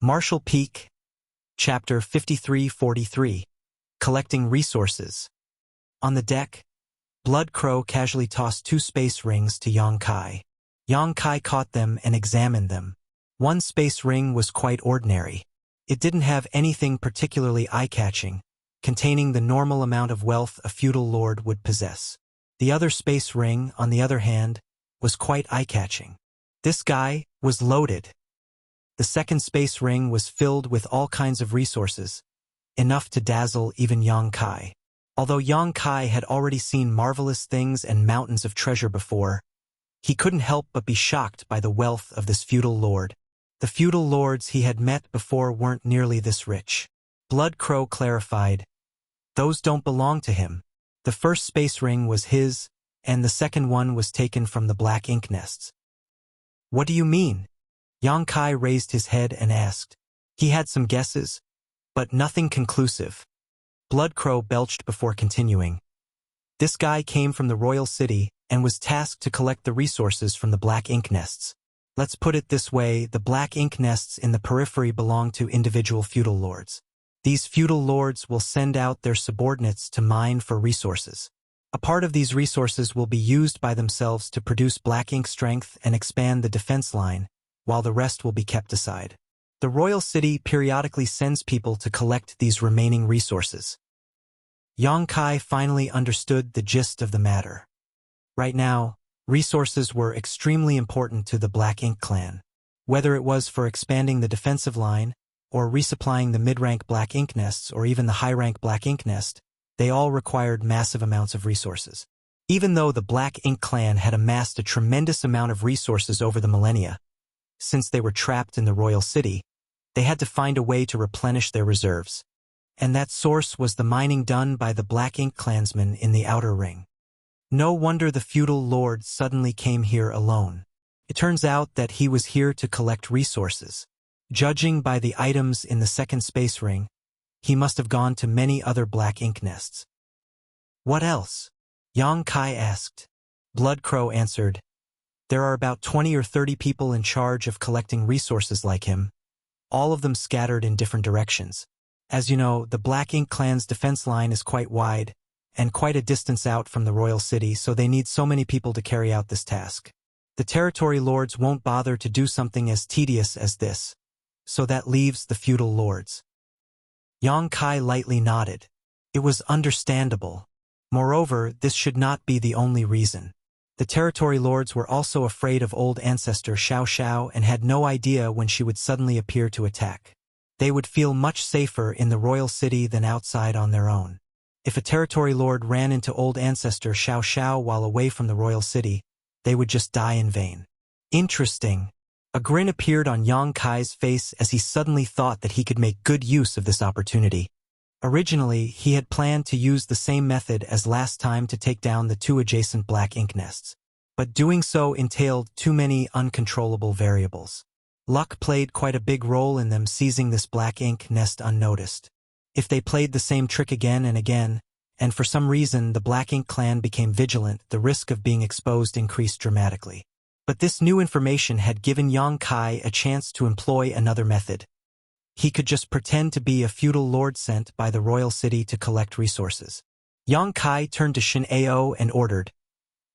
Marshall Peak, Chapter 5343, Collecting Resources. On the deck, Blood Crow casually tossed 2 space rings to Yang Kai. Yang Kai caught them and examined them. One space ring was quite ordinary. It didn't have anything particularly eye-catching, containing the normal amount of wealth a feudal lord would possess. The other space ring, on the other hand, was quite eye-catching. This guy was loaded. The second space ring was filled with all kinds of resources, enough to dazzle even Yang Kai. Although Yang Kai had already seen marvelous things and mountains of treasure before, he couldn't help but be shocked by the wealth of this feudal lord. The feudal lords he had met before weren't nearly this rich. Blood Crow clarified, "Those don't belong to him. The first space ring was his, and the second one was taken from the black ink nests." "What do you mean?" Yang Kai raised his head and asked. He had some guesses, but nothing conclusive. Blood Crow belched before continuing. "This guy came from the royal city and was tasked to collect the resources from the black ink nests. Let's put it this way, the black ink nests in the periphery belong to individual feudal lords. These feudal lords will send out their subordinates to mine for resources. A part of these resources will be used by themselves to produce black ink strength and expand the defense line, while the rest will be kept aside. The royal city periodically sends people to collect these remaining resources." Yang Kai finally understood the gist of the matter. Right now, resources were extremely important to the Black Ink clan. Whether it was for expanding the defensive line, or resupplying the mid-rank Black Ink nests, or even the high-rank Black Ink nest, they all required massive amounts of resources. Even though the Black Ink clan had amassed a tremendous amount of resources over the millennia, since they were trapped in the royal city, they had to find a way to replenish their reserves. And that source was the mining done by the Black Ink clansmen in the Outer Ring. No wonder the feudal lord suddenly came here alone. It turns out that he was here to collect resources. Judging by the items in the second space ring, he must have gone to many other Black Ink nests. "What else?" Yang Kai asked. Blood Crow answered, "There are about 20 or 30 people in charge of collecting resources like him, all of them scattered in different directions. As you know, the Black Ink clan's defense line is quite wide, and quite a distance out from the royal city, so they need so many people to carry out this task. The territory lords won't bother to do something as tedious as this, so that leaves the feudal lords." Yang Kai lightly nodded. It was understandable. Moreover, this should not be the only reason. The territory lords were also afraid of old ancestor Xiao Xiao and had no idea when she would suddenly appear to attack. They would feel much safer in the royal city than outside on their own. If a territory lord ran into old ancestor Xiao Xiao while away from the royal city, they would just die in vain. Interesting. A grin appeared on Yang Kai's face as he suddenly thought that he could make good use of this opportunity. Originally, he had planned to use the same method as last time to take down the 2 adjacent Black Ink nests, but doing so entailed too many uncontrollable variables. Luck played quite a big role in them seizing this Black Ink nest unnoticed. If they played the same trick again and again, and for some reason the Black Ink clan became vigilant, the risk of being exposed increased dramatically. But this new information had given Yang Kai a chance to employ another method. He could just pretend to be a feudal lord sent by the royal city to collect resources. Yang Kai turned to Shin Ao and ordered,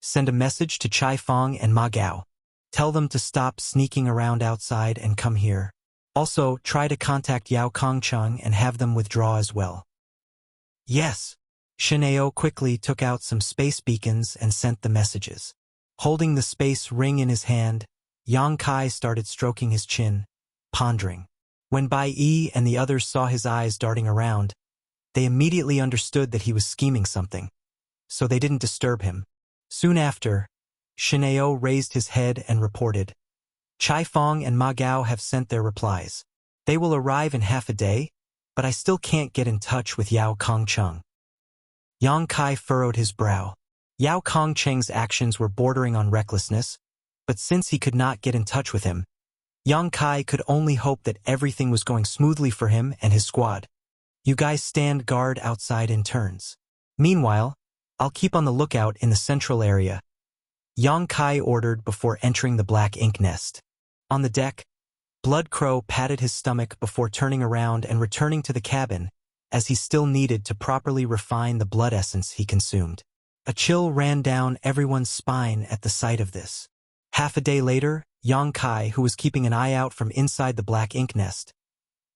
"Send a message to Chai Fong and Ma Gao. Tell them to stop sneaking around outside and come here. Also, try to contact Yao Kongcheng and have them withdraw as well." "Yes." Shin Ao quickly took out some space beacons and sent the messages. Holding the space ring in his hand, Yang Kai started stroking his chin, pondering. When Bai Yi and the others saw his eyes darting around, they immediately understood that he was scheming something, so they didn't disturb him. Soon after, Shin Ao raised his head and reported, "Chai Fong and Ma Gao have sent their replies. They will arrive in half a day, but I still can't get in touch with Yao Kongcheng." Yang Kai furrowed his brow. Yao Kongcheng's actions were bordering on recklessness, but since he could not get in touch with him, Yang Kai could only hope that everything was going smoothly for him and his squad. "You guys stand guard outside in turns. Meanwhile, I'll keep on the lookout in the central area," Yang Kai ordered before entering the Black Ink nest. On the deck, Blood Crow patted his stomach before turning around and returning to the cabin, as he still needed to properly refine the blood essence he consumed. A chill ran down everyone's spine at the sight of this. Half a day later, Yang Kai, who was keeping an eye out from inside the black ink nest,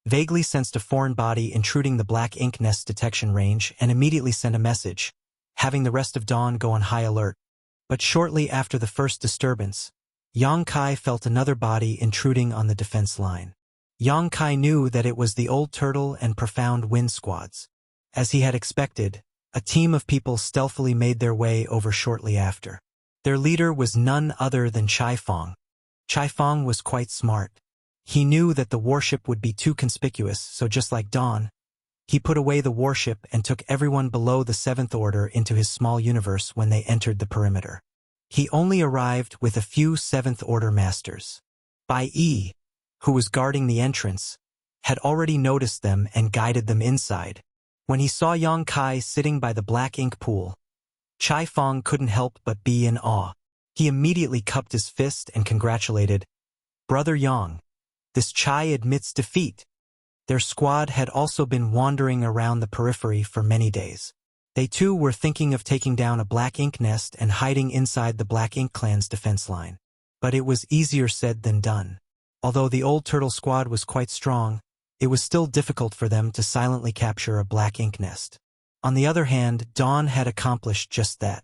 vaguely sensed a foreign body intruding the black ink nest detection range and immediately sent a message, having the rest of Dawn go on high alert. But shortly after the first disturbance, Yang Kai felt another body intruding on the defense line. Yang Kai knew that it was the Old Turtle and Profound Wind squads. As he had expected, a team of people stealthily made their way over shortly after. Their leader was none other than Chai Fong. Chai Fong was quite smart. He knew that the warship would be too conspicuous, so just like Dawn, he put away the warship and took everyone below the Seventh Order into his small universe when they entered the perimeter. He only arrived with a few Seventh Order masters. Bai Yi, who was guarding the entrance, had already noticed them and guided them inside. When he saw Yang Kai sitting by the black ink pool, Chai Fong couldn't help but be in awe. He immediately cupped his fist and congratulated, "Brother Yang, this Chai admits defeat." Their squad had also been wandering around the periphery for many days. They too were thinking of taking down a black ink nest and hiding inside the Black Ink Clan's defense line. But it was easier said than done. Although the Old Turtle squad was quite strong, it was still difficult for them to silently capture a black ink nest. On the other hand, Dawn had accomplished just that.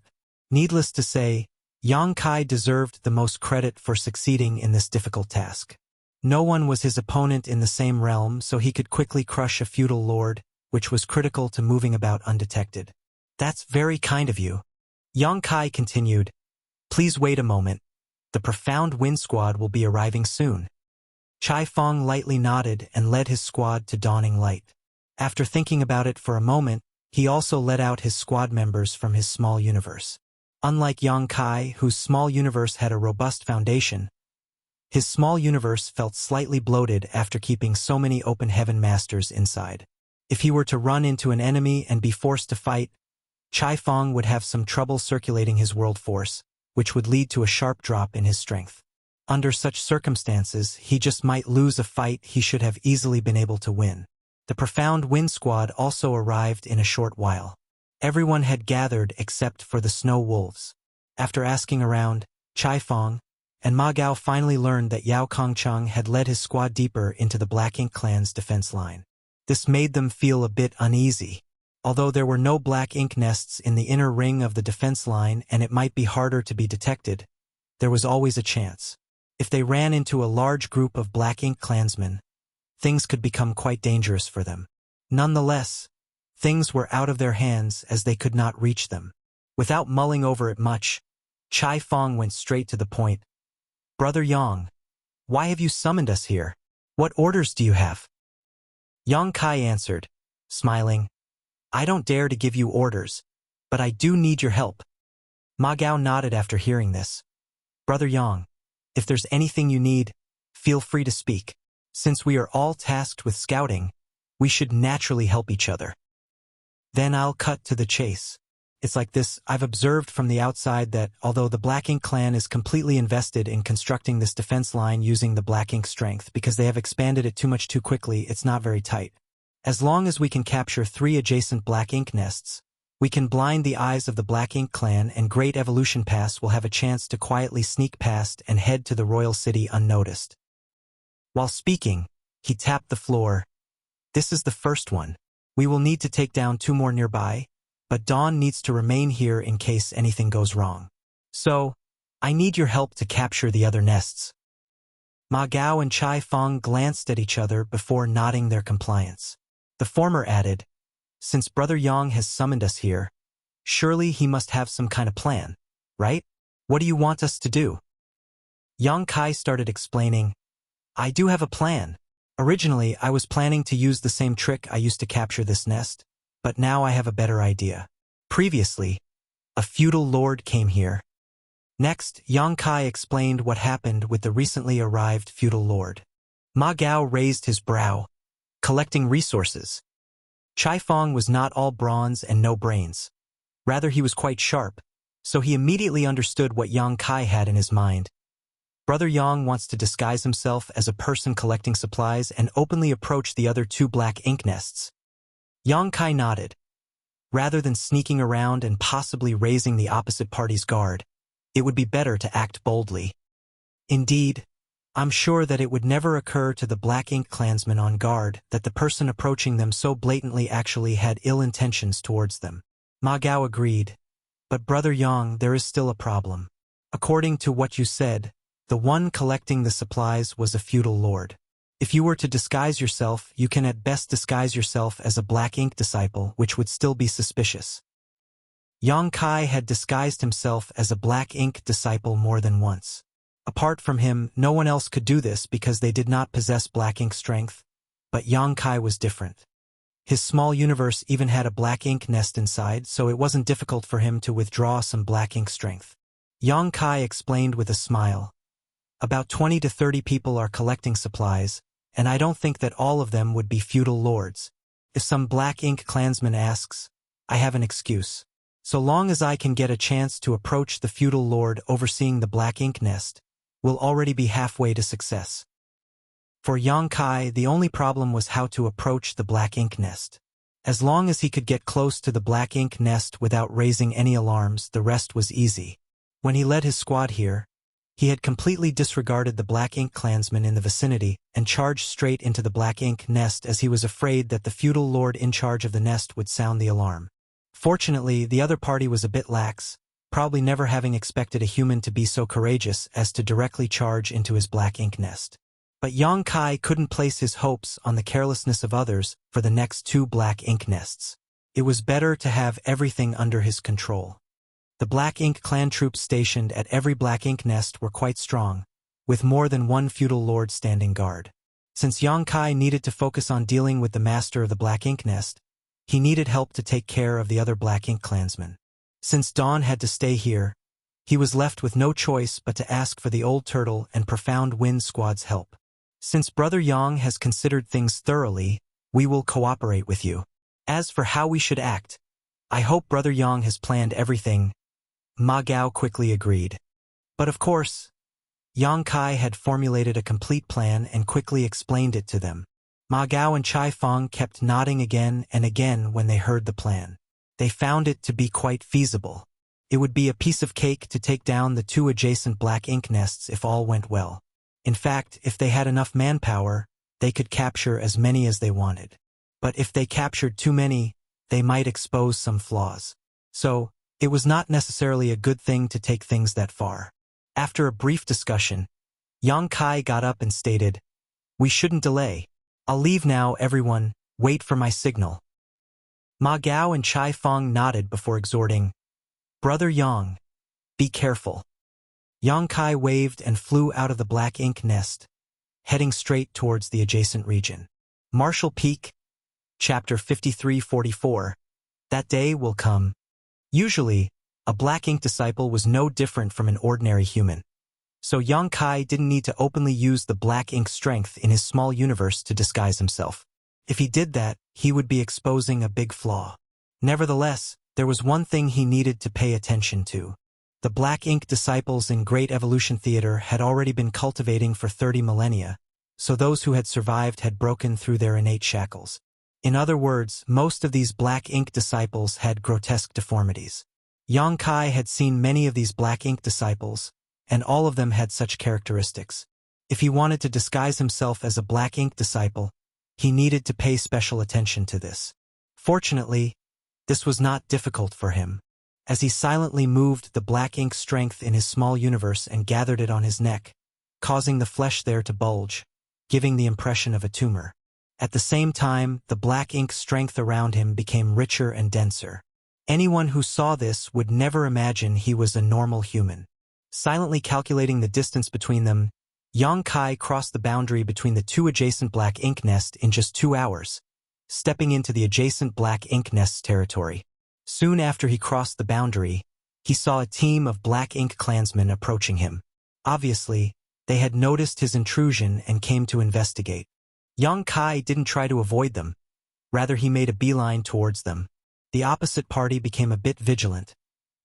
Needless to say, Yang Kai deserved the most credit for succeeding in this difficult task. No one was his opponent in the same realm, so he could quickly crush a feudal lord, which was critical to moving about undetected. "That's very kind of you." Yang Kai continued, "Please wait a moment. The Profound Wind squad will be arriving soon." Chai Fong lightly nodded and led his squad to Dawning Light. After thinking about it for a moment, he also let out his squad members from his small universe. Unlike Yang Kai, whose small universe had a robust foundation, his small universe felt slightly bloated after keeping so many open heaven masters inside. If he were to run into an enemy and be forced to fight, Chai Fong would have some trouble circulating his world force, which would lead to a sharp drop in his strength. Under such circumstances, he just might lose a fight he should have easily been able to win. The Profound Wind squad also arrived in a short while. Everyone had gathered except for the Snow Wolves. After asking around, Chai Fong and Ma Gao finally learned that Yao Kongcheng had led his squad deeper into the Black Ink Clan's defense line. This made them feel a bit uneasy. Although there were no black ink nests in the inner ring of the defense line and it might be harder to be detected, there was always a chance. If they ran into a large group of Black Ink clansmen, things could become quite dangerous for them. Nonetheless, things were out of their hands as they could not reach them. Without mulling over it much, Chai Fong went straight to the point. "Brother Yang, why have you summoned us here? What orders do you have?" Yang Kai answered, smiling, "I don't dare to give you orders, but I do need your help." Ma Gao nodded after hearing this. "Brother Yang, if there's anything you need, feel free to speak. Since we are all tasked with scouting, we should naturally help each other." Then I'll cut to the chase. It's like this: I've observed from the outside that although the Black Ink Clan is completely invested in constructing this defense line using the Black Ink strength because they have expanded it too quickly, it's not very tight. As long as we can capture 3 adjacent Black Ink nests, we can blind the eyes of the Black Ink Clan and Great Evolution Pass will have a chance to quietly sneak past and head to the Royal City unnoticed. While speaking, he tapped the floor. "This is the first one. We will need to take down 2 more nearby, but Dawn needs to remain here in case anything goes wrong. So, I need your help to capture the other nests." Ma Gao and Chai Fong glanced at each other before nodding their compliance. The former added, "Since Brother Yang has summoned us here, surely he must have some kind of plan, right? What do you want us to do?" Yang Kai started explaining, "I do have a plan. Originally, I was planning to use the same trick I used to capture this nest, but now I have a better idea. Previously, a feudal lord came here." Next, Yang Kai explained what happened with the recently arrived feudal lord. Ma Gao raised his brow, collecting resources. Chai Fong was not all bronze and no brains. Rather, he was quite sharp, so he immediately understood what Yang Kai had in his mind. Brother Yang wants to disguise himself as a person collecting supplies and openly approach the other two black ink nests. Yang Kai nodded. Rather than sneaking around and possibly raising the opposite party's guard, it would be better to act boldly. Indeed, I'm sure that it would never occur to the Black Ink clansmen on guard that the person approaching them so blatantly actually had ill intentions towards them. Ma Gao agreed. But Brother Yang, there is still a problem. According to what you said, the one collecting the supplies was a feudal lord. If you were to disguise yourself, you can at best disguise yourself as a Black Ink disciple, which would still be suspicious. Yang Kai had disguised himself as a Black Ink disciple more than once. Apart from him, no one else could do this because they did not possess Black Ink strength, but Yang Kai was different. His small universe even had a Black Ink nest inside, so it wasn't difficult for him to withdraw some Black Ink strength. Yang Kai explained with a smile. About 20 to 30 people are collecting supplies, and I don't think that all of them would be feudal lords. If some Black Ink clansman asks, I have an excuse. So long as I can get a chance to approach the feudal lord overseeing the Black Ink nest, we'll already be halfway to success. For Yang Kai, the only problem was how to approach the Black Ink nest. As long as he could get close to the Black Ink nest without raising any alarms, the rest was easy. When he led his squad here, he had completely disregarded the Black Ink clansmen in the vicinity and charged straight into the Black Ink nest as he was afraid that the feudal lord in charge of the nest would sound the alarm. Fortunately, the other party was a bit lax, probably never having expected a human to be so courageous as to directly charge into his Black Ink nest. But Yang Kai couldn't place his hopes on the carelessness of others for the next two Black Ink nests. It was better to have everything under his control. The Black Ink clan troops stationed at every Black Ink nest were quite strong, with more than one feudal lord standing guard. Since Yang Kai needed to focus on dealing with the master of the Black Ink nest, he needed help to take care of the other Black Ink clansmen. Since Dawn had to stay here, he was left with no choice but to ask for the Old Turtle and Profound Wind Squad's help. Since Brother Yang has considered things thoroughly, we will cooperate with you. As for how we should act, I hope Brother Yang has planned everything. Ma Gao quickly agreed. But of course, Yang Kai had formulated a complete plan and quickly explained it to them. Ma Gao and Chai Fong kept nodding again and again when they heard the plan. They found it to be quite feasible. It would be a piece of cake to take down the two adjacent Black Ink nests if all went well. In fact, if they had enough manpower, they could capture as many as they wanted. But if they captured too many, they might expose some flaws. So, it was not necessarily a good thing to take things that far. After a brief discussion, Yang Kai got up and stated, "We shouldn't delay. I'll leave now, everyone. Wait for my signal." Ma Gao and Chai Fong nodded before exhorting, "Brother Yang, be careful." Yang Kai waved and flew out of the Black Ink nest, heading straight towards the adjacent region. Marshall Peak, Chapter 5344. That day will come. Usually, a Black Ink disciple was no different from an ordinary human. So Yang Kai didn't need to openly use the Black Ink strength in his small universe to disguise himself. If he did that, he would be exposing a big flaw. Nevertheless, there was one thing he needed to pay attention to. The Black Ink disciples in Great Evolution Theater had already been cultivating for 30 millennia, so those who had survived had broken through their innate shackles. In other words, most of these Black Ink disciples had grotesque deformities. Yang Kai had seen many of these Black Ink disciples, and all of them had such characteristics. If he wanted to disguise himself as a Black Ink disciple, he needed to pay special attention to this. Fortunately, this was not difficult for him, as he silently moved the Black Ink strength in his small universe and gathered it on his neck, causing the flesh there to bulge, giving the impression of a tumor. At the same time, the Black Ink strength around him became richer and denser. Anyone who saw this would never imagine he was a normal human. Silently calculating the distance between them, Yang Kai crossed the boundary between the two adjacent Black Ink nests in just 2 hours, stepping into the adjacent Black Ink nest's territory. Soon after he crossed the boundary, he saw a team of Black Ink clansmen approaching him. Obviously, they had noticed his intrusion and came to investigate. Yang Kai didn't try to avoid them. Rather, he made a beeline towards them. The opposite party became a bit vigilant,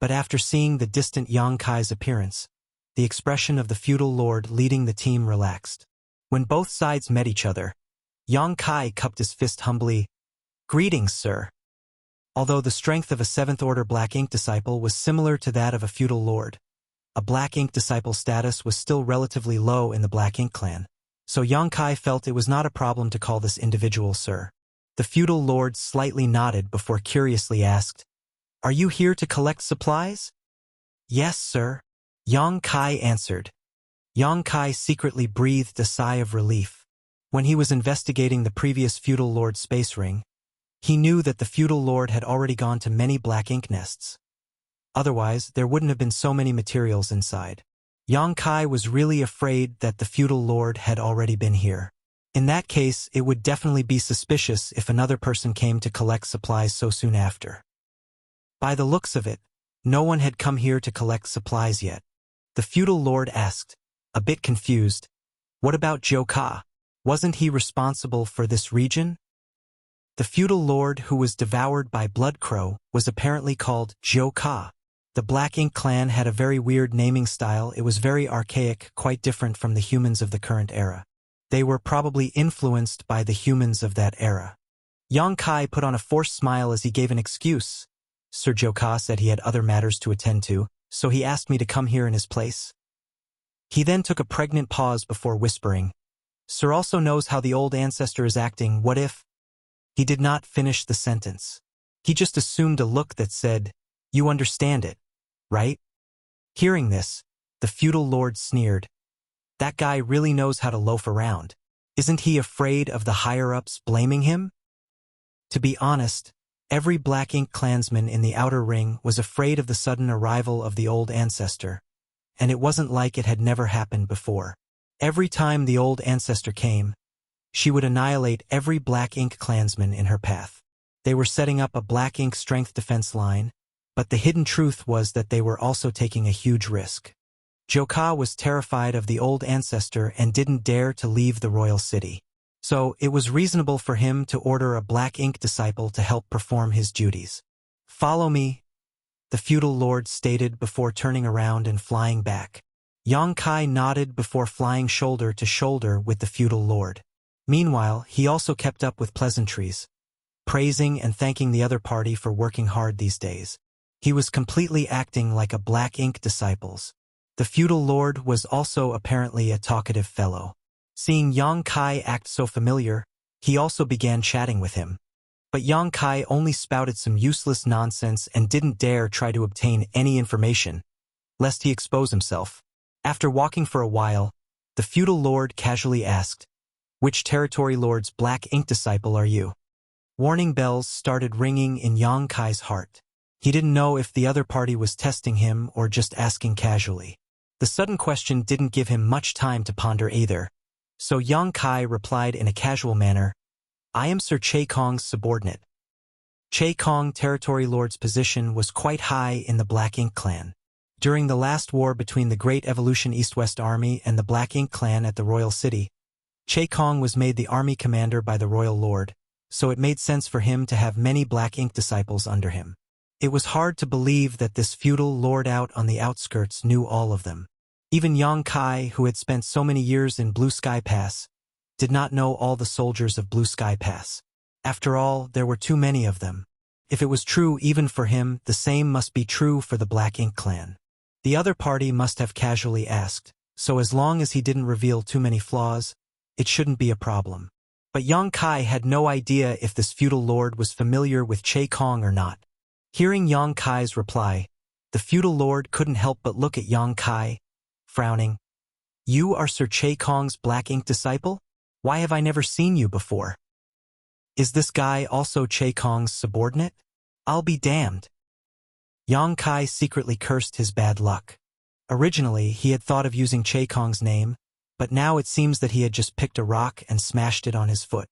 but after seeing the distant Yang Kai's appearance, the expression of the feudal lord leading the team relaxed. When both sides met each other, Yang Kai cupped his fist humbly. "Greetings, sir." Although the strength of a 7th Order Black Ink disciple was similar to that of a feudal lord, a Black Ink disciple status was still relatively low in the Black Ink clan, so Yang Kai felt it was not a problem to call this individual sir. The feudal lord slightly nodded before curiously asked, "Are you here to collect supplies?" "Yes, sir," Yang Kai answered. Yang Kai secretly breathed a sigh of relief. When he was investigating the previous feudal lord's space ring, he knew that the feudal lord had already gone to many Black Ink nests. Otherwise, there wouldn't have been so many materials inside. Yang Kai was really afraid that the feudal lord had already been here. In that case, it would definitely be suspicious if another person came to collect supplies so soon after. By the looks of it, no one had come here to collect supplies yet. The feudal lord asked, a bit confused, "What about Zhou Ka? Wasn't he responsible for this region?" The feudal lord who was devoured by Blood Crow was apparently called Zhou Ka. The Black Ink clan had a very weird naming style. It was very archaic, quite different from the humans of the current era. They were probably influenced by the humans of that era. Yang Kai put on a forced smile as he gave an excuse. Sir Zhou Ka said he had other matters to attend to, so he asked me to come here in his place. He then took a pregnant pause before whispering, "Sir also knows how the old ancestor is acting. What if—" He did not finish the sentence. He just assumed a look that said, "You understand it, right?" Hearing this, the feudal lord sneered. That guy really knows how to loaf around. Isn't he afraid of the higher-ups blaming him? To be honest, every Black Ink clansman in the outer ring was afraid of the sudden arrival of the old ancestor, and it wasn't like it had never happened before. Every time the old ancestor came, she would annihilate every Black Ink clansman in her path. They were setting up a Black Ink strength defense line, but the hidden truth was that they were also taking a huge risk. Zhou Ka was terrified of the old ancestor and didn't dare to leave the royal city. So it was reasonable for him to order a Black Ink disciple to help perform his duties. "Follow me," the feudal lord stated before turning around and flying back. Yang Kai nodded before flying shoulder to shoulder with the feudal lord. Meanwhile, he also kept up with pleasantries, praising and thanking the other party for working hard these days. He was completely acting like a Black Ink disciple. The feudal lord was also apparently a talkative fellow. Seeing Yang Kai act so familiar, he also began chatting with him. But Yang Kai only spouted some useless nonsense and didn't dare try to obtain any information, lest he expose himself. After walking for a while, the feudal lord casually asked, "Which territory lord's Black Ink disciple are you?" Warning bells started ringing in Yang Kai's heart. He didn't know if the other party was testing him or just asking casually. The sudden question didn't give him much time to ponder either, so Yang Kai replied in a casual manner, "I am Sir Che Kong's subordinate." Che Kong territory lord's position was quite high in the Black Ink clan. During the last war between the Great Evolution East-West Army and the Black Ink clan at the royal city, Che Kong was made the army commander by the royal lord, so it made sense for him to have many Black Ink disciples under him. It was hard to believe that this feudal lord out on the outskirts knew all of them. Even Yang Kai, who had spent so many years in Blue Sky Pass, did not know all the soldiers of Blue Sky Pass. After all, there were too many of them. If it was true even for him, the same must be true for the Black Ink clan. The other party must have casually asked, so as long as he didn't reveal too many flaws, it shouldn't be a problem. But Yang Kai had no idea if this feudal lord was familiar with Che Kong or not. Hearing Yang Kai's reply, the feudal lord couldn't help but look at Yang Kai, frowning. "You are Sir Che Kong's Black Ink disciple? Why have I never seen you before? Is this guy also Che Kong's subordinate? I'll be damned." Yang Kai secretly cursed his bad luck. Originally, he had thought of using Che Kong's name, but now it seems that he had just picked a rock and smashed it on his foot.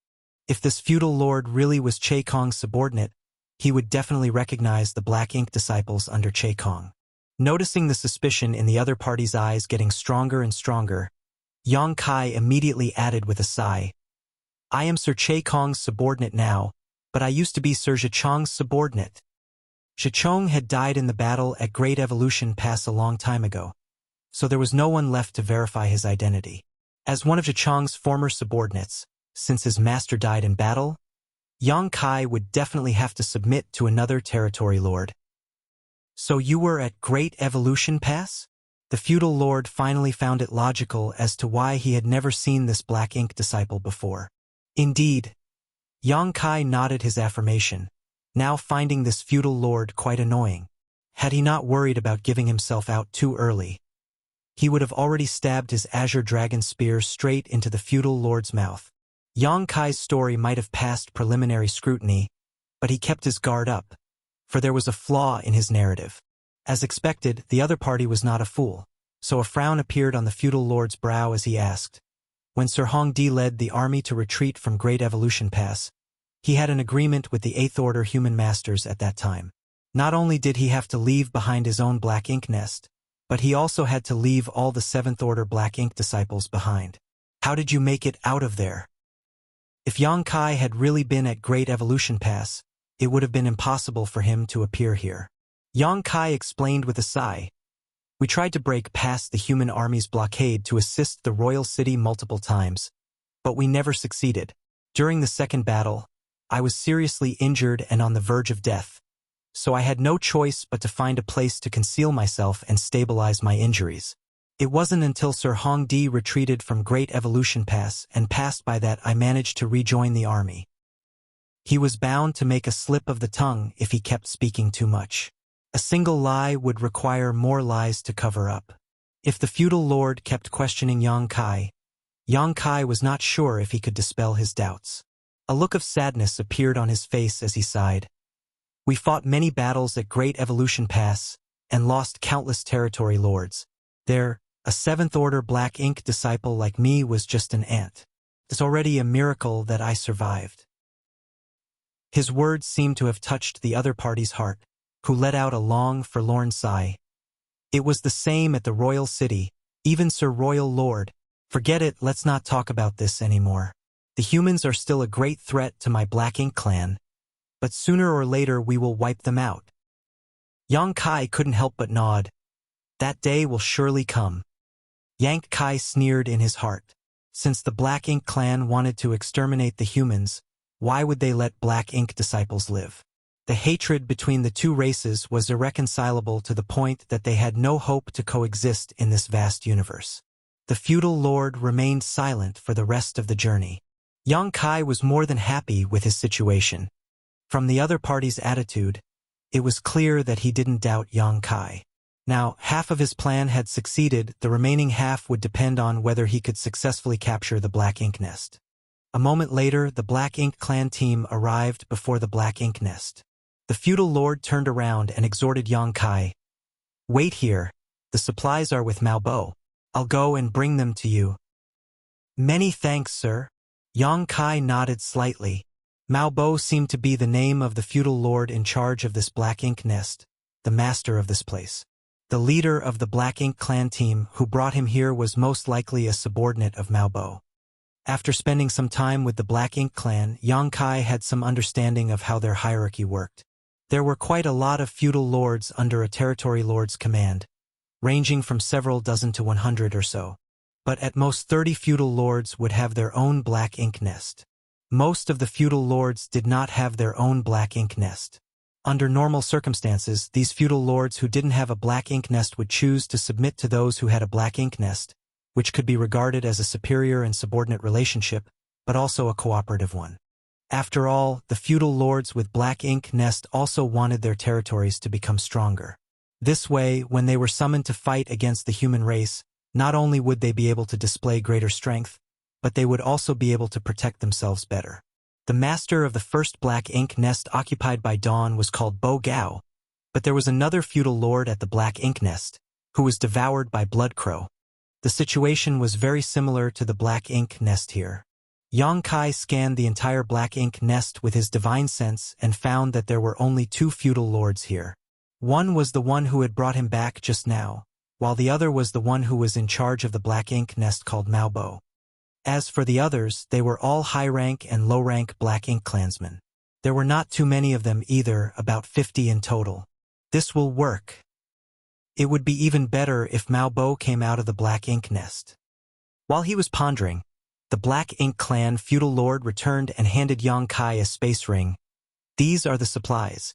If this feudal lord really was Che Kong's subordinate, he would definitely recognize the Black Ink disciples under Che Kong. Noticing the suspicion in the other party's eyes getting stronger and stronger, Yang Kai immediately added with a sigh, "I am Sir Che Kong's subordinate now, but I used to be Sir Zhichong's subordinate." Zhichong had died in the battle at Great Evolution Pass a long time ago, so there was no one left to verify his identity. As one of Zhichang's former subordinates, since his master died in battle, Yang Kai would definitely have to submit to another territory lord. So you were at Great Evolution Pass? The feudal lord finally found it logical as to why he had never seen this black ink disciple before. Indeed, Yang Kai nodded his affirmation, now finding this feudal lord quite annoying. Had he not worried about giving himself out too early, he would have already stabbed his azure dragon spear straight into the feudal lord's mouth. Yang Kai's story might have passed preliminary scrutiny, but he kept his guard up, for there was a flaw in his narrative. As expected, the other party was not a fool, so a frown appeared on the feudal lord's brow as he asked. When Sir Hongdi led the army to retreat from Great Evolution Pass, he had an agreement with the Eighth Order human masters at that time. Not only did he have to leave behind his own black ink nest, but he also had to leave all the Seventh Order black ink disciples behind. How did you make it out of there? If Yang Kai had really been at Great Evolution Pass, it would have been impossible for him to appear here. Yang Kai explained with a sigh. We tried to break past the human army's blockade to assist the royal city multiple times, but we never succeeded. During the second battle, I was seriously injured and on the verge of death, so I had no choice but to find a place to conceal myself and stabilize my injuries. It wasn't until Sir Hongdi retreated from Great Evolution Pass and passed by that I managed to rejoin the army. He was bound to make a slip of the tongue if he kept speaking too much. A single lie would require more lies to cover up. If the feudal lord kept questioning Yang Kai was not sure if he could dispel his doubts. A look of sadness appeared on his face as he sighed. We fought many battles at Great Evolution Pass and lost countless territory lords. A Seventh Order black ink disciple like me was just an ant. It's already a miracle that I survived. His words seemed to have touched the other party's heart, who let out a long, forlorn sigh. It was the same at the royal city, even Sir Royal Lord. Forget it, let's not talk about this anymore. The humans are still a great threat to my black ink clan, but sooner or later we will wipe them out. Yang Kai couldn't help but nod. That day will surely come. Yang Kai sneered in his heart. Since the Black Ink clan wanted to exterminate the humans, why would they let Black Ink disciples live? The hatred between the two races was irreconcilable to the point that they had no hope to coexist in this vast universe. The feudal lord remained silent for the rest of the journey. Yang Kai was more than happy with his situation. From the other party's attitude, it was clear that he didn't doubt Yang Kai. Now, half of his plan had succeeded, the remaining half would depend on whether he could successfully capture the Black Ink nest. A moment later, the Black Ink clan team arrived before the Black Ink nest. The feudal lord turned around and exhorted Yang Kai. Wait here, the supplies are with Mao Bo. I'll go and bring them to you. Many thanks, sir. Yang Kai nodded slightly. Mao Bo seemed to be the name of the feudal lord in charge of this Black Ink nest, the master of this place. The leader of the Black Ink clan team who brought him here was most likely a subordinate of Mao Bo. After spending some time with the Black Ink clan, Yang Kai had some understanding of how their hierarchy worked. There were quite a lot of feudal lords under a territory lord's command, ranging from several dozen to 100 or so. But at most 30 feudal lords would have their own Black Ink nest. Most of the feudal lords did not have their own Black Ink nest. Under normal circumstances, these feudal lords who didn't have a Black Ink nest would choose to submit to those who had a Black Ink nest, which could be regarded as a superior and subordinate relationship, but also a cooperative one. After all, the feudal lords with Black Ink nest also wanted their territories to become stronger. This way, when they were summoned to fight against the human race, not only would they be able to display greater strength, but they would also be able to protect themselves better. The master of the first Black Ink nest occupied by Dawn was called Bo Gao, but there was another feudal lord at the Black Ink nest, who was devoured by Blood Crow. The situation was very similar to the Black Ink nest here. Yang Kai scanned the entire Black Ink nest with his divine sense and found that there were only two feudal lords here. One was the one who had brought him back just now, while the other was the one who was in charge of the Black Ink nest called Mao Bo. As for the others, they were all high-rank and low-rank Black Ink clansmen. There were not too many of them either, about 50 in total. This will work. It would be even better if Mao Bo came out of the black ink nest. While he was pondering, the Black Ink Clan feudal lord returned and handed Yang Kai a space ring. These are the supplies.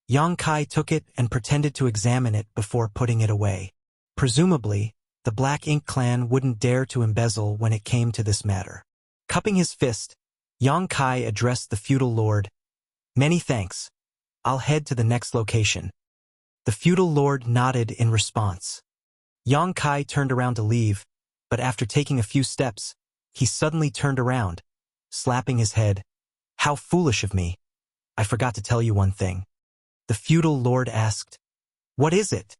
Yang Kai took it and pretended to examine it before putting it away. Presumably, the Black Ink Clan wouldn't dare to embezzle when it came to this matter. Cupping his fist, Yang Kai addressed the feudal lord. Many thanks. I'll head to the next location. The feudal lord nodded in response. Yang Kai turned around to leave, but after taking a few steps, he suddenly turned around, slapping his head. How foolish of me. I forgot to tell you one thing. The feudal lord asked. What is it?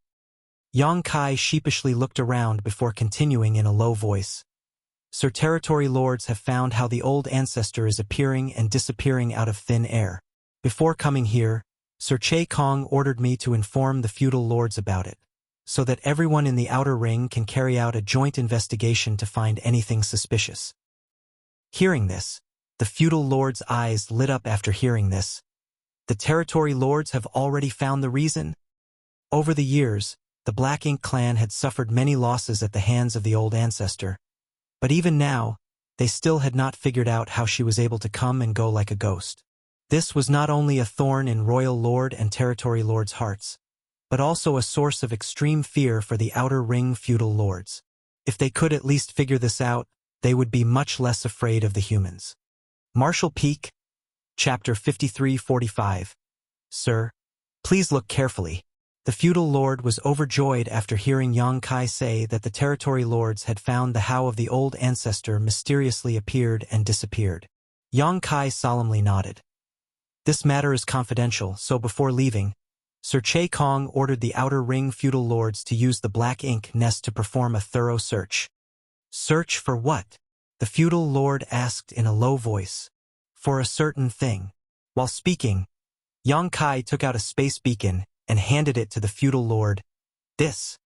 Yang Kai sheepishly looked around before continuing in a low voice. Sir Territory Lords have found how the old ancestor is appearing and disappearing out of thin air. Before coming here, Sir Che Kong ordered me to inform the feudal lords about it, so that everyone in the outer ring can carry out a joint investigation to find anything suspicious. Hearing this, the feudal lords' eyes lit up after hearing this. The territory lords have already found the reason? Over the years, the Black Ink Clan had suffered many losses at the hands of the old ancestor, but even now, they still had not figured out how she was able to come and go like a ghost. This was not only a thorn in royal lord and territory lords' hearts, but also a source of extreme fear for the outer ring feudal lords. If they could at least figure this out, they would be much less afraid of the humans. Marshall Peak, Chapter 5345. Sir, please look carefully. The feudal lord was overjoyed after hearing Yang Kai say that the territory lords had found the how of the old ancestor mysteriously appeared and disappeared. Yang Kai solemnly nodded. This matter is confidential, so before leaving, Sir Che Kong ordered the outer ring feudal lords to use the black ink nest to perform a thorough search. Search for what? The feudal lord asked in a low voice. For a certain thing. While speaking, Yang Kai took out a space beacon and handed it to the feudal lord. This.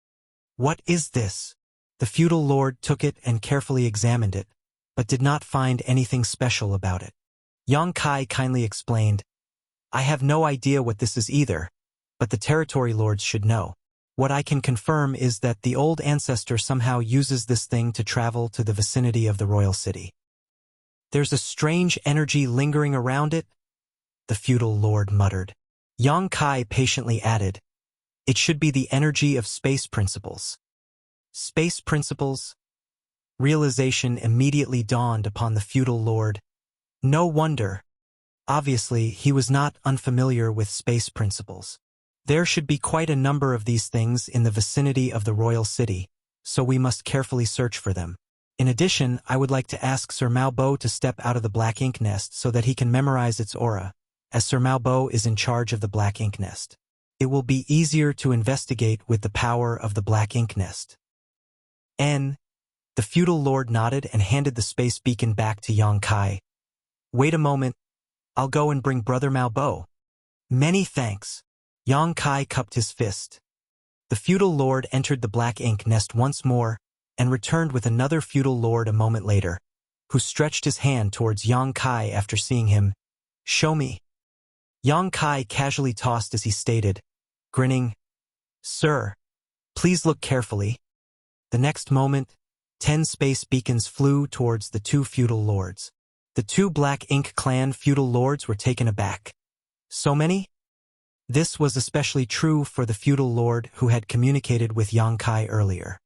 What is this? The feudal lord took it and carefully examined it, but did not find anything special about it. Yang Kai kindly explained, I have no idea what this is either, but the territory lords should know. What I can confirm is that the old ancestor somehow uses this thing to travel to the vicinity of the royal city. There's a strange energy lingering around it, the feudal lord muttered. Yang Kai patiently added, it should be the energy of space principles. Space principles? Realization immediately dawned upon the feudal lord. No wonder. Obviously, he was not unfamiliar with space principles. There should be quite a number of these things in the vicinity of the royal city, so we must carefully search for them. In addition, I would like to ask Sir Mao Bo to step out of the black ink nest so that he can memorize its aura, as Sir Mao Bo is in charge of the black ink nest. It will be easier to investigate with the power of the black ink nest. The feudal lord nodded and handed the space beacon back to Yang Kai. Wait a moment. I'll go and bring Brother Mao Bo. Many thanks. Yang Kai cupped his fist. The feudal lord entered the black ink nest once more, and returned with another feudal lord a moment later, who stretched his hand towards Yang Kai after seeing him. Show me. Yang Kai casually tossed as he stated, grinning, Sir, please look carefully. The next moment, 10 space beacons flew towards the two feudal lords. The two Black Ink Clan feudal lords were taken aback. So many? This was especially true for the feudal lord who had communicated with Yang Kai earlier.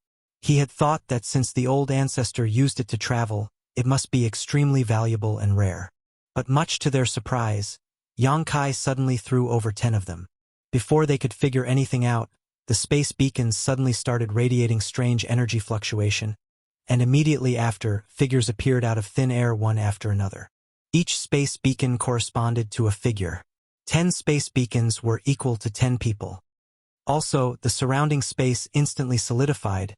He had thought that since the old ancestor used it to travel, it must be extremely valuable and rare. But much to their surprise, Yang Kai suddenly threw over 10 of them. Before they could figure anything out, the space beacons suddenly started radiating strange energy fluctuation, and immediately after, figures appeared out of thin air one after another. Each space beacon corresponded to a figure. 10 space beacons were equal to 10 people. Also, the surrounding space instantly solidified,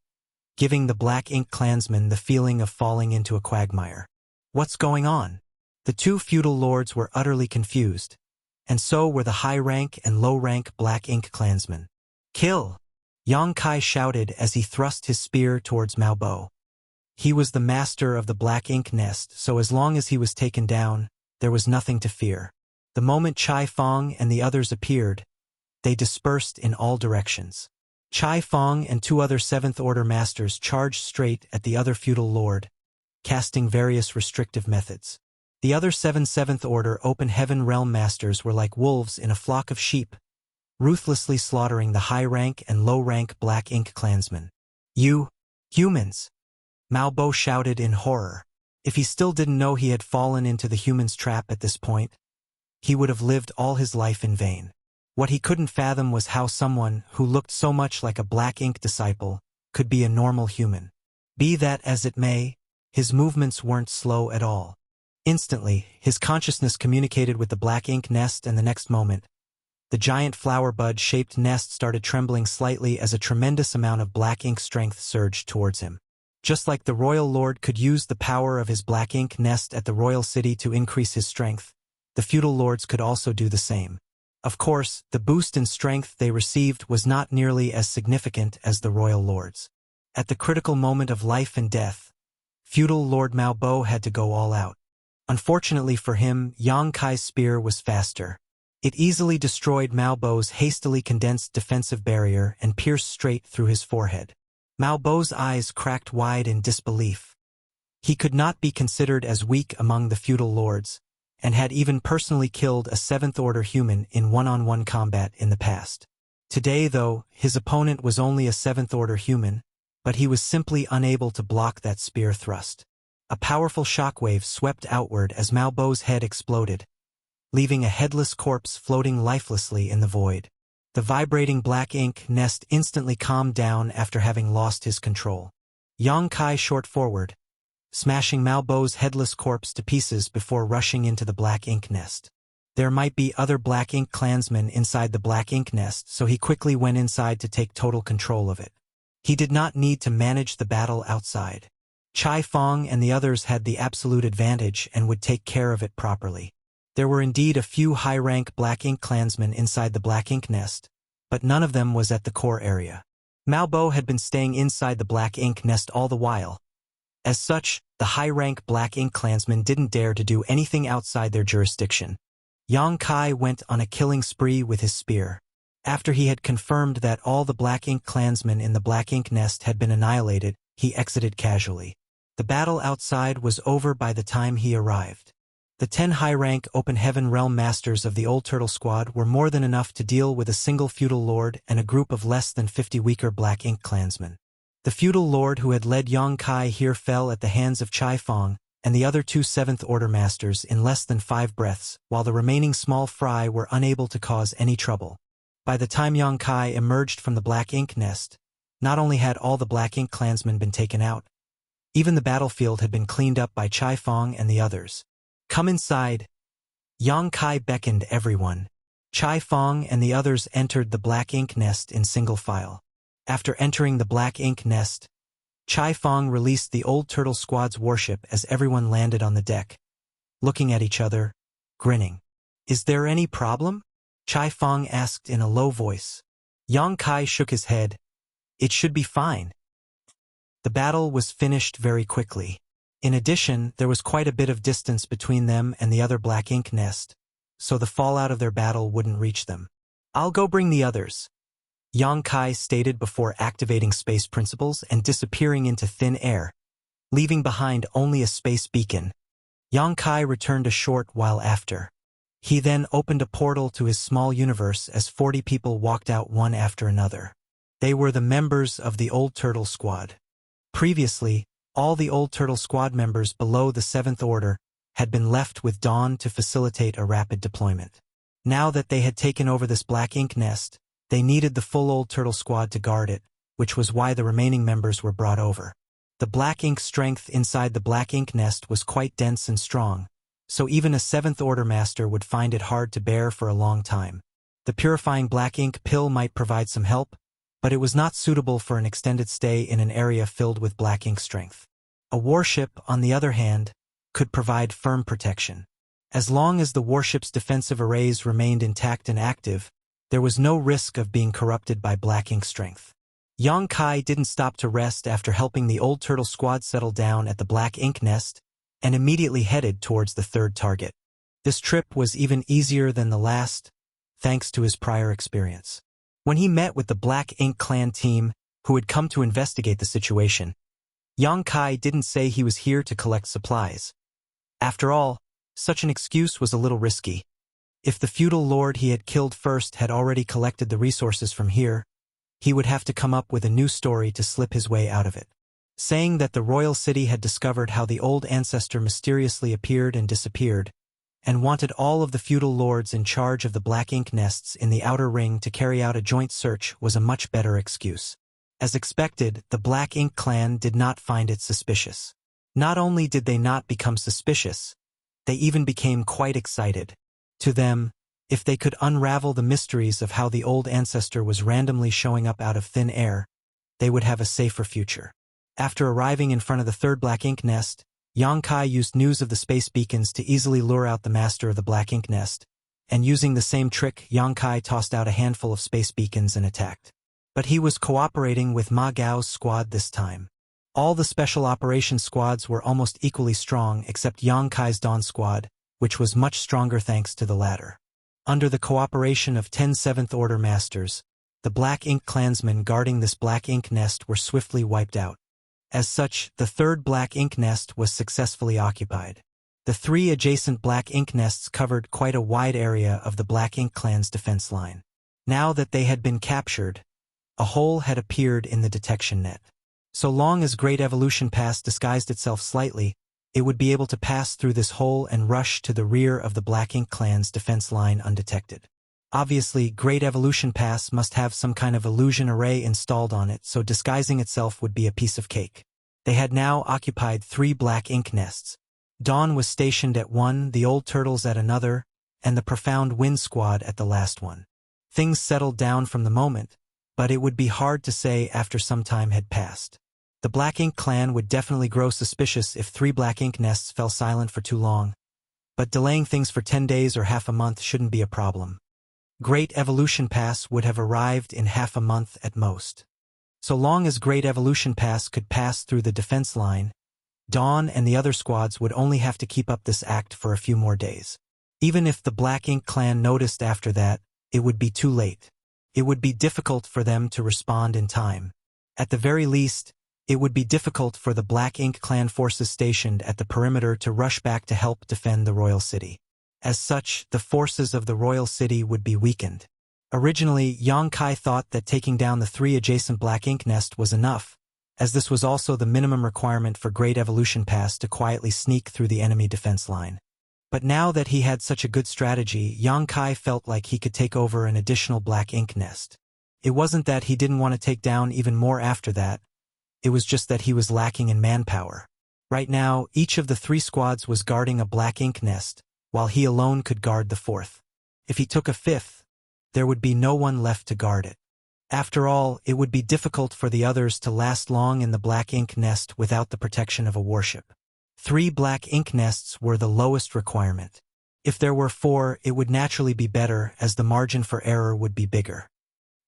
giving the Black Ink Clansmen the feeling of falling into a quagmire. What's going on? The two feudal lords were utterly confused, and so were the high-rank and low-rank Black Ink Clansmen. Kill! Yang Kai shouted as he thrust his spear towards Mao Bo. He was the master of the Black Ink Nest, so as long as he was taken down, there was nothing to fear. The moment Chai Fong and the others appeared, they dispersed in all directions. Chai Fong and two other Seventh Order masters charged straight at the other feudal lord, casting various restrictive methods. The other seven Seventh Order Open Heaven Realm masters were like wolves in a flock of sheep, ruthlessly slaughtering the high-rank and low-rank Black Ink clansmen. "You, humans!" Mao Bo shouted in horror. If he still didn't know he had fallen into the humans' trap at this point, he would have lived all his life in vain. What he couldn't fathom was how someone who looked so much like a Black Ink disciple could be a normal human. Be that as it may, his movements weren't slow at all. Instantly, his consciousness communicated with the Black Ink nest, and the next moment, the giant flower bud-shaped nest started trembling slightly as a tremendous amount of Black Ink strength surged towards him. Just like the Royal Lord could use the power of his Black Ink nest at the Royal City to increase his strength, the feudal lords could also do the same. Of course, the boost in strength they received was not nearly as significant as the Royal Lords. At the critical moment of life and death, feudal Lord Mao Bo had to go all out. Unfortunately for him, Yang Kai's spear was faster. It easily destroyed Mao Bo's hastily condensed defensive barrier and pierced straight through his forehead. Mao Bo's eyes cracked wide in disbelief. He could not be considered as weak among the feudal lords, and had even personally killed a Seventh Order human in one-on-one combat in the past. Today, though, his opponent was only a Seventh Order human, but he was simply unable to block that spear thrust. A powerful shockwave swept outward as Mao Bo's head exploded, leaving a headless corpse floating lifelessly in the void. The vibrating Black Ink nest instantly calmed down after having lost his control. Yang Kai shot forward, smashing Mao Bo's headless corpse to pieces before rushing into the Black Ink nest. There might be other Black Ink clansmen inside the Black Ink nest, so he quickly went inside to take total control of it. He did not need to manage the battle outside. Chai Fong and the others had the absolute advantage and would take care of it properly. There were indeed a few high-rank Black Ink clansmen inside the Black Ink nest, but none of them was at the core area. Mao Bo had been staying inside the Black Ink nest all the while. As such, the high-rank Black Ink clansmen didn't dare to do anything outside their jurisdiction. Yang Kai went on a killing spree with his spear. After he had confirmed that all the Black Ink clansmen in the Black Ink nest had been annihilated, he exited casually. The battle outside was over by the time he arrived. The 10 high-rank Open Heaven Realm Masters of the Old Turtle Squad were more than enough to deal with a single feudal lord and a group of less than 50 weaker Black Ink clansmen. The feudal lord who had led Yang Kai here fell at the hands of Chai Fong and the other two Seventh Order Masters in less than 5 breaths, while the remaining small fry were unable to cause any trouble. By the time Yang Kai emerged from the Black Ink nest, not only had all the Black Ink clansmen been taken out, even the battlefield had been cleaned up by Chai Fong and the others. "Come inside." Yang Kai beckoned everyone. Chai Fong and the others entered the Black Ink nest in single file. After entering the Black Ink nest, Chai Fong released the Old Turtle Squad's warship as everyone landed on the deck, looking at each other, grinning. "Is there any problem?" Chai Fong asked in a low voice. Yang Kai shook his head. "It should be fine." The battle was finished very quickly. In addition, there was quite a bit of distance between them and the other Black Ink nest, so the fallout of their battle wouldn't reach them. "I'll go bring the others," Yang Kai stated before activating space principles and disappearing into thin air, leaving behind only a space beacon. Yang Kai returned a short while after. He then opened a portal to his small universe as 40 people walked out one after another. They were the members of the Old Turtle Squad. Previously, all the Old Turtle Squad members below the Seventh Order had been left with Dawn to facilitate a rapid deployment. Now that they had taken over this Black Ink nest, they needed the full Old Turtle Squad to guard it, which was why the remaining members were brought over. The Black Ink strength inside the Black Ink nest was quite dense and strong, so even a Seventh Order Master would find it hard to bear for a long time. The purifying Black Ink pill might provide some help, but it was not suitable for an extended stay in an area filled with Black Ink strength. A warship, on the other hand, could provide firm protection. As long as the warship's defensive arrays remained intact and active, there was no risk of being corrupted by Black Ink strength. Yang Kai didn't stop to rest after helping the Old Turtle Squad settle down at the Black Ink nest, and immediately headed towards the third target. This trip was even easier than the last, thanks to his prior experience. When he met with the Black Ink Clan team, who had come to investigate the situation, Yang Kai didn't say he was here to collect supplies. After all, such an excuse was a little risky. If the feudal lord he had killed first had already collected the resources from here, he would have to come up with a new story to slip his way out of it. Saying that the royal city had discovered how the old ancestor mysteriously appeared and disappeared, and wanted all of the feudal lords in charge of the black ink nests in the outer ring to carry out a joint search was a much better excuse. As expected, the Black Ink Clan did not find it suspicious. Not only did they not become suspicious, they even became quite excited. To them, if they could unravel the mysteries of how the old ancestor was randomly showing up out of thin air, they would have a safer future. After arriving in front of the third black ink nest, Yang Kai used news of the space beacons to easily lure out the master of the black ink nest, and using the same trick, Yang Kai tossed out a handful of space beacons and attacked. But he was cooperating with Ma Gao's squad this time. All the special operations squads were almost equally strong except Yang Kai's Dawn squad, which was much stronger thanks to the latter. Under the cooperation of 10 Seventh Order Masters, the Black Ink clansmen guarding this black ink nest were swiftly wiped out. As such, the third black ink nest was successfully occupied. The 3 adjacent black ink nests covered quite a wide area of the Black Ink clan's defense line. Now that they had been captured, a hole had appeared in the detection net. So long as Great Evolution Pass disguised itself slightly, it would be able to pass through this hole and rush to the rear of the Black Ink clan's defense line undetected. Obviously, Great Evolution Pass must have some kind of illusion array installed on it, so disguising itself would be a piece of cake. They had now occupied 3 black ink nests. Dawn was stationed at one, the Old Turtles at another, and the Profound Wind Squad at the last one. Things settled down from the moment, but it would be hard to say after some time had passed. The Black Ink clan would definitely grow suspicious if 3 black ink nests fell silent for too long, but delaying things for 10 days or half a month shouldn't be a problem. Great Evolution Pass would have arrived in half a month at most. So long as Great Evolution Pass could pass through the defense line, Dawn and the other squads would only have to keep up this act for a few more days. Even if the Black Ink clan noticed after that, it would be too late. It would be difficult for them to respond in time. At the very least, it would be difficult for the Black Ink clan forces stationed at the perimeter to rush back to help defend the royal city. As such, the forces of the royal city would be weakened. Originally, Yang Kai thought that taking down the 3 adjacent black ink nests was enough, as this was also the minimum requirement for Great Evolution Pass to quietly sneak through the enemy defense line. But now that he had such a good strategy, Yang Kai felt like he could take over an additional black ink nest. It wasn't that he didn't want to take down even more after that, it was just that he was lacking in manpower. Right now, each of the 3 squads was guarding a black ink nest, while he alone could guard the 4th. If he took a 5th, there would be no one left to guard it. After all, it would be difficult for the others to last long in the black ink nest without the protection of a warship. 3 black ink nests were the lowest requirement. If there were 4, it would naturally be better, as the margin for error would be bigger.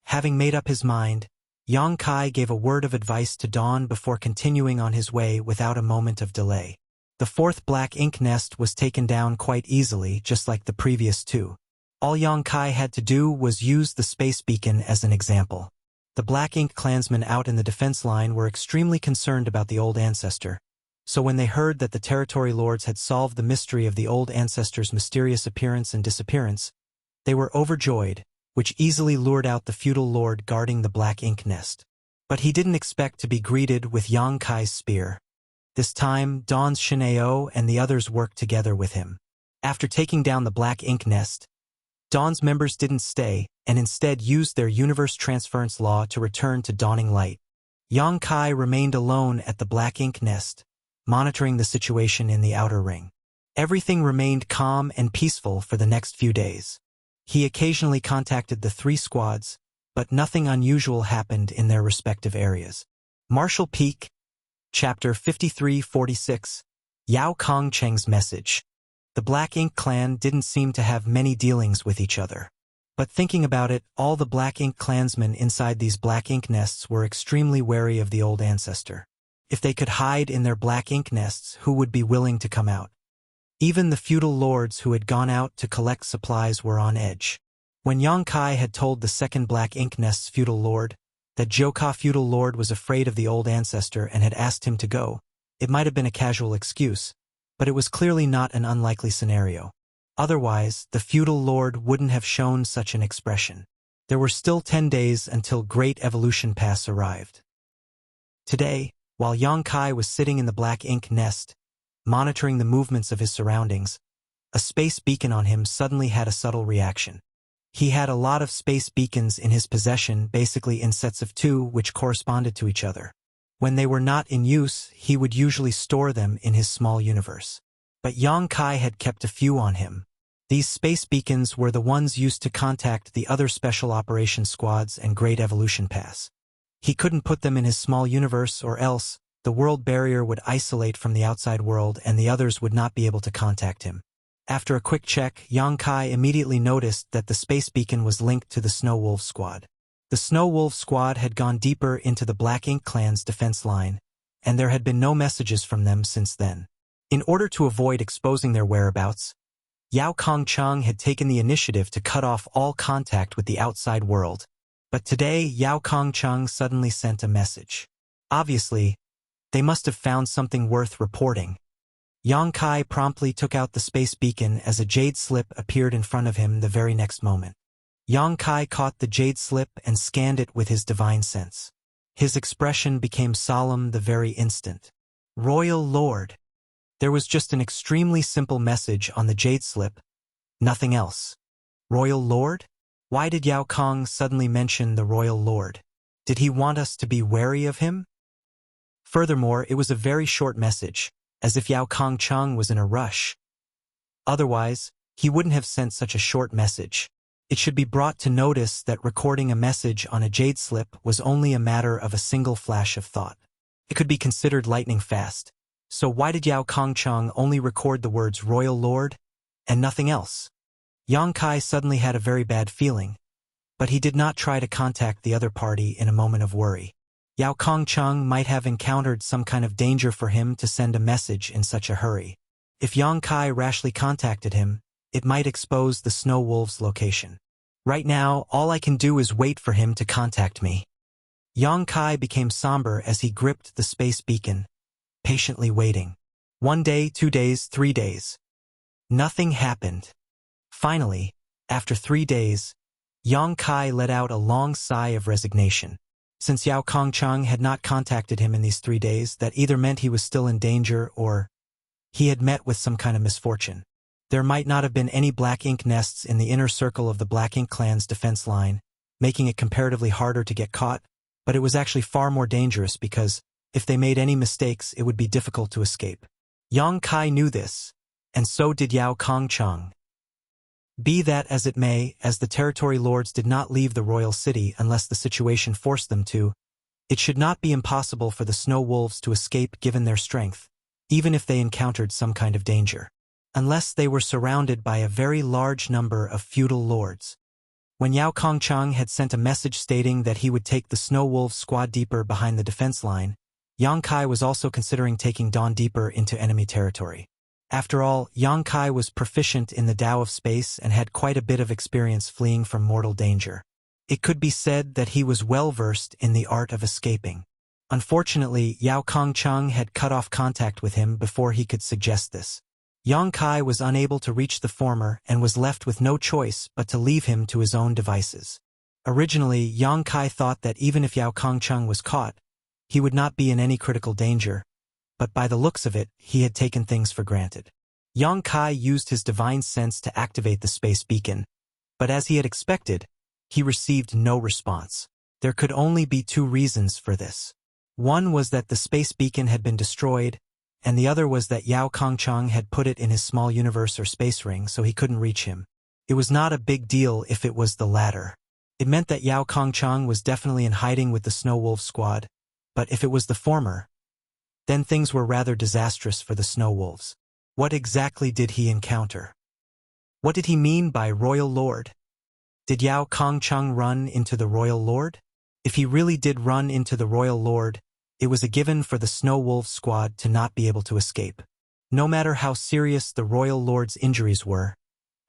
Having made up his mind, Yang Kai gave a word of advice to Dawn before continuing on his way without a moment of delay. The 4th black ink nest was taken down quite easily, just like the previous 2. All Yang Kai had to do was use the space beacon as an example. The Black Ink clansmen out in the defense line were extremely concerned about the old ancestor, so when they heard that the territory lords had solved the mystery of the old ancestor's mysterious appearance and disappearance, they were overjoyed, which easily lured out the feudal lord guarding the black ink nest. But he didn't expect to be greeted with Yang Kai's spear. This time, Dawn's Shineo and the others worked together with him. After taking down the black ink nest, Dawn's members didn't stay, and instead used their universe transference law to return to Dawning Light. Yang Kai remained alone at the black ink nest, monitoring the situation in the outer ring. Everything remained calm and peaceful for the next few days. He occasionally contacted the 3 squads, but nothing unusual happened in their respective areas. Marshall Peak, Chapter 5346, Yao Kong Cheng's Message. The Black Ink clan didn't seem to have many dealings with each other. But thinking about it, all the Black Ink clansmen inside these black ink nests were extremely wary of the old ancestor. If they could hide in their black ink nests, who would be willing to come out? Even the feudal lords who had gone out to collect supplies were on edge. When Yang Kai had told the second Black Ink Nest's feudal lord that Joka feudal lord was afraid of the old ancestor and had asked him to go, it might have been a casual excuse, but it was clearly not an unlikely scenario. Otherwise, the feudal lord wouldn't have shown such an expression. There were still 10 days until Great Evolution Pass arrived. Today, while Yang Kai was sitting in the Black Ink Nest, monitoring the movements of his surroundings, a space beacon on him suddenly had a subtle reaction. He had a lot of space beacons in his possession, basically in sets of 2 which corresponded to each other. When they were not in use, he would usually store them in his small universe. But Yang Kai had kept a few on him. These space beacons were the ones used to contact the other Special Operations Squads and Great Evolution Pass. He couldn't put them in his small universe, or else the world barrier would isolate from the outside world and the others would not be able to contact him. After a quick check, Yang Kai immediately noticed that the space beacon was linked to the Snow Wolf Squad. The Snow Wolf Squad had gone deeper into the Black Ink Clan's defense line, and there had been no messages from them since then. In order to avoid exposing their whereabouts, Yao Kongcheng had taken the initiative to cut off all contact with the outside world. But today, Yao Kongcheng suddenly sent a message. Obviously, they must have found something worth reporting. Yang Kai promptly took out the space beacon as a jade slip appeared in front of him the very next moment. Yang Kai caught the jade slip and scanned it with his divine sense. His expression became solemn the very instant. Royal Lord. There was just an extremely simple message on the jade slip. Nothing else. Royal Lord? Why did Yao Kong suddenly mention the Royal Lord? Did he want us to be wary of him? Furthermore, it was a very short message, as if Yao Kongcheng was in a rush. Otherwise, he wouldn't have sent such a short message. It should be brought to notice that recording a message on a jade slip was only a matter of a single flash of thought. It could be considered lightning fast. So why did Yao Kongcheng only record the words Royal Lord and nothing else? Yang Kai suddenly had a very bad feeling, but he did not try to contact the other party in a moment of worry. Yao Kongcheng might have encountered some kind of danger for him to send a message in such a hurry. If Yang Kai rashly contacted him, it might expose the Snow Wolf's location. Right now, all I can do is wait for him to contact me. Yang Kai became somber as he gripped the space beacon, patiently waiting. 1 day, 2 days, 3 days. Nothing happened. Finally, after 3 days, Yang Kai let out a long sigh of resignation. Since Yao Kongcheng had not contacted him in these 3 days, that either meant he was still in danger or he had met with some kind of misfortune. There might not have been any Black Ink Nests in the inner circle of the Black Ink Clan's defense line, making it comparatively harder to get caught, but it was actually far more dangerous because, if they made any mistakes, it would be difficult to escape. Yang Kai knew this, and so did Yao Kongcheng. Be that as it may, as the territory lords did not leave the royal city unless the situation forced them to, it should not be impossible for the snow wolves to escape given their strength, even if they encountered some kind of danger, unless they were surrounded by a very large number of feudal lords. When Yao Kongcheng had sent a message stating that he would take the snow wolves squad deeper behind the defense line, Yang Kai was also considering taking Dawn deeper into enemy territory. After all, Yang Kai was proficient in the Tao of space and had quite a bit of experience fleeing from mortal danger. It could be said that he was well-versed in the art of escaping. Unfortunately, Yao Kongcheng had cut off contact with him before he could suggest this. Yang Kai was unable to reach the former and was left with no choice but to leave him to his own devices. Originally, Yang Kai thought that even if Yao Kongcheng was caught, he would not be in any critical danger, but by the looks of it, he had taken things for granted. Yang Kai used his divine sense to activate the space beacon, but as he had expected, he received no response. There could only be 2 reasons for this. One was that the space beacon had been destroyed, and the other was that Yao Kongcheng had put it in his small universe or space ring so he couldn't reach him. It was not a big deal if it was the latter. It meant that Yao Kongcheng was definitely in hiding with the Snow Wolf squad, but if it was the former, then things were rather disastrous for the Snow Wolves. What exactly did he encounter? What did he mean by Royal Lord? Did Yao Kongcheng run into the Royal Lord? If he really did run into the Royal Lord, it was a given for the Snow Wolf squad to not be able to escape. No matter how serious the Royal Lord's injuries were,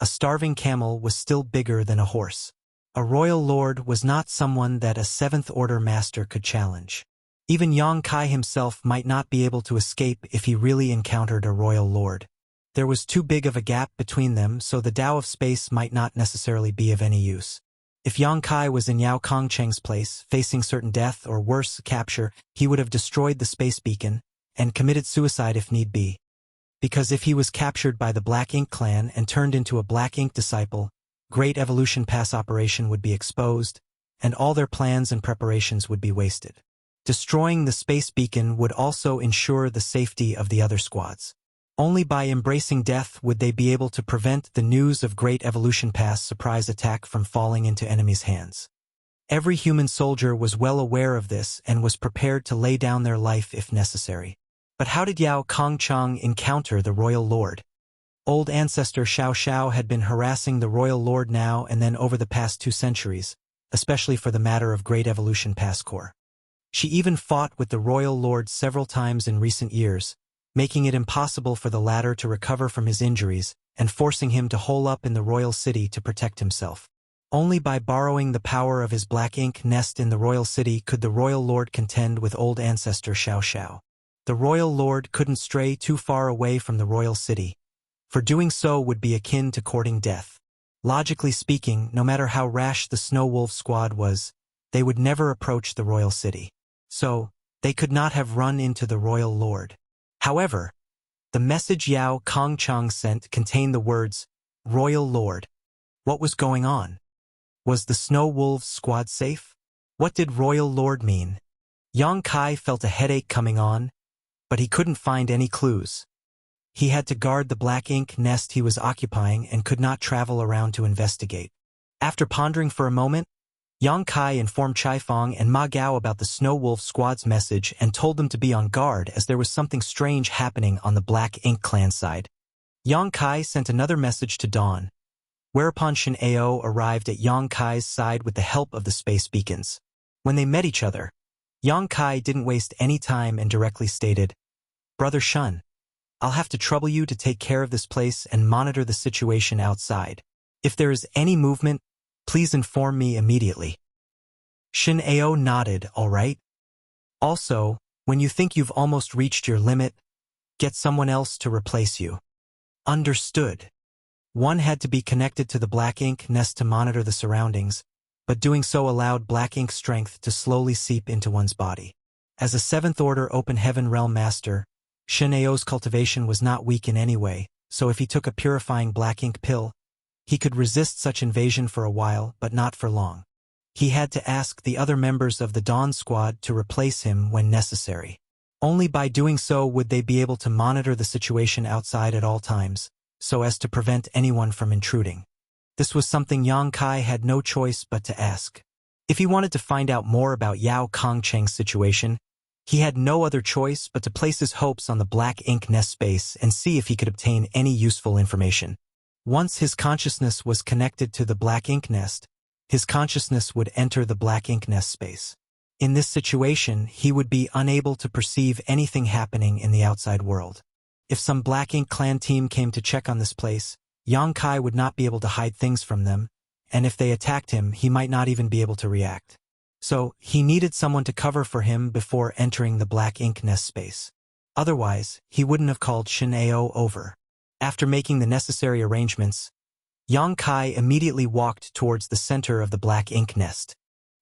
a starving camel was still bigger than a horse. A royal lord was not someone that a seventh-order master could challenge. Even Yang Kai himself might not be able to escape if he really encountered a royal lord. There was too big of a gap between them, so the Tao of space might not necessarily be of any use. If Yang Kai was in Yao Kongcheng's place, facing certain death or worse, capture, he would have destroyed the space beacon and committed suicide if need be. Because if he was captured by the Black Ink clan and turned into a Black Ink disciple, Great Evolution Pass operation would be exposed, and all their plans and preparations would be wasted. Destroying the space beacon would also ensure the safety of the other squads. Only by embracing death would they be able to prevent the news of Great Evolution Pass surprise attack from falling into enemies' hands. Every human soldier was well aware of this and was prepared to lay down their life if necessary. But how did Yao Kongcheng encounter the royal lord? Old ancestor Xiao Xiao had been harassing the royal lord now and then over the past 2 centuries, especially for the matter of Great Evolution Pass core. She even fought with the royal lord several times in recent years, making it impossible for the latter to recover from his injuries and forcing him to hole up in the royal city to protect himself. Only by borrowing the power of his Black Ink nest in the royal city could the royal lord contend with old ancestor Xiao Xiao. The royal lord couldn't stray too far away from the royal city, for doing so would be akin to courting death. Logically speaking, no matter how rash the Snow Wolf squad was, they would never approach the royal city. So, they could not have run into the royal lord. However, the message Yao Kongcheng sent contained the words, "Royal Lord." What was going on? Was the Snow Wolves squad safe? What did Royal Lord mean? Yang Kai felt a headache coming on, but he couldn't find any clues. He had to guard the Black Ink nest he was occupying and could not travel around to investigate. After pondering for a moment, Yang Kai informed Chai Fong and Ma Gao about the Snow Wolf squad's message and told them to be on guard as there was something strange happening on the Black Ink clan side. Yang Kai sent another message to Dawn, whereupon Shin Ao arrived at Yang Kai's side with the help of the space beacons. When they met each other, Yang Kai didn't waste any time and directly stated, "Brother Shun, I'll have to trouble you to take care of this place and monitor the situation outside. If there is any movement, please inform me immediately." Shin Ao nodded, "All right. Also, when you think you've almost reached your limit, get someone else to replace you." Understood. One had to be connected to the Black Ink nest to monitor the surroundings, but doing so allowed Black Ink strength to slowly seep into one's body. As a 7th Order Open Heaven Realm Master, Shin Ao's cultivation was not weak in any way, so if he took a purifying Black Ink pill, he could resist such invasion for a while, but not for long. He had to ask the other members of the Dawn Squad to replace him when necessary. Only by doing so would they be able to monitor the situation outside at all times, so as to prevent anyone from intruding. This was something Yang Kai had no choice but to ask. If he wanted to find out more about Yao Kongcheng's situation, he had no other choice but to place his hopes on the Black Ink nest space and see if he could obtain any useful information. Once his consciousness was connected to the Black Ink nest, his consciousness would enter the Black Ink nest space. In this situation, he would be unable to perceive anything happening in the outside world. If some Black Ink clan team came to check on this place, Yang Kai would not be able to hide things from them, and if they attacked him, he might not even be able to react. So, he needed someone to cover for him before entering the Black Ink nest space. Otherwise, he wouldn't have called Shin Ao over. After making the necessary arrangements, Yang Kai immediately walked towards the center of the Black Ink nest.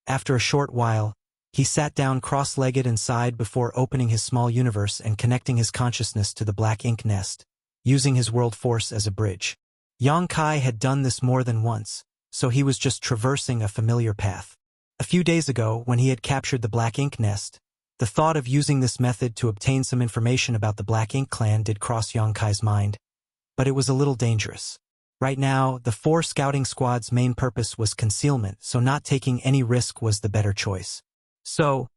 After a short while, he sat down cross-legged and sighed before opening his small universe and connecting his consciousness to the Black Ink nest, using his world force as a bridge. Yang Kai had done this more than once, so he was just traversing a familiar path. A few days ago, when he had captured the Black Ink nest, the thought of using this method to obtain some information about the Black Ink clan did cross Yang Kai's mind, but it was a little dangerous. Right now, the 4 scouting squad's main purpose was concealment, so not taking any risk was the better choice. So,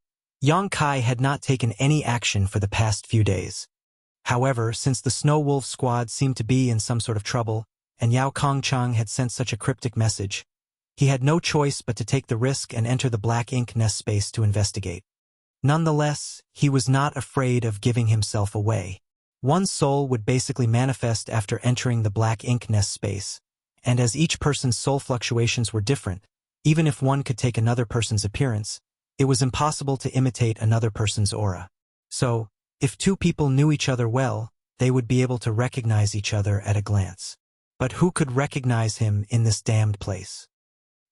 Yang Kai had not taken any action for the past few days. However, since the Snow Wolf squad seemed to be in some sort of trouble, and Yao Kongcheng had sent such a cryptic message, he had no choice but to take the risk and enter the Black Ink nest space to investigate. Nonetheless, he was not afraid of giving himself away. One's soul would basically manifest after entering the Black Ink nest space, and as each person's soul fluctuations were different, even if one could take another person's appearance, it was impossible to imitate another person's aura. So, if two people knew each other well, they would be able to recognize each other at a glance. But who could recognize him in this damned place?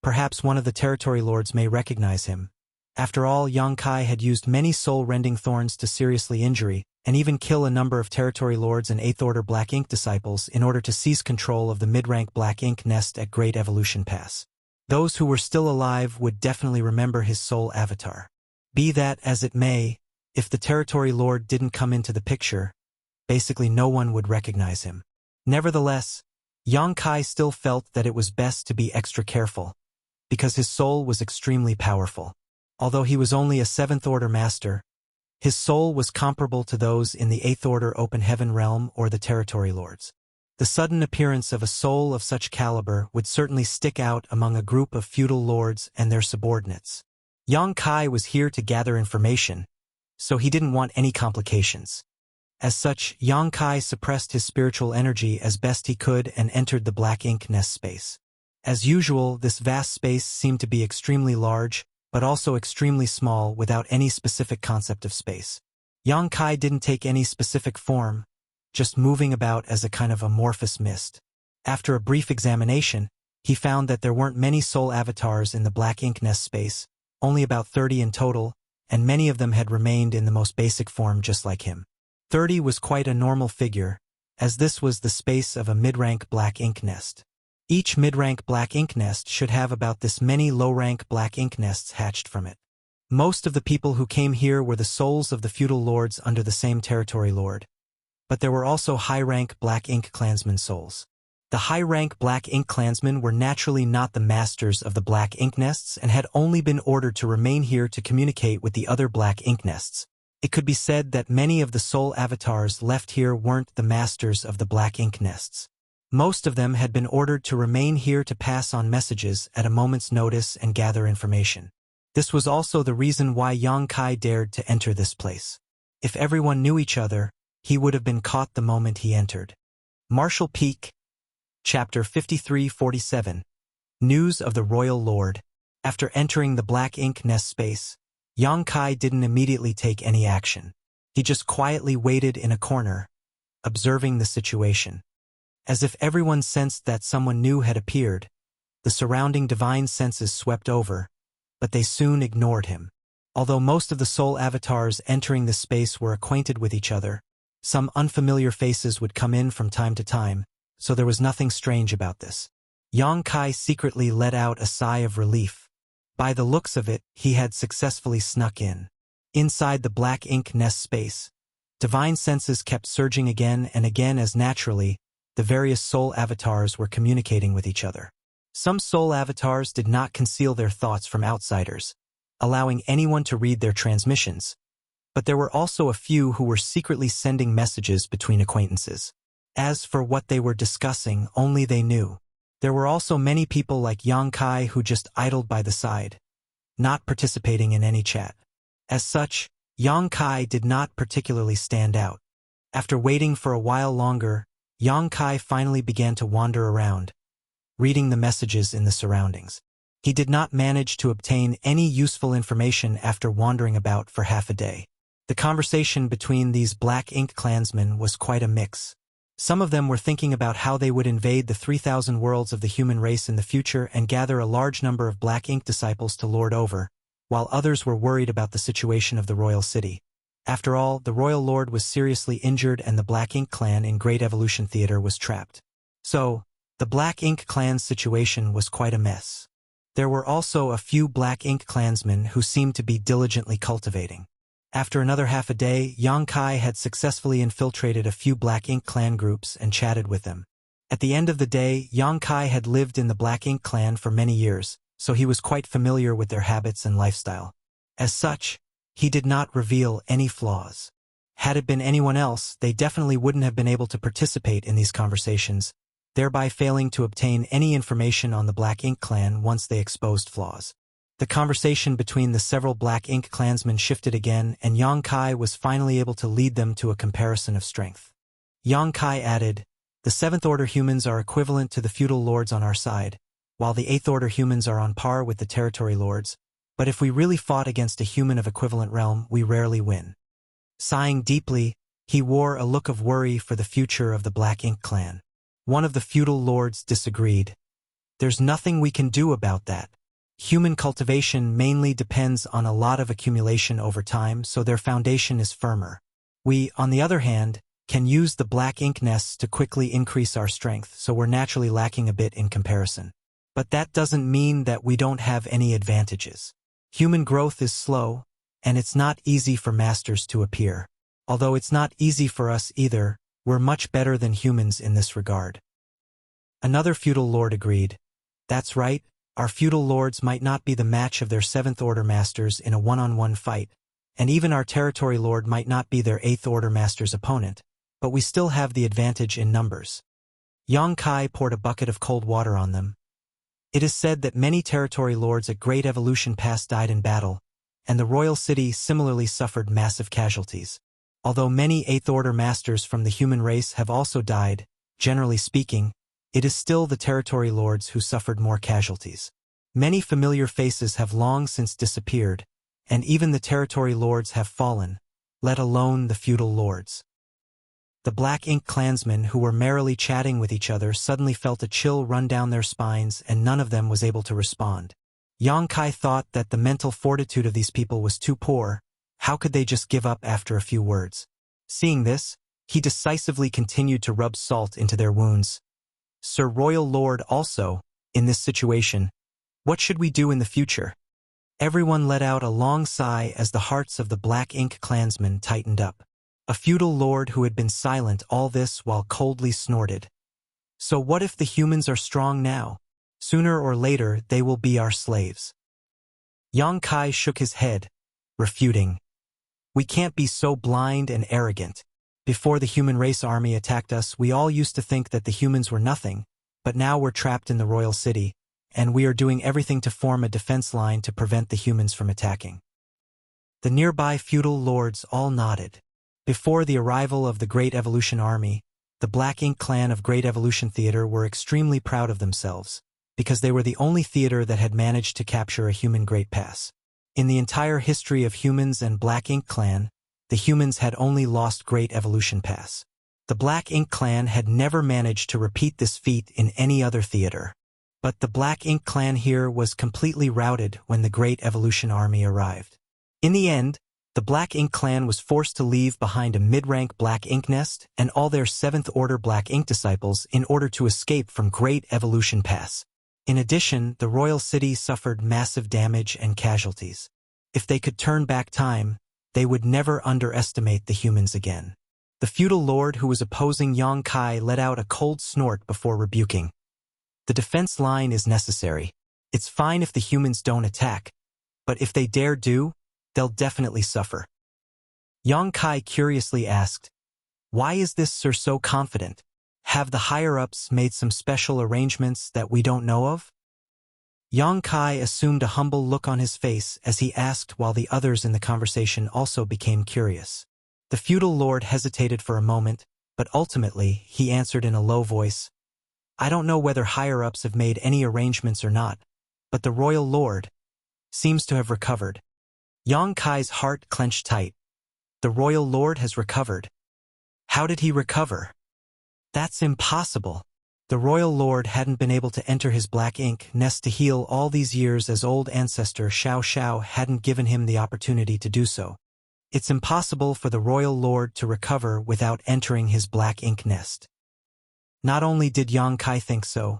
Perhaps one of the territory lords may recognize him. After all, Yang Kai had used many soul-rending thorns to seriously injure and even kill a number of territory lords and 8th Order Black Ink disciples in order to seize control of the mid-rank Black Ink nest at Great Evolution Pass. Those who were still alive would definitely remember his soul avatar. Be that as it may, if the territory lord didn't come into the picture, basically no one would recognize him. Nevertheless, Yang Kai still felt that it was best to be extra careful, because his soul was extremely powerful. Although he was only a 7th Order master, his soul was comparable to those in the 8th Order Open Heaven realm or the territory lords. The sudden appearance of a soul of such caliber would certainly stick out among a group of feudal lords and their subordinates. Yang Kai was here to gather information, so he didn't want any complications. As such, Yang Kai suppressed his spiritual energy as best he could and entered the Black Ink nest space. As usual, this vast space seemed to be extremely large, but also extremely small without any specific concept of space. Yang Kai didn't take any specific form, just moving about as a kind of amorphous mist. After a brief examination, he found that there weren't many soul avatars in the Black Ink nest space, only about 30 in total, and many of them had remained in the most basic form just like him. 30 was quite a normal figure, as this was the space of a mid-rank Black Ink nest. Each mid-rank Black Ink nest should have about this many low-rank Black Ink nests hatched from it. Most of the people who came here were the souls of the feudal lords under the same territory lord. But there were also high-rank Black Ink clansmen souls. The high-rank Black Ink clansmen were naturally not the masters of the Black Ink nests and had only been ordered to remain here to communicate with the other Black Ink nests. It could be said that many of the soul avatars left here weren't the masters of the Black Ink nests. Most of them had been ordered to remain here to pass on messages at a moment's notice and gather information. This was also the reason why Yang Kai dared to enter this place. If everyone knew each other, he would have been caught the moment he entered. Martial Peak, Chapter 5347. News of the Royal Lord. After entering the Black Ink nest space, Yang Kai didn't immediately take any action. He just quietly waited in a corner, observing the situation. As if everyone sensed that someone new had appeared, the surrounding divine senses swept over, but they soon ignored him. Although most of the soul avatars entering the space were acquainted with each other, some unfamiliar faces would come in from time to time, so there was nothing strange about this. Yang Kai secretly let out a sigh of relief. By the looks of it, he had successfully snuck in. Inside the Black Ink nest space, divine senses kept surging again and again as naturally, the various soul avatars were communicating with each other. Some soul avatars did not conceal their thoughts from outsiders, allowing anyone to read their transmissions, but there were also a few who were secretly sending messages between acquaintances. As for what they were discussing, only they knew. There were also many people like Yang Kai who just idled by the side, not participating in any chat. As such, Yang Kai did not particularly stand out. After waiting for a while longer, Yang Kai finally began to wander around, reading the messages in the surroundings. He did not manage to obtain any useful information after wandering about for half a day. The conversation between these Black Ink clansmen was quite a mix. Some of them were thinking about how they would invade the 3,000 worlds of the human race in the future and gather a large number of Black Ink disciples to lord over, while others were worried about the situation of the royal city. After all, the royal lord was seriously injured and the Black Ink clan in Great Evolution Theater was trapped. So, the Black Ink clan's situation was quite a mess. There were also a few Black Ink clansmen who seemed to be diligently cultivating. After another half a day, Yang Kai had successfully infiltrated a few Black Ink clan groups and chatted with them. At the end of the day, Yang Kai had lived in the Black Ink clan for many years, so he was quite familiar with their habits and lifestyle. As such, he did not reveal any flaws. Had it been anyone else, they definitely wouldn't have been able to participate in these conversations, thereby failing to obtain any information on the Black Ink clan once they exposed flaws. The conversation between the several Black Ink clansmen shifted again, and Yang Kai was finally able to lead them to a comparison of strength. Yang Kai added, The 7th Order humans are equivalent to the feudal lords on our side, while the 8th Order humans are on par with the territory lords, but if we really fought against a human of equivalent realm, we rarely win. Sighing deeply, he wore a look of worry for the future of the Black Ink clan. One of the feudal lords disagreed. There's nothing we can do about that. Human cultivation mainly depends on a lot of accumulation over time, so their foundation is firmer. We, on the other hand, can use the black ink nests to quickly increase our strength, so we're naturally lacking a bit in comparison. But that doesn't mean that we don't have any advantages. Human growth is slow, and it's not easy for masters to appear. Although it's not easy for us either, we're much better than humans in this regard. Another feudal lord agreed. That's right, our feudal lords might not be the match of their 7th Order masters in a one-on-one fight, and even our territory lord might not be their 8th Order master's opponent, but we still have the advantage in numbers. Yang Kai poured a bucket of cold water on them. It is said that many territory lords at Great Evolution Pass died in battle, and the royal city similarly suffered massive casualties. Although many 8th Order masters from the human race have also died, generally speaking, it is still the territory lords who suffered more casualties. Many familiar faces have long since disappeared, and even the territory lords have fallen, let alone the feudal lords. The Black Ink clansmen who were merrily chatting with each other suddenly felt a chill run down their spines, and none of them was able to respond. Yang Kai thought that the mental fortitude of these people was too poor. How could they just give up after a few words? Seeing this, he decisively continued to rub salt into their wounds. Sir Royal Lord also, in this situation, what should we do in the future? Everyone let out a long sigh as the hearts of the Black Ink clansmen tightened up. A feudal lord who had been silent all this while coldly snorted. So what if the humans are strong now? Sooner or later they will be our slaves. Yang Kai shook his head, refuting. We can't be so blind and arrogant. Before the human race army attacked us, we all used to think that the humans were nothing, but now we're trapped in the royal city, and we are doing everything to form a defense line to prevent the humans from attacking. The nearby feudal lords all nodded. Before the arrival of the Great Evolution Army, the Black Ink clan of Great Evolution Theater were extremely proud of themselves, because they were the only theater that had managed to capture a human Great Pass. In the entire history of humans and Black Ink clan, the humans had only lost Great Evolution Pass. The Black Ink clan had never managed to repeat this feat in any other theater. But the Black Ink clan here was completely routed when the Great Evolution Army arrived. In the end, the Black Ink clan was forced to leave behind a mid-rank Black Ink nest and all their 7th Order Black Ink disciples in order to escape from Great Evolution Pass. In addition, the royal city suffered massive damage and casualties. If they could turn back time, they would never underestimate the humans again. The feudal lord who was opposing Yang Kai let out a cold snort before rebuking. The defense line is necessary. It's fine if the humans don't attack, but if they dare do, they'll definitely suffer. Yang Kai curiously asked, why is this sir so confident? Have the higher-ups made some special arrangements that we don't know of? Yang Kai assumed a humble look on his face as he asked, while the others in the conversation also became curious. The feudal lord hesitated for a moment, but ultimately he answered in a low voice, I don't know whether higher-ups have made any arrangements or not, but the royal lord seems to have recovered. Yang Kai's heart clenched tight. The royal lord has recovered. How did he recover? That's impossible. The royal lord hadn't been able to enter his black ink nest to heal all these years, as old ancestor Xiao Xiao hadn't given him the opportunity to do so. It's impossible for the royal lord to recover without entering his black ink nest. Not only did Yang Kai think so,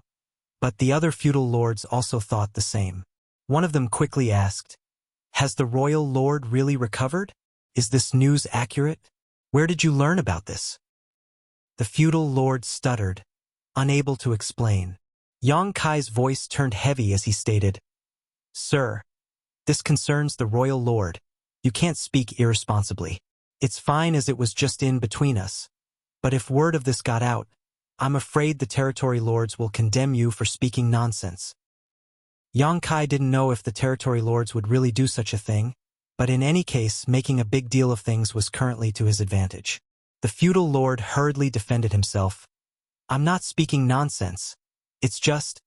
but the other feudal lords also thought the same. One of them quickly asked, has the royal lord really recovered? Is this news accurate? Where did you learn about this? The feudal lord stuttered, unable to explain. Yang Kai's voice turned heavy as he stated, Sir, this concerns the royal lord. You can't speak irresponsibly. It's fine as it was just in between us. But if word of this got out, I'm afraid the territory lords will condemn you for speaking nonsense. Yang Kai didn't know if the territory lords would really do such a thing, but in any case, making a big deal of things was currently to his advantage. The feudal lord hurriedly defended himself. I'm not speaking nonsense. It's just...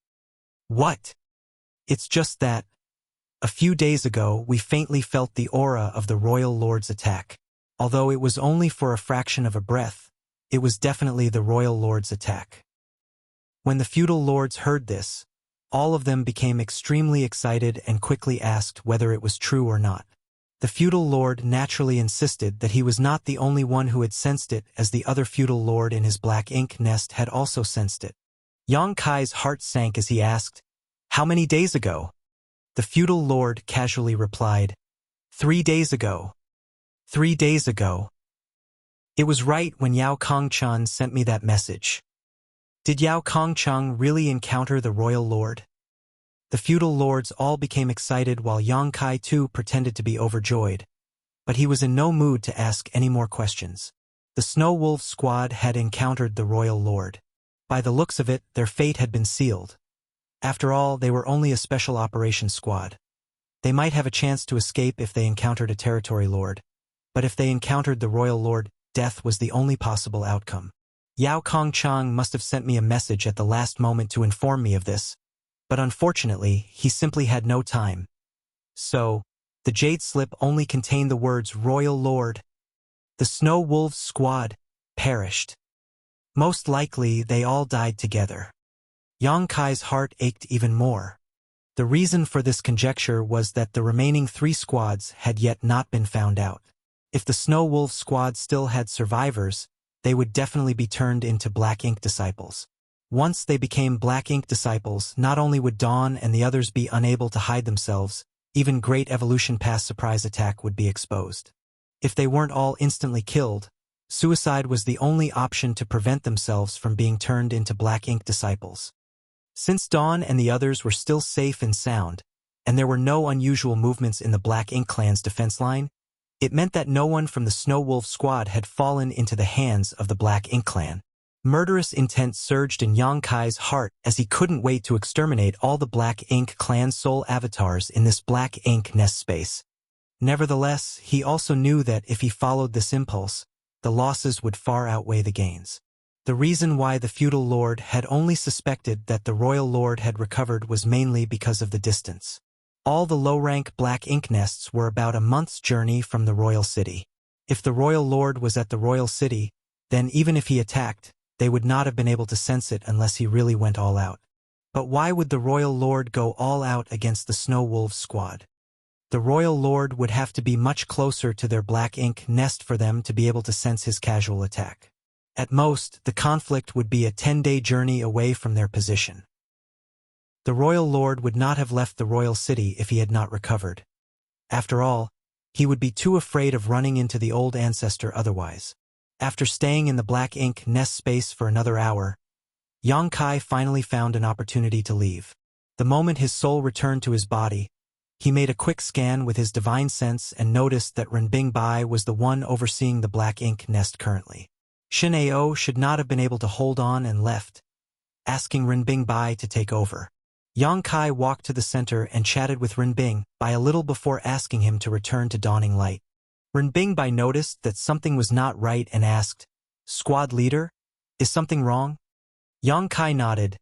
What? It's just that, a few days ago we faintly felt the aura of the Royal Lord's attack. Although it was only for a fraction of a breath, it was definitely the Royal Lord's attack. When the feudal lords heard this, all of them became extremely excited and quickly asked whether it was true or not. The feudal lord naturally insisted that he was not the only one who had sensed it, as the other feudal lord in his black ink nest had also sensed it. Yang Kai's heart sank as he asked, "How many days ago?" The feudal lord casually replied, 3 days ago. 3 days ago. It was right when Yao Kongchang sent me that message. Did Yao Kongchang really encounter the royal lord? The feudal lords all became excited while Yang Kai too pretended to be overjoyed, but he was in no mood to ask any more questions. The Snow Wolf squad had encountered the royal lord. By the looks of it, their fate had been sealed. After all, they were only a special operations squad. They might have a chance to escape if they encountered a territory lord, but if they encountered the royal lord, death was the only possible outcome. Yao Kongchang must have sent me a message at the last moment to inform me of this, but unfortunately, he simply had no time. So, the jade slip only contained the words Royal Lord. The Snow Wolves squad perished. Most likely, they all died together. Yang Kai's heart ached even more. The reason for this conjecture was that the remaining 3 squads had yet not been found out. If the Snow Wolf squad still had survivors, they would definitely be turned into Black Ink disciples. Once they became Black Ink disciples, not only would Dawn and the others be unable to hide themselves, even Great Evolution Pass surprise attack would be exposed. If they weren't all instantly killed, suicide was the only option to prevent themselves from being turned into Black Ink disciples. Since Dawn and the others were still safe and sound, and there were no unusual movements in the Black Ink clan's defense line, it meant that no one from the Snow Wolf squad had fallen into the hands of the Black Ink clan. Murderous intent surged in Yang Kai's heart as he couldn't wait to exterminate all the Black Ink clan soul avatars in this Black Ink nest space. Nevertheless, he also knew that if he followed this impulse, the losses would far outweigh the gains. The reason why the feudal lord had only suspected that the royal lord had recovered was mainly because of the distance. All the low-rank Black Ink nests were about a month's journey from the royal city. If the royal lord was at the royal city, then even if he attacked, they would not have been able to sense it unless he really went all out. But why would the royal lord go all out against the Snow Wolves squad? The royal lord would have to be much closer to their Black Ink nest for them to be able to sense his casual attack. At most, the conflict would be a 10-day journey away from their position. The royal lord would not have left the royal city if he had not recovered. After all, he would be too afraid of running into the old ancestor otherwise. After staying in the Black Ink nest space for another hour, Yang Kai finally found an opportunity to leave. The moment his soul returned to his body, he made a quick scan with his divine sense and noticed that Renbing Bai was the one overseeing the Black Ink nest currently. Shin Ao should not have been able to hold on and left, asking Renbing Bai to take over. Yang Kai walked to the center and chatted with Renbing Bai a little before asking him to return to Dawning Light. Renbing Bai noticed that something was not right and asked, "Squad leader, is something wrong?" Yang Kai nodded.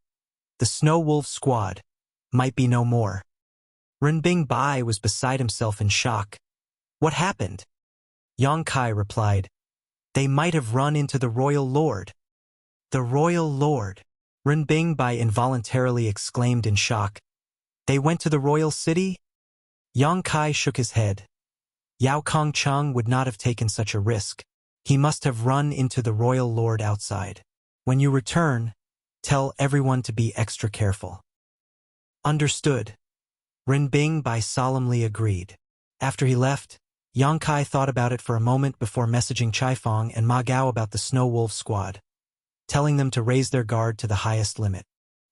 The Snow Wolf squad might be no more. Renbing Bai was beside himself in shock. What happened? Yang Kai replied, "They might have run into the royal lord." The royal lord? Renbing Bai involuntarily exclaimed in shock. They went to the royal city? Yang Kai shook his head. Yao Kongchang would not have taken such a risk. He must have run into the royal lord outside. When you return, tell everyone to be extra careful. Understood. Renbing Bai solemnly agreed. After he left, Yang Kai thought about it for a moment before messaging Chaifeng and Ma Gao about the Snow Wolf squad, telling them to raise their guard to the highest limit.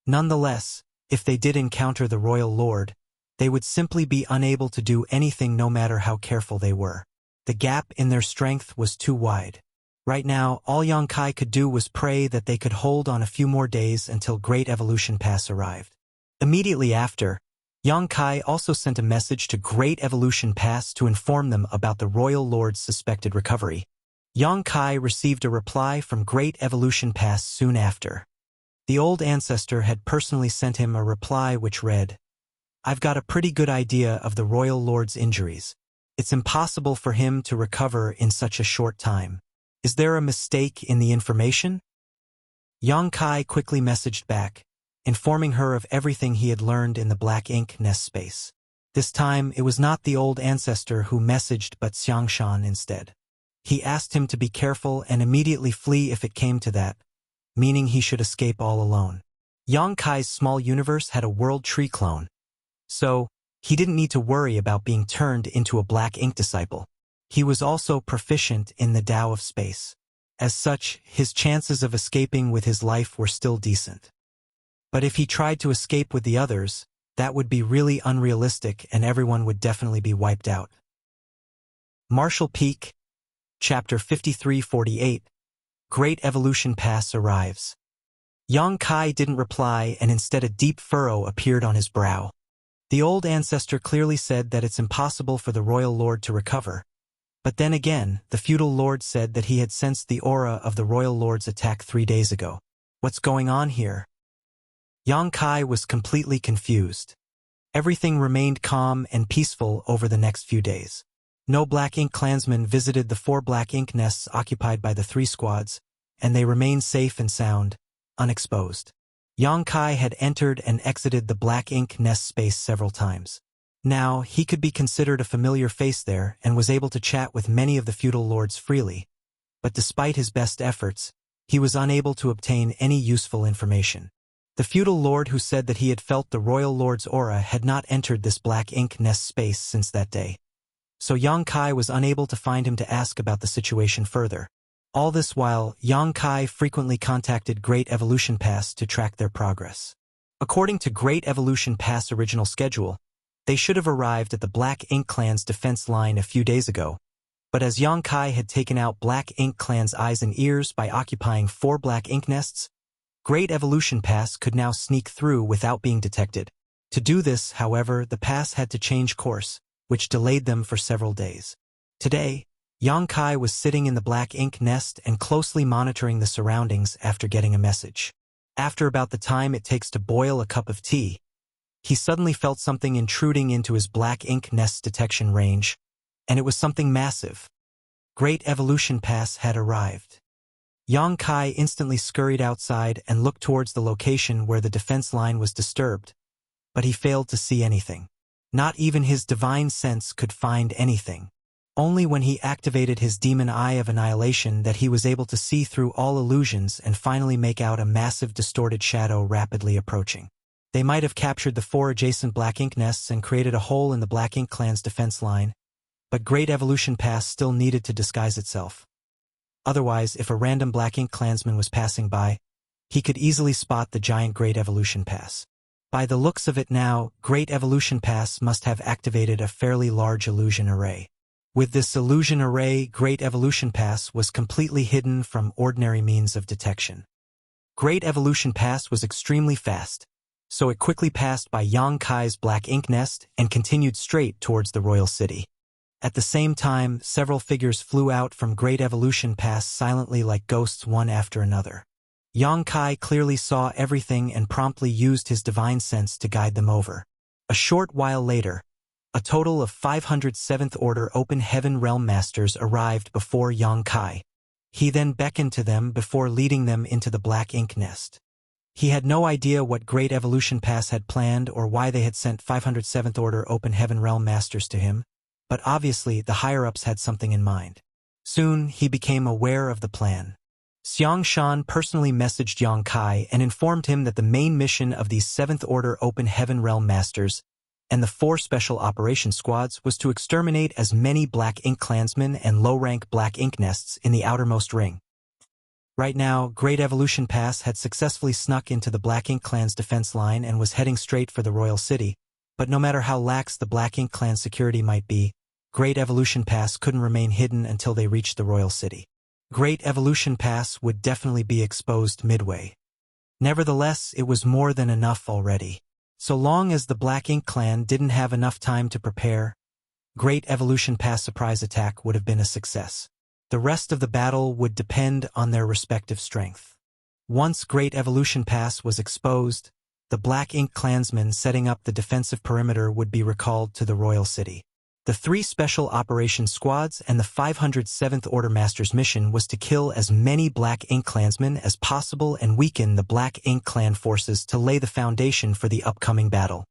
Nonetheless, if they did encounter the royal lord, they would simply be unable to do anything no matter how careful they were. The gap in their strength was too wide. Right now, all Yang Kai could do was pray that they could hold on a few more days until Great Evolution Pass arrived. Immediately after, Yang Kai also sent a message to Great Evolution Pass to inform them about the royal lord's suspected recovery. Yang Kai received a reply from Great Evolution Pass soon after. The old ancestor had personally sent him a reply which read, "I've got a pretty good idea of the royal lord's injuries. It's impossible for him to recover in such a short time. Is there a mistake in the information?" Yang Kai quickly messaged back, informing her of everything he had learned in the black ink nest space. This time, it was not the old ancestor who messaged but Xiangshan instead. He asked him to be careful and immediately flee if it came to that, meaning he should escape all alone. Yang Kai's small universe had a world tree clone, so he didn't need to worry about being turned into a black ink disciple. He was also proficient in the Tao of space. As such, his chances of escaping with his life were still decent. But if he tried to escape with the others, that would be really unrealistic and everyone would definitely be wiped out. Martial Peak, Chapter 5348, Great Evolution Pass arrives. Yang Kai didn't reply and instead a deep furrow appeared on his brow. The old ancestor clearly said that it's impossible for the royal lord to recover. But then again, the feudal lord said that he had sensed the aura of the royal lord's attack 3 days ago. What's going on here? Yang Kai was completely confused. Everything remained calm and peaceful over the next few days. No black ink clansmen visited the 4 black ink nests occupied by the 3 squads, and they remained safe and sound, unexposed. Yang Kai had entered and exited the black ink nest space several times. Now, he could be considered a familiar face there and was able to chat with many of the feudal lords freely. But despite his best efforts, he was unable to obtain any useful information. The feudal lord who said that he had felt the royal lord's aura had not entered this black ink nest space since that day. So Yang Kai was unable to find him to ask about the situation further. All this while, Yang Kai frequently contacted Great Evolution Pass to track their progress. According to Great Evolution Pass original schedule, they should have arrived at the Black Ink Clan's defense line a few days ago, but as Yang Kai had taken out Black Ink Clan's eyes and ears by occupying 4 black ink nests, Great Evolution Pass could now sneak through without being detected. To do this, however, the pass had to change course, which delayed them for several days. Today, Yang Kai was sitting in the black ink nest and closely monitoring the surroundings after getting a message. After about the time it takes to boil a cup of tea, he suddenly felt something intruding into his black ink nest's detection range, and it was something massive. Great Evolution Pass had arrived. Yang Kai instantly scurried outside and looked towards the location where the defense line was disturbed, but he failed to see anything. Not even his divine sense could find anything. Only when he activated his demon eye of annihilation that he was able to see through all illusions and finally make out a massive distorted shadow rapidly approaching. They might have captured the 4 adjacent black ink nests and created a hole in the Black Ink Clan's defense line, but Great Evolution Pass still needed to disguise itself. Otherwise, if a random Black Ink Clansman was passing by, he could easily spot the giant Great Evolution Pass. By the looks of it now, Great Evolution Pass must have activated a fairly large illusion array. With this illusion array, Great Evolution Pass was completely hidden from ordinary means of detection. Great Evolution Pass was extremely fast, so it quickly passed by Yang Kai's black ink nest and continued straight towards the royal city. At the same time, several figures flew out from Great Evolution Pass silently like ghosts one after another. Yang Kai clearly saw everything and promptly used his divine sense to guide them over. A short while later, a total of 500 7th Order Open Heaven Realm Masters arrived before Yang Kai. He then beckoned to them before leading them into the black ink nest. He had no idea what Great Evolution Pass had planned or why they had sent 500 7th Order Open Heaven Realm Masters to him, but obviously the higher-ups had something in mind. Soon, he became aware of the plan. Xiangshan personally messaged Yang Kai and informed him that the main mission of these 7th Order Open Heaven Realm Masters and the 4 Special Operations Squads was to exterminate as many Black Ink Clansmen and low-rank Black Ink nests in the outermost ring. Right now, Great Evolution Pass had successfully snuck into the Black Ink Clan's defense line and was heading straight for the royal city, but no matter how lax the Black Ink Clan's security might be, Great Evolution Pass couldn't remain hidden until they reached the royal city. Great Evolution Pass would definitely be exposed midway. Nevertheless, it was more than enough already. So long as the Black Ink Clan didn't have enough time to prepare, Great Evolution Pass surprise attack would have been a success. The rest of the battle would depend on their respective strength. Once Great Evolution Pass was exposed, the Black Ink clansmen setting up the defensive perimeter would be recalled to the royal city. The 3 special operations squads and the 507th Order Master's mission was to kill as many Black Ink clansmen as possible and weaken the Black Ink clan forces to lay the foundation for the upcoming battle.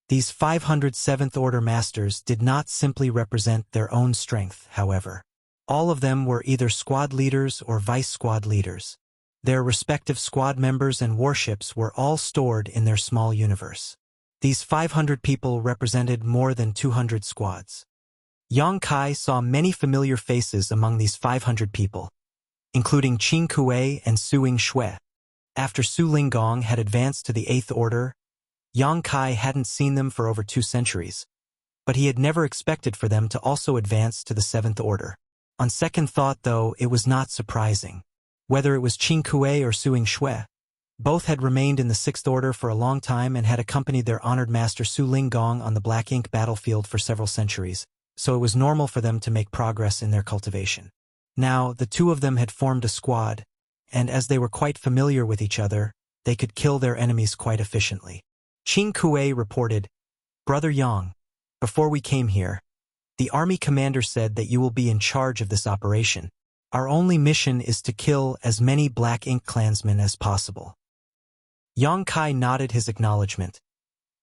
These 507th Order Masters did not simply represent their own strength, however. All of them were either squad leaders or vice-squad leaders. Their respective squad members and warships were all stored in their small universe. These 500 people represented more than 200 squads. Yang Kai saw many familiar faces among these 500 people, including Qin Kuei and Su Shui. After Su Linggong had advanced to the 8th Order, Yang Kai hadn't seen them for over 2 centuries, but he had never expected for them to also advance to the 7th Order. On second thought, though, it was not surprising. Whether it was Qin Kuei or Su Shui, both had remained in the 6th Order for a long time and had accompanied their honored master Su Linggong on the Black Ink battlefield for several centuries, so it was normal for them to make progress in their cultivation. Now, the 2 of them had formed a squad, and as they were quite familiar with each other, they could kill their enemies quite efficiently. Qin Kuei reported, "Brother Yang, before we came here, the army commander said that you will be in charge of this operation. Our only mission is to kill as many Black Ink clansmen as possible." Yang Kai nodded his acknowledgement.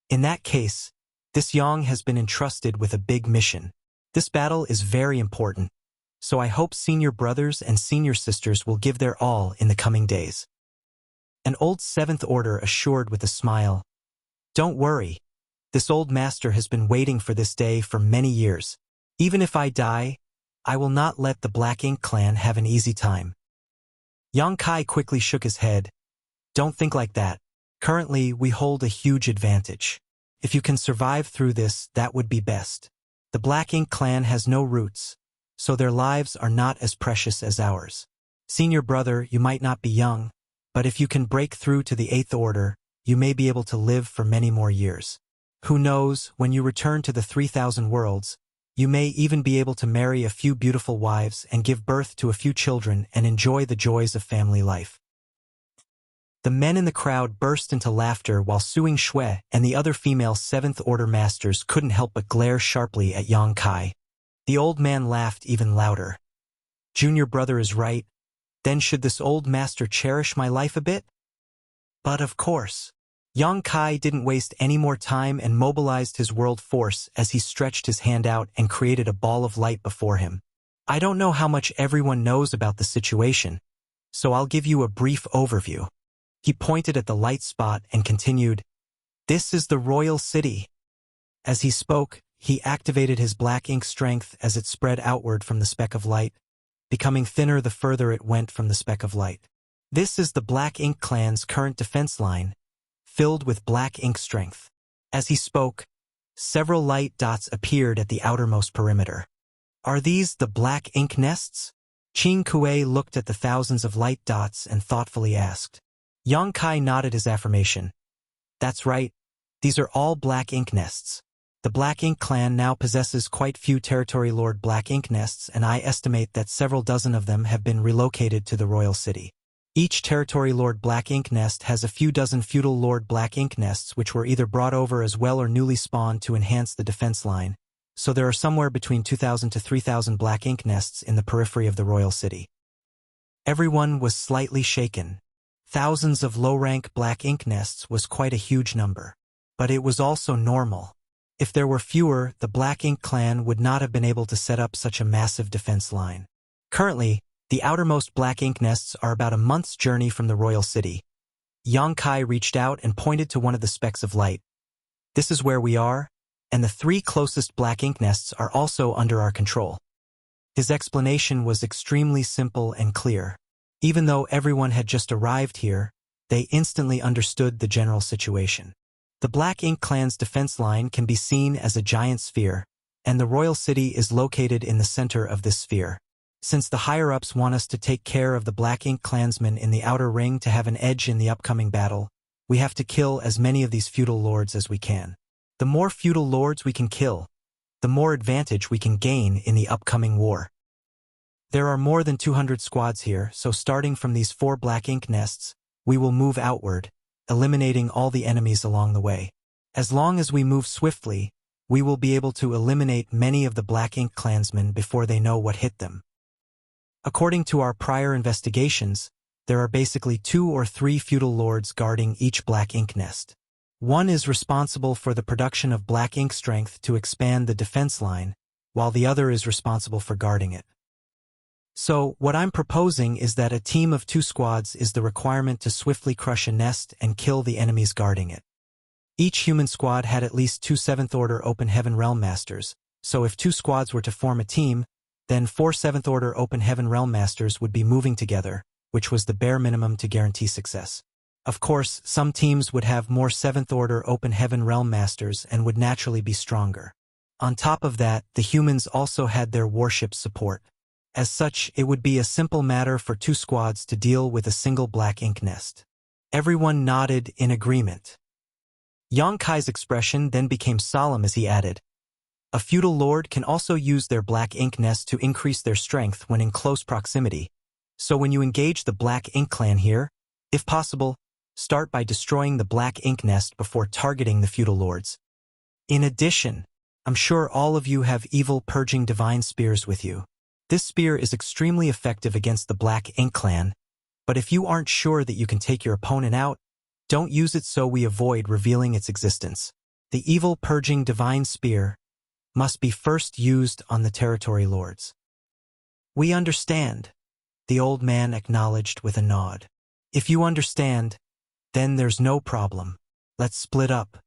"In that case, this Yang has been entrusted with a big mission. This battle is very important, so I hope senior brothers and senior sisters will give their all in the coming days." An old 7th Order assured with a smile, "Don't worry. This old master has been waiting for this day for many years. Even if I die, I will not let the Black Ink clan have an easy time." Yang Kai quickly shook his head. "Don't think like that. Currently, we hold a huge advantage. If you can survive through this, that would be best. The Black Ink clan has no roots, so their lives are not as precious as ours. Senior brother, you might not be young, but if you can break through to the 8th Order, you may be able to live for many more years. Who knows, when you return to the 3,000 worlds, you may even be able to marry a few beautiful wives and give birth to a few children and enjoy the joys of family life." The men in the crowd burst into laughter while Su Shui and the other female 7th Order Masters couldn't help but glare sharply at Yang Kai. The old man laughed even louder. "Junior brother is right. Then should this old master cherish my life a bit?" But of course. Yang Kai didn't waste any more time and mobilized his world force as he stretched his hand out and created a ball of light before him. "I don't know how much everyone knows about the situation, so I'll give you a brief overview." He pointed at the light spot and continued, "This is the royal city." As he spoke, he activated his Black Ink strength as it spread outward from the speck of light, becoming thinner the further it went from the speck of light. This is the Black Ink clan's current defense line, filled with Black Ink strength. As he spoke, several light dots appeared at the outermost perimeter. "Are these the Black Ink nests?" Qin Kuei looked at the thousands of light dots and thoughtfully asked. Yang Kai nodded his affirmation. "That's right. These are all Black Ink nests. The Black Ink clan now possesses quite few Territory Lord Black Ink nests, and I estimate that several dozen of them have been relocated to the royal city. Each Territory Lord Black Ink nest has a few dozen Feudal Lord Black Ink nests which were either brought over as well or newly spawned to enhance the defense line, so there are somewhere between 2,000 to 3,000 Black Ink nests in the periphery of the royal city." Everyone was slightly shaken. Thousands of low-rank Black Ink nests was quite a huge number. But it was also normal. If there were fewer, the Black Ink clan would not have been able to set up such a massive defense line. Currently, the outermost Black Ink nests are about a month's journey from the royal city. Yang Kai reached out and pointed to one of the specks of light. "This is where we are, and the 3 closest Black Ink nests are also under our control." His explanation was extremely simple and clear. Even though everyone had just arrived here, they instantly understood the general situation. The Black Ink clan's defense line can be seen as a giant sphere, and the royal city is located in the center of this sphere. Since the higher-ups want us to take care of the Black Ink clansmen in the outer ring to have an edge in the upcoming battle, we have to kill as many of these feudal lords as we can. The more feudal lords we can kill, the more advantage we can gain in the upcoming war. There are more than 200 squads here, so starting from these 4 Black Ink nests, we will move outward, eliminating all the enemies along the way. As long as we move swiftly, we will be able to eliminate many of the Black Ink clansmen before they know what hit them. According to our prior investigations, there are basically 2 or 3 feudal lords guarding each Black Ink nest. One is responsible for the production of Black Ink strength to expand the defense line, while the other is responsible for guarding it. So, what I'm proposing is that a team of 2 squads is the requirement to swiftly crush a nest and kill the enemies guarding it. Each human squad had at least 2 7th Order Open Heaven Realm Masters, so if 2 squads were to form a team, then 4 7th Order Open Heaven Realm Masters would be moving together, which was the bare minimum to guarantee success. Of course, some teams would have more 7th Order Open Heaven Realm Masters and would naturally be stronger. On top of that, the humans also had their warship support. As such, it would be a simple matter for 2 squads to deal with a single Black Ink nest. Everyone nodded in agreement. Yang Kai's expression then became solemn as he added, "A feudal lord can also use their Black Ink nest to increase their strength when in close proximity. So when you engage the Black Ink clan here, if possible, start by destroying the Black Ink nest before targeting the feudal lords. In addition, I'm sure all of you have evil purging divine spears with you. This spear is extremely effective against the Black Ink clan, but if you aren't sure that you can take your opponent out, don't use it so we avoid revealing its existence. The evil purging divine spear must be first used on the territory lords." "We understand," the old man acknowledged with a nod. "If you understand, then there's no problem. Let's split up."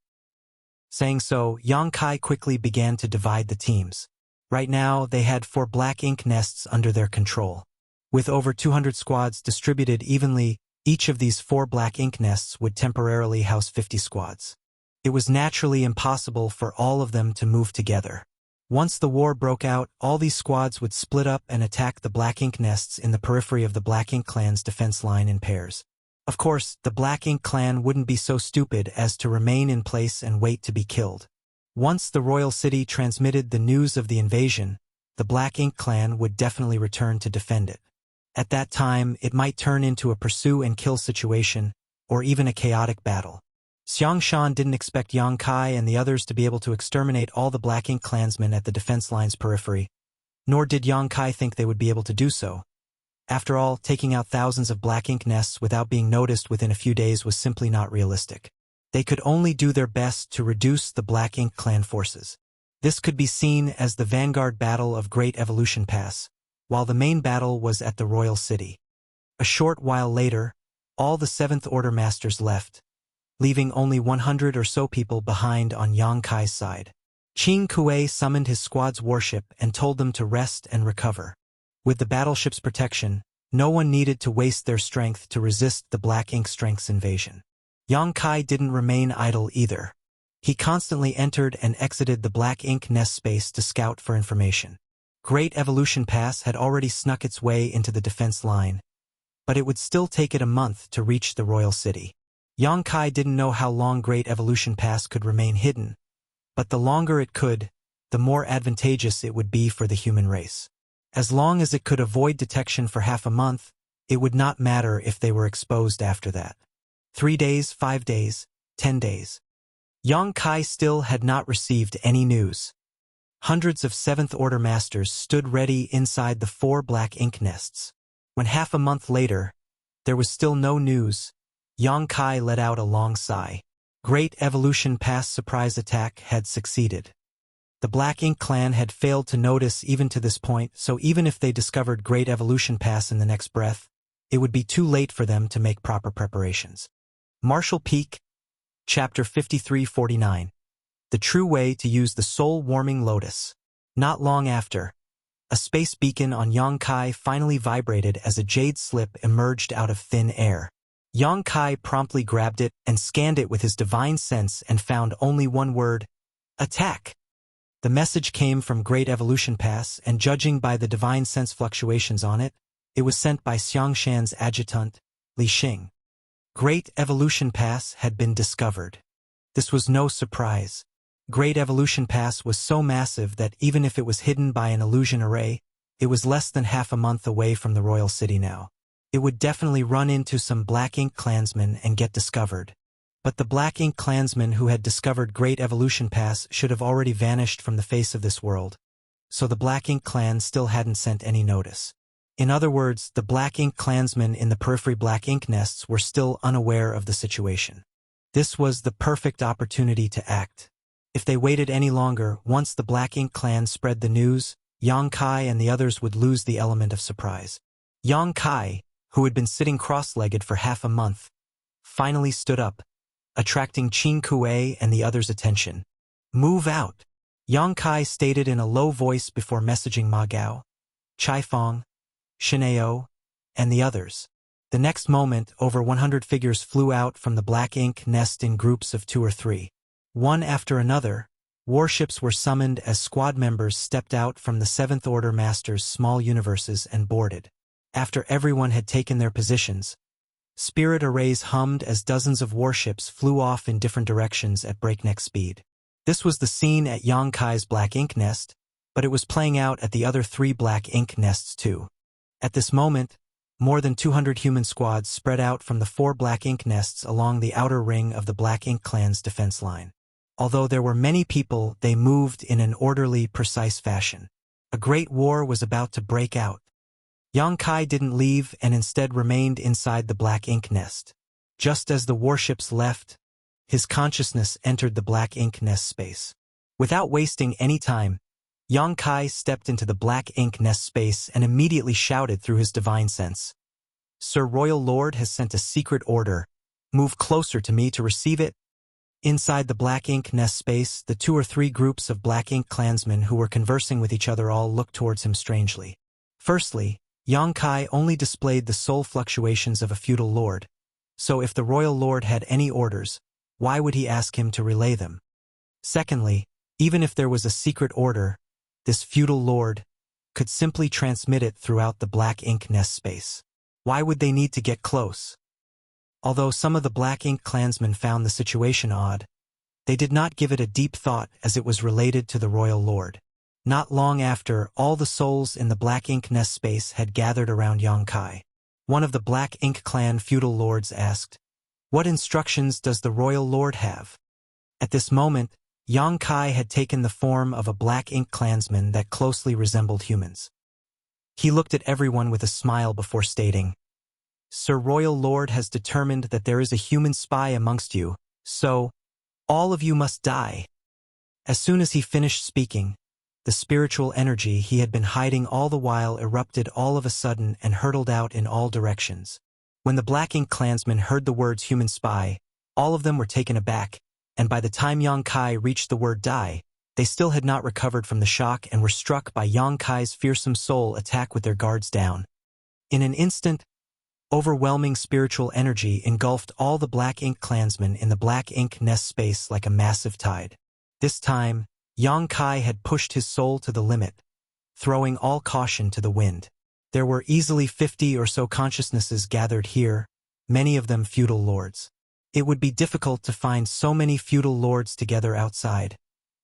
Saying so, Yang Kai quickly began to divide the teams. Right now, they had 4 Black Ink nests under their control. With over 200 squads distributed evenly, each of these 4 Black Ink nests would temporarily house 50 squads. It was naturally impossible for all of them to move together. Once the war broke out, all these squads would split up and attack the Black Ink nests in the periphery of the Black Ink clan's defense line in pairs. Of course, the Black Ink clan wouldn't be so stupid as to remain in place and wait to be killed. Once the royal city transmitted the news of the invasion, the Black Ink clan would definitely return to defend it. At that time, it might turn into a pursue and kill situation, or even a chaotic battle. Xiang Shan didn't expect Yang Kai and the others to be able to exterminate all the Black Ink clansmen at the defense line's periphery, nor did Yang Kai think they would be able to do so. After all, taking out thousands of Black Ink nests without being noticed within a few days was simply not realistic. They could only do their best to reduce the Black Ink clan forces. This could be seen as the vanguard battle of Great Evolution Pass, while the main battle was at the royal city. A short while later, all the 7th Order Masters left, leaving only 100 or so people behind on Yang Kai's side. Qing Kuei summoned his squad's warship and told them to rest and recover. With the battleship's protection, no one needed to waste their strength to resist the Black Ink strength's invasion. Yang Kai didn't remain idle either. He constantly entered and exited the Black Ink nest space to scout for information. Great Evolution Pass had already snuck its way into the defense line, but it would still take it a month to reach the royal city. Yang Kai didn't know how long Great Evolution Pass could remain hidden, but the longer it could, the more advantageous it would be for the human race. As long as it could avoid detection for half a month, it would not matter if they were exposed after that. 3 days, 5 days, 10 days. Yang Kai still had not received any news. Hundreds of 7th Order Masters stood ready inside the 4 Black Ink nests. When half a month later, there was still no news, Yang Kai let out a long sigh. Great Evolution Pass surprise attack had succeeded. The Black Ink clan had failed to notice even to this point, so even if they discovered Great Evolution Pass in the next breath, it would be too late for them to make proper preparations. Martial Peak, Chapter 5349. The True Way to Use the Soul-Warming Lotus. Not long after, a space beacon on Yang Kai finally vibrated as a jade slip emerged out of thin air. Yang Kai promptly grabbed it and scanned it with his divine sense and found only one word: attack. The message came from Great Evolution Pass, and judging by the divine sense fluctuations on it, it was sent by Xiang Shan's adjutant, Li Xing. Great Evolution Pass had been discovered. This was no surprise. Great Evolution Pass was so massive that even if it was hidden by an illusion array, it was less than half a month away from the royal city now. it would definitely run into some Black Ink clansmen and get discovered. But the Black Ink clansmen who had discovered Great Evolution Pass should have already vanished from the face of this world, so the Black Ink clan still hadn't sent any notice. In other words, the Black Ink clansmen in the periphery Black Ink nests were still unaware of the situation. This was the perfect opportunity to act. If they waited any longer, once the Black Ink clan spread the news, Yang Kai and the others would lose the element of surprise. Yang Kai, who had been sitting cross-legged for half a month, finally stood up, attracting Qin Kuei and the others' attention. "Move out," Yang Kai stated in a low voice before messaging Ma Gao, Chai Fong, Shineo, and the others. The next moment, over 100 figures flew out from the Black Ink nest in groups of 2 or 3. One after another, warships were summoned as squad members stepped out from the Seventh Order Master's small universes and boarded. After everyone had taken their positions, spirit arrays hummed as dozens of warships flew off in different directions at breakneck speed. This was the scene at Yang Kai's Black Ink nest, but it was playing out at the other 3 Black Ink nests too. At this moment, more than 200 human squads spread out from the 4 Black Ink nests along the outer ring of the Black Ink clan's defense line. Although there were many people, they moved in an orderly, precise fashion. A great war was about to break out. Yang Kai didn't leave and instead remained inside the Black Ink nest. Just as the warships left, his consciousness entered the Black Ink nest space. Without wasting any time, Yang Kai stepped into the Black Ink nest space and immediately shouted through his divine sense, "Sir Royal Lord has sent a secret order. Move closer to me to receive it." Inside the Black Ink nest space, the 2 or 3 groups of Black Ink clansmen who were conversing with each other all looked towards him strangely. Firstly, Yang Kai only displayed the soul fluctuations of a feudal lord, so if the Royal Lord had any orders, why would he ask him to relay them? Secondly, even if there was a secret order, this feudal lord could simply transmit it throughout the Black Ink nest space. Why would they need to get close? Although some of the Black Ink clansmen found the situation odd, they did not give it a deep thought as it was related to the Royal Lord. Not long after, all the souls in the Black Ink nest space had gathered around Yang Kai. One of the Black Ink clan feudal lords asked, "What instructions does the Royal Lord have?" At this moment, Yang Kai had taken the form of a Black Ink clansman that closely resembled humans. He looked at everyone with a smile before stating, "Sir Royal Lord has determined that there is a human spy amongst you, so all of you must die." As soon as he finished speaking, the spiritual energy he had been hiding all the while erupted all of a sudden and hurtled out in all directions. When the Black Ink clansmen heard the words human spy, all of them were taken aback, and by the time Yang Kai reached the word die, they still had not recovered from the shock and were struck by Yang Kai's fearsome soul attack with their guards down. In an instant, overwhelming spiritual energy engulfed all the Black Ink clansmen in the Black Ink nest space like a massive tide. This time, Yang Kai had pushed his soul to the limit, throwing all caution to the wind. There were easily 50 or so consciousnesses gathered here, many of them feudal lords. It would be difficult to find so many feudal lords together outside,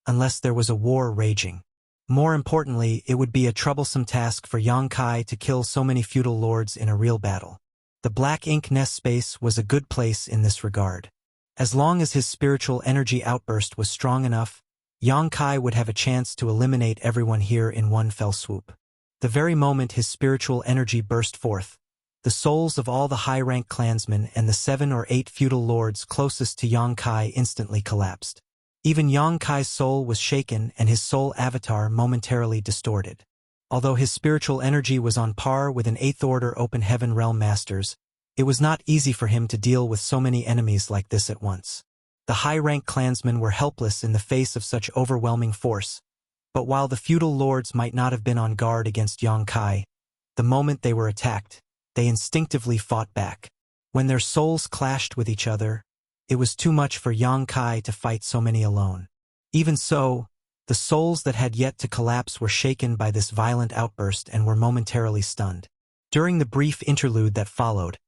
unless there was a war raging. More importantly, it would be a troublesome task for Yang Kai to kill so many feudal lords in a real battle. The Black Ink nest space was a good place in this regard. As long as his spiritual energy outburst was strong enough, Yang Kai would have a chance to eliminate everyone here in one fell swoop. The very moment his spiritual energy burst forth, the souls of all the high-rank clansmen and the 7 or 8 feudal lords closest to Yang Kai instantly collapsed. Even Yang Kai's soul was shaken and his soul avatar momentarily distorted. Although his spiritual energy was on par with an 8th Order Open Heaven Realm Masters, it was not easy for him to deal with so many enemies like this at once. The high-rank clansmen were helpless in the face of such overwhelming force, but while the feudal lords might not have been on guard against Yang Kai, the moment they were attacked, they instinctively fought back. When their souls clashed with each other, it was too much for Yang Kai to fight so many alone. Even so, the souls that had yet to collapse were shaken by this violent outburst and were momentarily stunned. During the brief interlude that followed,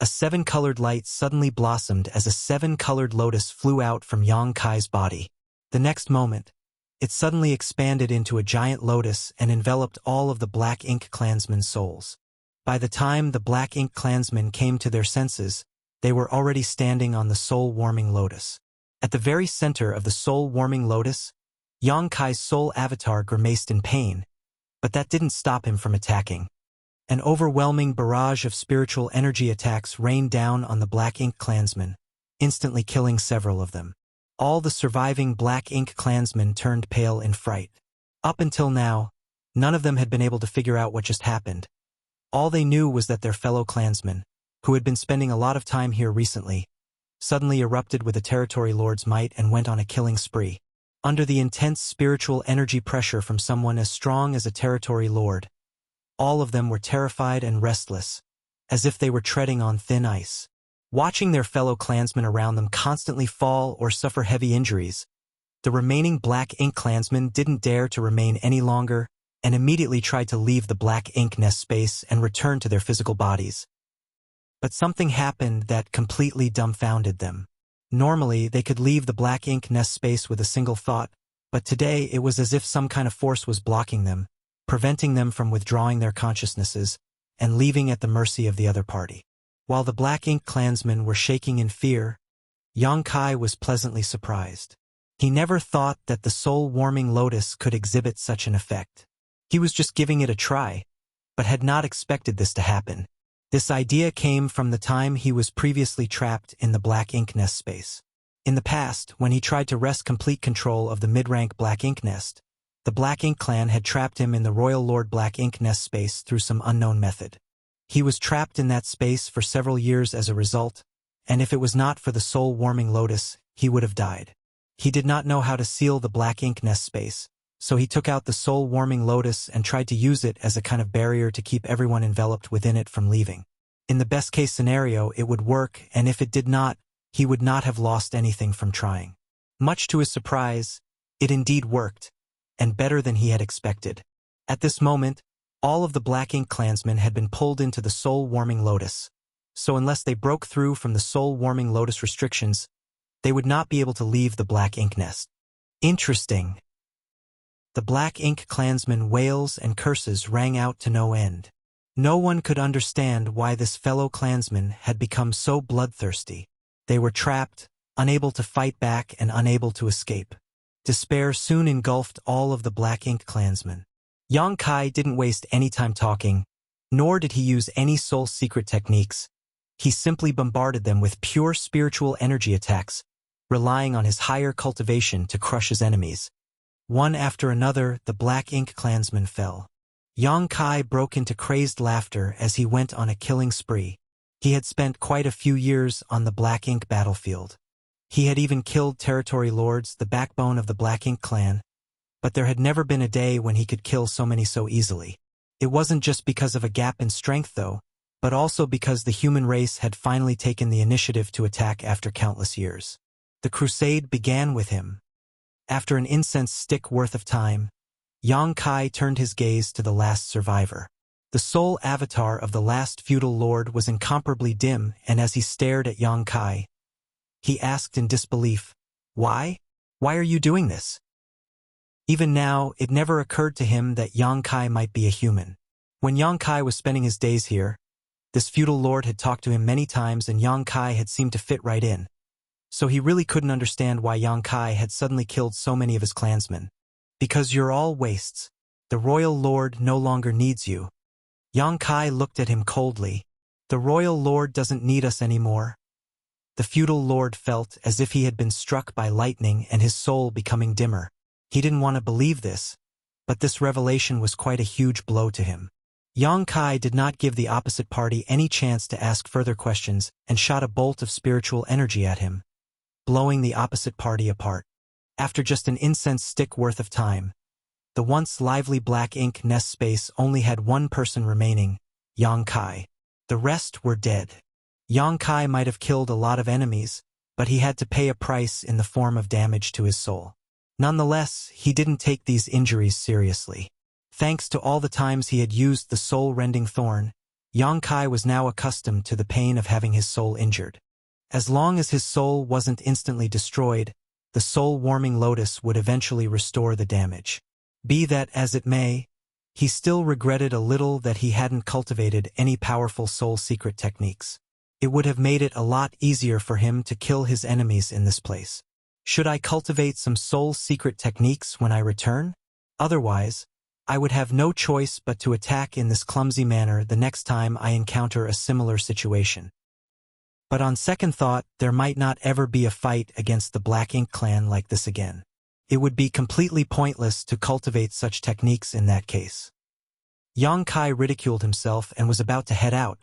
a 7-colored light suddenly blossomed as a 7-colored lotus flew out from Yang Kai's body. The next moment, it suddenly expanded into a giant lotus and enveloped all of the Black Ink clansmen's souls. By the time the Black Ink clansmen came to their senses, they were already standing on the soul-warming lotus. At the very center of the soul-warming lotus, Yang Kai's soul avatar grimaced in pain, but that didn't stop him from attacking. An overwhelming barrage of spiritual energy attacks rained down on the Black Ink clansmen, instantly killing several of them. All the surviving Black Ink clansmen turned pale in fright. Up until now, none of them had been able to figure out what just happened. All they knew was that their fellow clansmen, who had been spending a lot of time here recently, suddenly erupted with the territory lord's might and went on a killing spree. Under the intense spiritual energy pressure from someone as strong as a territory lord, all of them were terrified and restless, as if they were treading on thin ice. Watching their fellow clansmen around them constantly fall or suffer heavy injuries, the remaining Black Ink clansmen didn't dare to remain any longer and immediately tried to leave the Black Ink nest space and return to their physical bodies. But something happened that completely dumbfounded them. Normally, they could leave the Black Ink nest space with a single thought, but today it was as if some kind of force was blocking them, preventing them from withdrawing their consciousnesses and leaving at the mercy of the other party. While the Black Ink clansmen were shaking in fear, Yang Kai was pleasantly surprised. He never thought that the soul-warming lotus could exhibit such an effect. He was just giving it a try, but had not expected this to happen. This idea came from the time he was previously trapped in the Black Ink nest space. In the past, when he tried to wrest complete control of the mid-rank Black Ink nest, the Black Ink clan had trapped him in the Royal Lord Black Ink nest space through some unknown method. He was trapped in that space for several years as a result, and if it was not for the soul-warming lotus, he would have died. He did not know how to seal the Black Ink nest space, so he took out the soul-warming lotus and tried to use it as a kind of barrier to keep everyone enveloped within it from leaving. In the best-case scenario, it would work, and if it did not, he would not have lost anything from trying. Much to his surprise, it indeed worked, and better than he had expected. At this moment, all of the Black Ink clansmen had been pulled into the soul-warming lotus, so unless they broke through from the soul-warming lotus restrictions, they would not be able to leave the Black Ink nest. Interesting. The Black Ink clansmen wails and curses rang out to no end. No one could understand why this fellow clansman had become so bloodthirsty. They were trapped, unable to fight back and unable to escape. Despair soon engulfed all of the Black Ink clansmen. Yang Kai didn't waste any time talking, nor did he use any soul secret techniques. He simply bombarded them with pure spiritual energy attacks, relying on his higher cultivation to crush his enemies. One after another, the Black Ink clansmen fell. Yang Kai broke into crazed laughter as he went on a killing spree. He had spent quite a few years on the Black Ink battlefield. He had even killed territory lords, the backbone of the Black Ink clan, but there had never been a day when he could kill so many so easily. It wasn't just because of a gap in strength, though, but also because the human race had finally taken the initiative to attack after countless years. The crusade began with him. After an incense stick worth of time, Yang Kai turned his gaze to the last survivor. The soul avatar of the last feudal lord was incomparably dim, and as he stared at Yang Kai, he asked in disbelief, "Why? Why are you doing this?" Even now, it never occurred to him that Yang Kai might be a human. When Yang Kai was spending his days here, this feudal lord had talked to him many times and Yang Kai had seemed to fit right in. So he really couldn't understand why Yang Kai had suddenly killed so many of his clansmen. "Because you're all wastes. The royal lord no longer needs you." Yang Kai looked at him coldly. "The royal lord doesn't need us anymore." The feudal lord felt as if he had been struck by lightning and his soul becoming dimmer. He didn't want to believe this, but this revelation was quite a huge blow to him. Yang Kai did not give the opposite party any chance to ask further questions and shot a bolt of spiritual energy at him, blowing the opposite party apart. After just an incense stick worth of time, the once lively Black Ink nest space only had one person remaining, Yang Kai. The rest were dead. Yang Kai might have killed a lot of enemies, but he had to pay a price in the form of damage to his soul. Nonetheless, he didn't take these injuries seriously. Thanks to all the times he had used the soul-rending thorn, Yang Kai was now accustomed to the pain of having his soul injured. As long as his soul wasn't instantly destroyed, the soul-warming lotus would eventually restore the damage. Be that as it may, he still regretted a little that he hadn't cultivated any powerful soul secret techniques. It would have made it a lot easier for him to kill his enemies in this place. Should I cultivate some soul secret techniques when I return? Otherwise, I would have no choice but to attack in this clumsy manner the next time I encounter a similar situation. But on second thought, there might not ever be a fight against the Black Ink clan like this again. It would be completely pointless to cultivate such techniques in that case. Yang Kai ridiculed himself and was about to head out.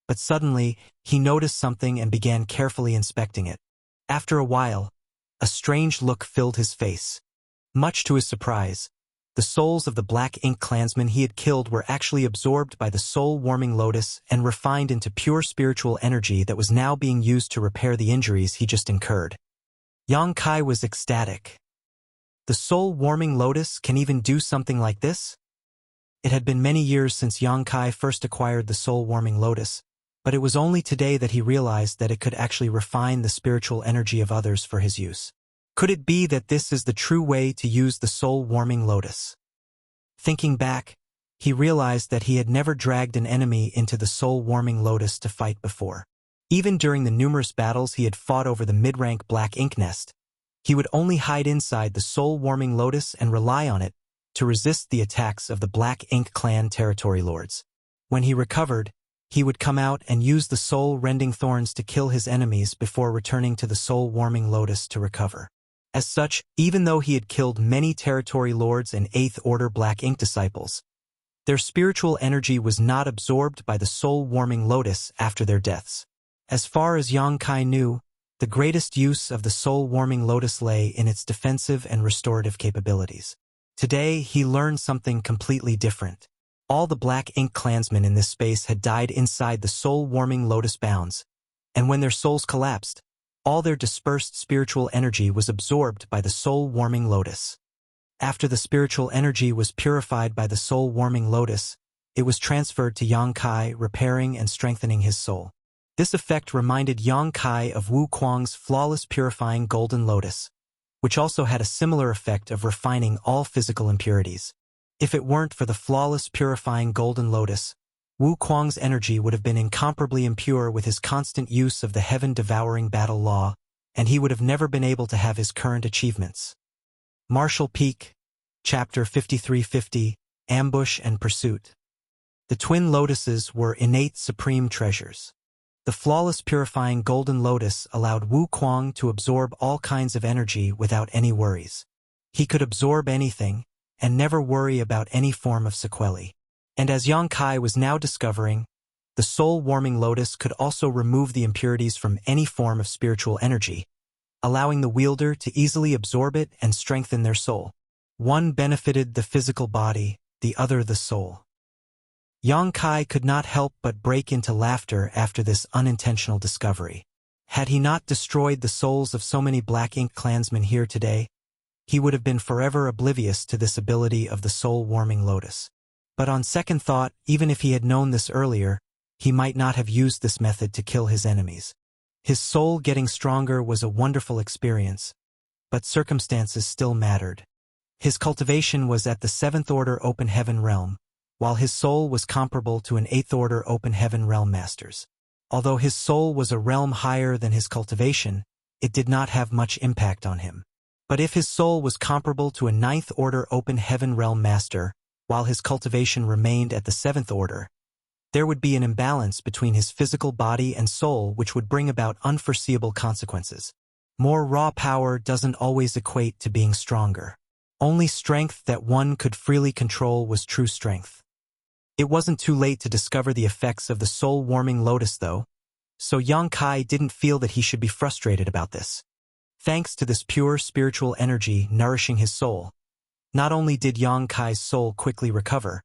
But suddenly, he noticed something and began carefully inspecting it. After a while, a strange look filled his face. Much to his surprise, the souls of the Black Ink clansmen he had killed were actually absorbed by the soul-warming lotus and refined into pure spiritual energy that was now being used to repair the injuries he just incurred. Yang Kai was ecstatic. The soul-warming lotus can even do something like this? It had been many years since Yang Kai first acquired the soul-warming lotus, but it was only today that he realized that it could actually refine the spiritual energy of others for his use. Could it be that this is the true way to use the soul-warming lotus? Thinking back, he realized that he had never dragged an enemy into the soul-warming lotus to fight before. Even during the numerous battles he had fought over the mid-rank Black Ink nest, he would only hide inside the soul-warming lotus and rely on it to resist the attacks of the Black Ink clan territory lords. When he recovered, he would come out and use the soul-rending thorns to kill his enemies before returning to the soul-warming lotus to recover. As such, even though he had killed many territory lords and 8th Order Black Ink disciples, their spiritual energy was not absorbed by the soul-warming lotus after their deaths. As far as Yang Kai knew, the greatest use of the soul-warming lotus lay in its defensive and restorative capabilities. Today, he learned something completely different. All the Black Ink clansmen in this space had died inside the soul-warming lotus bounds, and when their souls collapsed, all their dispersed spiritual energy was absorbed by the soul-warming lotus. After the spiritual energy was purified by the soul-warming lotus, it was transferred to Yang Kai, repairing and strengthening his soul. This effect reminded Yang Kai of Wu Kuang's flawless purifying golden lotus, which also had a similar effect of refining all physical impurities. If it weren't for the flawless purifying golden lotus, Wu Kuang's energy would have been incomparably impure with his constant use of the heaven-devouring battle law, and he would have never been able to have his current achievements. Martial Peak, Chapter 5350, Ambush and Pursuit. The twin lotuses were innate supreme treasures. The flawless purifying golden lotus allowed Wu Kuang to absorb all kinds of energy without any worries. He could absorb anything, and never worry about any form of sequelae. And as Yang Kai was now discovering, the soul-warming lotus could also remove the impurities from any form of spiritual energy, allowing the wielder to easily absorb it and strengthen their soul. One benefited the physical body, the other the soul. Yang Kai could not help but break into laughter after this unintentional discovery. Had he not destroyed the souls of so many Black Ink clansmen here today, he would have been forever oblivious to this ability of the soul-warming lotus. But on second thought, even if he had known this earlier, he might not have used this method to kill his enemies. His soul getting stronger was a wonderful experience, but circumstances still mattered. His cultivation was at the 7th Order Open Heaven realm, while his soul was comparable to an 8th Order Open Heaven realm master's. Although his soul was a realm higher than his cultivation, it did not have much impact on him. But if his soul was comparable to a 9th Order Open Heaven realm master, while his cultivation remained at the 7th Order, there would be an imbalance between his physical body and soul which would bring about unforeseeable consequences. More raw power doesn't always equate to being stronger. Only strength that one could freely control was true strength. It wasn't too late to discover the effects of the soul-warming lotus though, so Yang Kai didn't feel that he should be frustrated about this. Thanks to this pure spiritual energy nourishing his soul, not only did Yang Kai's soul quickly recover,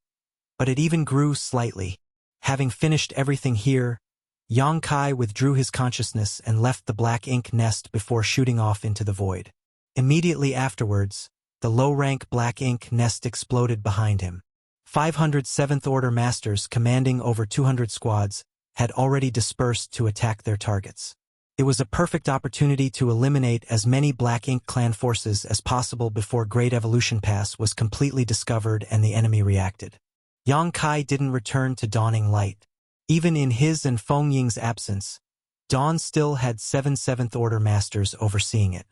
but it even grew slightly. Having finished everything here, Yang Kai withdrew his consciousness and left the Black Ink nest before shooting off into the void. Immediately afterwards, the low-rank Black Ink nest exploded behind him. 500 7th Order masters commanding over 200 squads had already dispersed to attack their targets. It was a perfect opportunity to eliminate as many Black Ink clan forces as possible before Great Evolution Pass was completely discovered and the enemy reacted. Yang Kai didn't return to Dawning Light. Even in his and Feng Ying's absence, Dawn still had 7 Seventh Order Masters overseeing it.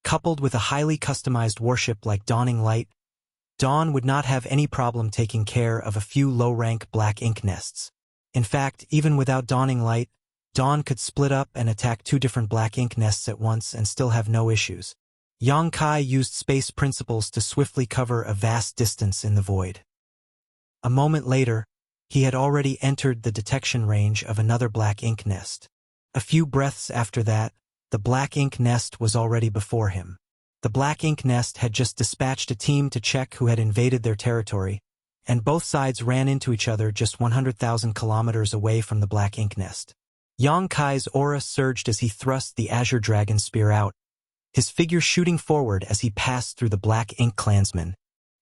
Coupled with a highly customized warship like Dawning Light, Dawn would not have any problem taking care of a few low-rank Black Ink nests. In fact, even without Dawning Light, Dawn could split up and attack 2 different Black Ink nests at once and still have no issues. Yang Kai used space principles to swiftly cover a vast distance in the void. A moment later, he had already entered the detection range of another Black Ink nest. A few breaths after that, the Black Ink nest was already before him. The Black Ink nest had just dispatched a team to check who had invaded their territory, and both sides ran into each other just 100,000 kilometers away from the Black Ink nest. Yang Kai's aura surged as he thrust the Azure Dragon Spear out, his figure shooting forward as he passed through the Black Ink clansmen.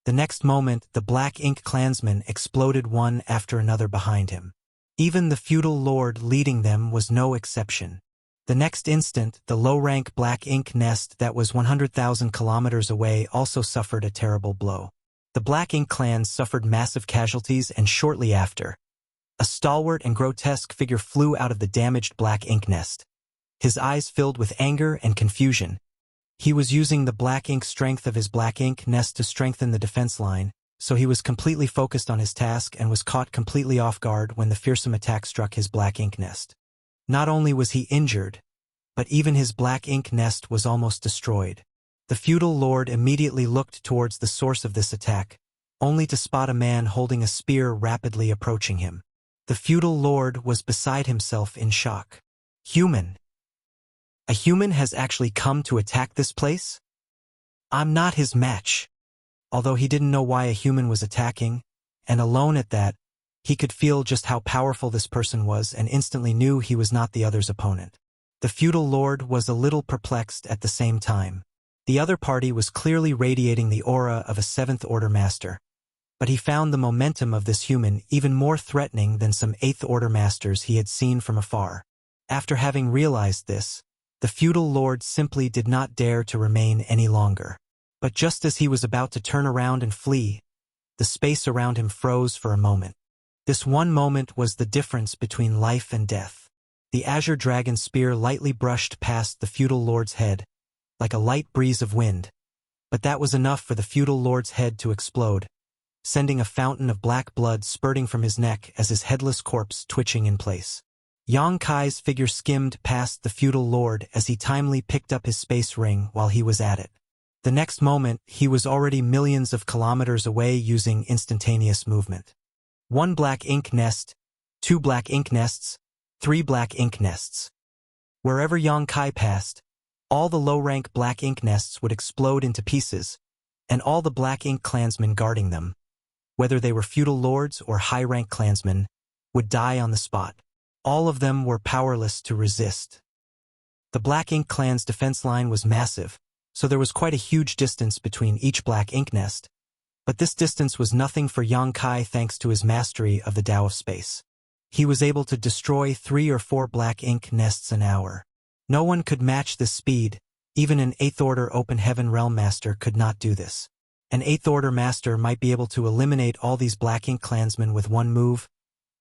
The next moment, the Black Ink clansmen exploded one after another behind him. Even the feudal lord leading them was no exception. The next instant, the low-rank Black Ink nest that was 100,000 kilometers away also suffered a terrible blow. The Black Ink clans suffered massive casualties, and shortly after, a stalwart and grotesque figure flew out of the damaged Black Ink nest. His eyes filled with anger and confusion. He was using the Black Ink strength of his Black Ink nest to strengthen the defense line, so he was completely focused on his task and was caught completely off guard when the fearsome attack struck his Black Ink nest. Not only was he injured, but even his Black Ink nest was almost destroyed. The feudal lord immediately looked towards the source of this attack, only to spot a man holding a spear rapidly approaching him. The feudal lord was beside himself in shock. Human. A human has actually come to attack this place? I'm not his match. Although he didn't know why a human was attacking, and alone at that, he could feel just how powerful this person was and instantly knew he was not the other's opponent. The feudal lord was a little perplexed at the same time. The other party was clearly radiating the aura of a 7th Order Master, but he found the momentum of this human even more threatening than some 8th Order Masters he had seen from afar. After having realized this, the feudal lord simply did not dare to remain any longer. But just as he was about to turn around and flee, the space around him froze for a moment. This one moment was the difference between life and death. The Azure Dragon Spear lightly brushed past the feudal lord's head, like a light breeze of wind, but that was enough for the feudal lord's head to explode, sending a fountain of black blood spurting from his neck as his headless corpse twitching in place. Yang Kai's figure skimmed past the feudal lord as he timely picked up his space ring while he was at it. The next moment, he was already millions of kilometers away using instantaneous movement. 1 Black Ink nest, 2 Black Ink nests, 3 Black Ink nests. Wherever Yang Kai passed, all the low-rank Black Ink nests would explode into pieces, and all the Black Ink clansmen guarding them, whether they were feudal lords or high-rank clansmen, would die on the spot. All of them were powerless to resist. The Black Ink clan's defense line was massive, so there was quite a huge distance between each Black Ink nest, but this distance was nothing for Yang Kai thanks to his mastery of the Tao of Space. He was able to destroy 3 or 4 Black Ink nests an hour. No one could match this speed, even an 8th Order Open Heaven Realm Master could not do this. An 8th Order Master might be able to eliminate all these Black Ink clansmen with one move,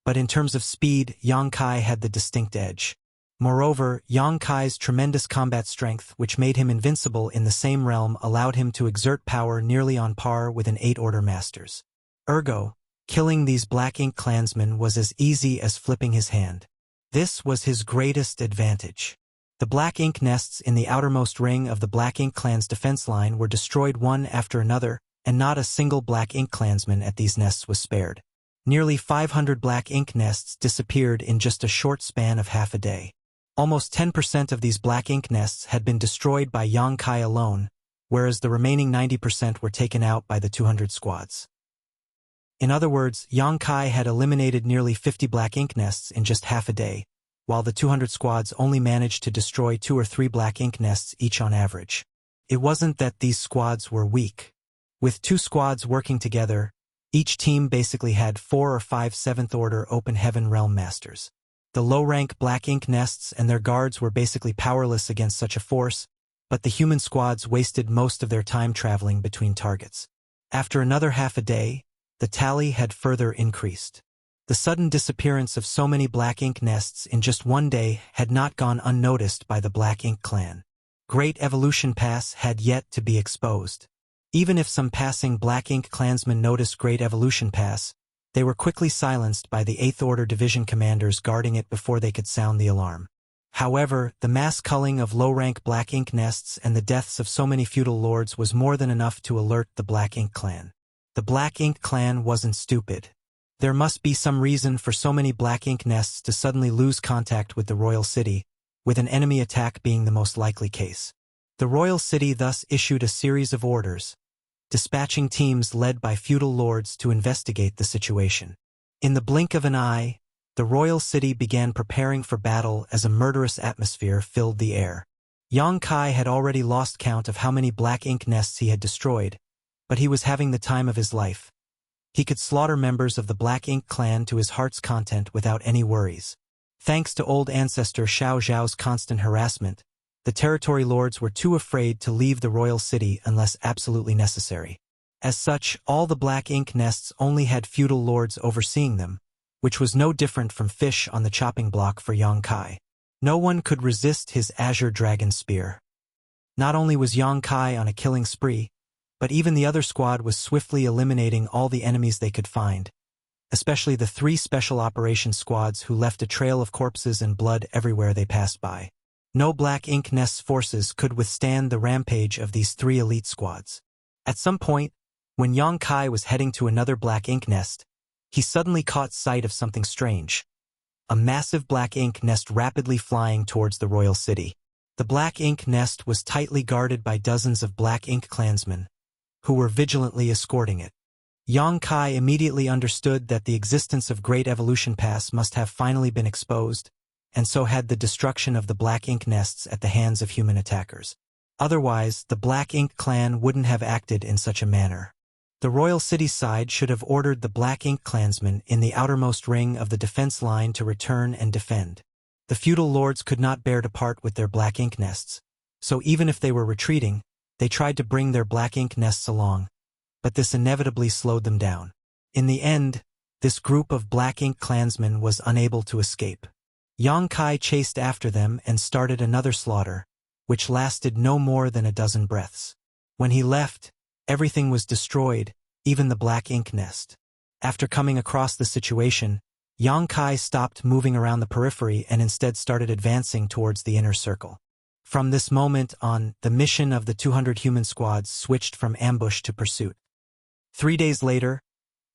but in terms of speed, Yang Kai had the distinct edge. Moreover, Yang Kai's tremendous combat strength, which made him invincible in the same realm, allowed him to exert power nearly on par with an 8 Order Master's. Ergo, killing these Black Ink clansmen was as easy as flipping his hand. This was his greatest advantage. The Black Ink nests in the outermost ring of the Black Ink clan's defense line were destroyed one after another, and not a single Black Ink clansman at these nests was spared. Nearly 500 Black Ink nests disappeared in just a short span of half a day. Almost 10% of these Black Ink nests had been destroyed by Yang Kai alone, whereas the remaining 90% were taken out by the 200 squads. In other words, Yang Kai had eliminated nearly 50 Black Ink nests in just half a day, while the 200 squads only managed to destroy 2 or 3 Black Ink nests each on average. It wasn't that these squads were weak. With 2 squads working together, each team basically had 4 or 5 7th Order Open Heaven Realm Masters. The low-rank black ink nests and their guards were basically powerless against such a force, but the human squads wasted most of their time traveling between targets. After another half a day, the tally had further increased. The sudden disappearance of so many black ink nests in just one day had not gone unnoticed by the Black Ink clan. Great Evolution Pass had yet to be exposed. Even if some passing Black Ink clansmen noticed Great Evolution Pass, they were quickly silenced by the 8th Order Division commanders guarding it before they could sound the alarm. However, the mass culling of low-rank Black Ink nests and the deaths of so many feudal lords was more than enough to alert the Black Ink clan. The Black Ink clan wasn't stupid. There must be some reason for so many Black Ink nests to suddenly lose contact with the royal city, with an enemy attack being the most likely case. The royal city thus issued a series of orders, dispatching teams led by feudal lords to investigate the situation. In the blink of an eye, the royal city began preparing for battle as a murderous atmosphere filled the air. Yang Kai had already lost count of how many Black Ink nests he had destroyed, but he was having the time of his life. He could slaughter members of the Black Ink clan to his heart's content without any worries. Thanks to old ancestor Xiao Zhao's constant harassment, the territory lords were too afraid to leave the royal city unless absolutely necessary. As such, all the Black Ink nests only had feudal lords overseeing them, which was no different from fish on the chopping block for Yang Kai. No one could resist his azure dragon spear. Not only was Yang Kai on a killing spree, but even the other squad was swiftly eliminating all the enemies they could find, especially the 3 special operations squads who left a trail of corpses and blood everywhere they passed by. No Black Ink Nest's forces could withstand the rampage of these 3 elite squads. At some point, when Yang Kai was heading to another Black Ink Nest, he suddenly caught sight of something strange. A massive Black Ink Nest rapidly flying towards the royal city. The Black Ink Nest was tightly guarded by dozens of Black Ink clansmen, who were vigilantly escorting it. Yang Kai immediately understood that the existence of Great Evolution Pass must have finally been exposed, and so had the destruction of the Black Ink nests at the hands of human attackers. Otherwise, the Black Ink clan wouldn't have acted in such a manner. The royal city side should have ordered the Black Ink clansmen in the outermost ring of the defense line to return and defend. The feudal lords could not bear to part with their Black Ink nests, so even if they were retreating, they tried to bring their Black Ink nests along, but this inevitably slowed them down. In the end, this group of Black Ink clansmen was unable to escape. Yang Kai chased after them and started another slaughter, which lasted no more than a dozen breaths. When he left, everything was destroyed, even the Black Ink nest. After coming across the situation, Yang Kai stopped moving around the periphery and instead started advancing towards the inner circle. From this moment on, the mission of the 200 human squads switched from ambush to pursuit. 3 days later,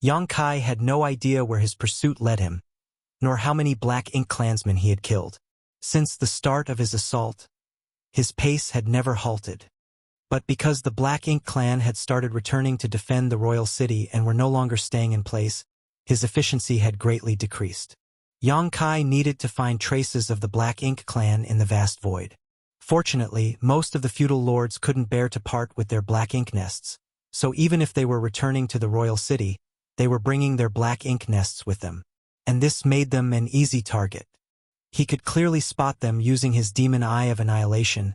Yang Kai had no idea where his pursuit led him, nor how many Black Ink clansmen he had killed. Since the start of his assault, his pace had never halted. But because the Black Ink clan had started returning to defend the royal city and were no longer staying in place, his efficiency had greatly decreased. Yang Kai needed to find traces of the Black Ink clan in the vast void. Fortunately, most of the feudal lords couldn't bear to part with their Black Ink nests, so even if they were returning to the royal city, they were bringing their Black Ink nests with them. And this made them an easy target. He could clearly spot them using his demon eye of annihilation,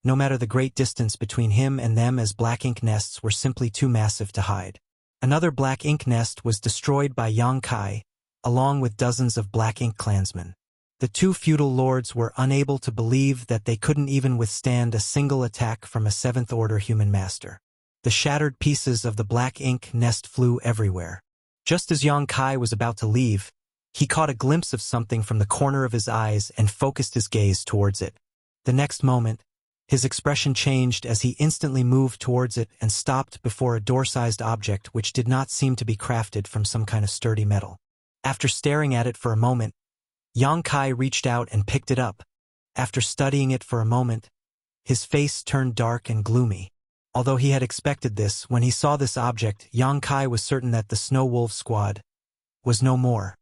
no matter the great distance between him and them, as Black Ink nests were simply too massive to hide. Another Black Ink nest was destroyed by Yang Kai, along with dozens of Black Ink clansmen. The 2 feudal lords were unable to believe that they couldn't even withstand a single attack from a 7th Order human master. The shattered pieces of the Black Ink nest flew everywhere. Just as Yang Kai was about to leave, he caught a glimpse of something from the corner of his eyes and focused his gaze towards it. The next moment, his expression changed as he instantly moved towards it and stopped before a door-sized object which did not seem to be crafted from some kind of sturdy metal. After staring at it for a moment, Yang Kai reached out and picked it up. After studying it for a moment, his face turned dark and gloomy. Although he had expected this, when he saw this object, Yang Kai was certain that the Snow Wolf squad was no more.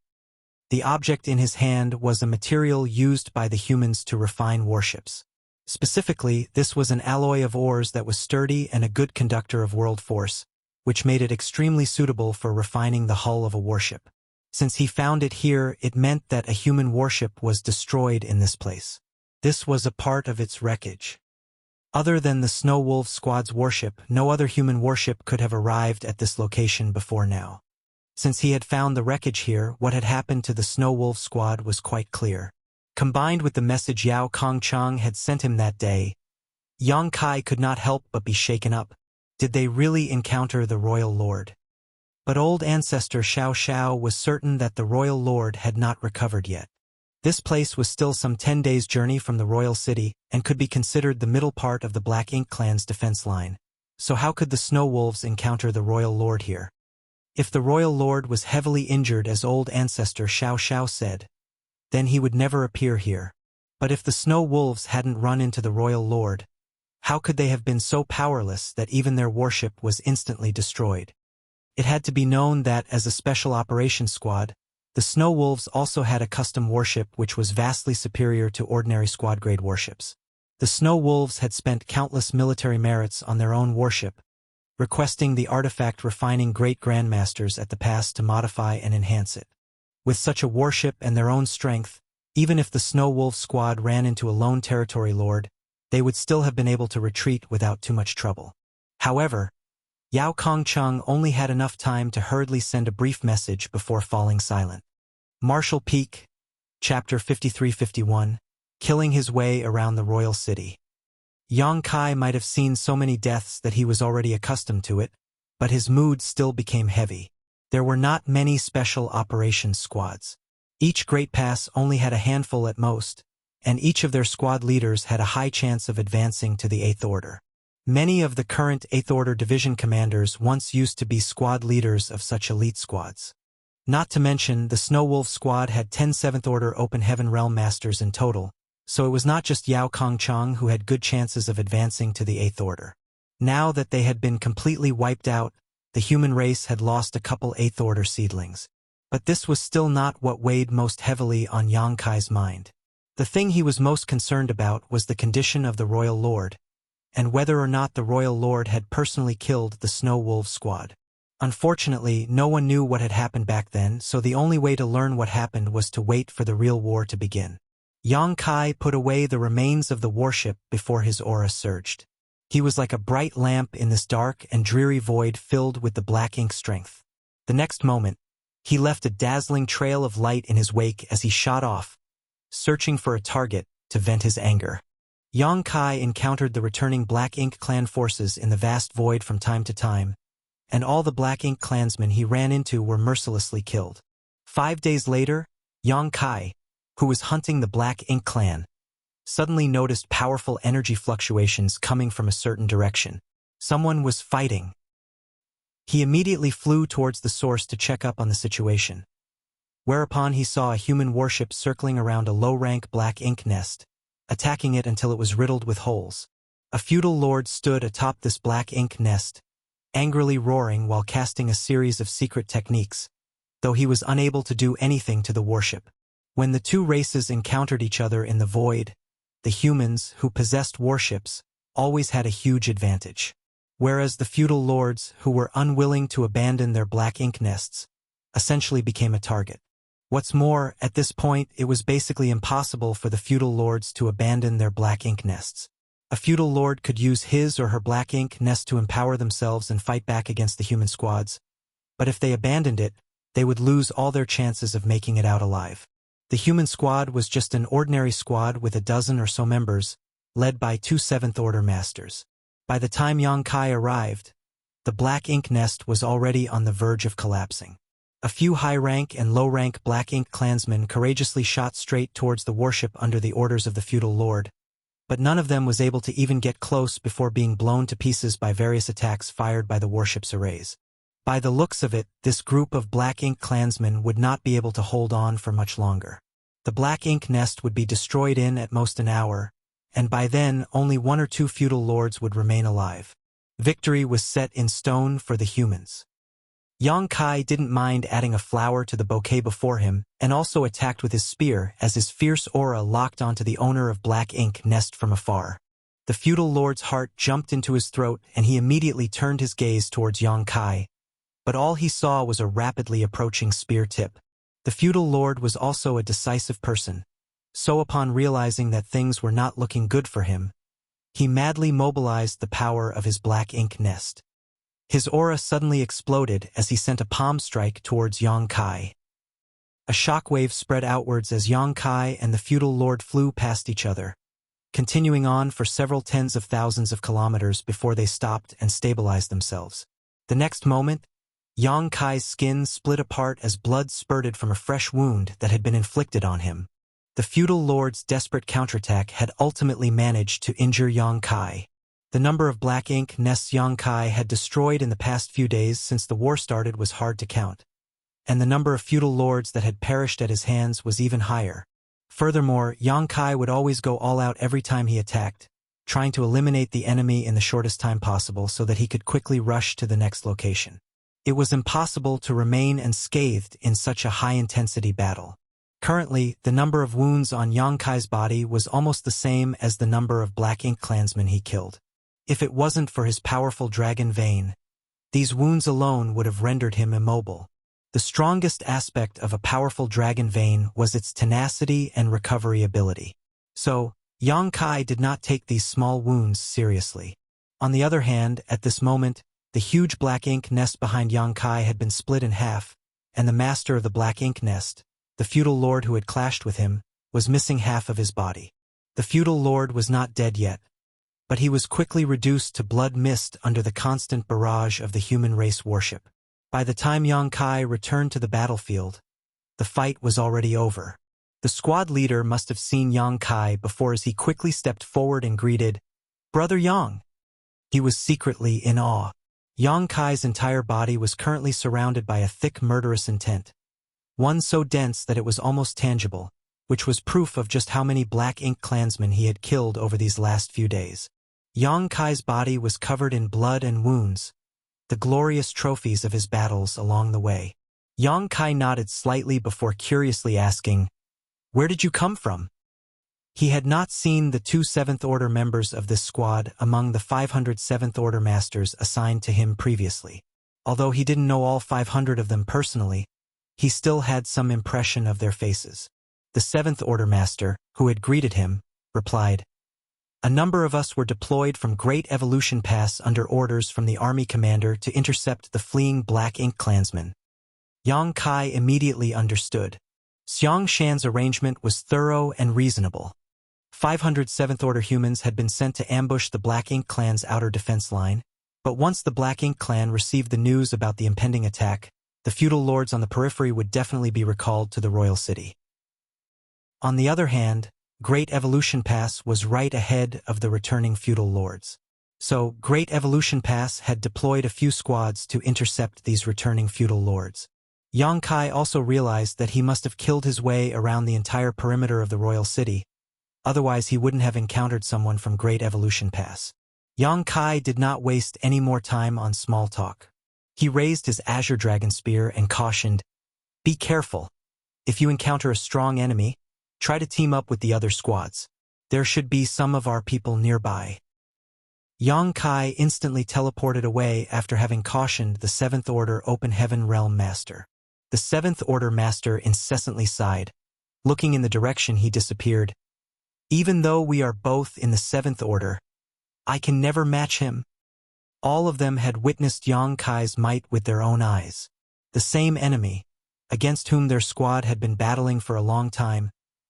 The object in his hand was a material used by the humans to refine warships. Specifically, this was an alloy of ores that was sturdy and a good conductor of world force, which made it extremely suitable for refining the hull of a warship. Since he found it here, it meant that a human warship was destroyed in this place. This was a part of its wreckage. Other than the Snow Wolf Squad's warship, no other human warship could have arrived at this location before now. Since he had found the wreckage here, what had happened to the Snow Wolf Squad was quite clear. Combined with the message Yao Kongchang had sent him that day, Yang Kai could not help but be shaken up. Did they really encounter the Royal Lord? But old ancestor Xiao Xiao was certain that the Royal Lord had not recovered yet. This place was still some 10 days' journey from the royal city and could be considered the middle part of the Black Ink clan's defense line. So how could the Snow Wolves encounter the Royal Lord here? If the Royal Lord was heavily injured, as old ancestor Xiao Xiao said, then he would never appear here. But if the Snow Wolves hadn't run into the Royal Lord, how could they have been so powerless that even their warship was instantly destroyed? It had to be known that, as a special operations squad, the Snow Wolves also had a custom warship which was vastly superior to ordinary squad-grade warships. The Snow Wolves had spent countless military merits on their own warship, requesting the artifact refining great grandmasters at the pass to modify and enhance it. With such a warship and their own strength, even if the Snow Wolf squad ran into a lone territory lord, they would still have been able to retreat without too much trouble. However, Yao Kongcheng only had enough time to hurriedly send a brief message before falling silent. Marshal Peak, Chapter 53-51, Killing his way around the royal city. Yang Kai might have seen so many deaths that he was already accustomed to it, but his mood still became heavy. There were not many special operations squads. Each Great Pass only had a handful at most, and each of their squad leaders had a high chance of advancing to the 8th Order. Many of the current 8th Order division commanders once used to be squad leaders of such elite squads. Not to mention, the Snow Wolf squad had 10 7th Order Open Heaven Realm Masters in total, so it was not just Yao Kongcheng who had good chances of advancing to the 8th Order. Now that they had been completely wiped out, the human race had lost a couple 8th Order seedlings. But this was still not what weighed most heavily on Yang Kai's mind. The thing he was most concerned about was the condition of the Royal Lord, and whether or not the Royal Lord had personally killed the Snow Wolf squad. Unfortunately, no one knew what had happened back then, so the only way to learn what happened was to wait for the real war to begin. Yang Kai put away the remains of the warship before his aura surged. He was like a bright lamp in this dark and dreary void filled with the Black Ink strength. The next moment, he left a dazzling trail of light in his wake as he shot off, searching for a target to vent his anger. Yang Kai encountered the returning Black Ink clan forces in the vast void from time to time, and all the Black Ink clansmen he ran into were mercilessly killed. 5 days later, Yang Kai, who was hunting the Black Ink clan, suddenly noticed powerful energy fluctuations coming from a certain direction. Someone was fighting. He immediately flew towards the source to check up on the situation, whereupon he saw a human warship circling around a low-rank Black Ink nest, attacking it until it was riddled with holes. A feudal lord stood atop this Black Ink nest, angrily roaring while casting a series of secret techniques, though he was unable to do anything to the warship. When the two races encountered each other in the void, the humans, who possessed warships, always had a huge advantage, whereas the feudal lords, who were unwilling to abandon their Black Ink nests, essentially became a target. What's more, at this point, it was basically impossible for the feudal lords to abandon their Black Ink nests. A feudal lord could use his or her Black Ink nest to empower themselves and fight back against the human squads, but if they abandoned it, they would lose all their chances of making it out alive. The human squad was just an ordinary squad with a dozen or so members, led by 2 7th Order masters. By the time Yang Kai arrived, the Black Ink nest was already on the verge of collapsing. A few high-rank and low-rank Black Ink clansmen courageously shot straight towards the warship under the orders of the feudal lord, but none of them was able to even get close before being blown to pieces by various attacks fired by the warship's arrays. By the looks of it, this group of Black Ink clansmen would not be able to hold on for much longer. The Black Ink nest would be destroyed in at most an hour, and by then only 1 or 2 feudal lords would remain alive. Victory was set in stone for the humans. Yang Kai didn't mind adding a flower to the bouquet before him, and also attacked with his spear as his fierce aura locked onto the owner of Black Ink nest from afar. The feudal lord's heart jumped into his throat, and he immediately turned his gaze towards Yang Kai, but all he saw was a rapidly approaching spear tip. The feudal lord was also a decisive person, so upon realizing that things were not looking good for him, he madly mobilized the power of his black ink nest. His aura suddenly exploded as he sent a palm strike towards Yang Kai. A shockwave spread outwards as Yang Kai and the feudal lord flew past each other, continuing on for several tens of thousands of kilometers before they stopped and stabilized themselves. The next moment, Yang Kai's skin split apart as blood spurted from a fresh wound that had been inflicted on him. The feudal lord's desperate counterattack had ultimately managed to injure Yang Kai. The number of black ink nests Yang Kai had destroyed in the past few days since the war started was hard to count, and the number of feudal lords that had perished at his hands was even higher. Furthermore, Yang Kai would always go all out every time he attacked, trying to eliminate the enemy in the shortest time possible so that he could quickly rush to the next location. It was impossible to remain unscathed in such a high-intensity battle. Currently, the number of wounds on Yang Kai's body was almost the same as the number of black ink clansmen he killed. If it wasn't for his powerful dragon vein, these wounds alone would have rendered him immobile. The strongest aspect of a powerful dragon vein was its tenacity and recovery ability. So, Yang Kai did not take these small wounds seriously. On the other hand, at this moment, the huge black ink nest behind Yang Kai had been split in half, and the master of the black ink nest, the feudal lord who had clashed with him, was missing half of his body. The feudal lord was not dead yet, but he was quickly reduced to blood mist under the constant barrage of the human race warship. By the time Yang Kai returned to the battlefield, the fight was already over. The squad leader must have seen Yang Kai before as he quickly stepped forward and greeted, "Brother Yang." He was secretly in awe. Yang Kai's entire body was currently surrounded by a thick murderous intent, one so dense that it was almost tangible, which was proof of just how many black ink clansmen he had killed over these last few days. Yang Kai's body was covered in blood and wounds, the glorious trophies of his battles along the way. Yang Kai nodded slightly before curiously asking, "Where did you come from?" He had not seen the two 7th Order members of this squad among the 500 7th Order masters assigned to him previously. Although he didn't know all 500 of them personally, he still had some impression of their faces. The 7th Order master, who had greeted him, replied, "A number of us were deployed from Great Evolution Pass under orders from the army commander to intercept the fleeing black ink clansmen." Yang Kai immediately understood. Xiang Shan's arrangement was thorough and reasonable. 500 7th Order humans had been sent to ambush the Black Ink clan's outer defense line, but once the Black Ink clan received the news about the impending attack, the feudal lords on the periphery would definitely be recalled to the royal city. On the other hand, Great Evolution Pass was right ahead of the returning feudal lords. So, Great Evolution Pass had deployed a few squads to intercept these returning feudal lords. Yang Kai also realized that he must have killed his way around the entire perimeter of the royal city, otherwise he wouldn't have encountered someone from Great Evolution Pass. Yang Kai did not waste any more time on small talk. He raised his Azure Dragon Spear and cautioned, "Be careful. If you encounter a strong enemy, try to team up with the other squads. There should be some of our people nearby." Yang Kai instantly teleported away after having cautioned the 7th Order Open Heaven Realm Master. The 7th Order Master incessantly sighed. Looking in the direction he disappeared, "Even though we are both in the 7th Order, I can never match him." All of them had witnessed Yang Kai's might with their own eyes. The same enemy, against whom their squad had been battling for a long time,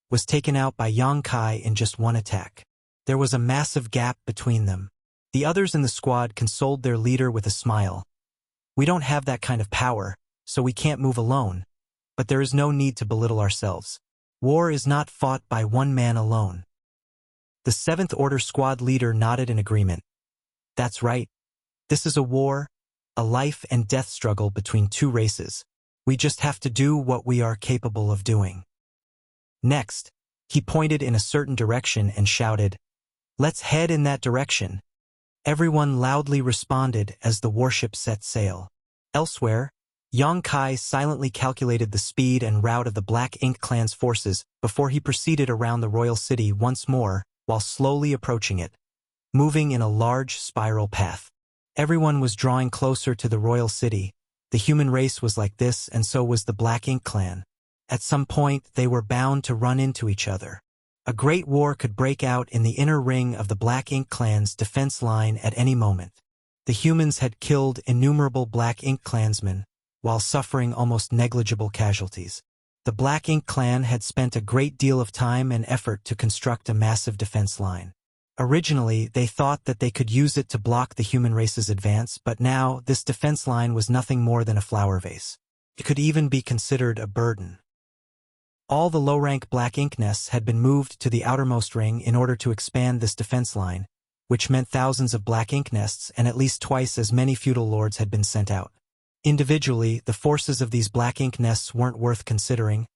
was taken out by Yang Kai in just one attack. There was a massive gap between them. The others in the squad consoled their leader with a smile. "We don't have that kind of power, so we can't move alone, but there is no need to belittle ourselves. War is not fought by one man alone." The 7th Order squad leader nodded in agreement. "That's right. This is a war, a life and death struggle between two races. We just have to do what we are capable of doing." Next, he pointed in a certain direction and shouted, "Let's head in that direction." Everyone loudly responded as the warship set sail. Elsewhere, Yang Kai silently calculated the speed and route of the Black Ink clan's forces before he proceeded around the royal city once more while slowly approaching it, moving in a large spiral path. Everyone was drawing closer to the royal city. The human race was like this, and so was the Black Ink clan. At some point, they were bound to run into each other. A great war could break out in the inner ring of the Black Ink clan's defense line at any moment. The humans had killed innumerable Black Ink clansmen, while suffering almost negligible casualties. The Black Ink clan had spent a great deal of time and effort to construct a massive defense line. Originally, they thought that they could use it to block the human race's advance, but now this defense line was nothing more than a flower vase. It could even be considered a burden. All the low-rank Black Ink nests had been moved to the outermost ring in order to expand this defense line, which meant thousands of Black Ink nests and at least twice as many feudal lords had been sent out. Individually, the forces of these Black Ink nests weren't worth considering,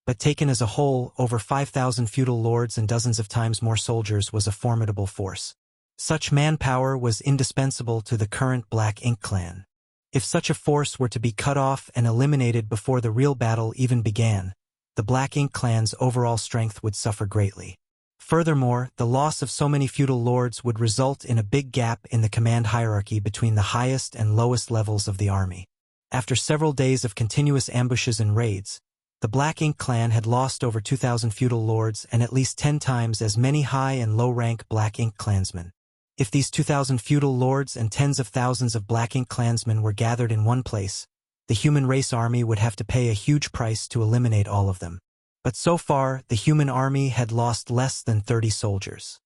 but taken as a whole, over 5,000 feudal lords and dozens of times more soldiers was a formidable force. Such manpower was indispensable to the current Black Ink clan. If such a force were to be cut off and eliminated before the real battle even began, the Black Ink clan's overall strength would suffer greatly. Furthermore, the loss of so many feudal lords would result in a big gap in the command hierarchy between the highest and lowest levels of the army. After several days of continuous ambushes and raids, the Black Ink clan had lost over 2,000 feudal lords and at least 10 times as many high and low-rank Black Ink clansmen. If these 2,000 feudal lords and tens of thousands of Black Ink clansmen were gathered in one place, the human race army would have to pay a huge price to eliminate all of them. But so far, the human army had lost less than 30 soldiers.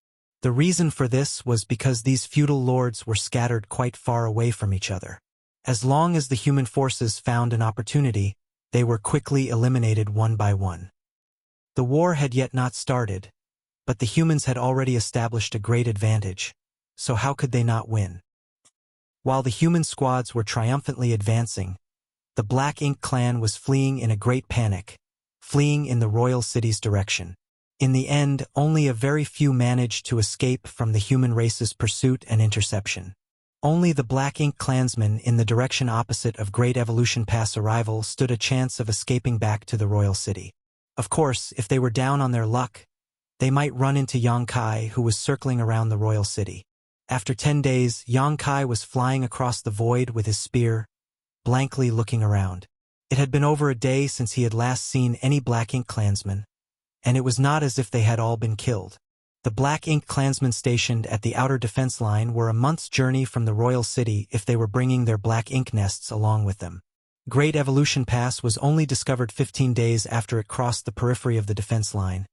The reason for this was because these feudal lords were scattered quite far away from each other. As long as the human forces found an opportunity, they were quickly eliminated one by one. The war had yet not started, but the humans had already established a great advantage, so how could they not win? While the human squads were triumphantly advancing, the Black Ink clan was fleeing in a great panic, fleeing in the royal city's direction. In the end, only a very few managed to escape from the human race's pursuit and interception. Only the Black Ink clansmen in the direction opposite of Great Evolution Pass arrival stood a chance of escaping back to the royal city. Of course, if they were down on their luck, they might run into Yang Kai, who was circling around the royal city. After 10 days, Yang Kai was flying across the void with his spear, blankly looking around. It had been over a day since he had last seen any Black Ink clansmen, and it was not as if they had all been killed. The Black Ink clansmen stationed at the outer defense line were a month's journey from the royal city if they were bringing their Black Ink nests along with them. Great Evolution Pass was only discovered 15 days after it crossed the periphery of the defense line,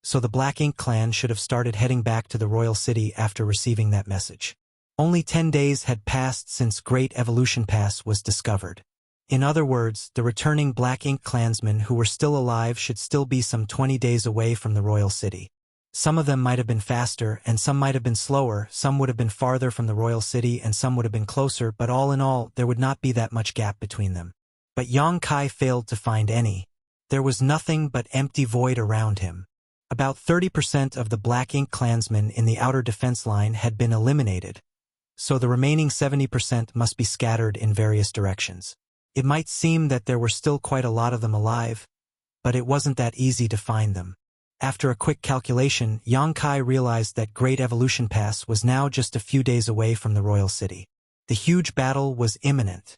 so the Black Ink clan should have started heading back to the royal city after receiving that message. Only 10 days had passed since Great Evolution Pass was discovered. In other words, the returning Black Ink clansmen who were still alive should still be some 20 days away from the royal city. Some of them might have been faster, and some might have been slower, some would have been farther from the royal city, and some would have been closer, but all in all, there would not be that much gap between them. But Yang Kai failed to find any. There was nothing but empty void around him. About 30% of the Black Ink clansmen in the outer defense line had been eliminated, so the remaining 70% must be scattered in various directions. It might seem that there were still quite a lot of them alive, but it wasn't that easy to find them. After a quick calculation, Yang Kai realized that Great Evolution Pass was now just a few days away from the royal city. The huge battle was imminent.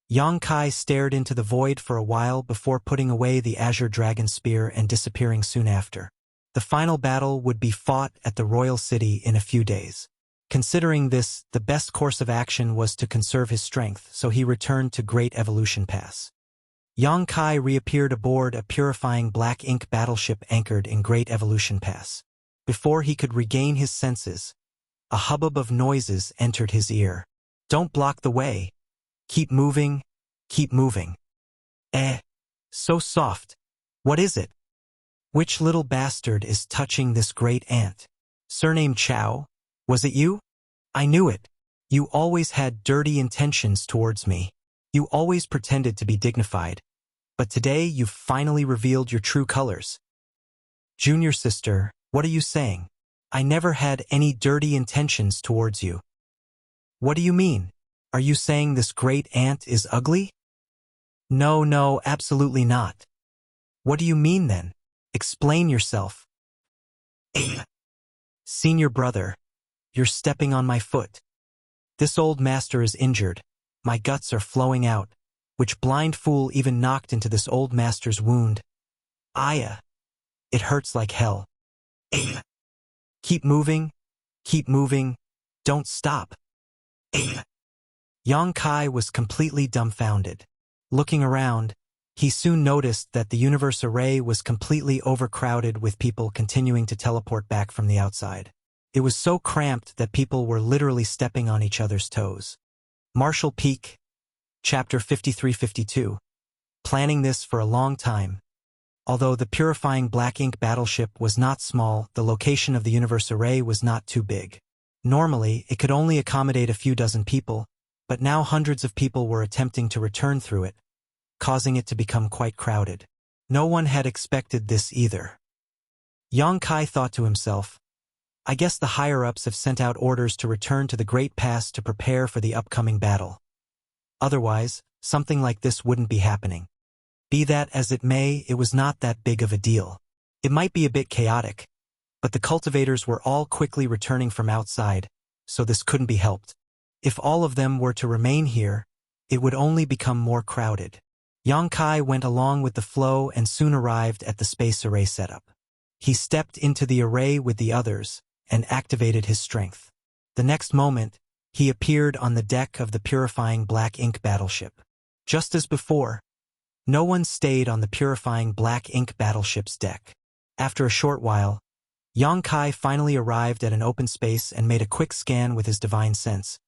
Yang Kai stared into the void for a while before putting away the Azure Dragon Spear and disappearing soon after. The final battle would be fought at the royal city in a few days. Considering this, the best course of action was to conserve his strength, so he returned to Great Evolution Pass. Yang Kai reappeared aboard a purifying Black Ink battleship anchored in Great Evolution Pass. Before he could regain his senses, a hubbub of noises entered his ear. "Don't block the way. Keep moving, keep moving." So soft. What is it? Which little bastard is touching this great ant? Surname Chow? Was it you? I knew it. You always had dirty intentions towards me. You always pretended to be dignified. But today you've finally revealed your true colors. Junior sister, what are you saying? I never had any dirty intentions towards you. What do you mean? Are you saying this great ant is ugly? No, absolutely not. What do you mean then? Explain yourself. Senior brother, you're stepping on my foot. This old master is injured. My guts are flowing out. Which blind fool even knocked into this old master's wound? Aya. It hurts like hell. Aya. Keep moving. Keep moving. Don't stop. Aya. Yang Kai was completely dumbfounded. Looking around, he soon noticed that the universe array was completely overcrowded with people continuing to teleport back from the outside. It was so cramped that people were literally stepping on each other's toes. Marshall Peak, Chapter 53-52. Planning this for a long time. Although the purifying black ink battleship was not small, the location of the universe array was not too big. Normally, it could only accommodate a few dozen people, but now hundreds of people were attempting to return through it, causing it to become quite crowded. No one had expected this either. Yang Kai thought to himself, I guess the higher-ups have sent out orders to return to the Great Pass to prepare for the upcoming battle. Otherwise, something like this wouldn't be happening. Be that as it may, it was not that big of a deal. It might be a bit chaotic, but the cultivators were all quickly returning from outside, so this couldn't be helped. If all of them were to remain here, it would only become more crowded. Yang Kai went along with the flow and soon arrived at the space array setup. He stepped into the array with the others and activated his strength. The next moment, he appeared on the deck of the purifying black ink battleship. Just as before, no one stayed on the purifying black ink battleship's deck. After a short while, Yang Kai finally arrived at an open space and made a quick scan with his divine sense,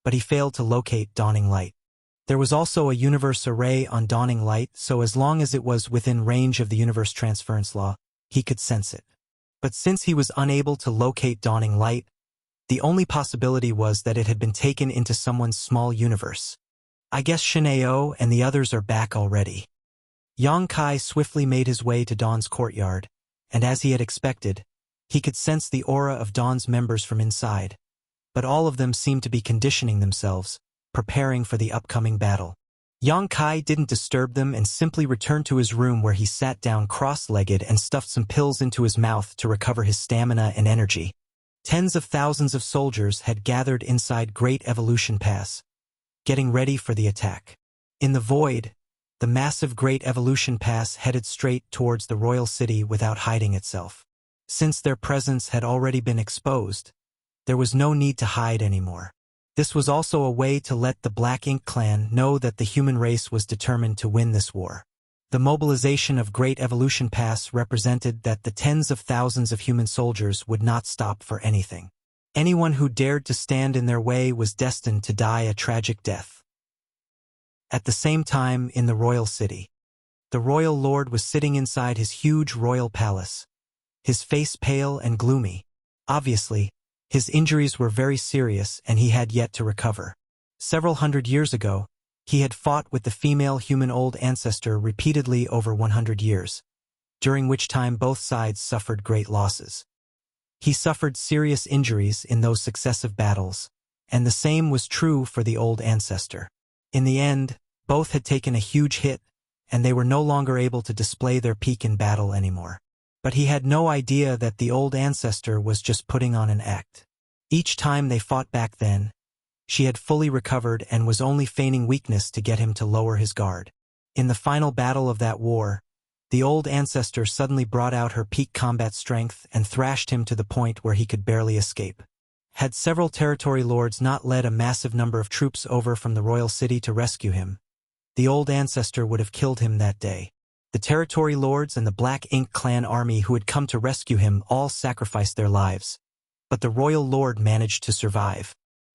but he failed to locate Dawning Light. There was also a universe array on Dawning Light, so as long as it was within range of the universe transference law, he could sense it. But since he was unable to locate Dawning Light, the only possibility was that it had been taken into someone's small universe. I guess Shineo and the others are back already. Yang Kai swiftly made his way to Dawn's courtyard, and as he had expected, he could sense the aura of Dawn's members from inside, but all of them seemed to be conditioning themselves, preparing for the upcoming battle. Yang Kai didn't disturb them and simply returned to his room where he sat down cross-legged and stuffed some pills into his mouth to recover his stamina and energy. Tens of thousands of soldiers had gathered inside Great Evolution Pass, getting ready for the attack. In the void, the massive Great Evolution Pass headed straight towards the royal city without hiding itself. Since their presence had already been exposed, there was no need to hide anymore. This was also a way to let the Black Ink clan know that the human race was determined to win this war. The mobilization of Great Evolution Pass represented that the tens of thousands of human soldiers would not stop for anything. Anyone who dared to stand in their way was destined to die a tragic death. At the same time, in the royal city, the royal lord was sitting inside his huge royal palace, his face pale and gloomy. Obviously, his injuries were very serious and he had yet to recover. Several hundred years ago, he had fought with the female human old ancestor repeatedly over 100 years, during which time both sides suffered great losses. He suffered serious injuries in those successive battles, and the same was true for the old ancestor. In the end, both had taken a huge hit, and they were no longer able to display their peak in battle anymore. But he had no idea that the old ancestor was just putting on an act. Each time they fought back then, she had fully recovered and was only feigning weakness to get him to lower his guard. In the final battle of that war, the old ancestor suddenly brought out her peak combat strength and thrashed him to the point where he could barely escape. Had several territory lords not led a massive number of troops over from the royal city to rescue him, the old ancestor would have killed him that day. The territory lords and the Black Ink clan army who had come to rescue him all sacrificed their lives. But the royal lord managed to survive.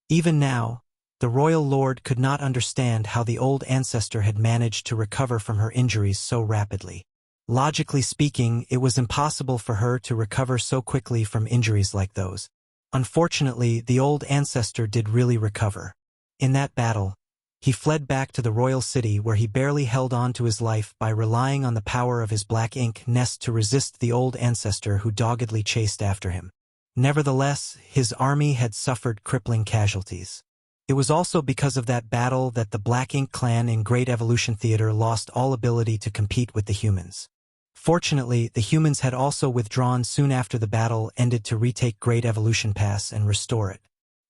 Even now, the royal lord could not understand how the old ancestor had managed to recover from her injuries so rapidly. Logically speaking, it was impossible for her to recover so quickly from injuries like those. Unfortunately, the old ancestor did really recover. In that battle, he fled back to the royal city where he barely held on to his life by relying on the power of his black ink nest to resist the old ancestor who doggedly chased after him. Nevertheless, his army had suffered crippling casualties. It was also because of that battle that the Black Ink clan in Great Evolution Theater lost all ability to compete with the humans. Fortunately, the humans had also withdrawn soon after the battle ended to retake Great Evolution Pass and restore it.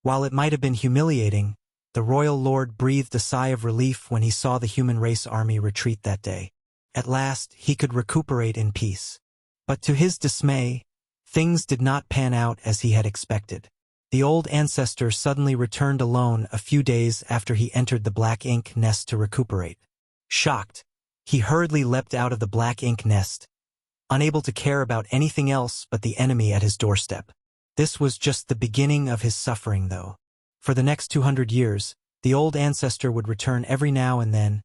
While it might have been humiliating, the royal lord breathed a sigh of relief when he saw the human race army retreat that day. At last, he could recuperate in peace. But to his dismay, things did not pan out as he had expected. The old ancestor suddenly returned alone a few days after he entered the black ink nest to recuperate. Shocked, he hurriedly leapt out of the black ink nest, unable to care about anything else but the enemy at his doorstep. This was just the beginning of his suffering, though. For the next 200 years, the old ancestor would return every now and then,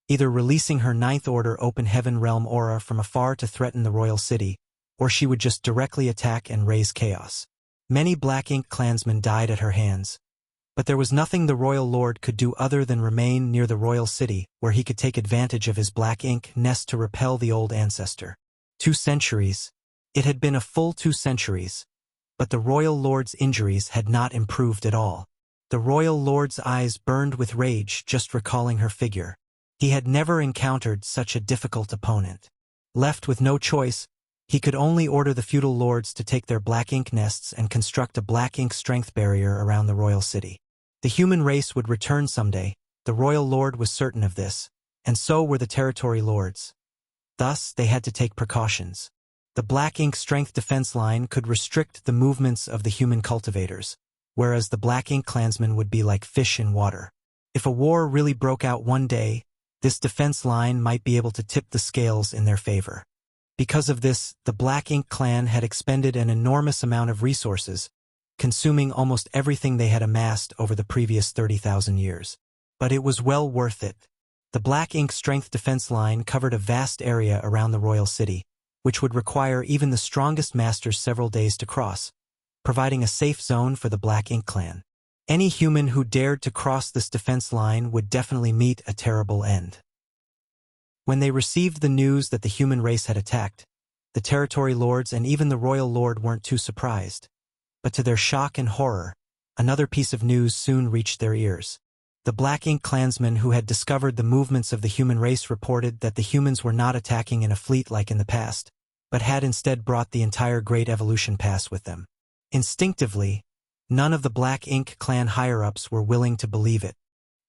either releasing her Ninth Order Open Heaven Realm aura from afar to threaten the royal city, or she would just directly attack and raise chaos. Many Black Ink clansmen died at her hands, but there was nothing the royal lord could do other than remain near the royal city, where he could take advantage of his black ink nest to repel the old ancestor. 2 centuries. It had been a full 2 centuries, but the royal lord's injuries had not improved at all. The royal lord's eyes burned with rage just recalling her figure. He had never encountered such a difficult opponent. Left with no choice, he could only order the feudal lords to take their black ink nests and construct a black ink strength barrier around the royal city. The human race would return someday, the royal lord was certain of this, and so were the territory lords. Thus, they had to take precautions. The black ink strength defense line could restrict the movements of the human cultivators, whereas the black ink clansmen would be like fish in water. If a war really broke out one day, this defense line might be able to tip the scales in their favor. Because of this, the Black Ink clan had expended an enormous amount of resources, consuming almost everything they had amassed over the previous 30,000 years. But it was well worth it. The Black Ink strength defense line covered a vast area around the royal city, which would require even the strongest masters several days to cross, providing a safe zone for the Black Ink clan. Any human who dared to cross this defense line would definitely meet a terrible end. When they received the news that the human race had attacked, the territory lords and even the royal lord weren't too surprised. But to their shock and horror, another piece of news soon reached their ears. The Black Ink clansmen who had discovered the movements of the human race reported that the humans were not attacking in a fleet like in the past, but had instead brought the entire Great Evolution Pass with them. Instinctively, none of the Black Ink clan higher-ups were willing to believe it.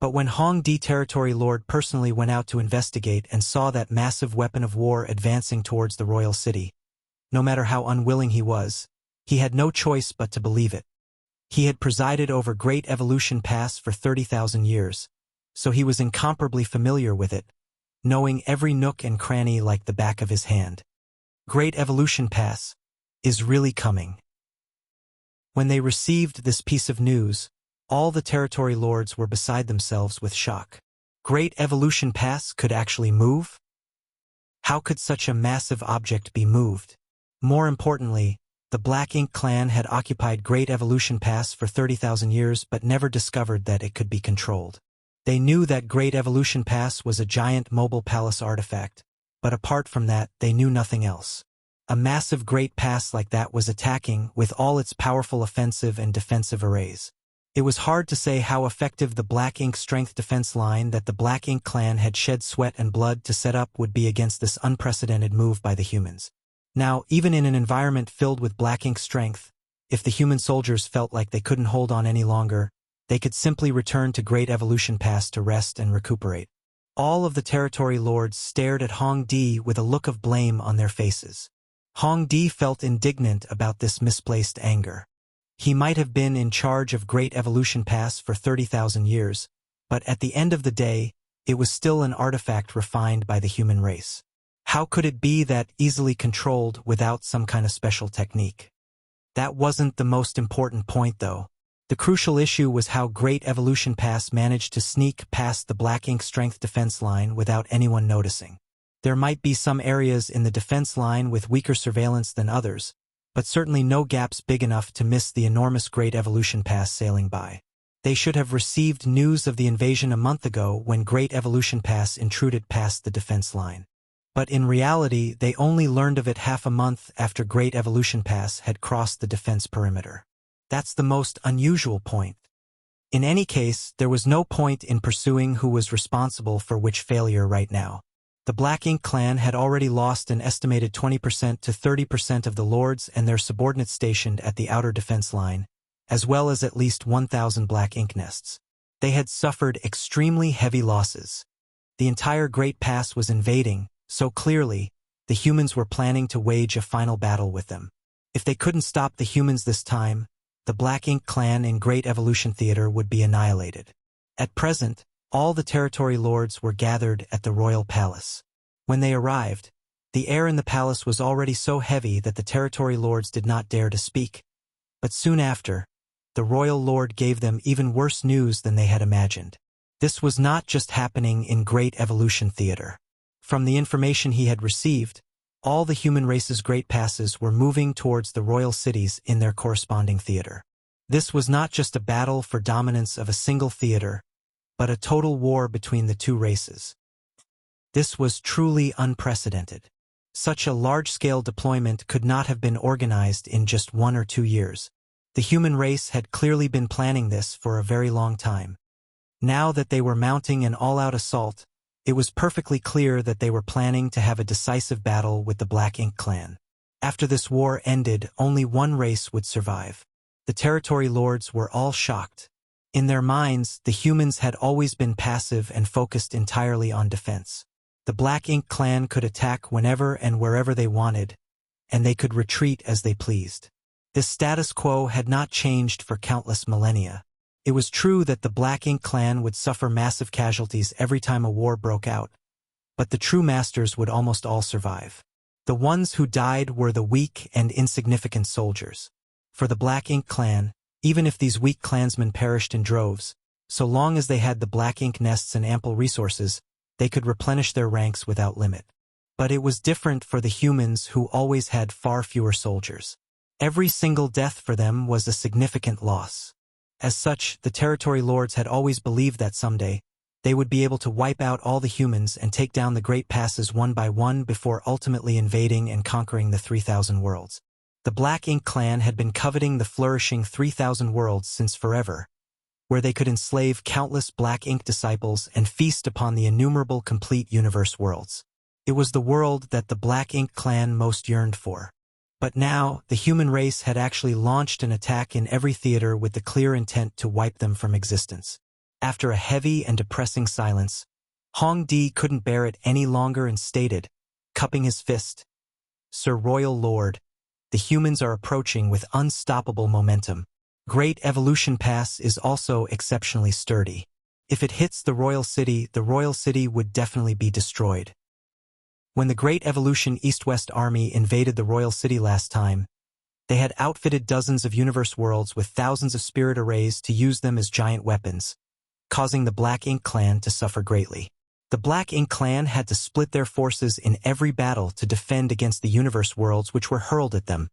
But when Hong Di Territory Lord personally went out to investigate and saw that massive weapon of war advancing towards the royal city, no matter how unwilling he was, he had no choice but to believe it. He had presided over Great Evolution Pass for 30,000 years, so he was incomparably familiar with it, knowing every nook and cranny like the back of his hand. Great Evolution Pass is really coming. When they received this piece of news, all the territory lords were beside themselves with shock. Great Evolution Pass could actually move? How could such a massive object be moved? More importantly, the Black Ink clan had occupied Great Evolution Pass for 30,000 years but never discovered that it could be controlled. They knew that Great Evolution Pass was a giant mobile palace artifact, but apart from that, they knew nothing else. A massive Great Pass like that was attacking with all its powerful offensive and defensive arrays. It was hard to say how effective the Black Ink strength defense line that the Black Ink clan had shed sweat and blood to set up would be against this unprecedented move by the humans. Now, even in an environment filled with Black Ink strength, if the human soldiers felt like they couldn't hold on any longer, they could simply return to Great Evolution Pass to rest and recuperate. All of the territory lords stared at Hong Di with a look of blame on their faces. Hong Di felt indignant about this misplaced anger. He might have been in charge of Great Evolution Pass for 30,000 years, but at the end of the day, it was still an artifact refined by the human race. How could it be that easily controlled without some kind of special technique? That wasn't the most important point, though. The crucial issue was how Great Evolution Pass managed to sneak past the Black Ink strength defense line without anyone noticing. There might be some areas in the defense line with weaker surveillance than others, but certainly no gaps big enough to miss the enormous Great Evolution Pass sailing by. They should have received news of the invasion a month ago when Great Evolution Pass intruded past the defense line. But in reality, they only learned of it half a month after Great Evolution Pass had crossed the defense perimeter. That's the most unusual point. In any case, there was no point in pursuing who was responsible for which failure right now. The Black Ink clan had already lost an estimated 20% to 30% of the lords and their subordinates stationed at the outer defense line, as well as at least 1,000 Black Ink nests. They had suffered extremely heavy losses. The entire Great Pass was invading, So clearly, the humans were planning to wage a final battle with them. If they couldn't stop the humans this time, the Black Ink clan in Great Evolution Theater would be annihilated. At present, all the territory lords were gathered at the royal palace. When they arrived, the air in the palace was already so heavy that the territory lords did not dare to speak. But soon after, the royal lord gave them even worse news than they had imagined. This was not just happening in Great Evolution Theater. From the information he had received, all the human race's great passes were moving towards the royal cities in their corresponding theater. This was not just a battle for dominance of a single theater, but a total war between the two races. This was truly unprecedented. Such a large-scale deployment could not have been organized in just 1 or 2 years. The human race had clearly been planning this for a very long time. Now that they were mounting an all-out assault, it was perfectly clear that they were planning to have a decisive battle with the Black Ink clan. After this war ended, only one race would survive. The territory lords were all shocked. In their minds, the humans had always been passive and focused entirely on defense. The Black Ink clan could attack whenever and wherever they wanted, and they could retreat as they pleased. This status quo had not changed for countless millennia. It was true that the Black Ink clan would suffer massive casualties every time a war broke out, but the true masters would almost all survive. The ones who died were the weak and insignificant soldiers. For the Black Ink clan, even if these weak clansmen perished in droves, so long as they had the Black Ink nests and ample resources, they could replenish their ranks without limit. But it was different for the humans who always had far fewer soldiers. Every single death for them was a significant loss. As such, the territory lords had always believed that someday, they would be able to wipe out all the humans and take down the great passes one by one before ultimately invading and conquering the 3,000 worlds. The Black Ink clan had been coveting the flourishing 3,000 worlds since forever, where they could enslave countless Black Ink disciples and feast upon the innumerable complete universe worlds. It was the world that the Black Ink clan most yearned for. But now, the human race had actually launched an attack in every theater with the clear intent to wipe them from existence. After a heavy and depressing silence, Hong Di couldn't bear it any longer and stated, cupping his fist, "Sir Royal Lord, the humans are approaching with unstoppable momentum. Great Evolution Pass is also exceptionally sturdy. If it hits the royal city would definitely be destroyed." When the Great Evolution East-West Army invaded the royal city last time, they had outfitted dozens of universe worlds with thousands of spirit arrays to use them as giant weapons, causing the Black Ink clan to suffer greatly. The Black Ink clan had to split their forces in every battle to defend against the universe worlds which were hurled at them,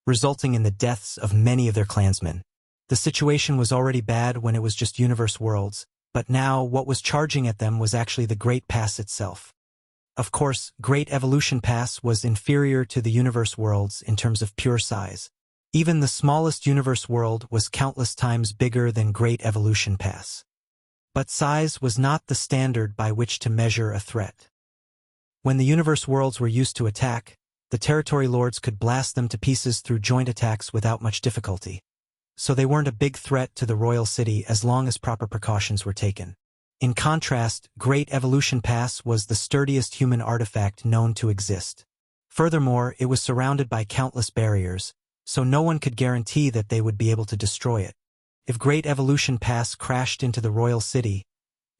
resulting in the deaths of many of their clansmen. The situation was already bad when it was just universe worlds, but now what was charging at them was actually the Great Pass itself. Of course, Great Evolution Pass was inferior to the universe worlds in terms of pure size. Even the smallest universe world was countless times bigger than Great Evolution Pass. But size was not the standard by which to measure a threat. When the universe worlds were used to attack, the territory lords could blast them to pieces through joint attacks without much difficulty. So they weren't a big threat to the royal city as long as proper precautions were taken. In contrast, Great Evolution Pass was the sturdiest human artifact known to exist. Furthermore, it was surrounded by countless barriers, so no one could guarantee that they would be able to destroy it. If Great Evolution Pass crashed into the royal city,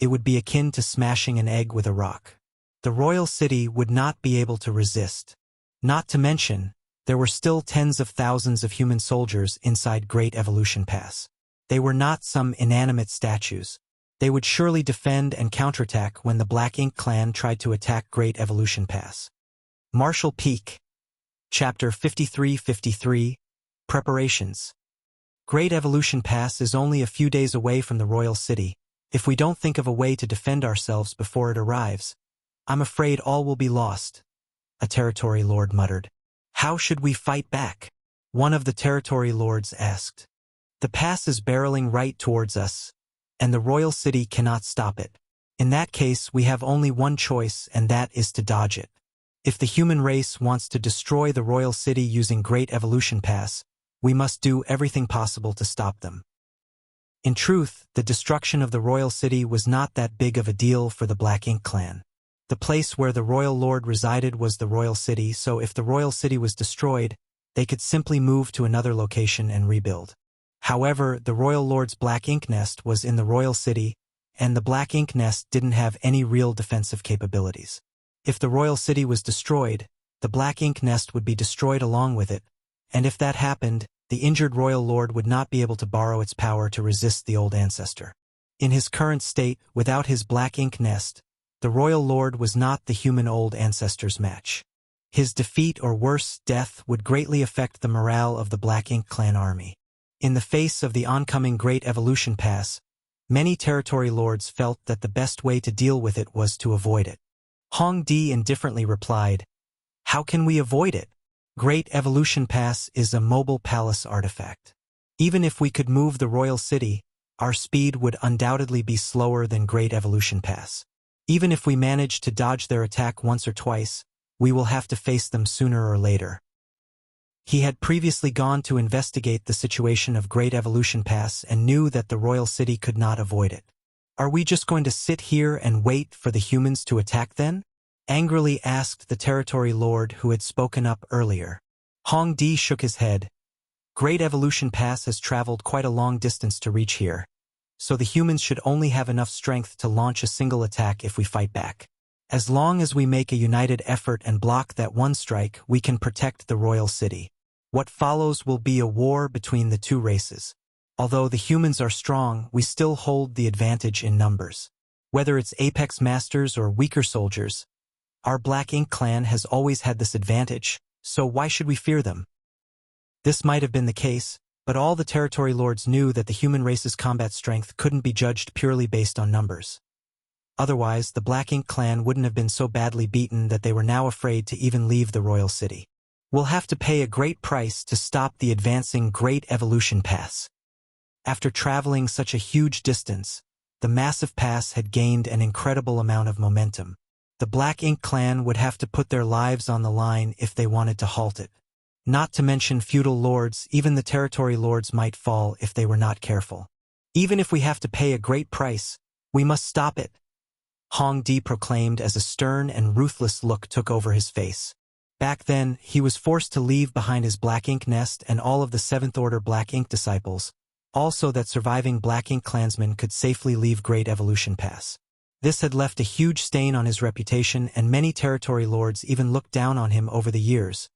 it would be akin to smashing an egg with a rock. The royal city would not be able to resist. Not to mention, there were still tens of thousands of human soldiers inside Great Evolution Pass. They were not some inanimate statues. They would surely defend and counterattack when the Black Ink clan tried to attack Great Evolution Pass. Marshall Peak. Chapter 53-53. Preparations. Great Evolution Pass is only a few days away from the royal city. If we don't think of a way to defend ourselves before it arrives, I'm afraid all will be lost, a territory lord muttered. How should we fight back? One of the territory lords asked. The pass is barreling right towards us, and the royal city cannot stop it. In that case, we have only one choice, and that is to dodge it. If the human race wants to destroy the royal city using Great Evolution Pass, we must do everything possible to stop them. In truth, the destruction of the royal city was not that big of a deal for the Black Ink clan. The place where the royal lord resided was the royal city, so if the royal city was destroyed, they could simply move to another location and rebuild. However, the royal lord's black ink nest was in the royal city, and the black ink nest didn't have any real defensive capabilities. If the royal city was destroyed, the black ink nest would be destroyed along with it, and if that happened, the injured royal lord would not be able to borrow its power to resist the old ancestor. In his current state, without his black ink nest, the royal lord was not the human old ancestor's match. His defeat or worse, death would greatly affect the morale of the Black Ink clan army. In the face of the oncoming Great Evolution Pass, many territory lords felt that the best way to deal with it was to avoid it. Hong Di indifferently replied, "How can we avoid it? Great Evolution Pass is a mobile palace artifact. Even if we could move the royal city, our speed would undoubtedly be slower than Great Evolution Pass. Even if we manage to dodge their attack once or twice, we will have to face them sooner or later." He had previously gone to investigate the situation of Great Evolution Pass and knew that the royal city could not avoid it. "Are we just going to sit here and wait for the humans to attack then?" angrily asked the territory lord who had spoken up earlier. Hong Di shook his head. "Great Evolution Pass has traveled quite a long distance to reach here, so the humans should only have enough strength to launch a single attack if we fight back. As long as we make a united effort and block that one strike, we can protect the royal city. What follows will be a war between the two races. Although the humans are strong, we still hold the advantage in numbers. Whether it's apex masters or weaker soldiers, our Black Ink clan has always had this advantage, so why should we fear them?" This might have been the case, but all the territory lords knew that the human race's combat strength couldn't be judged purely based on numbers. Otherwise, the Black Ink clan wouldn't have been so badly beaten that they were now afraid to even leave the royal city. "We'll have to pay a great price to stop the advancing Great Evolution Pass." After traveling such a huge distance, the massive pass had gained an incredible amount of momentum. The Black Ink clan would have to put their lives on the line if they wanted to halt it. Not to mention feudal lords, even the territory lords might fall if they were not careful. "Even if we have to pay a great price, we must stop it," Hong Di proclaimed as a stern and ruthless look took over his face. Back then, he was forced to leave behind his Black Ink nest and all of the 7th Order Black Ink disciples, also that surviving Black Ink clansmen could safely leave Great Evolution Pass. This had left a huge stain on his reputation, and many territory lords even looked down on him over the years,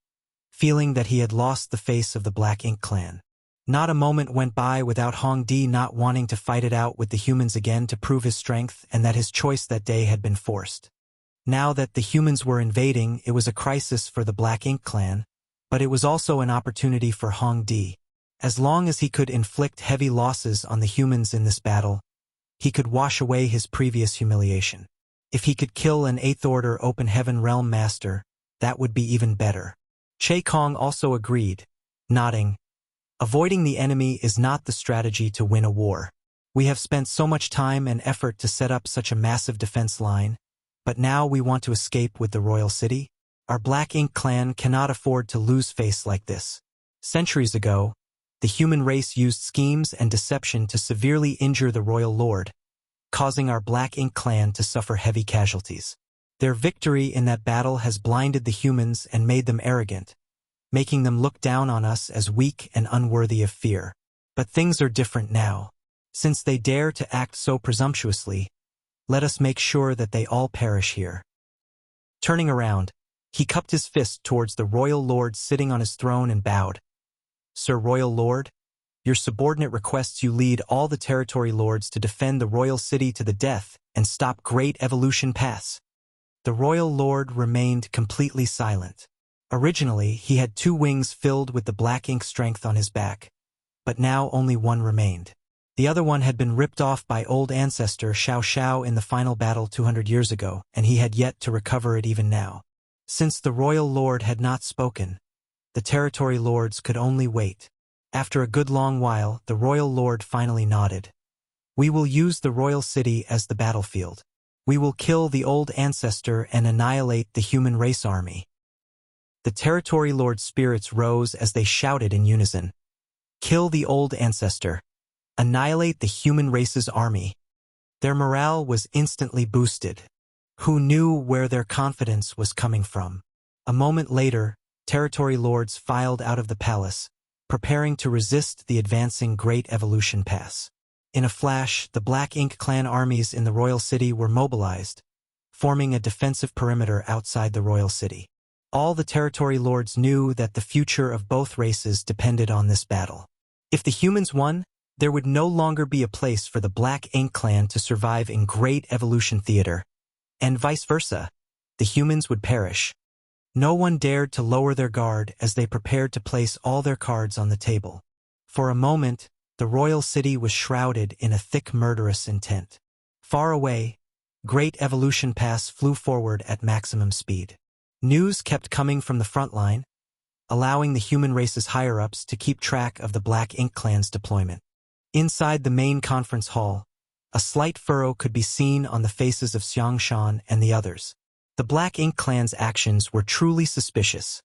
feeling that he had lost the face of the Black Ink clan. Not a moment went by without Hong Di not wanting to fight it out with the humans again to prove his strength, and that his choice that day had been forced. Now that the humans were invading, it was a crisis for the Black Ink clan, but it was also an opportunity for Hong Di. As long as he could inflict heavy losses on the humans in this battle, he could wash away his previous humiliation. If he could kill an 8th Order Open Heaven Realm Master, that would be even better. Che Kong also agreed, nodding. "Avoiding the enemy is not the strategy to win a war. We have spent so much time and effort to set up such a massive defense line, but now we want to escape with the royal city? Our Black Ink clan cannot afford to lose face like this. Centuries ago, the human race used schemes and deception to severely injure the royal lord, causing our Black Ink clan to suffer heavy casualties. Their victory in that battle has blinded the humans and made them arrogant, making them look down on us as weak and unworthy of fear. But things are different now. Since they dare to act so presumptuously, let us make sure that they all perish here." Turning around, he cupped his fist towards the royal lord sitting on his throne and bowed. "Sir Royal Lord, your subordinate requests you lead all the territory lords to defend the royal city to the death and stop Great Evolution Pass." The royal lord remained completely silent. Originally, he had 2 wings filled with the Black Ink strength on his back, but now only one remained. The other one had been ripped off by old ancestor Xiao Xiao in the final battle 200 years ago, and he had yet to recover it even now. Since the royal lord had not spoken, the territory lords could only wait. After a good long while, the royal lord finally nodded. "We will use the royal city as the battlefield. We will kill the old ancestor and annihilate the human race army." The territory lord's spirits rose as they shouted in unison. "Kill the old ancestor. Annihilate the human race's army." Their morale was instantly boosted. Who knew where their confidence was coming from? A moment later, territory lords filed out of the palace, preparing to resist the advancing Great Evolution Pass. In a flash, the Black Ink clan armies in the royal city were mobilized, forming a defensive perimeter outside the royal city. All the territory lords knew that the future of both races depended on this battle. If the humans won, there would no longer be a place for the Black Ink clan to survive in Great Evolution Theater, and vice versa. The humans would perish. No one dared to lower their guard as they prepared to place all their cards on the table. For a moment, the royal city was shrouded in a thick murderous intent. Far away, Great Evolution Pass flew forward at maximum speed. News kept coming from the front line, allowing the human race's higher-ups to keep track of the Black Ink clan's deployment. Inside the main conference hall, a slight furrow could be seen on the faces of Xiangshan and the others. The Black Ink clan's actions were truly suspicious.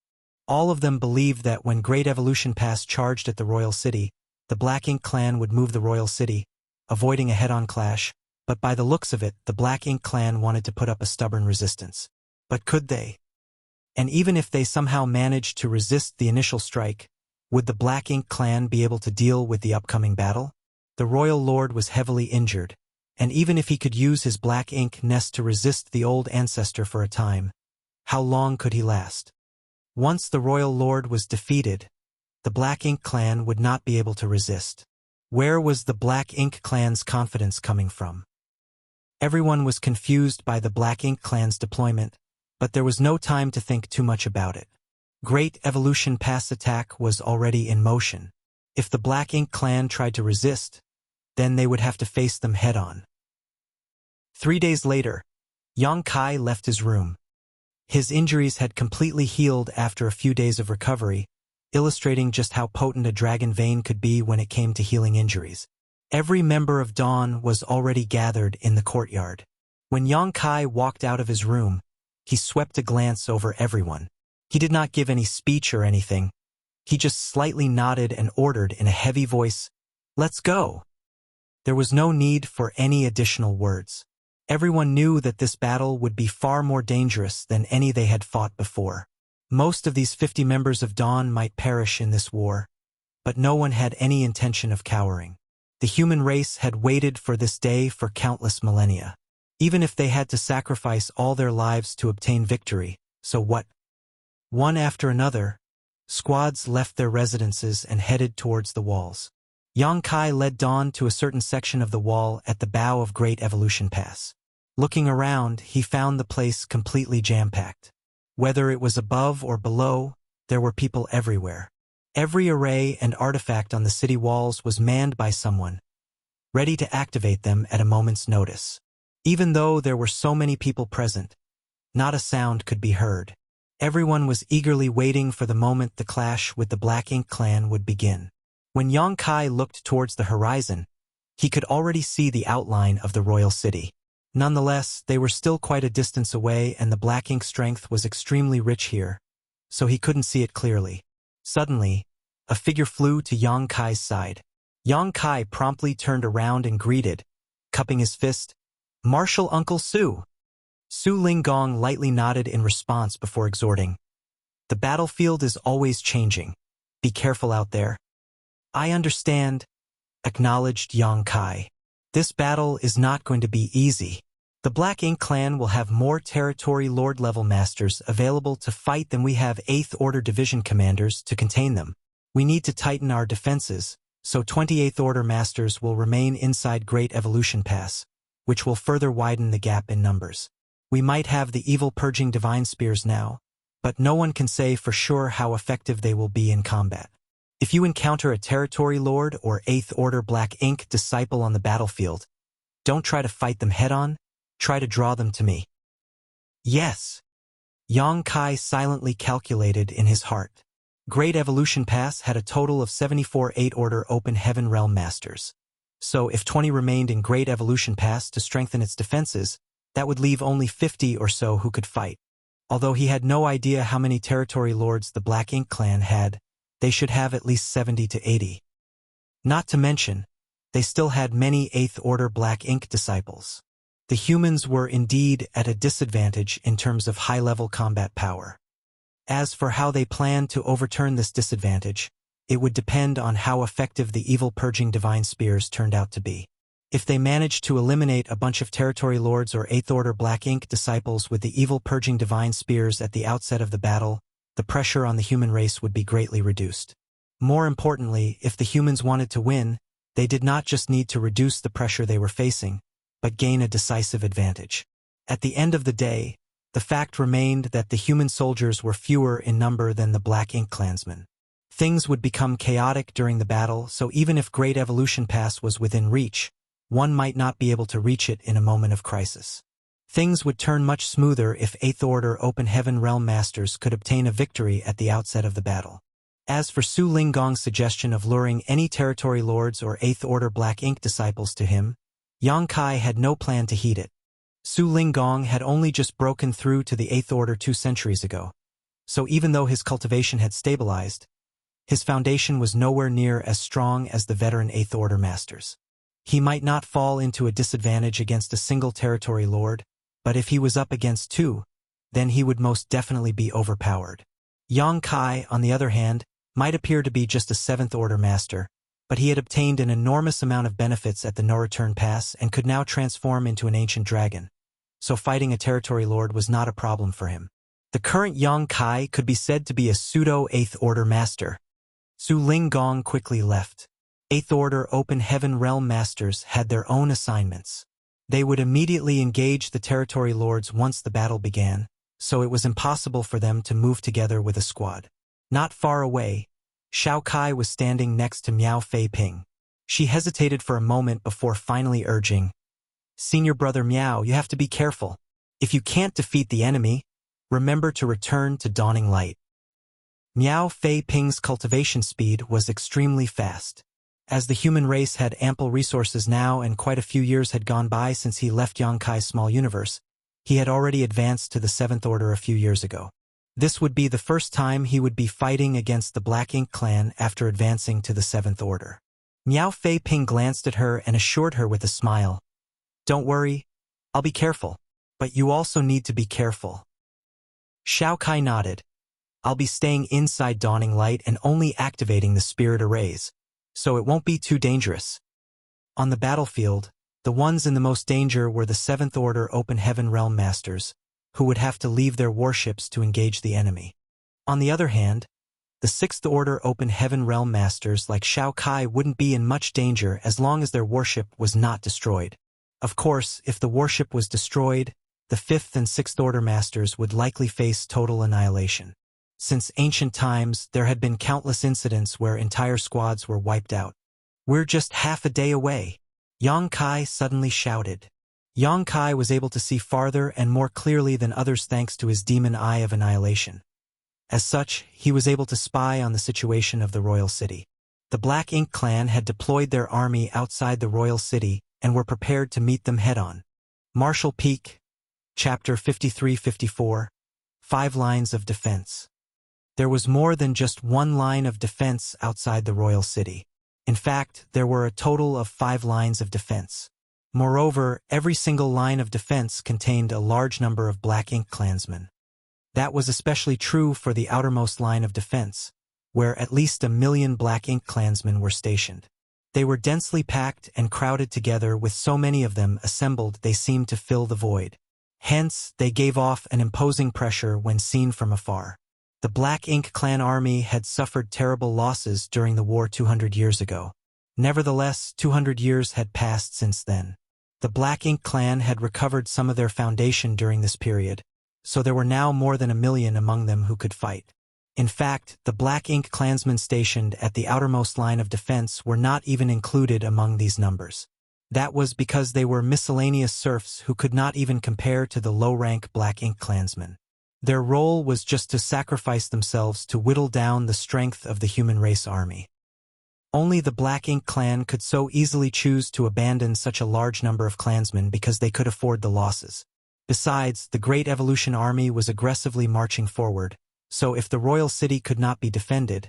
All of them believed that when Great Evolution Pass charged at the royal city, the Black Ink clan would move the royal city, avoiding a head-on clash, but by the looks of it, the Black Ink clan wanted to put up a stubborn resistance. But could they? And even if they somehow managed to resist the initial strike, would the Black Ink clan be able to deal with the upcoming battle? The royal lord was heavily injured, and even if he could use his Black Ink nest to resist the old ancestor for a time, how long could he last? Once the royal lord was defeated, the Black Ink clan would not be able to resist. Where was the Black Ink clan's confidence coming from? Everyone was confused by the Black Ink clan's deployment, but there was no time to think too much about it. Great Evolution Pass attack was already in motion. If the Black Ink clan tried to resist, then they would have to face them head-on. 3 days later, Yang Kai left his room. His injuries had completely healed after a few days of recovery, illustrating just how potent a dragon vein could be when it came to healing injuries. Every member of Dawn was already gathered in the courtyard. When Yang Kai walked out of his room, he swept a glance over everyone. He did not give any speech or anything. He just slightly nodded and ordered in a heavy voice, "Let's go." There was no need for any additional words. Everyone knew that this battle would be far more dangerous than any they had fought before. Most of these 50 members of Dawn might perish in this war, but no one had any intention of cowering. The human race had waited for this day for countless millennia. Even if they had to sacrifice all their lives to obtain victory, so what? One after another, squads left their residences and headed towards the walls. Yang Kai led Dawn to a certain section of the wall at the bow of Great Evolution Pass. Looking around, he found the place completely jam-packed. Whether it was above or below, there were people everywhere. Every array and artifact on the city walls was manned by someone, ready to activate them at a moment's notice. Even though there were so many people present, not a sound could be heard. Everyone was eagerly waiting for the moment the clash with the Black Ink clan would begin. When Yang Kai looked towards the horizon, he could already see the outline of the royal city. Nonetheless, they were still quite a distance away and the Black Ink strength was extremely rich here, so he couldn't see it clearly. Suddenly, a figure flew to Yang Kai's side. Yang Kai promptly turned around and greeted, cupping his fist, "Martial Uncle Su." Su Linggong lightly nodded in response before exhorting, "The battlefield is always changing. Be careful out there." "I understand," acknowledged Yang Kai. "This battle is not going to be easy. The Black Ink clan will have more territory lord-level masters available to fight than we have 8th Order Division commanders to contain them. We need to tighten our defenses, so 28th Order masters will remain inside Great Evolution Pass, which will further widen the gap in numbers. We might have the evil purging divine spears now, but no one can say for sure how effective they will be in combat. If you encounter a territory lord or 8th Order Black Ink disciple on the battlefield, don't try to fight them head-on, try to draw them to me." "Yes." Yang Kai silently calculated in his heart. Great Evolution Pass had a total of 74 8th Order Open Heaven Realm Masters. So if 20 remained in Great Evolution Pass to strengthen its defenses, that would leave only 50 or so who could fight. Although he had no idea how many territory lords the Black Ink clan had, they should have at least 70 to 80. Not to mention, they still had many 8th Order Black Ink disciples. The humans were indeed at a disadvantage in terms of high-level combat power. As for how they planned to overturn this disadvantage, it would depend on how effective the evil purging divine spears turned out to be. If they managed to eliminate a bunch of territory lords or 8th Order Black Ink disciples with the evil purging divine spears at the outset of the battle, the pressure on the human race would be greatly reduced. More importantly, if the humans wanted to win, they did not just need to reduce the pressure they were facing, but gain a decisive advantage. At the end of the day, the fact remained that the human soldiers were fewer in number than the Black Ink clansmen. Things would become chaotic during the battle, so even if Great Evolution Pass was within reach, one might not be able to reach it in a moment of crisis. Things would turn much smoother if 8th Order Open Heaven Realm Masters could obtain a victory at the outset of the battle. As for Su Linggong's suggestion of luring any territory lords or 8th Order Black Ink disciples to him, Yang Kai had no plan to heed it. Su Linggong had only just broken through to the 8th Order 2 centuries ago, so even though his cultivation had stabilized, his foundation was nowhere near as strong as the veteran 8th Order masters. He might not fall into a disadvantage against a single territory lord, but if he was up against 2, then he would most definitely be overpowered. Yang Kai, on the other hand, might appear to be just a 7th Order master, but he had obtained an enormous amount of benefits at the No-Return Pass and could now transform into an ancient dragon, so fighting a territory lord was not a problem for him. The current Yang Kai could be said to be a pseudo-8th Order master. Su Linggong quickly left. 8th Order Open Heaven Realm Masters had their own assignments. They would immediately engage the territory lords once the battle began, so it was impossible for them to move together with a squad. Not far away, Xiao Kai was standing next to Miao Fei Ping. She hesitated for a moment before finally urging, "Senior brother Miao, you have to be careful. If you can't defeat the enemy, remember to return to dawning light." Miao Fei Ping's cultivation speed was extremely fast. As the human race had ample resources now and quite a few years had gone by since he left Yang Kai's small universe, he had already advanced to the 7th Order a few years ago. This would be the first time he would be fighting against the Black Ink clan after advancing to the 7th Order. Miao Fei Ping glanced at her and assured her with a smile, "Don't worry, I'll be careful, but you also need to be careful." Xiao Kai nodded. "I'll be staying inside Dawning Light and only activating the spirit arrays, so it won't be too dangerous." On the battlefield, the ones in the most danger were the 7th Order Open Heaven Realm Masters, who would have to leave their warships to engage the enemy. On the other hand, the 6th Order Open Heaven Realm Masters like Xiao Kai wouldn't be in much danger as long as their warship was not destroyed. Of course, if the warship was destroyed, the 5th and 6th Order Masters would likely face total annihilation. Since ancient times, there had been countless incidents where entire squads were wiped out. "We're just half a day away," Yang Kai suddenly shouted. Yang Kai was able to see farther and more clearly than others thanks to his demon eye of annihilation. As such, he was able to spy on the situation of the royal city. The Black Ink clan had deployed their army outside the royal city and were prepared to meet them head-on. Marshall Peak, Chapter 53-54, 5 Lines of Defense. There was more than just one line of defense outside the royal city. In fact, there were a total of 5 lines of defense. Moreover, every single line of defense contained a large number of Black Ink clansmen. That was especially true for the outermost line of defense, where at least 1 million Black Ink clansmen were stationed. They were densely packed and crowded together with so many of them assembled they seemed to fill the void. Hence, they gave off an imposing pressure when seen from afar. The Black Ink clan army had suffered terrible losses during the war 200 years ago. Nevertheless, 200 years had passed since then. The Black Ink clan had recovered some of their foundation during this period, so there were now more than 1 million among them who could fight. In fact, the Black Ink clansmen stationed at the outermost line of defense were not even included among these numbers. That was because they were miscellaneous serfs who could not even compare to the low-rank Black Ink clansmen. Their role was just to sacrifice themselves to whittle down the strength of the human race army. Only the Black Ink clan could so easily choose to abandon such a large number of clansmen because they could afford the losses. Besides, the Great Evolution army was aggressively marching forward, so if the royal city could not be defended,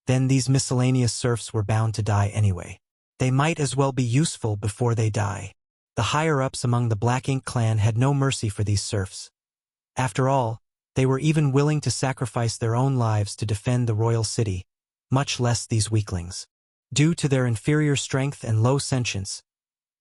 then these miscellaneous serfs were bound to die anyway. They might as well be useful before they die. The higher-ups among the Black Ink clan had no mercy for these serfs. After all, they were even willing to sacrifice their own lives to defend the royal city, much less these weaklings. Due to their inferior strength and low sentience,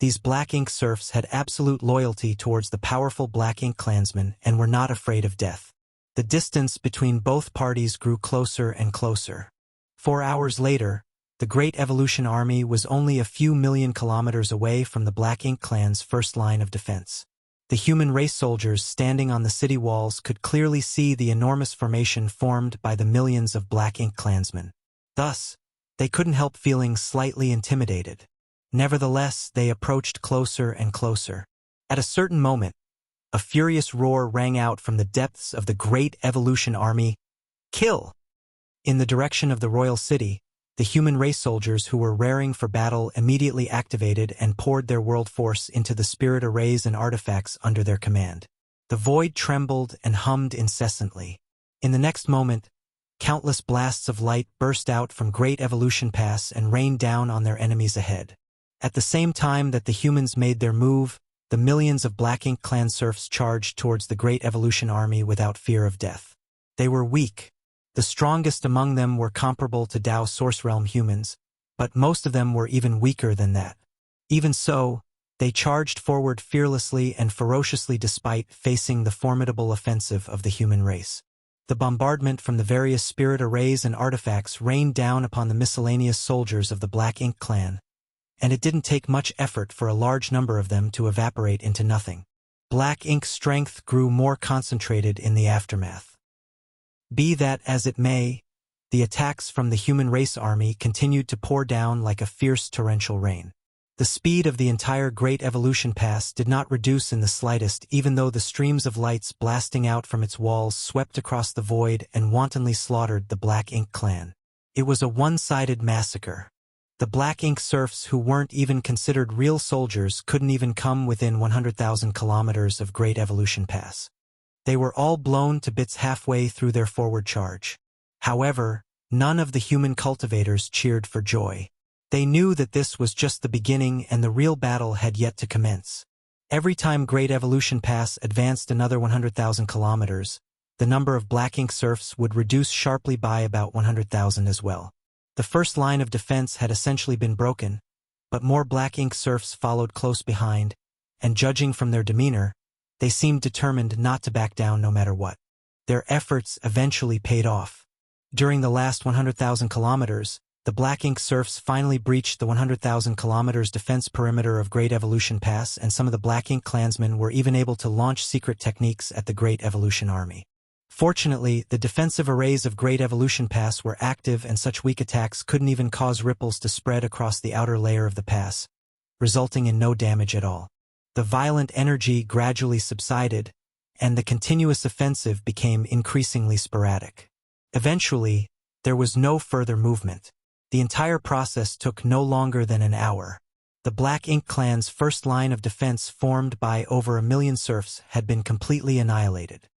these Black Ink serfs had absolute loyalty towards the powerful Black Ink clansmen and were not afraid of death. The distance between both parties grew closer and closer. 4 hours later, the Great Evolution Army was only a few million kilometers away from the Black Ink clan's first line of defense. The human race soldiers standing on the city walls could clearly see the enormous formation formed by the millions of Black Ink clansmen. Thus, they couldn't help feeling slightly intimidated. Nevertheless, they approached closer and closer. At a certain moment, a furious roar rang out from the depths of the Great Evolution Army. Kill! In the direction of the royal city, the human race soldiers who were raring for battle immediately activated and poured their world force into the spirit arrays and artifacts under their command. The void trembled and hummed incessantly. In the next moment, countless blasts of light burst out from Great Evolution Pass and rained down on their enemies ahead. At the same time that the humans made their move, the millions of Black Ink clan serfs charged towards the Great Evolution Army without fear of death. They were weak. The strongest among them were comparable to Dao Source Realm humans, but most of them were even weaker than that. Even so, they charged forward fearlessly and ferociously despite facing the formidable offensive of the human race. The bombardment from the various spirit arrays and artifacts rained down upon the miscellaneous soldiers of the Black Ink clan, and it didn't take much effort for a large number of them to evaporate into nothing. Black Ink's strength grew more concentrated in the aftermath. Be that as it may, the attacks from the human race army continued to pour down like a fierce torrential rain. The speed of the entire Great Evolution Pass did not reduce in the slightest, even though the streams of lights blasting out from its walls swept across the void and wantonly slaughtered the Black Ink clan. It was a one-sided massacre. The Black Ink serfs who weren't even considered real soldiers couldn't even come within 100,000 kilometers of Great Evolution Pass. They were all blown to bits halfway through their forward charge. However, none of the human cultivators cheered for joy. They knew that this was just the beginning and the real battle had yet to commence. Every time Great Evolution Pass advanced another 100,000 kilometers, the number of Black Ink serfs would reduce sharply by about 100,000 as well. The first line of defense had essentially been broken, but more Black Ink serfs followed close behind, and judging from their demeanor, they seemed determined not to back down no matter what. Their efforts eventually paid off. During the last 100,000 kilometers, the Black Ink serfs finally breached the 100,000 kilometers defense perimeter of Great Evolution Pass, and some of the Black Ink clansmen were even able to launch secret techniques at the Great Evolution Army. Fortunately, the defensive arrays of Great Evolution Pass were active, and such weak attacks couldn't even cause ripples to spread across the outer layer of the pass, resulting in no damage at all. The violent energy gradually subsided, and the continuous offensive became increasingly sporadic. Eventually, there was no further movement. The entire process took no longer than an hour. The Black Ink clan's first line of defense, formed by over 1 million serfs, had been completely annihilated.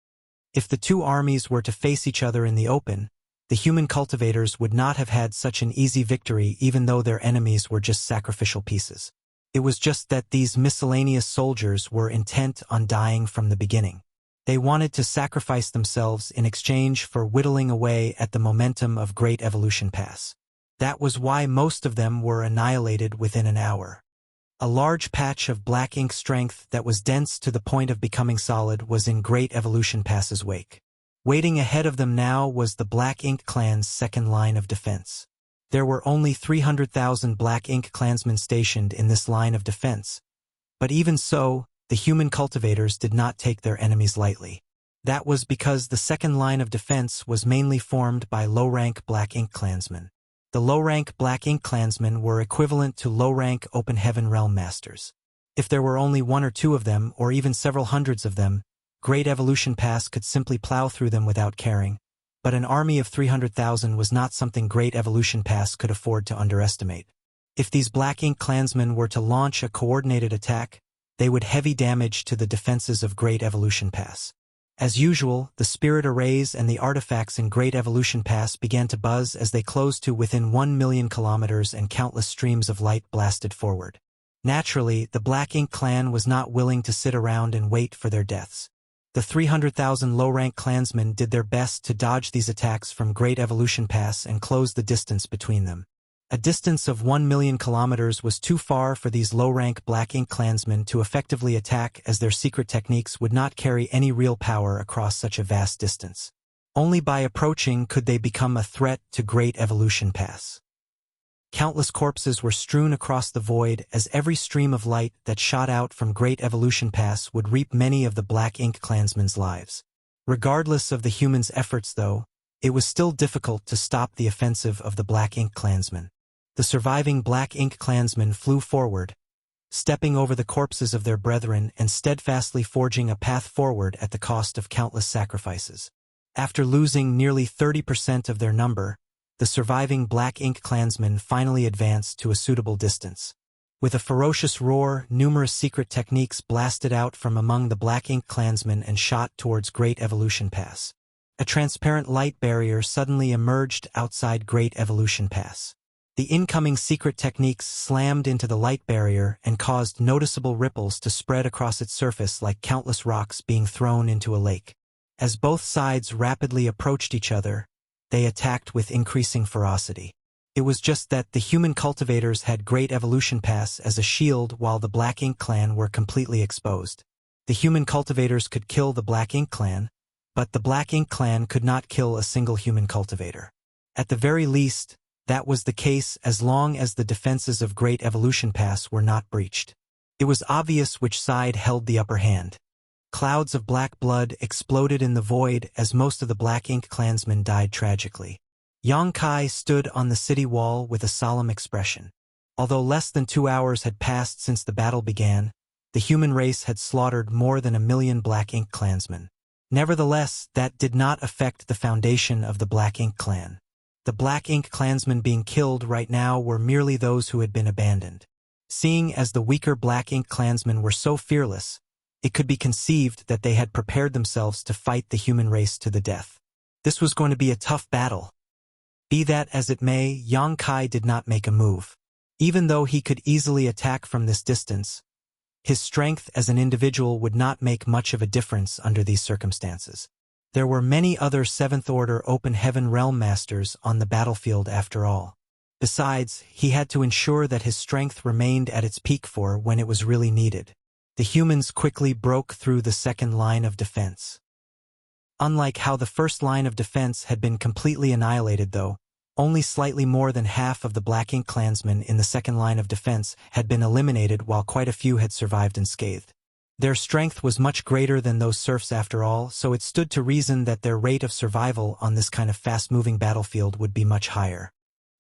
If the two armies were to face each other in the open, the human cultivators would not have had such an easy victory, even though their enemies were just sacrificial pieces. It was just that these miscellaneous soldiers were intent on dying from the beginning. They wanted to sacrifice themselves in exchange for whittling away at the momentum of Great Evolution Pass. That was why most of them were annihilated within an hour. A large patch of Black Ink strength that was dense to the point of becoming solid was in Great Evolution Pass's wake. Waiting ahead of them now was the Black Ink clan's second line of defense. There were only 300,000 Black Ink clansmen stationed in this line of defense, but even so, the human cultivators did not take their enemies lightly. That was because the second line of defense was mainly formed by low-rank Black Ink clansmen. The low-rank Black Ink clansmen were equivalent to low-rank Open Heaven Realm Masters. If there were only 1 or 2 of them, or even several hundreds of them, Great Evolution Pass could simply plow through them without caring. But an army of 300,000 was not something Great Evolution Pass could afford to underestimate. If these Black Ink clansmen were to launch a coordinated attack, they would heavy damage to the defenses of Great Evolution Pass. As usual, the spirit arrays and the artifacts in Great Evolution Pass began to buzz as they closed to within 1 million kilometers, and countless streams of light blasted forward. Naturally, the Black Ink clan was not willing to sit around and wait for their deaths. The 300,000 low-rank clansmen did their best to dodge these attacks from Great Evolution Pass and close the distance between them. A distance of 1 million kilometers was too far for these low-rank Black Ink clansmen to effectively attack, as their secret techniques would not carry any real power across such a vast distance. Only by approaching could they become a threat to Great Evolution Pass. Countless corpses were strewn across the void, as every stream of light that shot out from Great Evolution Pass would reap many of the Black Ink clansmen's lives. Regardless of the humans' efforts, though, it was still difficult to stop the offensive of the Black Ink clansmen. The surviving Black Ink clansmen flew forward, stepping over the corpses of their brethren and steadfastly forging a path forward at the cost of countless sacrifices. After losing nearly 30% of their number, the surviving Black Ink clansmen finally advanced to a suitable distance. With a ferocious roar, numerous secret techniques blasted out from among the Black Ink clansmen and shot towards Great Evolution Pass. A transparent light barrier suddenly emerged outside Great Evolution Pass. The incoming secret techniques slammed into the light barrier and caused noticeable ripples to spread across its surface like countless rocks being thrown into a lake. As both sides rapidly approached each other, they attacked with increasing ferocity. It was just that the human cultivators had Great Evolution Pass as a shield while the Black Ink clan were completely exposed. The human cultivators could kill the Black Ink clan, but the Black Ink clan could not kill a single human cultivator. At the very least, that was the case as long as the defenses of Great Evolution Pass were not breached. It was obvious which side held the upper hand. Clouds of black blood exploded in the void as most of the Black Ink clansmen died tragically. Yang Kai stood on the city wall with a solemn expression. Although less than 2 hours had passed since the battle began, the human race had slaughtered more than 1 million Black Ink clansmen. Nevertheless, that did not affect the foundation of the Black Ink clan. The Black Ink clansmen being killed right now were merely those who had been abandoned. Seeing as the weaker Black Ink clansmen were so fearless, it could be conceived that they had prepared themselves to fight the human race to the death. This was going to be a tough battle. Be that as it may, Yang Kai did not make a move. Even though he could easily attack from this distance, his strength as an individual would not make much of a difference under these circumstances. There were many other 7th Order Open Heaven Realm Masters on the battlefield after all. Besides, he had to ensure that his strength remained at its peak for when it was really needed. The humans quickly broke through the second line of defense. Unlike how the first line of defense had been completely annihilated though, only slightly more than half of the Black Ink clansmen in the second line of defense had been eliminated while quite a few had survived unscathed. Their strength was much greater than those serfs after all, so it stood to reason that their rate of survival on this kind of fast-moving battlefield would be much higher.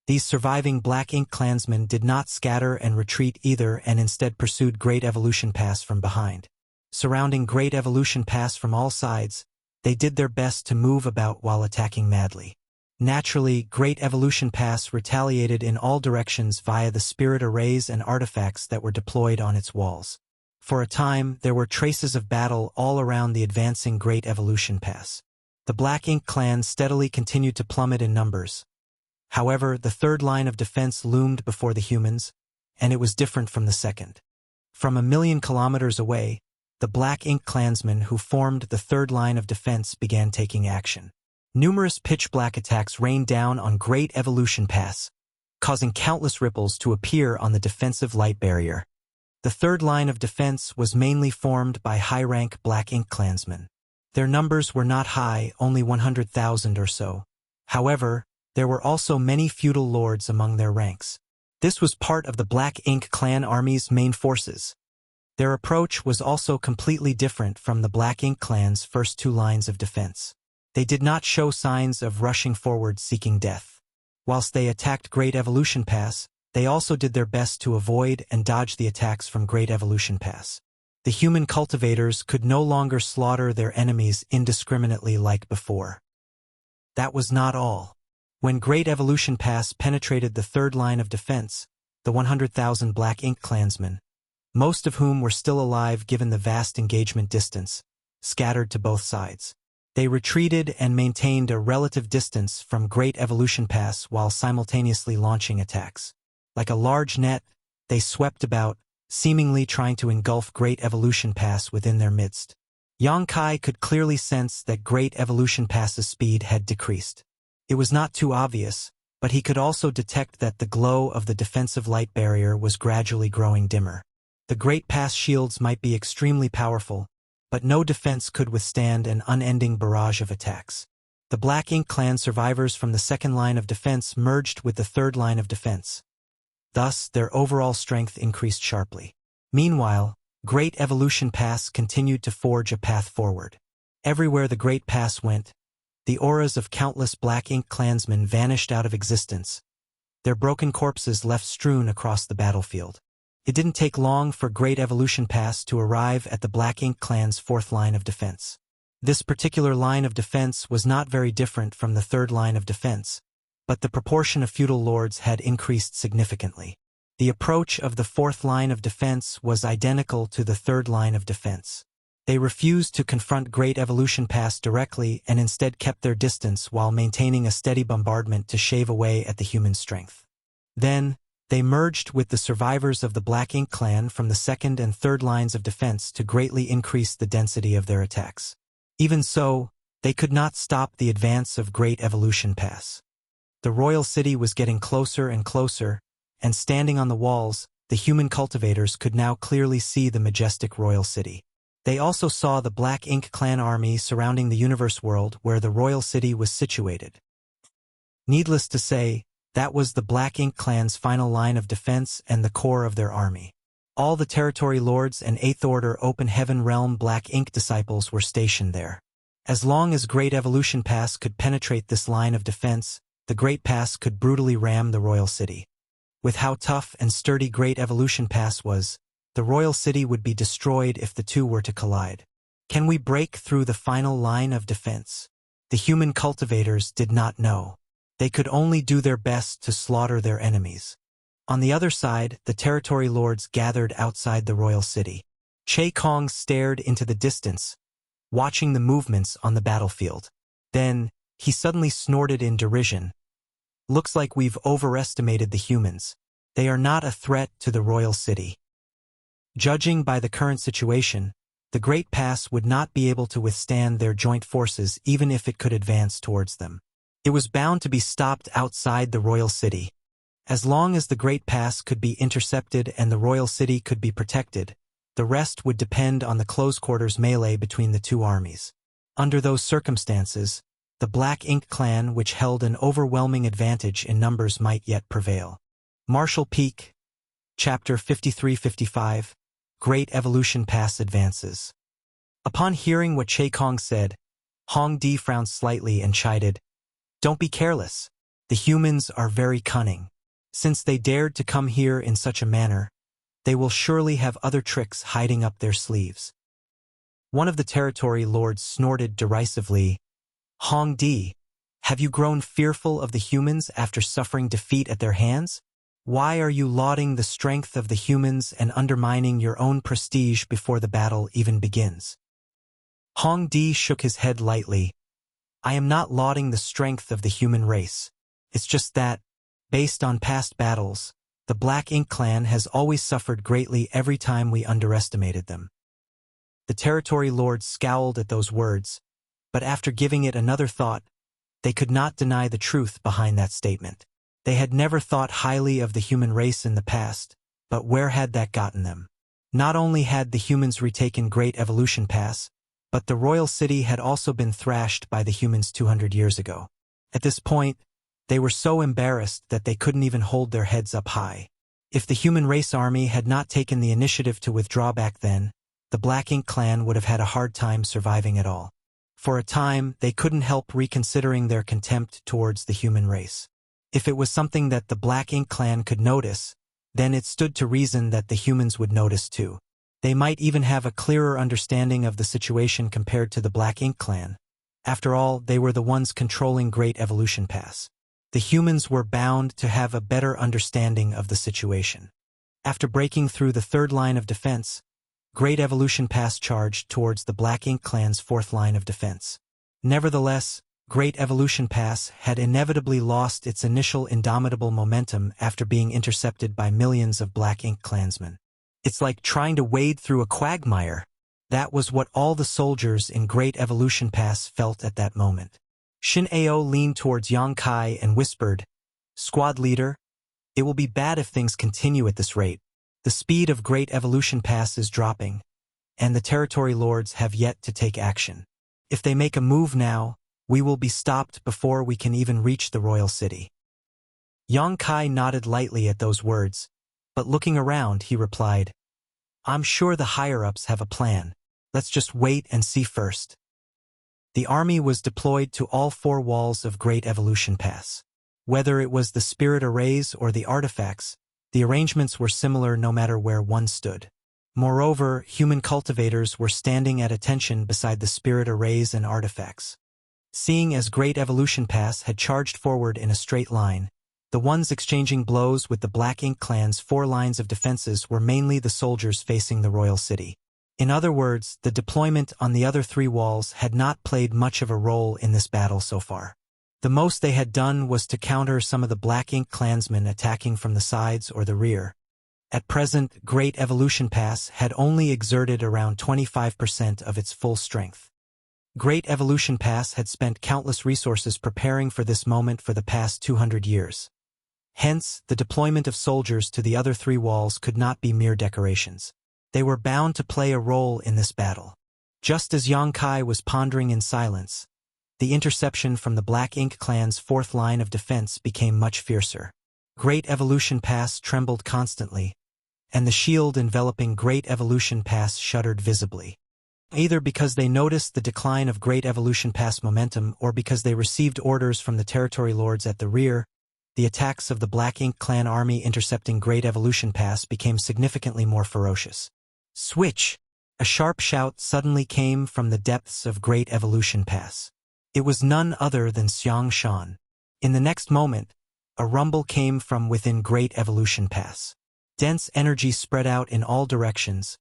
These surviving Black Ink clansmen did not scatter and retreat either and instead pursued Great Evolution Pass from behind. Surrounding Great Evolution Pass from all sides, they did their best to move about while attacking madly. Naturally, Great Evolution Pass retaliated in all directions via the spirit arrays and artifacts that were deployed on its walls. For a time, there were traces of battle all around the advancing Great Evolution Pass. The Black Ink clan steadily continued to plummet in numbers. However, the third line of defense loomed before the humans, and it was different from the second. From 1 million kilometers away, the Black Ink clansmen who formed the third line of defense began taking action. Numerous pitch-black attacks rained down on Great Evolution Pass, causing countless ripples to appear on the defensive light barrier. The third line of defense was mainly formed by high-rank Black Ink clansmen. Their numbers were not high, only 100,000 or so. However, there were also many feudal lords among their ranks. This was part of the Black Ink clan army's main forces. Their approach was also completely different from the Black Ink clan's first 2 lines of defense. They did not show signs of rushing forward seeking death. Whilst they attacked Great Evolution Pass, they also did their best to avoid and dodge the attacks from Great Evolution Pass. The human cultivators could no longer slaughter their enemies indiscriminately like before. That was not all. When Great Evolution Pass penetrated the third line of defense, the 100,000 Black Ink clansmen, most of whom were still alive given the vast engagement distance, scattered to both sides. They retreated and maintained a relative distance from Great Evolution Pass while simultaneously launching attacks. Like a large net, they swept about, seemingly trying to engulf Great Evolution Pass within their midst. Yang Kai could clearly sense that Great Evolution Pass's speed had decreased. It was not too obvious, but he could also detect that the glow of the defensive light barrier was gradually growing dimmer. The Great Pass shields might be extremely powerful, but no defense could withstand an unending barrage of attacks. The Black Ink clan survivors from the second line of defense merged with the third line of defense. Thus, their overall strength increased sharply. Meanwhile, Great Evolution Pass continued to forge a path forward. Everywhere the Great Pass went, the auras of countless Black Ink clansmen vanished out of existence, their broken corpses left strewn across the battlefield. It didn't take long for Great Evolution Pass to arrive at the Black Ink clan's fourth line of defense. This particular line of defense was not very different from the third line of defense, but the proportion of feudal lords had increased significantly. The approach of the fourth line of defense was identical to the third line of defense. They refused to confront Great Evolution Pass directly and instead kept their distance while maintaining a steady bombardment to shave away at the human strength. Then, they merged with the survivors of the Black Ink clan from the second and third lines of defense to greatly increase the density of their attacks. Even so, they could not stop the advance of Great Evolution Pass. The royal city was getting closer and closer, and standing on the walls, the human cultivators could now clearly see the majestic royal city. They also saw the Black Ink clan army surrounding the universe world where the royal city was situated. Needless to say, that was the Black Ink clan's final line of defense and the core of their army. All the territory lords and 8th Order Open Heaven Realm Black Ink disciples were stationed there. As long as Great Evolution Pass could penetrate this line of defense, the Great Pass could brutally ram the royal city. With how tough and sturdy Great Evolution Pass was, the royal city would be destroyed if the two were to collide. Can we break through the final line of defense? The human cultivators did not know. They could only do their best to slaughter their enemies. On the other side, the territory lords gathered outside the royal city. Che Kong stared into the distance, watching the movements on the battlefield. Then, he suddenly snorted in derision. Looks like we've overestimated the humans. They are not a threat to the royal city. Judging by the current situation, the Great Pass would not be able to withstand their joint forces even if it could advance towards them. It was bound to be stopped outside the royal city. As long as the Great Pass could be intercepted and the royal city could be protected, the rest would depend on the close-quarters melee between the two armies. Under those circumstances, the Black Ink clan, which held an overwhelming advantage in numbers, might yet prevail. Martial Peak, Chapter 53-55, Great Evolution Pass Advances. Upon hearing what Che Kong said, Hong Di frowned slightly and chided, "Don't be careless. The humans are very cunning. Since they dared to come here in such a manner, they will surely have other tricks hiding up their sleeves." One of the territory lords snorted derisively, "Hong Di, have you grown fearful of the humans after suffering defeat at their hands? Why are you lauding the strength of the humans and undermining your own prestige before the battle even begins?" Hong Di shook his head lightly. "I am not lauding the strength of the human race. It's just that, based on past battles, the Black Ink clan has always suffered greatly every time we underestimated them." The territory lords scowled at those words, but after giving it another thought, they could not deny the truth behind that statement. They had never thought highly of the human race in the past, but where had that gotten them? Not only had the humans retaken Great Evolution Pass, but the royal city had also been thrashed by the humans 200 years ago. At this point, they were so embarrassed that they couldn't even hold their heads up high. If the human race army had not taken the initiative to withdraw back then, the Black Ink clan would have had a hard time surviving at all. For a time, they couldn't help reconsidering their contempt towards the human race. If it was something that the Black Ink clan could notice, then it stood to reason that the humans would notice too. They might even have a clearer understanding of the situation compared to the Black Ink clan. After all, they were the ones controlling Great Evolution Pass. The humans were bound to have a better understanding of the situation. After breaking through the third line of defense, Great Evolution Pass charged towards the Black Ink clan's fourth line of defense. Nevertheless, Great Evolution Pass had inevitably lost its initial indomitable momentum after being intercepted by millions of Black Ink clansmen. It's like trying to wade through a quagmire. That was what all the soldiers in Great Evolution Pass felt at that moment. Shin Ao leaned towards Yang Kai and whispered, "Squad leader, it will be bad if things continue at this rate. The speed of Great Evolution Pass is dropping, and the territory lords have yet to take action. If they make a move now, we will be stopped before we can even reach the royal city." Yang Kai nodded lightly at those words, but looking around, he replied, "I'm sure the higher-ups have a plan. Let's just wait and see first." The army was deployed to all four walls of Great Evolution Pass. Whether it was the spirit arrays or the artifacts, the arrangements were similar no matter where one stood. Moreover, human cultivators were standing at attention beside the spirit arrays and artifacts. Seeing as Great Evolution Pass had charged forward in a straight line, the ones exchanging blows with the Black Ink Clan's four lines of defenses were mainly the soldiers facing the royal city. In other words, the deployment on the other three walls had not played much of a role in this battle so far. The most they had done was to counter some of the Black Ink Clansmen attacking from the sides or the rear. At present, Great Evolution Pass had only exerted around 25% of its full strength. Great Evolution Pass had spent countless resources preparing for this moment for the past 200 years. Hence, the deployment of soldiers to the other three walls could not be mere decorations. They were bound to play a role in this battle. Just as Yang Kai was pondering in silence, the interception from the Black Ink Clan's fourth line of defense became much fiercer. Great Evolution Pass trembled constantly, and the shield enveloping Great Evolution Pass shuddered visibly. Either because they noticed the decline of Great Evolution Pass momentum or because they received orders from the territory lords at the rear, the attacks of the Black Ink Clan army intercepting Great Evolution Pass became significantly more ferocious. "Switch!" A sharp shout suddenly came from the depths of Great Evolution Pass. It was none other than Xiang Shan. In the next moment, a rumble came from within Great Evolution Pass. Dense energy spread out in all directions,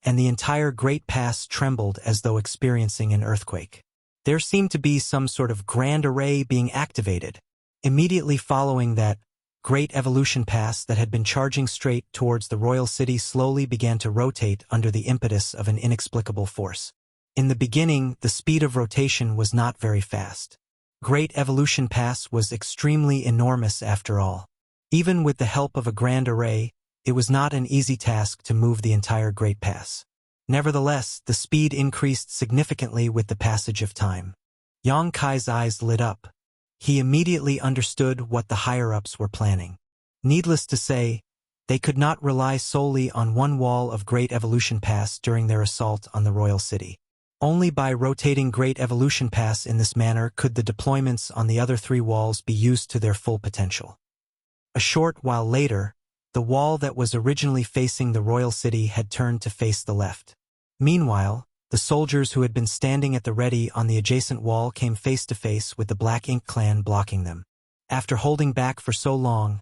and the entire Great Pass trembled as though experiencing an earthquake. There seemed to be some sort of grand array being activated. Immediately following that, Great Evolution Pass that had been charging straight towards the royal city slowly began to rotate under the impetus of an inexplicable force. In the beginning, the speed of rotation was not very fast. Great Evolution Pass was extremely enormous after all. Even with the help of a grand array, it was not an easy task to move the entire Great Pass. Nevertheless, the speed increased significantly with the passage of time. Yang Kai's eyes lit up. He immediately understood what the higher-ups were planning. Needless to say, they could not rely solely on one wall of Great Evolution Pass during their assault on the royal city. Only by rotating Great Evolution Pass in this manner could the deployments on the other three walls be used to their full potential. A short while later, the wall that was originally facing the royal city had turned to face the left. Meanwhile, the soldiers who had been standing at the ready on the adjacent wall came face to face with the Black Ink Clan blocking them. After holding back for so long,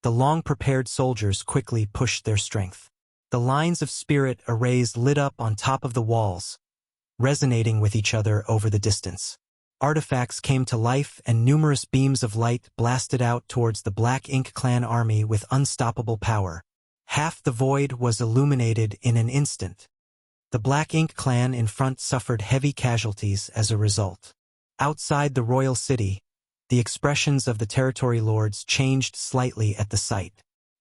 the long-prepared soldiers quickly pushed their strength. The lines of spirit arrays lit up on top of the walls, resonating with each other over the distance. Artifacts came to life and numerous beams of light blasted out towards the Black Ink Clan army with unstoppable power. Half the void was illuminated in an instant. The Black Ink Clan in front suffered heavy casualties as a result. Outside the royal city, the expressions of the territory lords changed slightly at the sight.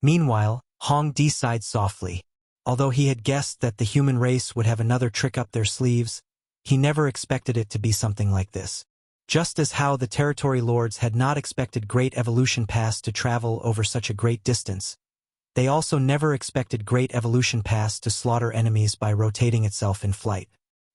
Meanwhile, Hong Di sighed softly. Although he had guessed that the human race would have another trick up their sleeves, he never expected it to be something like this. Just as how the territory lords had not expected Great Evolution Pass to travel over such a great distance, they also never expected Great Evolution Pass to slaughter enemies by rotating itself in flight.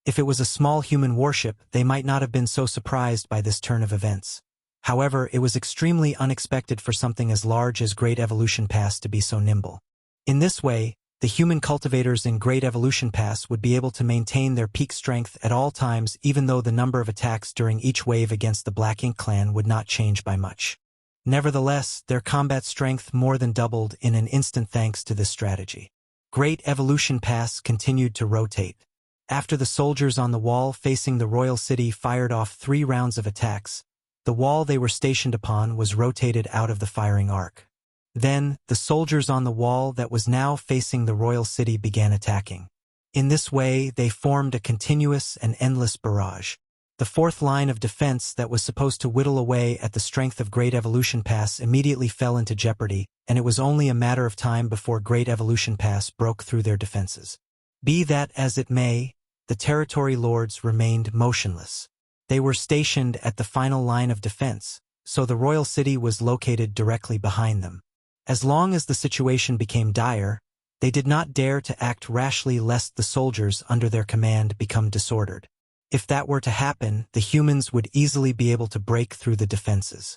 If it was a small human warship, they might not have been so surprised by this turn of events. However, it was extremely unexpected for something as large as Great Evolution Pass to be so nimble. In this way, the human cultivators in Great Evolution Pass would be able to maintain their peak strength at all times even though the number of attacks during each wave against the Black Ink Clan would not change by much. Nevertheless, their combat strength more than doubled in an instant thanks to this strategy. Great Evolution Pass continued to rotate. After the soldiers on the wall facing the royal city fired off 3 rounds of attacks, the wall they were stationed upon was rotated out of the firing arc. Then, the soldiers on the wall that was now facing the royal city began attacking. In this way, they formed a continuous and endless barrage. The fourth line of defense that was supposed to whittle away at the strength of Great Evolution Pass immediately fell into jeopardy, and it was only a matter of time before Great Evolution Pass broke through their defenses. Be that as it may, the territory lords remained motionless. They were stationed at the final line of defense, so the royal city was located directly behind them. As long as the situation became dire, they did not dare to act rashly lest the soldiers under their command become disordered. If that were to happen, the humans would easily be able to break through the defenses.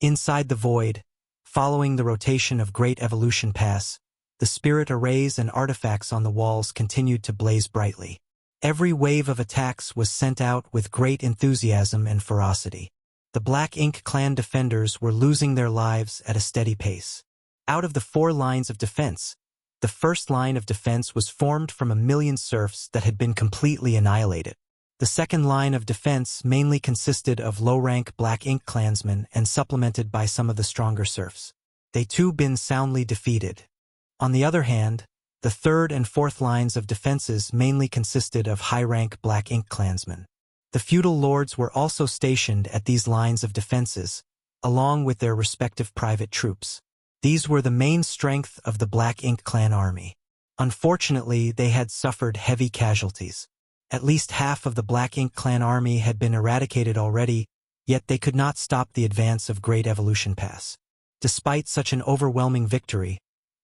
Inside the void, following the rotation of Great Evolution Pass, the spirit arrays and artifacts on the walls continued to blaze brightly. Every wave of attacks was sent out with great enthusiasm and ferocity. The Black Ink clan defenders were losing their lives at a steady pace. Out of the 4 lines of defense, the first line of defense was formed from 1,000,000 serfs that had been completely annihilated. The second line of defense mainly consisted of low-rank Black Ink clansmen and supplemented by some of the stronger serfs. They too been soundly defeated. On the other hand, the third and fourth lines of defenses mainly consisted of high-rank Black Ink clansmen. The feudal lords were also stationed at these lines of defenses, along with their respective private troops. These were the main strength of the Black Ink clan army. Unfortunately, they had suffered heavy casualties. At least half of the Black Ink clan army had been eradicated already, yet they could not stop the advance of Great Evolution Pass. Despite such an overwhelming victory,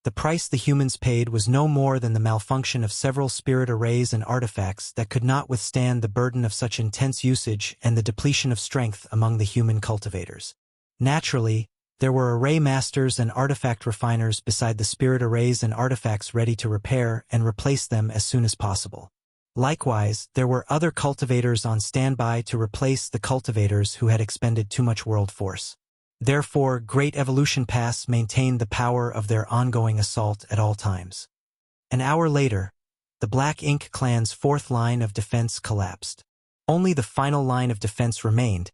the price the humans paid was no more than the malfunction of several spirit arrays and artifacts that could not withstand the burden of such intense usage and the depletion of strength among the human cultivators. Naturally, there were array masters and artifact refiners beside the spirit arrays and artifacts ready to repair and replace them as soon as possible. Likewise, there were other cultivators on standby to replace the cultivators who had expended too much world force. Therefore, Great Evolution Pass maintained the power of their ongoing assault at all times. An hour later, the Black Ink clan's fourth line of defense collapsed. Only the final line of defense remained,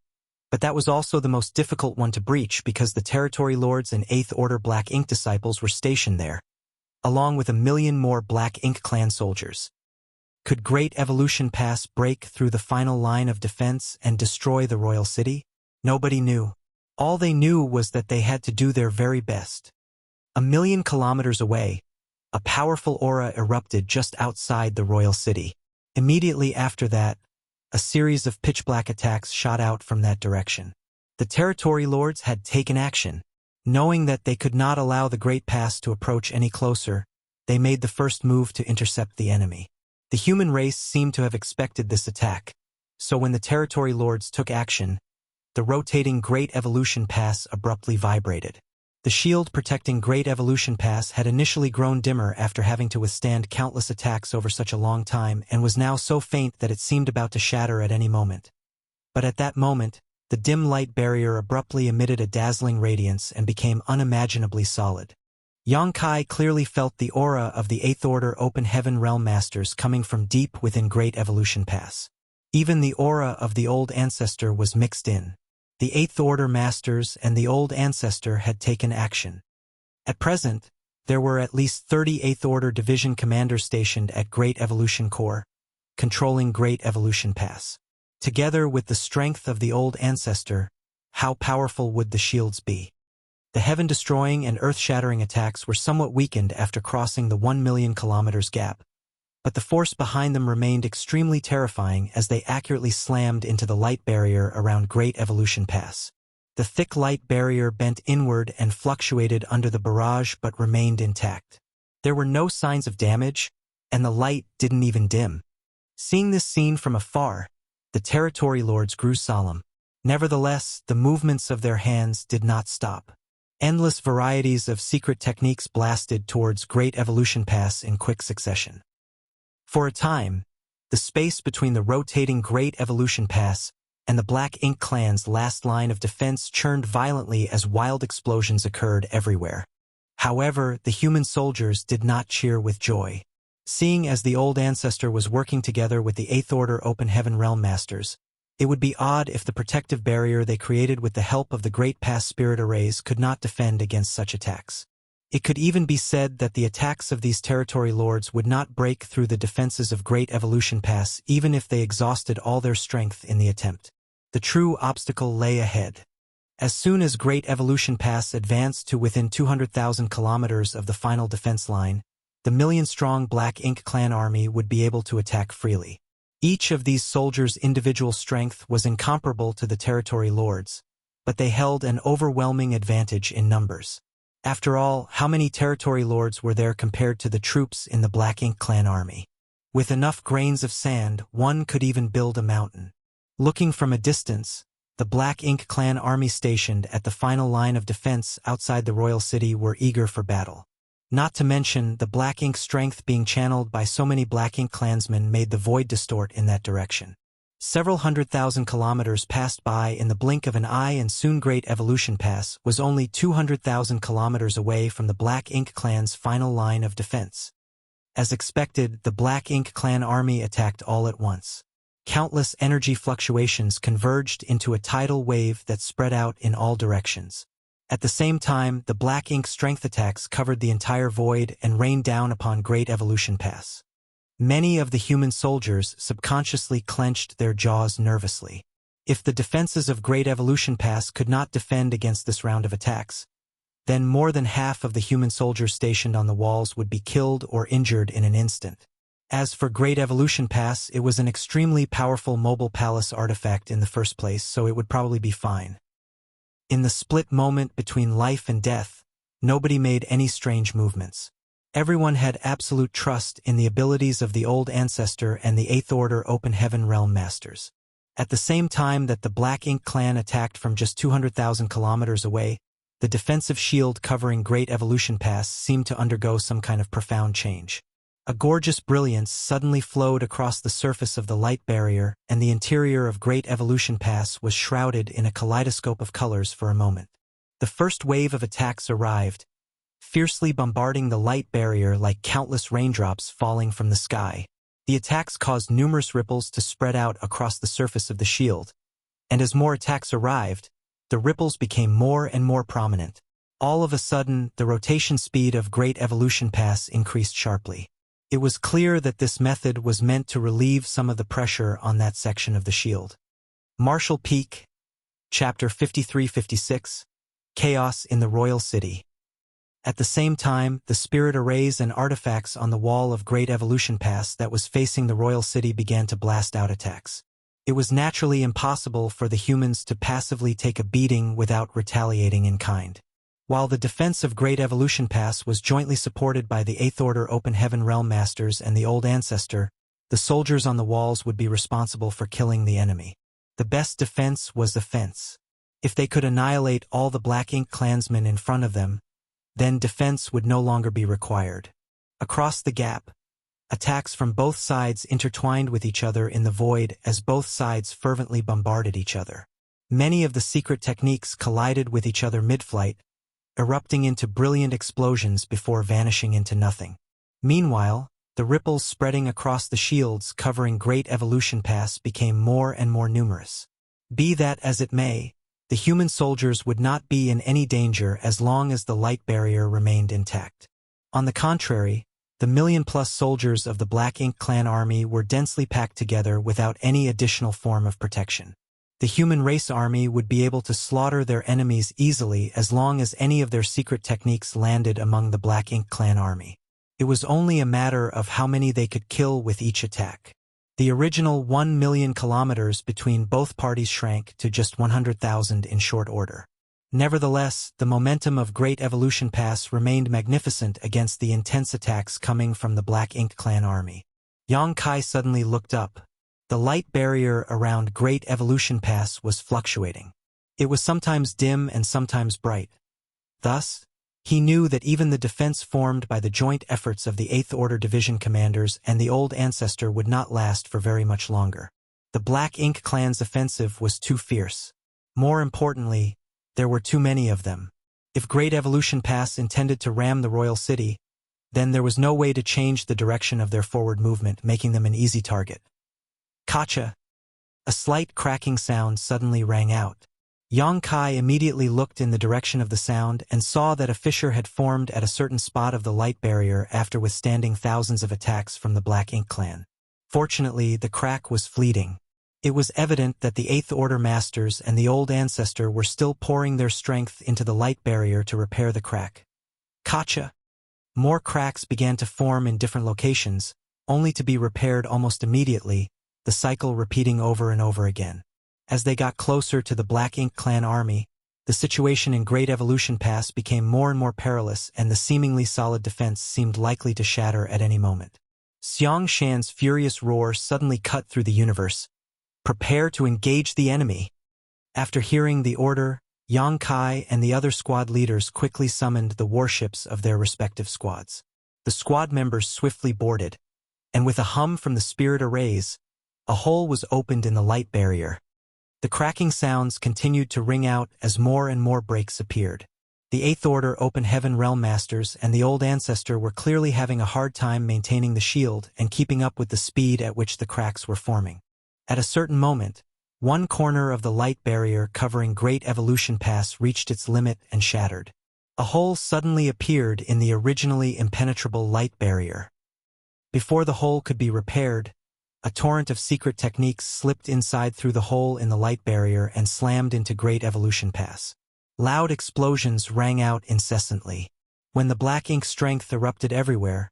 but that was also the most difficult one to breach because the territory lords and 8th Order Black Ink disciples were stationed there, along with 1,000,000 more Black Ink clan soldiers. Could Great Evolution Pass break through the final line of defense and destroy the royal city? Nobody knew. All they knew was that they had to do their very best. 1,000,000 kilometers away, a powerful aura erupted just outside the royal city. Immediately after that, a series of pitch-black attacks shot out from that direction. The territory lords had taken action. Knowing that they could not allow the Great Pass to approach any closer, they made the first move to intercept the enemy. The human race seemed to have expected this attack, so when the territory lords took action, the rotating Great Evolution Pass abruptly vibrated. The shield protecting Great Evolution Pass had initially grown dimmer after having to withstand countless attacks over such a long time and was now so faint that it seemed about to shatter at any moment. But at that moment, the dim light barrier abruptly emitted a dazzling radiance and became unimaginably solid. Yongkai clearly felt the aura of the 8th Order Open Heaven Realm Masters coming from deep within Great Evolution Pass. Even the aura of the Old Ancestor was mixed in. The 8th Order Masters and the Old Ancestor had taken action. At present, there were at least 30 8th Order Division commanders stationed at Great Evolution Core, controlling Great Evolution Pass. Together with the strength of the Old Ancestor, how powerful would the shields be? The heaven-destroying and earth-shattering attacks were somewhat weakened after crossing the 1,000,000 kilometers gap, but the force behind them remained extremely terrifying as they accurately slammed into the light barrier around Great Evolution Pass. The thick light barrier bent inward and fluctuated under the barrage but remained intact. There were no signs of damage, and the light didn't even dim. Seeing this scene from afar, the territory lords grew solemn. Nevertheless, the movements of their hands did not stop. Endless varieties of secret techniques blasted towards Great Evolution Pass in quick succession. For a time, the space between the rotating Great Evolution Pass and the Black Ink clan's last line of defense churned violently as wild explosions occurred everywhere. However, the human soldiers did not cheer with joy. Seeing as the Old Ancestor was working together with the 8th Order Open Heaven Realm Masters, it would be odd if the protective barrier they created with the help of the Great Pass Spirit Arrays could not defend against such attacks. It could even be said that the attacks of these territory lords would not break through the defenses of Great Evolution Pass even if they exhausted all their strength in the attempt. The true obstacle lay ahead. As soon as Great Evolution Pass advanced to within 200,000 kilometers of the final defense line, the million-strong Black Ink clan army would be able to attack freely. Each of these soldiers' individual strength was incomparable to the territory lords, but they held an overwhelming advantage in numbers. After all, how many territory lords were there compared to the troops in the Black Ink clan army? With enough grains of sand, one could even build a mountain. Looking from a distance, the Black Ink clan army stationed at the final line of defense outside the royal city were eager for battle. Not to mention, the Black Ink strength being channeled by so many Black Ink clansmen made the void distort in that direction. Several 100,000 kilometers passed by in the blink of an eye, and soon Great Evolution Pass was only 200,000 kilometers away from the Black Ink clan's final line of defense. As expected, the Black Ink clan army attacked all at once. Countless energy fluctuations converged into a tidal wave that spread out in all directions. At the same time, the Black Ink strength attacks covered the entire void and rained down upon Great Evolution Pass. Many of the human soldiers subconsciously clenched their jaws nervously. If the defenses of Great Evolution Pass could not defend against this round of attacks, then more than half of the human soldiers stationed on the walls would be killed or injured in an instant. As for Great Evolution Pass, it was an extremely powerful mobile palace artifact in the first place, so it would probably be fine. In the split moment between life and death, nobody made any strange movements. Everyone had absolute trust in the abilities of the old ancestor and the Eighth Order Open Heaven Realm Masters. At the same time that the Black Ink clan attacked from just 200,000 kilometers away, the defensive shield covering Great Evolution Pass seemed to undergo some kind of profound change. A gorgeous brilliance suddenly flowed across the surface of the light barrier, and the interior of Great Evolution Pass was shrouded in a kaleidoscope of colors for a moment. The first wave of attacks arrived, fiercely bombarding the light barrier like countless raindrops falling from the sky. The attacks caused numerous ripples to spread out across the surface of the shield, and as more attacks arrived, the ripples became more and more prominent. All of a sudden, the rotation speed of Great Evolution Pass increased sharply. It was clear that this method was meant to relieve some of the pressure on that section of the shield. Martial Peak, Chapter 53-56, Chaos in the Royal City. At the same time, the spirit arrays and artifacts on the wall of Great Evolution Pass that was facing the royal city began to blast out attacks. It was naturally impossible for the humans to passively take a beating without retaliating in kind. While the defense of Great Evolution Pass was jointly supported by the Eighth Order Open Heaven Realm Masters and the Old Ancestor, the soldiers on the walls would be responsible for killing the enemy. The best defense was the fence. If they could annihilate all the Black Ink clansmen in front of them, then defense would no longer be required. Across the gap, attacks from both sides intertwined with each other in the void as both sides fervently bombarded each other. Many of the secret techniques collided with each other mid-flight, erupting into brilliant explosions before vanishing into nothing. Meanwhile, the ripples spreading across the shields covering Great Evolution Pass became more and more numerous. Be that as it may, the human soldiers would not be in any danger as long as the light barrier remained intact. On the contrary, the million-plus soldiers of the Black Ink clan army were densely packed together without any additional form of protection. The human race army would be able to slaughter their enemies easily as long as any of their secret techniques landed among the Black Ink clan army. It was only a matter of how many they could kill with each attack. The original 1 million kilometers between both parties shrank to just 100,000 in short order. Nevertheless, the momentum of Great Evolution Pass remained magnificent against the intense attacks coming from the Black Ink clan army. Yang Kai suddenly looked up. The light barrier around Great Evolution Pass was fluctuating. It was sometimes dim and sometimes bright. Thus, he knew that even the defense formed by the joint efforts of the Eighth Order Division commanders and the Old Ancestor would not last for very much longer. The Black Ink clan's offensive was too fierce. More importantly, there were too many of them. If Great Evolution Pass intended to ram the royal city, then there was no way to change the direction of their forward movement, making them an easy target. Kacha! A slight cracking sound suddenly rang out. Kai immediately looked in the direction of the sound and saw that a fissure had formed at a certain spot of the light barrier after withstanding thousands of attacks from the Black Ink clan. Fortunately, the crack was fleeting. It was evident that the Eighth Order Masters and the Old Ancestor were still pouring their strength into the light barrier to repair the crack. Gotcha! More cracks began to form in different locations, only to be repaired almost immediately, the cycle repeating over and over again. As they got closer to the Black Ink clan army, the situation in Great Evolution Pass became more and more perilous, and the seemingly solid defense seemed likely to shatter at any moment. Xiang Shan's furious roar suddenly cut through the universe. Prepare to engage the enemy! After hearing the order, Kai and the other squad leaders quickly summoned the warships of their respective squads. The squad members swiftly boarded, and with a hum from the spirit arrays, a hole was opened in the light barrier. The cracking sounds continued to ring out as more and more breaks appeared. The Eighth Order Open Heaven Realm Masters and the Old Ancestor were clearly having a hard time maintaining the shield and keeping up with the speed at which the cracks were forming. At a certain moment, one corner of the light barrier covering Great Evolution Pass reached its limit and shattered. A hole suddenly appeared in the originally impenetrable light barrier. Before the hole could be repaired, a torrent of secret techniques slipped inside through the hole in the light barrier and slammed into Great Evolution Pass. Loud explosions rang out incessantly. When the black ink strength erupted everywhere,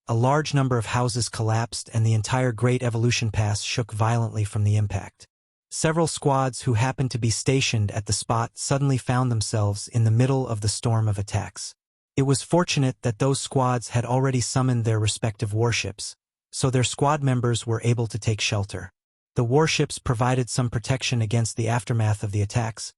a large number of houses collapsed and the entire Great Evolution Pass shook violently from the impact. Several squads who happened to be stationed at the spot suddenly found themselves in the middle of the storm of attacks. It was fortunate that those squads had already summoned their respective warships, so their squad members were able to take shelter. The warships provided some protection against the aftermath of the attacks,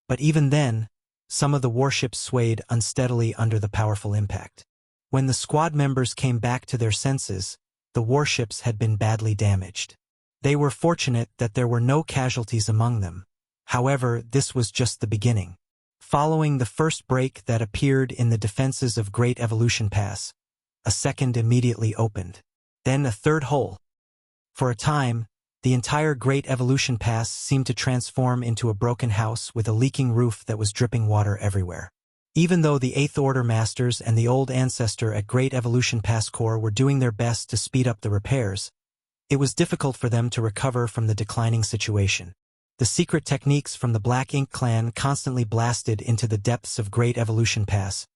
but even then, some of the warships swayed unsteadily under the powerful impact. When the squad members came back to their senses, the warships had been badly damaged. They were fortunate that there were no casualties among them. However, this was just the beginning. Following the first break that appeared in the defenses of Great Evolution Pass, a second immediately opened. Then a third hole. For a time, the entire Great Evolution Pass seemed to transform into a broken house with a leaking roof that was dripping water everywhere. Even though the Eighth Order Masters and the Old Ancestor at Great Evolution Pass Corps were doing their best to speed up the repairs, it was difficult for them to recover from the declining situation. The secret techniques from the Black Ink clan constantly blasted into the depths of Great Evolution Pass,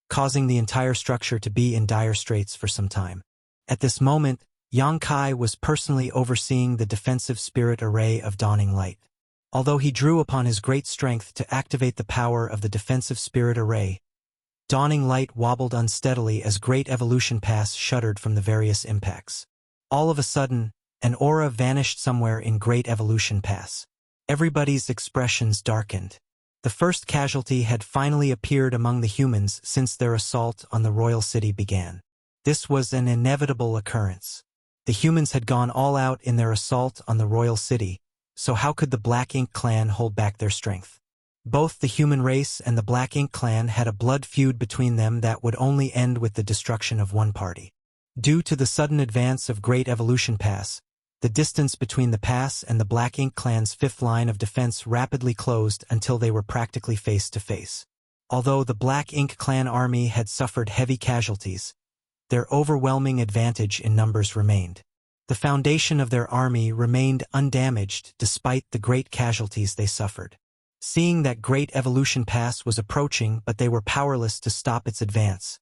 causing the entire structure to be in dire straits for some time. At this moment, Kai was personally overseeing the defensive spirit array of Dawning Light. Although he drew upon his great strength to activate the power of the defensive spirit array, Dawning Light wobbled unsteadily as Great Evolution Pass shuddered from the various impacts. All of a sudden, an aura vanished somewhere in Great Evolution Pass. Everybody's expressions darkened. The first casualty had finally appeared among the humans since their assault on the royal city began. This was an inevitable occurrence. The humans had gone all out in their assault on the royal city, so how could the Black Ink clan hold back their strength? Both the human race and the Black Ink clan had a blood feud between them that would only end with the destruction of one party. Due to the sudden advance of Great Evolution Pass, the distance between the pass and the Black Ink clan's fifth line of defense rapidly closed until they were practically face to face. Although the Black Ink clan army had suffered heavy casualties, their overwhelming advantage in numbers remained. The foundation of their army remained undamaged despite the great casualties they suffered. Seeing that Great Evolution Pass was approaching but they were powerless to stop its advance,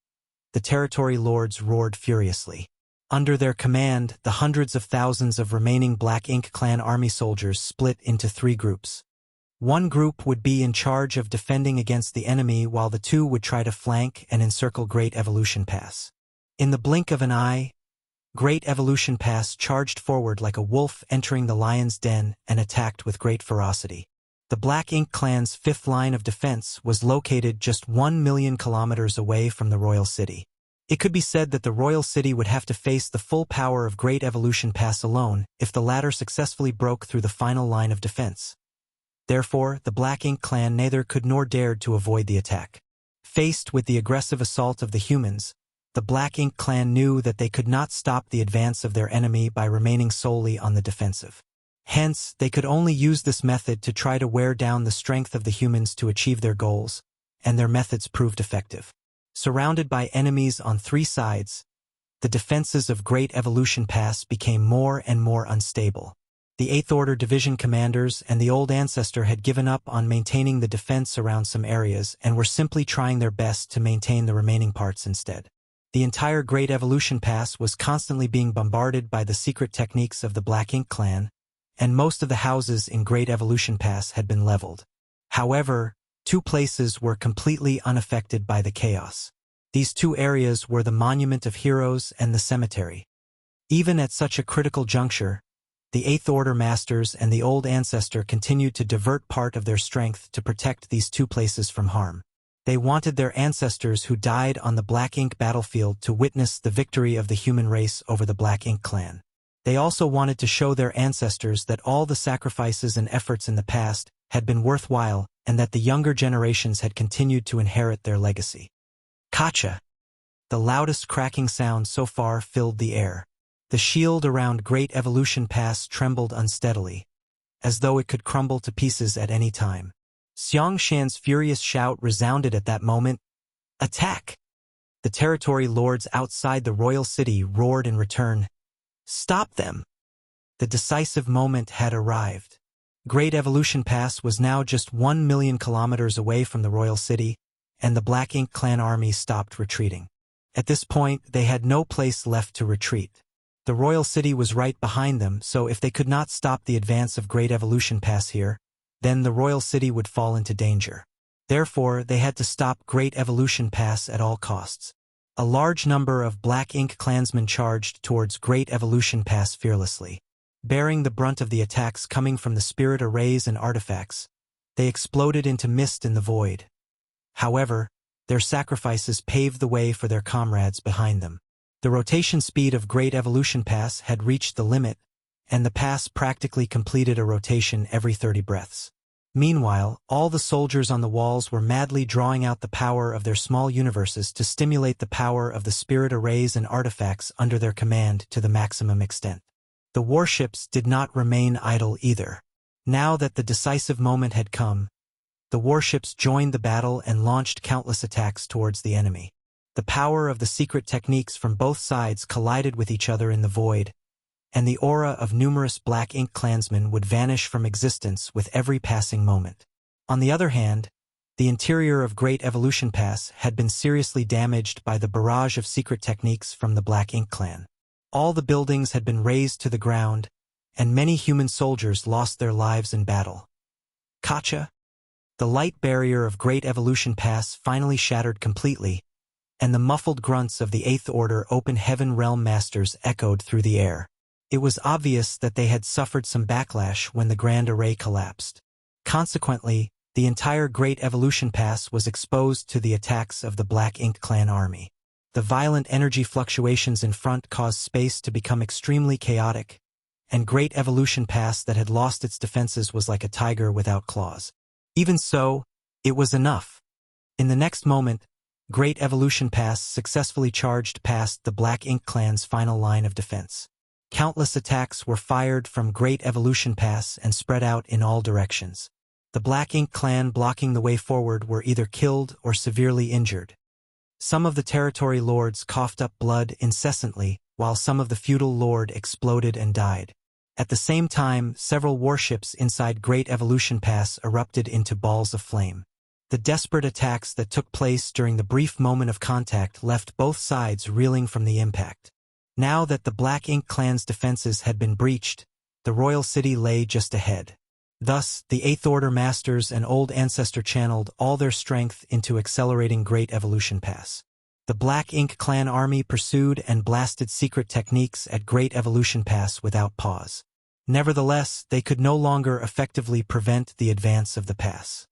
the territory lords roared furiously. Under their command, the hundreds of thousands of remaining Black Ink clan army soldiers split into three groups. One group would be in charge of defending against the enemy while the two would try to flank and encircle Great Evolution Pass. In the blink of an eye, Great Evolution Pass charged forward like a wolf entering the lion's den and attacked with great ferocity. The Black Ink clan's fifth line of defense was located just 1 million kilometers away from the royal city. It could be said that the royal city would have to face the full power of Great Evolution Pass alone if the latter successfully broke through the final line of defense. Therefore, the Black Ink clan neither could nor dared to avoid the attack. Faced with the aggressive assault of the humans, the Black Ink clan knew that they could not stop the advance of their enemy by remaining solely on the defensive. Hence, they could only use this method to try to wear down the strength of the humans to achieve their goals, and their methods proved effective. Surrounded by enemies on three sides, the defenses of Great Evolution Pass became more and more unstable. The Eighth Order Division commanders and the Old Ancestor had given up on maintaining the defense around some areas and were simply trying their best to maintain the remaining parts instead. The entire Great Evolution Pass was constantly being bombarded by the secret techniques of the Black Ink clan, and most of the houses in Great Evolution Pass had been leveled. However, two places were completely unaffected by the chaos. These two areas were the Monument of Heroes and the cemetery. Even at such a critical juncture, the Eighth Order Masters and the Old Ancestor continued to divert part of their strength to protect these two places from harm. They wanted their ancestors who died on the Black Ink battlefield to witness the victory of the human race over the Black Ink clan. They also wanted to show their ancestors that all the sacrifices and efforts in the past had been worthwhile and that the younger generations had continued to inherit their legacy. Kacha! The loudest cracking sound so far filled the air. The shield around Great Evolution Pass trembled unsteadily, as though it could crumble to pieces at any time. Xiang Shan's furious shout resounded at that moment. Attack! The territory lords outside the royal city roared in return. Stop them! The decisive moment had arrived. Great Evolution Pass was now just 1 million kilometers away from the royal city, and the Black Ink clan army stopped retreating. At this point, they had no place left to retreat. The royal city was right behind them, so if they could not stop the advance of Great Evolution Pass here, then the royal city would fall into danger. Therefore, they had to stop Great Evolution Pass at all costs. A large number of Black Ink clansmen charged towards Great Evolution Pass fearlessly. Bearing the brunt of the attacks coming from the spirit arrays and artifacts, they exploded into mist in the void. However, their sacrifices paved the way for their comrades behind them. The rotation speed of Great Evolution Pass had reached the limit, and the pass practically completed a rotation every 30 breaths. Meanwhile, all the soldiers on the walls were madly drawing out the power of their small universes to stimulate the power of the spirit arrays and artifacts under their command to the maximum extent. The warships did not remain idle either. Now that the decisive moment had come, the warships joined the battle and launched countless attacks towards the enemy. The power of the secret techniques from both sides collided with each other in the void, and the aura of numerous Black Ink clansmen would vanish from existence with every passing moment. On the other hand, the interior of Great Evolution Pass had been seriously damaged by the barrage of secret techniques from the Black Ink clan. All the buildings had been razed to the ground, and many human soldiers lost their lives in battle. Kacha! The light barrier of Great Evolution Pass finally shattered completely, and the muffled grunts of the Eighth Order Open Heaven Realm Masters echoed through the air. It was obvious that they had suffered some backlash when the Grand Array collapsed. Consequently, the entire Great Evolution Pass was exposed to the attacks of the Black Ink clan army. The violent energy fluctuations in front caused space to become extremely chaotic, and Great Evolution Pass that had lost its defenses was like a tiger without claws. Even so, it was enough. In the next moment, Great Evolution Pass successfully charged past the Black Ink clan's final line of defense. Countless attacks were fired from Great Evolution Pass and spread out in all directions. The Black Ink clan blocking the way forward were either killed or severely injured. Some of the territory lords coughed up blood incessantly, while some of the feudal lord exploded and died. At the same time, several warships inside Great Evolution Pass erupted into balls of flame. The desperate attacks that took place during the brief moment of contact left both sides reeling from the impact. Now that the Black Ink clan's defenses had been breached, the royal city lay just ahead. Thus, the Eighth Order Masters and Old Ancestor channeled all their strength into accelerating Great Evolution Pass. The Black Ink clan army pursued and blasted secret techniques at Great Evolution Pass without pause. Nevertheless, they could no longer effectively prevent the advance of the pass.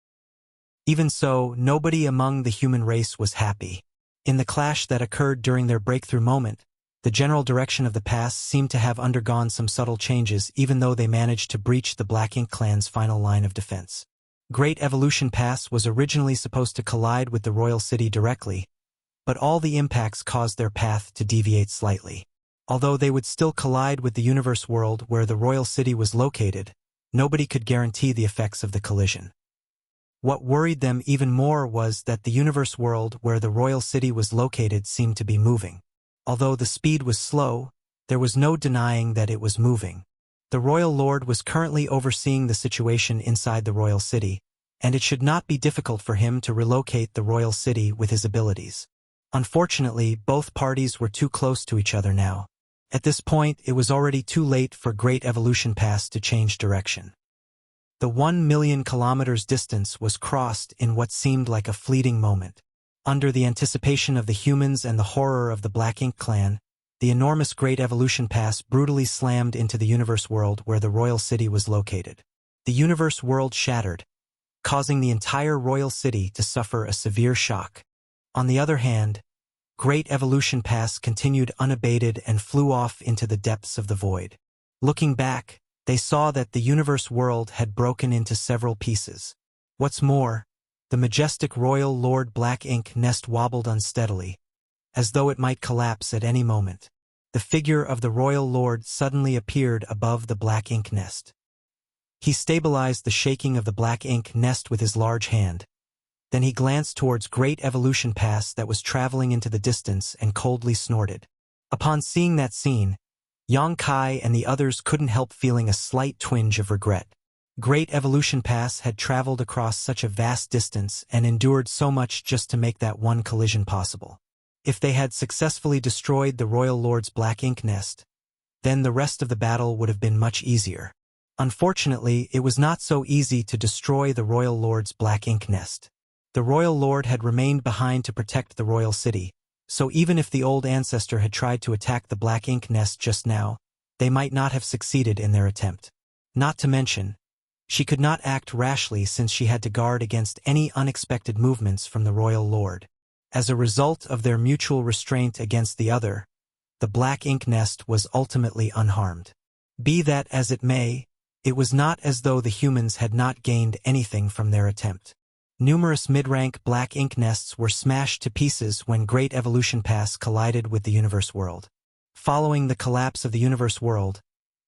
Even so, nobody among the human race was happy. In the clash that occurred during their breakthrough moment, the general direction of the pass seemed to have undergone some subtle changes even though they managed to breach the Black Ink clan's final line of defense. Great Evolution Pass was originally supposed to collide with the royal city directly, but all the impacts caused their path to deviate slightly. Although they would still collide with the universe world where the royal city was located, nobody could guarantee the effects of the collision. What worried them even more was that the universe world where the royal city was located seemed to be moving. Although the speed was slow, there was no denying that it was moving. The royal lord was currently overseeing the situation inside the royal city, and it should not be difficult for him to relocate the royal city with his abilities. Unfortunately, both parties were too close to each other now. At this point, it was already too late for Great Evolution Pass to change direction. The 1 million kilometers distance was crossed in what seemed like a fleeting moment. Under the anticipation of the humans and the horror of the Black Ink clan, the enormous Great Evolution Pass brutally slammed into the universe world where the royal city was located. The universe world shattered, causing the entire royal city to suffer a severe shock. On the other hand, Great Evolution Pass continued unabated and flew off into the depths of the void. Looking back, they saw that the universe world had broken into several pieces. What's more, the majestic royal Lord Black Ink nest wobbled unsteadily, as though it might collapse at any moment. The figure of the royal lord suddenly appeared above the Black Ink nest. He stabilized the shaking of the Black Ink nest with his large hand. Then he glanced towards Great Evolution Pass that was traveling into the distance and coldly snorted. Upon seeing that scene, Yang Kai and the others couldn't help feeling a slight twinge of regret. Great Evolution Pass had traveled across such a vast distance and endured so much just to make that one collision possible. If they had successfully destroyed the Royal Lord's Black Ink nest, then the rest of the battle would have been much easier. Unfortunately, it was not so easy to destroy the Royal Lord's Black Ink nest. The Royal Lord had remained behind to protect the royal city, so even if the old ancestor had tried to attack the Black Ink nest just now, they might not have succeeded in their attempt. Not to mention, she could not act rashly since she had to guard against any unexpected movements from the Royal Lord. As a result of their mutual restraint against the other, the Black Ink nest was ultimately unharmed. Be that as it may, it was not as though the humans had not gained anything from their attempt. Numerous mid-rank Black Ink nests were smashed to pieces when Great Evolution Pass collided with the universe world. Following the collapse of the universe world,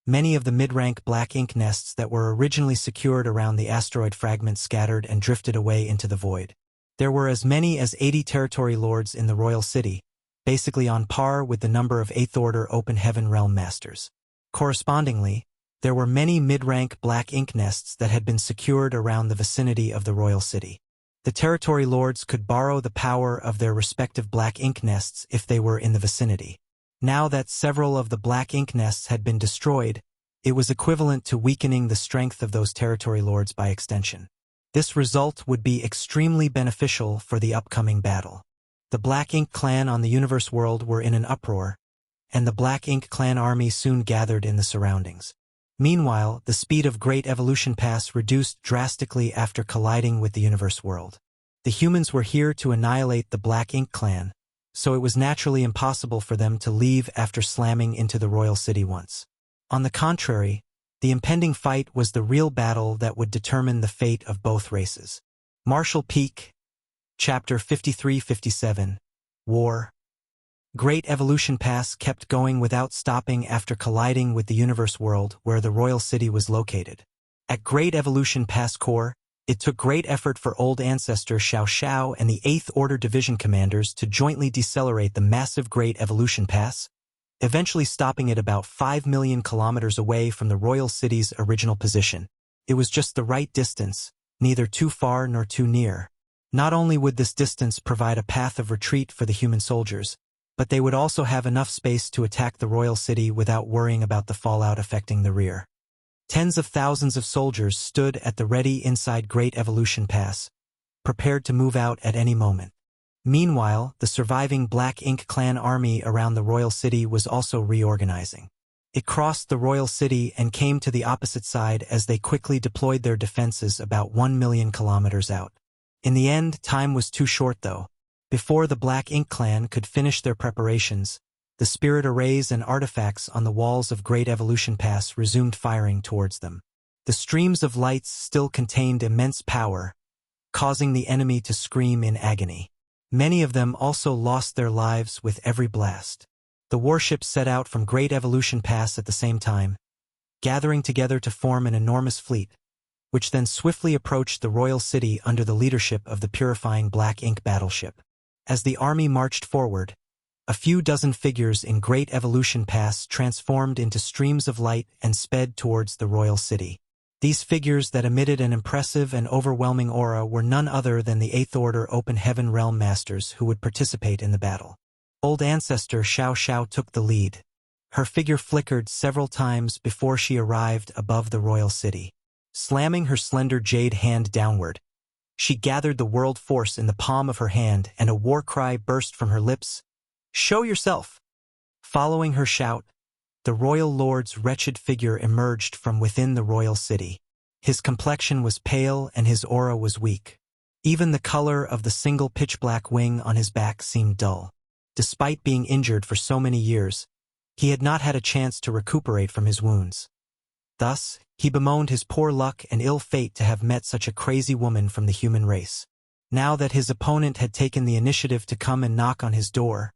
many of the mid-rank Black Ink nests that were originally secured around the asteroid fragment scattered and drifted away into the void. There were as many as 80 territory lords in the royal city, basically on par with the number of 8th Order Open Heaven Realm Masters. Correspondingly, there were many mid-rank Black Ink nests that had been secured around the vicinity of the royal city. The territory lords could borrow the power of their respective Black Ink nests if they were in the vicinity. Now that several of the Black Ink nests had been destroyed, it was equivalent to weakening the strength of those territory lords by extension. This result would be extremely beneficial for the upcoming battle. The Black Ink clan on the universe world were in an uproar, and the Black Ink clan army soon gathered in the surroundings. Meanwhile, the speed of Great Evolution Pass reduced drastically after colliding with the universe world. The humans were here to annihilate the Black Ink clan, so it was naturally impossible for them to leave after slamming into the royal city once. On the contrary, the impending fight was the real battle that would determine the fate of both races. Marshall Peak, Chapter 53-57, War. Great Evolution Pass kept going without stopping after colliding with the universe world where the royal city was located. At Great Evolution Pass core, it took great effort for Old Ancestor Xiao Xiao and the 8th Order Division commanders to jointly decelerate the massive Great Evolution Pass, eventually stopping it about 5 million kilometers away from the royal city's original position. It was just the right distance, neither too far nor too near. Not only would this distance provide a path of retreat for the human soldiers, but they would also have enough space to attack the royal city without worrying about the fallout affecting the rear. Tens of thousands of soldiers stood at the ready inside Great Evolution Pass, prepared to move out at any moment. Meanwhile, the surviving Black Ink clan army around the royal city was also reorganizing. It crossed the royal city and came to the opposite side as they quickly deployed their defenses about 1 million kilometers out. In the end, time was too short though. Before the Black Ink clan could finish their preparations, the spirit arrays and artifacts on the walls of Great Evolution Pass resumed firing towards them. The streams of lights still contained immense power, causing the enemy to scream in agony. Many of them also lost their lives with every blast. The warships set out from Great Evolution Pass at the same time, gathering together to form an enormous fleet, which then swiftly approached the royal city under the leadership of the purifying Black Ink battleship. As the army marched forward, a few dozen figures in Great Evolution Pass transformed into streams of light and sped towards the royal city. These figures that emitted an impressive and overwhelming aura were none other than the Eighth Order Open Heaven Realm Masters who would participate in the battle. Old Ancestor Xiao Xiao took the lead. Her figure flickered several times before she arrived above the royal city. Slamming her slender jade hand downward, she gathered the world force in the palm of her hand, and a war cry burst from her lips. "Show yourself!" Following her shout, the royal lord's wretched figure emerged from within the royal city. His complexion was pale and his aura was weak. Even the color of the single pitch-black wing on his back seemed dull. Despite being injured for so many years, he had not had a chance to recuperate from his wounds. Thus, he bemoaned his poor luck and ill fate to have met such a crazy woman from the human race. Now that his opponent had taken the initiative to come and knock on his door,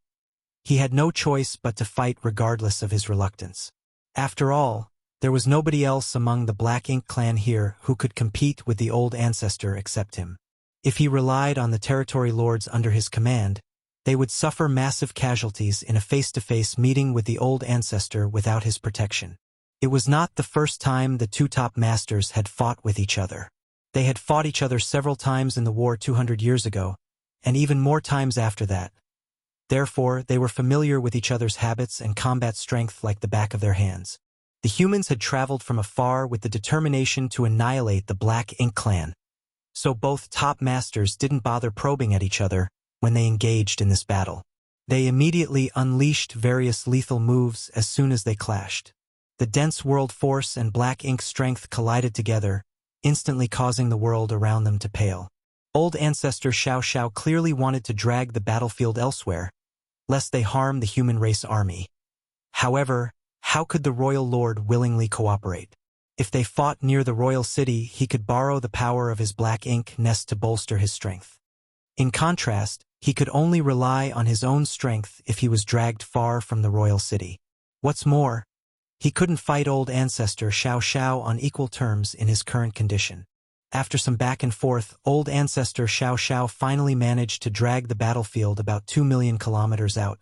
he had no choice but to fight regardless of his reluctance. After all, there was nobody else among the Black Ink clan here who could compete with the old ancestor except him. If he relied on the territory lords under his command, they would suffer massive casualties in a face-to-face meeting with the old ancestor without his protection. It was not the first time the two top masters had fought with each other. They had fought each other several times in the war 200 years ago, and even more times after that. Therefore, they were familiar with each other's habits and combat strength like the back of their hands. The humans had traveled from afar with the determination to annihilate the Black Ink clan, so both top masters didn't bother probing at each other when they engaged in this battle. They immediately unleashed various lethal moves as soon as they clashed. The dense world force and Black Ink strength collided together, instantly causing the world around them to pale. Old Ancestor Xiao Xiao clearly wanted to drag the battlefield elsewhere, lest they harm the human race army. However, how could the royal lord willingly cooperate? If they fought near the royal city, he could borrow the power of his Black Ink nest to bolster his strength. In contrast, he could only rely on his own strength if he was dragged far from the royal city. What's more, he couldn't fight old ancestor Xiao Xiao on equal terms in his current condition. After some back and forth, old ancestor Xiao Xiao finally managed to drag the battlefield about 2 million kilometers out,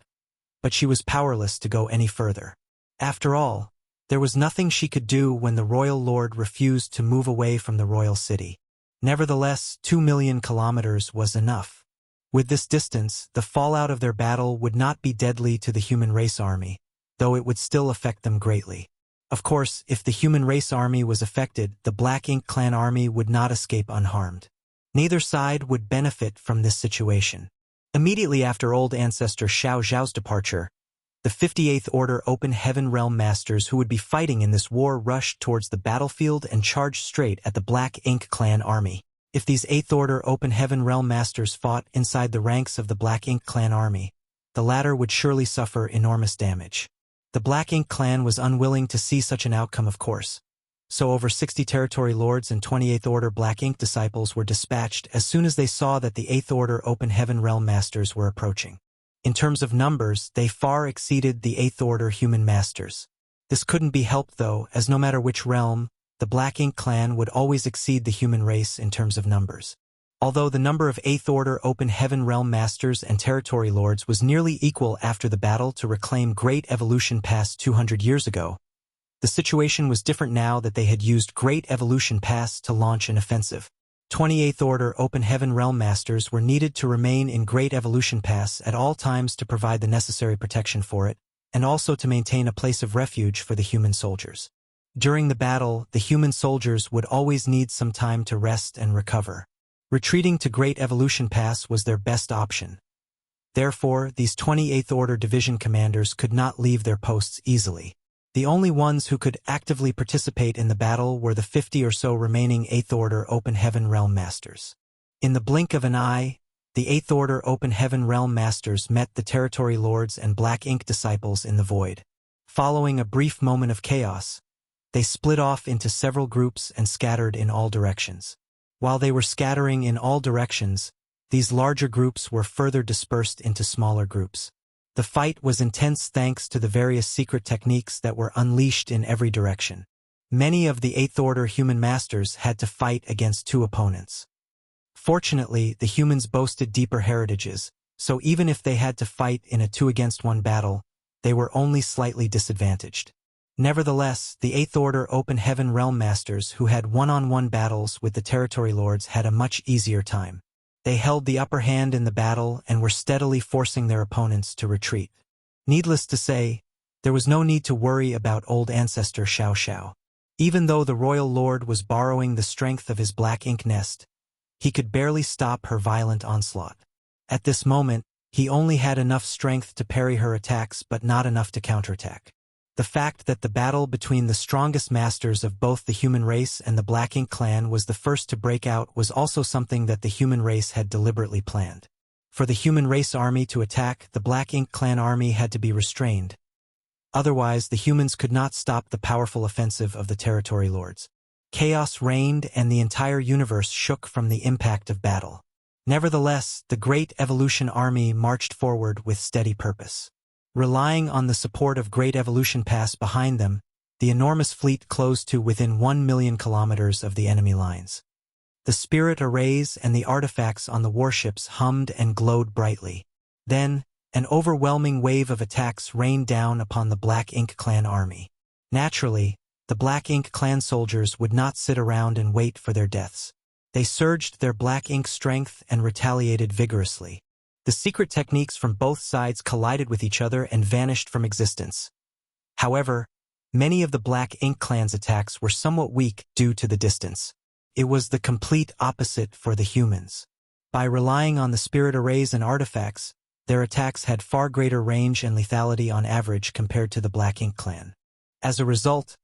but she was powerless to go any further. After all, there was nothing she could do when the royal lord refused to move away from the royal city. Nevertheless, 2 million kilometers was enough. With this distance, the fallout of their battle would not be deadly to the human race army, though it would still affect them greatly. Of course, if the human race army was affected, the Black Ink clan army would not escape unharmed. Neither side would benefit from this situation. Immediately after old ancestor Xiao Zhao's departure, the 58th Order Open Heaven Realm Masters who would be fighting in this war rushed towards the battlefield and charged straight at the Black Ink clan army. If these 8th Order Open Heaven Realm Masters fought inside the ranks of the Black Ink clan army, the latter would surely suffer enormous damage. The Black Ink clan was unwilling to see such an outcome, of course, so over 60 territory lords and 28th Order Black Ink disciples were dispatched as soon as they saw that the 8th Order Open Heaven Realm Masters were approaching. In terms of numbers, they far exceeded the 8th Order Human Masters. This couldn't be helped though, as no matter which realm, the Black Ink clan would always exceed the human race in terms of numbers. Although the number of 8th Order Open Heaven Realm Masters and Territory Lords was nearly equal after the battle to reclaim Great Evolution Pass 200 years ago, the situation was different now that they had used Great Evolution Pass to launch an offensive. 28th Order Open Heaven Realm Masters were needed to remain in Great Evolution Pass at all times to provide the necessary protection for it, and also to maintain a place of refuge for the human soldiers. During the battle, the human soldiers would always need some time to rest and recover. Retreating to Great Evolution Pass was their best option. Therefore, these 28th Order Division commanders could not leave their posts easily. The only ones who could actively participate in the battle were the 50 or so remaining 8th Order Open Heaven Realm Masters. In the blink of an eye, the 8th Order Open Heaven Realm Masters met the Territory Lords and Black Ink disciples in the void. Following a brief moment of chaos, they split off into several groups and scattered in all directions. While they were scattering in all directions, these larger groups were further dispersed into smaller groups. The fight was intense thanks to the various secret techniques that were unleashed in every direction. Many of the Eighth Order human masters had to fight against two opponents. Fortunately, the humans boasted deeper heritages, so even if they had to fight in a 2-against-1 battle, they were only slightly disadvantaged. Nevertheless, the Eighth Order Open Heaven Realm Masters who had one-on-one battles with the Territory Lords had a much easier time. They held the upper hand in the battle and were steadily forcing their opponents to retreat. Needless to say, there was no need to worry about old ancestor Xiao Xiao. Even though the Royal Lord was borrowing the strength of his black ink nest, he could barely stop her violent onslaught. At this moment, he only had enough strength to parry her attacks but not enough to counterattack. The fact that the battle between the strongest masters of both the human race and the Black Ink clan was the first to break out was also something that the human race had deliberately planned. For the human race army to attack, the Black Ink clan army had to be restrained. Otherwise, the humans could not stop the powerful offensive of the Territory Lords. Chaos reigned and the entire universe shook from the impact of battle. Nevertheless, the Great Evolution Army marched forward with steady purpose. Relying on the support of Great Evolution Pass behind them, the enormous fleet closed to within 1 million kilometers of the enemy lines. The spirit arrays and the artifacts on the warships hummed and glowed brightly. Then, an overwhelming wave of attacks rained down upon the Black Ink clan army. Naturally, the Black Ink clan soldiers would not sit around and wait for their deaths. They surged their Black Ink strength and retaliated vigorously. The secret techniques from both sides collided with each other and vanished from existence. However, many of the Black Ink clan's attacks were somewhat weak due to the distance. It was the complete opposite for the humans. By relying on the spirit arrays and artifacts, their attacks had far greater range and lethality on average compared to the Black Ink clan. As a result,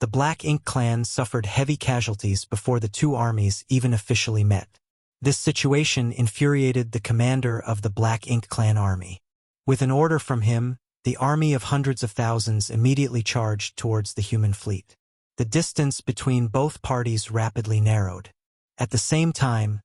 the Black Ink clan suffered heavy casualties before the two armies even officially met. This situation infuriated the commander of the Black Ink clan army. With an order from him, the army of hundreds of thousands immediately charged towards the human fleet. The distance between both parties rapidly narrowed. At the same time,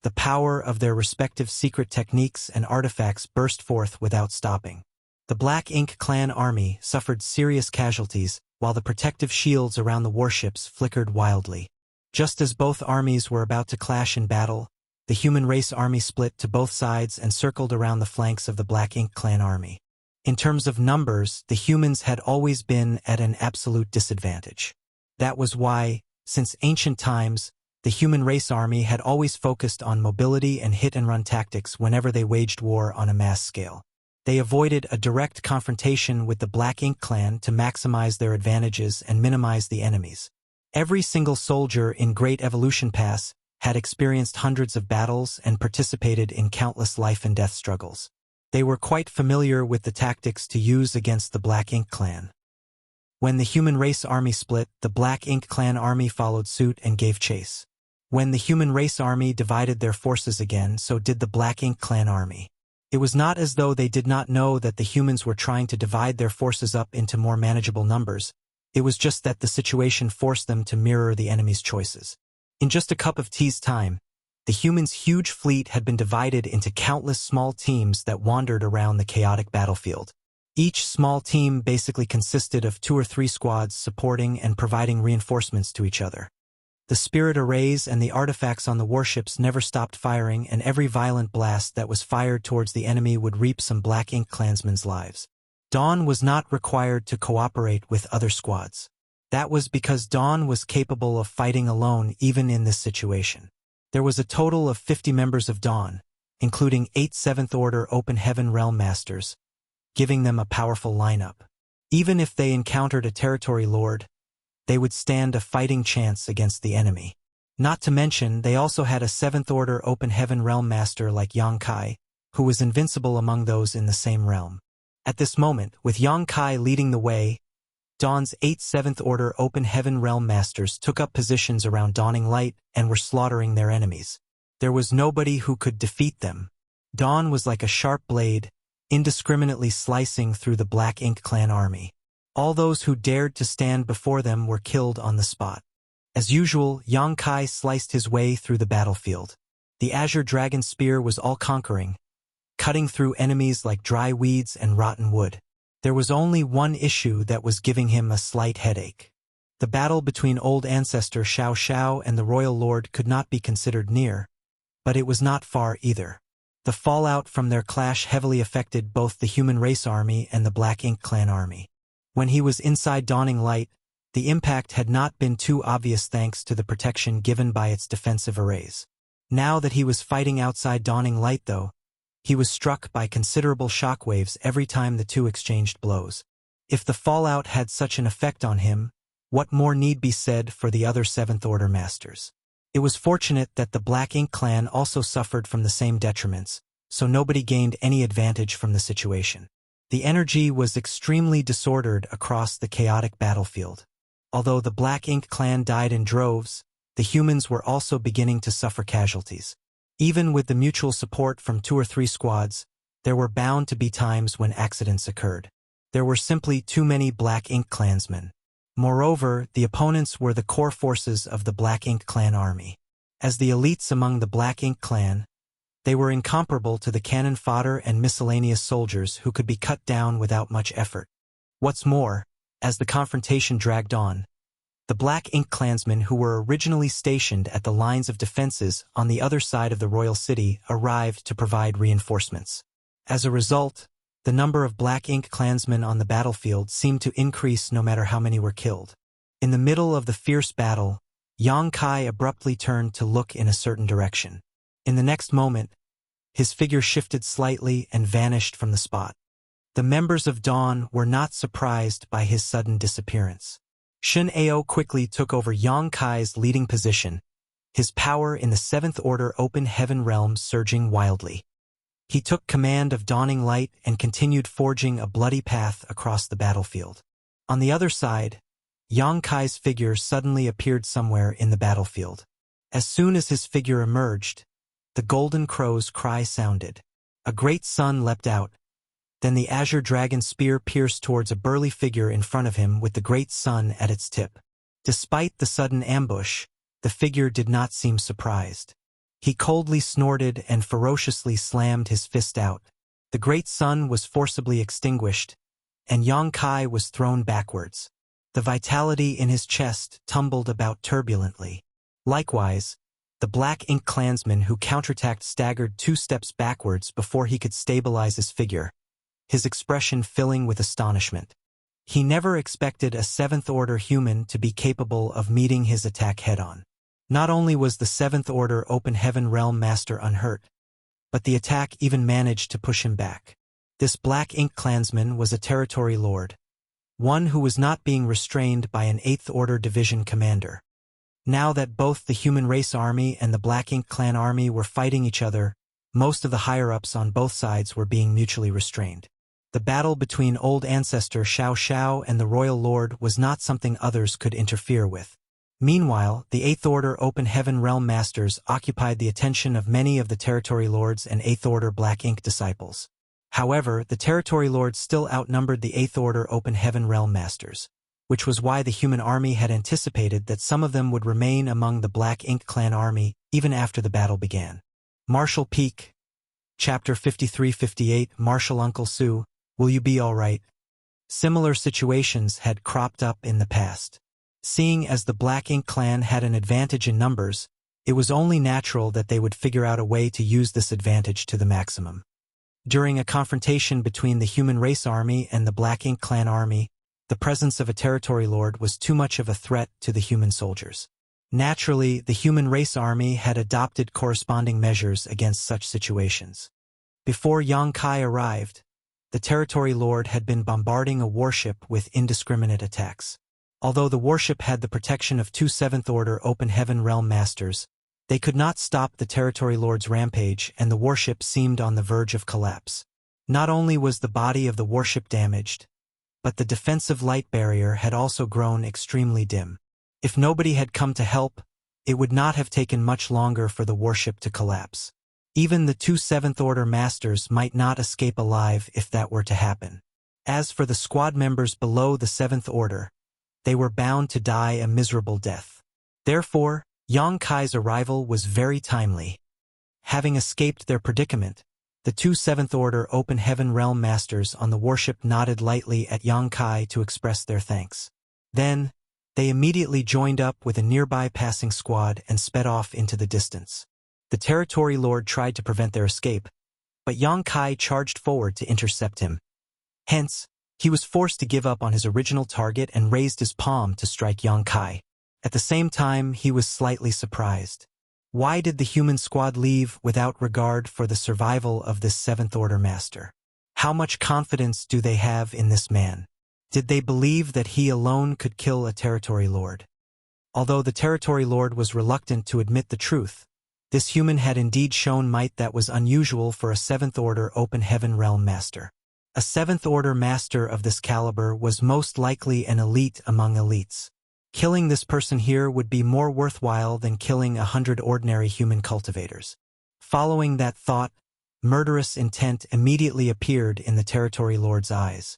the power of their respective secret techniques and artifacts burst forth without stopping. The Black Ink clan army suffered serious casualties, while the protective shields around the warships flickered wildly. Just as both armies were about to clash in battle, the human race army split to both sides and circled around the flanks of the Black Ink clan army. In terms of numbers, the humans had always been at an absolute disadvantage. That was why, since ancient times, the human race army had always focused on mobility and hit-and-run tactics whenever they waged war on a mass scale. They avoided a direct confrontation with the Black Ink clan to maximize their advantages and minimize the enemies. Every single soldier in Great Evolution Pass had experienced hundreds of battles and participated in countless life-and-death struggles. They were quite familiar with the tactics to use against the Black Ink clan. When the human race army split, the Black Ink clan army followed suit and gave chase. When the human race army divided their forces again, so did the Black Ink clan army. It was not as though they did not know that the humans were trying to divide their forces up into more manageable numbers. It was just that the situation forced them to mirror the enemy's choices. In just a cup of tea's time, the humans' huge fleet had been divided into countless small teams that wandered around the chaotic battlefield. Each small team basically consisted of 2 or 3 squads supporting and providing reinforcements to each other. The spirit arrays and the artifacts on the warships never stopped firing, and every violent blast that was fired towards the enemy would reap some Black Ink clansmen's lives. Dawn was not required to cooperate with other squads. That was because Dawn was capable of fighting alone even in this situation. There was a total of 50 members of Dawn, including 8 Seventh Order Open Heaven Realm Masters, giving them a powerful lineup. Even if they encountered a Territory Lord, they would stand a fighting chance against the enemy. Not to mention, they also had a 7th Order Open Heaven Realm Master like Yang Kai, who was invincible among those in the same realm. At this moment, with Yang Kai leading the way, Dawn's 8 7th Order Open Heaven Realm Masters took up positions around Dawning Light and were slaughtering their enemies. There was nobody who could defeat them. Dawn was like a sharp blade, indiscriminately slicing through the Black Ink clan army. All those who dared to stand before them were killed on the spot. As usual, Yang Kai sliced his way through the battlefield. The Azure Dragon Spear was all-conquering, cutting through enemies like dry weeds and rotten wood. There was only one issue that was giving him a slight headache. The battle between old ancestor Xiao Xiao and the royal lord could not be considered near, but it was not far either. The fallout from their clash heavily affected both the human race army and the Black Ink Clan army. When he was inside Dawning Light, the impact had not been too obvious thanks to the protection given by its defensive arrays. Now that he was fighting outside Dawning Light though, he was struck by considerable shockwaves every time the two exchanged blows. If the fallout had such an effect on him, what more need be said for the other Seventh Order Masters? It was fortunate that the Black Ink Clan also suffered from the same detriments, so nobody gained any advantage from the situation. The energy was extremely disordered across the chaotic battlefield. Although the Black Ink Clan died in droves, the humans were also beginning to suffer casualties. Even with the mutual support from 2 or 3 squads, there were bound to be times when accidents occurred. There were simply too many Black Ink Clansmen. Moreover, the opponents were the core forces of the Black Ink Clan army. As the elites among the Black Ink Clan, they were incomparable to the cannon fodder and miscellaneous soldiers who could be cut down without much effort. What's more, as the confrontation dragged on, the Black Ink Clansmen who were originally stationed at the lines of defenses on the other side of the royal city arrived to provide reinforcements. As a result, the number of Black Ink Clansmen on the battlefield seemed to increase no matter how many were killed. In the middle of the fierce battle, Yang Kai abruptly turned to look in a certain direction. In the next moment, his figure shifted slightly and vanished from the spot. The members of Dawn were not surprised by his sudden disappearance. Shen Ao quickly took over Yang Kai's leading position, his power in the Seventh Order Open Heaven realm surging wildly. He took command of Dawning Light and continued forging a bloody path across the battlefield. On the other side, Yang Kai's figure suddenly appeared somewhere in the battlefield. As soon as his figure emerged, the golden crow's cry sounded. A great sun leapt out. Then the azure dragon spear pierced towards a burly figure in front of him with the great sun at its tip. Despite the sudden ambush, the figure did not seem surprised. He coldly snorted and ferociously slammed his fist out. The great sun was forcibly extinguished, and Yang Kai was thrown backwards. The vitality in his chest tumbled about turbulently. Likewise, the Black Ink Clansman who counterattacked staggered 2 steps backwards before he could stabilize his figure, his expression filling with astonishment. He never expected a Seventh Order human to be capable of meeting his attack head-on. Not only was the Seventh Order Open Heaven Realm Master unhurt, but the attack even managed to push him back. This Black Ink Clansman was a territory lord, one who was not being restrained by an Eighth Order Division commander. Now that both the Human Race Army and the Black Ink Clan Army were fighting each other, most of the higher-ups on both sides were being mutually restrained. The battle between old ancestor Xiao Xiao and the Royal Lord was not something others could interfere with. Meanwhile, the Eighth Order Open Heaven Realm Masters occupied the attention of many of the Territory Lords and Eighth Order Black Ink disciples. However, the Territory Lords still outnumbered the Eighth Order Open Heaven Realm Masters, which was why the human army had anticipated that some of them would remain among the Black Ink Clan army even after the battle began. Marshal Peak, Chapter 53-58, Marshal Uncle Sue, will you be all right? Similar situations had cropped up in the past. Seeing as the Black Ink Clan had an advantage in numbers, it was only natural that they would figure out a way to use this advantage to the maximum. During a confrontation between the Human Race Army and the Black Ink Clan army, the presence of a territory lord was too much of a threat to the human soldiers. Naturally, the Human Race Army had adopted corresponding measures against such situations. Before Yang Kai arrived, the territory lord had been bombarding a warship with indiscriminate attacks. Although the warship had the protection of 2 Seventh Order Open Heaven Realm Masters, they could not stop the territory lord's rampage, and the warship seemed on the verge of collapse. Not only was the body of the warship damaged, but the defensive light barrier had also grown extremely dim. If nobody had come to help, it would not have taken much longer for the warship to collapse. Even the 2 Seventh Order Masters might not escape alive if that were to happen. As for the squad members below the Seventh Order, they were bound to die a miserable death. Therefore, Yang Kai's arrival was very timely. Having escaped their predicament, The two Seventh-Order Open Heaven Realm Masters on the warship nodded lightly at Yang Kai to express their thanks. Then, they immediately joined up with a nearby passing squad and sped off into the distance. The Territory Lord tried to prevent their escape, but Yang Kai charged forward to intercept him. Hence, he was forced to give up on his original target and raised his palm to strike Yang Kai. At the same time, he was slightly surprised. Why did the human squad leave without regard for the survival of this Seventh-Order Master? How much confidence do they have in this man? Did they believe that he alone could kill a Territory Lord? Although the Territory Lord was reluctant to admit the truth, this human had indeed shown might that was unusual for a Seventh-Order Open Heaven Realm Master. A Seventh-Order Master of this caliber was most likely an elite among elites. Killing this person here would be more worthwhile than killing 100 ordinary human cultivators. Following that thought, murderous intent immediately appeared in the Territory Lord's eyes.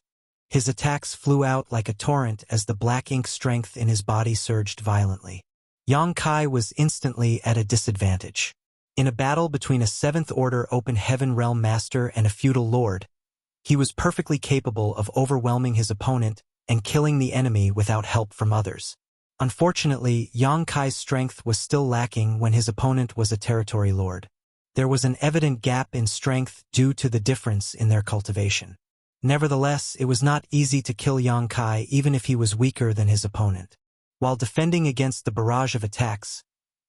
His attacks flew out like a torrent as the black ink strength in his body surged violently. Yang Kai was instantly at a disadvantage. In a battle between a Seventh-Order Open Heaven Realm Master and a feudal lord, he was perfectly capable of overwhelming his opponent and killing the enemy without help from others. Unfortunately, Yang Kai's strength was still lacking when his opponent was a Territory Lord. There was an evident gap in strength due to the difference in their cultivation. Nevertheless, it was not easy to kill Yang Kai even if he was weaker than his opponent. While defending against the barrage of attacks,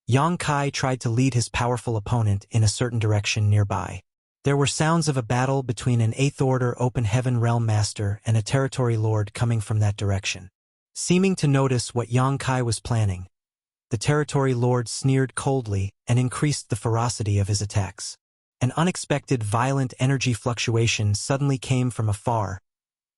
Yang Kai tried to lead his powerful opponent in a certain direction nearby. There were sounds of a battle between an Eighth-Order Open Heaven Realm Master and a Territory Lord coming from that direction. Seeming to notice what Yang Kai was planning, the Territory Lord sneered coldly and increased the ferocity of his attacks. An unexpected violent energy fluctuation suddenly came from afar,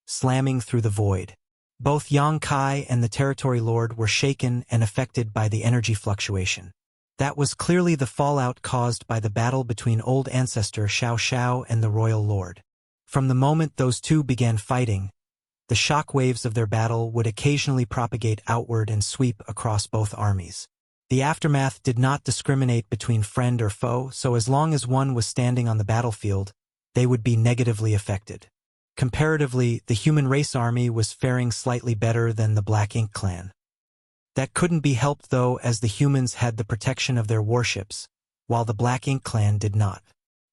slamming through the void. Both Yang Kai and the Territory Lord were shaken and affected by the energy fluctuation. That was clearly the fallout caused by the battle between Old Ancestor Xiao Xiao and the Royal Lord. From the moment those two began fighting, the shock waves of their battle would occasionally propagate outward and sweep across both armies. The aftermath did not discriminate between friend or foe, so as long as one was standing on the battlefield, they would be negatively affected. Comparatively, the human race army was faring slightly better than the Black Ink clan. That couldn't be helped though, as the humans had the protection of their warships, while the Black Ink clan did not.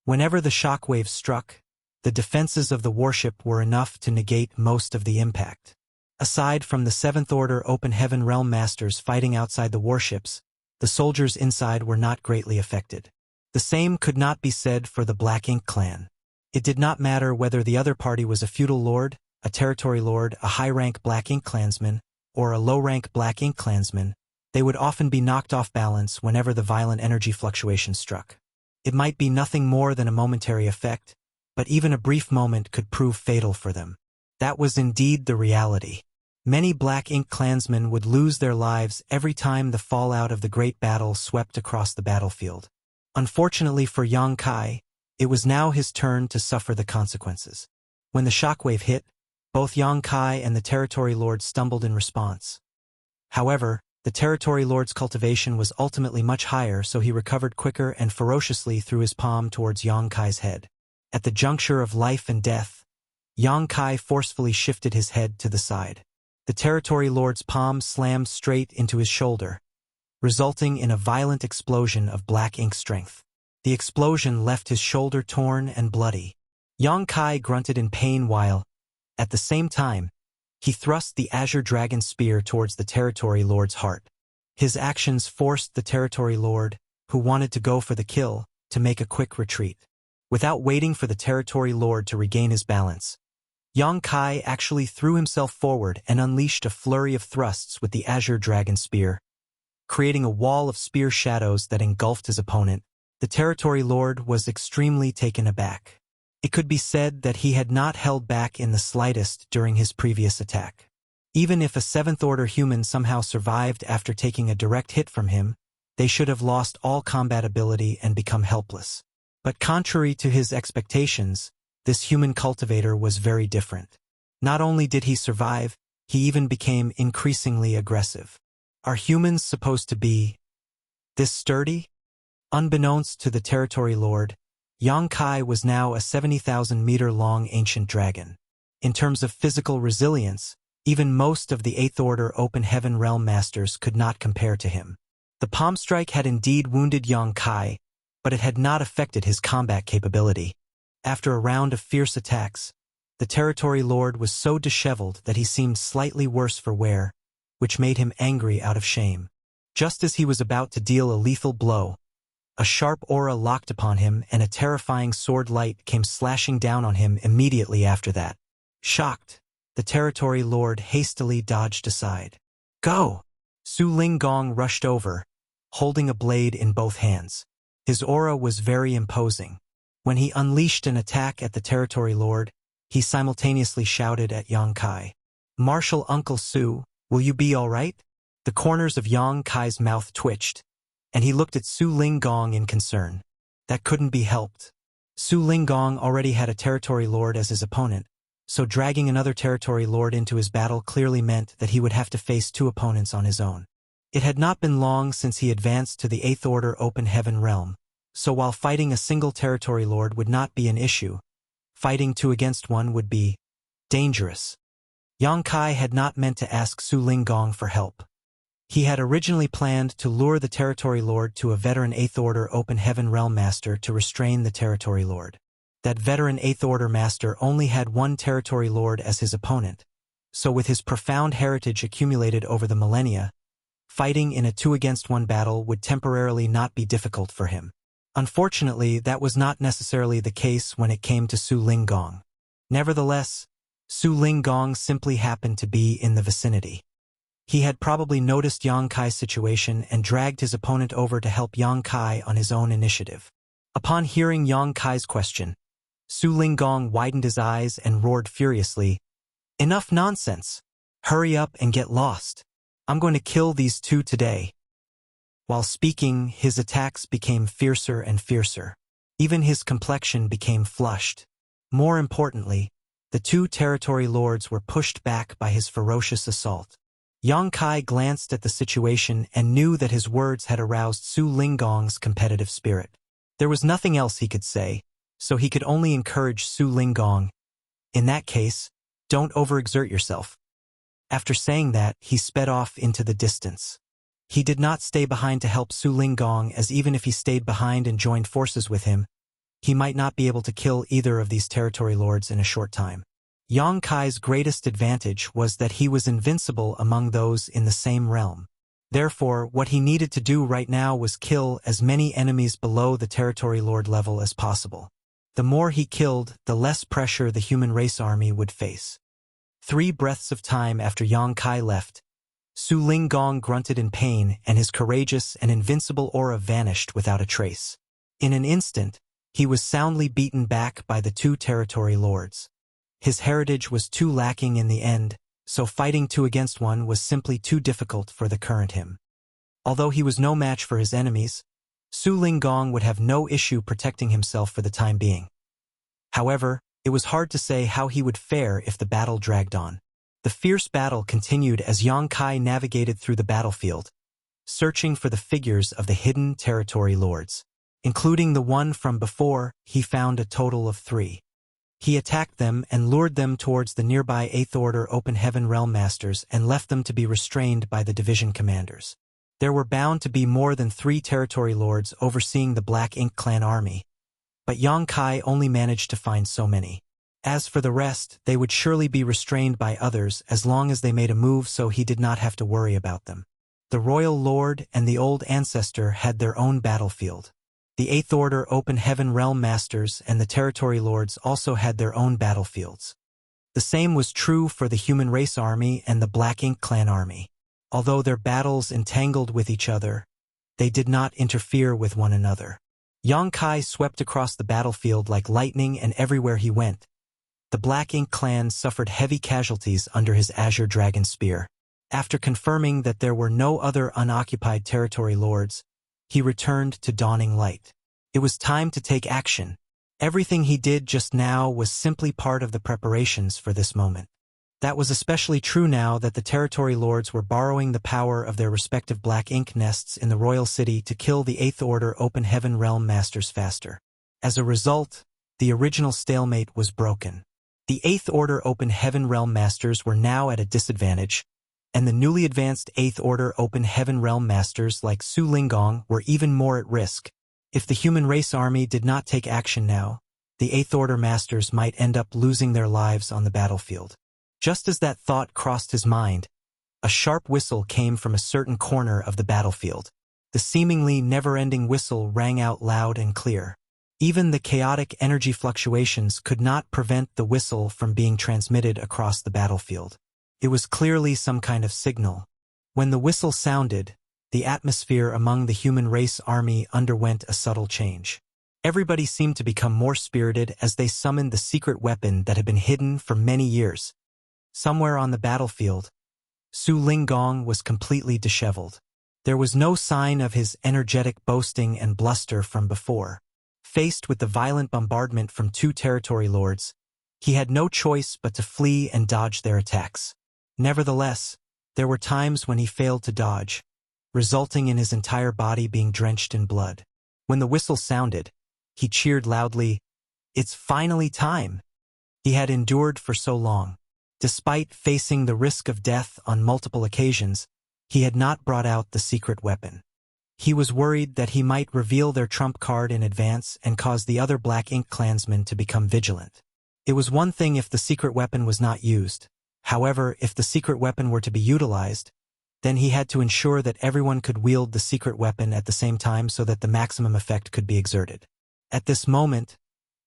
Whenever the shock waves struck, the defenses of the warship were enough to negate most of the impact. Aside from the Seventh-Order Open Heaven Realm Masters fighting outside the warships, the soldiers inside were not greatly affected. The same could not be said for the Black Ink clan. It did not matter whether the other party was a feudal lord, a Territory Lord, a high-rank Black Ink clansman, or a low-rank Black Ink clansman, they would often be knocked off balance whenever the violent energy fluctuation struck. It might be nothing more than a momentary effect, but even a brief moment could prove fatal for them. That was indeed the reality. Many Black Ink clansmen would lose their lives every time the fallout of the great battle swept across the battlefield. Unfortunately for Yang Kai, it was now his turn to suffer the consequences. When the shockwave hit, both Yang Kai and the Territory Lord stumbled in response. However, the Territory Lord's cultivation was ultimately much higher, so he recovered quicker and ferociously threw his palm towards Yang Kai's head. At the juncture of life and death, Yang Kai forcefully shifted his head to the side. The Territory Lord's palm slammed straight into his shoulder, resulting in a violent explosion of Black Ink strength. The explosion left his shoulder torn and bloody. Yang Kai grunted in pain while, at the same time, he thrust the Azure Dragon Spear towards the Territory Lord's heart. His actions forced the Territory Lord, who wanted to go for the kill, to make a quick retreat. Without waiting for the Territory Lord to regain his balance, Yang Kai actually threw himself forward and unleashed a flurry of thrusts with the Azure Dragon Spear, creating a wall of spear shadows that engulfed his opponent. The Territory Lord was extremely taken aback. It could be said that he had not held back in the slightest during his previous attack. Even if a Seventh-Order human somehow survived after taking a direct hit from him, they should have lost all combat ability and become helpless. But contrary to his expectations, this human cultivator was very different. Not only did he survive, he even became increasingly aggressive. Are humans supposed to be this sturdy? Unbeknownst to the Territory Lord, Yongkai was now a 70,000-meter-long ancient dragon. In terms of physical resilience, even most of the Eighth Order Open Heaven Realm Masters could not compare to him. The palm strike had indeed wounded Yongkai, but it had not affected his combat capability. After a round of fierce attacks, the Territory Lord was so disheveled that he seemed slightly worse for wear, which made him angry out of shame. Just as he was about to deal a lethal blow, a sharp aura locked upon him and a terrifying sword light came slashing down on him immediately after that. Shocked, the Territory Lord hastily dodged aside. "Go!" Su Linggong rushed over, holding a blade in both hands. His aura was very imposing. When he unleashed an attack at the Territory Lord, he simultaneously shouted at Yongkai, "Martial Uncle Su, will you be all right?" The corners of Yongkai's mouth twitched, and he looked at Su Linggong in concern. That couldn't be helped. Su Linggong already had a Territory Lord as his opponent, so dragging another Territory Lord into his battle clearly meant that he would have to face two opponents on his own. It had not been long since he advanced to the Eighth Order Open Heaven Realm, so while fighting a single Territory Lord would not be an issue, fighting two against one would be dangerous. Yongkai had not meant to ask Su Linggong for help. He had originally planned to lure the Territory Lord to a veteran Eighth Order Open Heaven Realm Master to restrain the Territory Lord. That veteran Eighth Order Master only had one Territory Lord as his opponent, so with his profound heritage accumulated over the millennia, fighting in a two-against-one battle would temporarily not be difficult for him. Unfortunately, that was not necessarily the case when it came to Su Linggong. Nevertheless, Su Linggong simply happened to be in the vicinity. He had probably noticed Yongkai's situation and dragged his opponent over to help Yongkai on his own initiative. Upon hearing Yongkai's question, Su Linggong widened his eyes and roared furiously, "Enough nonsense! Hurry up and get lost! I'm going to kill these two today." While speaking, his attacks became fiercer and fiercer. Even his complexion became flushed. More importantly, the two Territory Lords were pushed back by his ferocious assault. Yongkai glanced at the situation and knew that his words had aroused Su Linggong's competitive spirit. There was nothing else he could say, so he could only encourage Su Linggong. "In that case, don't overexert yourself." After saying that, he sped off into the distance. He did not stay behind to help Su Linggong, as even if he stayed behind and joined forces with him, he might not be able to kill either of these Territory Lords in a short time. Yongkai's greatest advantage was that he was invincible among those in the same realm. Therefore, what he needed to do right now was kill as many enemies below the Territory Lord level as possible. The more he killed, the less pressure the human race army would face. 3 breaths of time after Yongkai left, Su Linggong grunted in pain and his courageous and invincible aura vanished without a trace. In an instant, he was soundly beaten back by the two Territory Lords. His heritage was too lacking in the end, so fighting 2 against 1 was simply too difficult for the current him. Although he was no match for his enemies, Su Linggong would have no issue protecting himself for the time being. However, it was hard to say how he would fare if the battle dragged on. The fierce battle continued as Yongkai navigated through the battlefield, searching for the figures of the hidden Territory Lords. Including the one from before, he found a total of 3. He attacked them and lured them towards the nearby Eighth Order Open Heaven Realm Masters and left them to be restrained by the division commanders. There were bound to be more than 3 Territory Lords overseeing the Black Ink Clan army, but Yongkai only managed to find so many. As for the rest, they would surely be restrained by others as long as they made a move, so he did not have to worry about them. The Royal Lord and the Old Ancestor had their own battlefield. The Eighth Order Open Heaven Realm Masters and the Territory Lords also had their own battlefields. The same was true for the Human Race Army and the Black Ink Clan army. Although their battles entangled with each other, they did not interfere with one another. Yongkai swept across the battlefield like lightning, and everywhere he went, the Black Ink Clan suffered heavy casualties under his Azure Dragon Spear. After confirming that there were no other unoccupied Territory Lords, he returned to Dawning Light. It was time to take action. Everything he did just now was simply part of the preparations for this moment. That was especially true now that the Territory Lords were borrowing the power of their respective Black Ink nests in the Royal City to kill the Eighth Order Open Heaven Realm Masters faster. As a result, the original stalemate was broken. The Eighth Order Open Heaven Realm Masters were now at a disadvantage, and the newly advanced Eighth Order Open Heaven Realm Masters like Su Linggong were even more at risk. If the human race army did not take action now, the Eighth Order Masters might end up losing their lives on the battlefield. Just as that thought crossed his mind, a sharp whistle came from a certain corner of the battlefield. The seemingly never-ending whistle rang out loud and clear. Even the chaotic energy fluctuations could not prevent the whistle from being transmitted across the battlefield. It was clearly some kind of signal. When the whistle sounded, the atmosphere among the human race army underwent a subtle change. Everybody seemed to become more spirited as they summoned the secret weapon that had been hidden for many years. Somewhere on the battlefield, Su Linggong was completely disheveled. There was no sign of his energetic boasting and bluster from before. Faced with the violent bombardment from two territory lords, he had no choice but to flee and dodge their attacks. Nevertheless, there were times when he failed to dodge, resulting in his entire body being drenched in blood. When the whistle sounded, he cheered loudly, "It's finally time!" He had endured for so long. Despite facing the risk of death on multiple occasions, he had not brought out the secret weapon. He was worried that he might reveal their trump card in advance and cause the other Black Ink clansmen to become vigilant. It was one thing if the secret weapon was not used. However, if the secret weapon were to be utilized, then he had to ensure that everyone could wield the secret weapon at the same time so that the maximum effect could be exerted. At this moment,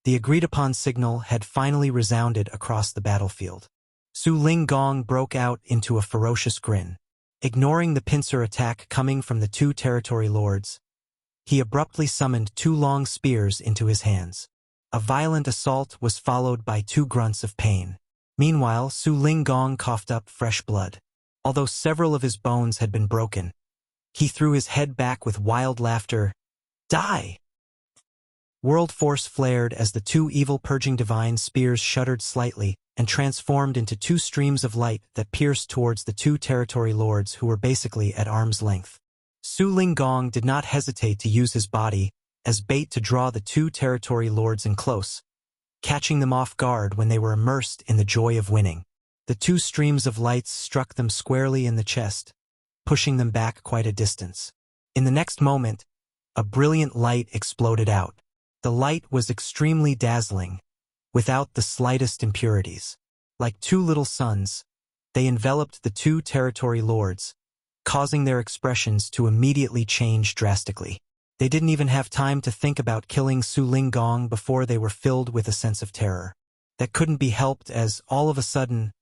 the agreed-upon signal had finally resounded across the battlefield. Su Linggong broke out into a ferocious grin. Ignoring the pincer attack coming from the two territory lords, he abruptly summoned two long spears into his hands. A violent assault was followed by two grunts of pain. Meanwhile, Su Linggong coughed up fresh blood. Although several of his bones had been broken, he threw his head back with wild laughter. "Die!" World force flared as the two evil purging divine spears shuddered slightly and transformed into two streams of light that pierced towards the two territory lords who were basically at arm's length. Su Linggong did not hesitate to use his body as bait to draw the two territory lords in close, catching them off guard when they were immersed in the joy of winning. The two streams of lights struck them squarely in the chest, pushing them back quite a distance. In the next moment, a brilliant light exploded out. The light was extremely dazzling, without the slightest impurities. Like two little suns, they enveloped the two territory lords, causing their expressions to immediately change drastically. They didn't even have time to think about killing Su Linggong before they were filled with a sense of terror. That couldn't be helped as, all of a sudden,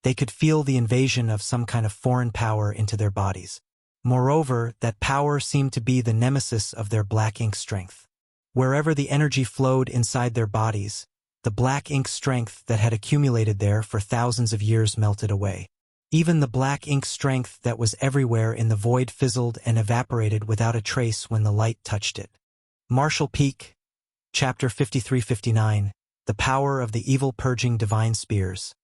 they could feel the invasion of some kind of foreign power into their bodies. Moreover, that power seemed to be the nemesis of their Black Ink strength. Wherever the energy flowed inside their bodies, the Black Ink strength that had accumulated there for thousands of years melted away. Even the Black Ink strength that was everywhere in the void fizzled and evaporated without a trace when the light touched it. Martial Peak, Chapter 53-59, The Power of the Evil Purging Divine Spears.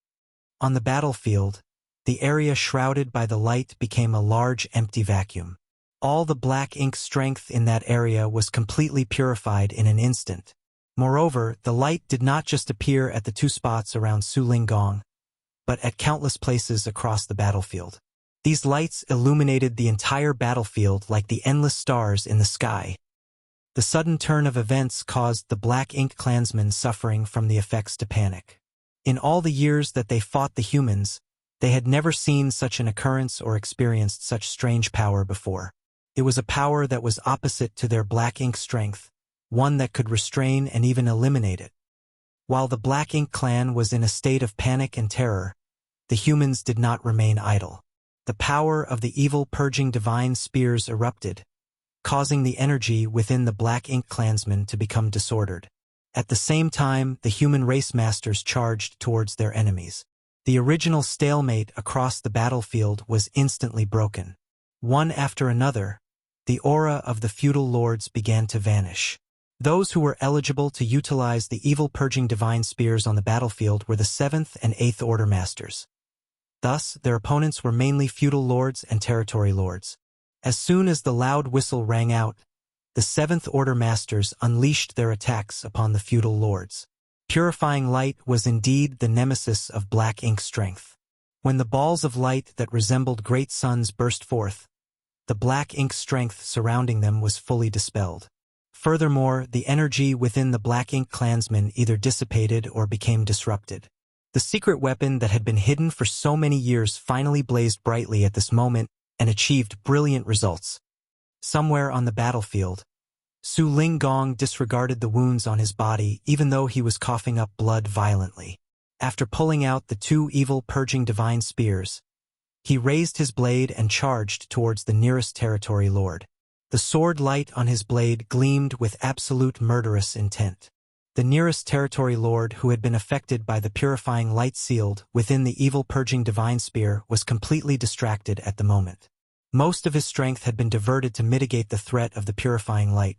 On the battlefield, the area shrouded by the light became a large empty vacuum. All the Black Ink strength in that area was completely purified in an instant. Moreover, the light did not just appear at the two spots around Su Linggong, but at countless places across the battlefield. These lights illuminated the entire battlefield like the endless stars in the sky. The sudden turn of events caused the Black Ink clansmen suffering from the effects to panic. In all the years that they fought the humans, they had never seen such an occurrence or experienced such strange power before. It was a power that was opposite to their Black Ink strength, one that could restrain and even eliminate it. While the Black Ink clan was in a state of panic and terror, the humans did not remain idle. The power of the evil purging divine spears erupted, causing the energy within the Black Ink clansmen to become disordered. At the same time, the human race masters charged towards their enemies. The original stalemate across the battlefield was instantly broken. One after another, the aura of the feudal lords began to vanish. Those who were eligible to utilize the evil purging divine spears on the battlefield were the 7th and 8th Order Masters. Thus, their opponents were mainly feudal lords and territory lords. As soon as the loud whistle rang out, the Seventh Order Masters unleashed their attacks upon the feudal lords. Purifying light was indeed the nemesis of black ink strength. When the balls of light that resembled great suns burst forth, the black ink strength surrounding them was fully dispelled. Furthermore, the energy within the black ink clansmen either dissipated or became disrupted. The secret weapon that had been hidden for so many years finally blazed brightly at this moment and achieved brilliant results. Somewhere on the battlefield, Su Linggong disregarded the wounds on his body even though he was coughing up blood violently. After pulling out the two evil purging divine spears, he raised his blade and charged towards the nearest territory lord. The sword light on his blade gleamed with absolute murderous intent. The nearest territory lord who had been affected by the purifying light sealed within the evil purging divine spear was completely distracted at the moment. Most of his strength had been diverted to mitigate the threat of the purifying light.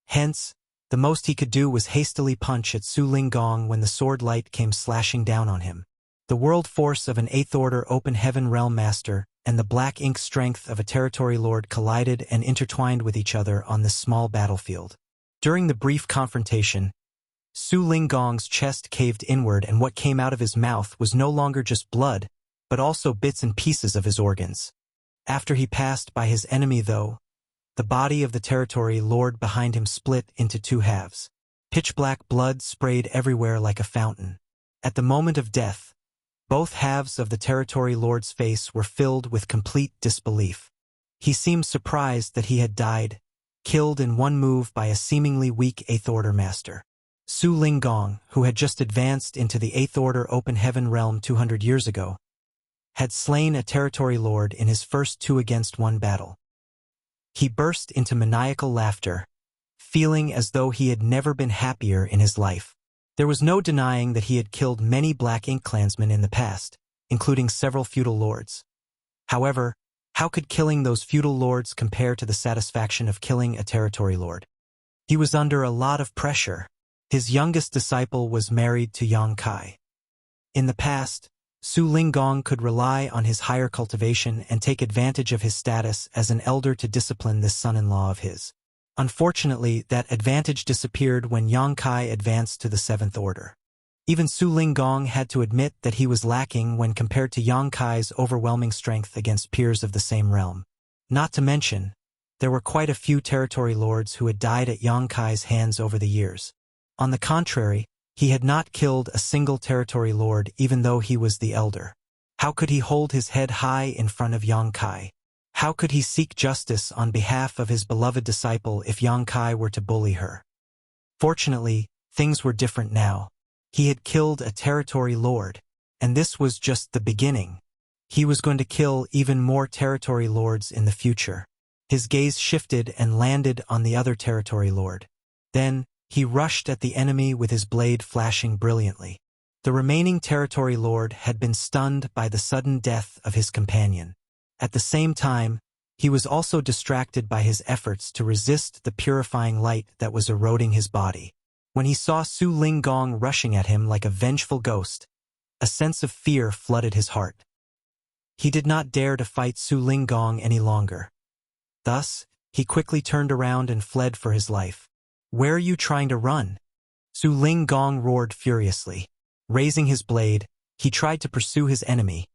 Hence, the most he could do was hastily punch at Su Linggong when the sword light came slashing down on him. The world force of an Eighth Order Open Heaven Realm Master and the black ink strength of a territory lord collided and intertwined with each other on this small battlefield. During the brief confrontation, Su Linggong's chest caved inward and what came out of his mouth was no longer just blood, but also bits and pieces of his organs. After he passed by his enemy though, the body of the territory lord behind him split into two halves. Pitch-black blood sprayed everywhere like a fountain. At the moment of death, both halves of the territory lord's face were filled with complete disbelief. He seemed surprised that he had died, killed in one move by a seemingly weak Eighth Order Master. Su Linggong, who had just advanced into the Eighth Order Open Heaven realm 200 years ago, had slain a territory lord in his first 2-against-1 battle. He burst into maniacal laughter, feeling as though he had never been happier in his life. There was no denying that he had killed many black ink clansmen in the past, including several feudal lords. However, how could killing those feudal lords compare to the satisfaction of killing a territory lord? He was under a lot of pressure. His youngest disciple was married to Yang Kai. In the past, Su Linggong could rely on his higher cultivation and take advantage of his status as an elder to discipline this son-in-law of his. Unfortunately, that advantage disappeared when Yang Kai advanced to the Seventh Order. Even Su Linggong had to admit that he was lacking when compared to Yang Kai's overwhelming strength against peers of the same realm. Not to mention, there were quite a few territory lords who had died at Yang Kai's hands over the years. On the contrary, he had not killed a single territory lord even though he was the elder. How could he hold his head high in front of Yang Kai? How could he seek justice on behalf of his beloved disciple if Yang Kai were to bully her? Fortunately, things were different now. He had killed a territory lord, and this was just the beginning. He was going to kill even more territory lords in the future. His gaze shifted and landed on the other territory lord. Then, he rushed at the enemy with his blade flashing brilliantly. The remaining territory lord had been stunned by the sudden death of his companion. At the same time, he was also distracted by his efforts to resist the purifying light that was eroding his body. When he saw Su Linggong rushing at him like a vengeful ghost, a sense of fear flooded his heart. He did not dare to fight Su Linggong any longer. Thus, he quickly turned around and fled for his life. "Where are you trying to run?" Su Linggong roared furiously. Raising his blade, he tried to pursue his enemy,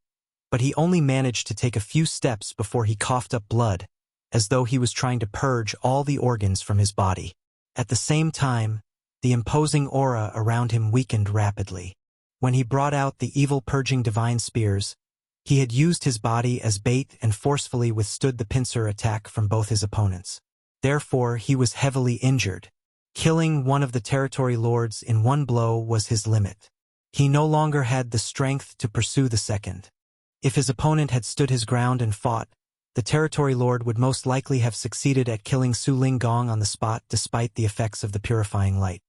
but he only managed to take a few steps before he coughed up blood, as though he was trying to purge all the organs from his body. At the same time, the imposing aura around him weakened rapidly. When he brought out the evil purging divine spears, he had used his body as bait and forcefully withstood the pincer attack from both his opponents. Therefore, he was heavily injured. Killing one of the territory lords in one blow was his limit. He no longer had the strength to pursue the second. If his opponent had stood his ground and fought, the territory lord would most likely have succeeded at killing Su Linggong on the spot despite the effects of the purifying light.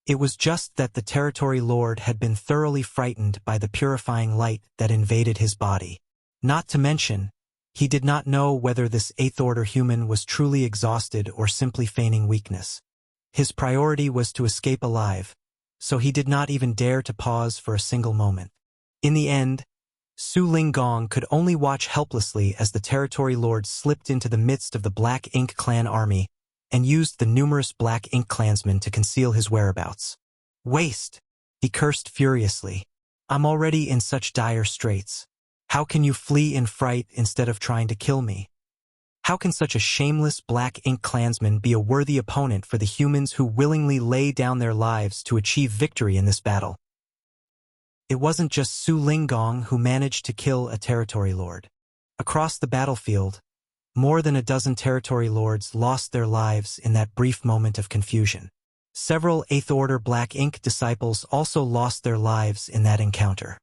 It was just that the territory lord had been thoroughly frightened by the purifying light that invaded his body. Not to mention, he did not know whether this Eighth Order human was truly exhausted or simply feigning weakness. His priority was to escape alive, so he did not even dare to pause for a single moment. In the end, Su Linggong could only watch helplessly as the territory lord slipped into the midst of the Black Ink clan army and used the numerous black ink clansmen to conceal his whereabouts. "Waste!" he cursed furiously. "I'm already in such dire straits. How can you flee in fright instead of trying to kill me? How can such a shameless black ink clansman be a worthy opponent for the humans who willingly lay down their lives to achieve victory in this battle?" It wasn't just Su Linggong who managed to kill a territory lord. Across the battlefield, more than a dozen territory lords lost their lives in that brief moment of confusion. Several Eighth Order Black Ink disciples also lost their lives in that encounter.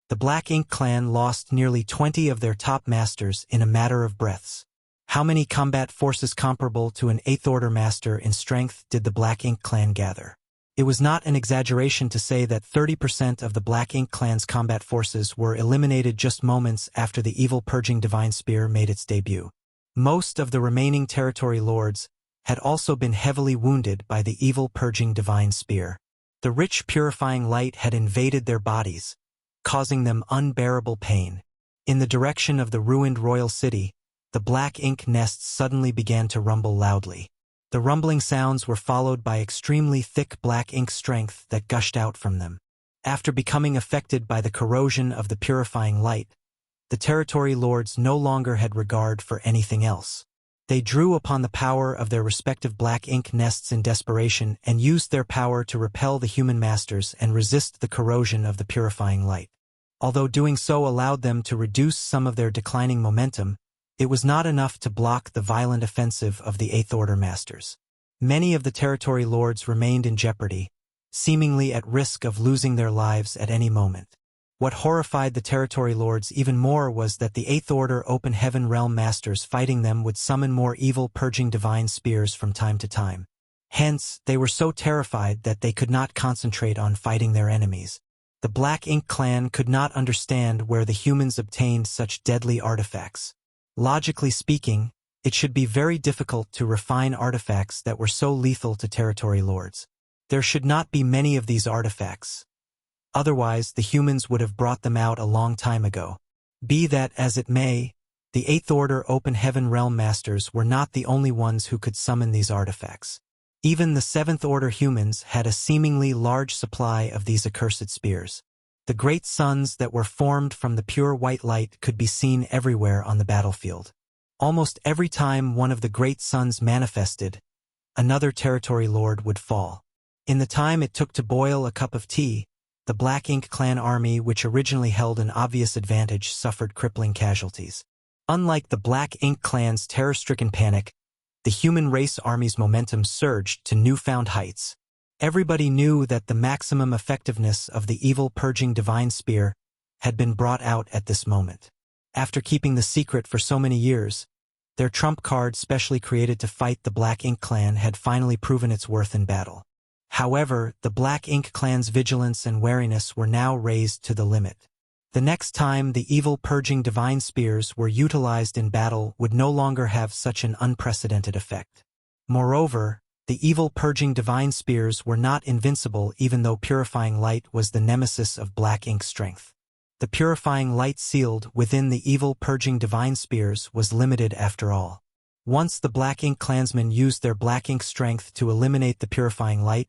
The Black Ink clan lost nearly 20 of their top masters in a matter of breaths. How many combat forces comparable to an Eighth Order master in strength did the Black Ink clan gather? It was not an exaggeration to say that 30% of the Black Ink clan's combat forces were eliminated just moments after the evil purging divine spear made its debut. Most of the remaining territory lords had also been heavily wounded by the evil purging divine spear. The rich purifying light had invaded their bodies, causing them unbearable pain. In the direction of the ruined royal city, the black ink nests suddenly began to rumble loudly. The rumbling sounds were followed by extremely thick black ink strength that gushed out from them. After becoming affected by the corrosion of the purifying light, the territory lords no longer had regard for anything else. They drew upon the power of their respective black ink nests in desperation and used their power to repel the human masters and resist the corrosion of the purifying light. Although doing so allowed them to reduce some of their declining momentum, it was not enough to block the violent offensive of the Eighth Order masters. Many of the territory lords remained in jeopardy, seemingly at risk of losing their lives at any moment. What horrified the territory lords even more was that the Eighth Order Open Heaven Realm masters fighting them would summon more evil purging divine spears from time to time. Hence, they were so terrified that they could not concentrate on fighting their enemies. The Black Ink clan could not understand where the humans obtained such deadly artifacts. Logically speaking, it should be very difficult to refine artifacts that were so lethal to territory lords. There should not be many of these artifacts. Otherwise, the humans would have brought them out a long time ago. Be that as it may, the Eighth Order Open Heaven Realm Masters were not the only ones who could summon these artifacts. Even the Seventh Order humans had a seemingly large supply of these accursed spears. The great suns that were formed from the pure white light could be seen everywhere on the battlefield. Almost every time one of the great suns manifested, another territory lord would fall. In the time it took to boil a cup of tea, the Black Ink clan army, which originally held an obvious advantage, suffered crippling casualties. Unlike the Black Ink clan's terror-stricken panic, the human race army's momentum surged to newfound heights. Everybody knew that the maximum effectiveness of the evil purging divine spear had been brought out at this moment. After keeping the secret for so many years, their trump card specially created to fight the Black Ink clan had finally proven its worth in battle. However, the Black Ink clan's vigilance and wariness were now raised to the limit. The next time the evil purging divine spears were utilized in battle would no longer have such an unprecedented effect. Moreover, the evil purging divine spears were not invincible even though purifying light was the nemesis of Black Ink strength. The purifying light sealed within the evil purging divine spears was limited after all. Once the Black Ink clansmen used their Black Ink strength to eliminate the purifying light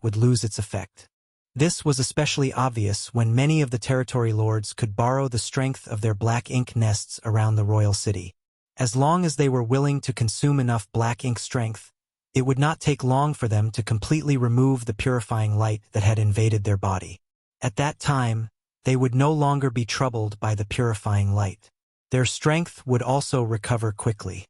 would lose its effect. This was especially obvious when many of the territory lords could borrow the strength of their Black Ink nests around the royal city. As long as they were willing to consume enough Black Ink strength, it would not take long for them to completely remove the purifying light that had invaded their body. At that time, they would no longer be troubled by the purifying light. Their strength would also recover quickly.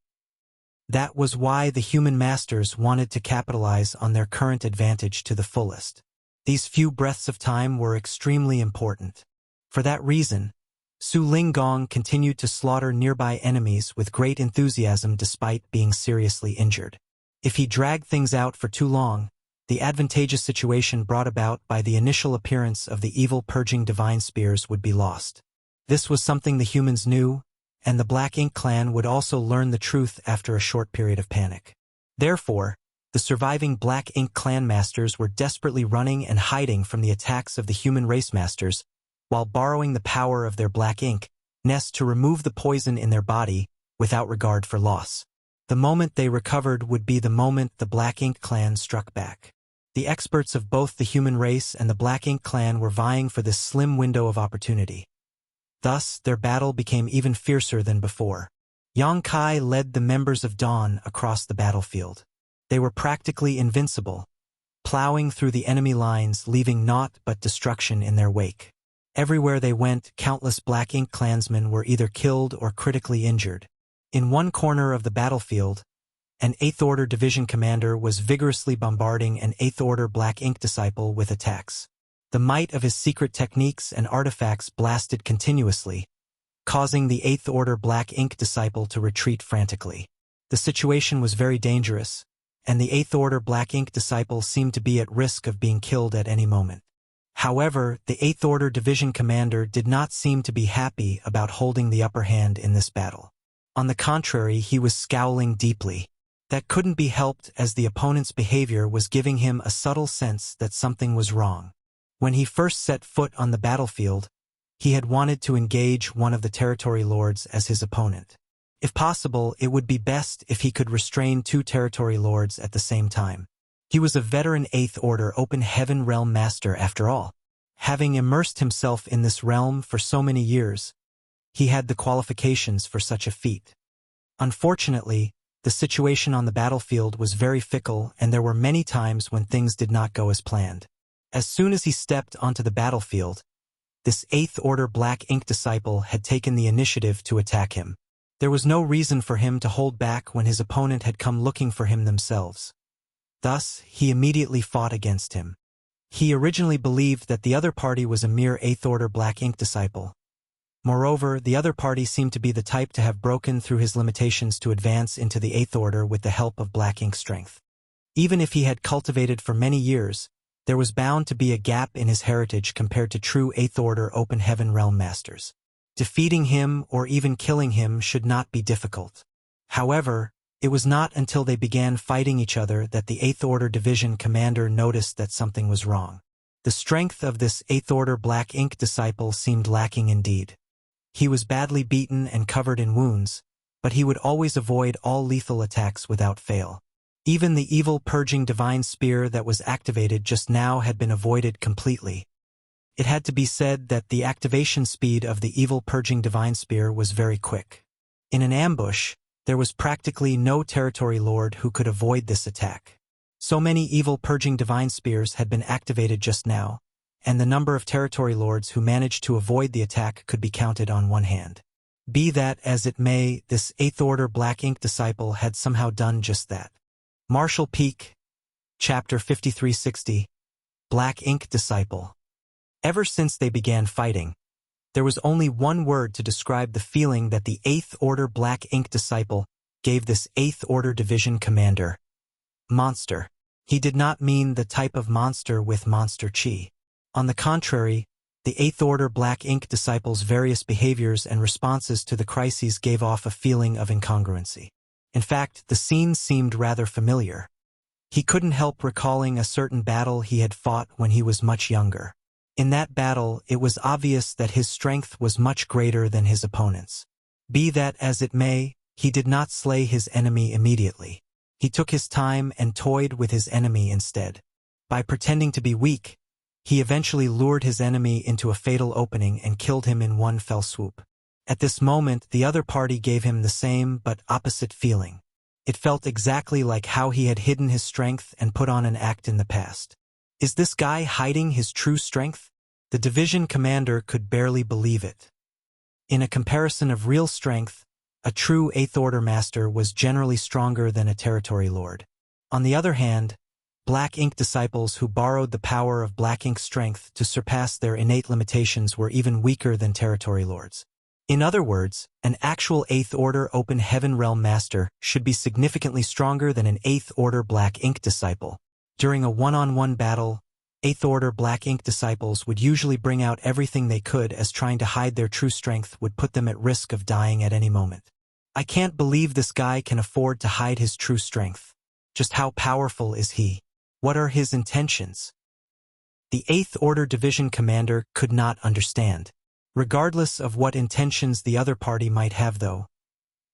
That was why the human masters wanted to capitalize on their current advantage to the fullest. These few breaths of time were extremely important. For that reason, Su Linggong continued to slaughter nearby enemies with great enthusiasm despite being seriously injured. If he dragged things out for too long, the advantageous situation brought about by the initial appearance of the evil purging divine spears would be lost. This was something the humans knew, and the Black Ink clan would also learn the truth after a short period of panic. Therefore, the surviving Black Ink clan masters were desperately running and hiding from the attacks of the human race masters, while borrowing the power of their Black Ink nest to remove the poison in their body without regard for loss. The moment they recovered would be the moment the Black Ink clan struck back. The experts of both the human race and the Black Ink clan were vying for this slim window of opportunity. Thus, their battle became even fiercer than before. Yang Kai led the members of Dawn across the battlefield. They were practically invincible, plowing through the enemy lines, leaving naught but destruction in their wake. Everywhere they went, countless Black Ink clansmen were either killed or critically injured. In one corner of the battlefield, an 8th Order division commander was vigorously bombarding an 8th Order Black Ink disciple with attacks. The might of his secret techniques and artifacts blasted continuously, causing the 8th Order Black Ink disciple to retreat frantically. The situation was very dangerous, and the 8th Order Black Ink disciple seemed to be at risk of being killed at any moment. However, the 8th Order division commander did not seem to be happy about holding the upper hand in this battle. On the contrary, he was scowling deeply. That couldn't be helped, as the opponent's behavior was giving him a subtle sense that something was wrong. When he first set foot on the battlefield, he had wanted to engage one of the territory lords as his opponent. If possible, it would be best if he could restrain 2 territory lords at the same time. He was a veteran 8th Order Open Heaven Realm Master after all. Having immersed himself in this realm for so many years, he had the qualifications for such a feat. Unfortunately, the situation on the battlefield was very fickle, and there were many times when things did not go as planned. As soon as he stepped onto the battlefield, this 8th Order Black Ink disciple had taken the initiative to attack him. There was no reason for him to hold back when his opponent had come looking for him themselves. Thus, he immediately fought against him. He originally believed that the other party was a mere 8th Order Black Ink disciple. Moreover, the other party seemed to be the type to have broken through his limitations to advance into the 8th Order with the help of Black Ink strength. Even if he had cultivated for many years, there was bound to be a gap in his heritage compared to true 8th Order Open Heaven Realm Masters. Defeating him or even killing him should not be difficult. However, it was not until they began fighting each other that the 8th Order division commander noticed that something was wrong. The strength of this 8th Order Black Ink disciple seemed lacking indeed. He was badly beaten and covered in wounds, but he would always avoid all lethal attacks without fail. Even the evil purging divine spear that was activated just now had been avoided completely. It had to be said that the activation speed of the evil purging divine spear was very quick. In an ambush, there was practically no territory lord who could avoid this attack. So many evil purging divine spears had been activated just now, and the number of territory lords who managed to avoid the attack could be counted on one hand. Be that as it may, this 8th Order Black Ink disciple had somehow done just that. Martial Peak, Chapter 5360, Black Ink Disciple. Ever since they began fighting, there was only one word to describe the feeling that the 8th Order Black Ink disciple gave this 8th Order division commander. Monster. He did not mean the type of monster with monster chi. On the contrary, the 8th Order Black Ink disciple's various behaviors and responses to the crises gave off a feeling of incongruency. In fact, the scene seemed rather familiar. He couldn't help recalling a certain battle he had fought when he was much younger. In that battle, it was obvious that his strength was much greater than his opponent's. Be that as it may, he did not slay his enemy immediately. He took his time and toyed with his enemy instead. By pretending to be weak, he eventually lured his enemy into a fatal opening and killed him in one fell swoop. At this moment, the other party gave him the same but opposite feeling. It felt exactly like how he had hidden his strength and put on an act in the past. Is this guy hiding his true strength? The division commander could barely believe it. In a comparison of real strength, a true 8th Order master was generally stronger than a territory lord. On the other hand, Black Ink disciples who borrowed the power of Black Ink strength to surpass their innate limitations were even weaker than territory lords. In other words, an actual 8th Order Open Heaven Realm Master should be significantly stronger than an 8th Order Black Ink disciple. During a one-on-one battle, 8th Order Black Ink disciples would usually bring out everything they could, as trying to hide their true strength would put them at risk of dying at any moment. I can't believe this guy can afford to hide his true strength. Just how powerful is he? What are his intentions? The 8th Order Division Commander could not understand. Regardless of what intentions the other party might have though,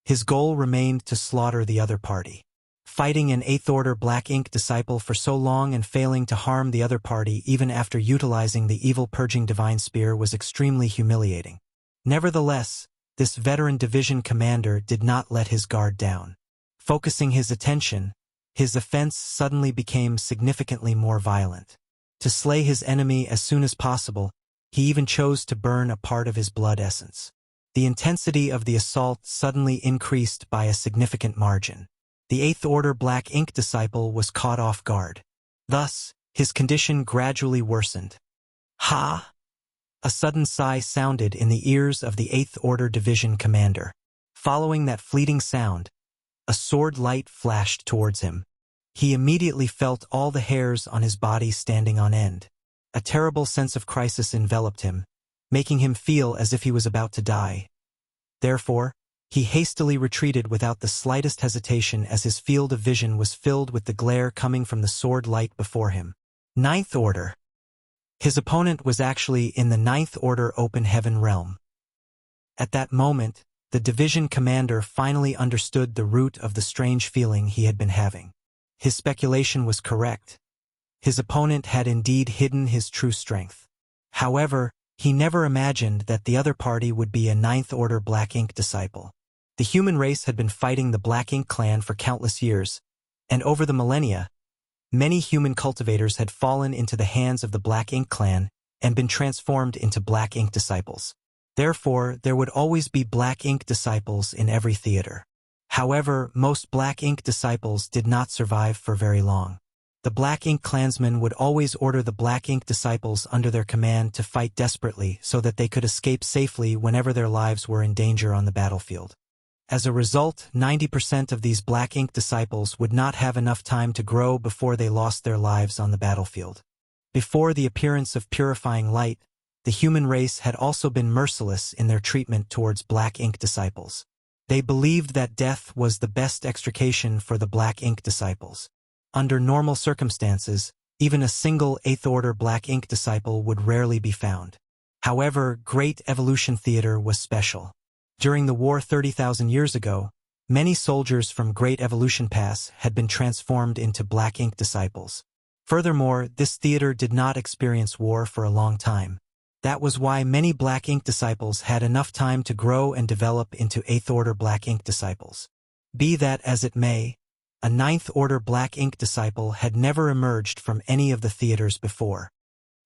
His goal remained to slaughter the other party. Fighting an 8th Order Black Ink disciple for so long and failing to harm the other party even after utilizing the evil purging divine spear was extremely humiliating. Nevertheless, this veteran division commander did not let his guard down. Focusing his attention, his offense suddenly became significantly more violent. To slay his enemy as soon as possible, he even chose to burn a part of his blood essence. The intensity of the assault suddenly increased by a significant margin. The 8th Order Black Ink disciple was caught off guard. Thus, his condition gradually worsened. Ha! A sudden sigh sounded in the ears of the 8th Order Division commander. Following that fleeting sound, a sword light flashed towards him. He immediately felt all the hairs on his body standing on end. A terrible sense of crisis enveloped him, making him feel as if he was about to die. Therefore, he hastily retreated without the slightest hesitation as his field of vision was filled with the glare coming from the sword light before him. 9th Order. His opponent was actually in the 9th Order Open Heaven realm. At that moment, the division commander finally understood the root of the strange feeling he had been having. His speculation was correct. His opponent had indeed hidden his true strength. However, he never imagined that the other party would be a 9th Order Black Ink disciple. The human race had been fighting the Black Ink clan for countless years, and over the millennia, many human cultivators had fallen into the hands of the Black Ink clan and been transformed into Black Ink disciples. Therefore, there would always be Black Ink disciples in every theater. However, most Black Ink disciples did not survive for very long. The Black Ink clansmen would always order the Black Ink disciples under their command to fight desperately so that they could escape safely whenever their lives were in danger on the battlefield. As a result, 90% of these Black Ink disciples would not have enough time to grow before they lost their lives on the battlefield. Before the appearance of purifying light, the human race had also been merciless in their treatment towards Black Ink disciples. They believed that death was the best extrication for the Black Ink disciples. Under normal circumstances, even a single 8th Order Black Ink disciple would rarely be found. However, Great Evolution Theater was special. During the war 30,000 years ago, many soldiers from Great Evolution Pass had been transformed into Black Ink disciples. Furthermore, this theater did not experience war for a long time. That was why many Black Ink disciples had enough time to grow and develop into 8th Order Black Ink disciples. Be that as it may, a 9th Order Black Ink disciple had never emerged from any of the theaters before.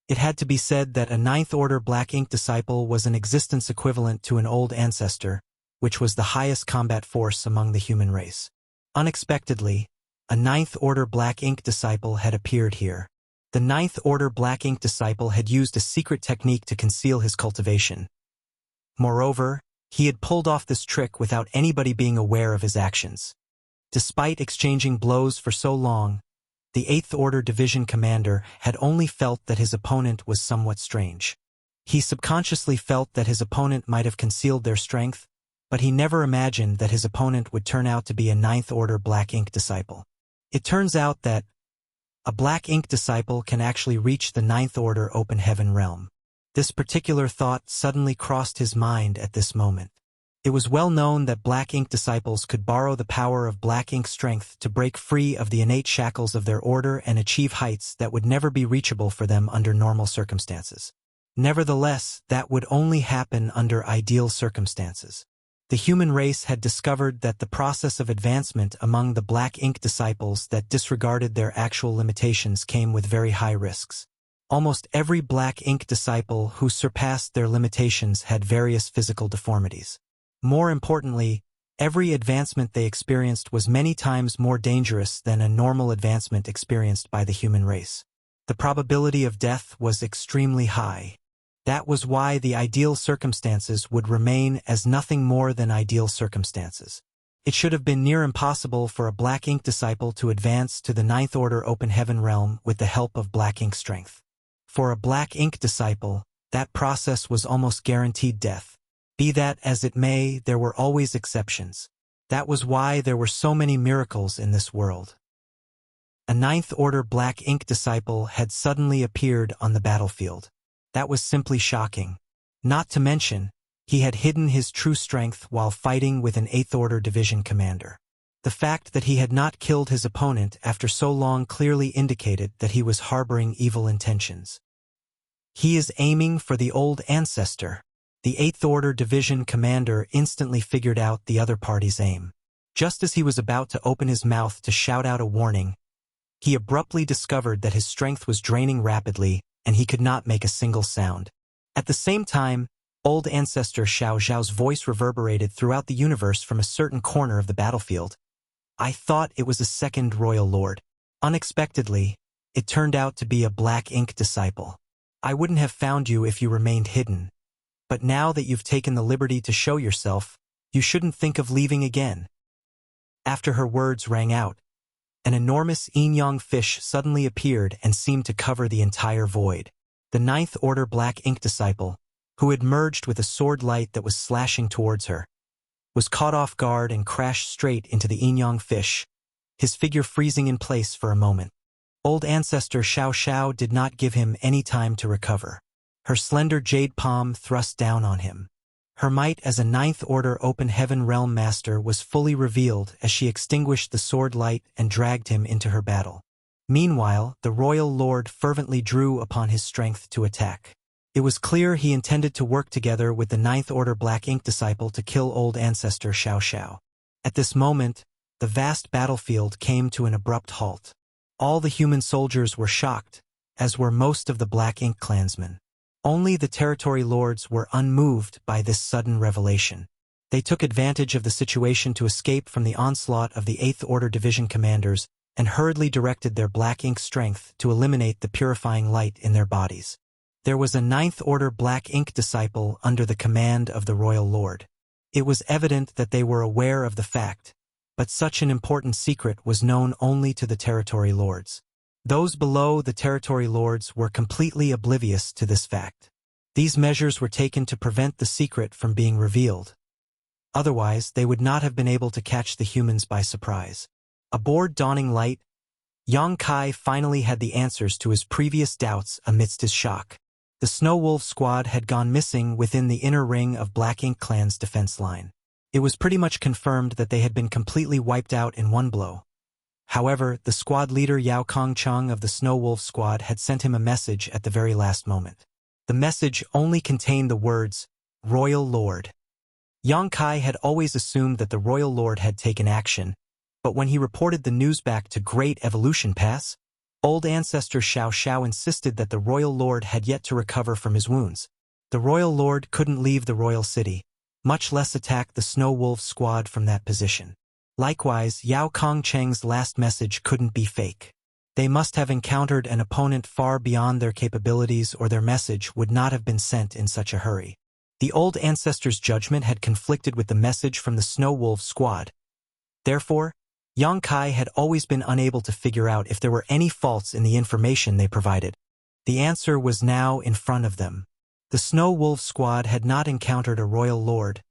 It had to be said that a 9th Order Black Ink disciple was an existence equivalent to an old ancestor, which was the highest combat force among the human race. Unexpectedly, a 9th Order Black Ink disciple had appeared here. The 9th Order Black Ink disciple had used a secret technique to conceal his cultivation. Moreover, he had pulled off this trick without anybody being aware of his actions. Despite exchanging blows for so long, the 8th Order Division commander had only felt that his opponent was somewhat strange. He subconsciously felt that his opponent might have concealed their strength, but he never imagined that his opponent would turn out to be a 9th Order Black Ink disciple. It turns out that a Black Ink disciple can actually reach the 9th Order Open Heaven realm. This particular thought suddenly crossed his mind at this moment. It was well known that Black Ink disciples could borrow the power of Black Ink strength to break free of the innate shackles of their order and achieve heights that would never be reachable for them under normal circumstances. Nevertheless, that would only happen under ideal circumstances. The human race had discovered that the process of advancement among the Black Ink disciples that disregarded their actual limitations came with very high risks. Almost every Black Ink disciple who surpassed their limitations had various physical deformities. More importantly, every advancement they experienced was many times more dangerous than a normal advancement experienced by the human race. The probability of death was extremely high. That was why the ideal circumstances would remain as nothing more than ideal circumstances. It should have been near impossible for a Black Ink disciple to advance to the 9th Order Open Heaven realm with the help of Black Ink strength. For a Black Ink disciple, that process was almost guaranteed death. Be that as it may, there were always exceptions. That was why there were so many miracles in this world. A 9th Order Black Ink disciple had suddenly appeared on the battlefield. That was simply shocking. Not to mention, He had hidden his true strength while fighting with an 8th Order Division commander. The fact that he had not killed his opponent after so long clearly indicated that he was harboring evil intentions. He is aiming for the old ancestor. The 8th Order Division commander instantly figured out the other party's aim. Just as he was about to open his mouth to shout out a warning, he abruptly discovered that his strength was draining rapidly and he could not make a single sound. At the same time, old ancestor Xiao Zhao's voice reverberated throughout the universe from a certain corner of the battlefield. I thought it was a second royal lord. Unexpectedly, it turned out to be a black ink disciple. I wouldn't have found you if you remained hidden. But now that you've taken the liberty to show yourself, you shouldn't think of leaving again. After her words rang out, an enormous yin-yang fish suddenly appeared and seemed to cover the entire void. The 9th Order black ink disciple, who had merged with a sword light that was slashing towards her, was caught off guard and crashed straight into the yin-yang fish, his figure freezing in place for a moment. Old ancestor Xiao Xiao did not give him any time to recover. Her slender jade palm thrust down on him. Her might as a 9th Order Open Heaven Realm Master was fully revealed as she extinguished the sword light and dragged him into her battle. Meanwhile, the Royal Lord fervently drew upon his strength to attack. It was clear he intended to work together with the 9th Order Black Ink Disciple to kill old ancestor Xiao Xiao. At this moment, the vast battlefield came to an abrupt halt. All the human soldiers were shocked, as were most of the Black Ink clansmen. Only the territory lords were unmoved by this sudden revelation. They took advantage of the situation to escape from the onslaught of the 8th Order Division commanders and hurriedly directed their black ink strength to eliminate the purifying light in their bodies. There was a 9th Order Black Ink disciple under the command of the Royal Lord. It was evident that they were aware of the fact, but such an important secret was known only to the territory lords. Those below the territory lords were completely oblivious to this fact. These measures were taken to prevent the secret from being revealed. Otherwise, they would not have been able to catch the humans by surprise. Aboard Dawning Light, Yang Kai finally had the answers to his previous doubts amidst his shock. The Snow Wolf squad had gone missing within the inner ring of Black Ink Clan's defense line. It was pretty much confirmed that they had been completely wiped out in one blow. However, the squad leader Yao Kongcheng of the Snow Wolf squad had sent him a message at the very last moment. The message only contained the words, Royal Lord. Yang Kai had always assumed that the Royal Lord had taken action, but when he reported the news back to Great Evolution Pass, old ancestor Xiao Xiao insisted that the Royal Lord had yet to recover from his wounds. The Royal Lord couldn't leave the royal city, much less attack the Snow Wolf squad from that position. Likewise, Yao Kongcheng's last message couldn't be fake. They must have encountered an opponent far beyond their capabilities or their message would not have been sent in such a hurry. The old ancestor's judgment had conflicted with the message from the Snow Wolf squad. Therefore, Yang Kai had always been unable to figure out if there were any faults in the information they provided. The answer was now in front of them. The Snow Wolf squad had not encountered a royal lord,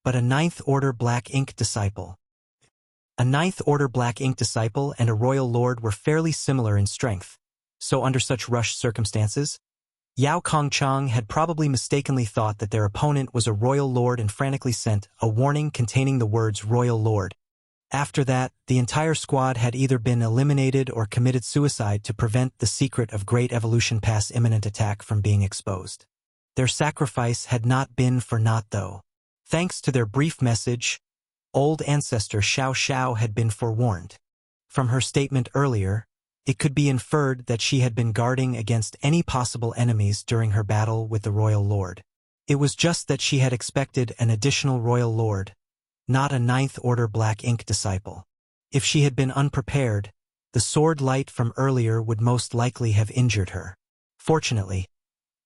but a 9th Order Black Ink disciple. A 9th Order Black Ink disciple and a royal lord were fairly similar in strength, so under such rushed circumstances, Yao Kongcheng had probably mistakenly thought that their opponent was a royal lord and frantically sent a warning containing the words Royal Lord. After that, the entire squad had either been eliminated or committed suicide to prevent the secret of Great Evolution Pass' imminent attack from being exposed. Their sacrifice had not been for naught though. Thanks to their brief message, old ancestor Xiao Xiao had been forewarned. From her statement earlier, it could be inferred that she had been guarding against any possible enemies during her battle with the Royal Lord. It was just that she had expected an additional Royal Lord, not a 9th Order Black Ink disciple. If she had been unprepared, the sword light from earlier would most likely have injured her. Fortunately,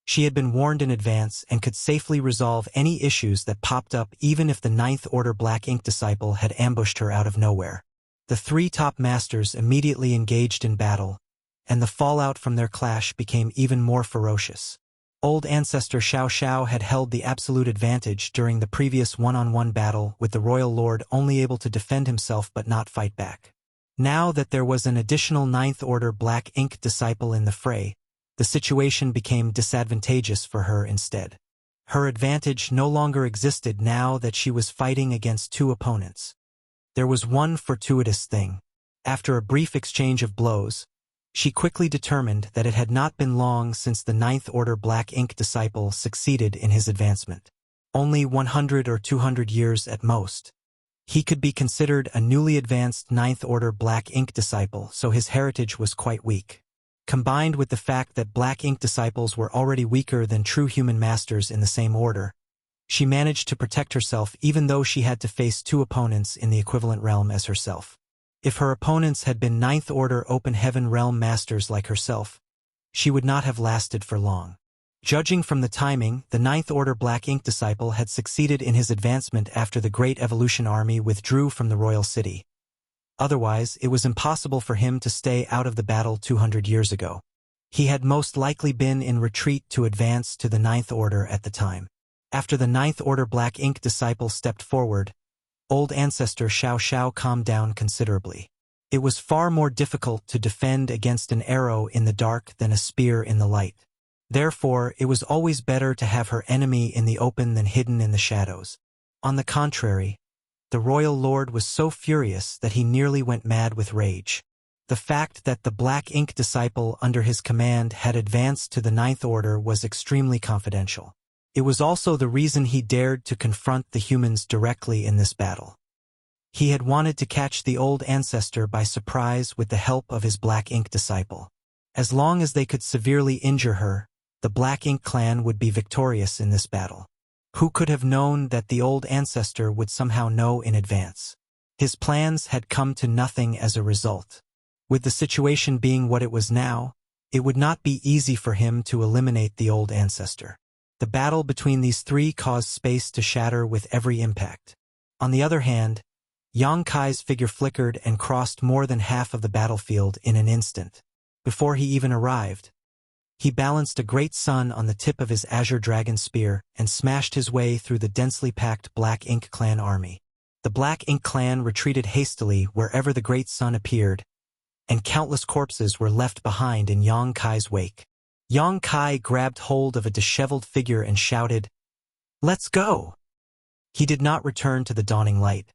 she had been warned in advance and could safely resolve any issues that popped up even if the 9th Order Black Ink disciple had ambushed her out of nowhere. The three top masters immediately engaged in battle, and the fallout from their clash became even more ferocious. Old ancestor Xiao Xiao had held the absolute advantage during the previous one-on-one battle with the Royal Lord only able to defend himself but not fight back. Now that there was an additional 9th Order Black Ink disciple in the fray, the situation became disadvantageous for her instead. Her advantage no longer existed now that she was fighting against two opponents. There was one fortuitous thing. After a brief exchange of blows, she quickly determined that it had not been long since the Ninth Order Black Ink disciple succeeded in his advancement. Only 100 or 200 years at most. He could be considered a newly advanced Ninth Order Black Ink disciple, so his heritage was quite weak. Combined with the fact that Black Ink disciples were already weaker than true human masters in the same order, she managed to protect herself even though she had to face two opponents in the equivalent realm as herself. If her opponents had been Ninth Order Open Heaven Realm masters like herself, she would not have lasted for long. Judging from the timing, the Ninth Order Black Ink disciple had succeeded in his advancement after the Great Evolution Army withdrew from the royal city. Otherwise, it was impossible for him to stay out of the battle 200 years ago. He had most likely been in retreat to advance to the Ninth Order at the time. After the Ninth Order Black Ink disciple stepped forward, old ancestor Xiao Xiao calmed down considerably. It was far more difficult to defend against an arrow in the dark than a spear in the light. Therefore, it was always better to have her enemy in the open than hidden in the shadows. On the contrary, the royal lord was so furious that he nearly went mad with rage. The fact that the Black Ink disciple under his command had advanced to the Ninth Order was extremely confidential. It was also the reason he dared to confront the humans directly in this battle. He had wanted to catch the old ancestor by surprise with the help of his Black Ink disciple. As long as they could severely injure her, the Black Ink clan would be victorious in this battle. Who could have known that the old ancestor would somehow know in advance? His plans had come to nothing as a result. With the situation being what it was now, it would not be easy for him to eliminate the old ancestor. The battle between these three caused space to shatter with every impact. On the other hand, Yang Kai's figure flickered and crossed more than half of the battlefield in an instant. Before he even arrived, he balanced a great sun on the tip of his azure dragon spear and smashed his way through the densely packed Black Ink clan army. The Black Ink clan retreated hastily wherever the great sun appeared, and countless corpses were left behind in Yang Kai's wake. Yang Kai grabbed hold of a disheveled figure and shouted, "Let's go!" He did not return to the dawning light.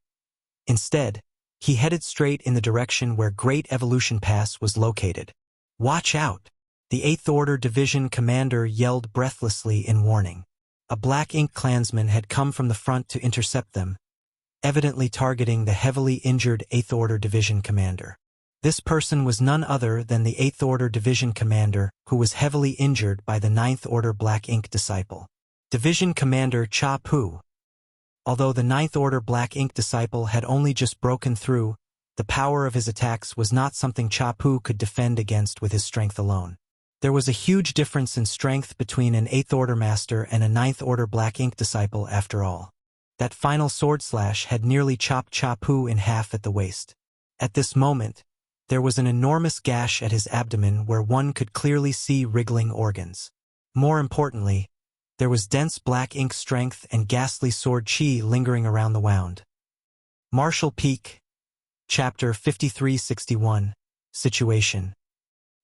Instead, he headed straight in the direction where Great Evolution Pass was located. "Watch out!" The Eighth Order Division commander yelled breathlessly in warning. A Black Ink clansman had come from the front to intercept them, evidently targeting the heavily injured Eighth Order Division commander. This person was none other than the Eighth Order Division commander who was heavily injured by the Ninth Order Black Ink disciple. Division Commander Cha Pu. Although the Ninth Order Black Ink disciple had only just broken through, the power of his attacks was not something Cha Pu could defend against with his strength alone. There was a huge difference in strength between an Eighth Order Master and a Ninth Order Black Ink disciple after all. That final sword slash had nearly chopped Cha Pu in half at the waist. At this moment, there was an enormous gash at his abdomen where one could clearly see wriggling organs. More importantly, there was dense Black Ink strength and ghastly sword chi lingering around the wound. Martial Peak, Chapter 5361, Situation.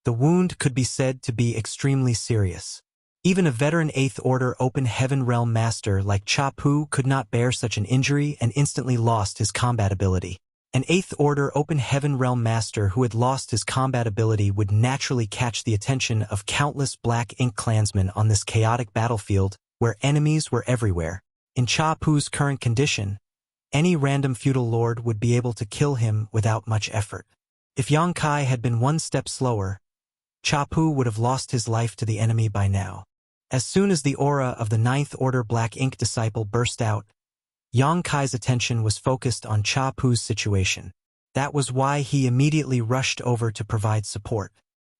The wound could be said to be extremely serious. Even a veteran Eighth Order Open Heaven Realm Master like Cha Pu could not bear such an injury and instantly lost his combat ability. An Eighth Order Open Heaven Realm Master who had lost his combat ability would naturally catch the attention of countless Black Ink clansmen on this chaotic battlefield where enemies were everywhere. In Cha Pu's current condition, any random feudal lord would be able to kill him without much effort. If Yang Kai had been one step slower, Cha Pu would have lost his life to the enemy by now. As soon as the aura of the Ninth Order Black Ink disciple burst out, Yang Kai's attention was focused on Cha Pu's situation. That was why he immediately rushed over to provide support.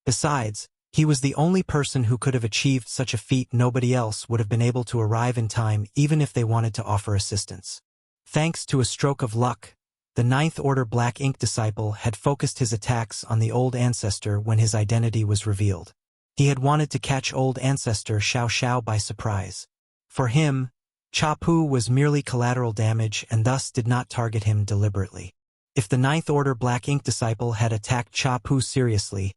Besides, he was the only person who could have achieved such a feat. Nobody else would have been able to arrive in time even if they wanted to offer assistance. Thanks to a stroke of luck, the Ninth Order Black Ink disciple had focused his attacks on the old ancestor when his identity was revealed. He had wanted to catch old ancestor Xiao Xiao by surprise. For him, Cha Pu was merely collateral damage and thus did not target him deliberately. If the Ninth Order Black Ink disciple had attacked Cha Pu seriously,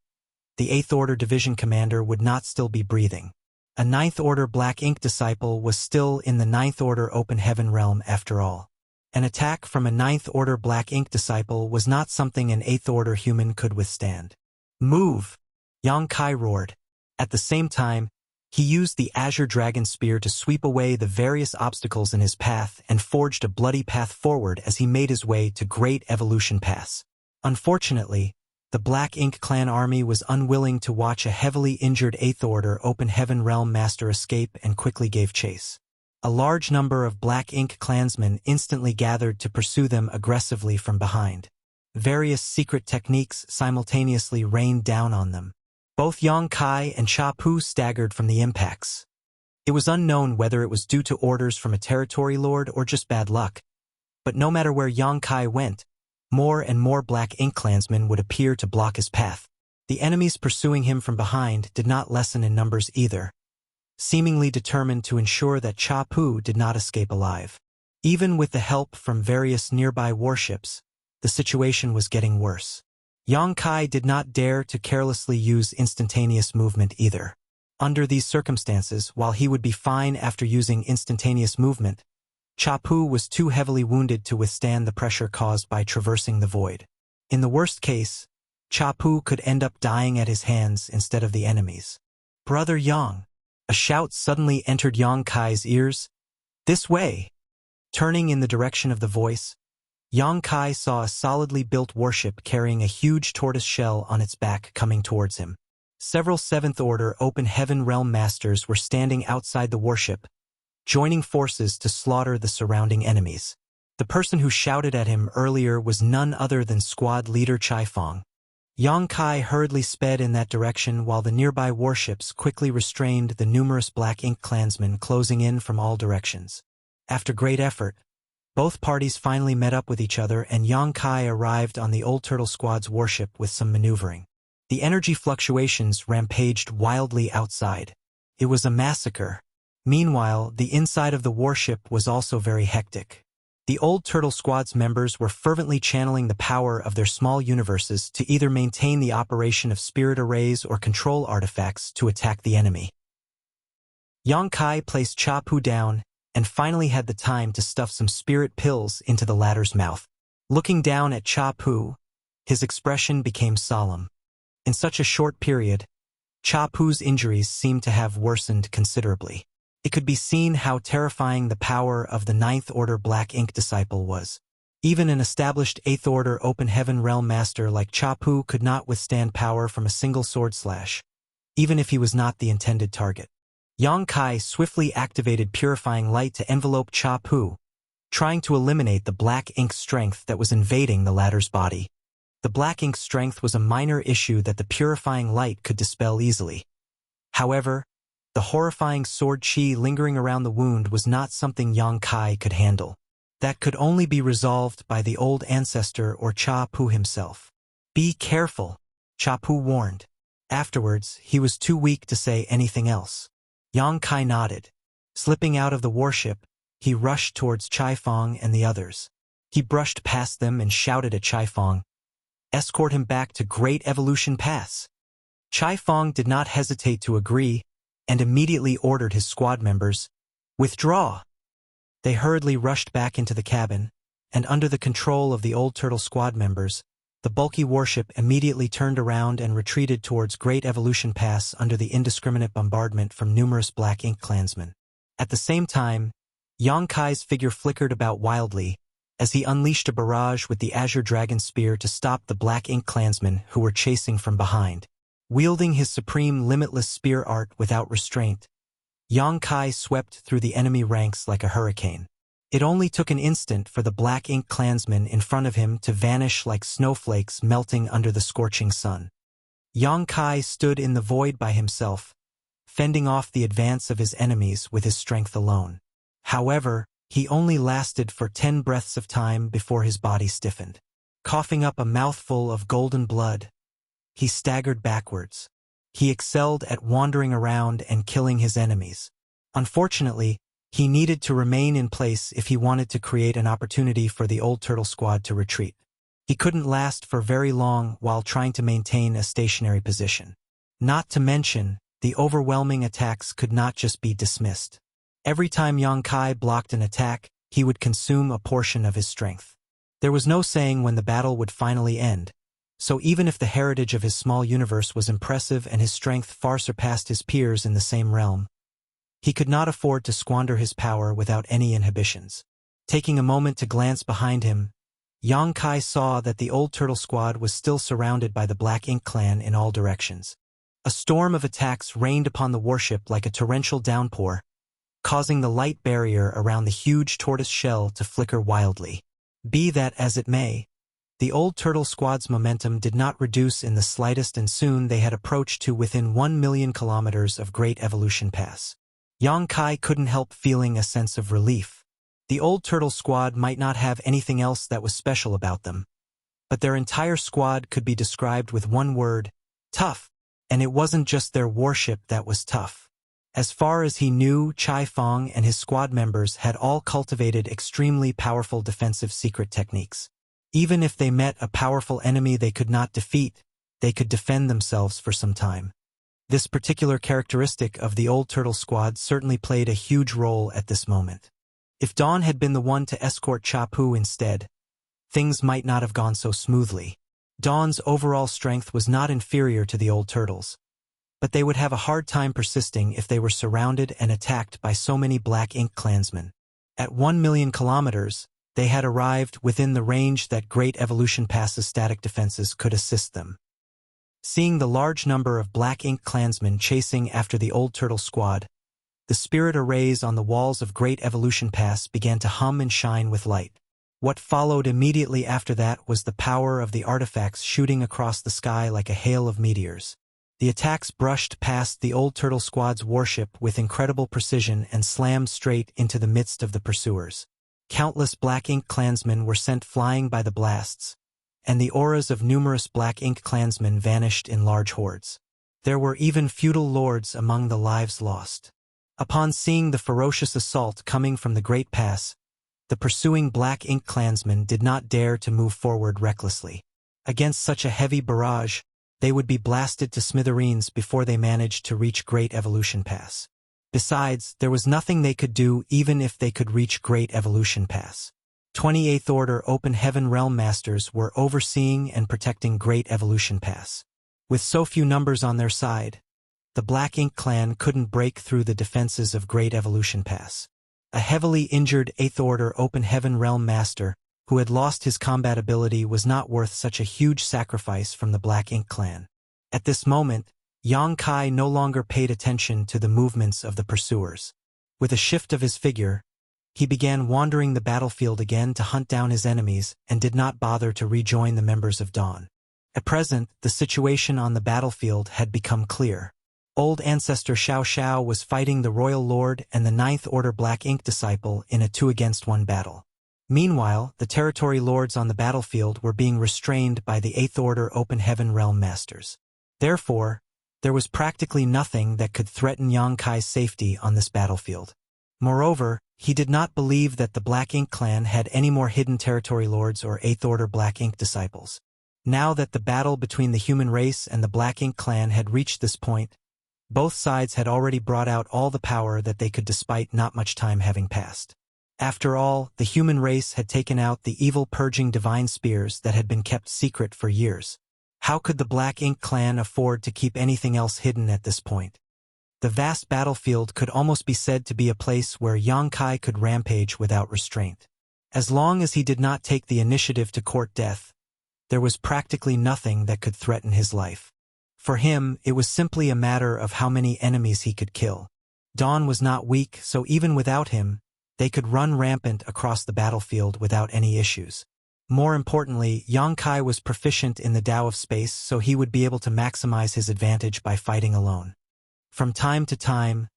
the Eighth Order Division commander would not still be breathing. A Ninth Order Black Ink disciple was still in the Ninth Order Open Heaven realm after all. An attack from a Ninth Order Black Ink disciple was not something an Eighth Order human could withstand. "Move!" Yang Kai roared. At the same time, he used the Azure Dragon Spear to sweep away the various obstacles in his path and forged a bloody path forward as he made his way to Great Evolution Pass. Unfortunately, the Black Ink clan army was unwilling to watch a heavily injured Eighth Order Open Heaven Realm Master escape and quickly gave chase. A large number of Black Ink clansmen instantly gathered to pursue them aggressively from behind. Various secret techniques simultaneously rained down on them. Both Yang Kai and Cha Pu staggered from the impacts. It was unknown whether it was due to orders from a territory lord or just bad luck, but no matter where Yang Kai went, more and more Black Ink clansmen would appear to block his path. The enemies pursuing him from behind did not lessen in numbers either, seemingly determined to ensure that Cha Pu did not escape alive. Even with the help from various nearby warships, the situation was getting worse. Yang Kai did not dare to carelessly use instantaneous movement either. Under these circumstances, while he would be fine after using instantaneous movement, Cha Pu was too heavily wounded to withstand the pressure caused by traversing the void. In the worst case, Cha Pu could end up dying at his hands instead of the enemies. "Brother Yang!" A shout suddenly entered Yang Kai's ears. "This way!" Turning in the direction of the voice, Yang Kai saw a solidly built warship carrying a huge tortoise shell on its back coming towards him. Several Seventh Order Open Heaven Realm Masters were standing outside the warship, joining forces to slaughter the surrounding enemies. The person who shouted at him earlier was none other than squad leader Chai Fong. Yang Kai hurriedly sped in that direction while the nearby warships quickly restrained the numerous Black Ink clansmen closing in from all directions. After great effort, both parties finally met up with each other and Yang Kai arrived on the Old Turtle Squad's warship with some maneuvering. The energy fluctuations rampaged wildly outside. It was a massacre. Meanwhile, the inside of the warship was also very hectic. The Old Turtle Squad's members were fervently channeling the power of their small universes to either maintain the operation of spirit arrays or control artifacts to attack the enemy. Yang Kai placed Cha Pu down and finally had the time to stuff some spirit pills into the latter's mouth. Looking down at Cha Pu, his expression became solemn. In such a short period, Cha Pu's injuries seemed to have worsened considerably. It could be seen how terrifying the power of the Ninth Order Black Ink disciple was. Even an established Eighth Order Open Heaven Realm Master like Cha Pu could not withstand power from a single sword slash, even if he was not the intended target. Yang Kai swiftly activated Purifying Light to envelope Cha Pu, trying to eliminate the Black Ink strength that was invading the latter's body. The Black Ink strength was a minor issue that the Purifying Light could dispel easily. However, the horrifying sword chi lingering around the wound was not something Yang Kai could handle. That could only be resolved by the old ancestor or Cha Pu himself. "Be careful," Cha Pu warned. Afterwards, he was too weak to say anything else. Yang Kai nodded. Slipping out of the warship, he rushed towards Chai Fong and the others. He brushed past them and shouted at Chai Fong, "Escort him back to Great Evolution Pass." Chai Fong did not hesitate to agree, and immediately ordered his squad members, "Withdraw!" They hurriedly rushed back into the cabin, and under the control of the Old Turtle Squad members, the bulky warship immediately turned around and retreated towards Great Evolution Pass under the indiscriminate bombardment from numerous Black Ink clansmen. At the same time, Yang Kai's figure flickered about wildly as he unleashed a barrage with the Azure Dragon Spear to stop the Black Ink clansmen who were chasing from behind. Wielding his supreme limitless spear art without restraint, Yang Kai swept through the enemy ranks like a hurricane. It only took an instant for the Black Ink clansmen in front of him to vanish like snowflakes melting under the scorching sun. Yang Kai stood in the void by himself, fending off the advance of his enemies with his strength alone. However, he only lasted for 10 breaths of time before his body stiffened. Coughing up a mouthful of golden blood, he staggered backwards. He excelled at wandering around and killing his enemies. Unfortunately, he needed to remain in place if he wanted to create an opportunity for the Old Turtle Squad to retreat. He couldn't last for very long while trying to maintain a stationary position. Not to mention, the overwhelming attacks could not just be dismissed. Every time Yang Kai blocked an attack, he would consume a portion of his strength. There was no saying when the battle would finally end, so even if the heritage of his small universe was impressive and his strength far surpassed his peers in the same realm, he could not afford to squander his power without any inhibitions. Taking a moment to glance behind him, Yang Kai saw that the old turtle squad was still surrounded by the Black Ink clan in all directions. A storm of attacks rained upon the warship like a torrential downpour, causing the light barrier around the huge tortoise shell to flicker wildly. Be that as it may, the old turtle squad's momentum did not reduce in the slightest, and soon they had approached to within 1 million kilometers of Great Evolution Pass. Yang Kai couldn't help feeling a sense of relief. The old turtle squad might not have anything else that was special about them, but their entire squad could be described with one word: tough. And it wasn't just their warship that was tough. As far as he knew, Chai Fong and his squad members had all cultivated extremely powerful defensive secret techniques. Even if they met a powerful enemy they could not defeat, they could defend themselves for some time. This particular characteristic of the old turtle squad certainly played a huge role at this moment. If Dawn had been the one to escort Chapu instead, things might not have gone so smoothly. Dawn's overall strength was not inferior to the old turtles, but they would have a hard time persisting if they were surrounded and attacked by so many Black Ink clansmen. At 1 million kilometers, they had arrived within the range that Great Evolution Pass's static defenses could assist them. Seeing the large number of Black Ink clansmen chasing after the old turtle squad, the spirit arrays on the walls of Great Evolution Pass began to hum and shine with light. What followed immediately after that was the power of the artifacts shooting across the sky like a hail of meteors. The attacks brushed past the old turtle squad's warship with incredible precision and slammed straight into the midst of the pursuers. Countless Black Ink clansmen were sent flying by the blasts, and the auras of numerous Black Ink clansmen vanished in large hordes. There were even feudal lords among the lives lost. Upon seeing the ferocious assault coming from the Great Pass, the pursuing Black Ink clansmen did not dare to move forward recklessly. Against such a heavy barrage, they would be blasted to smithereens before they managed to reach Great Evolution Pass. Besides, there was nothing they could do even if they could reach Great Evolution Pass. 28th Order Open Heaven Realm Masters were overseeing and protecting Great Evolution Pass. With so few numbers on their side, the Black Ink clan couldn't break through the defenses of Great Evolution Pass. A heavily injured 8th Order Open Heaven Realm Master, who had lost his combat ability, was not worth such a huge sacrifice from the Black Ink clan. At this moment, Yang Kai no longer paid attention to the movements of the pursuers. With a shift of his figure, he began wandering the battlefield again to hunt down his enemies and did not bother to rejoin the members of Dawn. At present, the situation on the battlefield had become clear. Old Ancestor Xiao Xiao was fighting the Royal Lord and the 9th Order Black Ink Disciple in a 2-against-1 battle. Meanwhile, the Territory Lords on the battlefield were being restrained by the 8th Order Open Heaven Realm Masters. Therefore, there was practically nothing that could threaten Yang Kai's safety on this battlefield. Moreover, he did not believe that the Black Ink clan had any more hidden Territory Lords or 8th Order Black Ink Disciples. Now that the battle between the human race and the Black Ink clan had reached this point, both sides had already brought out all the power that they could despite not much time having passed. After all, the human race had taken out the evil purging divine spears that had been kept secret for years. How could the Black Ink clan afford to keep anything else hidden at this point? The vast battlefield could almost be said to be a place where Yang Kai could rampage without restraint. As long as he did not take the initiative to court death, there was practically nothing that could threaten his life. For him, it was simply a matter of how many enemies he could kill. Dawn was not weak, so even without him, they could run rampant across the battlefield without any issues. More importantly, Yang Kai was proficient in the Tao of space, so he would be able to maximize his advantage by fighting alone. From time to time,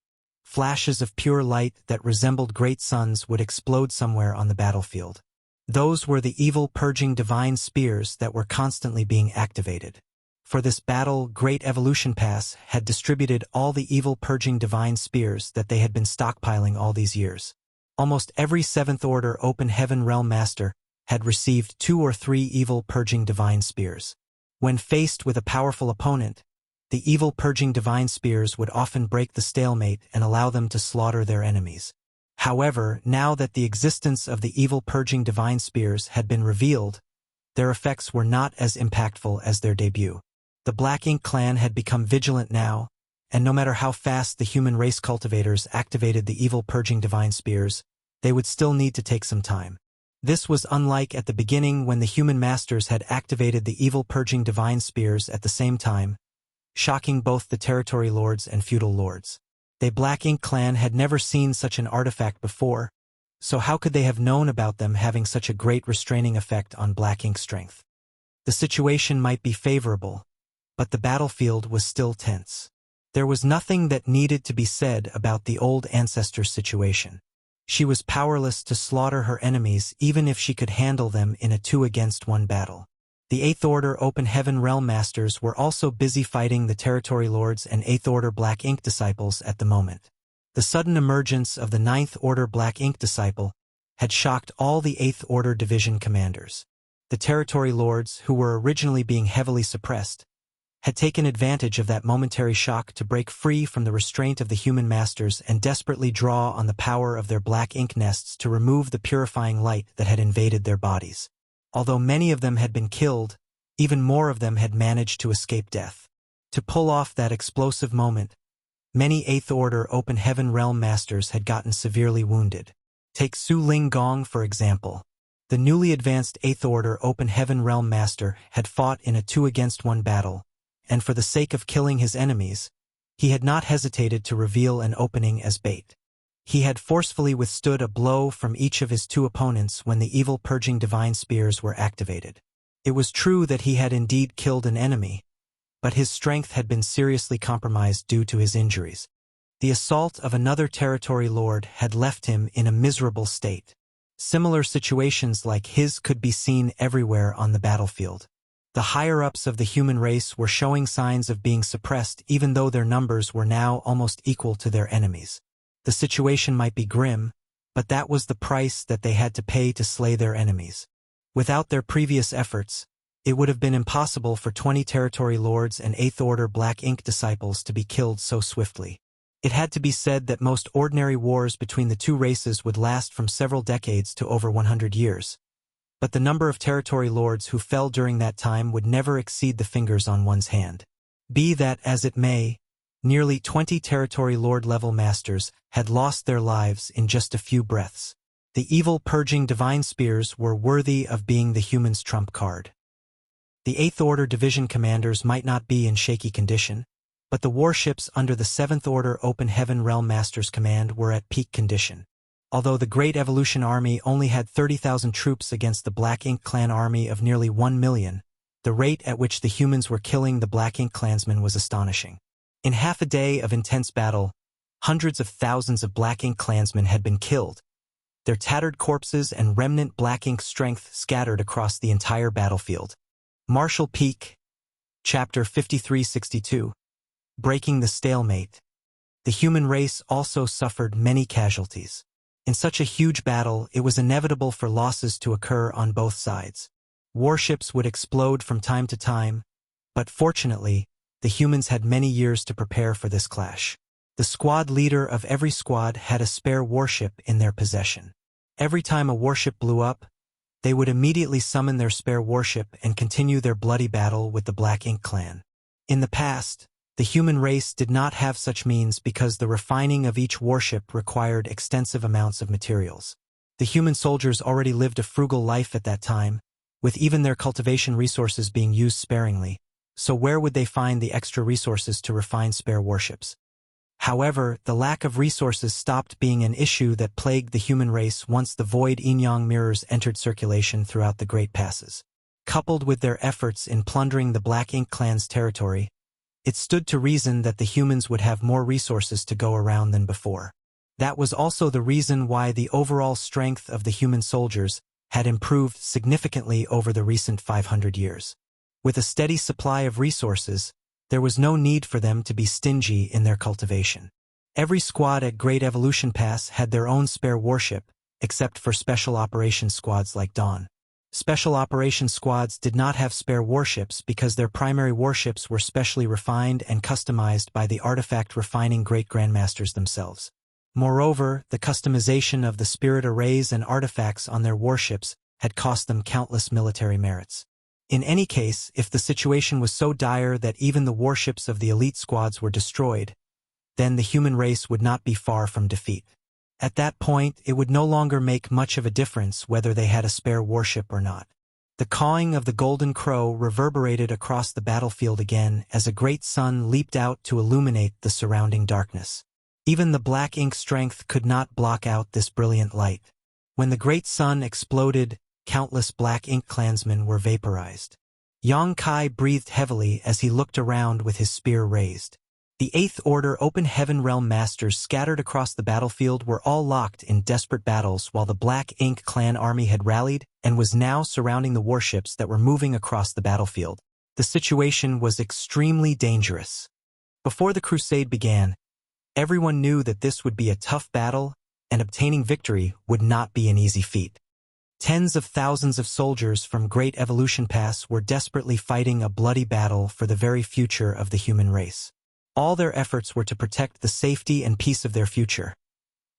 flashes of pure light that resembled great suns would explode somewhere on the battlefield. Those were the evil purging divine spears that were constantly being activated. For this battle, Great Evolution Pass had distributed all the evil purging divine spears that they had been stockpiling all these years. Almost every 7th Order Open Heaven Realm Master had received 2 or 3 evil purging divine spears. When faced with a powerful opponent, the evil purging divine spears would often break the stalemate and allow them to slaughter their enemies. However, now that the existence of the evil purging divine spears had been revealed, their effects were not as impactful as their debut. The Black Ink clan had become vigilant now, and no matter how fast the human race cultivators activated the evil purging divine spears, they would still need to take some time. This was unlike at the beginning when the human masters had activated the evil purging divine spears at the same time, shocking both the territory lords and feudal lords. The Black Ink clan had never seen such an artifact before, so how could they have known about them having such a great restraining effect on Black Ink strength? The situation might be favorable, but the battlefield was still tense. There was nothing that needed to be said about the old ancestor's situation. She was powerless to slaughter her enemies even if she could handle them in a 2-against-1 battle. The Eighth Order Open Heaven Realm Masters were also busy fighting the Territory Lords and Eighth Order Black Ink Disciples at the moment. The sudden emergence of the Ninth Order Black Ink Disciple had shocked all the Eighth Order Division commanders. The Territory Lords, who were originally being heavily suppressed, had taken advantage of that momentary shock to break free from the restraint of the human masters and desperately draw on the power of their black ink nests to remove the purifying light that had invaded their bodies. Although many of them had been killed, even more of them had managed to escape death. To pull off that explosive moment, many Eighth Order Open Heaven Realm Masters had gotten severely wounded. Take Su Ling Gong for example. The newly advanced Eighth Order Open Heaven Realm Master had fought in a 2-against-1 battle, and for the sake of killing his enemies, he had not hesitated to reveal an opening as bait. He had forcefully withstood a blow from each of his 2 opponents when the evil purging divine spears were activated. It was true that he had indeed killed an enemy, but his strength had been seriously compromised due to his injuries. The assault of another territory lord had left him in a miserable state. Similar situations like his could be seen everywhere on the battlefield. The higher-ups of the human race were showing signs of being suppressed even though their numbers were now almost equal to their enemies. The situation might be grim, but that was the price that they had to pay to slay their enemies. Without their previous efforts, it would have been impossible for 20 territory lords and Eighth Order Black Ink Disciples to be killed so swiftly. It had to be said that most ordinary wars between the 2 races would last from several decades to over 100 years. But the number of territory lords who fell during that time would never exceed the fingers on one's hand. Be that as it may, nearly 20 territory lord-level masters had lost their lives in just a few breaths. The evil purging divine spears were worthy of being the human's trump card. The Eighth Order Division commanders might not be in shaky condition, but the warships under the Seventh Order Open Heaven Realm Masters command were at peak condition. Although the Great Evolution Army only had 30,000 troops against the Black Ink Clan army of nearly 1 million, the rate at which the humans were killing the Black Ink Clansmen was astonishing. In half a day of intense battle, hundreds of thousands of Black Ink Clansmen had been killed, their tattered corpses and remnant Black Ink strength scattered across the entire battlefield. Marshall Peak, Chapter 5362. Breaking the Stalemate. The human race also suffered many casualties. In such a huge battle, it was inevitable for losses to occur on both sides. Warships would explode from time to time, but fortunately, the humans had many years to prepare for this clash. The squad leader of every squad had a spare warship in their possession. Every time a warship blew up, they would immediately summon their spare warship and continue their bloody battle with the Black Ink Clan. In the past, the human race did not have such means because the refining of each warship required extensive amounts of materials. The human soldiers already lived a frugal life at that time, with even their cultivation resources being used sparingly, so where would they find the extra resources to refine spare warships? However, the lack of resources stopped being an issue that plagued the human race once the void yin-yang mirrors entered circulation throughout the Great Passes. Coupled with their efforts in plundering the Black Ink Clan's territory, it stood to reason that the humans would have more resources to go around than before. That was also the reason why the overall strength of the human soldiers had improved significantly over the recent 500 years. With a steady supply of resources, there was no need for them to be stingy in their cultivation. Every squad at Great Evolution Pass had their own spare warship, except for special operations squads like Dawn. Special operations squads did not have spare warships because their primary warships were specially refined and customized by the artifact refining great grandmasters themselves. Moreover, the customization of the spirit arrays and artifacts on their warships had cost them countless military merits. In any case, if the situation was so dire that even the warships of the elite squads were destroyed, then the human race would not be far from defeat. At that point, it would no longer make much of a difference whether they had a spare warship or not. The cawing of the golden crow reverberated across the battlefield again as a great sun leaped out to illuminate the surrounding darkness. Even the black ink strength could not block out this brilliant light. When the great sun exploded, countless black ink clansmen were vaporized. Yang Kai breathed heavily as he looked around with his spear raised. The Eighth Order Open Heaven Realm Masters scattered across the battlefield were all locked in desperate battles while the Black Ink clan army had rallied and was now surrounding the warships that were moving across the battlefield. The situation was extremely dangerous. Before the crusade began, everyone knew that this would be a tough battle and obtaining victory would not be an easy feat. Tens of thousands of soldiers from Great Evolution Pass were desperately fighting a bloody battle for the very future of the human race. All their efforts were to protect the safety and peace of their future.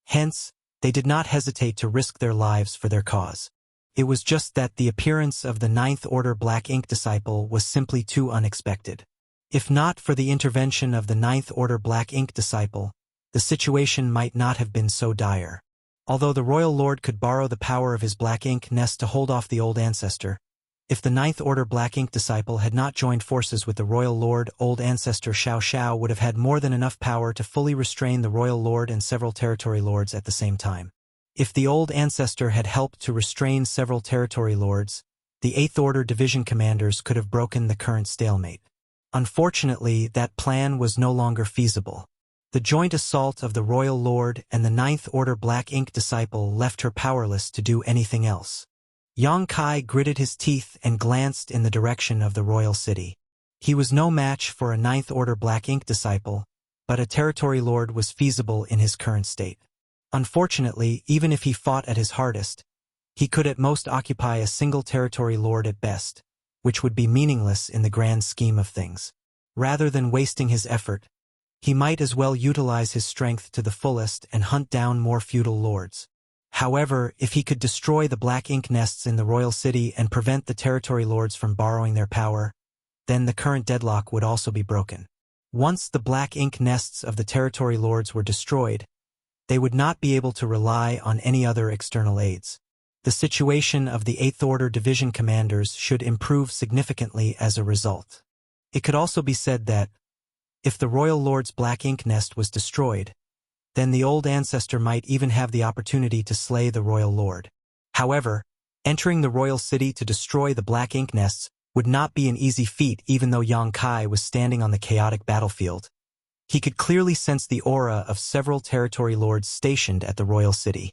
Hence, they did not hesitate to risk their lives for their cause. It was just that the appearance of the Ninth Order Black Ink Disciple was simply too unexpected. If not for the intervention of the Ninth Order Black Ink Disciple, the situation might not have been so dire. Although the Royal Lord could borrow the power of his Black Ink nest to hold off the Old Ancestor, if the Ninth Order Black Ink Disciple had not joined forces with the Royal Lord, Old Ancestor Xiao Xiao would have had more than enough power to fully restrain the Royal Lord and several territory lords at the same time. If the Old Ancestor had helped to restrain several territory lords, the Eighth Order division commanders could have broken the current stalemate. Unfortunately, that plan was no longer feasible. The joint assault of the Royal Lord and the Ninth Order Black Ink Disciple left her powerless to do anything else. Yang Kai gritted his teeth and glanced in the direction of the royal city. He was no match for a Ninth Order Black Ink Disciple, but a territory lord was feasible in his current state. Unfortunately, even if he fought at his hardest, he could at most occupy a single territory lord at best, which would be meaningless in the grand scheme of things. Rather than wasting his effort, he might as well utilize his strength to the fullest and hunt down more feudal lords. However, if he could destroy the black ink nests in the royal city and prevent the territory lords from borrowing their power, then the current deadlock would also be broken. Once the black ink nests of the territory lords were destroyed, they would not be able to rely on any other external aids. The situation of the Eighth Order division commanders should improve significantly as a result. It could also be said that, if the Royal Lord's black ink nest was destroyed, then the Old Ancestor might even have the opportunity to slay the Royal Lord. However, entering the royal city to destroy the black ink nests would not be an easy feat even though Yang Kai was standing on the chaotic battlefield. He could clearly sense the aura of several territory lords stationed at the royal city.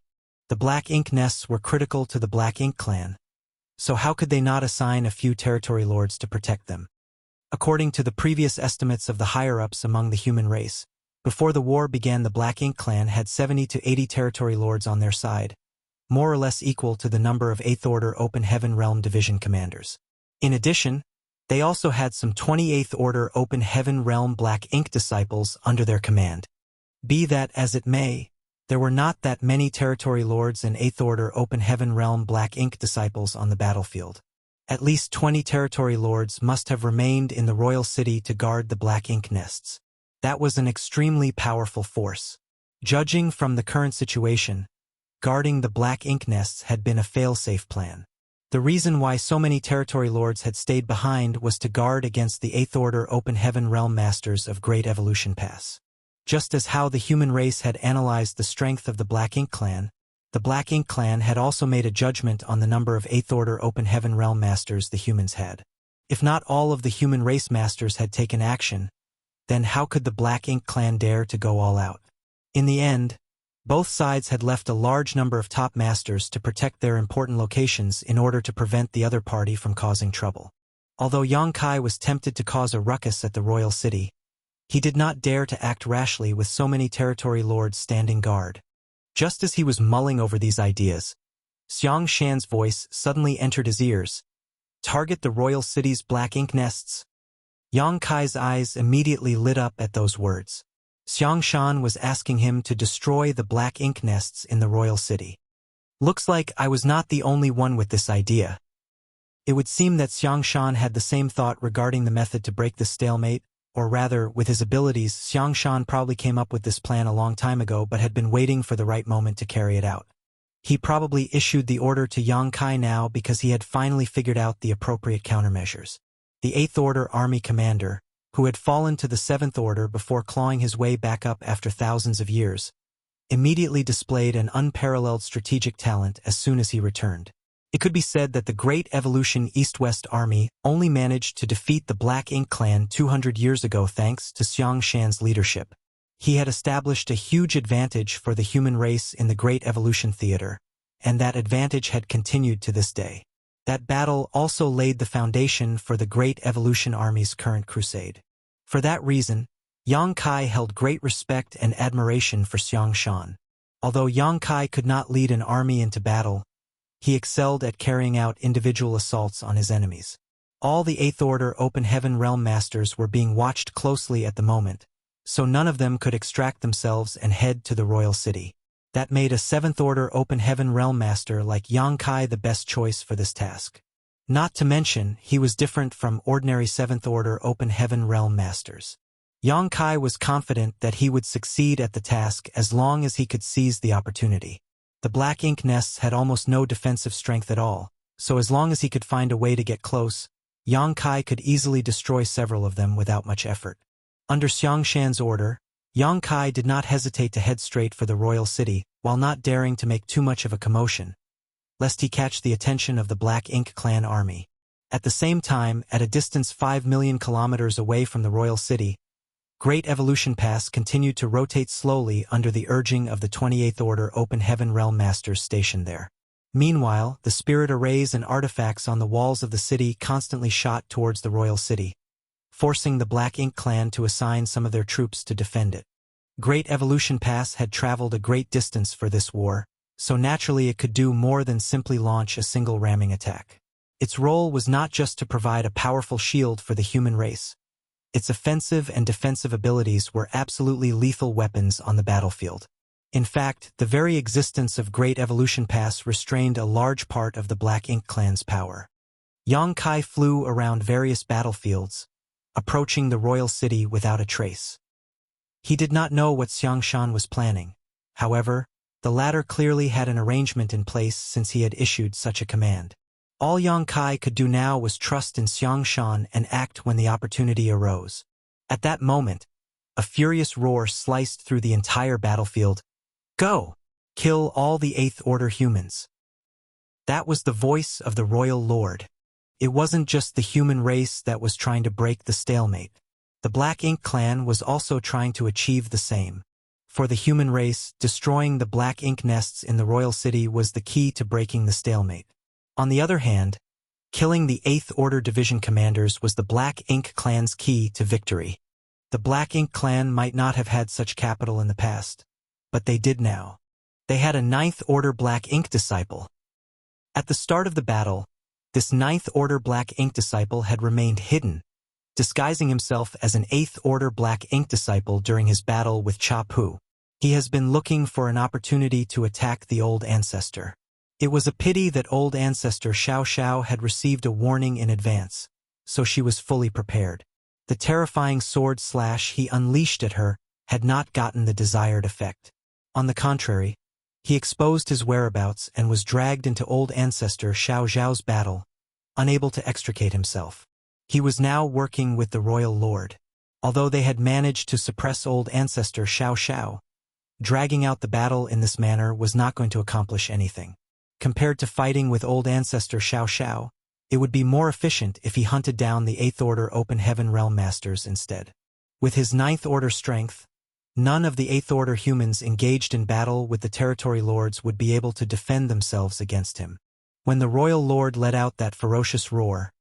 The black ink nests were critical to the Black Ink clan, so how could they not assign a few territory lords to protect them? According to the previous estimates of the higher-ups among the human race, before the war began the Black Ink clan had 70 to 80 territory lords on their side, more or less equal to the number of Eighth Order Open Heaven Realm Division commanders. In addition, they also had some 28th Order Open Heaven Realm Black Ink disciples under their command. Be that as it may, there were not that many territory lords and Eighth Order Open Heaven Realm Black Ink disciples on the battlefield. At least 20 territory lords must have remained in the royal city to guard the black ink nests. That was an extremely powerful force. Judging from the current situation, guarding the black ink nests had been a fail-safe plan. The reason why so many territory lords had stayed behind was to guard against the Eighth Order Open Heaven Realm Masters of Great Evolution Pass. Just as how the human race had analyzed the strength of the Black Ink clan, the Black Ink clan had also made a judgment on the number of Eighth Order Open Heaven Realm Masters the humans had. If not all of the human race masters had taken action, then how could the Black Ink clan dare to go all out? In the end, both sides had left a large number of top masters to protect their important locations in order to prevent the other party from causing trouble. Although Yang Kai was tempted to cause a ruckus at the royal city, he did not dare to act rashly with so many territory lords standing guard. Just as he was mulling over these ideas, Xiang Shan's voice suddenly entered his ears. Target the royal city's black ink nests? Yang Kai's eyes immediately lit up at those words. Xiang Shan was asking him to destroy the black ink nests in the royal city. Looks like I was not the only one with this idea. It would seem that Xiang Shan had the same thought regarding the method to break the stalemate, or rather, with his abilities, Xiang Shan probably came up with this plan a long time ago but had been waiting for the right moment to carry it out. He probably issued the order to Yang Kai now because he had finally figured out the appropriate countermeasures. The 8th Order Army commander, who had fallen to the 7th Order before clawing his way back up after thousands of years, immediately displayed an unparalleled strategic talent as soon as he returned. It could be said that the Great Evolution East-West Army only managed to defeat the Black Ink Clan 200 years ago thanks to Xiang Shan's leadership. He had established a huge advantage for the human race in the Great Evolution Theater, and that advantage had continued to this day. That battle also laid the foundation for the Great Evolution Army's current crusade. For that reason, Yang Kai held great respect and admiration for Xiang Shan. Although Yang Kai could not lead an army into battle, he excelled at carrying out individual assaults on his enemies. All the 8th Order Open Heaven Realm Masters were being watched closely at the moment, so none of them could extract themselves and head to the royal city. That made a 7th Order Open Heaven Realm Master like Yang Kai the best choice for this task. Not to mention, he was different from ordinary 7th Order Open Heaven Realm Masters. Yang Kai was confident that he would succeed at the task as long as he could seize the opportunity. The black ink nests had almost no defensive strength at all, so as long as he could find a way to get close, Yang Kai could easily destroy several of them without much effort. Under Xiang Shan's order, Yang Kai did not hesitate to head straight for the royal city, while not daring to make too much of a commotion, lest he catch the attention of the Black Ink Clan army. At the same time, at a distance 5 million kilometers away from the royal city, Great Evolution Pass continued to rotate slowly under the urging of the 28th Order Open Heaven Realm Masters stationed there. Meanwhile, the spirit arrays and artifacts on the walls of the city constantly shot towards the royal city, forcing the Black Ink Clan to assign some of their troops to defend it. Great Evolution Pass had traveled a great distance for this war, so naturally it could do more than simply launch a single ramming attack. Its role was not just to provide a powerful shield for the human race. Its offensive and defensive abilities were absolutely lethal weapons on the battlefield. In fact, the very existence of Great Evolution Pass restrained a large part of the Black Ink Clan's power. Yang Kai flew around various battlefields, approaching the royal city without a trace. He did not know what Xiang Shan was planning. However, the latter clearly had an arrangement in place since he had issued such a command. All Yang Kai could do now was trust in Xiang Shan and act when the opportunity arose. At that moment, a furious roar sliced through the entire battlefield. Go! Kill all the 8th Order humans. That was the voice of the Royal Lord. It wasn't just the human race that was trying to break the stalemate. The Black Ink Clan was also trying to achieve the same. For the human race, destroying the black ink nests in the royal city was the key to breaking the stalemate. On the other hand, killing the 8th Order Division commanders was the Black Ink Clan's key to victory. The Black Ink Clan might not have had such capital in the past, but they did now. They had a 9th Order Black Ink disciple. At the start of the battle, this 9th Order Black Ink disciple had remained hidden, disguising himself as an 8th Order Black Ink disciple during his battle with Cha Pu. He has been looking for an opportunity to attack the old ancestor. It was a pity that old ancestor Xiao Xiao had received a warning in advance, so she was fully prepared. The terrifying sword slash he unleashed at her had not gotten the desired effect. On the contrary, he exposed his whereabouts and was dragged into old ancestor Xiao Xiao's battle, unable to extricate himself. He was now working with the royal lord. Although they had managed to suppress old ancestor Xiao Xiao, dragging out the battle in this manner was not going to accomplish anything. Compared to fighting with old ancestor Xiao Xiao, it would be more efficient if he hunted down the 8th Order Open Heaven Realm Masters instead. With his 9th Order strength, none of the 8th Order humans engaged in battle with the Territory Lords would be able to defend themselves against him. When the Royal Lord let out that ferocious roar,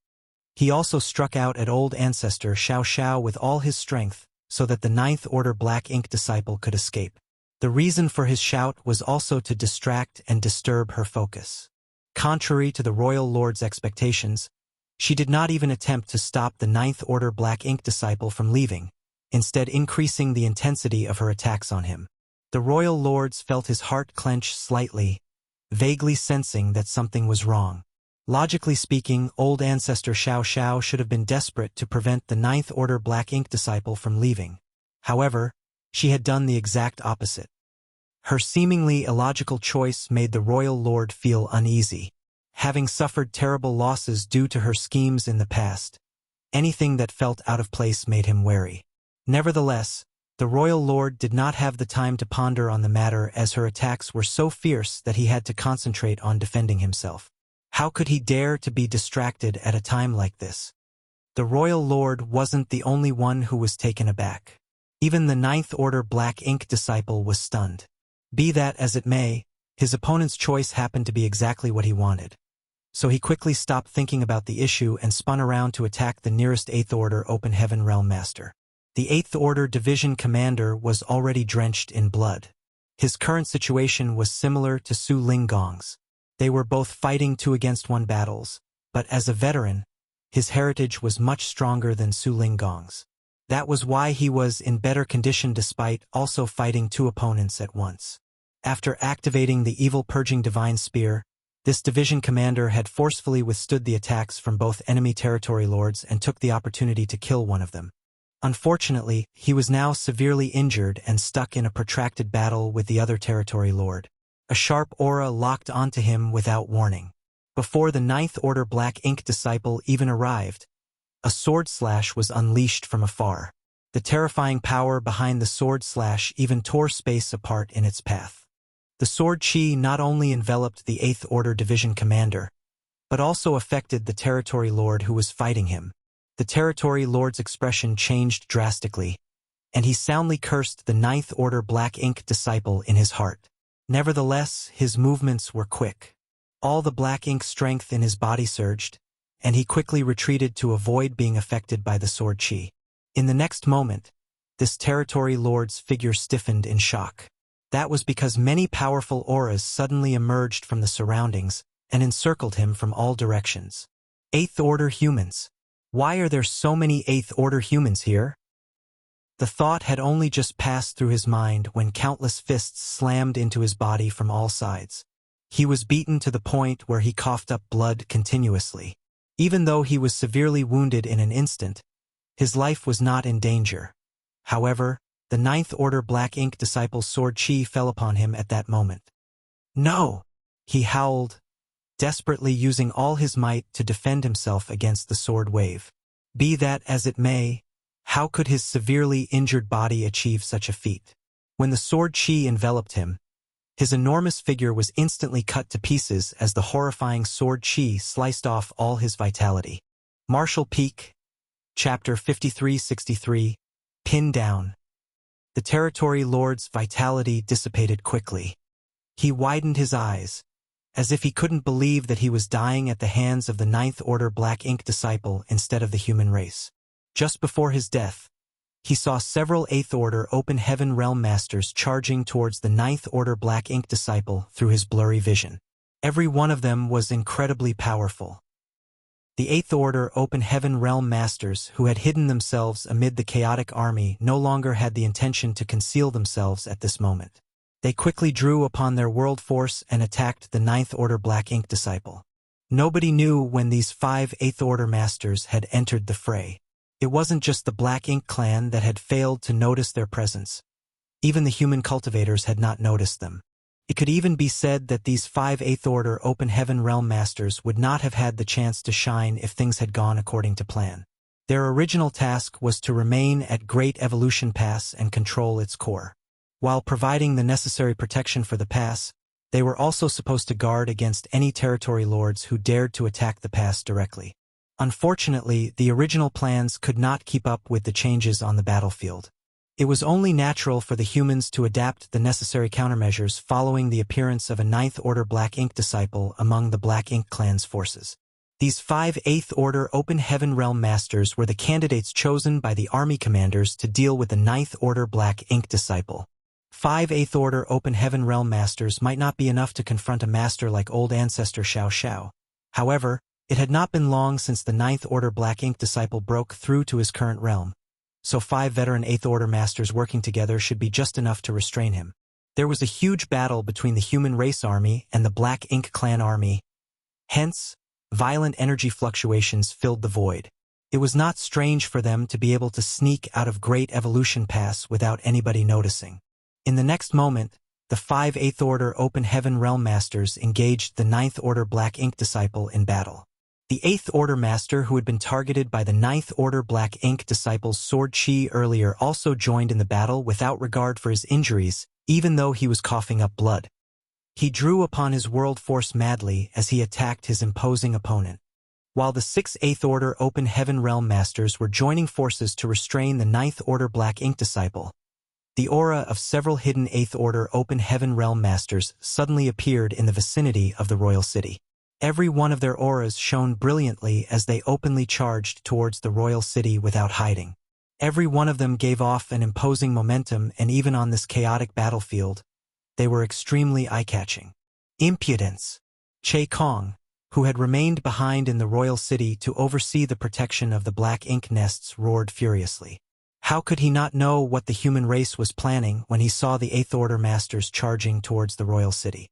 he also struck out at old ancestor Xiao Xiao with all his strength so that the 9th Order Black Ink disciple could escape. The reason for his shout was also to distract and disturb her focus. Contrary to the Royal Lord's expectations, she did not even attempt to stop the Ninth Order Black Ink disciple from leaving, instead increasing the intensity of her attacks on him. The Royal Lords felt his heart clench slightly, vaguely sensing that something was wrong. Logically speaking, old ancestor Xiao Xiao should have been desperate to prevent the Ninth Order Black Ink disciple from leaving. However, she had done the exact opposite. Her seemingly illogical choice made the Royal Lord feel uneasy. Having suffered terrible losses due to her schemes in the past, anything that felt out of place made him wary. Nevertheless, the Royal Lord did not have the time to ponder on the matter, as her attacks were so fierce that he had to concentrate on defending himself. How could he dare to be distracted at a time like this? The Royal Lord wasn't the only one who was taken aback. Even the Ninth Order Black Ink disciple was stunned. Be that as it may, his opponent's choice happened to be exactly what he wanted. So he quickly stopped thinking about the issue and spun around to attack the nearest Eighth Order Open Heaven Realm Master. The Eighth Order Division Commander was already drenched in blood. His current situation was similar to Su Linggong's. They were both fighting 2-against-1 battles, but as a veteran, his heritage was much stronger than Su Linggong's. That was why he was in better condition despite also fighting 2 opponents at once. After activating the Evil Purging Divine Spear, this division commander had forcefully withstood the attacks from both enemy territory lords and took the opportunity to kill one of them. Unfortunately, he was now severely injured and stuck in a protracted battle with the other territory lord. A sharp aura locked onto him without warning. Before the Ninth Order Black Ink disciple even arrived, a sword slash was unleashed from afar. The terrifying power behind the sword slash even tore space apart in its path. The sword chi not only enveloped the Eighth Order Division Commander, but also affected the territory lord who was fighting him. The territory lord's expression changed drastically, and he soundly cursed the Ninth Order Black Ink disciple in his heart. Nevertheless, his movements were quick. All the black ink strength in his body surged, and he quickly retreated to avoid being affected by the sword chi. In the next moment, this territory lord's figure stiffened in shock. That was because many powerful auras suddenly emerged from the surroundings and encircled him from all directions. Eighth Order humans. Why are there so many Eighth Order humans here? The thought had only just passed through his mind when countless fists slammed into his body from all sides. He was beaten to the point where he coughed up blood continuously. Even though he was severely wounded in an instant, his life was not in danger. However, the Ninth Order Black Ink disciple's sword chi fell upon him at that moment. No! He howled, desperately using all his might to defend himself against the sword wave. Be that as it may, how could his severely injured body achieve such a feat? When the sword chi enveloped him, his enormous figure was instantly cut to pieces as the horrifying sword chi sliced off all his vitality. Martial Peak, Chapter 5363, Pinned Down. The territory lord's vitality dissipated quickly. He widened his eyes, as if he couldn't believe that he was dying at the hands of the Ninth Order Black Ink disciple instead of the human race. Just before his death, he saw several Eighth Order Open Heaven Realm Masters charging towards the Ninth Order Black Ink disciple through his blurry vision. Every one of them was incredibly powerful. The Eighth Order Open Heaven Realm Masters, who had hidden themselves amid the chaotic army, no longer had the intention to conceal themselves at this moment. They quickly drew upon their world force and attacked the Ninth Order Black Ink disciple. Nobody knew when these 5 Eighth Order Masters had entered the fray. It wasn't just the Black Ink clan that had failed to notice their presence. Even the human cultivators had not noticed them. It could even be said that these 5 Eighth Order Open Heaven Realm Masters would not have had the chance to shine if things had gone according to plan. Their original task was to remain at Great Evolution Pass and control its core. While providing the necessary protection for the pass, they were also supposed to guard against any territory lords who dared to attack the pass directly. Unfortunately, the original plans could not keep up with the changes on the battlefield. It was only natural for the humans to adapt the necessary countermeasures following the appearance of a Ninth Order Black Ink disciple among the Black Ink clan's forces. These 5 Eighth Order Open Heaven Realm Masters were the candidates chosen by the army commanders to deal with the Ninth Order Black Ink disciple. 5 Eighth Order Open Heaven Realm Masters might not be enough to confront a master like old ancestor Xiao Xiao. However, it had not been long since the Ninth Order Black Ink disciple broke through to his current realm, so 5 veteran Eighth Order masters working together should be just enough to restrain him. There was a huge battle between the human race army and the Black Ink clan army. Hence, violent energy fluctuations filled the void. It was not strange for them to be able to sneak out of Great Evolution Pass without anybody noticing. In the next moment, the 5 Eighth Order Open Heaven Realm Masters engaged the Ninth Order Black Ink disciple in battle. The Eighth Order Master, who had been targeted by the Ninth Order Black Ink disciple's sword chi earlier, also joined in the battle without regard for his injuries, even though he was coughing up blood. He drew upon his world force madly as he attacked his imposing opponent. While the 6 Eighth Order Open Heaven Realm Masters were joining forces to restrain the Ninth Order Black Ink disciple, the aura of several hidden Eighth Order Open Heaven Realm Masters suddenly appeared in the vicinity of the royal city. Every one of their auras shone brilliantly as they openly charged towards the royal city without hiding. Every one of them gave off an imposing momentum, and even on this chaotic battlefield, they were extremely eye-catching. Impudence! Che Kong, who had remained behind in the royal city to oversee the protection of the Black Ink nests, roared furiously. How could he not know what the human race was planning when he saw the Eighth Order Masters charging towards the royal city?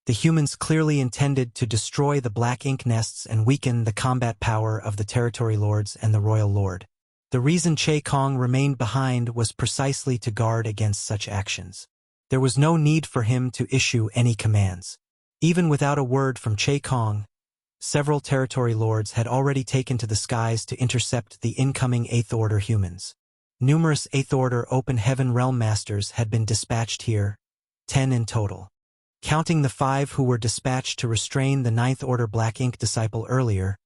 The humans clearly intended to destroy the Black Ink nests and weaken the combat power of the Territory Lords and the Royal Lord. The reason Che Kong remained behind was precisely to guard against such actions. There was no need for him to issue any commands. Even without a word from Che Kong, several Territory Lords had already taken to the skies to intercept the incoming Eighth Order humans. Numerous Eighth Order Open Heaven Realm Masters had been dispatched here, 10 in total. Counting the 5 who were dispatched to restrain the Ninth Order Black Ink disciple earlier,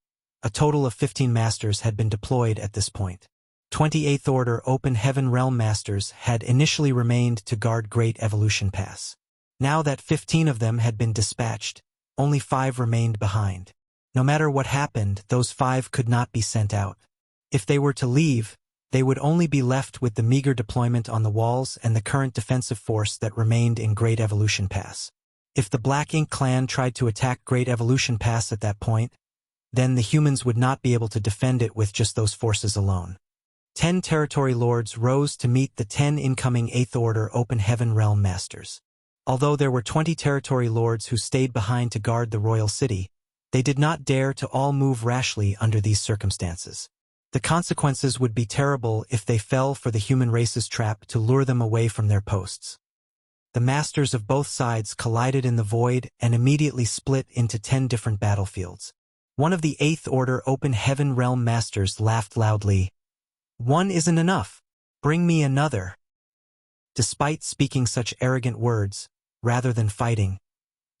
a total of 15 masters had been deployed at this point. 28th Order Open Heaven Realm Masters had initially remained to guard Great Evolution Pass. Now that 15 of them had been dispatched, only 5 remained behind. No matter what happened, those 5 could not be sent out. If they were to leave, they would only be left with the meager deployment on the walls and the current defensive force that remained in Great Evolution Pass. If the Black Ink clan tried to attack Great Evolution Pass at that point, then the humans would not be able to defend it with just those forces alone. 10 Territory Lords rose to meet the 10 incoming 8th Order Open Heaven Realm Masters. Although there were 20 Territory Lords who stayed behind to guard the royal city, they did not dare to all move rashly under these circumstances. The consequences would be terrible if they fell for the human race's trap to lure them away from their posts. The masters of both sides collided in the void and immediately split into 10 different battlefields. One of the 8th Order Open Heaven Realm Masters laughed loudly. "One isn't enough. Bring me another." Despite speaking such arrogant words, rather than fighting,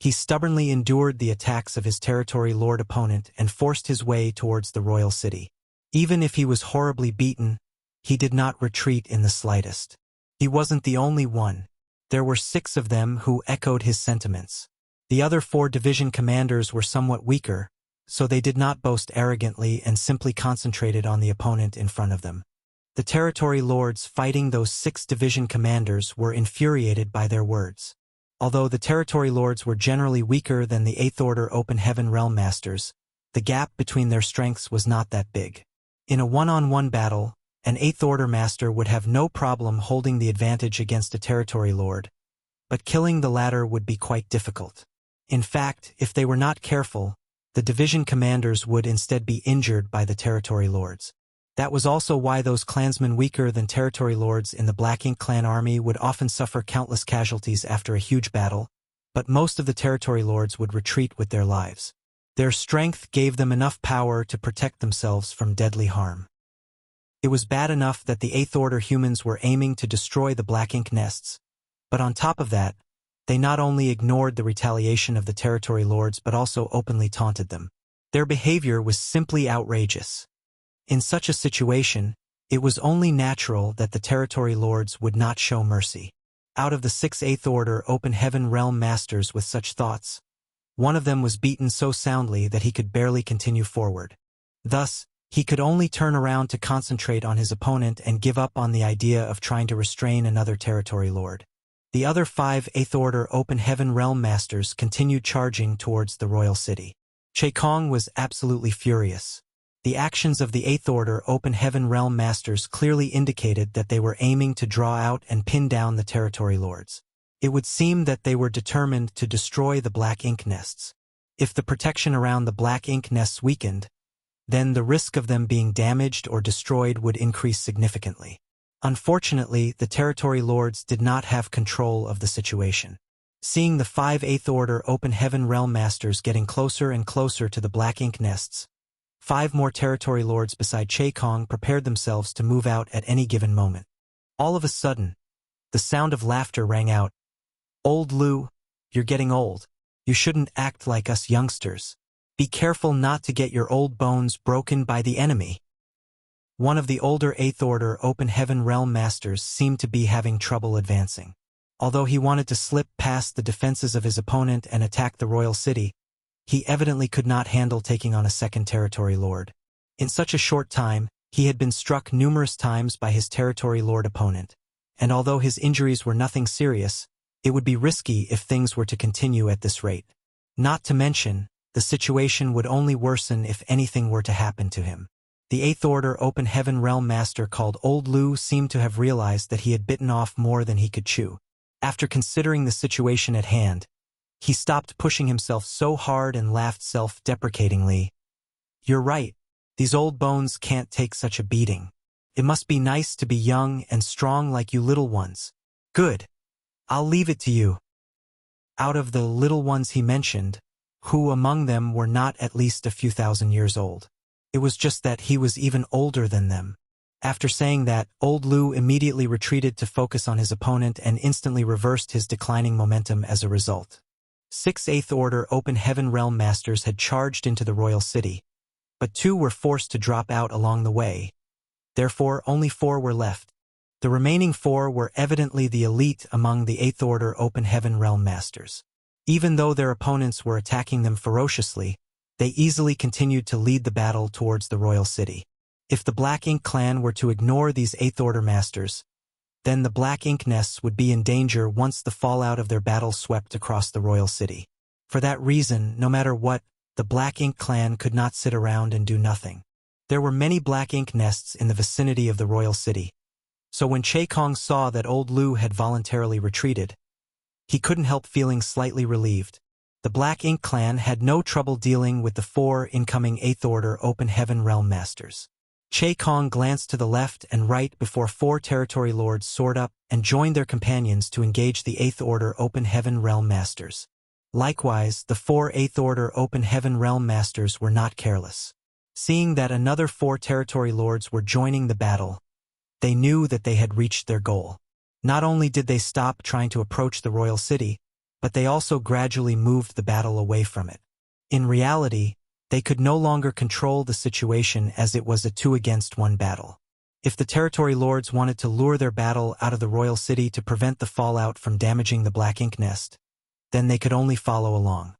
he stubbornly endured the attacks of his Territory Lord opponent and forced his way towards the royal city. Even if he was horribly beaten, he did not retreat in the slightest. He wasn't the only one. There were 6 of them who echoed his sentiments. The other 4 division commanders were somewhat weaker, so they did not boast arrogantly and simply concentrated on the opponent in front of them. The Territory Lords fighting those 6 division commanders were infuriated by their words. Although the Territory Lords were generally weaker than the 8th Order Open Heaven Realm Masters, the gap between their strengths was not that big. In a one-on-one battle, an 8th Order Master would have no problem holding the advantage against a Territory Lord, but killing the latter would be quite difficult. In fact, if they were not careful, the division commanders would instead be injured by the Territory Lords. That was also why those clansmen weaker than Territory Lords in the Black Ink clan army would often suffer countless casualties after a huge battle, but most of the Territory Lords would retreat with their lives. Their strength gave them enough power to protect themselves from deadly harm. It was bad enough that the 8th Order humans were aiming to destroy the Black Ink nests, but on top of that, they not only ignored the retaliation of the Territory Lords but also openly taunted them. Their behavior was simply outrageous. In such a situation, it was only natural that the Territory Lords would not show mercy. Out of the 6 8th Order Open Heaven Realm Masters with such thoughts, one of them was beaten so soundly that he could barely continue forward. Thus, he could only turn around to concentrate on his opponent and give up on the idea of trying to restrain another Territory Lord. The other 5 Eighth Order Open Heaven Realm Masters continued charging towards the royal city. Che Kong was absolutely furious. The actions of the Eighth Order Open Heaven Realm Masters clearly indicated that they were aiming to draw out and pin down the territory lords. It would seem that they were determined to destroy the black ink nests. If the protection around the black ink nests weakened, then the risk of them being damaged or destroyed would increase significantly. Unfortunately, the territory lords did not have control of the situation. Seeing the 5 Eighth Order Open Heaven Realm Masters getting closer and closer to the black ink nests, 5 more territory lords beside Che Kong prepared themselves to move out at any given moment. All of a sudden, the sound of laughter rang out. "Old Lu, you're getting old. You shouldn't act like us youngsters. Be careful not to get your old bones broken by the enemy." One of the older Eighth Order Open Heaven Realm Masters seemed to be having trouble advancing. Although he wanted to slip past the defenses of his opponent and attack the royal city, he evidently could not handle taking on a second territory lord. In such a short time, he had been struck numerous times by his territory lord opponent, and although his injuries were nothing serious, it would be risky if things were to continue at this rate. Not to mention, the situation would only worsen if anything were to happen to him. The Eighth Order Open Heaven Realm Master called Old Lu seemed to have realized that he had bitten off more than he could chew. After considering the situation at hand, he stopped pushing himself so hard and laughed self-deprecatingly. "You're right. These old bones can't take such a beating. It must be nice to be young and strong like you little ones. Good. I'll leave it to you." Out of the little ones he mentioned, who among them were not at least a few thousand years old? It was just that he was even older than them. After saying that, Old Lu immediately retreated to focus on his opponent and instantly reversed his declining momentum as a result. 6 Eighth Order Open Heaven Realm Masters had charged into the royal city, but 2 were forced to drop out along the way. Therefore, only 4 were left. The remaining 4 were evidently the elite among the Eighth Order Open Heaven Realm Masters. Even though their opponents were attacking them ferociously, they easily continued to lead the battle towards the royal city. If the Black Ink clan were to ignore these Eighth Order Masters, then the Black Ink nests would be in danger once the fallout of their battle swept across the royal city. For that reason, no matter what, the Black Ink clan could not sit around and do nothing. There were many Black Ink nests in the vicinity of the royal city, so when Che Kong saw that Old Lu had voluntarily retreated, he couldn't help feeling slightly relieved. The Black Ink clan had no trouble dealing with the 4 incoming Eighth Order Open Heaven Realm Masters. Che Kong glanced to the left and right before 4 territory lords soared up and joined their companions to engage the Eighth Order Open Heaven Realm Masters. Likewise, the 4 Eighth Order Open Heaven Realm Masters were not careless. Seeing that another 4 territory lords were joining the battle, they knew that they had reached their goal. Not only did they stop trying to approach the royal city, but they also gradually moved the battle away from it. In reality, they could no longer control the situation as it was a 2-against-1 battle. If the territory lords wanted to lure their battle out of the royal city to prevent the fallout from damaging the Black Ink nest, then they could only follow along.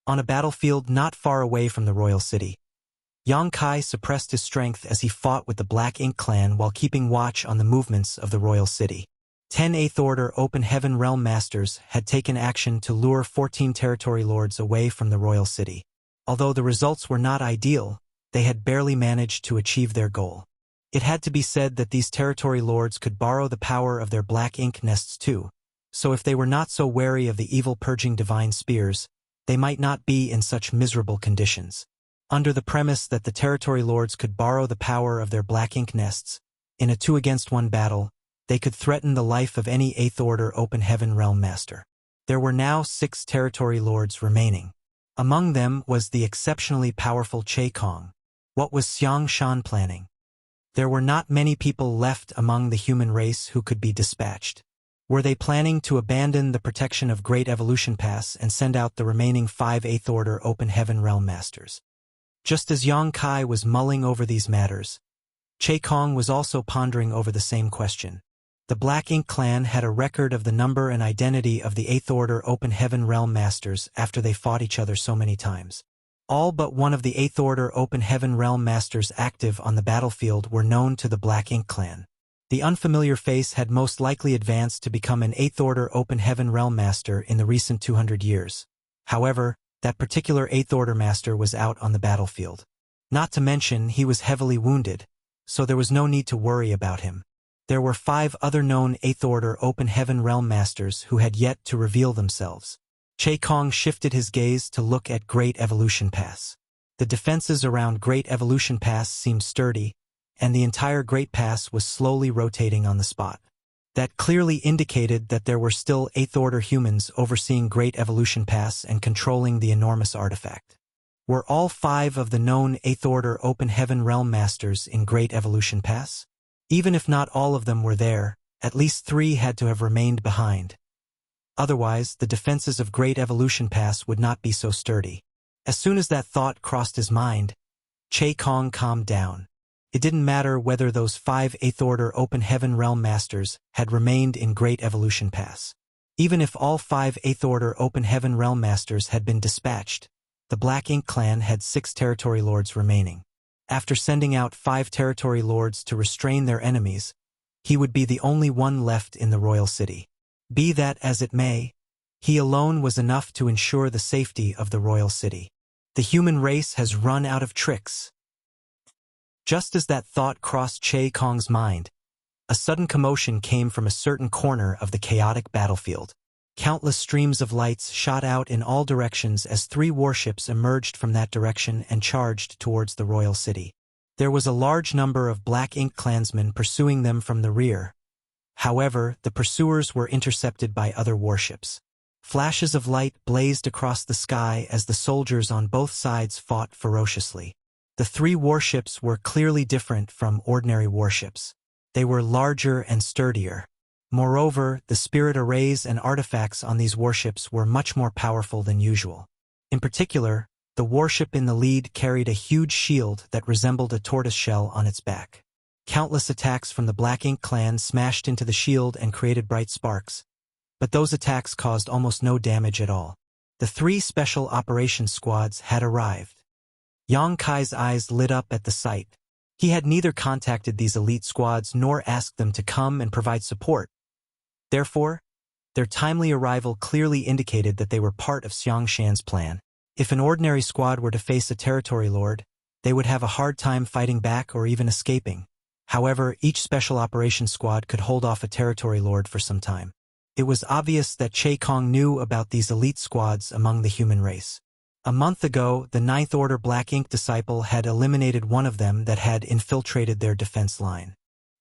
On a battlefield not far away from the royal city, Yang Kai suppressed his strength as he fought with the Black Ink clan while keeping watch on the movements of the royal city. 10 Eighth Order Open Heaven Realm Masters had taken action to lure 14 territory lords away from the royal city. Although the results were not ideal, they had barely managed to achieve their goal. It had to be said that these territory lords could borrow the power of their Black Ink nests too, so if they were not so wary of the evil purging divine spears, they might not be in such miserable conditions. Under the premise that the territory lords could borrow the power of their Black Ink nests, in a 2-against-1 battle, they could threaten the life of any Eighth Order Open Heaven Realm Master. There were now 6 territory lords remaining. Among them was the exceptionally powerful Che Kong. What was Xiang Shan planning? There were not many people left among the human race who could be dispatched. Were they planning to abandon the protection of Great Evolution Pass and send out the remaining 5 Eighth Order Open Heaven Realm Masters? Just as Yang Kai was mulling over these matters, Che Kong was also pondering over the same question. The Black Ink clan had a record of the number and identity of the Eighth Order Open Heaven Realm Masters after they fought each other so many times. All but one of the Eighth Order Open Heaven Realm Masters active on the battlefield were known to the Black Ink clan. The unfamiliar face had most likely advanced to become an 8th Order Open Heaven Realm Master in the recent 200 years. However, that particular 8th Order Master was out on the battlefield. Not to mention, he was heavily wounded, so there was no need to worry about him. There were 5 other known 8th Order Open Heaven Realm Masters who had yet to reveal themselves. Che Kong shifted his gaze to look at Great Evolution Pass. The defenses around Great Evolution Pass seemed sturdy, and the entire Great Pass was slowly rotating on the spot. That clearly indicated that there were still 8th Order humans overseeing Great Evolution Pass and controlling the enormous artifact. Were all 5 of the known 8th Order Open Heaven Realm Masters in Great Evolution Pass? Even if not all of them were there, at least 3 had to have remained behind. Otherwise, the defenses of Great Evolution Pass would not be so sturdy. As soon as that thought crossed his mind, Che Kong calmed down. It didn't matter whether those 5 8th Order Open Heaven Realm Masters had remained in Great Evolution Pass. Even if all 5 8th Order Open Heaven Realm Masters had been dispatched, the Black Ink clan had 6 territory lords remaining. After sending out 5 territory lords to restrain their enemies, he would be the only one left in the royal city. Be that as it may, he alone was enough to ensure the safety of the royal city. The human race has run out of tricks. Just as that thought crossed Che Kong's mind, a sudden commotion came from a certain corner of the chaotic battlefield. Countless streams of lights shot out in all directions as 3 warships emerged from that direction and charged towards the royal city. There was a large number of Black Ink clansmen pursuing them from the rear. However, the pursuers were intercepted by other warships. Flashes of light blazed across the sky as the soldiers on both sides fought ferociously. The 3 warships were clearly different from ordinary warships. They were larger and sturdier. Moreover, the spirit arrays and artifacts on these warships were much more powerful than usual. In particular, the warship in the lead carried a huge shield that resembled a tortoise shell on its back. Countless attacks from the Black Ink clan smashed into the shield and created bright sparks, but those attacks caused almost no damage at all. The 3 special operations squads had arrived. Yang Kai's eyes lit up at the sight. He had neither contacted these elite squads nor asked them to come and provide support. Therefore, their timely arrival clearly indicated that they were part of Xiang Shan's plan. If an ordinary squad were to face a territory lord, they would have a hard time fighting back or even escaping. However, each special operations squad could hold off a territory lord for some time. It was obvious that Che Kong knew about these elite squads among the human race. A month ago, the 9th Order Black Ink disciple had eliminated one of them that had infiltrated their defense line.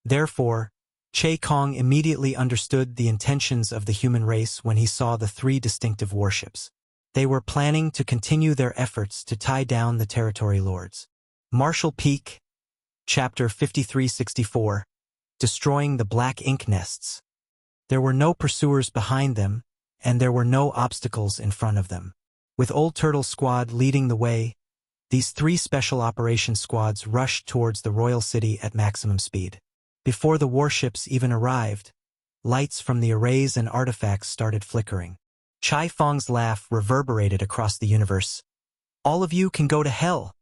Therefore, Che Kong immediately understood the intentions of the human race when he saw the 3 distinctive warships. They were planning to continue their efforts to tie down the territory lords. Marshall Peak, Chapter 5364, Destroying the Black Ink Nests. There were no pursuers behind them, and there were no obstacles in front of them. With Old Turtle Squad leading the way, these 3 special operations squads rushed towards the royal city at maximum speed. Before the warships even arrived, lights from the arrays and artifacts started flickering. Chai Fong's laugh reverberated across the universe. "All of you can go to hell."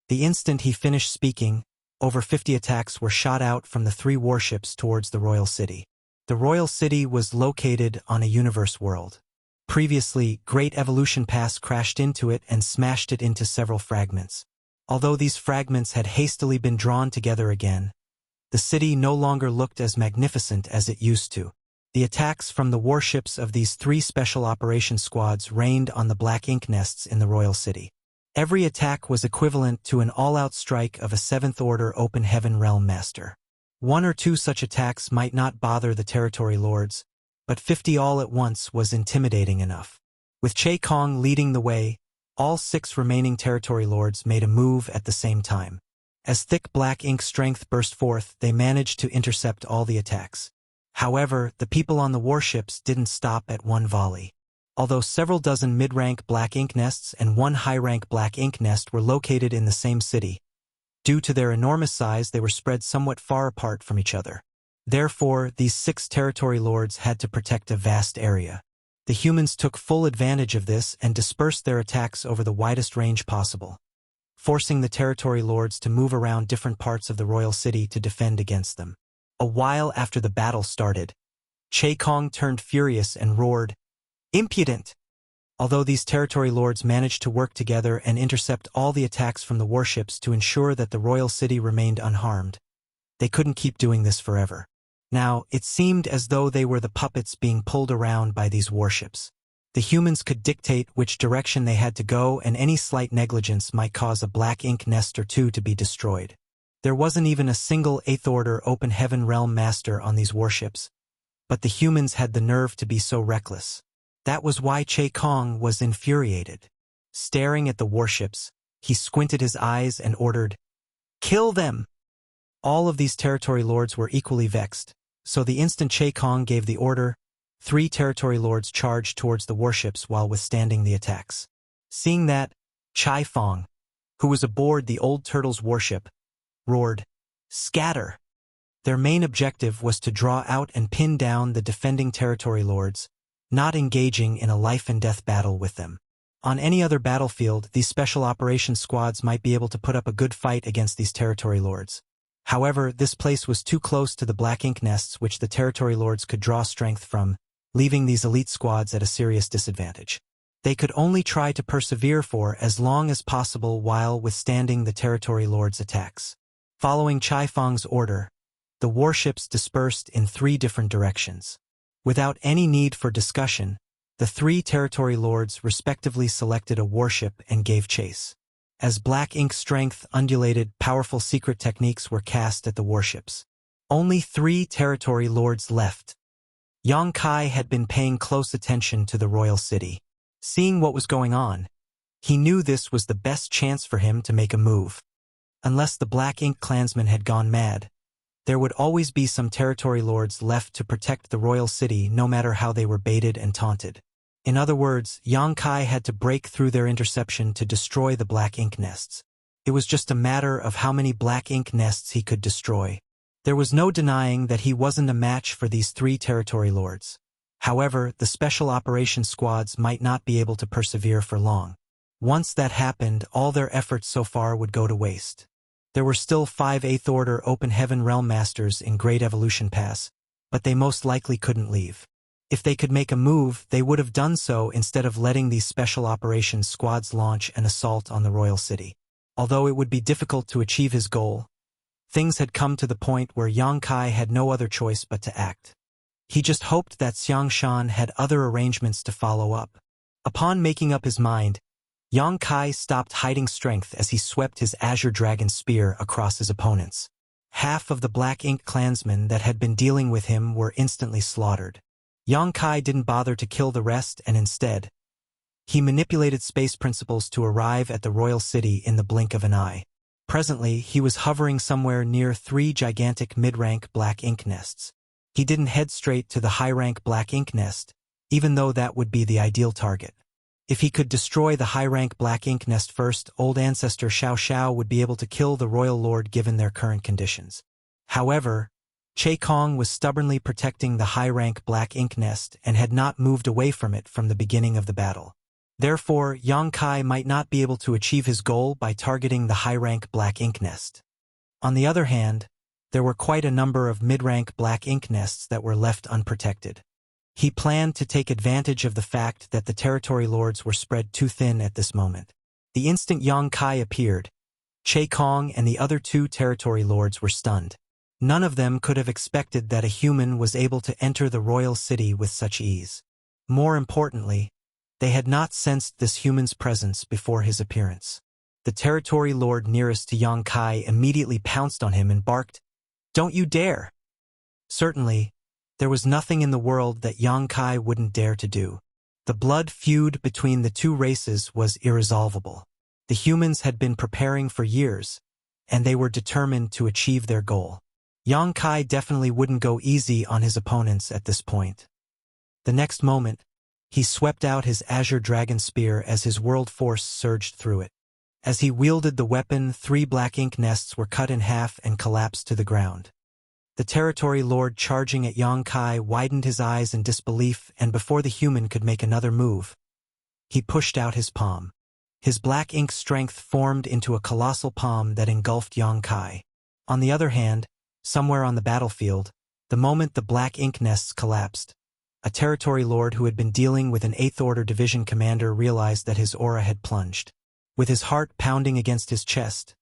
The instant he finished speaking, over 50 attacks were shot out from the 3 warships towards the royal city. The royal city was located on a universe world. Previously, Great Evolution Pass crashed into it and smashed it into several fragments. Although these fragments had hastily been drawn together again, the city no longer looked as magnificent as it used to. The attacks from the warships of these 3 special operations squads rained on the Black Ink nests in the royal city. Every attack was equivalent to an all-out strike of a 7th Order Open Heaven Realm Master. 1 or 2 such attacks might not bother the territory lords, but 50 all at once was intimidating enough. With Che Kong leading the way, all 6 remaining territory lords made a move at the same time. As thick Black Ink strength burst forth, they managed to intercept all the attacks. However, the people on the warships didn't stop at one volley. Although several dozen mid-rank Black Ink nests and 1 high-rank Black Ink nest were located in the same city, due to their enormous size, they were spread somewhat far apart from each other. Therefore, these 6 territory lords had to protect a vast area. The humans took full advantage of this and dispersed their attacks over the widest range possible, forcing the territory lords to move around different parts of the royal city to defend against them. A while after the battle started, Che Kong turned furious and roared, "Impudent!" Although these territory lords managed to work together and intercept all the attacks from the warships to ensure that the royal city remained unharmed, they couldn't keep doing this forever. Now, it seemed as though they were the puppets being pulled around by these warships. The humans could dictate which direction they had to go, and any slight negligence might cause a black ink nest or two to be destroyed. There wasn't even a single 8th Order Open Heaven Realm Master on these warships, but the humans had the nerve to be so reckless. That was why Che Kong was infuriated. Staring at the warships, he squinted his eyes and ordered, "Kill them!" All of these territory lords were equally vexed, so the instant Che Kong gave the order, 3 territory lords charged towards the warships while withstanding the attacks. Seeing that, Chai Fong, who was aboard the Old Turtle's warship, roared, "Scatter!" Their main objective was to draw out and pin down the defending territory lords, not engaging in a life-and-death battle with them. On any other battlefield, these special operations squads might be able to put up a good fight against these territory lords. However, this place was too close to the black ink nests which the territory lords could draw strength from, leaving these elite squads at a serious disadvantage. They could only try to persevere for as long as possible while withstanding the territory lords' attacks. Following Chai Fong's order, the warships dispersed in 3 different directions. Without any need for discussion, the 3 territory lords respectively selected a warship and gave chase. As black ink strength undulated, powerful secret techniques were cast at the warships. Only 3 territory lords left. Yang Kai had been paying close attention to the royal city. Seeing what was going on, he knew this was the best chance for him to make a move. Unless the black ink clansmen had gone mad, there would always be some territory lords left to protect the royal city no matter how they were baited and taunted. In other words, Yang Kai had to break through their interception to destroy the black ink nests. It was just a matter of how many black ink nests he could destroy. There was no denying that he wasn't a match for these 3 territory lords. However, the special operations squads might not be able to persevere for long. Once that happened, all their efforts so far would go to waste. There were still 5 8th Order Open Heaven Realm Masters in Great Evolution Pass, but they most likely couldn't leave. If they could make a move, they would have done so instead of letting these special operations squads launch an assault on the royal city. Although it would be difficult to achieve his goal, things had come to the point where Yang Kai had no other choice but to act. He just hoped that Xiang Shan had other arrangements to follow up. Upon making up his mind, Yang Kai stopped hiding strength as he swept his Azure Dragon Spear across his opponents. Half of the black ink clansmen that had been dealing with him were instantly slaughtered. Yang Kai didn't bother to kill the rest, and instead, he manipulated space principles to arrive at the royal city in the blink of an eye. Presently, he was hovering somewhere near 3 gigantic mid-rank black ink nests. He didn't head straight to the high-rank black ink nest, even though that would be the ideal target. If he could destroy the high-rank black ink nest first, old ancestor Xiao Xiao would be able to kill the royal lord given their current conditions. However, Che Kong was stubbornly protecting the high-rank black ink nest and had not moved away from it from the beginning of the battle. Therefore, Yang Kai might not be able to achieve his goal by targeting the high-rank black ink nest. On the other hand, there were quite a number of mid-rank black ink nests that were left unprotected. He planned to take advantage of the fact that the territory lords were spread too thin at this moment. The instant Yang Kai appeared, Che Kong and the other 2 territory lords were stunned. None of them could have expected that a human was able to enter the royal city with such ease. More importantly, they had not sensed this human's presence before his appearance. The territory lord nearest to Yang Kai immediately pounced on him and barked, "Don't you dare!" Certainly, there was nothing in the world that Yang Kai wouldn't dare to do. The blood feud between the 2 races was irresolvable. The humans had been preparing for years, and they were determined to achieve their goal. Yang Kai definitely wouldn't go easy on his opponents at this point. The next moment, he swept out his Azure Dragon Spear as his world force surged through it. As he wielded the weapon, 3 black ink nests were cut in half and collapsed to the ground. The territory lord charging at Yang Kai widened his eyes in disbelief, and before the human could make another move, he pushed out his palm. His black ink strength formed into a colossal palm that engulfed Yang Kai. On the other hand, Somewhere on the battlefield, the moment the black ink nests collapsed, a territory lord who had been dealing with an 8th Order division commander realized that his aura had plunged. With his heart pounding against his chest,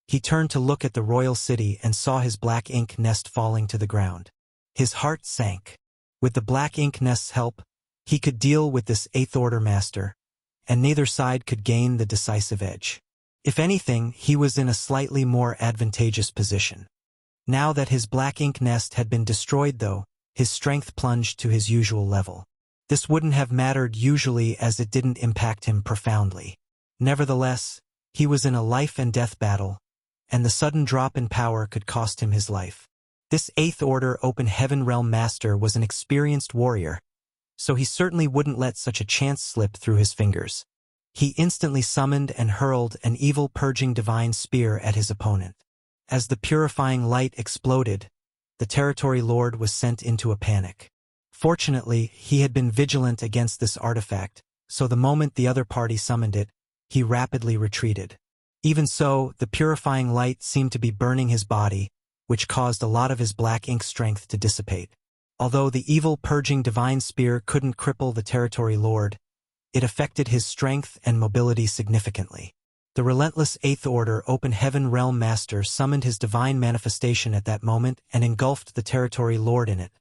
he turned to look at the royal city and saw his black ink nest falling to the ground. His heart sank. With the black ink nest's help, he could deal with this 8th Order master, and neither side could gain the decisive edge. If anything, he was in a slightly more advantageous position. Now that his black ink nest had been destroyed though, his strength plunged to his usual level. This wouldn't have mattered usually as it didn't impact him profoundly. Nevertheless, he was in a life-and-death battle, and the sudden drop in power could cost him his life. This 8th Order Open Heaven Realm Master was an experienced warrior, so he certainly wouldn't let such a chance slip through his fingers. He instantly summoned and hurled an evil purging divine spear at his opponent. As the purifying light exploded, the territory lord was sent into a panic. Fortunately, he had been vigilant against this artifact, so the moment the other party summoned it, he rapidly retreated. Even so, the purifying light seemed to be burning his body, which caused a lot of his black ink strength to dissipate. Although the evil purging divine spear couldn't cripple the territory lord, it affected his strength and mobility significantly. The relentless 8th Order Open Heaven Realm Master summoned his divine manifestation at that moment and engulfed the territory lord in it,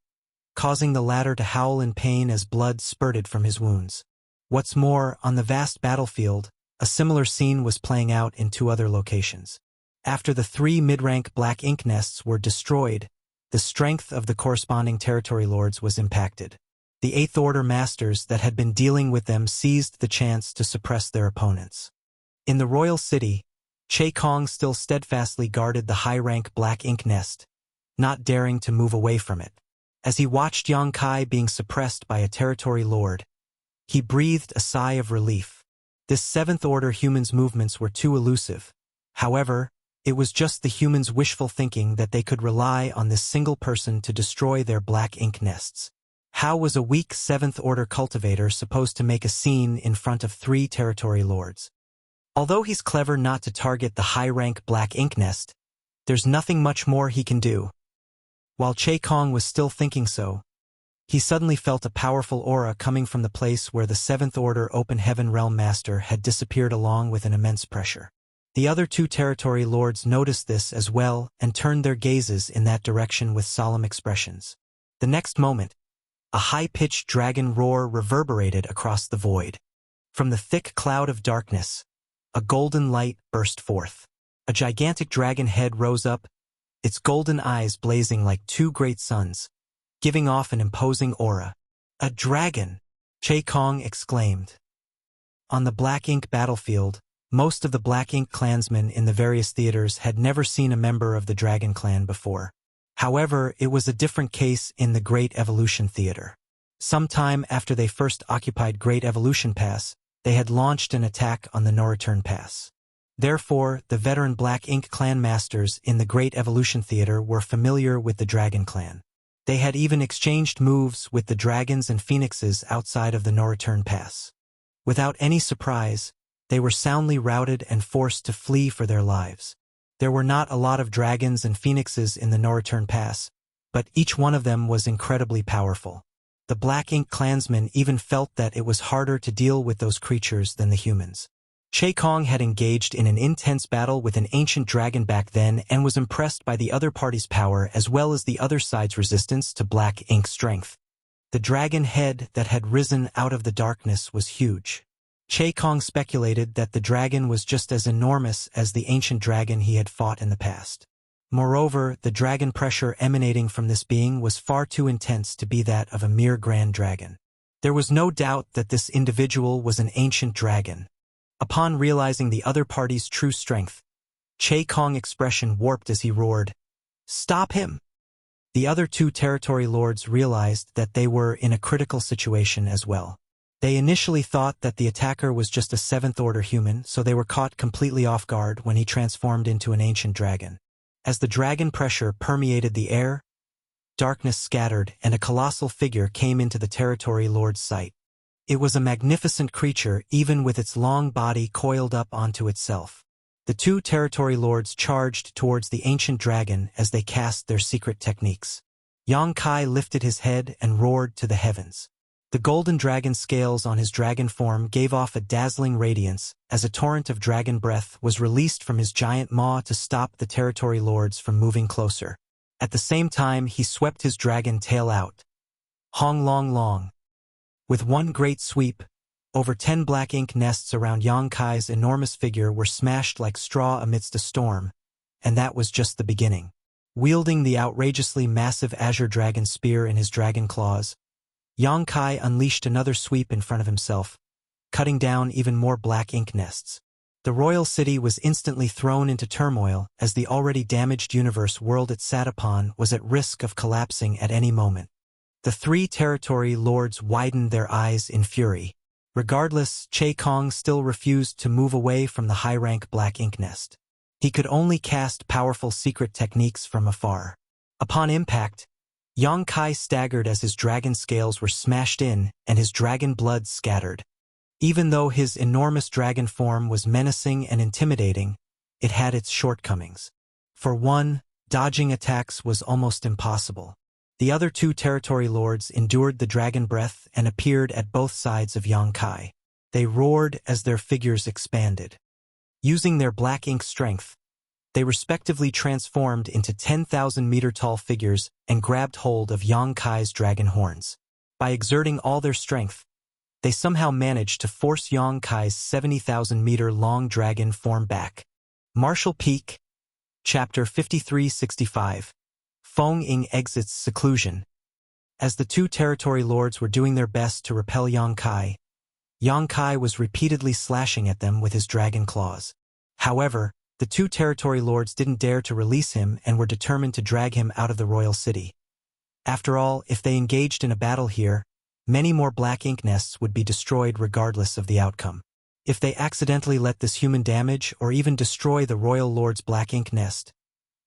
causing the latter to howl in pain as blood spurted from his wounds. What's more, on the vast battlefield, a similar scene was playing out in 2 other locations. After the 3 mid-rank black ink nests were destroyed, the strength of the corresponding territory lords was impacted. The 8th Order masters that had been dealing with them seized the chance to suppress their opponents. In the royal city, Che Kong still steadfastly guarded the high-rank black ink nest, not daring to move away from it. As he watched Yang Kai being suppressed by a territory lord, he breathed a sigh of relief. This 7th Order human's movements were too elusive. However, it was just the humans' wishful thinking that they could rely on this single person to destroy their black ink nests. How was a weak 7th Order cultivator supposed to make a scene in front of 3 territory lords? Although he's clever not to target the high-rank black ink nest, there's nothing much more he can do. While Che Kong was still thinking so, he suddenly felt a powerful aura coming from the place where the 7th Order Open Heaven Realm Master had disappeared along with an immense pressure. The other 2 territory lords noticed this as well and turned their gazes in that direction with solemn expressions. The next moment, a high-pitched dragon roar reverberated across the void. From the thick cloud of darkness, a golden light burst forth. A gigantic dragon head rose up, its golden eyes blazing like 2 great suns, giving off an imposing aura. "A dragon!" Che Kong exclaimed. On the black ink battlefield, most of the black ink clansmen in the various theaters had never seen a member of the Dragon Clan before. However, it was a different case in the Great Evolution Theater. Sometime after they first occupied Great Evolution Pass, they had launched an attack on the No Return Pass. Therefore, the veteran Black Ink clan masters in the Great Evolution Theater were familiar with the Dragon Clan. They had even exchanged moves with the dragons and phoenixes outside of the No Return Pass. Without any surprise, they were soundly routed and forced to flee for their lives. There were not a lot of dragons and phoenixes in the No Return Pass, but each one of them was incredibly powerful. The Black Ink clansmen even felt that it was harder to deal with those creatures than the humans. Che Kong had engaged in an intense battle with an ancient dragon back then and was impressed by the other party's power as well as the other side's resistance to Black Ink's strength. The dragon head that had risen out of the darkness was huge. Che Kong speculated that the dragon was just as enormous as the ancient dragon he had fought in the past. Moreover, the dragon pressure emanating from this being was far too intense to be that of a mere grand dragon. There was no doubt that this individual was an ancient dragon. Upon realizing the other party's true strength, Che Kong's expression warped as he roared, "Stop him!" The other 2 territory lords realized that they were in a critical situation as well. They initially thought that the attacker was just a 7th Order human, so they were caught completely off guard when he transformed into an ancient dragon. As the dragon pressure permeated the air, darkness scattered and a colossal figure came into the territory lord's sight. It was a magnificent creature even with its long body coiled up onto itself. The two territory lords charged towards the ancient dragon as they cast their secret techniques. Yang Kai lifted his head and roared to the heavens. The golden dragon scales on his dragon form gave off a dazzling radiance as a torrent of dragon breath was released from his giant maw to stop the territory lords from moving closer. At the same time, he swept his dragon tail out. Hong long long. With one great sweep, over 10 black ink nests around Yang Kai's enormous figure were smashed like straw amidst a storm, and that was just the beginning. Wielding the outrageously massive azure dragon spear in his dragon claws, Yang Kai unleashed another sweep in front of himself, cutting down even more black ink nests. The royal city was instantly thrown into turmoil as the already damaged universe world it sat upon was at risk of collapsing at any moment. The three territory lords widened their eyes in fury. Regardless, Che Kong still refused to move away from the high-rank black ink nest. He could only cast powerful secret techniques from afar. Upon impact, Yang Kai staggered as his dragon scales were smashed in and his dragon blood scattered. Even though his enormous dragon form was menacing and intimidating, it had its shortcomings. For one, dodging attacks was almost impossible. The other two territory lords endured the dragon breath and appeared at both sides of Yang Kai. They roared as their figures expanded. Using their black ink strength, they respectively transformed into 10,000-meter-tall figures and grabbed hold of Yang Kai's dragon horns. By exerting all their strength, they somehow managed to force Yang Kai's 70,000-meter-long dragon form back. Martial Peak, Chapter 5365. Feng Ying exits seclusion. As the two territory lords were doing their best to repel Yang Kai was repeatedly slashing at them with his dragon claws. However, the two territory lords didn't dare to release him and were determined to drag him out of the royal city. After all, if they engaged in a battle here, many more black ink nests would be destroyed regardless of the outcome. If they accidentally let this human damage or even destroy the royal lord's black ink nest,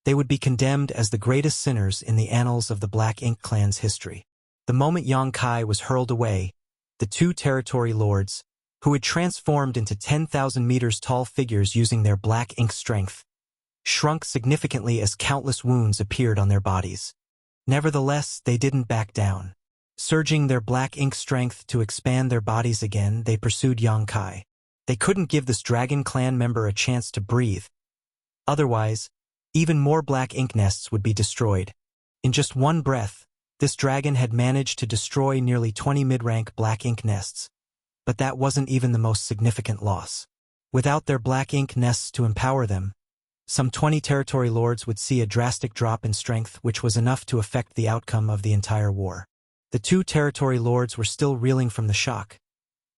they would be condemned as the greatest sinners in the annals of the Black Ink clan's history. The moment Yang Kai was hurled away, the two territory lords, who had transformed into 10,000 meters tall figures using their black ink strength, shrunk significantly as countless wounds appeared on their bodies. Nevertheless, they didn't back down. Surging their black ink strength to expand their bodies again, they pursued Yang Kai. They couldn't give this Dragon Clan member a chance to breathe. Otherwise, even more black ink nests would be destroyed. In just one breath, this dragon had managed to destroy nearly 20 mid-rank black ink nests. But that wasn't even the most significant loss. Without their black ink nests to empower them, some 20 territory lords would see a drastic drop in strength, which was enough to affect the outcome of the entire war. The two territory lords were still reeling from the shock,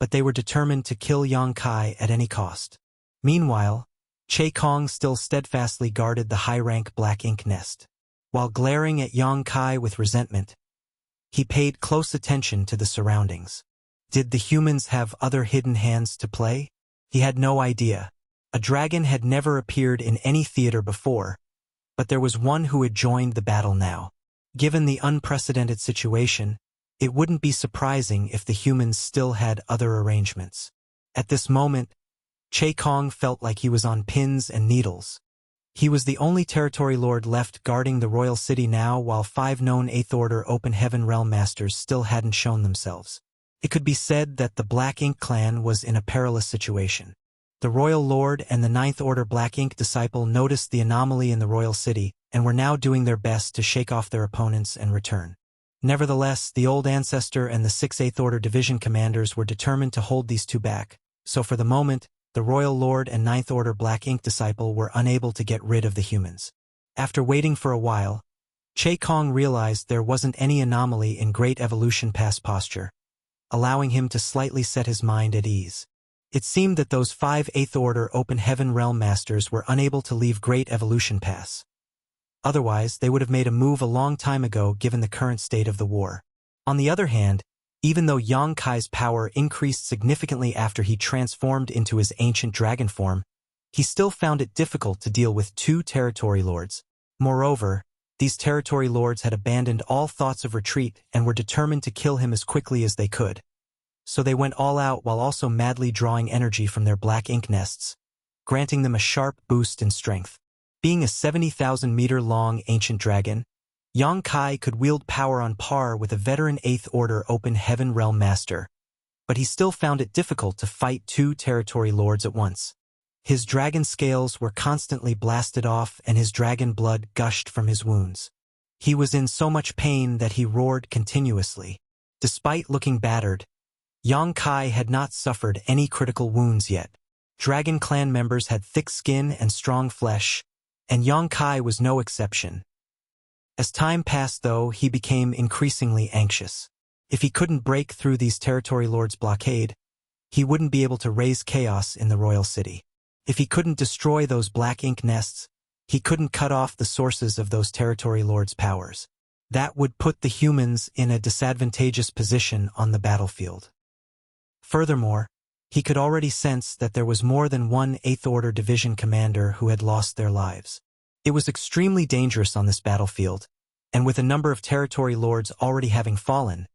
but they were determined to kill Yang Kai at any cost. Meanwhile, Che Kong still steadfastly guarded the high-rank black ink nest. While glaring at Yang Kai with resentment, he paid close attention to the surroundings. Did the humans have other hidden hands to play? He had no idea. A dragon had never appeared in any theater before, but there was one who had joined the battle now. Given the unprecedented situation, it wouldn't be surprising if the humans still had other arrangements. At this moment, Che Kong felt like he was on pins and needles. He was the only territory lord left guarding the royal city now, while 5 known 8th Order Open Heaven Realm Masters still hadn't shown themselves. It could be said that the Black Ink clan was in a perilous situation. The Royal Lord and the 9th Order Black Ink disciple noticed the anomaly in the royal city and were now doing their best to shake off their opponents and return. Nevertheless, the Old Ancestor and the 6th Order Division commanders were determined to hold these two back, so for the moment, the Royal Lord and 9th Order Black Ink disciple were unable to get rid of the humans. After waiting for a while, Che Kong realized there wasn't any anomaly in Great Evolution Pass posture, allowing him to slightly set his mind at ease. It seemed that those 5 8th Order Open Heaven Realm Masters were unable to leave Great Evolution Pass. Otherwise, they would have made a move a long time ago given the current state of the war. On the other hand, even though Yang Kai's power increased significantly after he transformed into his ancient dragon form, he still found it difficult to deal with 2 territory lords. Moreover, these territory lords had abandoned all thoughts of retreat and were determined to kill him as quickly as they could. So they went all out while also madly drawing energy from their black ink nests, granting them a sharp boost in strength. Being a 70,000-meter-long ancient dragon, Yang Kai could wield power on par with a veteran 8th Order Open Heaven Realm Master, but he still found it difficult to fight 2 territory lords at once. His dragon scales were constantly blasted off and his dragon blood gushed from his wounds. He was in so much pain that he roared continuously. Despite looking battered, Yang Kai had not suffered any critical wounds yet. Dragon clan members had thick skin and strong flesh, and Yang Kai was no exception. As time passed, though, he became increasingly anxious. If he couldn't break through these territory lords' blockade, he wouldn't be able to raise chaos in the royal city. If he couldn't destroy those black ink nests, he couldn't cut off the sources of those territory lords' powers. That would put the humans in a disadvantageous position on the battlefield. Furthermore, he could already sense that there was more than one 8th Order Division commander who had lost their lives. It was extremely dangerous on this battlefield, and with a number of territory lords already having fallen,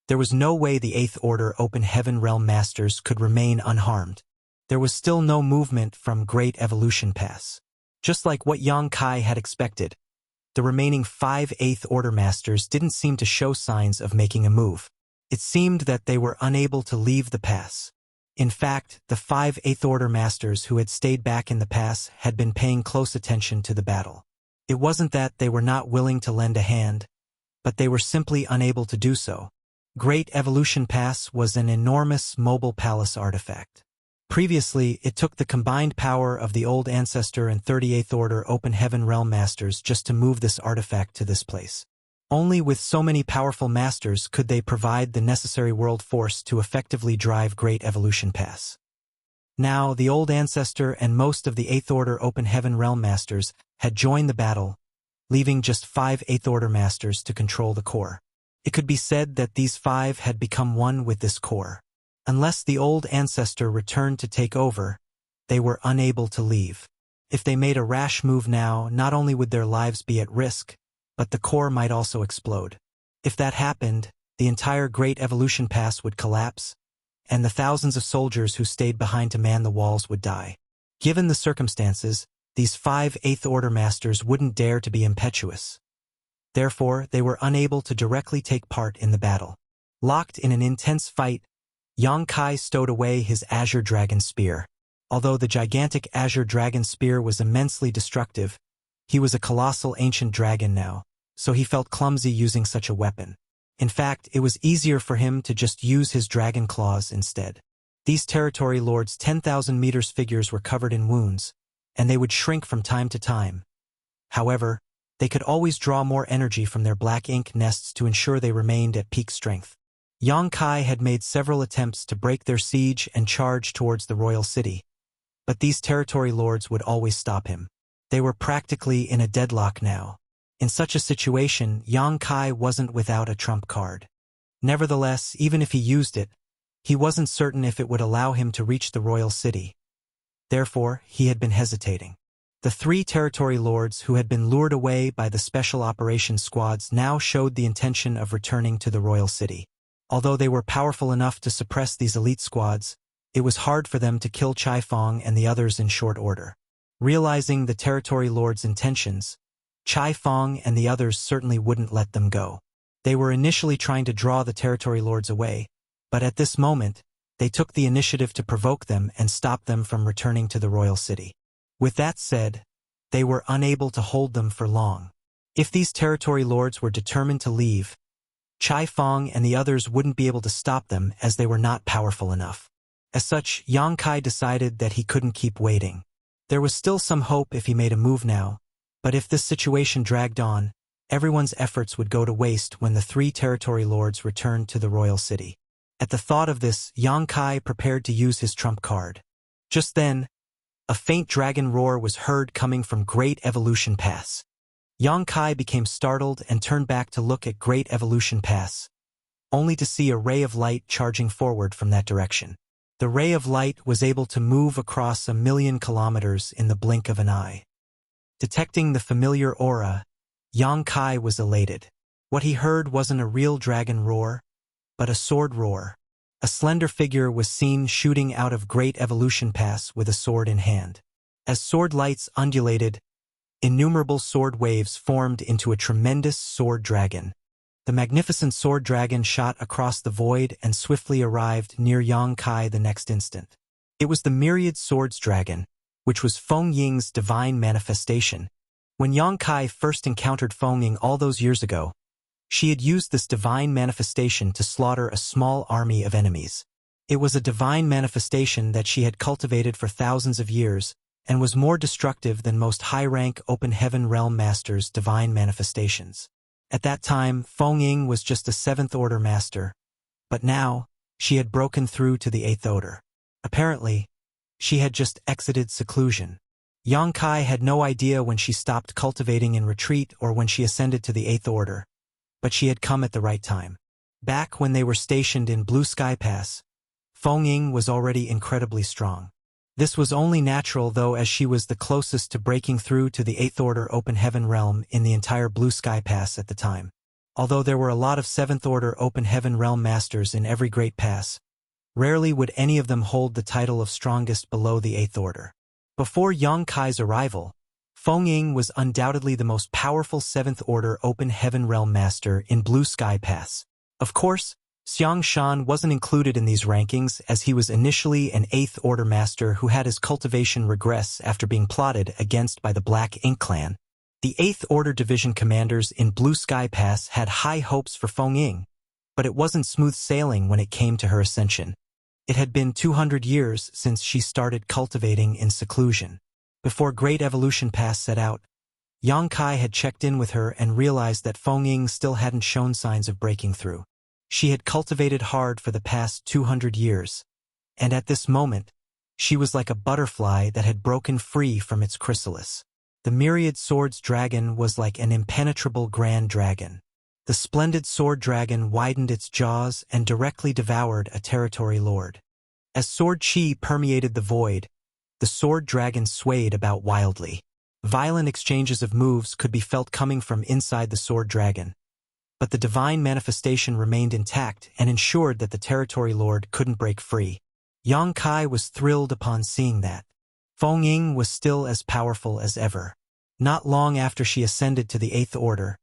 there was no way the 8th Order Open Heaven Realm Masters could remain unharmed. There was still no movement from Great Evolution Pass. Just like what Yang Kai had expected, the remaining 5 8th Order Masters didn't seem to show signs of making a move. It seemed that they were unable to leave the pass. In fact, the 5 8th Order Masters who had stayed back in the pass had been paying close attention to the battle. It wasn't that they were not willing to lend a hand, but they were simply unable to do so. Great Evolution Pass was an enormous mobile palace artifact. Previously, it took the combined power of the Old Ancestor and 38th Order Open Heaven Realm Masters just to move this artifact to this place. Only with so many powerful masters could they provide the necessary world force to effectively drive Great Evolution Pass. Now, the Old Ancestor and most of the 8th Order Open Heaven Realm Masters had joined the battle, leaving just 5 8th Order Masters to control the core. It could be said that these 5 had become one with this core. Unless the Old Ancestor returned to take over, they were unable to leave. If they made a rash move now, not only would their lives be at risk, but the core might also explode. If that happened, the entire Great Evolution Pass would collapse, and the thousands of soldiers who stayed behind to man the walls would die. Given the circumstances, these 5 8th Order Masters wouldn't dare to be impetuous. Therefore, they were unable to directly take part in the battle. Locked in an intense fight, Yang Kai stowed away his Azure Dragon Spear. Although the gigantic Azure Dragon Spear was immensely destructive, he was a colossal ancient dragon now, so he felt clumsy using such a weapon. In fact, it was easier for him to just use his dragon claws instead. These territory lords' 10,000 meters figures were covered in wounds, and they would shrink from time to time. However, they could always draw more energy from their black ink nests to ensure they remained at peak strength. Yang Kai had made several attempts to break their siege and charge towards the royal city, but these territory lords would always stop him. They were practically in a deadlock now. In such a situation, Yang Kai wasn't without a trump card. Nevertheless, even if he used it, he wasn't certain if it would allow him to reach the royal city. Therefore, he had been hesitating. The 3 territory lords who had been lured away by the special operations squads now showed the intention of returning to the royal city. Although they were powerful enough to suppress these elite squads, it was hard for them to kill Chai Fong and the others in short order. Realizing the territory lords' intentions, Chai Fong and the others certainly wouldn't let them go. They were initially trying to draw the territory lords away, but at this moment, they took the initiative to provoke them and stop them from returning to the royal city. With that said, they were unable to hold them for long. If these territory lords were determined to leave, Chai Fong and the others wouldn't be able to stop them as they were not powerful enough. As such, Yang Kai decided that he couldn't keep waiting. There was still some hope if he made a move now, but if this situation dragged on, everyone's efforts would go to waste when the 3 territory lords returned to the royal city. At the thought of this, Yang Kai prepared to use his trump card. Just then, a faint dragon roar was heard coming from Great Evolution Pass. Yang Kai became startled and turned back to look at Great Evolution Pass, only to see a ray of light charging forward from that direction. The ray of light was able to move across 1,000,000 kilometers in the blink of an eye. Detecting the familiar aura, Yang Kai was elated. What he heard wasn't a real dragon roar, but a sword roar. A slender figure was seen shooting out of Great Evolution Pass with a sword in hand. As sword lights undulated, innumerable sword waves formed into a tremendous sword dragon. The magnificent sword dragon shot across the void and swiftly arrived near Yang Kai the next instant. It was the myriad swords dragon, which was Feng Ying's divine manifestation. When Yang Kai first encountered Feng Ying all those years ago, she had used this divine manifestation to slaughter a small army of enemies. It was a divine manifestation that she had cultivated for thousands of years, and was more destructive than most high-rank open heaven realm masters' divine manifestations. At that time, Feng Ying was just a 7th order master, but now, she had broken through to the 8th order. Apparently, she had just exited seclusion. Yang Kai had no idea when she stopped cultivating in retreat or when she ascended to the 8th order, but she had come at the right time. Back when they were stationed in Blue Sky Pass, Feng Ying was already incredibly strong. This was only natural though, as she was the closest to breaking through to the 8th order open heaven realm in the entire Blue Sky Pass at the time. Although there were a lot of 7th order open heaven realm masters in every great pass, rarely would any of them hold the title of strongest below the 8th order. Before Yang Kai's arrival, Feng Ying was undoubtedly the most powerful 7th order open heaven realm master in Blue Sky Pass. Of course, Xiang Shan wasn't included in these rankings as he was initially an 8th order master who had his cultivation regress after being plotted against by the Black Ink clan. The 8th order division commanders in Blue Sky Pass had high hopes for Feng Ying, but it wasn't smooth sailing when it came to her ascension. It had been 200 years since she started cultivating in seclusion. Before Great Evolution Pass set out, Yang Kai had checked in with her and realized that Feng Ying still hadn't shown signs of breaking through. She had cultivated hard for the past 200 years, and at this moment, she was like a butterfly that had broken free from its chrysalis. The myriad swords dragon was like an impenetrable grand dragon. The splendid sword dragon widened its jaws and directly devoured a territory lord. As sword chi permeated the void, the sword dragon swayed about wildly. Violent exchanges of moves could be felt coming from inside the sword dragon, but the divine manifestation remained intact and ensured that the territory lord couldn't break free. Yang Kai was thrilled upon seeing that. Feng Ying was still as powerful as ever. Not long after she ascended to the 8th order,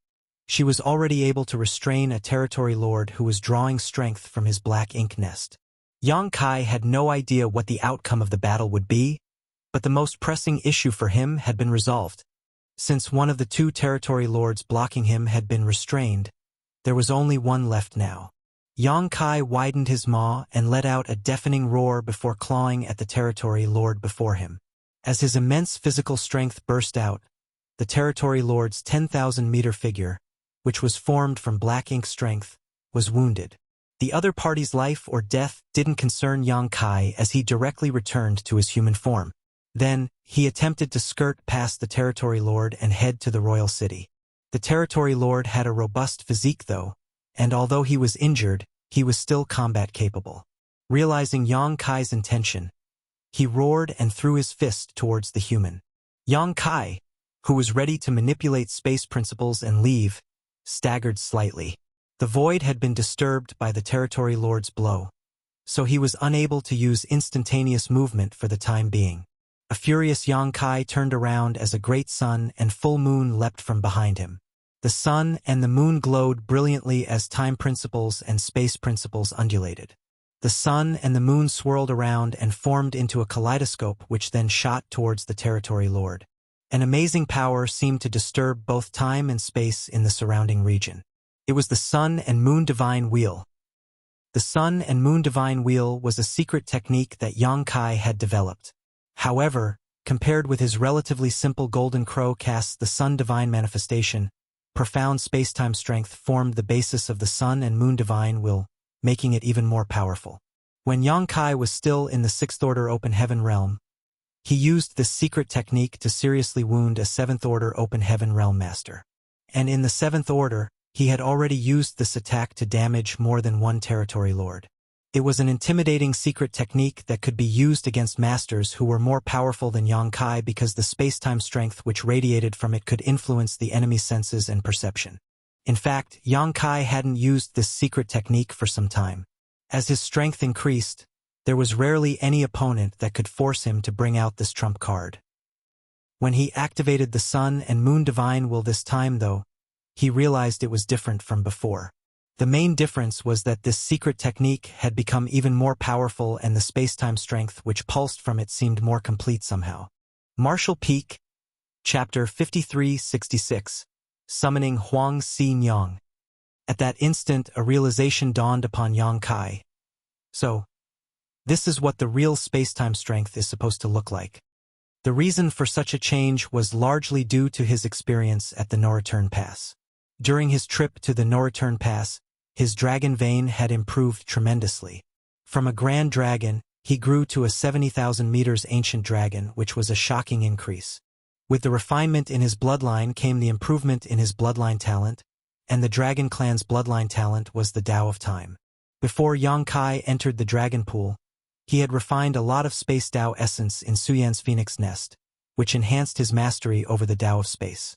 she was already able to restrain a territory lord who was drawing strength from his black ink nest. Yang Kai had no idea what the outcome of the battle would be, but the most pressing issue for him had been resolved. Since one of the 2 territory lords blocking him had been restrained, there was only one left now. Yang Kai widened his maw and let out a deafening roar before clawing at the territory lord before him. As his immense physical strength burst out, the territory lord's 10,000-meter figure, which was formed from black ink strength, was wounded. The other party's life or death didn't concern Yang Kai as he directly returned to his human form. Then, he attempted to skirt past the territory lord and head to the royal city. The territory lord had a robust physique though, and although he was injured, he was still combat capable. Realizing Yang Kai's intention, he roared and threw his fist towards the human. Yang Kai, who was ready to manipulate space principles and leave, staggered slightly. The void had been disturbed by the territory lord's blow, so he was unable to use instantaneous movement for the time being. A furious Yang Kai turned around as a great sun and full moon leapt from behind him. The sun and the moon glowed brilliantly as time principles and space principles undulated. The sun and the moon swirled around and formed into a kaleidoscope which then shot towards the territory lord. An amazing power seemed to disturb both time and space in the surrounding region. It was the Sun and Moon Divine Wheel. The Sun and Moon Divine Wheel was a secret technique that Yang Kai had developed. However, compared with his relatively simple Golden Crow cast the Sun Divine Manifestation, profound space-time strength formed the basis of the Sun and Moon Divine Wheel, making it even more powerful. When Yang Kai was still in the 6th Order Open Heaven realm, he used this secret technique to seriously wound a 7th Order Open Heaven realm master. And in the 7th Order, he had already used this attack to damage more than one territory lord. It was an intimidating secret technique that could be used against masters who were more powerful than Yang Kai because the space-time strength which radiated from it could influence the enemy's senses and perception. In fact, Yang Kai hadn't used this secret technique for some time. As his strength increased, there was rarely any opponent that could force him to bring out this trump card. When he activated the Sun and Moon Divine Will this time, though, he realized it was different from before. The main difference was that this secret technique had become even more powerful, and the space-time strength which pulsed from it seemed more complete somehow. Martial Peak, Chapter 5366, Summoning Huang Xi-Nyang. At that instant, a realization dawned upon Yang Kai. So, this is what the real space-time strength is supposed to look like. The reason for such a change was largely due to his experience at the No-Return Pass. During his trip to the No-Return Pass, his dragon vein had improved tremendously. From a grand dragon, he grew to a 70,000 meters ancient dragon, which was a shocking increase. With the refinement in his bloodline came the improvement in his bloodline talent, and the Dragon Clan's bloodline talent was the Tao of Time. Before Yang Kai entered the Dragon Pool, he had refined a lot of Space Tao essence in Suyan's Phoenix Nest, which enhanced his mastery over the Tao of Space.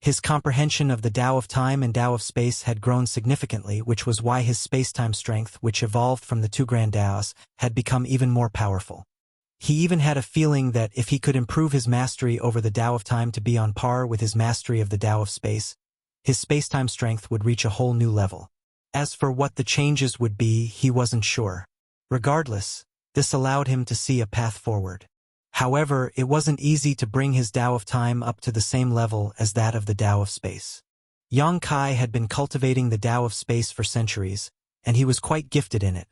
His comprehension of the Tao of Time and Tao of Space had grown significantly, which was why his space-time strength, which evolved from the two Grand Taos, had become even more powerful. He even had a feeling that if he could improve his mastery over the Tao of Time to be on par with his mastery of the Tao of Space, his space-time strength would reach a whole new level. As for what the changes would be, he wasn't sure. Regardless, this allowed him to see a path forward. However, it wasn't easy to bring his Tao of Time up to the same level as that of the Tao of Space. Yang Kai had been cultivating the Tao of Space for centuries, and he was quite gifted in it.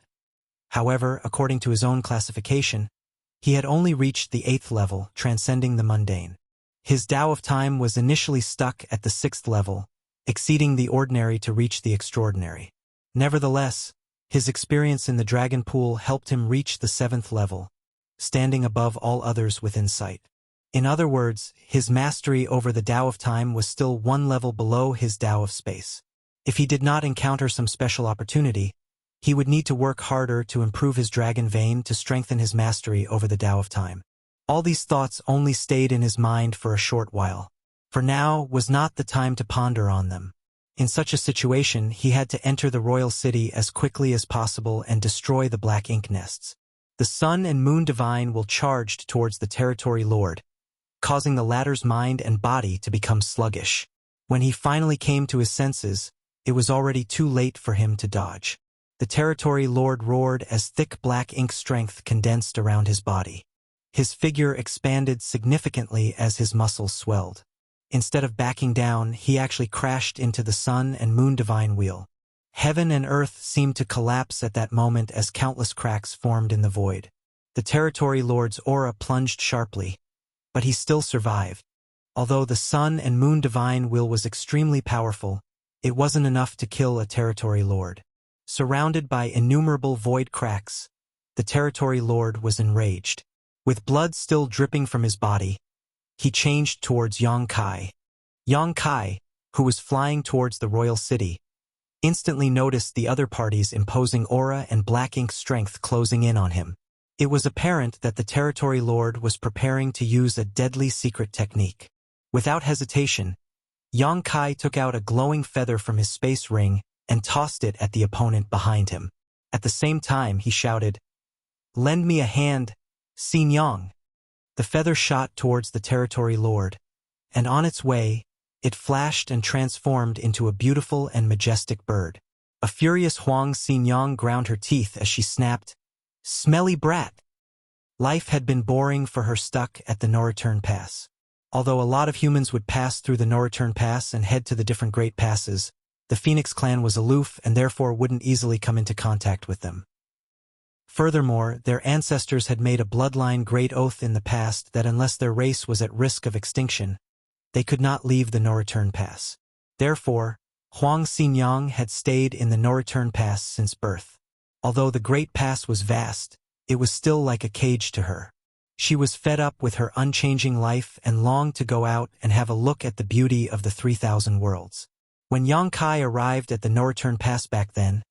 However, according to his own classification, he had only reached the 8th level, transcending the mundane. His Tao of Time was initially stuck at the 6th level, exceeding the ordinary to reach the extraordinary. Nevertheless, his experience in the Dragon Pool helped him reach the 7th level, standing above all others within sight. In other words, his mastery over the Tao of Time was still one level below his Tao of Space. If he did not encounter some special opportunity, he would need to work harder to improve his dragon vein to strengthen his mastery over the Tao of Time. All these thoughts only stayed in his mind for a short while. For now was not the time to ponder on them. In such a situation, he had to enter the royal city as quickly as possible and destroy the black ink nests. The Sun and Moon Divine Will charged towards the Territory Lord, causing the latter's mind and body to become sluggish. When he finally came to his senses, it was already too late for him to dodge. The Territory Lord roared as thick black ink strength condensed around his body. His figure expanded significantly as his muscles swelled. Instead of backing down, he actually crashed into the Sun and Moon Divine Wheel. Heaven and earth seemed to collapse at that moment as countless cracks formed in the void. The Territory Lord's aura plunged sharply, but he still survived. Although the Sun and Moon Divine Will was extremely powerful, it wasn't enough to kill a Territory Lord. Surrounded by innumerable void cracks, the Territory Lord was enraged. With blood still dripping from his body, he changed towards Yang Kai. Yang Kai, who was flying towards the royal city, instantly noticed the other party's imposing aura and black ink strength closing in on him. It was apparent that the Territory Lord was preparing to use a deadly secret technique. Without hesitation, Yang Kai took out a glowing feather from his space ring and tossed it at the opponent behind him. At the same time, he shouted, "Lend me a hand, Xi-Nyang." The feather shot towards the Territory Lord, and on its way, it flashed and transformed into a beautiful and majestic bird. A furious Huang Xi-Nyang ground her teeth as she snapped, "Smelly brat!" Life had been boring for her stuck at the No-Return Pass. Although a lot of humans would pass through the No-Return Pass and head to the different Great Passes, the Phoenix clan was aloof and therefore wouldn't easily come into contact with them. Furthermore, their ancestors had made a bloodline great oath in the past that unless their race was at risk of extinction, they could not leave the No-Return Pass. Therefore, Huang Xi-Nyang had stayed in the No-Return Pass since birth. Although the Great Pass was vast, it was still like a cage to her. She was fed up with her unchanging life and longed to go out and have a look at the beauty of the 3,000 worlds. When Yang Kai arrived at the No-Return Pass back then,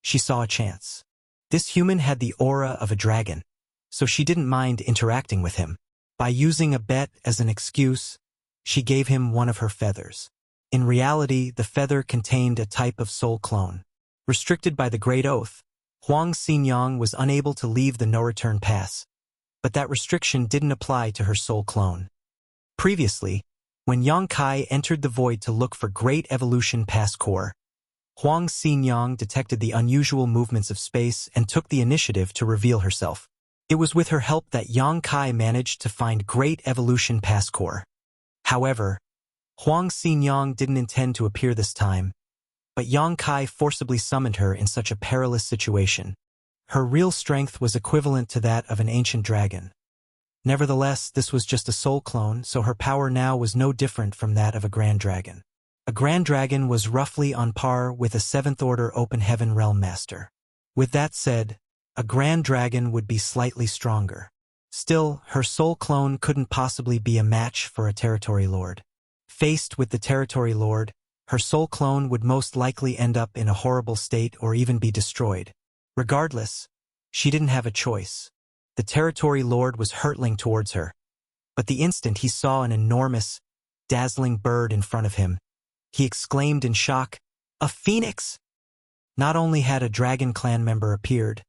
she saw a chance. This human had the aura of a dragon, so she didn't mind interacting with him. By using a bet as an excuse, she gave him one of her feathers. In reality, the feather contained a type of soul clone. Restricted by the Great Oath, Huang Xi-Nyang was unable to leave the No-Return Pass, but that restriction didn't apply to her soul clone. Previously, when Yang Kai entered the void to look for Great Evolution Pass Core, Huang Xinyang detected the unusual movements of space and took the initiative to reveal herself. It was with her help that Yang Kai managed to find Great Evolution Pass Core. However, Huang Xinyang didn't intend to appear this time, but Yang Kai forcibly summoned her in such a perilous situation. Her real strength was equivalent to that of an ancient dragon. Nevertheless, this was just a soul clone, so her power now was no different from that of a grand dragon. A grand dragon was roughly on par with a 7th-order open heaven realm master. With that said, a grand dragon would be slightly stronger. Still, her soul clone couldn't possibly be a match for a territory lord. Faced with the territory lord, her soul clone would most likely end up in a horrible state or even be destroyed. Regardless, she didn't have a choice. The territory lord was hurtling towards her, but the instant he saw an enormous, dazzling bird in front of him, he exclaimed in shock, "A phoenix!" Not only had a dragon clan member appeared,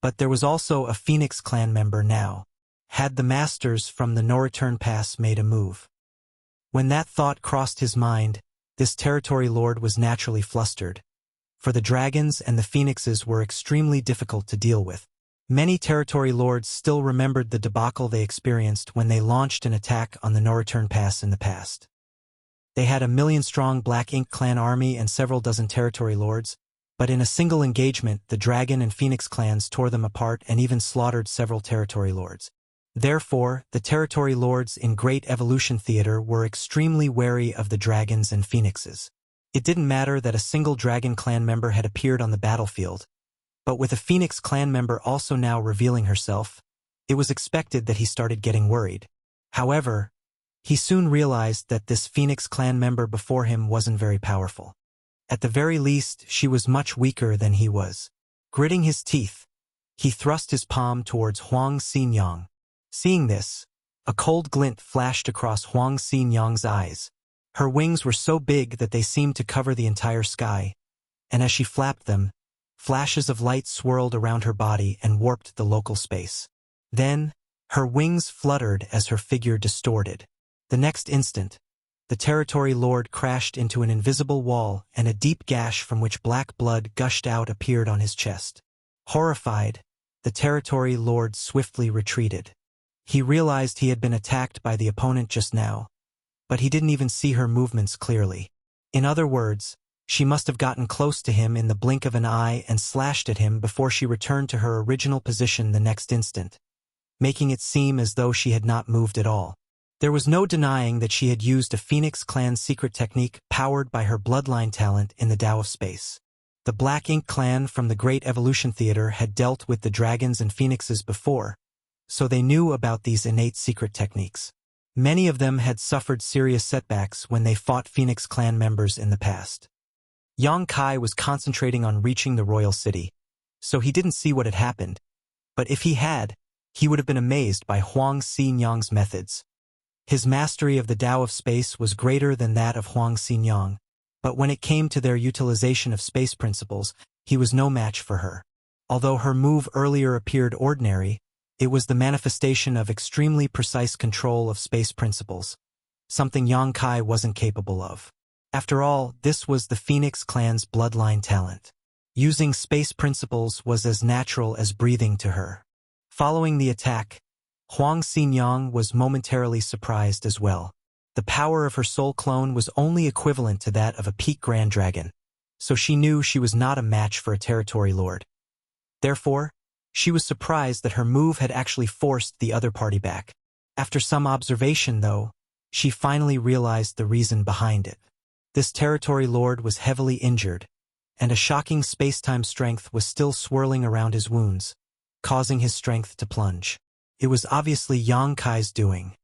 but there was also a phoenix clan member now. Had the masters from the no-return pass made a move? When that thought crossed his mind, this territory lord was naturally flustered, for the dragons and the phoenixes were extremely difficult to deal with. Many territory lords still remembered the debacle they experienced when they launched an attack on the no-return pass in the past. They had a million-strong Black Ink clan army and several dozen territory lords, but in a single engagement, the dragon and phoenix clans tore them apart and even slaughtered several territory lords. Therefore, the territory lords in Great Evolution Theater were extremely wary of the dragons and phoenixes. It didn't matter that a single dragon clan member had appeared on the battlefield, but with a phoenix clan member also now revealing herself, it was expected that he started getting worried. However, he soon realized that this phoenix clan member before him wasn't very powerful. At the very least, she was much weaker than he was. Gritting his teeth, he thrust his palm towards Huang Xinyang. Seeing this, a cold glint flashed across Huang Xinyang's eyes. Her wings were so big that they seemed to cover the entire sky, and as she flapped them, flashes of light swirled around her body and warped the local space. Then, her wings fluttered as her figure distorted. The next instant, the territory lord crashed into an invisible wall and a deep gash from which black blood gushed out appeared on his chest. Horrified, the territory lord swiftly retreated. He realized he had been attacked by the opponent just now, but he didn't even see her movements clearly. In other words, she must have gotten close to him in the blink of an eye and slashed at him before she returned to her original position the next instant, making it seem as though she had not moved at all. There was no denying that she had used a Phoenix clan secret technique powered by her bloodline talent in the Tao of Space. The Black Ink clan from the Great Evolution Theater had dealt with the dragons and phoenixes before, so they knew about these innate secret techniques. Many of them had suffered serious setbacks when they fought Phoenix clan members in the past. Yang Kai was concentrating on reaching the royal city, so he didn't see what had happened, but if he had, he would have been amazed by Huang Xinyang's methods. His mastery of the Tao of Space was greater than that of Huang Xinyang, but when it came to their utilization of space principles, he was no match for her. Although her move earlier appeared ordinary, it was the manifestation of extremely precise control of space principles, something Yang Kai wasn't capable of. After all, this was the Phoenix clan's bloodline talent. Using space principles was as natural as breathing to her. Following the attack, Huang Xinyang was momentarily surprised as well. The power of her soul clone was only equivalent to that of a peak grand dragon, so she knew she was not a match for a territory lord. Therefore, she was surprised that her move had actually forced the other party back. After some observation, though, she finally realized the reason behind it. This territory lord was heavily injured, and a shocking space-time strength was still swirling around his wounds, causing his strength to plunge. It was obviously Yang Kai's doing.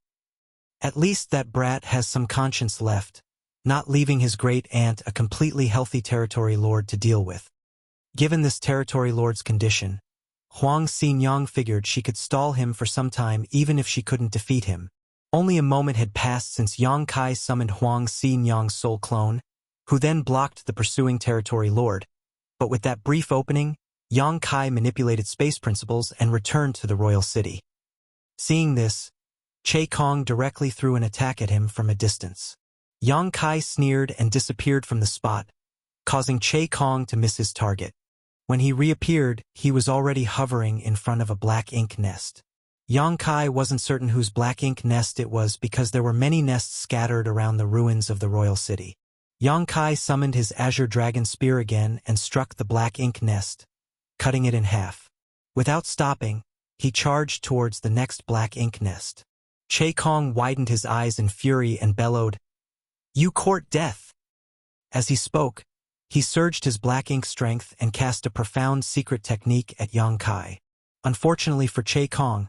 At least that brat has some conscience left, not leaving his great aunt a completely healthy territory lord to deal with. Given this territory lord's condition, Huang Xinyang figured she could stall him for some time even if she couldn't defeat him. Only a moment had passed since Yang Kai summoned Huang Xinyang's soul clone, who then blocked the pursuing territory lord, but with that brief opening, Yang Kai manipulated space principles and returned to the royal city. Seeing this, Che Kong directly threw an attack at him from a distance. Yang Kai sneered and disappeared from the spot, causing Che Kong to miss his target. When he reappeared, he was already hovering in front of a black ink nest. Yang Kai wasn't certain whose black ink nest it was because there were many nests scattered around the ruins of the royal city. Yang Kai summoned his azure dragon spear again and struck the black ink nest, cutting it in half. Without stopping, he charged towards the next black ink nest. Che Kong widened his eyes in fury and bellowed, "You court death!" As he spoke, he surged his black ink strength and cast a profound secret technique at Yang Kai. Unfortunately for Che Kong,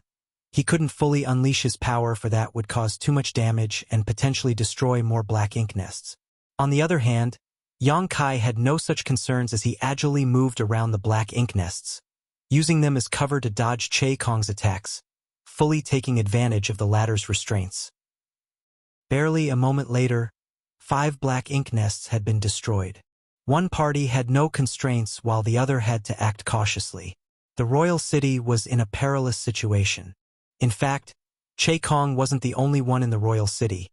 he couldn't fully unleash his power, for that would cause too much damage and potentially destroy more black ink nests. On the other hand, Yang Kai had no such concerns as he agilely moved around the black ink nests, using them as cover to dodge Che Kong's attacks, fully taking advantage of the latter's restraints. Barely a moment later, 5 black ink nests had been destroyed. One party had no constraints while the other had to act cautiously. The royal city was in a perilous situation. In fact, Che Kong wasn't the only one in the royal city.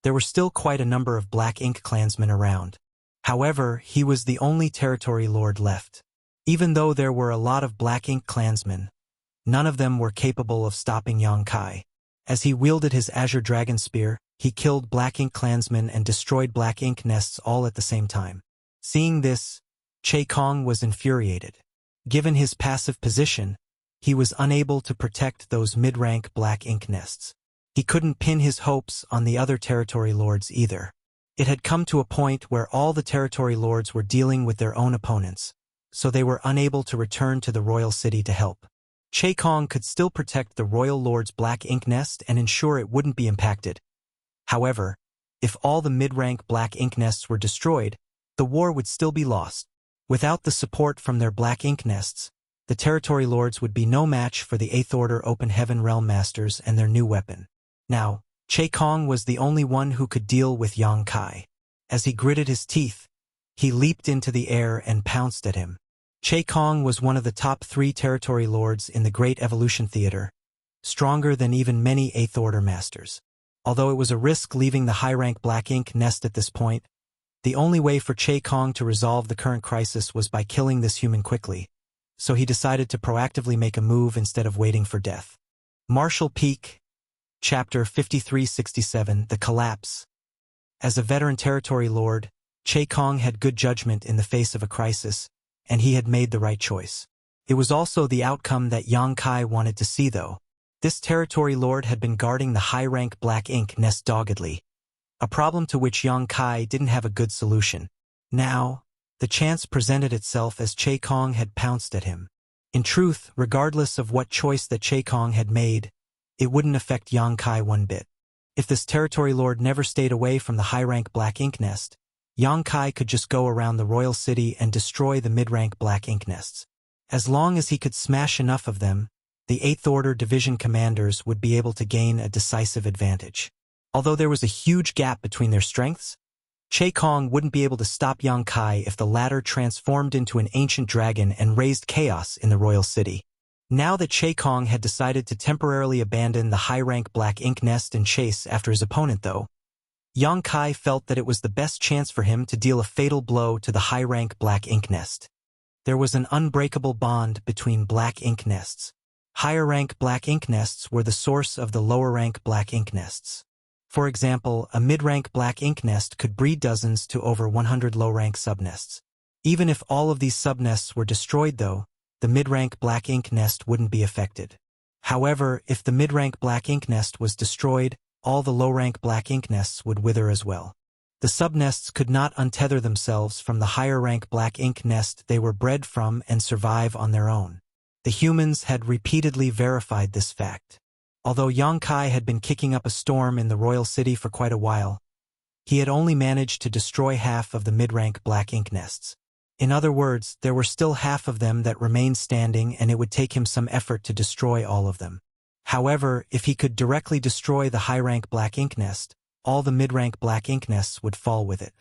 There were still quite a number of black ink clansmen around. However, he was the only territory lord left. Even though there were a lot of black ink clansmen, none of them were capable of stopping Yang Kai. As he wielded his azure dragon spear, he killed black ink clansmen and destroyed black ink nests all at the same time. Seeing this, Che Kong was infuriated. Given his passive position, he was unable to protect those mid-rank black ink nests. He couldn't pin his hopes on the other territory lords either. It had come to a point where all the territory lords were dealing with their own opponents, so they were unable to return to the royal city to help. Che Kong could still protect the royal lord's black ink nest and ensure it wouldn't be impacted. However, if all the mid-rank black ink nests were destroyed, the war would still be lost. Without the support from their black ink nests, the territory lords would be no match for the 8th Order Open Heaven Realm Masters and their new weapon. Now, Che Kong was the only one who could deal with Yang Kai. As he gritted his teeth, he leaped into the air and pounced at him. Che Kong was one of the top 3 territory lords in the Great Evolution Theater, stronger than even many 8th Order Masters. Although it was a risk leaving the high-rank black ink nest at this point, the only way for Che Kong to resolve the current crisis was by killing this human quickly, so he decided to proactively make a move instead of waiting for death. Martial Peak, Chapter 5367, The Collapse. As a veteran territory lord, Che Kong had good judgment in the face of a crisis, and he had made the right choice. It was also the outcome that Yang Kai wanted to see, though. This territory lord had been guarding the high-rank black ink nest doggedly, a problem to which Yang Kai didn't have a good solution. Now, the chance presented itself as Che Kong had pounced at him. In truth, regardless of what choice that Che Kong had made, it wouldn't affect Yang Kai one bit. If this territory lord never stayed away from the high-rank black ink nest, Yang Kai could just go around the royal city and destroy the mid-rank black ink nests. As long as he could smash enough of them, the 8th Order Division commanders would be able to gain a decisive advantage. Although there was a huge gap between their strengths, Che Kong wouldn't be able to stop Yang Kai if the latter transformed into an ancient dragon and raised chaos in the royal city. Now that Che Kong had decided to temporarily abandon the high-rank black ink nest and chase after his opponent, though, Yang Kai felt that it was the best chance for him to deal a fatal blow to the high-rank black ink nest. There was an unbreakable bond between black ink nests. Higher-rank black ink nests were the source of the lower-rank black ink nests. For example, a mid-rank black ink nest could breed dozens to over 100 low-rank subnests. Even if all of these subnests were destroyed, though, the mid-rank black ink nest wouldn't be affected. However, if the mid-rank black ink nest was destroyed, all the low-rank black ink nests would wither as well. The subnests could not untether themselves from the higher-rank black ink nest they were bred from and survive on their own. The humans had repeatedly verified this fact. Although Yang Kai had been kicking up a storm in the royal city for quite a while, he had only managed to destroy half of the mid-rank black ink nests. In other words, there were still half of them that remained standing, and it would take him some effort to destroy all of them. However, if he could directly destroy the high-rank black ink nest, all the mid-rank black ink nests would fall with it.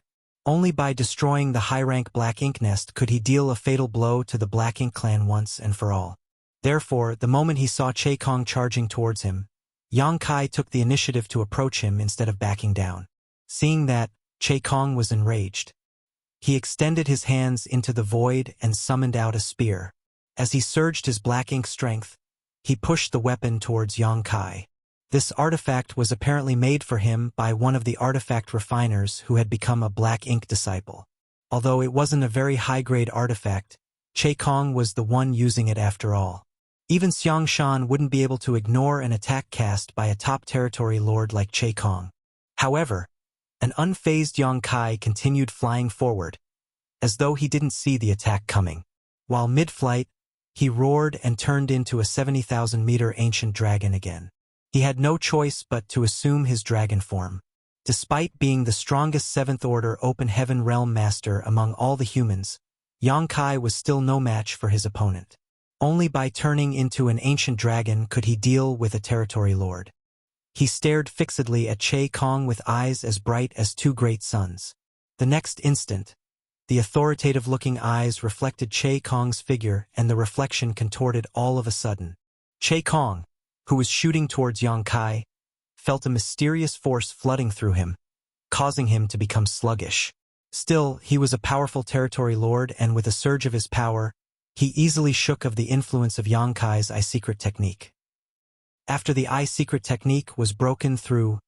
Only by destroying the high-rank black ink nest could he deal a fatal blow to the Black Ink clan once and for all. Therefore, the moment he saw Che Kong charging towards him, Yang Kai took the initiative to approach him instead of backing down. Seeing that, Che Kong was enraged. He extended his hands into the void and summoned out a spear. As he surged his black ink strength, he pushed the weapon towards Yang Kai. This artifact was apparently made for him by one of the artifact refiners who had become a black ink disciple. Although it wasn't a very high-grade artifact, Che Kong was the one using it after all. Even Xiang Shan wouldn't be able to ignore an attack cast by a top territory lord like Che Kong. However, an unfazed Yang Kai continued flying forward, as though he didn't see the attack coming. While mid-flight, he roared and turned into a 70,000-meter ancient dragon again. He had no choice but to assume his dragon form. Despite being the strongest 7th Order Open Heaven Realm Master among all the humans, Yang Kai was still no match for his opponent. Only by turning into an ancient dragon could he deal with a territory lord. He stared fixedly at Che Kong with eyes as bright as two great suns. The next instant, the authoritative-looking eyes reflected Che Kong's figure, and the reflection contorted all of a sudden. Che Kong, who was shooting towards Yang Kai, felt a mysterious force flooding through him, causing him to become sluggish. Still, he was a powerful territory lord, and with a surge of his power, he easily shook of the influence of Yang Kai's eye-secret technique. After the eye-secret technique was broken through,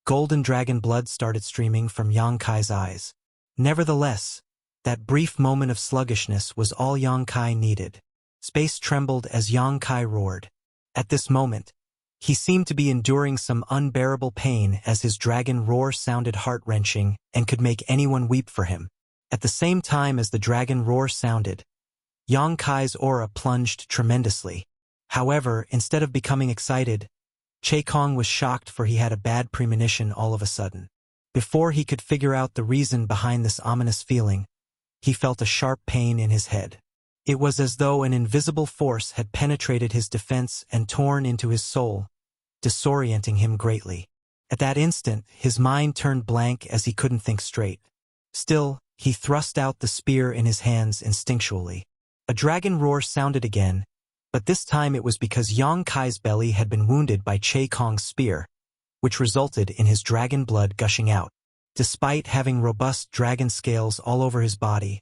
golden dragon blood started streaming from Yang Kai's eyes. Nevertheless, that brief moment of sluggishness was all Yang Kai needed. Space trembled as Yang Kai roared. At this moment, he seemed to be enduring some unbearable pain as his dragon roar sounded heart-wrenching and could make anyone weep for him. At the same time as the dragon roar sounded, Yang Kai's aura plunged tremendously. However, instead of becoming excited, Che Kong was shocked, for he had a bad premonition all of a sudden. Before he could figure out the reason behind this ominous feeling, he felt a sharp pain in his head. It was as though an invisible force had penetrated his defense and torn into his soul, disorienting him greatly. At that instant, his mind turned blank as he couldn't think straight. Still, he thrust out the spear in his hands instinctually. A dragon roar sounded again, but this time it was because Yang Kai's belly had been wounded by Che Kong's spear, which resulted in his dragon blood gushing out. Despite having robust dragon scales all over his body,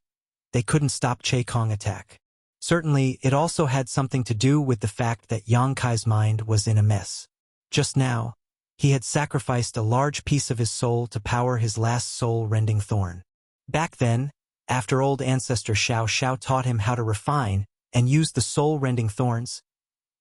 they couldn't stop Che Kong's attack. Certainly, it also had something to do with the fact that Yang Kai's mind was in a mess. Just now, he had sacrificed a large piece of his soul to power his last soul-rending thorn. Back then, after old ancestor Xiao Xiao taught him how to refine and use the soul-rending thorns,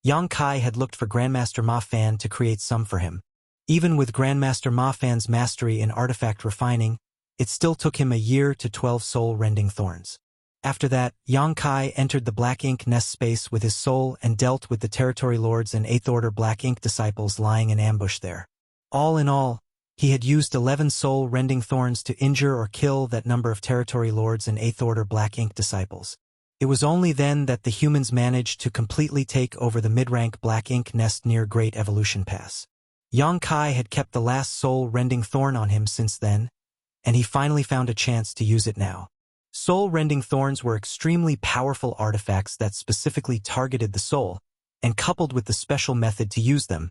Yang Kai had looked for Grandmaster Ma Fan to create some for him. Even with Grandmaster Ma Fan's mastery in artifact refining, it still took him a year to 12 soul-rending thorns. After that, Yang Kai entered the Black Ink Nest space with his soul and dealt with the Territory Lords and 8th Order Black Ink disciples lying in ambush there. All in all, he had used 11 soul-rending thorns to injure or kill that number of Territory Lords and 8th Order Black Ink disciples. It was only then that the humans managed to completely take over the mid-rank Black Ink Nest near Great Evolution Pass. Yang Kai had kept the last soul-rending thorn on him since then, and he finally found a chance to use it now. Soul-rending thorns were extremely powerful artifacts that specifically targeted the soul, and coupled with the special method to use them,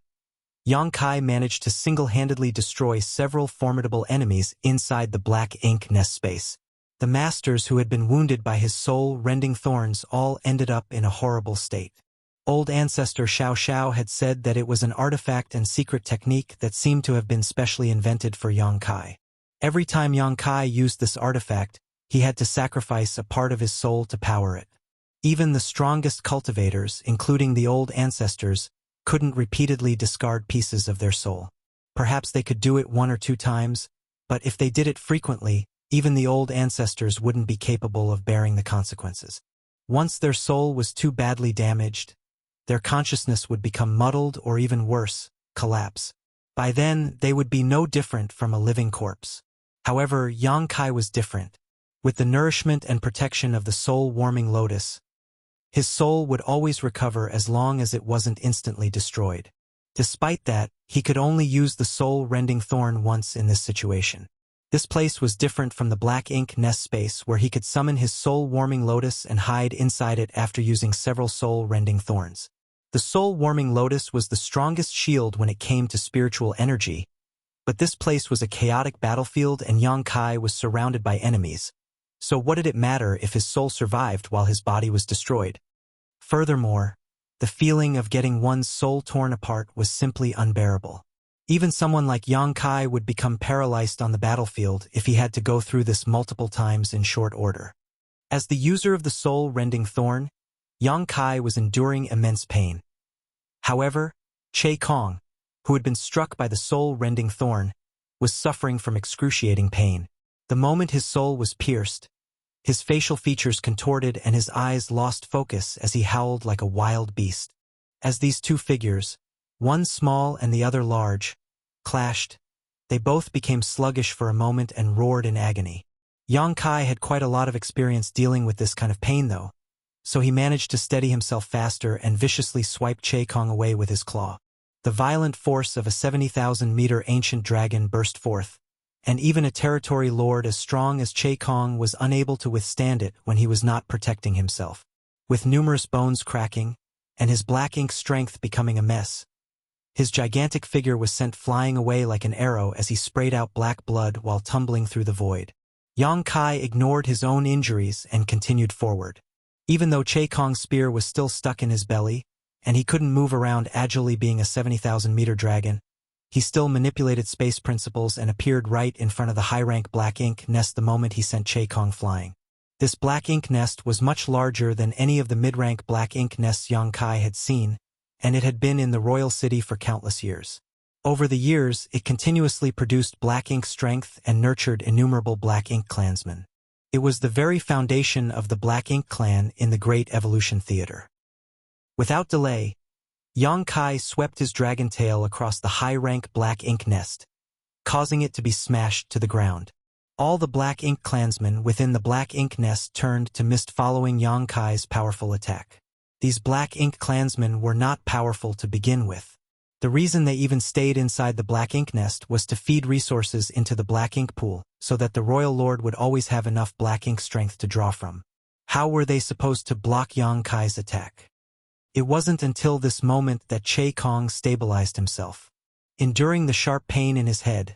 Yang Kai managed to single-handedly destroy several formidable enemies inside the Black Ink Nest space. The masters who had been wounded by his soul-rending thorns all ended up in a horrible state. Old ancestor Xiao Xiao had said that it was an artifact and secret technique that seemed to have been specially invented for Yang Kai. Every time Yang Kai used this artifact, he had to sacrifice a part of his soul to power it. Even the strongest cultivators, including the old ancestors, couldn't repeatedly discard pieces of their soul. Perhaps they could do it 1 or 2 times, but if they did it frequently, even the old ancestors wouldn't be capable of bearing the consequences. Once their soul was too badly damaged, their consciousness would become muddled or even worse, collapse. By then, they would be no different from a living corpse. However, Yang Kai was different. With the nourishment and protection of the soul-warming lotus, his soul would always recover as long as it wasn't instantly destroyed. Despite that, he could only use the soul-rending thorn once in this situation. This place was different from the Black Ink Nest space where he could summon his soul-warming lotus and hide inside it after using several soul-rending thorns. The soul-warming lotus was the strongest shield when it came to spiritual energy, but this place was a chaotic battlefield and Yang Kai was surrounded by enemies. So what did it matter if his soul survived while his body was destroyed? Furthermore, the feeling of getting one's soul torn apart was simply unbearable. Even someone like Yang Kai would become paralyzed on the battlefield if he had to go through this multiple times in short order. As the user of the soul-rending thorn, Yang Kai was enduring immense pain. However, Che Kong, who had been struck by the soul-rending thorn, was suffering from excruciating pain. The moment his soul was pierced, his facial features contorted and his eyes lost focus as he howled like a wild beast. As these two figures, one small and the other large, clashed, they both became sluggish for a moment and roared in agony. Yang Kai had quite a lot of experience dealing with this kind of pain though, so he managed to steady himself faster and viciously swiped Che Kong away with his claw. The violent force of a 70,000-meter ancient dragon burst forth, and even a territory lord as strong as Che Kong was unable to withstand it when he was not protecting himself. With numerous bones cracking, and his black ink strength becoming a mess, his gigantic figure was sent flying away like an arrow as he sprayed out black blood while tumbling through the void. Yang Kai ignored his own injuries and continued forward. Even though Che Kong's spear was still stuck in his belly, and he couldn't move around agilely being a 70,000-meter dragon, he still manipulated space principles and appeared right in front of the high-rank black ink nest the moment he sent Che Kong flying. This black ink nest was much larger than any of the mid-rank black ink nests Yang Kai had seen, and it had been in the royal city for countless years. Over the years, it continuously produced black ink strength and nurtured innumerable black ink clansmen. It was the very foundation of the Black Ink clan in the Great Evolution Theater. Without delay, Yang Kai swept his dragon tail across the high-rank black ink nest, causing it to be smashed to the ground. All the black ink clansmen within the black ink nest turned to mist following Yang Kai's powerful attack. These black ink clansmen were not powerful to begin with. The reason they even stayed inside the black ink nest was to feed resources into the black ink pool, so that the royal lord would always have enough black ink strength to draw from. How were they supposed to block Yang Kai's attack? It wasn't until this moment that Che Kong stabilized himself. Enduring the sharp pain in his head,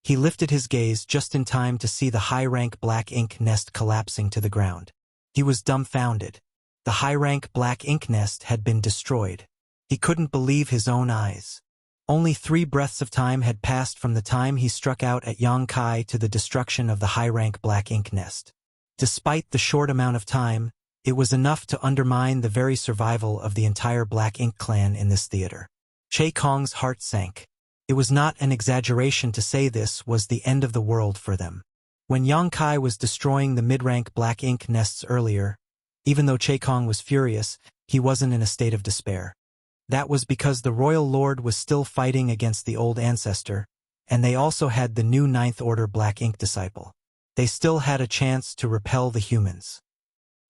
he lifted his gaze just in time to see the high-rank black ink nest collapsing to the ground. He was dumbfounded. The high-rank black ink nest had been destroyed. He couldn't believe his own eyes. Only 3 breaths of time had passed from the time he struck out at Yang Kai to the destruction of the high-rank black ink nest. Despite the short amount of time, it was enough to undermine the very survival of the entire Black Ink clan in this theater. Che Kong's heart sank. It was not an exaggeration to say this was the end of the world for them. When Yang Kai was destroying the mid-rank Black Ink nests earlier, even though Che Kong was furious, he wasn't in a state of despair. That was because the royal lord was still fighting against the old ancestor, and they also had the new 9th Order Black Ink disciple. They still had a chance to repel the humans.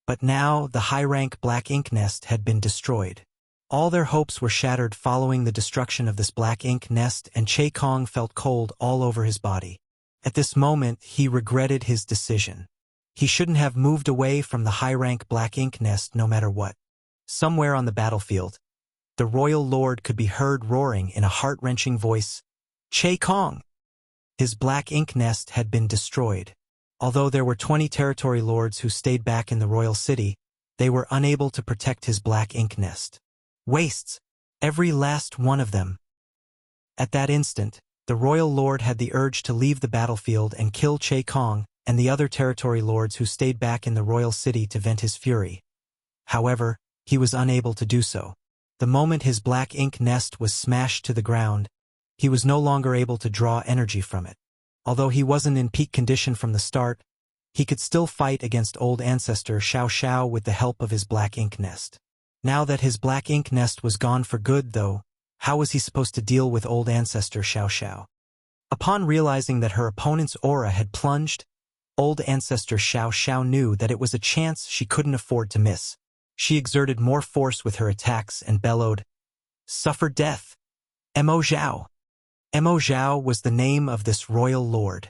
But now the high-rank Black Ink nest had been destroyed. All their hopes were shattered following the destruction of this Black Ink nest, and Che Kong felt cold all over his body. At this moment, he regretted his decision. He shouldn't have moved away from the high-rank Black Ink nest no matter what. Somewhere on the battlefield, the royal lord could be heard roaring in a heart-wrenching voice, "Che Kong!" His Black Ink nest had been destroyed. Although there were 20 territory lords who stayed back in the royal city, they were unable to protect his Black Ink nest. Wastes, every last one of them. At that instant, the royal lord had the urge to leave the battlefield and kill Che Kong and the other territory lords who stayed back in the royal city to vent his fury. However, he was unable to do so. The moment his Black Ink nest was smashed to the ground, he was no longer able to draw energy from it. Although he wasn't in peak condition from the start, he could still fight against old ancestor Xiao Xiao with the help of his Black Ink nest. Now that his Black Ink nest was gone for good, though, how was he supposed to deal with old ancestor Xiao Xiao? Upon realizing that her opponent's aura had plunged, old ancestor Xiao Xiao knew that it was a chance she couldn't afford to miss. She exerted more force with her attacks and bellowed, "Suffer death! Mo Zhao!" Mo Zhao was the name of this royal lord.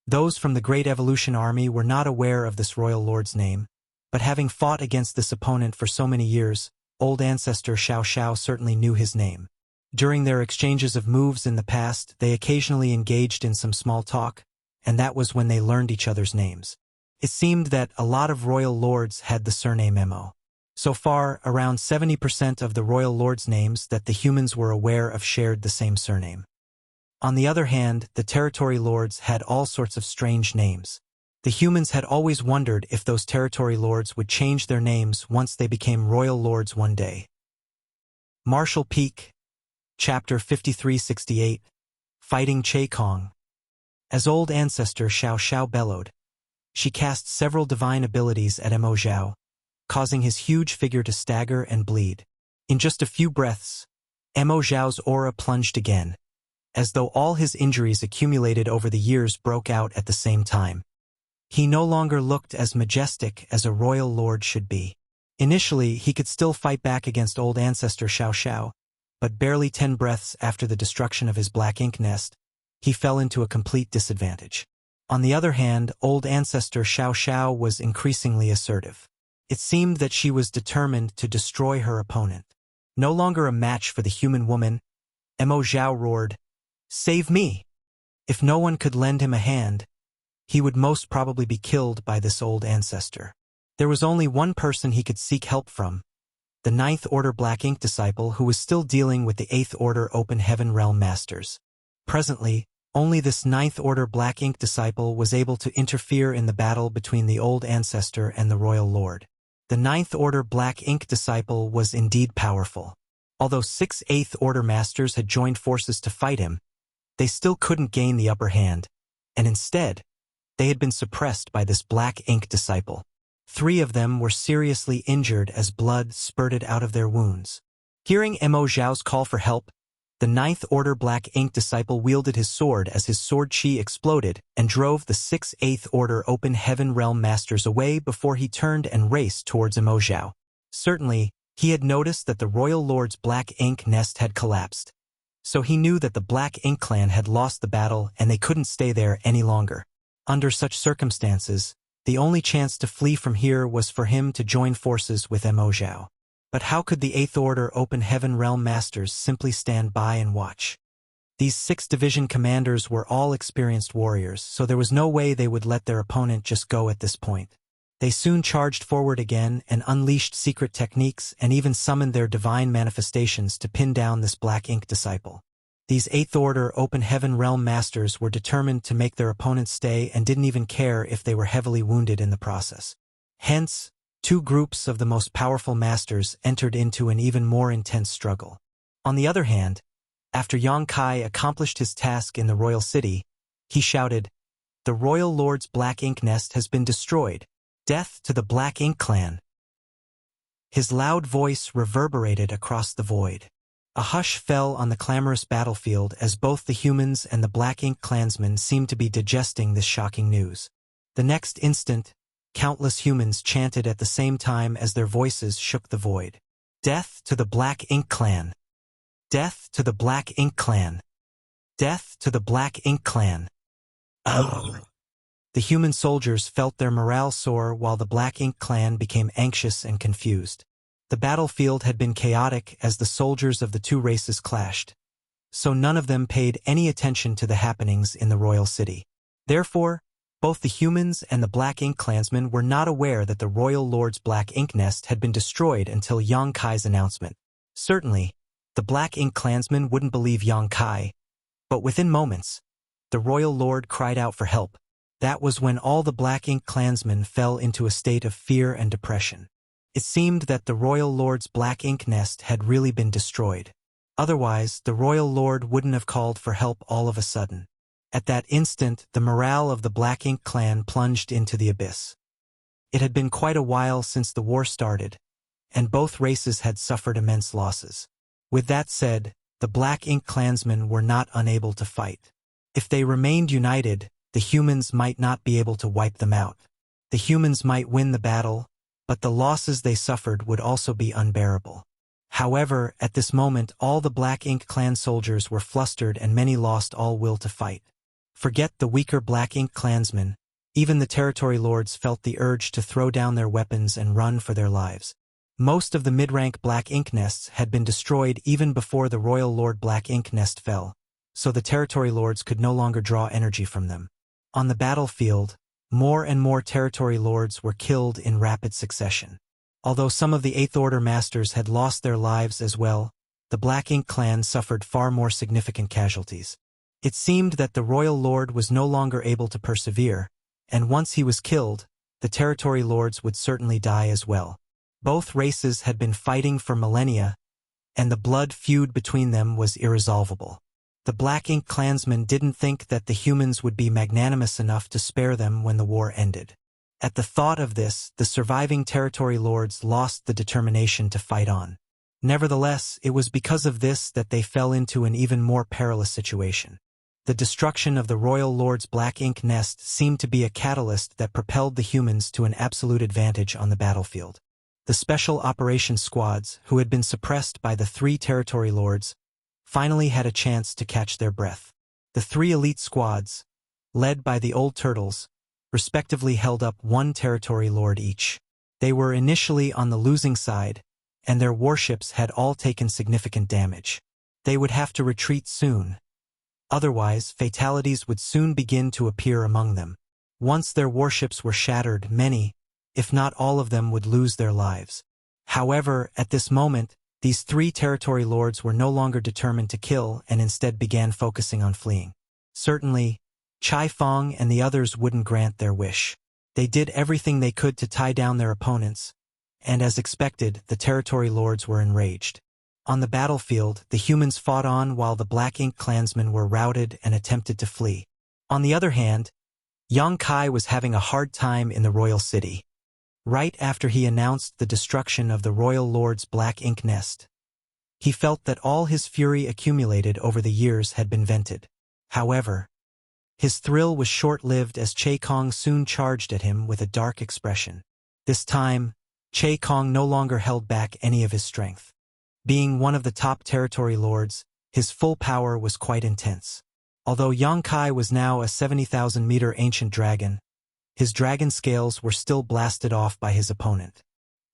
Those from the Great Evolution Army were not aware of this royal lord's name, but having fought against this opponent for so many years, old ancestor Xiao Xiao certainly knew his name. During their exchanges of moves in the past, they occasionally engaged in some small talk, and that was when they learned each other's names. It seemed that a lot of royal lords had the surname Mo. So far, around 70% of the royal lords' names that the humans were aware of shared the same surname. On the other hand, the territory lords had all sorts of strange names. The humans had always wondered if those territory lords would change their names once they became royal lords one day. Martial Peak, Chapter 5368, Fighting Che Kong. As old ancestor Xiao Xiao bellowed, she cast several divine abilities at Mo Zhao, causing his huge figure to stagger and bleed. In just a few breaths, Mo Zhao's aura plunged again, as though all his injuries accumulated over the years broke out at the same time. He no longer looked as majestic as a royal lord should be. Initially, he could still fight back against old ancestor Xiao Xiao, but barely 10 breaths after the destruction of his black ink nest, he fell into a complete disadvantage. On the other hand, old ancestor Xiao Xiao was increasingly assertive. It seemed that she was determined to destroy her opponent. No longer a match for the human woman, Mo Zhao roared, "Save me!" If no one could lend him a hand, he would most probably be killed by this old ancestor. There was only one person he could seek help from, the Ninth Order Black Ink disciple who was still dealing with the Eighth Order Open Heaven Realm Masters. Presently, only this Ninth Order Black Ink disciple was able to interfere in the battle between the old ancestor and the Royal Lord. The Ninth Order Black Ink disciple was indeed powerful. Although 6 Eighth Order Masters had joined forces to fight him, they still couldn't gain the upper hand, and instead, they had been suppressed by this Black Ink disciple. 3 of them were seriously injured as blood spurted out of their wounds. Hearing Mo Zhao's call for help, the Ninth Order Black Ink disciple wielded his sword as his sword chi exploded and drove the 6 Eighth Order Open Heaven Realm Masters away before he turned and raced towards Mo Zhao. Certainly, he had noticed that the Royal Lord's Black Ink nest had collapsed, so he knew that the Black Ink clan had lost the battle and they couldn't stay there any longer. Under such circumstances, the only chance to flee from here was for him to join forces with Mo Zhao. But how could the Eighth Order Open Heaven Realm Masters simply stand by and watch? These 6 division commanders were all experienced warriors, so there was no way they would let their opponent just go at this point. They soon charged forward again and unleashed secret techniques and even summoned their divine manifestations to pin down this Black Ink disciple. These Eighth Order Open Heaven Realm Masters were determined to make their opponents stay and didn't even care if they were heavily wounded in the process. Hence, 2 groups of the most powerful masters entered into an even more intense struggle. On the other hand, after Yang Kai accomplished his task in the royal city, he shouted, "The Royal Lord's Black Ink nest has been destroyed. Death to the Black Ink clan." His loud voice reverberated across the void. A hush fell on the clamorous battlefield as both the humans and the Black Ink clansmen seemed to be digesting this shocking news. The next instant, countless humans chanted at the same time as their voices shook the void. "Death to the Black Ink clan! Death to the Black Ink clan! Death to the Black Ink clan!" Oh. The human soldiers felt their morale soar while the Black Ink clan became anxious and confused. The battlefield had been chaotic as the soldiers of the 2 races clashed, so none of them paid any attention to the happenings in the royal city. Therefore, both the humans and the Black Ink clansmen were not aware that the Royal Lord's Black Ink nest had been destroyed until Yang Kai's announcement. Certainly, the Black Ink clansmen wouldn't believe Yang Kai, but within moments, the Royal Lord cried out for help. That was when all the Black Ink clansmen fell into a state of fear and depression. It seemed that the Royal Lord's Black Ink nest had really been destroyed. Otherwise, the Royal Lord wouldn't have called for help all of a sudden. At that instant, the morale of the Black Ink clan plunged into the abyss. It had been quite a while since the war started, and both races had suffered immense losses. With that said, the Black Ink clansmen were not unable to fight. If they remained united, the humans might not be able to wipe them out. The humans might win the battle, but the losses they suffered would also be unbearable. However, at this moment all the Black Ink clan soldiers were flustered and many lost all will to fight. Forget the weaker Black Ink clansmen, even the territory lords felt the urge to throw down their weapons and run for their lives. Most of the mid-rank black ink nests had been destroyed even before the Royal Lord Black Ink nest fell, so the territory lords could no longer draw energy from them. On the battlefield, more and more territory lords were killed in rapid succession. Although some of the Eighth Order masters had lost their lives as well, the Black Ink clan suffered far more significant casualties. It seemed that the Royal Lord was no longer able to persevere, and once he was killed, the territory lords would certainly die as well. Both races had been fighting for millennia, and the blood feud between them was irresolvable. The Black Ink clansmen didn't think that the humans would be magnanimous enough to spare them when the war ended. At the thought of this, the surviving territory lords lost the determination to fight on. Nevertheless, it was because of this that they fell into an even more perilous situation. The destruction of the Royal Lord's Black Ink nest seemed to be a catalyst that propelled the humans to an absolute advantage on the battlefield. The Special Operations Squads, who had been suppressed by the 3 territory lords, finally had a chance to catch their breath. The 3 elite squads, led by the Old Turtles, respectively held up 1 territory lord each. They were initially on the losing side, and their warships had all taken significant damage. They would have to retreat soon. Otherwise, fatalities would soon begin to appear among them. Once their warships were shattered, many, if not all of them, would lose their lives. However, at this moment, these 3 territory lords were no longer determined to kill and instead began focusing on fleeing. Certainly, Chai Fong and the others wouldn't grant their wish. They did everything they could to tie down their opponents, and as expected, the territory lords were enraged. On the battlefield, the humans fought on while the Black Ink clansmen were routed and attempted to flee. On the other hand, Yang Kai was having a hard time in the royal city. Right after he announced the destruction of the Royal Lord's Black Ink nest, he felt that all his fury accumulated over the years had been vented. However, his thrill was short-lived as Che Kong soon charged at him with a dark expression. This time, Che Kong no longer held back any of his strength. Being one of the top territory lords, his full power was quite intense. Although Yang Kai was now a 70,000-meter ancient dragon, his dragon scales were still blasted off by his opponent.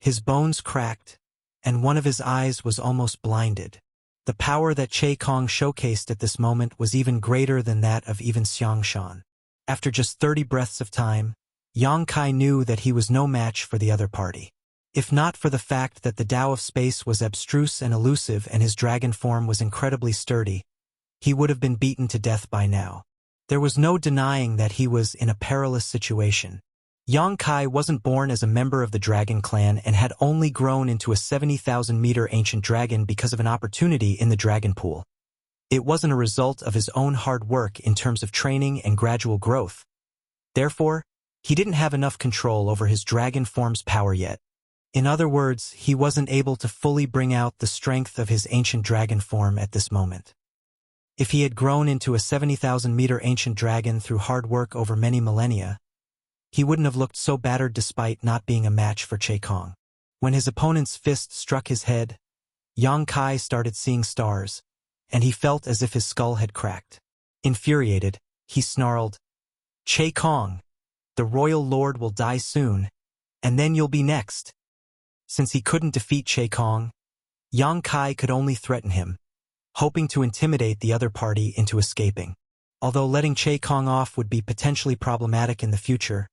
His bones cracked, and one of his eyes was almost blinded. The power that Che Kong showcased at this moment was even greater than that of even Xiang Shan. After just 30 breaths of time, Yang Kai knew that he was no match for the other party. If not for the fact that the Tao of space was abstruse and elusive and his dragon form was incredibly sturdy, he would have been beaten to death by now. There was no denying that he was in a perilous situation. Yang Kai wasn't born as a member of the Dragon Clan and had only grown into a 70,000-meter ancient dragon because of an opportunity in the dragon pool. It wasn't a result of his own hard work in terms of training and gradual growth. Therefore, he didn't have enough control over his dragon form's power yet. In other words, he wasn't able to fully bring out the strength of his ancient dragon form at this moment. If he had grown into a 70,000-meter ancient dragon through hard work over many millennia, he wouldn't have looked so battered despite not being a match for Che Kong. When his opponent's fist struck his head, Yang Kai started seeing stars, and he felt as if his skull had cracked. Infuriated, he snarled, "Che Kong, the Royal Lord will die soon, and then you'll be next." Since he couldn't defeat Che Kong, Yang Kai could only threaten him, hoping to intimidate the other party into escaping. Although letting Che Kong off would be potentially problematic in the future,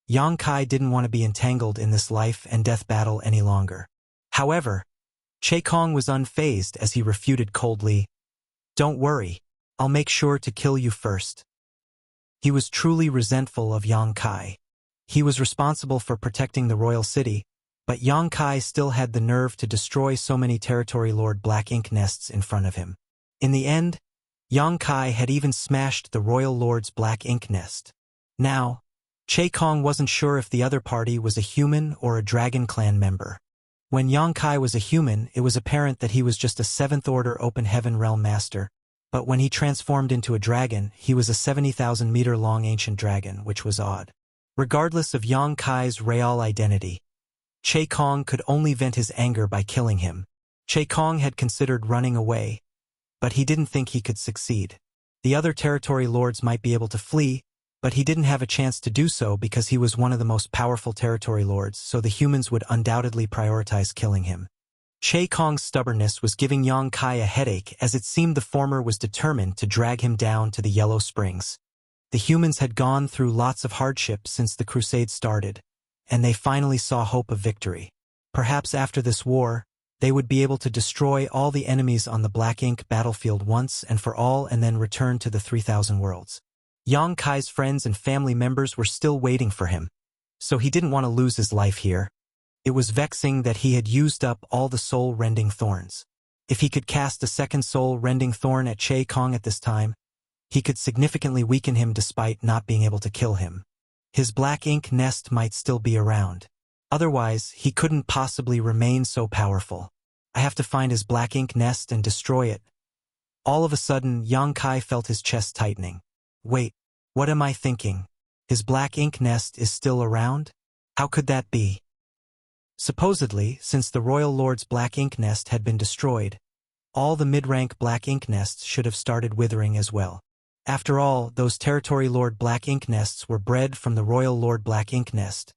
Yang Kai didn't want to be entangled in this life and death battle any longer. However, Che Kong was unfazed as he refuted coldly, "Don't worry, I'll make sure to kill you first." He was truly resentful of Yang Kai. He was responsible for protecting the royal city, but Yang Kai still had the nerve to destroy so many territory lord Black Ink nests in front of him. In the end, Yang Kai had even smashed the Royal Lord's Black Ink nest. Now, Che Kong wasn't sure if the other party was a human or a Dragon Clan member. When Yang Kai was a human, it was apparent that he was just a 7th Order Open Heaven Realm Master, but when he transformed into a dragon, he was a 70,000-meter-long ancient dragon, which was odd. Regardless of Yang Kai's real identity, Che Kong could only vent his anger by killing him. Che Kong had considered running away, but he didn't think he could succeed. The other territory lords might be able to flee, But he didn't have a chance to do so because he was one of the most powerful territory lords, so the humans would undoubtedly prioritize killing him. Che Kong's stubbornness was giving Yang Kai a headache, as it seemed the former was determined to drag him down to the Yellow Springs. The humans had gone through lots of hardship since the crusade started, and they finally saw hope of victory. Perhaps after this war, they would be able to destroy all the enemies on the Black Ink battlefield once and for all and then return to the 3,000 worlds. Yang Kai's friends and family members were still waiting for him, so he didn't want to lose his life here. It was vexing that he had used up all the soul-rending thorns. If he could cast a second soul-rending thorn at Che Kong at this time, he could significantly weaken him despite not being able to kill him. His Black Ink nest might still be around. Otherwise, he couldn't possibly remain so powerful. I have to find his Black Ink nest and destroy it. All of a sudden, Yang Kai felt his chest tightening. Wait, what am I thinking? His Black Ink nest is still around? How could that be? Supposedly, since the Royal Lord's Black Ink nest had been destroyed, all the mid-rank Black Ink nests should have started withering as well. After all, those Territory Lord Black Ink nests were bred from the Royal Lord Black Ink nest,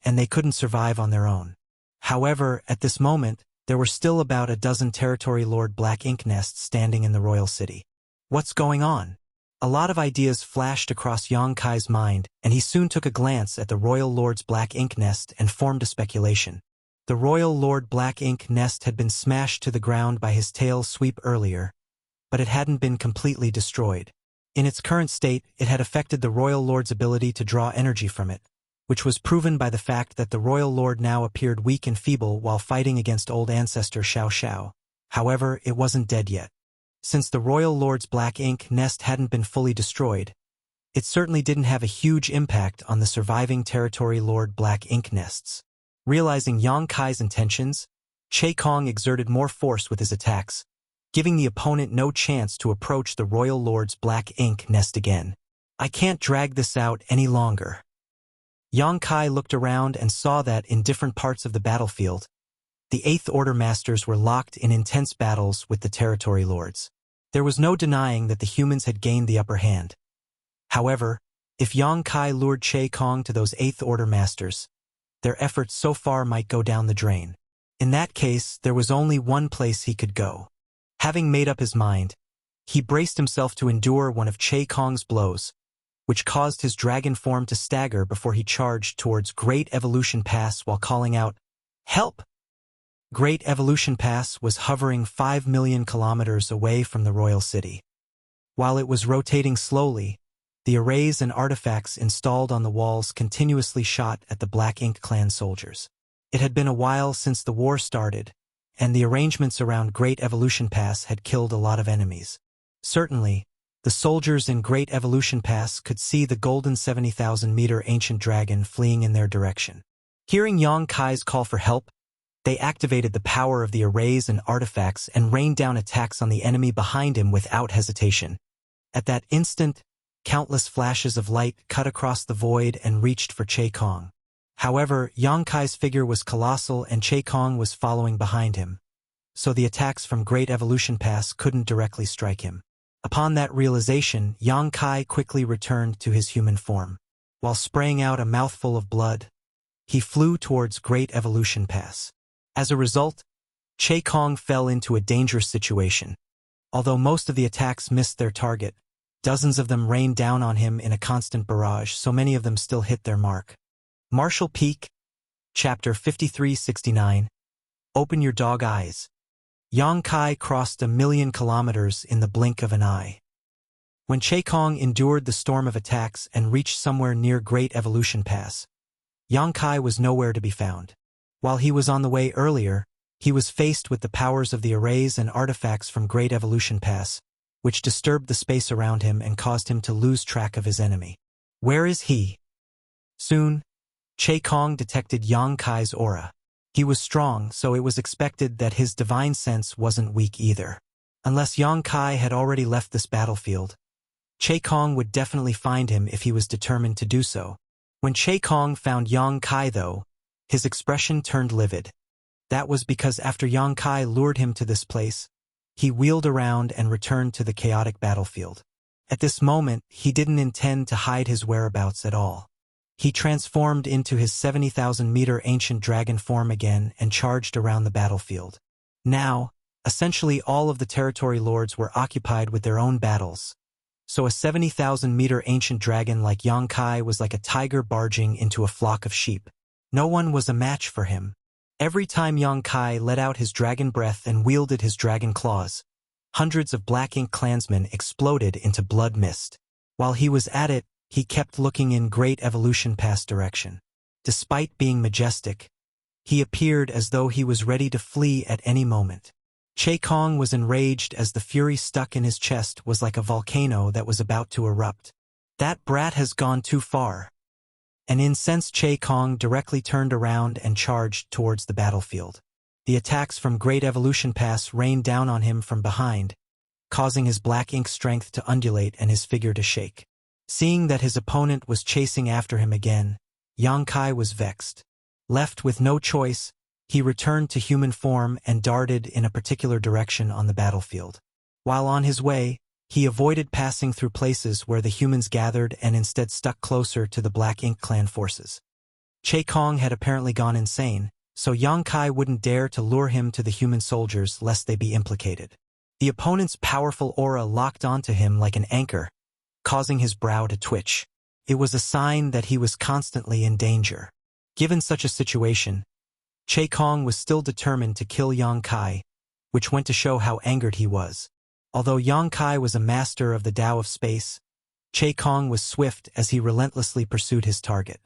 and they couldn't survive on their own. However, at this moment, there were still about a dozen Territory Lord Black Ink nests standing in the royal city. What's going on? A lot of ideas flashed across Yang Kai's mind, and he soon took a glance at the Royal Lord's Black Ink nest and formed a speculation. The Royal Lord Black Ink nest had been smashed to the ground by his tail sweep earlier, but it hadn't been completely destroyed. In its current state, it had affected the Royal Lord's ability to draw energy from it, which was proven by the fact that the Royal Lord now appeared weak and feeble while fighting against old ancestor Xiao Xiao. However, it wasn't dead yet. Since the Royal Lord's Black Ink nest hadn't been fully destroyed, it certainly didn't have a huge impact on the surviving Territory Lord Black Ink nests. Realizing Yang Kai's intentions, Che Kong exerted more force with his attacks, giving the opponent no chance to approach the Royal Lord's Black Ink nest again. I can't drag this out any longer. Yang Kai looked around and saw that in different parts of the battlefield, the Eighth Order Masters were locked in intense battles with the Territory Lords. There was no denying that the humans had gained the upper hand. However, if Yang Kai lured Che Kong to those Eighth Order Masters, their efforts so far might go down the drain. In that case, there was only one place he could go. Having made up his mind, he braced himself to endure one of Che Kong's blows, which caused his dragon form to stagger before he charged towards Great Evolution Pass while calling out, "Help!" Great Evolution Pass was hovering 5 million kilometers away from the royal city. While it was rotating slowly, the arrays and artifacts installed on the walls continuously shot at the Black Ink clan soldiers. It had been a while since the war started, and the arrangements around Great Evolution Pass had killed a lot of enemies. Certainly, the soldiers in Great Evolution Pass could see the golden 70,000-meter ancient dragon fleeing in their direction. Hearing Yang Kai's call for help, they activated the power of the arrays and artifacts and rained down attacks on the enemy behind him without hesitation. At that instant, countless flashes of light cut across the void and reached for Che Kong. However, Yang Kai's figure was colossal and Che Kong was following behind him, so the attacks from Great Evolution Pass couldn't directly strike him. Upon that realization, Yang Kai quickly returned to his human form. While spraying out a mouthful of blood, he flew towards Great Evolution Pass. As a result, Che Kong fell into a dangerous situation. Although most of the attacks missed their target, dozens of them rained down on him in a constant barrage, so many of them still hit their mark. Martial Peak, Chapter 5369. Open your dog eyes. Yang Kai crossed 1,000,000 kilometers in the blink of an eye. When Che Kong endured the storm of attacks and reached somewhere near Great Evolution Pass, Yang Kai was nowhere to be found. While he was on the way earlier, he was faced with the powers of the arrays and artifacts from Great Evolution Pass, which disturbed the space around him and caused him to lose track of his enemy. Where is he? Soon, Che Kong detected Yang Kai's aura. He was strong, so it was expected that his divine sense wasn't weak either. Unless Yang Kai had already left this battlefield, Che Kong would definitely find him if he was determined to do so. When Che Kong found Yang Kai, though, his expression turned livid. That was because after Yang Kai lured him to this place, he wheeled around and returned to the chaotic battlefield. At this moment, he didn't intend to hide his whereabouts at all. He transformed into his 70,000-meter ancient dragon form again and charged around the battlefield. Now, essentially all of the territory lords were occupied with their own battles. So a 70,000-meter ancient dragon like Yang Kai was like a tiger barging into a flock of sheep. No one was a match for him. Every time Yang Kai let out his dragon breath and wielded his dragon claws, hundreds of Black Ink clansmen exploded into blood mist. While he was at it, he kept looking in Great Evolution Pass direction. Despite being majestic, he appeared as though he was ready to flee at any moment. Che Kong was enraged as the fury stuck in his chest was like a volcano that was about to erupt. That brat has gone too far. An incensed Che Kong directly turned around and charged towards the battlefield. The attacks from Great Evolution Pass rained down on him from behind, causing his Black Ink strength to undulate and his figure to shake. Seeing that his opponent was chasing after him again, Yang Kai was vexed. Left with no choice, he returned to human form and darted in a particular direction on the battlefield. While on his way, he avoided passing through places where the humans gathered and instead stuck closer to the Black Ink clan forces. Che Kong had apparently gone insane, so Yang Kai wouldn't dare to lure him to the human soldiers lest they be implicated. The opponent's powerful aura locked onto him like an anchor, causing his brow to twitch. It was a sign that he was constantly in danger. Given such a situation, Che Kong was still determined to kill Yang Kai, which went to show how angered he was. Although Yang Kai was a master of the Tao of space, Che Kong was swift as he relentlessly pursued his target.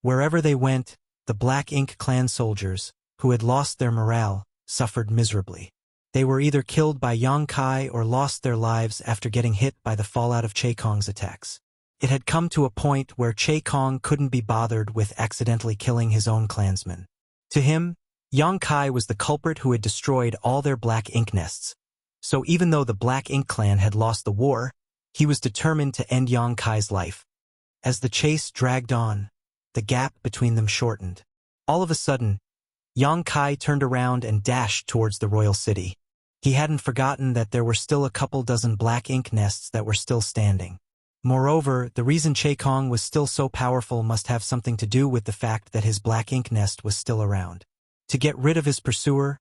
Wherever they went, the Black Ink clan soldiers, who had lost their morale, suffered miserably. They were either killed by Yang Kai or lost their lives after getting hit by the fallout of Che Kong's attacks. It had come to a point where Che Kong couldn't be bothered with accidentally killing his own clansmen. To him, Yang Kai was the culprit who had destroyed all their Black Ink nests. So even though the Black Ink clan had lost the war, he was determined to end Yang Kai's life. As the chase dragged on, the gap between them shortened. All of a sudden, Yang Kai turned around and dashed towards the royal city. He hadn't forgotten that there were still a couple dozen Black Ink nests that were still standing. Moreover, the reason Che Kong was still so powerful must have something to do with the fact that his Black Ink nest was still around. To get rid of his pursuer,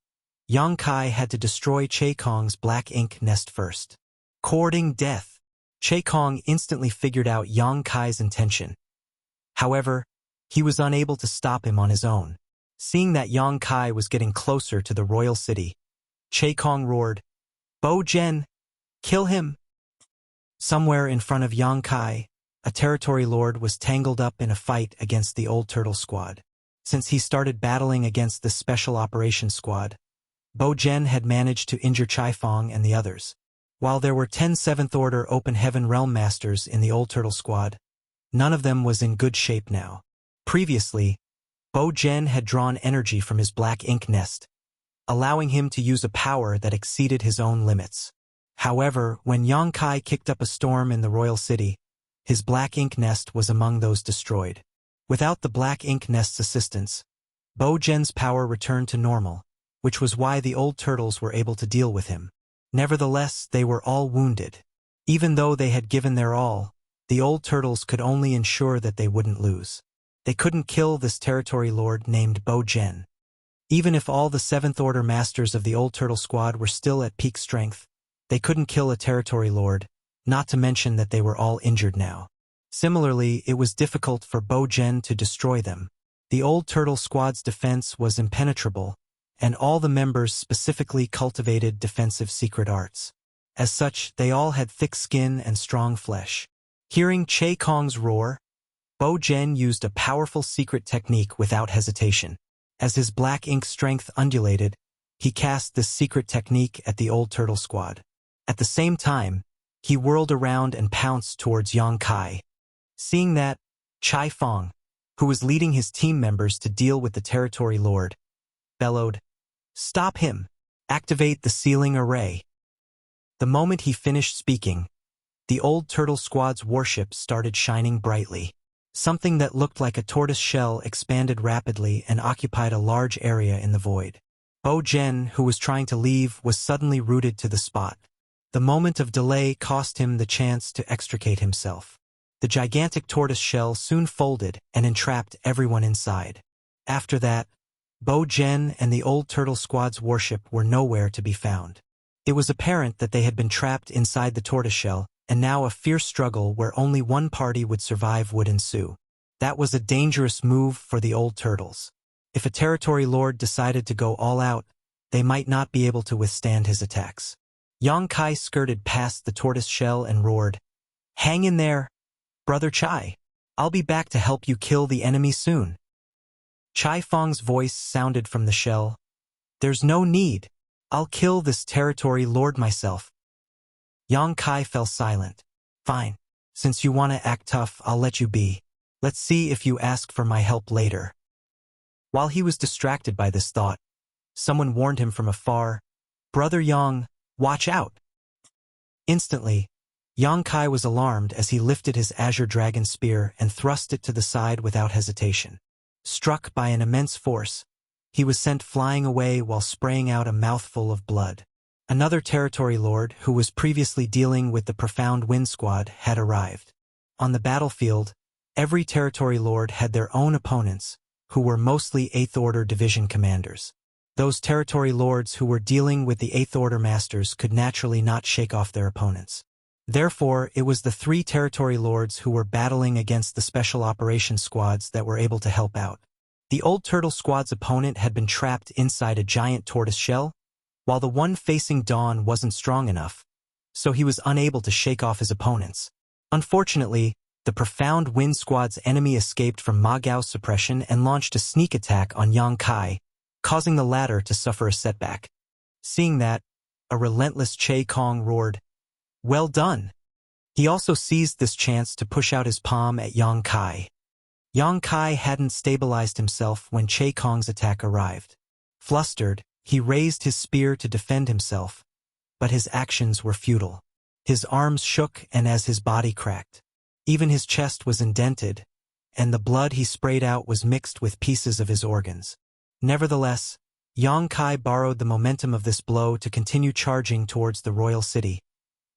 Yang Kai had to destroy Che Kong's Black Ink nest first. Courting death. Che Kong instantly figured out Yang Kai's intention. However, he was unable to stop him on his own. Seeing that Yang Kai was getting closer to the royal city, Che Kong roared, "Bo Zhen, kill him!" Somewhere in front of Yang Kai, a territory lord was tangled up in a fight against the Old Turtle Squad. Since he started battling against the Special Operations Squad, Bo Zhen had managed to injure Chai Fong and the others. While there were 10 Seventh Order Open Heaven Realm Masters in the Old Turtle Squad, none of them was in good shape now. Previously, Bo Zhen had drawn energy from his Black Ink nest, allowing him to use a power that exceeded his own limits. However, when Yang Kai kicked up a storm in the royal city, his Black Ink nest was among those destroyed. Without the Black Ink nest's assistance, Bo Zhen's power returned to normal, which was why the old turtles were able to deal with him. Nevertheless, they were all wounded. Even though they had given their all, the old turtles could only ensure that they wouldn't lose. They couldn't kill this territory lord named Bo Zhen. Even if all the Seventh Order Masters of the Old Turtle Squad were still at peak strength, they couldn't kill a territory lord, not to mention that they were all injured now. Similarly, it was difficult for Bo Zhen to destroy them. The Old Turtle Squad's defense was impenetrable, and all the members specifically cultivated defensive secret arts. As such, they all had thick skin and strong flesh. Hearing Che Kong's roar, Bo Zhen used a powerful secret technique without hesitation. As his Black Ink strength undulated, he cast this secret technique at the Old Turtle Squad. At the same time, he whirled around and pounced towards Yang Kai. Seeing that, Chai Fong, who was leading his team members to deal with the territory lord, bellowed, "Stop him! Activate the sealing array!" The moment he finished speaking, the Old Turtle Squad's warship started shining brightly. Something that looked like a tortoise shell expanded rapidly and occupied a large area in the void. Bo Zhen, who was trying to leave, was suddenly rooted to the spot. The moment of delay cost him the chance to extricate himself. The gigantic tortoise shell soon folded and entrapped everyone inside. After that, Bo Jen and the old turtle squad's warship were nowhere to be found. It was apparent that they had been trapped inside the tortoiseshell, and now a fierce struggle where only one party would survive would ensue. That was a dangerous move for the old turtles. If a territory lord decided to go all out, they might not be able to withstand his attacks. Yang Kai skirted past the tortoise shell and roared, "Hang in there, Brother Chai. I'll be back to help you kill the enemy soon." Chai Fong's voice sounded from the shell. "There's no need. I'll kill this territory lord myself." Yang Kai fell silent. "Fine. Since you want to act tough, I'll let you be. Let's see if you ask for my help later." While he was distracted by this thought, someone warned him from afar, "Brother Yang, watch out." Instantly, Yang Kai was alarmed as he lifted his azure dragon spear and thrust it to the side without hesitation. Struck by an immense force, he was sent flying away while spraying out a mouthful of blood. Another territory lord, who was previously dealing with the Profound Wind Squad, had arrived. On the battlefield, every territory lord had their own opponents, who were mostly 8th Order Division commanders. Those territory lords who were dealing with the 8th Order masters could naturally not shake off their opponents. Therefore, it was the 3 territory lords who were battling against the special operations squads that were able to help out. The old turtle squad's opponent had been trapped inside a giant tortoise shell, while the one facing Dawn wasn't strong enough, so he was unable to shake off his opponents. Unfortunately, the Profound Wind Squad's enemy escaped from Ma Gao's suppression and launched a sneak attack on Yang Kai, causing the latter to suffer a setback. Seeing that, a relentless Che Kong roared, "Well done!" He also seized this chance to push out his palm at Yang Kai. Yang Kai hadn't stabilized himself when Che Kong's attack arrived. Flustered, he raised his spear to defend himself, but his actions were futile. His arms shook and as his body cracked. Even his chest was indented, and the blood he sprayed out was mixed with pieces of his organs. Nevertheless, Yang Kai borrowed the momentum of this blow to continue charging towards the royal city,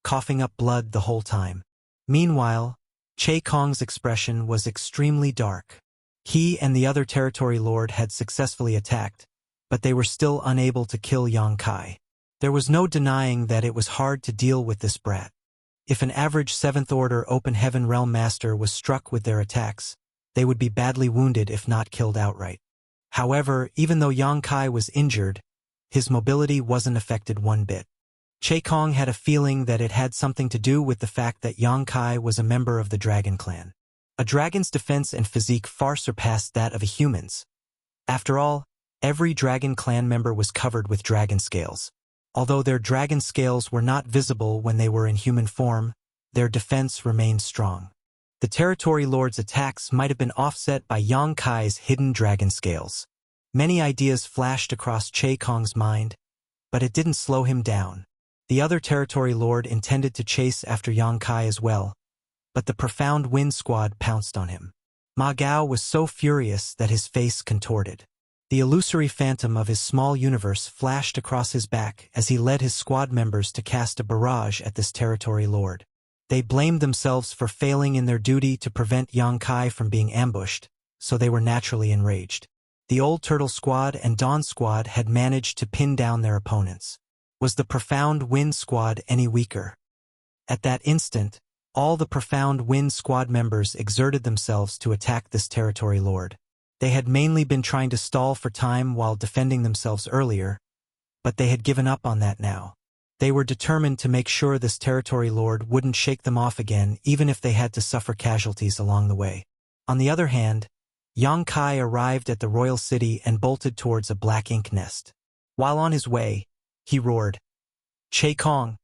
coughing up blood the whole time. Meanwhile, Che Kong's expression was extremely dark. He and the other territory lord had successfully attacked, but they were still unable to kill Yang Kai. There was no denying that it was hard to deal with this brat. If an average 7th Order Open Heaven Realm Master was struck with their attacks, they would be badly wounded if not killed outright. However, even though Yang Kai was injured, his mobility wasn't affected one bit. Che Kong had a feeling that it had something to do with the fact that Yang Kai was a member of the Dragon Clan. A dragon's defense and physique far surpassed that of a human's. After all, every Dragon Clan member was covered with dragon scales. Although their dragon scales were not visible when they were in human form, their defense remained strong. The territory lord's attacks might have been offset by Yang Kai's hidden dragon scales. Many ideas flashed across Che Kong's mind, but it didn't slow him down. The other territory lord intended to chase after Yang Kai as well, but the Profound Wind Squad pounced on him. Ma Gao was so furious that his face contorted. The illusory phantom of his small universe flashed across his back as he led his squad members to cast a barrage at this territory lord. They blamed themselves for failing in their duty to prevent Yang Kai from being ambushed, so they were naturally enraged. The old turtle squad and Dawn squad had managed to pin down their opponents. Was the Profound Wind Squad any weaker? At that instant, all the Profound Wind Squad members exerted themselves to attack this territory lord. They had mainly been trying to stall for time while defending themselves earlier, but they had given up on that now. They were determined to make sure this territory lord wouldn't shake them off again, even if they had to suffer casualties along the way. On the other hand, Yang Kai arrived at the royal city and bolted towards a black ink nest. While on his way, he roared, "Che Kong,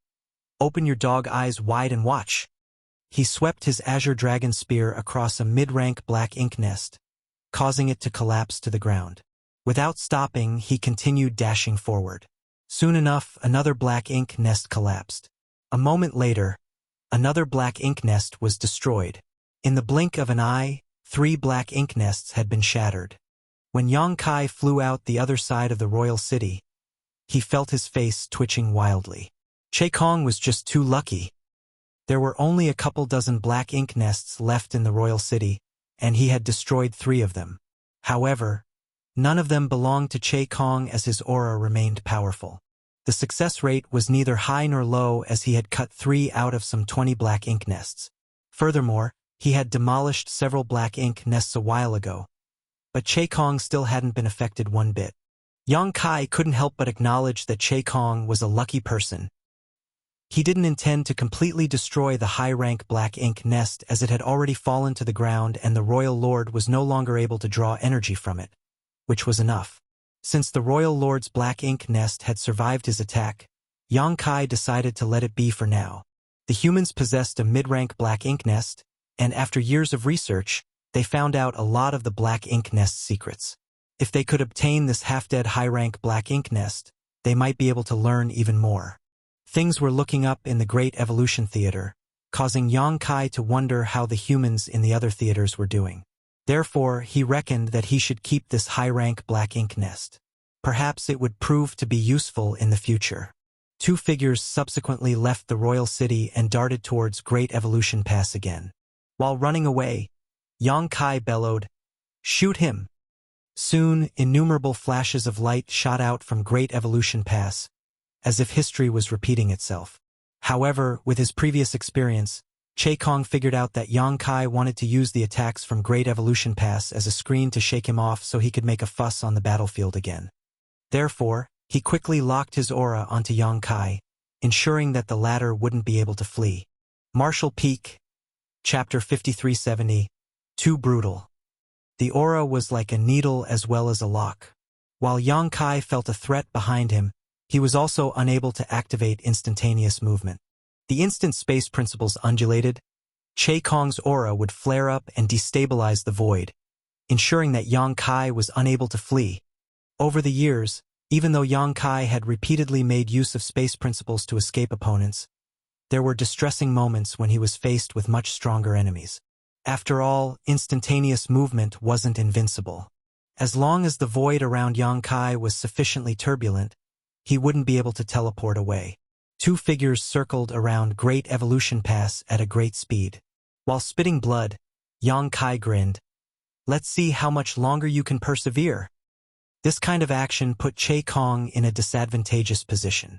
open your dog eyes wide and watch." He swept his azure dragon spear across a mid-rank black ink nest, causing it to collapse to the ground. Without stopping, he continued dashing forward. Soon enough, another black ink nest collapsed. A moment later, another black ink nest was destroyed. In the blink of an eye, 3 black ink nests had been shattered. When Yang Kai flew out the other side of the royal city, he felt his face twitching wildly. Che Kong was just too lucky. There were only a couple dozen black ink nests left in the royal city, and he had destroyed 3 of them. However, none of them belonged to Che Kong as his aura remained powerful. The success rate was neither high nor low as he had cut 3 out of some 20 black ink nests. Furthermore, he had demolished several black ink nests a while ago. But Che Kong still hadn't been affected one bit. Yang Kai couldn't help but acknowledge that Che Kong was a lucky person. He didn't intend to completely destroy the high-rank black ink nest as it had already fallen to the ground and the royal lord was no longer able to draw energy from it, which was enough. Since the royal lord's black ink nest had survived his attack, Yang Kai decided to let it be for now. The humans possessed a mid-rank black ink nest, and after years of research, they found out a lot of the black ink nest's secrets. If they could obtain this half-dead high-rank black ink nest, they might be able to learn even more. Things were looking up in the Great Evolution Theater, causing Yang Kai to wonder how the humans in the other theaters were doing. Therefore, he reckoned that he should keep this high-rank black ink nest. Perhaps it would prove to be useful in the future. 2 figures subsequently left the royal city and darted towards Great Evolution Pass again. While running away, Yang Kai bellowed, "Shoot him!" Soon, innumerable flashes of light shot out from Great Evolution Pass, as if history was repeating itself. However, with his previous experience, Che Kong figured out that Yang Kai wanted to use the attacks from Great Evolution Pass as a screen to shake him off so he could make a fuss on the battlefield again. Therefore, he quickly locked his aura onto Yang Kai, ensuring that the latter wouldn't be able to flee. Martial Peak, Chapter 5370, Too Brutal. The aura was like a needle as well as a lock. While Yang Kai felt a threat behind him, he was also unable to activate instantaneous movement. The instant space principles undulated, Che Kong's aura would flare up and destabilize the void, ensuring that Yang Kai was unable to flee. Over the years, even though Yang Kai had repeatedly made use of space principles to escape opponents, there were distressing moments when he was faced with much stronger enemies. After all, instantaneous movement wasn't invincible. As long as the void around Yang Kai was sufficiently turbulent, he wouldn't be able to teleport away. 2 figures circled around Great Evolution Pass at a great speed. While spitting blood, Yang Kai grinned. "Let's see how much longer you can persevere." This kind of action put Che Kong in a disadvantageous position.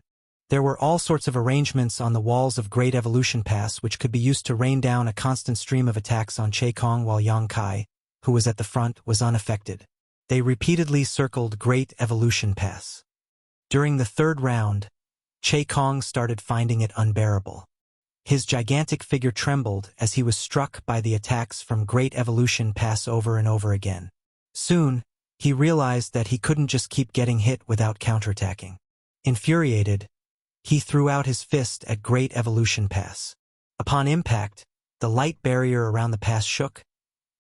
There were all sorts of arrangements on the walls of Great Evolution Pass which could be used to rain down a constant stream of attacks on Che Kong while Yang Kai, who was at the front, was unaffected. They repeatedly circled Great Evolution Pass. During the 3rd round, Che Kong started finding it unbearable. His gigantic figure trembled as he was struck by the attacks from Great Evolution Pass over and over again. Soon, he realized that he couldn't just keep getting hit without counterattacking. Infuriated, he threw out his fist at Great Evolution Pass. Upon impact, the light barrier around the pass shook,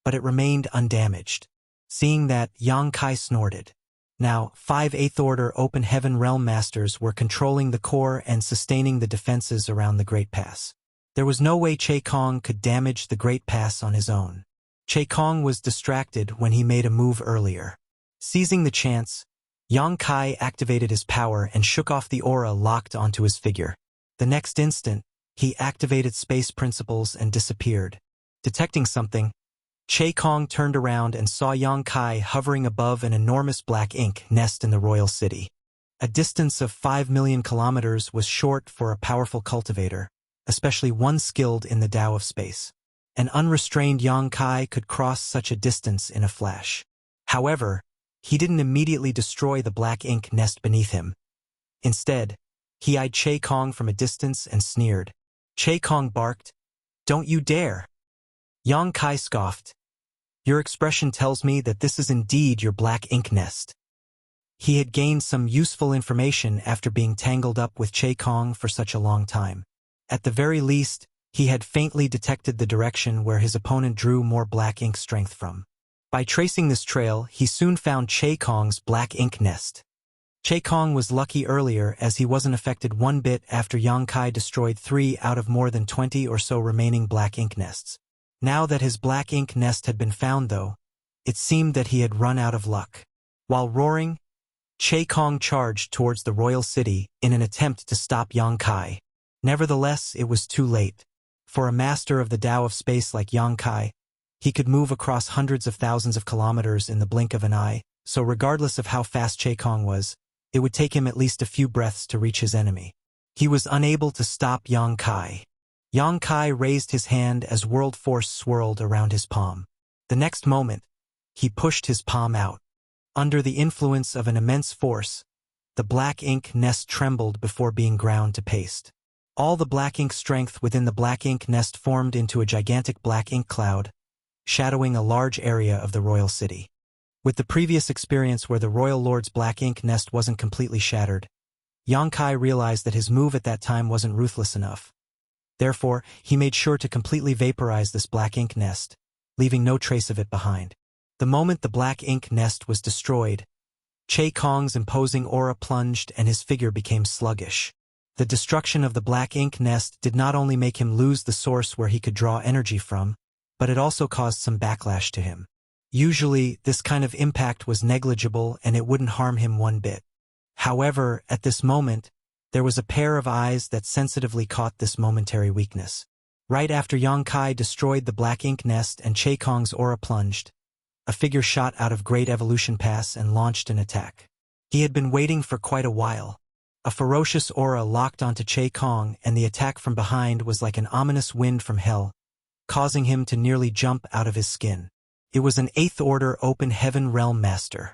but it remained undamaged. Seeing that, Yang Kai snorted. Now, 5 8th Order Open Heaven Realm Masters were controlling the core and sustaining the defenses around the Great Pass. There was no way Che Kong could damage the Great Pass on his own. Che Kong was distracted when he made a move earlier. Seizing the chance, Yang Kai activated his power and shook off the aura locked onto his figure. The next instant, he activated space principles and disappeared. Detecting something, Che Kong turned around and saw Yang Kai hovering above an enormous black ink nest in the royal city. A distance of 5 million kilometers was short for a powerful cultivator, especially one skilled in the Tao of space. An unrestrained Yang Kai could cross such a distance in a flash. However, he didn't immediately destroy the black ink nest beneath him. Instead, he eyed Che Kong from a distance and sneered. Che Kong barked, "Don't you dare!" Yang Kai scoffed. "Your expression tells me that this is indeed your black ink nest." He had gained some useful information after being tangled up with Che Kong for such a long time. At the very least, he had faintly detected the direction where his opponent drew more black ink strength from. By tracing this trail, he soon found Che Kong's black ink nest. Che Kong was lucky earlier as he wasn't affected one bit after Yang Kai destroyed 3 out of more than 20 or so remaining black ink nests. Now that his black ink nest had been found though, it seemed that he had run out of luck. While roaring, Che Kong charged towards the royal city in an attempt to stop Yang Kai. Nevertheless, it was too late. For a master of the Tao of space like Yang Kai, he could move across hundreds of thousands of kilometers in the blink of an eye, so regardless of how fast Che Kong was, it would take him at least a few breaths to reach his enemy. He was unable to stop Yang Kai. Yang Kai raised his hand as world force swirled around his palm. The next moment, he pushed his palm out. Under the influence of an immense force, the black ink nest trembled before being ground to paste. All the black ink strength within the black ink nest formed into a gigantic black ink cloud, shadowing a large area of the royal city. With the previous experience where the royal lord's black ink nest wasn't completely shattered, Yang Kai realized that his move at that time wasn't ruthless enough. Therefore, he made sure to completely vaporize this black ink nest, leaving no trace of it behind. The moment the black ink nest was destroyed, Che Kong's imposing aura plunged and his figure became sluggish. The destruction of the black ink nest did not only make him lose the source where he could draw energy from, but it also caused some backlash to him. Usually, this kind of impact was negligible and it wouldn't harm him one bit. However, at this moment, there was a pair of eyes that sensitively caught this momentary weakness. Right after Yang Kai destroyed the black ink nest and Che Kong's aura plunged, a figure shot out of Great Evolution Pass and launched an attack. He had been waiting for quite a while. A ferocious aura locked onto Che Kong and the attack from behind was like an ominous wind from hell, causing him to nearly jump out of his skin. It was an 8th Order Open Heaven Realm Master.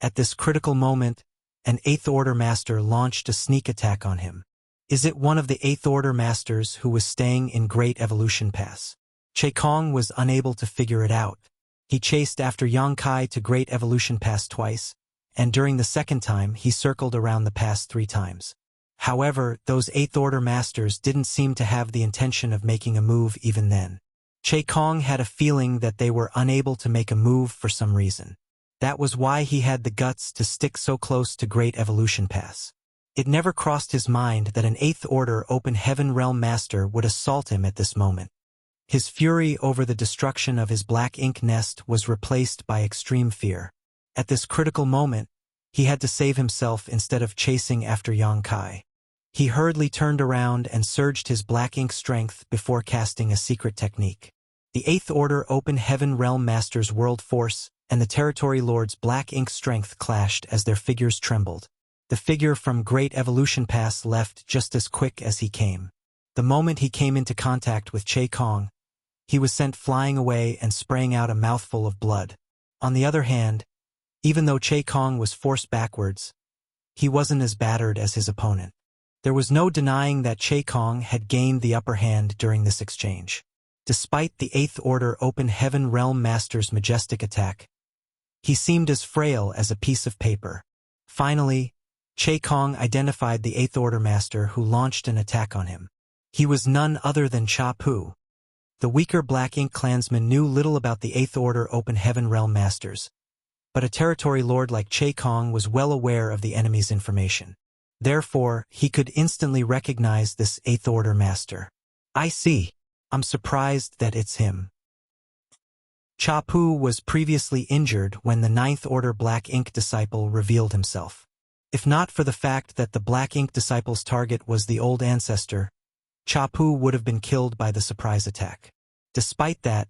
At this critical moment, an 8th Order Master launched a sneak attack on him. Is it one of the 8th Order Masters who was staying in Great Evolution Pass? Che Kong was unable to figure it out. He chased after Yang Kai to Great Evolution Pass twice, and during the second time he circled around the pass 3 times. However, those 8th Order Masters didn't seem to have the intention of making a move even then. Che Kong had a feeling that they were unable to make a move for some reason. That was why he had the guts to stick so close to Great Evolution Pass. It never crossed his mind that an 8th Order Open Heaven Realm Master would assault him at this moment. His fury over the destruction of his black ink nest was replaced by extreme fear. At this critical moment, he had to save himself instead of chasing after Yang Kai. He hurriedly turned around and surged his black ink strength before casting a secret technique. The 8th Order Open Heaven Realm Master's World Force and the Territory Lord's black ink strength clashed as their figures trembled. The figure from Great Evolution Pass left just as quick as he came. The moment he came into contact with Che Kong, he was sent flying away and spraying out a mouthful of blood. On the other hand, even though Che Kong was forced backwards, he wasn't as battered as his opponent. There was no denying that Che Kong had gained the upper hand during this exchange. Despite the 8th Order Open Heaven Realm Master's majestic attack, he seemed as frail as a piece of paper. Finally, Che Kong identified the 8th Order Master who launched an attack on him. He was none other than Cha Pu. The weaker Black Ink clansman knew little about the 8th Order Open Heaven Realm Masters, but a territory lord like Che Kong was well aware of the enemy's information. Therefore, he could instantly recognize this 8th Order Master. I see. I'm surprised that it's him. Cha Pu was previously injured when the 9th Order Black Ink disciple revealed himself. If not for the fact that the Black Ink disciple's target was the old ancestor, Cha Pu would have been killed by the surprise attack. Despite that,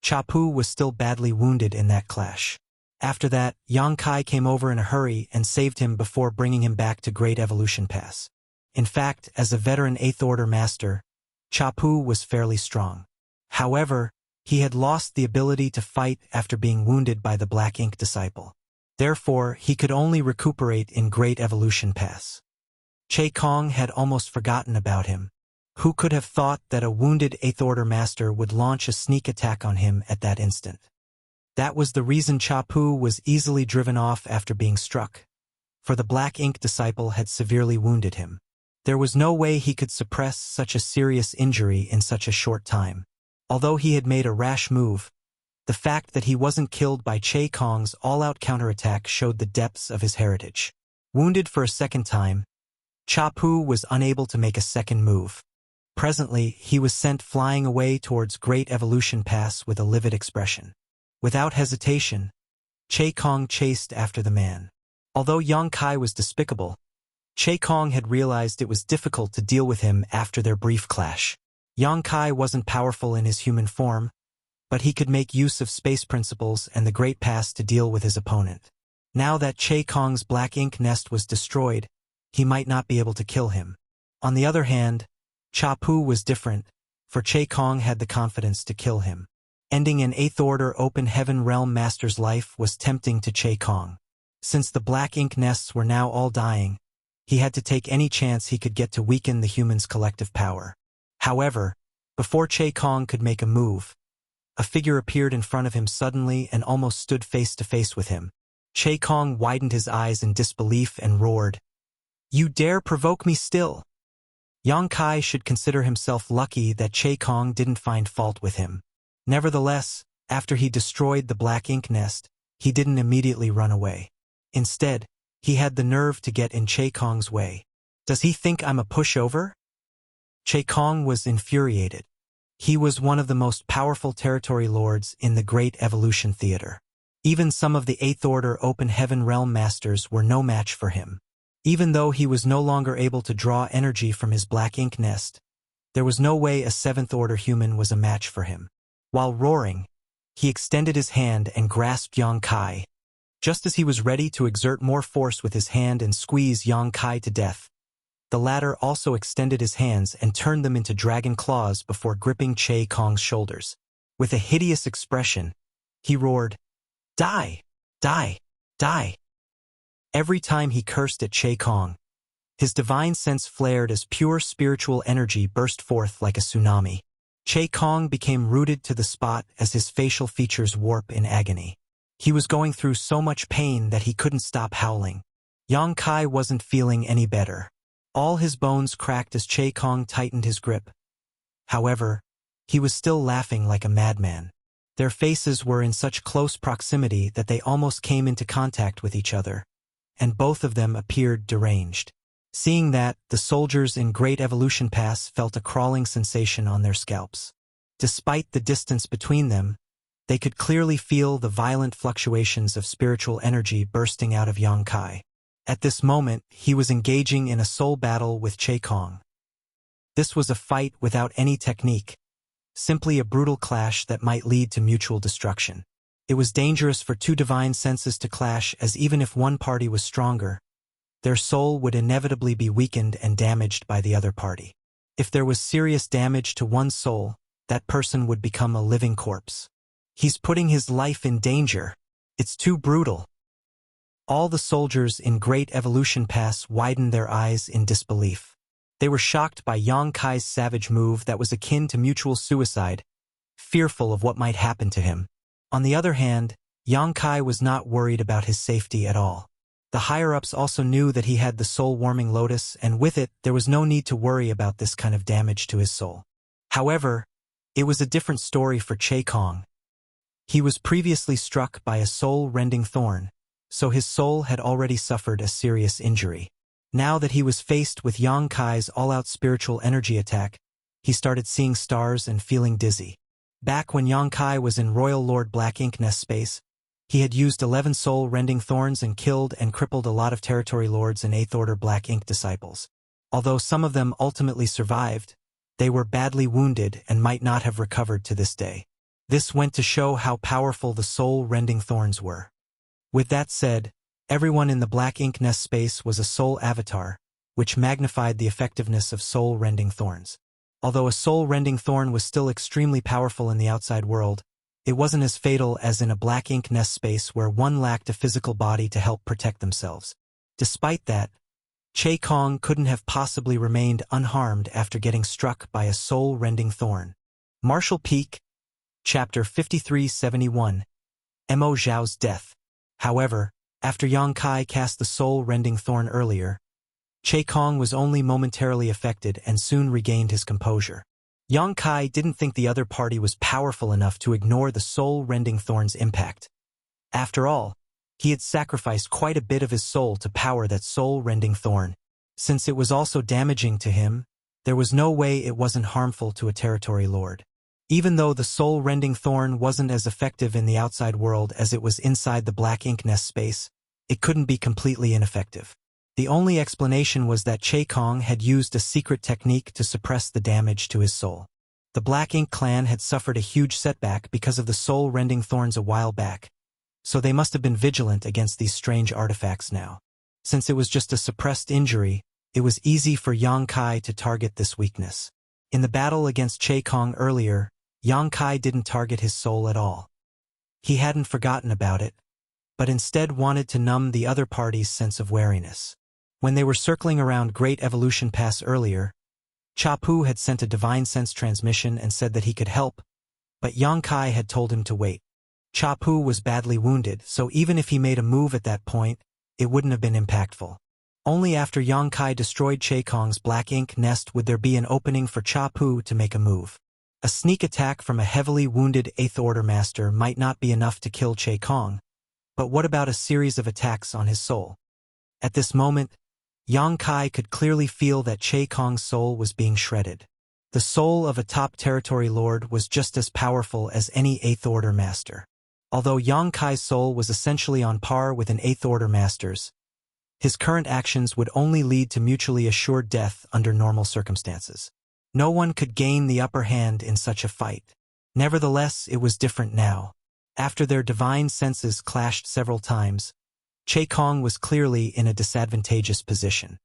Cha Pu was still badly wounded in that clash. After that, Yang Kai came over in a hurry and saved him before bringing him back to Great Evolution Pass. In fact, as a veteran 8th Order Master, Cha Pu was fairly strong. However, he had lost the ability to fight after being wounded by the Black Ink disciple. Therefore, he could only recuperate in Great Evolution Pass. Che Kong had almost forgotten about him. Who could have thought that a wounded 8th Order Master would launch a sneak attack on him at that instant? That was the reason Cha Pu was easily driven off after being struck, for the Black Ink disciple had severely wounded him. There was no way he could suppress such a serious injury in such a short time. Although he had made a rash move, the fact that he wasn't killed by Che Kong's all-out counterattack showed the depths of his heritage. Wounded for a second time, Cha Pu was unable to make a second move. Presently, he was sent flying away towards Great Evolution Pass with a livid expression. Without hesitation, Che Kong chased after the man. Although Yang Kai was despicable, Che Kong had realized it was difficult to deal with him after their brief clash. Yang Kai wasn't powerful in his human form, but he could make use of space principles and the Great Pass to deal with his opponent. Now that Che Kong's black ink nest was destroyed, he might not be able to kill him. On the other hand, Cha Pu was different, for Che Kong had the confidence to kill him. Ending an 8th Order Open Heaven Realm Master's life was tempting to Che Kong. Since the black ink nests were now all dying, he had to take any chance he could get to weaken the humans' collective power. However, before Che Kong could make a move, a figure appeared in front of him suddenly and almost stood face to face with him. Che Kong widened his eyes in disbelief and roared, "You dare provoke me still?" Yang Kai should consider himself lucky that Che Kong didn't find fault with him. Nevertheless, after he destroyed the black ink nest, he didn't immediately run away. Instead, he had the nerve to get in Che Kong's way. "Does he think I'm a pushover?" Che Kong was infuriated. He was one of the most powerful territory lords in the Great Evolution Theater. Even some of the 8th Order Open Heaven Realm Masters were no match for him. Even though he was no longer able to draw energy from his black ink nest, there was no way a 7th Order human was a match for him. While roaring, he extended his hand and grasped Yang Kai. Just as he was ready to exert more force with his hand and squeeze Yang Kai to death, the latter also extended his hands and turned them into dragon claws before gripping Che Kong's shoulders. With a hideous expression, he roared, "Die! Die! Die!" Every time he cursed at Che Kong, his divine sense flared as pure spiritual energy burst forth like a tsunami. Che Kong became rooted to the spot as his facial features warped in agony. He was going through so much pain that he couldn't stop howling. Yang Kai wasn't feeling any better. All his bones cracked as Che Kong tightened his grip. However, he was still laughing like a madman. Their faces were in such close proximity that they almost came into contact with each other, and both of them appeared deranged. Seeing that, the soldiers in Great Evolution Pass felt a crawling sensation on their scalps. Despite the distance between them, they could clearly feel the violent fluctuations of spiritual energy bursting out of Yang Kai. At this moment, he was engaging in a soul battle with Che Kong. This was a fight without any technique, simply a brutal clash that might lead to mutual destruction. It was dangerous for two divine senses to clash, as even if one party was stronger, their soul would inevitably be weakened and damaged by the other party. If there was serious damage to one's soul, that person would become a living corpse. He's putting his life in danger. It's too brutal. All the soldiers in Great Evolution Pass widened their eyes in disbelief. They were shocked by Yang Kai's savage move that was akin to mutual suicide, fearful of what might happen to him. On the other hand, Yang Kai was not worried about his safety at all. The higher-ups also knew that he had the soul-warming lotus, and with it, there was no need to worry about this kind of damage to his soul. However, it was a different story for Che Kong. He was previously struck by a soul-rending thorn, so his soul had already suffered a serious injury. Now that he was faced with Yang Kai's all-out spiritual energy attack, he started seeing stars and feeling dizzy. Back when Yang Kai was in Royal Lord Black Ink Nest space, he had used 11 soul-rending thorns and killed and crippled a lot of territory lords and 8th Order Black Ink disciples. Although some of them ultimately survived, they were badly wounded and might not have recovered to this day. This went to show how powerful the soul-rending thorns were. With that said, everyone in the Black Ink Nest space was a soul avatar, which magnified the effectiveness of soul-rending thorns. Although a soul-rending thorn was still extremely powerful in the outside world, it wasn't as fatal as in a Black Ink Nest space where one lacked a physical body to help protect themselves. Despite that, Che Kong couldn't have possibly remained unharmed after getting struck by a soul-rending thorn. Martial Peak, Chapter 5371, Mo Zhao's Death. However, after Yang Kai cast the soul-rending thorn earlier, Che Kong was only momentarily affected and soon regained his composure. Yang Kai didn't think the other party was powerful enough to ignore the soul-rending thorn's impact. After all, he had sacrificed quite a bit of his soul to power that soul-rending thorn. Since it was also damaging to him, there was no way it wasn't harmful to a territory lord. Even though the soul-rending thorn wasn't as effective in the outside world as it was inside the Black Ink Nest space, it couldn't be completely ineffective. The only explanation was that Che Kong had used a secret technique to suppress the damage to his soul. The Black Ink clan had suffered a huge setback because of the soul-rending thorns a while back, so they must have been vigilant against these strange artifacts now. Since it was just a suppressed injury, it was easy for Yang Kai to target this weakness. In the battle against Che Kong earlier, Yang Kai didn't target his soul at all. He hadn't forgotten about it, but instead wanted to numb the other party's sense of wariness. When they were circling around Great Evolution Pass earlier, Cha Pu had sent a divine sense transmission and said that he could help, but Yang Kai had told him to wait. Cha Pu was badly wounded, so even if he made a move at that point, it wouldn't have been impactful. Only after Yang Kai destroyed Che Kong's Black Ink nest would there be an opening for Cha Pu to make a move. A sneak attack from a heavily wounded 8th Order Master might not be enough to kill Che Kong, but what about a series of attacks on his soul? At this moment, Yang Kai could clearly feel that Che Kong's soul was being shredded. The soul of a top territory lord was just as powerful as any 8th Order Master. Although Yang Kai's soul was essentially on par with an 8th Order Master's, his current actions would only lead to mutually assured death under normal circumstances. No one could gain the upper hand in such a fight. Nevertheless, it was different now. After their divine senses clashed several times, Che Kong was clearly in a disadvantageous position.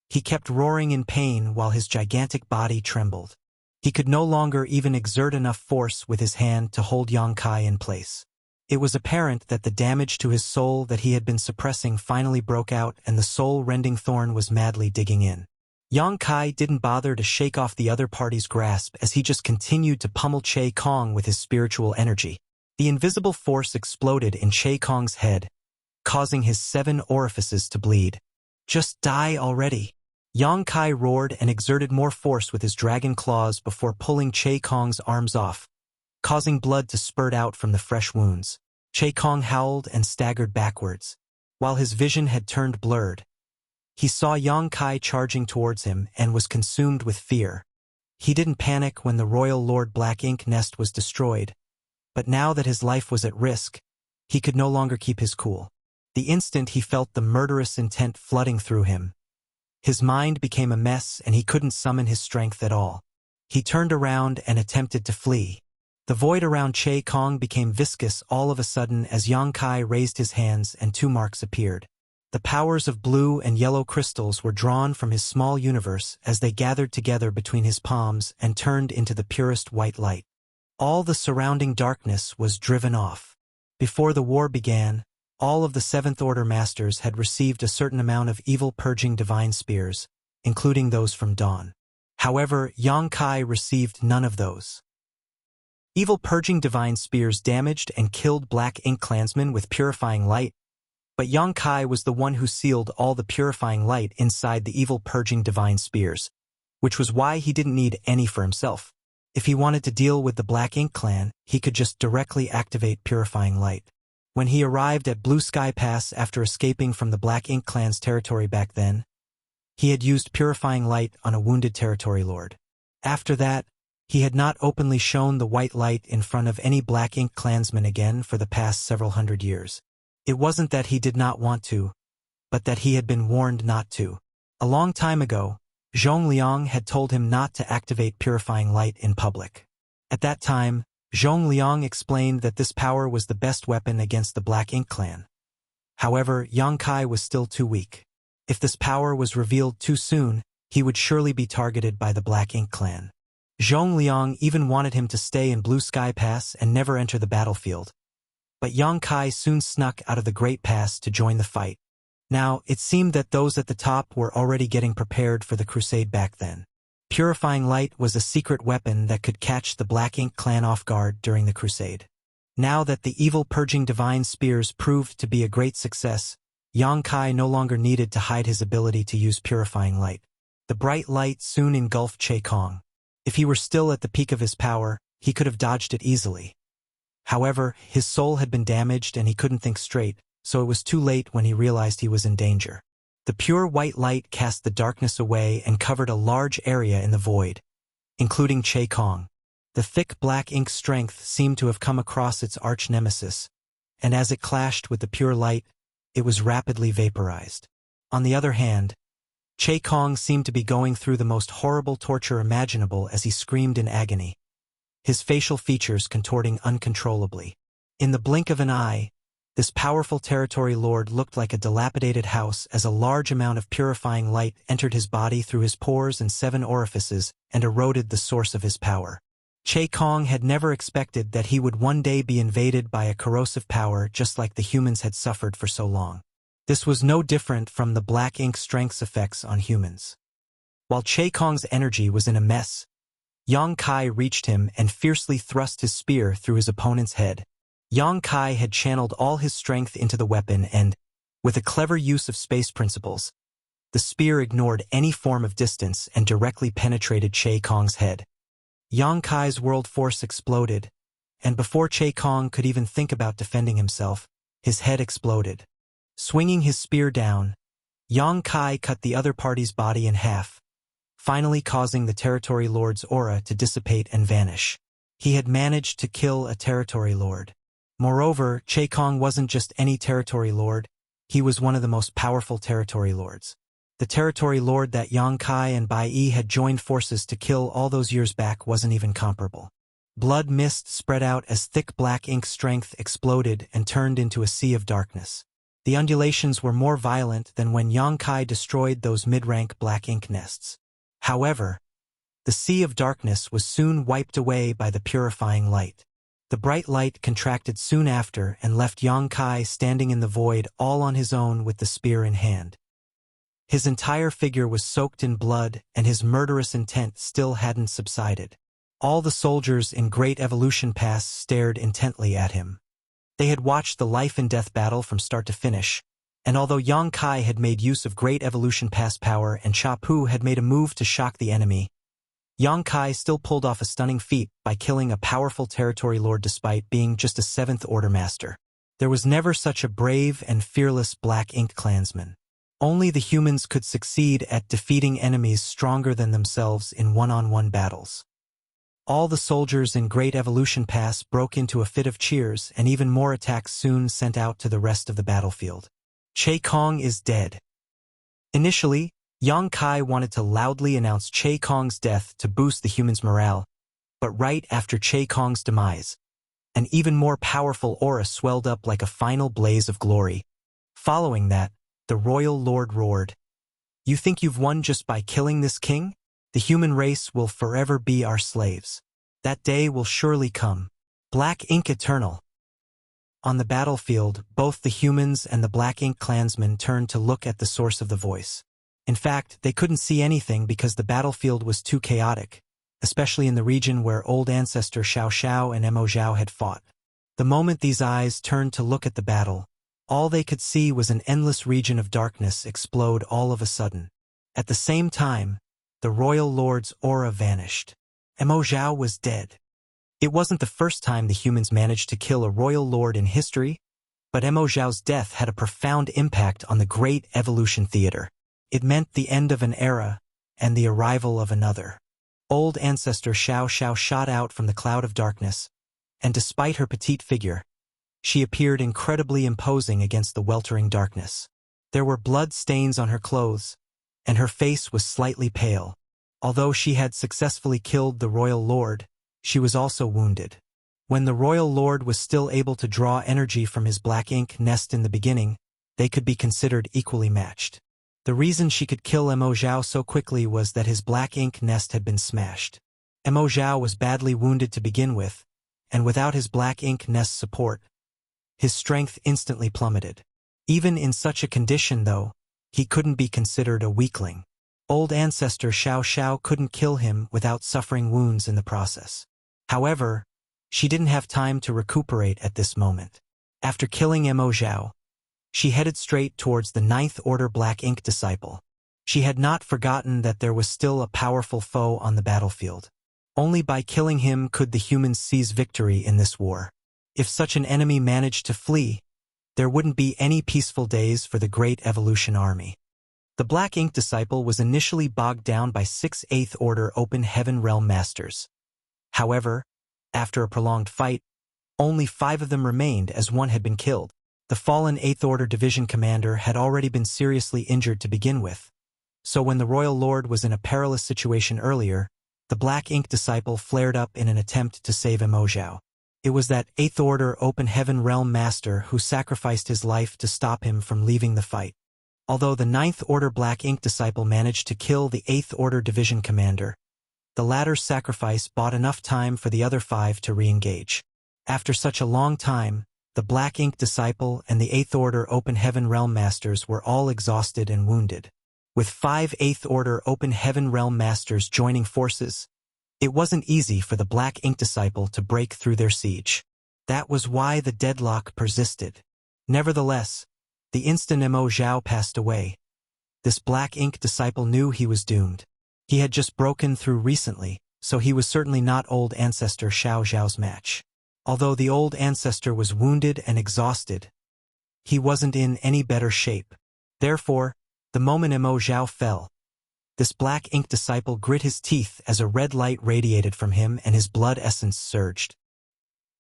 He kept roaring in pain while his gigantic body trembled. He could no longer even exert enough force with his hand to hold Yang Kai in place. It was apparent that the damage to his soul that he had been suppressing finally broke out and the soul-rending thorn was madly digging in. Yang Kai didn't bother to shake off the other party's grasp as he just continued to pummel Che Kong with his spiritual energy. The invisible force exploded in Che Kong's head, causing his 7 orifices to bleed. Just die already. Yang Kai roared and exerted more force with his dragon claws before pulling Che Kong's arms off, causing blood to spurt out from the fresh wounds. Che Kong howled and staggered backwards. While his vision had turned blurred, he saw Yang Kai charging towards him and was consumed with fear. He didn't panic when the Royal Lord Black Ink nest was destroyed, but now that his life was at risk, he could no longer keep his cool. The instant he felt the murderous intent flooding through him, his mind became a mess and he couldn't summon his strength at all. He turned around and attempted to flee. The void around Che Kong became viscous all of a sudden as Yang Kai raised his hands and 2 marks appeared. The powers of blue and yellow crystals were drawn from his small universe as they gathered together between his palms and turned into the purest white light. All the surrounding darkness was driven off. Before the war began, all of the 7th Order Masters had received a certain amount of evil-purging divine spears, including those from Dawn. However, Yang Kai received none of those. Evil-purging divine spears damaged and killed Black Ink clansmen with purifying light, but Yang Kai was the one who sealed all the purifying light inside the evil-purging divine spears, which was why he didn't need any for himself. If he wanted to deal with the Black Ink clan, he could just directly activate purifying light. When he arrived at Blue Sky Pass after escaping from the Black Ink clan's territory back then, he had used purifying light on a wounded territory lord. After that, he had not openly shown the white light in front of any Black Ink clansman again for the past several hundred years. It wasn't that he did not want to, but that he had been warned not to. A long time ago, Zhong Liang had told him not to activate purifying light in public. At that time, Zhong Liang explained that this power was the best weapon against the Black Ink clan. However, Yang Kai was still too weak. If this power was revealed too soon, he would surely be targeted by the Black Ink clan. Zhong Liang even wanted him to stay in Blue Sky Pass and never enter the battlefield. But Yang Kai soon snuck out of the Great Pass to join the fight. Now, it seemed that those at the top were already getting prepared for the crusade back then. Purifying light was a secret weapon that could catch the Black Ink clan off guard during the crusade. Now that the evil-purging divine spears proved to be a great success, Yang Kai no longer needed to hide his ability to use purifying light. The bright light soon engulfed Che Kong. If he were still at the peak of his power, he could have dodged it easily. However, his soul had been damaged and he couldn't think straight, so it was too late when he realized he was in danger. The pure white light cast the darkness away and covered a large area in the void, including Che Kong. The thick Black Ink strength seemed to have come across its arch-nemesis, and as it clashed with the pure light, it was rapidly vaporized. On the other hand, Che Kong seemed to be going through the most horrible torture imaginable as he screamed in agony, his facial features contorting uncontrollably. In the blink of an eye, this powerful territory lord looked like a dilapidated house as a large amount of purifying light entered his body through his pores and 7 orifices and eroded the source of his power. Che Kong had never expected that he would one day be invaded by a corrosive power just like the humans had suffered for so long. This was no different from the black ink strength's effects on humans. While Che Kong's energy was in a mess, Yang Kai reached him and fiercely thrust his spear through his opponent's head. Yang Kai had channeled all his strength into the weapon and, with a clever use of space principles, the spear ignored any form of distance and directly penetrated Che Kong's head. Yang Kai's world force exploded, and before Che Kong could even think about defending himself, his head exploded. Swinging his spear down, Yang Kai cut the other party's body in half, finally causing the territory lord's aura to dissipate and vanish. He had managed to kill a territory lord. Moreover, Che Kong wasn't just any territory lord, he was one of the most powerful territory lords. The territory lord that Yang Kai and Bai Yi had joined forces to kill all those years back wasn't even comparable. Blood mist spread out as thick black ink strength exploded and turned into a sea of darkness. The undulations were more violent than when Yang Kai destroyed those mid-rank black ink nests. However, the sea of darkness was soon wiped away by the purifying light. The bright light contracted soon after and left Yang Kai standing in the void all on his own with the spear in hand. His entire figure was soaked in blood and his murderous intent still hadn't subsided. All the soldiers in Great Evolution Pass stared intently at him. They had watched the life and death battle from start to finish, and although Yang Kai had made use of Great Evolution Pass power and Cha Pu had made a move to shock the enemy, Yang Kai still pulled off a stunning feat by killing a powerful territory lord despite being just a 7th Order master. There was never such a brave and fearless black ink clansman. Only the humans could succeed at defeating enemies stronger than themselves in one-on-one battles. All the soldiers in Great Evolution Pass broke into a fit of cheers and even more attacks soon sent out to the rest of the battlefield. Che Kong is dead. Initially, Yang Kai wanted to loudly announce Che Kong's death to boost the humans' morale, but right after Che Kong's demise, an even more powerful aura swelled up like a final blaze of glory. Following that, the royal lord roared, "You think you've won just by killing this king? The human race will forever be our slaves. That day will surely come. Black Ink Eternal." On the battlefield, both the humans and the Black Ink clansmen turned to look at the source of the voice. In fact, they couldn't see anything because the battlefield was too chaotic, especially in the region where old ancestor Xiao Xiao and Mo Zhao had fought. The moment these eyes turned to look at the battle, all they could see was an endless region of darkness explode all of a sudden. At the same time, the royal lord's aura vanished. Mo Zhao was dead. It wasn't the first time the humans managed to kill a royal lord in history, but Mo Zhao's death had a profound impact on the Great Evolution Theater. It meant the end of an era and the arrival of another. Old ancestor Xiao Xiao shot out from the cloud of darkness, and despite her petite figure, she appeared incredibly imposing against the weltering darkness. There were blood stains on her clothes, and her face was slightly pale. Although she had successfully killed the royal lord, she was also wounded. When the royal lord was still able to draw energy from his black ink nest in the beginning, they could be considered equally matched. The reason she could kill Mo Zhao so quickly was that his black ink nest had been smashed. Mo Zhao was badly wounded to begin with, and without his black ink nest support, his strength instantly plummeted. Even in such a condition, though, he couldn't be considered a weakling. Old ancestor Xiao Xiao couldn't kill him without suffering wounds in the process. However, she didn't have time to recuperate at this moment. After killing Mo Zhao, she headed straight towards the 9th Order Black Ink disciple. She had not forgotten that there was still a powerful foe on the battlefield. Only by killing him could the humans seize victory in this war. If such an enemy managed to flee, there wouldn't be any peaceful days for the Great Evolution Army. The Black Ink disciple was initially bogged down by 6 8th Order Open Heaven Realm Masters. However, after a prolonged fight, only 5 of them remained as one had been killed. The fallen 8th Order Division commander had already been seriously injured to begin with, so when the Royal Lord was in a perilous situation earlier, the Black Ink Disciple flared up in an attempt to save Mo Zhao. It was that 8th Order Open Heaven Realm Master who sacrificed his life to stop him from leaving the fight. Although the 9th Order Black Ink Disciple managed to kill the 8th Order Division commander, the latter's sacrifice bought enough time for the other 5 to re-engage. After such a long time, the Black Ink Disciple and the 8th Order Open Heaven Realm Masters were all exhausted and wounded. With 5 8th Order Open Heaven Realm Masters joining forces, it wasn't easy for the Black Ink Disciple to break through their siege. That was why the deadlock persisted. Nevertheless, the instant Mo Zhao passed away, this Black Ink Disciple knew he was doomed. He had just broken through recently, so he was certainly not Old Ancestor Xiao Zhao's match. Although the Old Ancestor was wounded and exhausted, he wasn't in any better shape. Therefore, the moment Mo Zhao fell, this Black Ink Disciple grit his teeth as a red light radiated from him and his blood essence surged.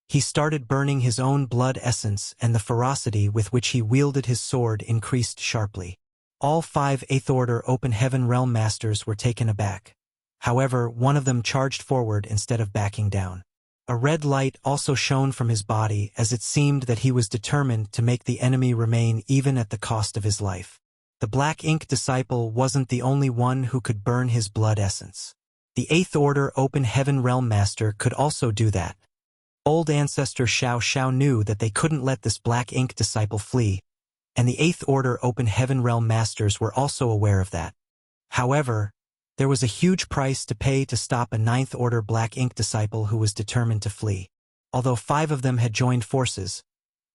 He started burning his own blood essence, and the ferocity with which he wielded his sword increased sharply. All 5 8th Order Open Heaven Realm Masters were taken aback. However, one of them charged forward instead of backing down. A red light also shone from his body, as it seemed that he was determined to make the enemy remain even at the cost of his life. The Black Ink Disciple wasn't the only one who could burn his blood essence. The 8th Order Open Heaven Realm Master could also do that. Old Ancestor Xiao Zhao knew that they couldn't let this Black Ink Disciple flee, and the 8th Order Open Heaven Realm Masters were also aware of that. However, there was a huge price to pay to stop a 9th Order Black Ink Disciple who was determined to flee. Although 5 of them had joined forces,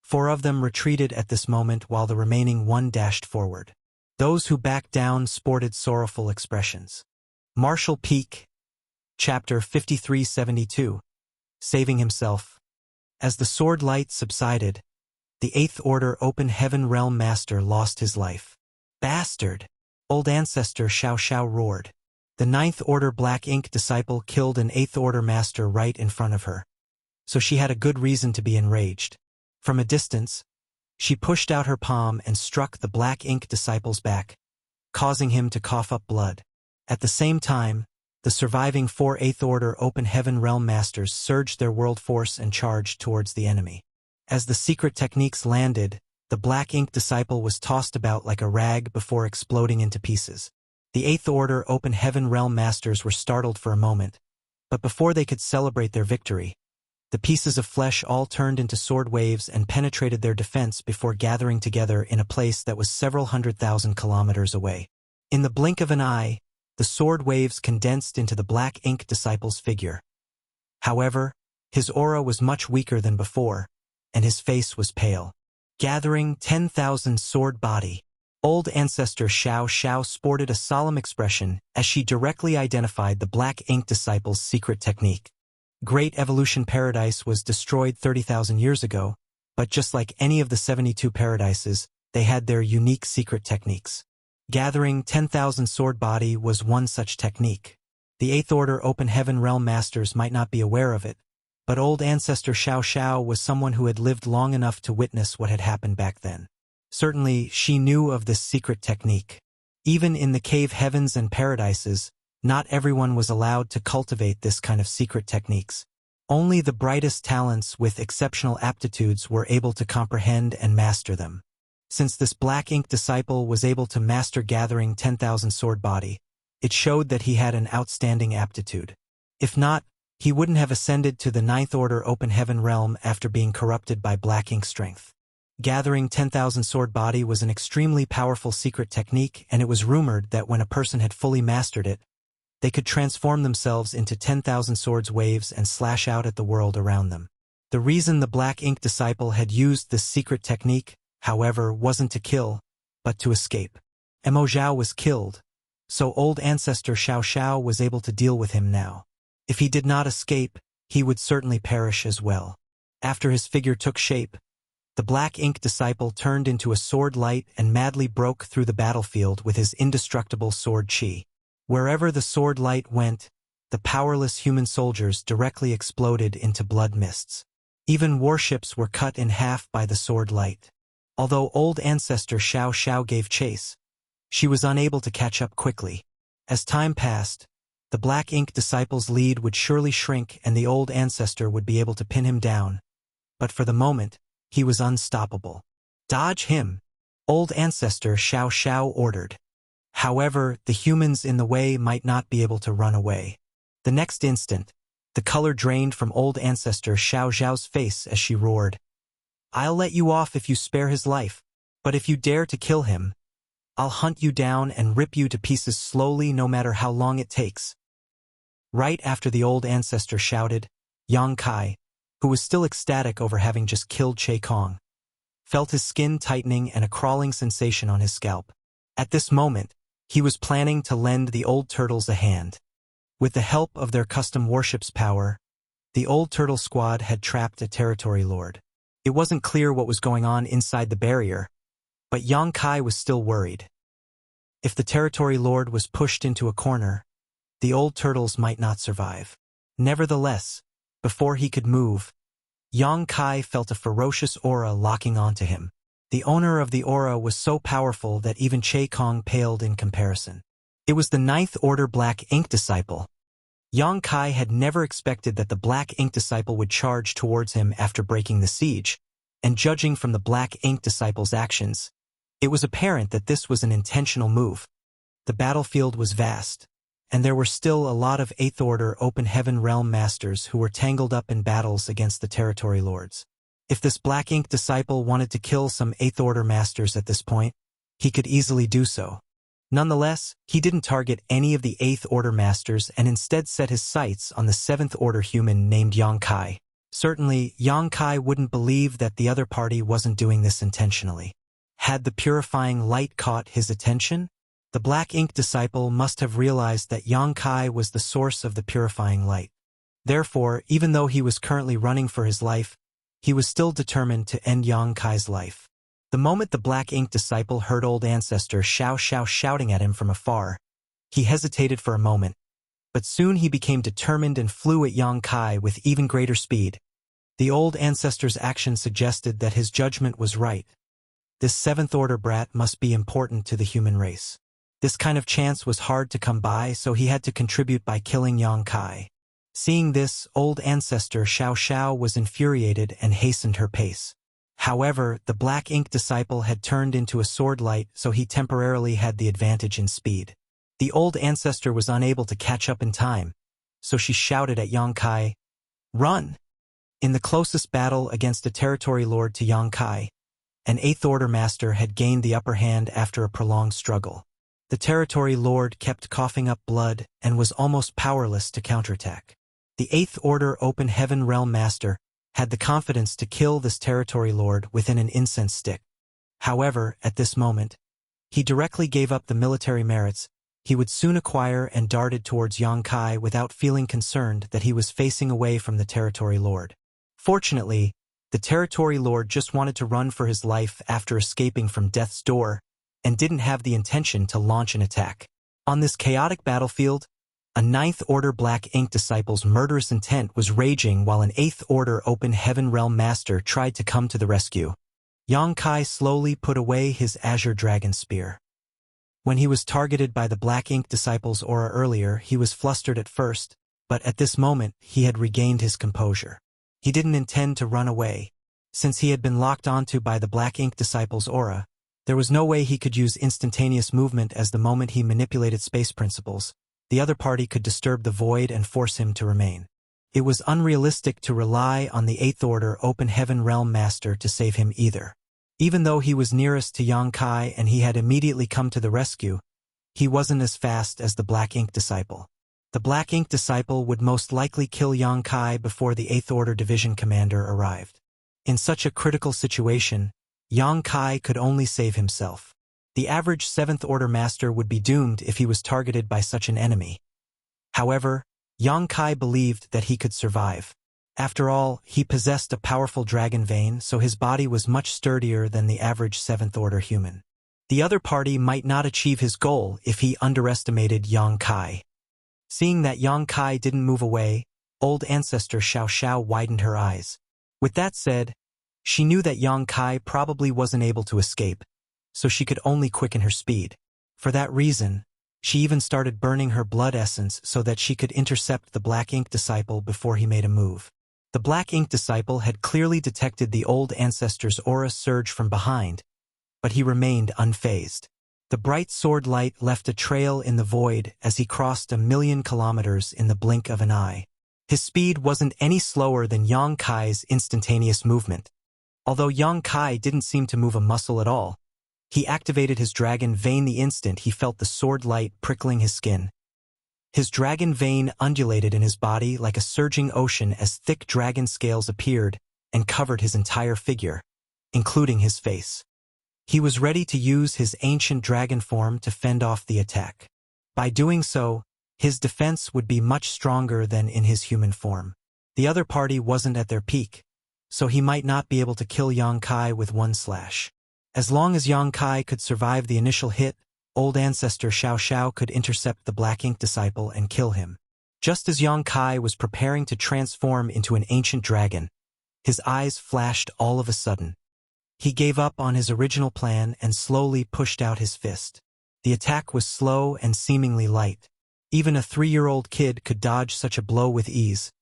4 of them retreated at this moment while the remaining 1 dashed forward. Those who backed down sported sorrowful expressions. Martial Peak, Chapter 5372. Saving himself. As the sword light subsided, the 8th Order Open Heaven Realm Master lost his life. Bastard! Old Ancestor Xiao Zhao roared. The 9th Order Black Ink Disciple killed an 8th Order Master right in front of her, so she had a good reason to be enraged. From a distance, she pushed out her palm and struck the Black Ink Disciple's back, causing him to cough up blood. At the same time, the surviving 4 8th Order Open Heaven Realm Masters surged their world force and charged towards the enemy. As the secret techniques landed, the Black Ink Disciple was tossed about like a rag before exploding into pieces. The 8th Order Open Heaven Realm Masters were startled for a moment, but before they could celebrate their victory, the pieces of flesh all turned into sword waves and penetrated their defense before gathering together in a place that was several 100,000 kilometers away. In the blink of an eye, the sword waves condensed into the Black Ink Disciple's figure. However, his aura was much weaker than before, and his face was pale. Gathering 10,000 sword body. Old Ancestor Xiao Zhao sported a solemn expression as she directly identified the Black Ink Disciple's secret technique. Great Evolution Paradise was destroyed 30,000 years ago, but just like any of the 72 paradises, they had their unique secret techniques. Gathering 10,000 sword body was one such technique. The 8th Order Open Heaven Realm Masters might not be aware of it, but Old Ancestor Xiao Zhao was someone who had lived long enough to witness what had happened back then. Certainly, she knew of this secret technique. Even in the cave heavens and paradises, not everyone was allowed to cultivate this kind of secret techniques. Only the brightest talents with exceptional aptitudes were able to comprehend and master them. Since this Black Ink Disciple was able to master gathering 10,000 sword body, it showed that he had an outstanding aptitude. If not, he wouldn't have ascended to the 9th Order Open Heaven Realm after being corrupted by Black Ink strength. Gathering 10,000 sword body was an extremely powerful secret technique, and it was rumored that when a person had fully mastered it, they could transform themselves into 10,000 swords waves and slash out at the world around them. The reason the Black Ink Disciple had used this secret technique, however, wasn't to kill, but to escape. Mo Zhao was killed, so Old Ancestor Xiao Zhao was able to deal with him now. If he did not escape, he would certainly perish as well. After his figure took shape, the Black Ink Disciple turned into a sword light and madly broke through the battlefield with his indestructible sword chi. Wherever the sword light went, the powerless human soldiers directly exploded into blood mists. Even warships were cut in half by the sword light. Although old ancestor Xiao Xiao gave chase, she was unable to catch up quickly. As time passed, the Black Ink disciple's lead would surely shrink and the old ancestor would be able to pin him down. But for the moment, he was unstoppable. Dodge him, old ancestor Xiao Xiao ordered. However, the humans in the way might not be able to run away. The next instant, the color drained from old ancestor Xiao Xiao's face as she roared. I'll let you off if you spare his life, but if you dare to kill him, I'll hunt you down and rip you to pieces slowly no matter how long it takes. Right after the old ancestor shouted, Yang Kai, who was still ecstatic over having just killed Che Kong, felt his skin tightening and a crawling sensation on his scalp. At this moment, he was planning to lend the old turtles a hand. With the help of their custom warship's power, the old turtle squad had trapped a territory lord. It wasn't clear what was going on inside the barrier, but Yang Kai was still worried. If the territory lord was pushed into a corner, the old turtles might not survive. Nevertheless, before he could move, Yang Kai felt a ferocious aura locking onto him. The owner of the aura was so powerful that even Che Kong paled in comparison. It was the Ninth Order Black Ink Disciple. Yang Kai had never expected that the Black Ink Disciple would charge towards him after breaking the siege, and judging from the Black Ink Disciple's actions, it was apparent that this was an intentional move. The battlefield was vast, and there were still a lot of Eighth Order Open Heaven Realm Masters who were tangled up in battles against the Territory Lords. If this Black Ink Disciple wanted to kill some Eighth Order Masters at this point, he could easily do so. Nonetheless, he didn't target any of the Eighth Order Masters and instead set his sights on the Seventh Order human named Yang Kai. Certainly, Yang Kai wouldn't believe that the other party wasn't doing this intentionally. Had the purifying light caught his attention? The Black Ink Disciple must have realized that Yang Kai was the source of the purifying light. Therefore, even though he was currently running for his life, he was still determined to end Yang Kai's life. The moment the Black Ink Disciple heard old ancestor Xiao Xiao shouting at him from afar, he hesitated for a moment, but soon he became determined and flew at Yang Kai with even greater speed. The old ancestor's action suggested that his judgment was right. This Seventh Order brat must be important to the human race. This kind of chance was hard to come by, so he had to contribute by killing Yang Kai. Seeing this, old ancestor Xiao Xiao was infuriated and hastened her pace. However, the Black Ink Disciple had turned into a sword light, so he temporarily had the advantage in speed. The old ancestor was unable to catch up in time, so she shouted at Yang Kai, "Run!" In the closest battle against a territory lord to Yang Kai, an Eighth Order Master had gained the upper hand after a prolonged struggle. The territory lord kept coughing up blood and was almost powerless to counterattack. The Eighth Order Open Heaven Realm Master had the confidence to kill this territory lord within an incense stick. However, at this moment, he directly gave up the military merits he would soon acquire and darted towards Yang Kai without feeling concerned that he was facing away from the territory lord. Fortunately, the territory lord just wanted to run for his life after escaping from death's door and didn't have the intention to launch an attack. On this chaotic battlefield, a Ninth Order Black Ink Disciple's murderous intent was raging while an Eighth Order Open Heaven Realm Master tried to come to the rescue. Yang Kai slowly put away his Azure Dragon Spear. When he was targeted by the Black Ink Disciple's aura earlier, he was flustered at first, but at this moment he had regained his composure. He didn't intend to run away. Since he had been locked onto by the Black Ink Disciple's aura, there was no way he could use instantaneous movement, as the moment he manipulated space principles, the other party could disturb the void and force him to remain. It was unrealistic to rely on the Eighth Order Open Heaven Realm Master to save him either. Even though he was nearest to Yang Kai and he had immediately come to the rescue, he wasn't as fast as the Black Ink Disciple. The Black Ink Disciple would most likely kill Yang Kai before the Eighth Order Division Commander arrived. In such a critical situation, Yang Kai could only save himself. The average Seventh Order Master would be doomed if he was targeted by such an enemy. However, Yang Kai believed that he could survive. After all, he possessed a powerful dragon vein, so his body was much sturdier than the average Seventh Order human. The other party might not achieve his goal if he underestimated Yang Kai. Seeing that Yang Kai didn't move away, old ancestor Xiao Xiao widened her eyes. With that said, She knew that Yang Kai probably wasn't able to escape, so she could only quicken her speed. For that reason, she even started burning her blood essence so that she could intercept the Black Ink Disciple before he made a move. The Black Ink Disciple had clearly detected the old ancestor's aura surge from behind, but he remained unfazed. The bright sword light left a trail in the void as he crossed 1,000,000 kilometers in the blink of an eye. His speed wasn't any slower than Yang Kai's instantaneous movement. Although Yang Kai didn't seem to move a muscle at all, he activated his dragon vein the instant he felt the sword light prickling his skin. His dragon vein undulated in his body like a surging ocean as thick dragon scales appeared and covered his entire figure, including his face. He was ready to use his ancient dragon form to fend off the attack. By doing so, his defense would be much stronger than in his human form. The other party wasn't at their peak, so he might not be able to kill Yang Kai with one slash. As long as Yang Kai could survive the initial hit, old ancestor Xiao Xiao could intercept the Black Ink Disciple and kill him. Just as Yang Kai was preparing to transform into an ancient dragon, his eyes flashed all of a sudden. He gave up on his original plan and slowly pushed out his fist. The attack was slow and seemingly light. Even a 3-year-old kid could dodge such a blow with ease.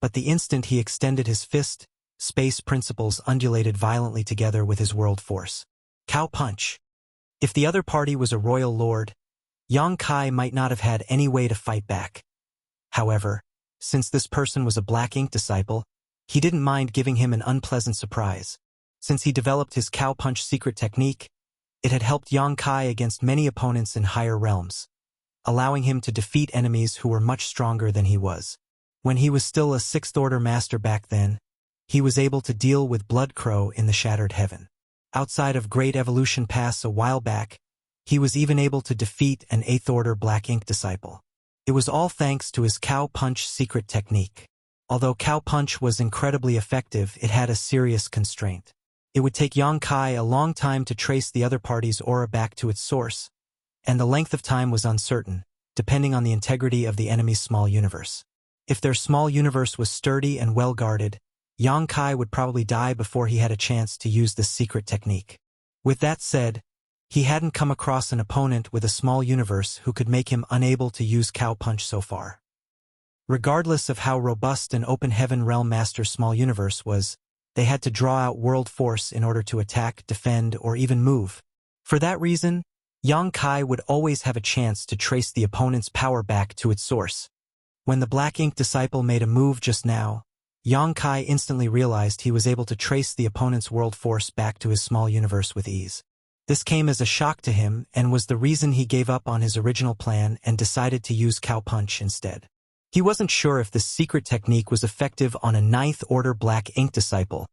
But the instant he extended his fist, space principles undulated violently together with his world force. Cow punch. If the other party was a royal lord, Yang Kai might not have had any way to fight back. However, since this person was a Black Ink Disciple, he didn't mind giving him an unpleasant surprise. Since he developed his cow punch secret technique, it had helped Yang Kai against many opponents in higher realms, allowing him to defeat enemies who were much stronger than he was. When he was still a 6th-order master back then, he was able to deal with Blood Crow in the Shattered Heaven. Outside of Great Evolution Pass a while back, he was even able to defeat an 8th-order Black Ink Disciple. It was all thanks to his cow punch secret technique. Although cow punch was incredibly effective, it had a serious constraint. It would take Yang Kai a long time to trace the other party's aura back to its source, and the length of time was uncertain, depending on the integrity of the enemy's small universe. If their small universe was sturdy and well-guarded, Yang Kai would probably die before he had a chance to use this secret technique. With that said, he hadn't come across an opponent with a small universe who could make him unable to use cow punch so far. Regardless of how robust an open heaven realm master's small universe was, they had to draw out world force in order to attack, defend, or even move. For that reason, Yang Kai would always have a chance to trace the opponent's power back to its source. When the Black Ink Disciple made a move just now, Yang Kai instantly realized he was able to trace the opponent's world force back to his small universe with ease. This came as a shock to him and was the reason he gave up on his original plan and decided to use cow punch instead. He wasn't sure if this secret technique was effective on a 9th-order Black Ink Disciple,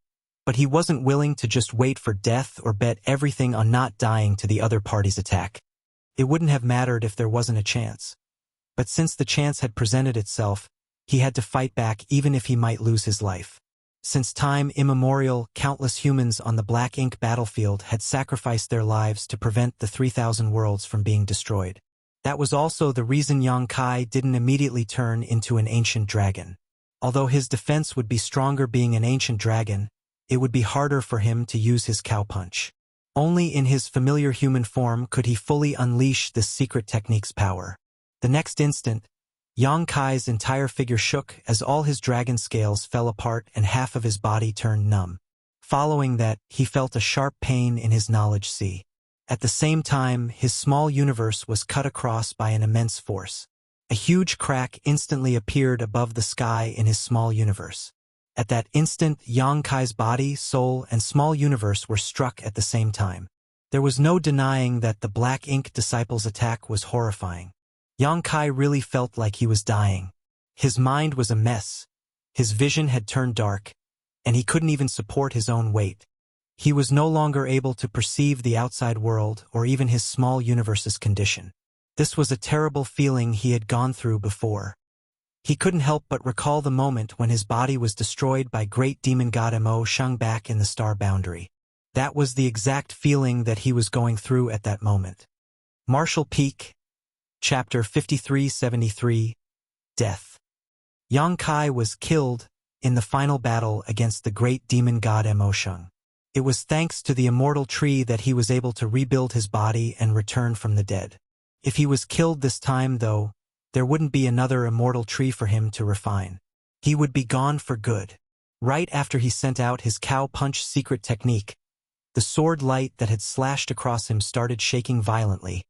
but he wasn't willing to just wait for death or bet everything on not dying to the other party's attack. It wouldn't have mattered if there wasn't a chance. But since the chance had presented itself, he had to fight back even if he might lose his life. Since time immemorial, countless humans on the Black Ink battlefield had sacrificed their lives to prevent the 3,000 worlds from being destroyed. That was also the reason Yang Kai didn't immediately turn into an ancient dragon. Although his defense would be stronger being an ancient dragon, it would be harder for him to use his cow punch. Only in his familiar human form could he fully unleash this secret technique's power. The next instant, Yang Kai's entire figure shook as all his dragon scales fell apart and half of his body turned numb. Following that, he felt a sharp pain in his knowledge sea. At the same time, his small universe was cut across by an immense force. A huge crack instantly appeared above the sky in his small universe. At that instant, Yang Kai's body, soul, and small universe were struck at the same time. There was no denying that the Black Ink Disciple's attack was horrifying. Yang Kai really felt like he was dying. His mind was a mess. His vision had turned dark, and he couldn't even support his own weight. He was no longer able to perceive the outside world or even his small universe's condition. This was a terrible feeling he had gone through before. He couldn't help but recall the moment when his body was destroyed by great demon god Mo Sheng back in the star boundary. That was the exact feeling that he was going through at that moment. Martial Peak, Chapter 5373, Death. Yang Kai was killed in the final battle against the great demon god Mo Sheng. It was thanks to the immortal tree that he was able to rebuild his body and return from the dead. If he was killed this time, though, there wouldn't be another immortal tree for him to refine. He would be gone for good. Right after he sent out his cow punch secret technique, the sword light that had slashed across him started shaking violently,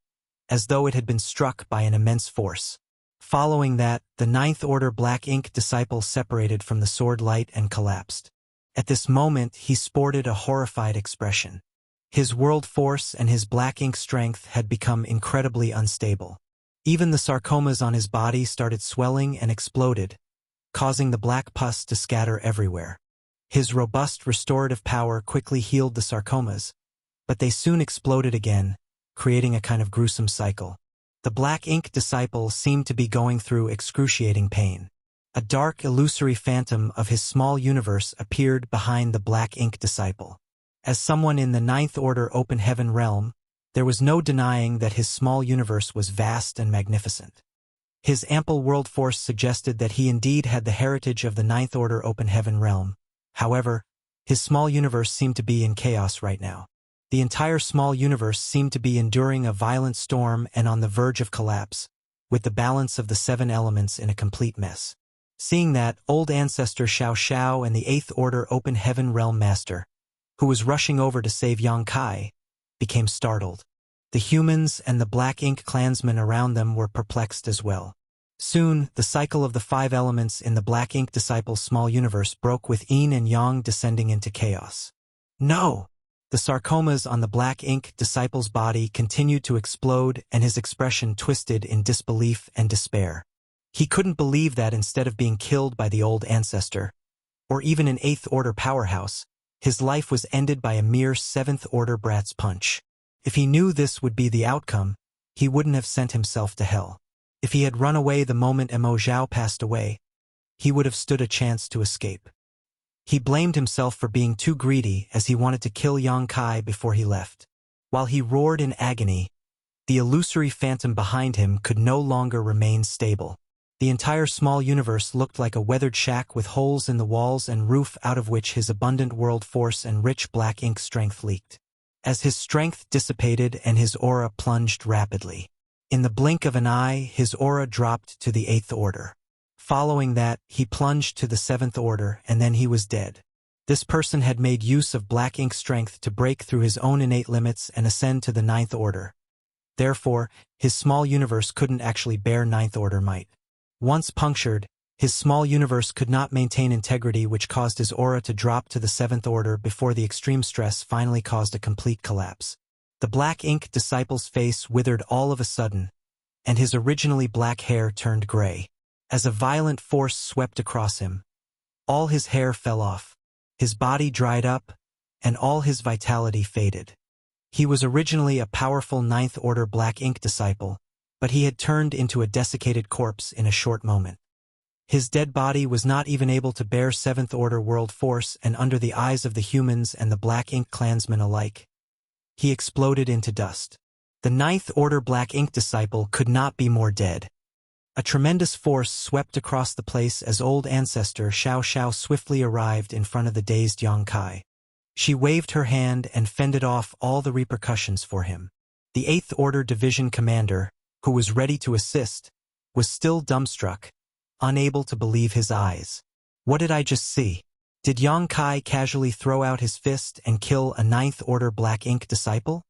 as though it had been struck by an immense force. Following that, the Ninth Order Black Ink disciple separated from the sword light and collapsed. At this moment, he sported a horrified expression. His world force and his black ink strength had become incredibly unstable. Even the sarcomas on his body started swelling and exploded, causing the black pus to scatter everywhere. His robust restorative power quickly healed the sarcomas, but they soon exploded again, creating a kind of gruesome cycle. The Black Ink disciple seemed to be going through excruciating pain. A dark, illusory phantom of his small universe appeared behind the Black Ink disciple. As someone in the Ninth Order Open Heaven realm, there was no denying that his small universe was vast and magnificent. His ample world force suggested that he indeed had the heritage of the Ninth Order Open Heaven realm. However, his small universe seemed to be in chaos right now. The entire small universe seemed to be enduring a violent storm and on the verge of collapse, with the balance of the 7 elements in a complete mess. Seeing that, Old Ancestor Xiao Xiao and the Eighth Order Open Heaven Realm Master, who was rushing over to save Yang Kai, became startled. The humans and the Black Ink clansmen around them were perplexed as well. Soon, the cycle of the 5 elements in the Black Ink disciple's small universe broke with yin and yang descending into chaos. No! The sarcomas on the Black Ink disciple's body continued to explode and his expression twisted in disbelief and despair. He couldn't believe that instead of being killed by the old ancestor, or even an 8th Order powerhouse, his life was ended by a mere 7th Order brat's punch. If he knew this would be the outcome, he wouldn't have sent himself to hell. If he had run away the moment Mo Zhao passed away, he would have stood a chance to escape. He blamed himself for being too greedy as he wanted to kill Yang Kai before he left. While he roared in agony, the illusory phantom behind him could no longer remain stable. The entire small universe looked like a weathered shack with holes in the walls and roof out of which his abundant world force and rich black ink strength leaked. As his strength dissipated and his aura plunged rapidly. In the blink of an eye, his aura dropped to the 8th Order. Following that, he plunged to the 7th Order, and then he was dead. This person had made use of black ink strength to break through his own innate limits and ascend to the 9th Order. Therefore, his small universe couldn't actually bear 9th Order might. Once punctured, his small universe could not maintain integrity, which caused his aura to drop to the 7th Order before the extreme stress finally caused a complete collapse. The Black Ink disciple's face withered all of a sudden, and his originally black hair turned gray. As a violent force swept across him, all his hair fell off, his body dried up, and all his vitality faded. He was originally a powerful 9th Order Black Ink disciple, but he had turned into a desiccated corpse in a short moment. His dead body was not even able to bear 7th Order world force, and under the eyes of the humans and the Black Ink clansmen alike, he exploded into dust. The 9th Order Black Ink disciple could not be more dead. A tremendous force swept across the place as Old Ancestor Xiao Xiao swiftly arrived in front of the dazed Yang Kai. She waved her hand and fended off all the repercussions for him. The 8th Order Division Commander, who was ready to assist, was still dumbstruck, unable to believe his eyes. What did I just see? Did Yang Kai casually throw out his fist and kill a 9th Order Black Ink disciple?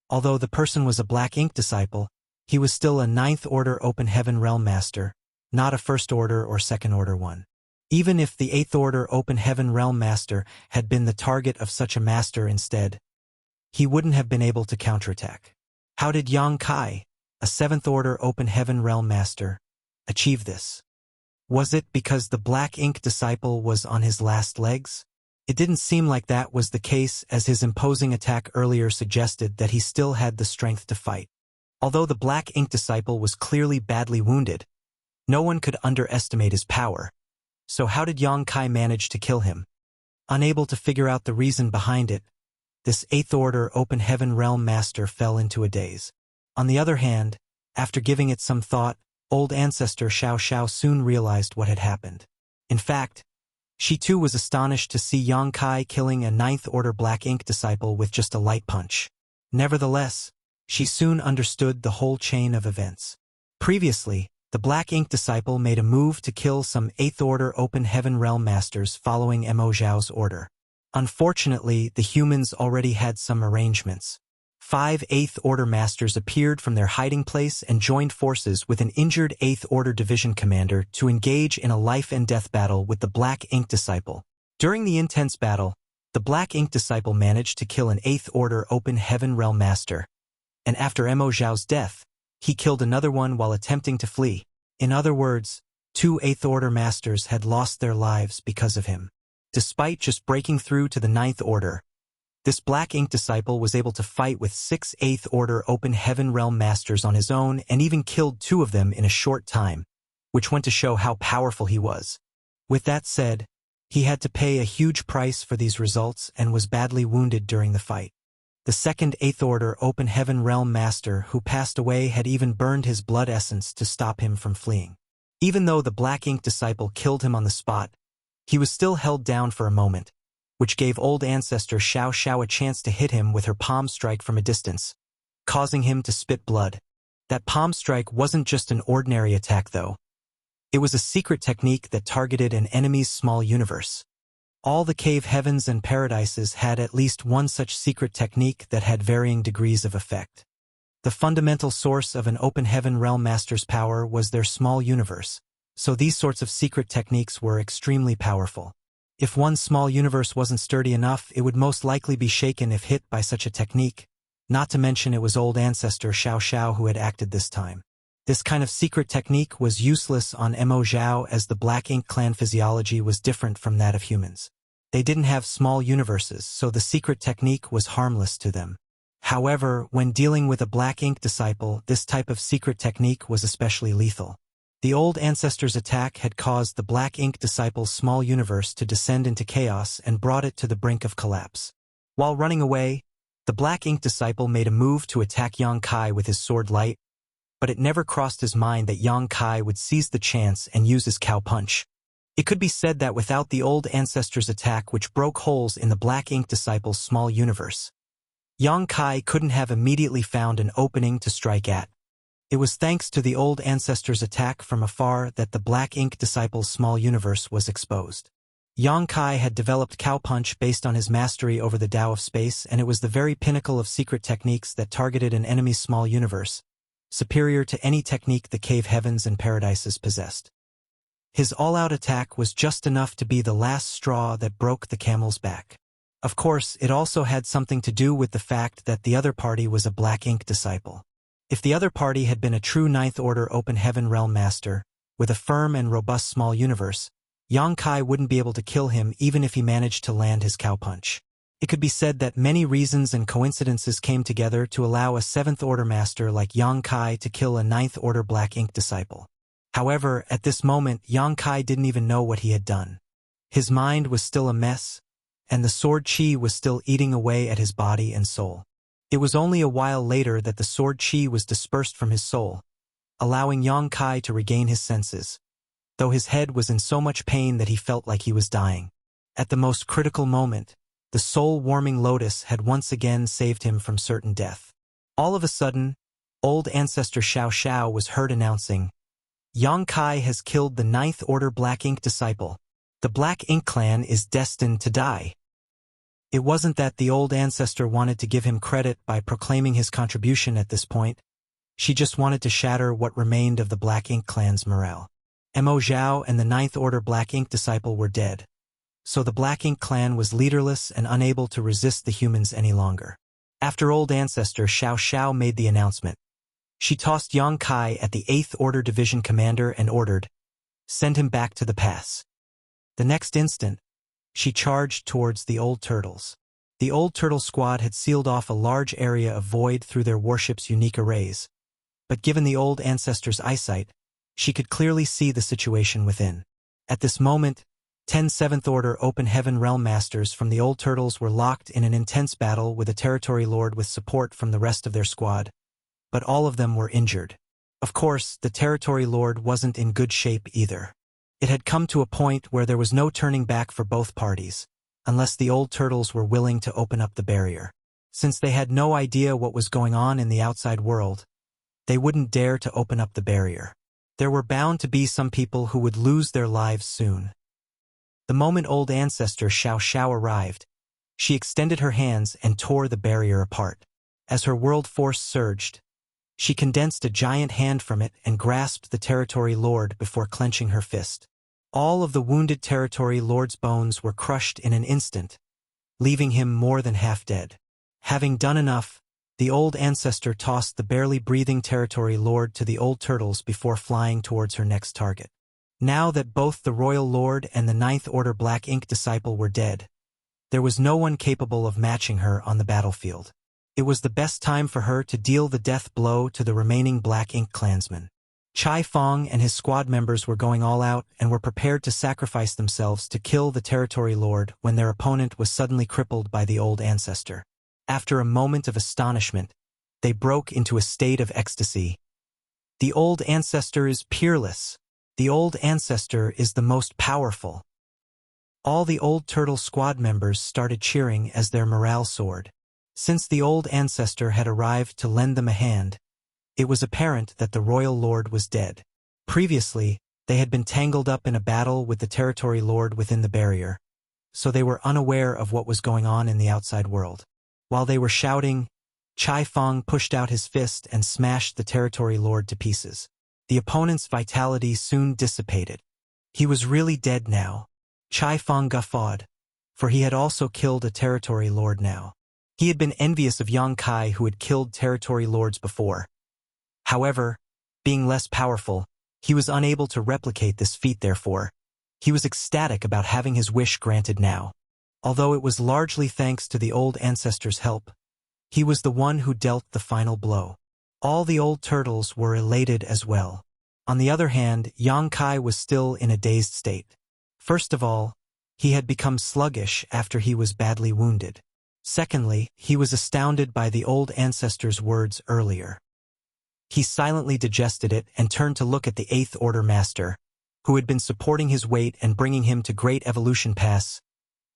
Although the person was a Black Ink disciple, he was still a 9th Order Open Heaven Realm Master, not a 1st Order or 2nd Order one. Even if the 8th Order Open Heaven Realm Master had been the target of such a master instead, he wouldn't have been able to counterattack. How did Yang Kai, a 7th Order Open Heaven Realm Master, achieve this? Was it because the Black Ink disciple was on his last legs? It didn't seem like that was the case, as his imposing attack earlier suggested that he still had the strength to fight. Although the Black Ink disciple was clearly badly wounded, no one could underestimate his power. So how did Yang Kai manage to kill him? Unable to figure out the reason behind it, this 8th Order Open Heaven Realm Master fell into a daze. On the other hand, after giving it some thought, Old Ancestor Xiao Xiao soon realized what had happened. In fact, She too was astonished to see Yang Kai killing a Ninth Order Black Ink disciple with just a light punch. Nevertheless, she soon understood the whole chain of events. Previously, the Black Ink disciple made a move to kill some 8th Order Open Heaven Realm Masters following Mo Zhao's order. Unfortunately, the humans already had some arrangements. 5 8th Order Masters appeared from their hiding place and joined forces with an injured 8th Order Division commander to engage in a life-and-death battle with the Black Ink disciple. During the intense battle, the Black Ink disciple managed to kill an 8th Order Open Heaven Realm Master, and after Mo Zhao's death, he killed another one while attempting to flee. In other words, 2 8th Order Masters had lost their lives because of him. Despite just breaking through to the 9th Order, this Black Ink disciple was able to fight with 6 8th Order Open Heaven Realm Masters on his own and even killed 2 of them in a short time, which went to show how powerful he was. With that said, he had to pay a huge price for these results and was badly wounded during the fight. The second 8th Order Open Heaven Realm Master who passed away had even burned his blood essence to stop him from fleeing. Even though the Black Ink disciple killed him on the spot, he was still held down for a moment, which gave old ancestor Xiao Xiao a chance to hit him with her palm strike from a distance, causing him to spit blood. That palm strike wasn't just an ordinary attack though. It was a secret technique that targeted an enemy's small universe. All the cave heavens and paradises had at least one such secret technique that had varying degrees of effect. The fundamental source of an Open Heaven Realm Master's power was their small universe, so these sorts of secret techniques were extremely powerful. If one small universe wasn't sturdy enough, it would most likely be shaken if hit by such a technique, not to mention it was old ancestor Xiao Xiao who had acted this time. This kind of secret technique was useless on Mo Zhao as the Black Ink clan physiology was different from that of humans. They didn't have small universes, so the secret technique was harmless to them. However, when dealing with a Black Ink disciple, this type of secret technique was especially lethal. The old ancestor's attack had caused the Black Ink disciple's small universe to descend into chaos and brought it to the brink of collapse. While running away, the Black Ink disciple made a move to attack Yang Kai with his sword light, but it never crossed his mind that Yang Kai would seize the chance and use his cow punch. It could be said that without the old ancestor's attack which broke holes in the Black Ink disciple's small universe, Yang Kai couldn't have immediately found an opening to strike at. It was thanks to the old ancestor's attack from afar that the Black Ink disciple's small universe was exposed. Yang Kai had developed cow punch based on his mastery over the Tao of space, and it was the very pinnacle of secret techniques that targeted an enemy's small universe, superior to any technique the cave heavens and paradises possessed. His all-out attack was just enough to be the last straw that broke the camel's back. Of course, it also had something to do with the fact that the other party was a Black Ink disciple. If the other party had been a true Ninth Order Open Heaven Realm Master, with a firm and robust small universe, Yang Kai wouldn't be able to kill him even if he managed to land his cow punch. It could be said that many reasons and coincidences came together to allow a 7th Order Master like Yang Kai to kill a 9th Order Black Ink disciple. However, at this moment, Yang Kai didn't even know what he had done. His mind was still a mess, and the sword chi was still eating away at his body and soul. It was only a while later that the sword chi was dispersed from his soul, allowing Yang Kai to regain his senses, though his head was in so much pain that he felt like he was dying. At the most critical moment, the soul-warming lotus had once again saved him from certain death. All of a sudden, old ancestor Xiao Xiao was heard announcing, "Yang Kai has killed the 9th Order Black Ink disciple. The Black Ink clan is destined to die." It wasn't that the old ancestor wanted to give him credit by proclaiming his contribution at this point. She just wanted to shatter what remained of the Black Ink clan's morale. Mo Zhao and the 9th Order Black Ink disciple were dead, so the Black Ink clan was leaderless and unable to resist the humans any longer. After old ancestor Xiao Xiao made the announcement, she tossed Yang Kai at the 8th Order Division commander and ordered, "Send him back to the pass." The next instant, she charged towards the old turtles. The old turtle squad had sealed off a large area of void through their warship's unique arrays, but given the old ancestor's eyesight, she could clearly see the situation within. At this moment, 10 7th Order Open Heaven Realm Masters from the old turtles were locked in an intense battle with a territory lord with support from the rest of their squad, but all of them were injured. Of course, the territory lord wasn't in good shape either. It had come to a point where there was no turning back for both parties, unless the old turtles were willing to open up the barrier. Since they had no idea what was going on in the outside world, they wouldn't dare to open up the barrier. There were bound to be some people who would lose their lives soon. The moment old ancestor Xiao Xiao arrived, she extended her hands and tore the barrier apart. As her world force surged, she condensed a giant hand from it and grasped the territory lord before clenching her fist. All of the wounded territory lord's bones were crushed in an instant, leaving him more than half dead. Having done enough, the old ancestor tossed the barely breathing territory lord to the old turtles before flying towards her next target. Now that both the royal lord and the Ninth Order Black Ink disciple were dead, there was no one capable of matching her on the battlefield. It was the best time for her to deal the death blow to the remaining Black Ink clansmen. Chai Fong and his squad members were going all out and were prepared to sacrifice themselves to kill the territory lord when their opponent was suddenly crippled by the old ancestor. After a moment of astonishment, they broke into a state of ecstasy. The old ancestor is peerless. The old ancestor is the most powerful. All the old turtle squad members started cheering as their morale soared. Since the old ancestor had arrived to lend them a hand, it was apparent that the royal lord was dead. Previously, they had been tangled up in a battle with the territory lord within the barrier, so they were unaware of what was going on in the outside world. While they were shouting, Chai Fong pushed out his fist and smashed the territory lord to pieces. The opponent's vitality soon dissipated. He was really dead now. Chai Fong guffawed, for he had also killed a territory lord now. He had been envious of Yang Kai, who had killed territory lords before. However, being less powerful, he was unable to replicate this feat. Therefore, he was ecstatic about having his wish granted now. Although it was largely thanks to the old ancestor's help, he was the one who dealt the final blow. All the old turtles were elated as well. On the other hand, Yang Kai was still in a dazed state. First of all, he had become sluggish after he was badly wounded. Secondly, he was astounded by the old ancestor's words earlier. He silently digested it and turned to look at the Eighth Order Master, who had been supporting his weight and bringing him to Great Evolution Pass.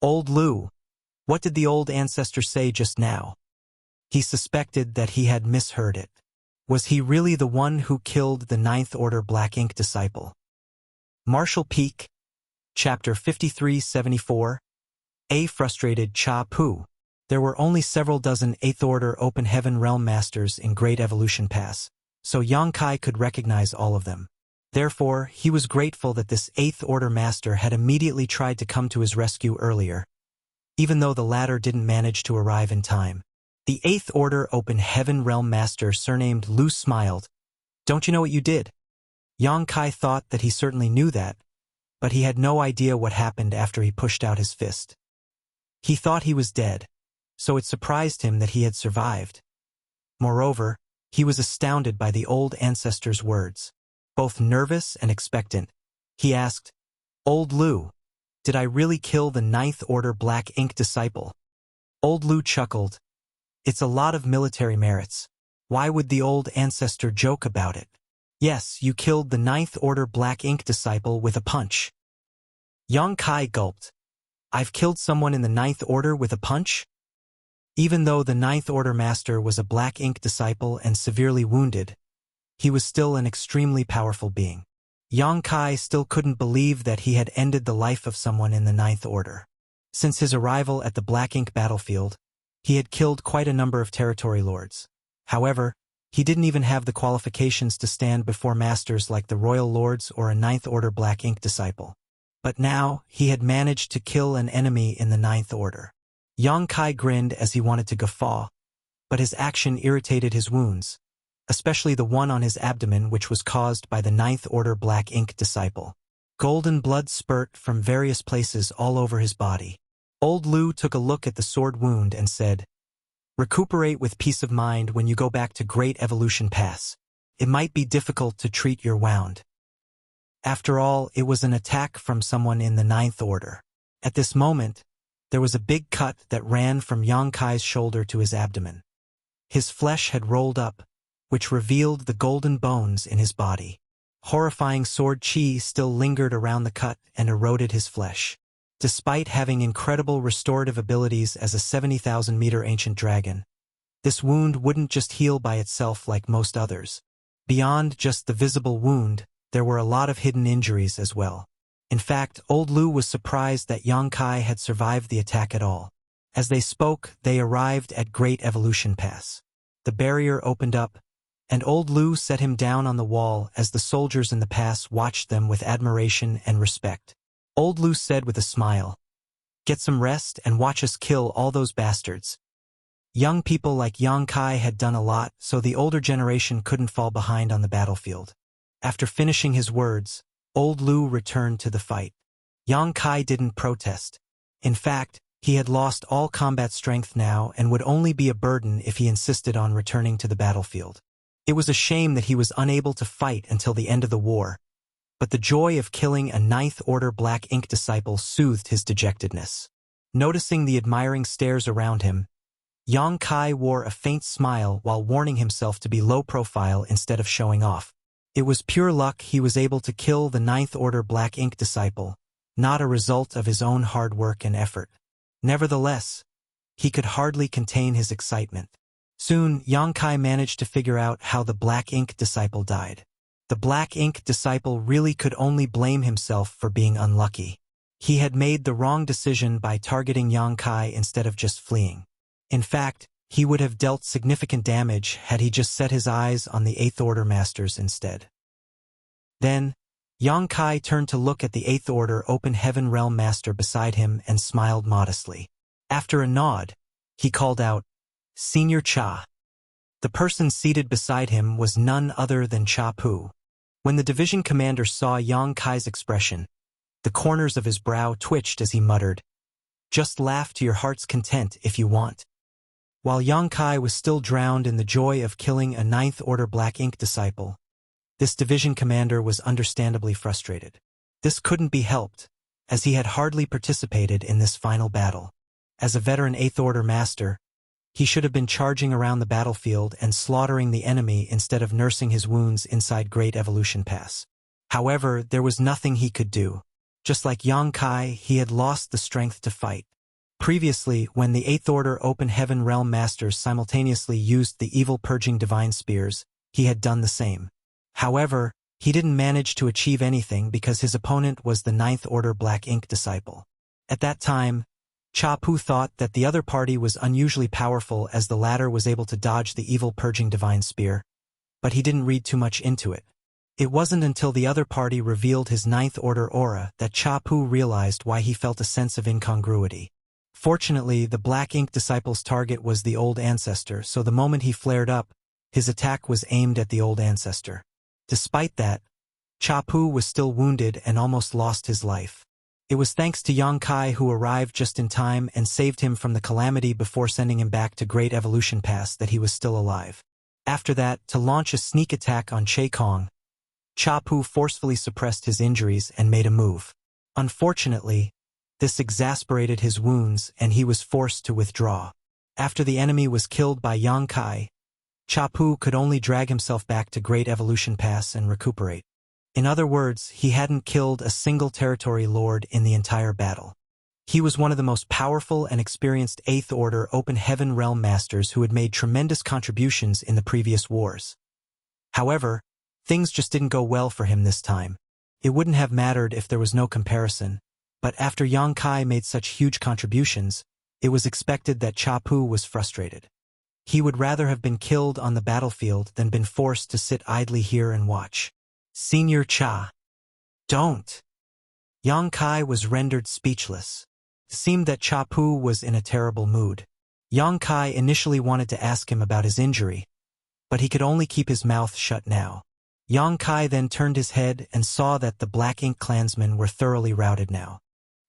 Old Lu, what did the old ancestor say just now? He suspected that he had misheard it. Was he really the one who killed the Ninth Order Black Ink disciple? Marshall Peak, Chapter 5374. A frustrated Cha Pu. There were only several dozen Eighth Order Open Heaven Realm Masters in Great Evolution Pass, so Yang Kai could recognize all of them. Therefore, he was grateful that this Eighth Order Master had immediately tried to come to his rescue earlier, even though the latter didn't manage to arrive in time. The Eighth Order Open Heaven Realm Master, surnamed Lu, smiled. Don't you know what you did? Yang Kai thought that he certainly knew that, but he had no idea what happened after he pushed out his fist. He thought he was dead, so it surprised him that he had survived. Moreover, he was astounded by the old ancestor's words. Both nervous and expectant, he asked, Old Lu, did I really kill the Ninth Order Black Ink disciple? Old Lu chuckled. It's a lot of military merits. Why would the old ancestor joke about it? Yes, you killed the Ninth Order Black Ink disciple with a punch. Yang Kai gulped. I've killed someone in the Ninth Order with a punch? Even though the Ninth Order Master was a Black Ink disciple and severely wounded, he was still an extremely powerful being. Yang Kai still couldn't believe that he had ended the life of someone in the Ninth Order. Since his arrival at the Black Ink battlefield, he had killed quite a number of territory lords. However, he didn't even have the qualifications to stand before masters like the Royal Lords or a Ninth Order Black Ink disciple. But now, he had managed to kill an enemy in the Ninth Order. Yang Kai grinned as he wanted to guffaw, but his action irritated his wounds, especially the one on his abdomen, which was caused by the Ninth Order Black Ink disciple. Golden blood spurt from various places all over his body. Old Lu took a look at the sword wound and said, Recuperate with peace of mind when you go back to Great Evolution Pass. It might be difficult to treat your wound. After all, it was an attack from someone in the Ninth Order. At this moment, there was a big cut that ran from Yang Kai's shoulder to his abdomen. His flesh had rolled up, which revealed the golden bones in his body. horrifying sword chi still lingered around the cut and eroded his flesh. Despite having incredible restorative abilities as a 70,000-meter ancient dragon, this wound wouldn't just heal by itself like most others. Beyond just the visible wound, there were a lot of hidden injuries as well. In fact, Old Lu was surprised that Yang Kai had survived the attack at all. As they spoke, they arrived at Great Evolution Pass. The barrier opened up, and Old Lu set him down on the wall as the soldiers in the pass watched them with admiration and respect. Old Lu said with a smile, "Get some rest and watch us kill all those bastards." Young people like Yang Kai had done a lot, so the older generation couldn't fall behind on the battlefield. After finishing his words, Old Lu returned to the fight. Yang Kai didn't protest. In fact, he had lost all combat strength now and would only be a burden if he insisted on returning to the battlefield. It was a shame that he was unable to fight until the end of the war, but the joy of killing a Ninth Order Black Ink disciple soothed his dejectedness. Noticing the admiring stares around him, Yang Kai wore a faint smile while warning himself to be low profile instead of showing off. It was pure luck he was able to kill the Ninth Order Black Ink disciple, not a result of his own hard work and effort. Nevertheless, he could hardly contain his excitement. Soon, Yang Kai managed to figure out how the Black Ink disciple died. The Black Ink disciple really could only blame himself for being unlucky. He had made the wrong decision by targeting Yang Kai instead of just fleeing. In fact, he would have dealt significant damage had he just set his eyes on the Eighth Order Masters instead. Then, Yang Kai turned to look at the Eighth Order Open Heaven Realm Master beside him and smiled modestly. After a nod, he called out, "Senior Cha." The person seated beside him was none other than Cha Pu. When the division commander saw Yang Kai's expression, the corners of his brow twitched as he muttered, "Just laugh to your heart's content if you want." While Yang Kai was still drowned in the joy of killing a Ninth Order Black Ink disciple, this division commander was understandably frustrated. This couldn't be helped, as he had hardly participated in this final battle. As a veteran Eighth Order master, he should have been charging around the battlefield and slaughtering the enemy instead of nursing his wounds inside Great Evolution Pass. However, there was nothing he could do. Just like Yang Kai, he had lost the strength to fight. Previously, when the Eighth Order Open Heaven Realm Masters simultaneously used the evil purging divine spears, he had done the same. However, he didn't manage to achieve anything because his opponent was the Ninth Order Black Ink disciple. At that time, Cha Pu thought that the other party was unusually powerful as the latter was able to dodge the evil purging divine spear, but he didn't read too much into it. It wasn't until the other party revealed his Ninth Order aura that Cha Pu realized why he felt a sense of incongruity. Fortunately, the Black Ink disciple's target was the Old Ancestor, so the moment he flared up, his attack was aimed at the Old Ancestor. Despite that, Cha Pu was still wounded and almost lost his life. It was thanks to Yang Kai who arrived just in time and saved him from the calamity before sending him back to Great Evolution Pass that he was still alive. After that, to launch a sneak attack on Che Kong, Cha Pu forcefully suppressed his injuries and made a move. Unfortunately, this exasperated his wounds and he was forced to withdraw. After the enemy was killed by Yang Kai, Cha Pu could only drag himself back to Great Evolution Pass and recuperate. In other words, he hadn't killed a single territory lord in the entire battle. He was one of the most powerful and experienced Eighth Order Open Heaven Realm Masters who had made tremendous contributions in the previous wars. However, things just didn't go well for him this time. It wouldn't have mattered if there was no comparison, but after Yang Kai made such huge contributions, it was expected that Cha Pu was frustrated. He would rather have been killed on the battlefield than been forced to sit idly here and watch. "Senior Cha, don't." Yang Kai was rendered speechless. It seemed that Cha Pu was in a terrible mood. Yang Kai initially wanted to ask him about his injury, but he could only keep his mouth shut now. Yang Kai then turned his head and saw that the Black Ink clansmen were thoroughly routed now.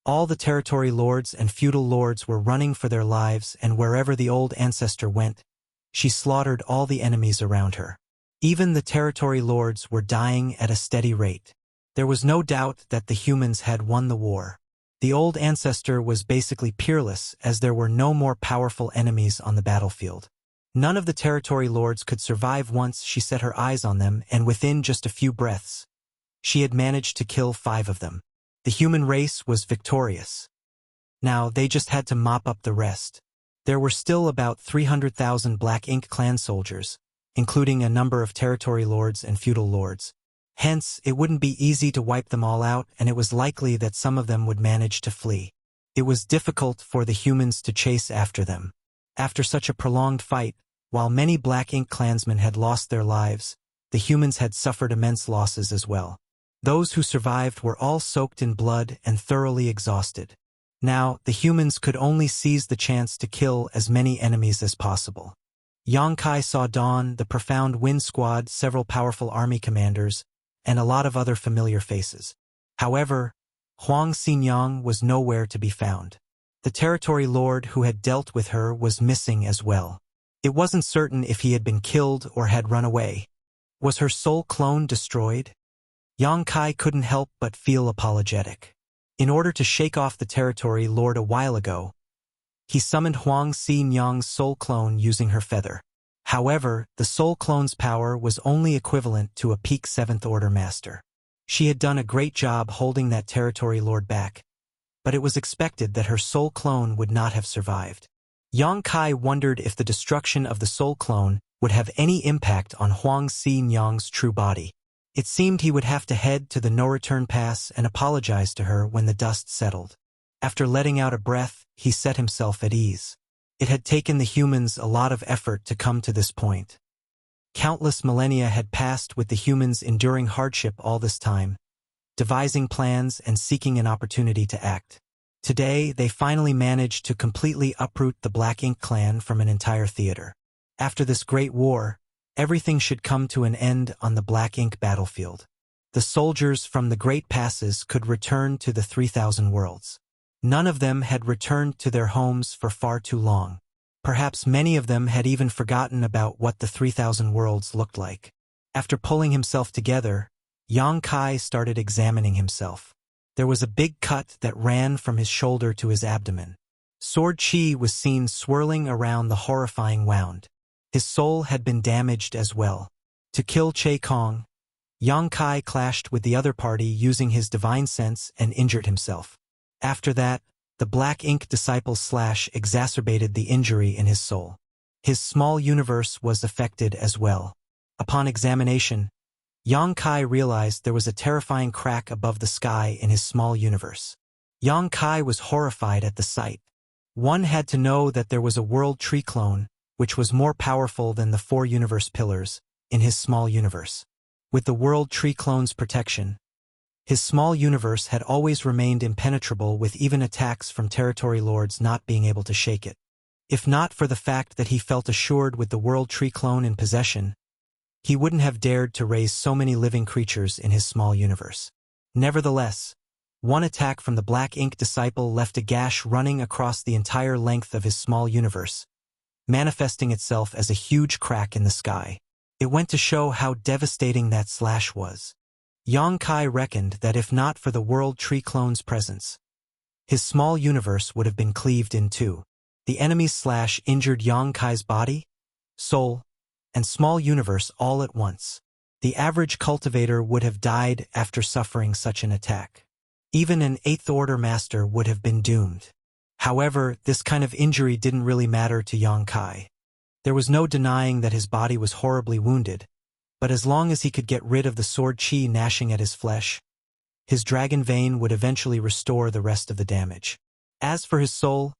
All the territory lords and feudal lords were running for their lives, and wherever the Old Ancestor went, she slaughtered all the enemies around her. Even the territory lords were dying at a steady rate. There was no doubt that the humans had won the war. The Old Ancestor was basically peerless as there were no more powerful enemies on the battlefield. None of the territory lords could survive once she set her eyes on them, and within just a few breaths, She had managed to kill 5 of them. The human race was victorious. Now they just had to mop up the rest. There were still about 300,000 Black Ink clan soldiers, including a number of territory lords and feudal lords. Hence, it wouldn't be easy to wipe them all out, and it was likely that some of them would manage to flee. It was difficult for the humans to chase after them. After such a prolonged fight, while many Black Ink clansmen had lost their lives, the humans had suffered immense losses as well. Those who survived were all soaked in blood and thoroughly exhausted. Now, the humans could only seize the chance to kill as many enemies as possible. Yang Kai saw Dawn, the Profound Wind Squad, several powerful army commanders, and a lot of other familiar faces. However, Huang Xinyang was nowhere to be found. The territory lord who had dealt with her was missing as well. It wasn't certain if he had been killed or had run away. Was her soul clone destroyed? Yang Kai couldn't help but feel apologetic. In order to shake off the territory lord a while ago, he summoned Huang Xinyang's soul clone using her feather. However, the soul clone's power was only equivalent to a peak 7th Order master. She had done a great job holding that territory lord back, but it was expected that her soul clone would not have survived. Yang Kai wondered if the destruction of the soul clone would have any impact on Huang Xinyang's true body. It seemed he would have to head to the no-return pass and apologize to her when the dust settled. After letting out a breath, he set himself at ease. It had taken the humans a lot of effort to come to this point. Countless millennia had passed with the humans enduring hardship all this time, devising plans and seeking an opportunity to act. Today, they finally managed to completely uproot the Black Ink clan from an entire theater. After this great war, everything should come to an end on the Black Ink battlefield. The soldiers from the Great Passes could return to the 3,000 worlds. None of them had returned to their homes for far too long. Perhaps many of them had even forgotten about what the 3,000 worlds looked like. After pulling himself together, Yang Kai started examining himself. There was a big cut that ran from his shoulder to his abdomen. Sword chi was seen swirling around the horrifying wound. His soul had been damaged as well. To kill Che Kong, Yang Kai clashed with the other party using his divine sense and injured himself. After that, the Black Ink disciple exacerbated the injury in his soul. His small universe was affected as well. Upon examination, Yang Kai realized there was a terrifying crack above the sky in his small universe. Yang Kai was horrified at the sight. One had to know that there was a world tree clone, which was more powerful than the 4 universe pillars, in his small universe. With the world tree clone's protection, his small universe had always remained impenetrable, with even attacks from territory lords not being able to shake it. If not for the fact that he felt assured with the world tree clone in possession, he wouldn't have dared to raise so many living creatures in his small universe. Nevertheless, one attack from the Black Ink disciple left a gash running across the entire length of his small universe, manifesting itself as a huge crack in the sky. It went to show how devastating that slash was. Yang Kai reckoned that if not for the world tree clone's presence, his small universe would have been cleaved in two. The enemy's slash injured Yang Kai's body, soul, and small universe all at once. The average cultivator would have died after suffering such an attack. Even an 8th Order master would have been doomed. However, this kind of injury didn't really matter to Yang Kai. There was no denying that his body was horribly wounded, but as long as he could get rid of the sword chi gnashing at his flesh, his dragon vein would eventually restore the rest of the damage. As for his soul,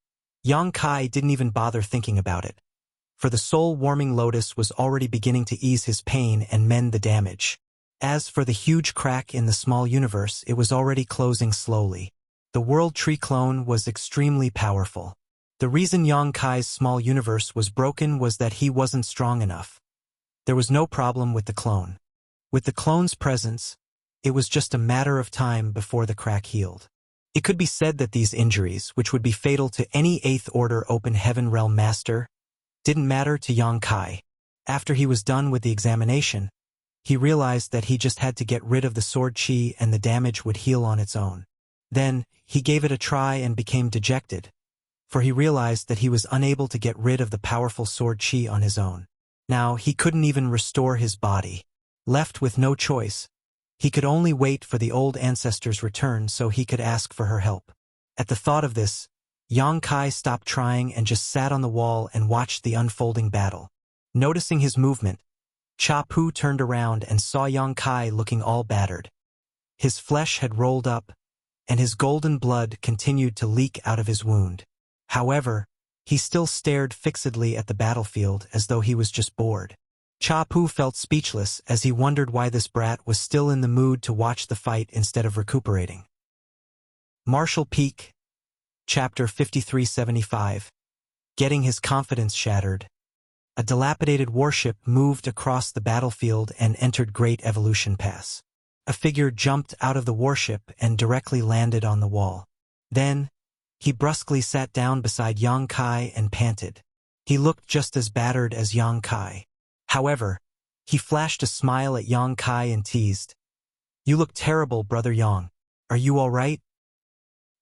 Yang Kai didn't even bother thinking about it, for the soul-warming lotus was already beginning to ease his pain and mend the damage. As for the huge crack in the small universe, it was already closing slowly. The world tree clone was extremely powerful. The reason Yang Kai's small universe was broken was that he wasn't strong enough. There was no problem with the clone. With the clone's presence, it was just a matter of time before the crack healed. It could be said that these injuries, which would be fatal to any 8th Order Open Heaven Realm Master, didn't matter to Yang Kai. After he was done with the examination, he realized that he just had to get rid of the sword chi and the damage would heal on its own. Then, he gave it a try and became dejected, for he realized that he was unable to get rid of the powerful sword chi on his own. Now, he couldn't even restore his body. Left with no choice, He could only wait for the old ancestor's return so he could ask for her help. At the thought of this, Yang Kai stopped trying and just sat on the wall and watched the unfolding battle. Noticing his movement, Cha Pu turned around and saw Yang Kai looking all battered. His flesh had rolled up, and his golden blood continued to leak out of his wound. However, he still stared fixedly at the battlefield as though he was just bored. Cha Pu felt speechless as he wondered why this brat was still in the mood to watch the fight instead of recuperating. Martial Peak, Chapter 5375. Getting his confidence shattered. A dilapidated warship moved across the battlefield and entered Great Evolution Pass. A figure jumped out of the warship and directly landed on the wall. Then, he brusquely sat down beside Yang Kai and panted. He looked just as battered as Yang Kai. However, he flashed a smile at Yang Kai and teased, "You look terrible, Brother Yang. Are you all right?"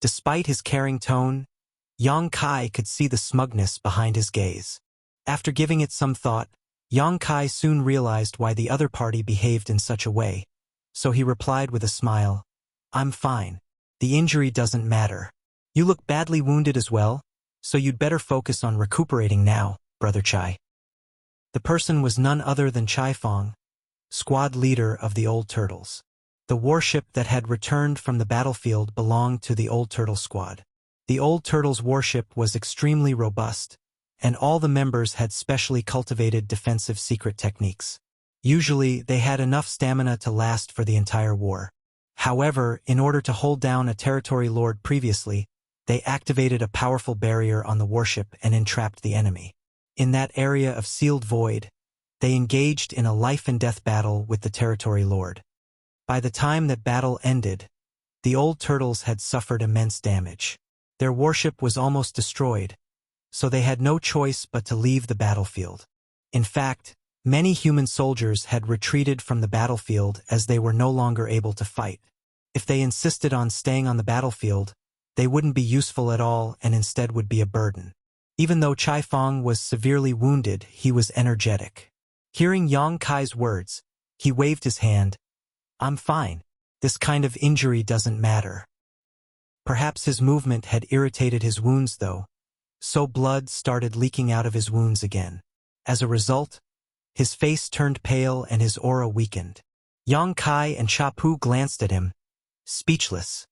Despite his caring tone, Yang Kai could see the smugness behind his gaze. After giving it some thought, Yang Kai soon realized why the other party behaved in such a way, so he replied with a smile, "I'm fine. The injury doesn't matter. You look badly wounded as well, so you'd better focus on recuperating now, Brother Chai." The person was none other than Chai Fong, squad leader of the Old Turtles. The warship that had returned from the battlefield belonged to the Old Turtle Squad. The Old Turtles warship was extremely robust, and all the members had specially cultivated defensive secret techniques. Usually, they had enough stamina to last for the entire war. However, in order to hold down a territory lord previously, they activated a powerful barrier on the warship and entrapped the enemy. In that area of sealed void, they engaged in a life-and-death battle with the territory lord. By the time that battle ended, the Old Turtles had suffered immense damage. Their warship was almost destroyed, so they had no choice but to leave the battlefield. In fact, many human soldiers had retreated from the battlefield as they were no longer able to fight. If they insisted on staying on the battlefield, they wouldn't be useful at all and instead would be a burden. Even though Chai Fong was severely wounded, he was energetic. Hearing Yang Kai's words, he waved his hand. "I'm fine. This kind of injury doesn't matter." Perhaps his movement had irritated his wounds though, so blood started leaking out of his wounds again. As a result, his face turned pale and his aura weakened. Yang Kai and Cha Pu glanced at him, speechless.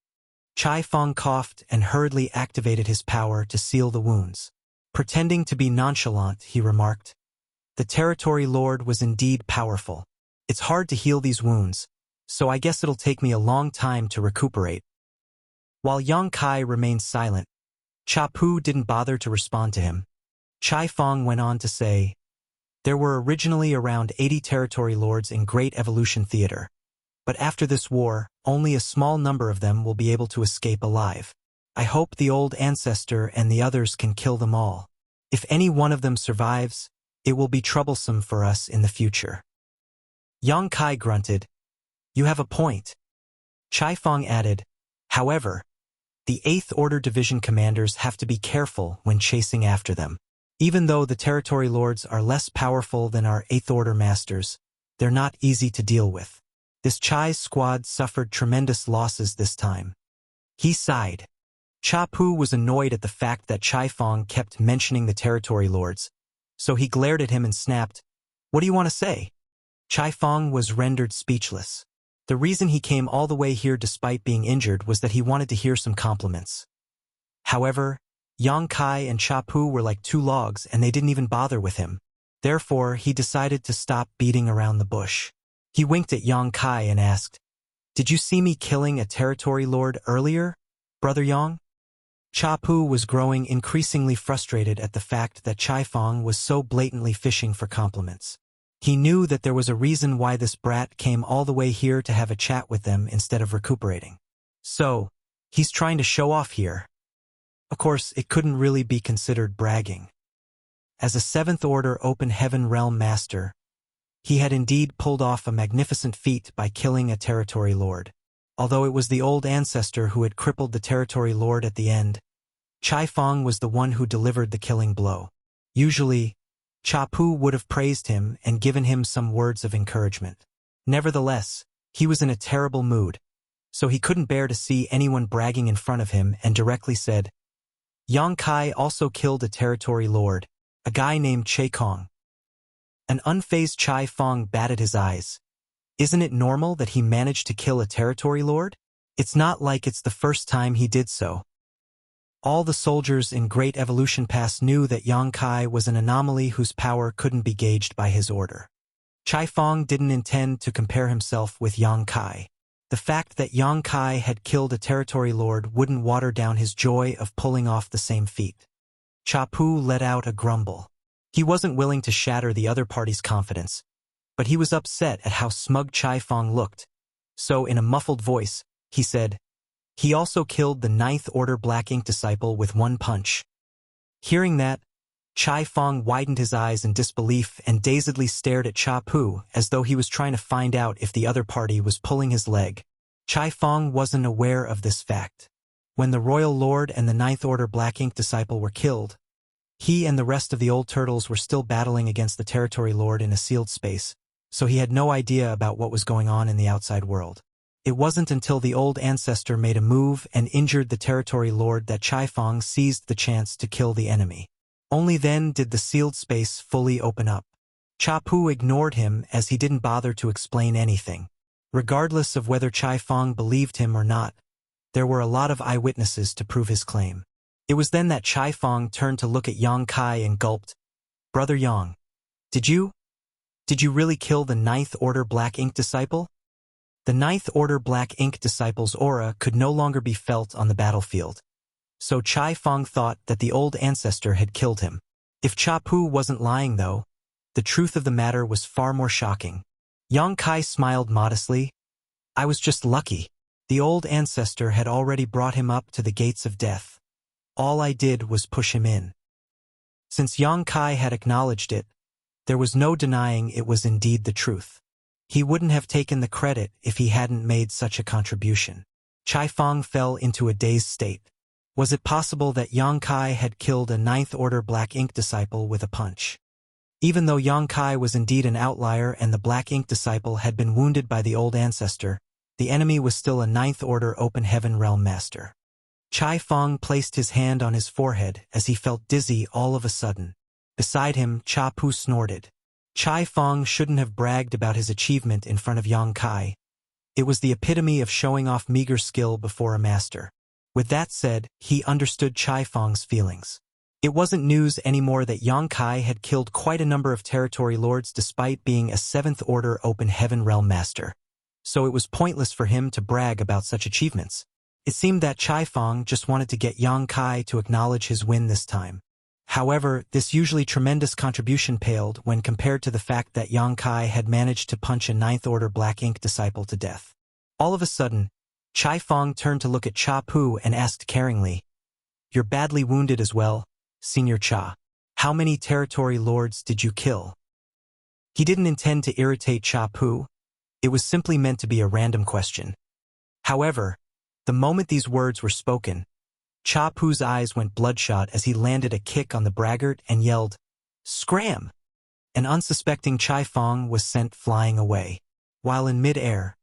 Chai Fong coughed and hurriedly activated his power to seal the wounds. Pretending to be nonchalant, he remarked, "The territory lord was indeed powerful. It's hard to heal these wounds, so I guess it'll take me a long time to recuperate." While Yang Kai remained silent, Cha Pu didn't bother to respond to him. Chai Fong went on to say, "There were originally around 80 territory lords in Great Evolution Theater, but after this war, only a small number of them will be able to escape alive. I hope the old ancestor and the others can kill them all. If any one of them survives, it will be troublesome for us in the future." Yang Kai grunted, "You have a point." Chai Fong added, "However, the 8th Order Division commanders have to be careful when chasing after them. Even though the territory lords are less powerful than our 8th Order masters, they're not easy to deal with. This Chai's squad suffered tremendous losses this time." He sighed. Cha Pu was annoyed at the fact that Chai Fong kept mentioning the territory lords, so he glared at him and snapped, "What do you want to say?" Chai Fong was rendered speechless. The reason he came all the way here despite being injured was that he wanted to hear some compliments. However, Yang Kai and Cha Pu were like two logs and they didn't even bother with him. Therefore, he decided to stop beating around the bush. He winked at Yang Kai and asked, "Did you see me killing a territory lord earlier, Brother Yang?" Cha Pu was growing increasingly frustrated at the fact that Chai Fong was so blatantly fishing for compliments. He knew that there was a reason why this brat came all the way here to have a chat with them instead of recuperating. So, he's trying to show off here. Of course, it couldn't really be considered bragging. As a 7th Order Open Heaven Realm Master, he had indeed pulled off a magnificent feat by killing a territory lord. Although it was the old ancestor who had crippled the territory lord at the end, Chai Fong was the one who delivered the killing blow. Usually, Cha Pu would have praised him and given him some words of encouragement. Nevertheless, He was in a terrible mood, so he couldn't bear to see anyone bragging in front of him and directly said, Yang Kai also killed a territory lord, a guy named Che Kong. An unfazed Chai Fong batted his eyes. Isn't it normal that he managed to kill a territory lord? It's not like it's the first time he did so. All the soldiers in Great Evolution Pass knew that Yang Kai was an anomaly whose power couldn't be gauged by his order. Chai Fong didn't intend to compare himself with Yang Kai. The fact that Yang Kai had killed a territory lord wouldn't water down his joy of pulling off the same feat. Cha Pu let out a grumble. He wasn't willing to shatter the other party's confidence, but he was upset at how smug Chai Fong looked. So in a muffled voice, he said, he also killed the 9th Order Black Ink disciple with one punch. Hearing that, Chai Fong widened his eyes in disbelief and dazedly stared at Cha Pu as though he was trying to find out if the other party was pulling his leg. Chai Fong wasn't aware of this fact. When the Royal Lord and the 9th Order Black Ink disciple were killed, he and the rest of the old turtles were still battling against the territory lord in a sealed space, so he had no idea about what was going on in the outside world. It wasn't until the old ancestor made a move and injured the territory lord that Chai Fong seized the chance to kill the enemy. Only then did the sealed space fully open up. Cha Pu ignored him as he didn't bother to explain anything. Regardless of whether Chai Fong believed him or not, there were a lot of eyewitnesses to prove his claim. It was then that Chai Fong turned to look at Yang Kai and gulped, Brother Yang, did you really kill the 9th Order Black Ink disciple? The 9th Order Black Ink disciple's aura could no longer be felt on the battlefield, so Chai Fong thought that the old ancestor had killed him. If Cha Pu wasn't lying though, the truth of the matter was far more shocking. Yang Kai smiled modestly. I was just lucky. The old ancestor had already brought him up to the gates of death. All I did was push him in. Since Yang Kai had acknowledged it, there was no denying it was indeed the truth. He wouldn't have taken the credit if he hadn't made such a contribution. Chai Fong fell into a dazed state. Was it possible that Yang Kai had killed a 9th Order Black Ink disciple with a punch? Even though Yang Kai was indeed an outlier and the Black Ink disciple had been wounded by the old ancestor, the enemy was still a 9th Order Open Heaven Realm Master. Chai Fong placed his hand on his forehead as he felt dizzy all of a sudden. Beside him, Cha Pu snorted. Chai Fong shouldn't have bragged about his achievement in front of Yang Kai. It was the epitome of showing off meager skill before a master. With that said, he understood Chai Fong's feelings. It wasn't news anymore that Yang Kai had killed quite a number of territory lords despite being a 7th Order Open Heaven Realm Master. So it was pointless for him to brag about such achievements. It seemed that Chai Fong just wanted to get Yang Kai to acknowledge his win this time. However, this usually tremendous contribution paled when compared to the fact that Yang Kai had managed to punch a 9th Order Black Ink disciple to death. All of a sudden, Chai Fong turned to look at Cha Pu and asked caringly, You're badly wounded as well, Senior Cha. How many territory lords did you kill? He didn't intend to irritate Cha Pu. It was simply meant to be a random question. However, the moment these words were spoken, Cha Pu's eyes went bloodshot as he landed a kick on the braggart and yelled, Scram! An unsuspecting Chai Fong was sent flying away. While in mid-air,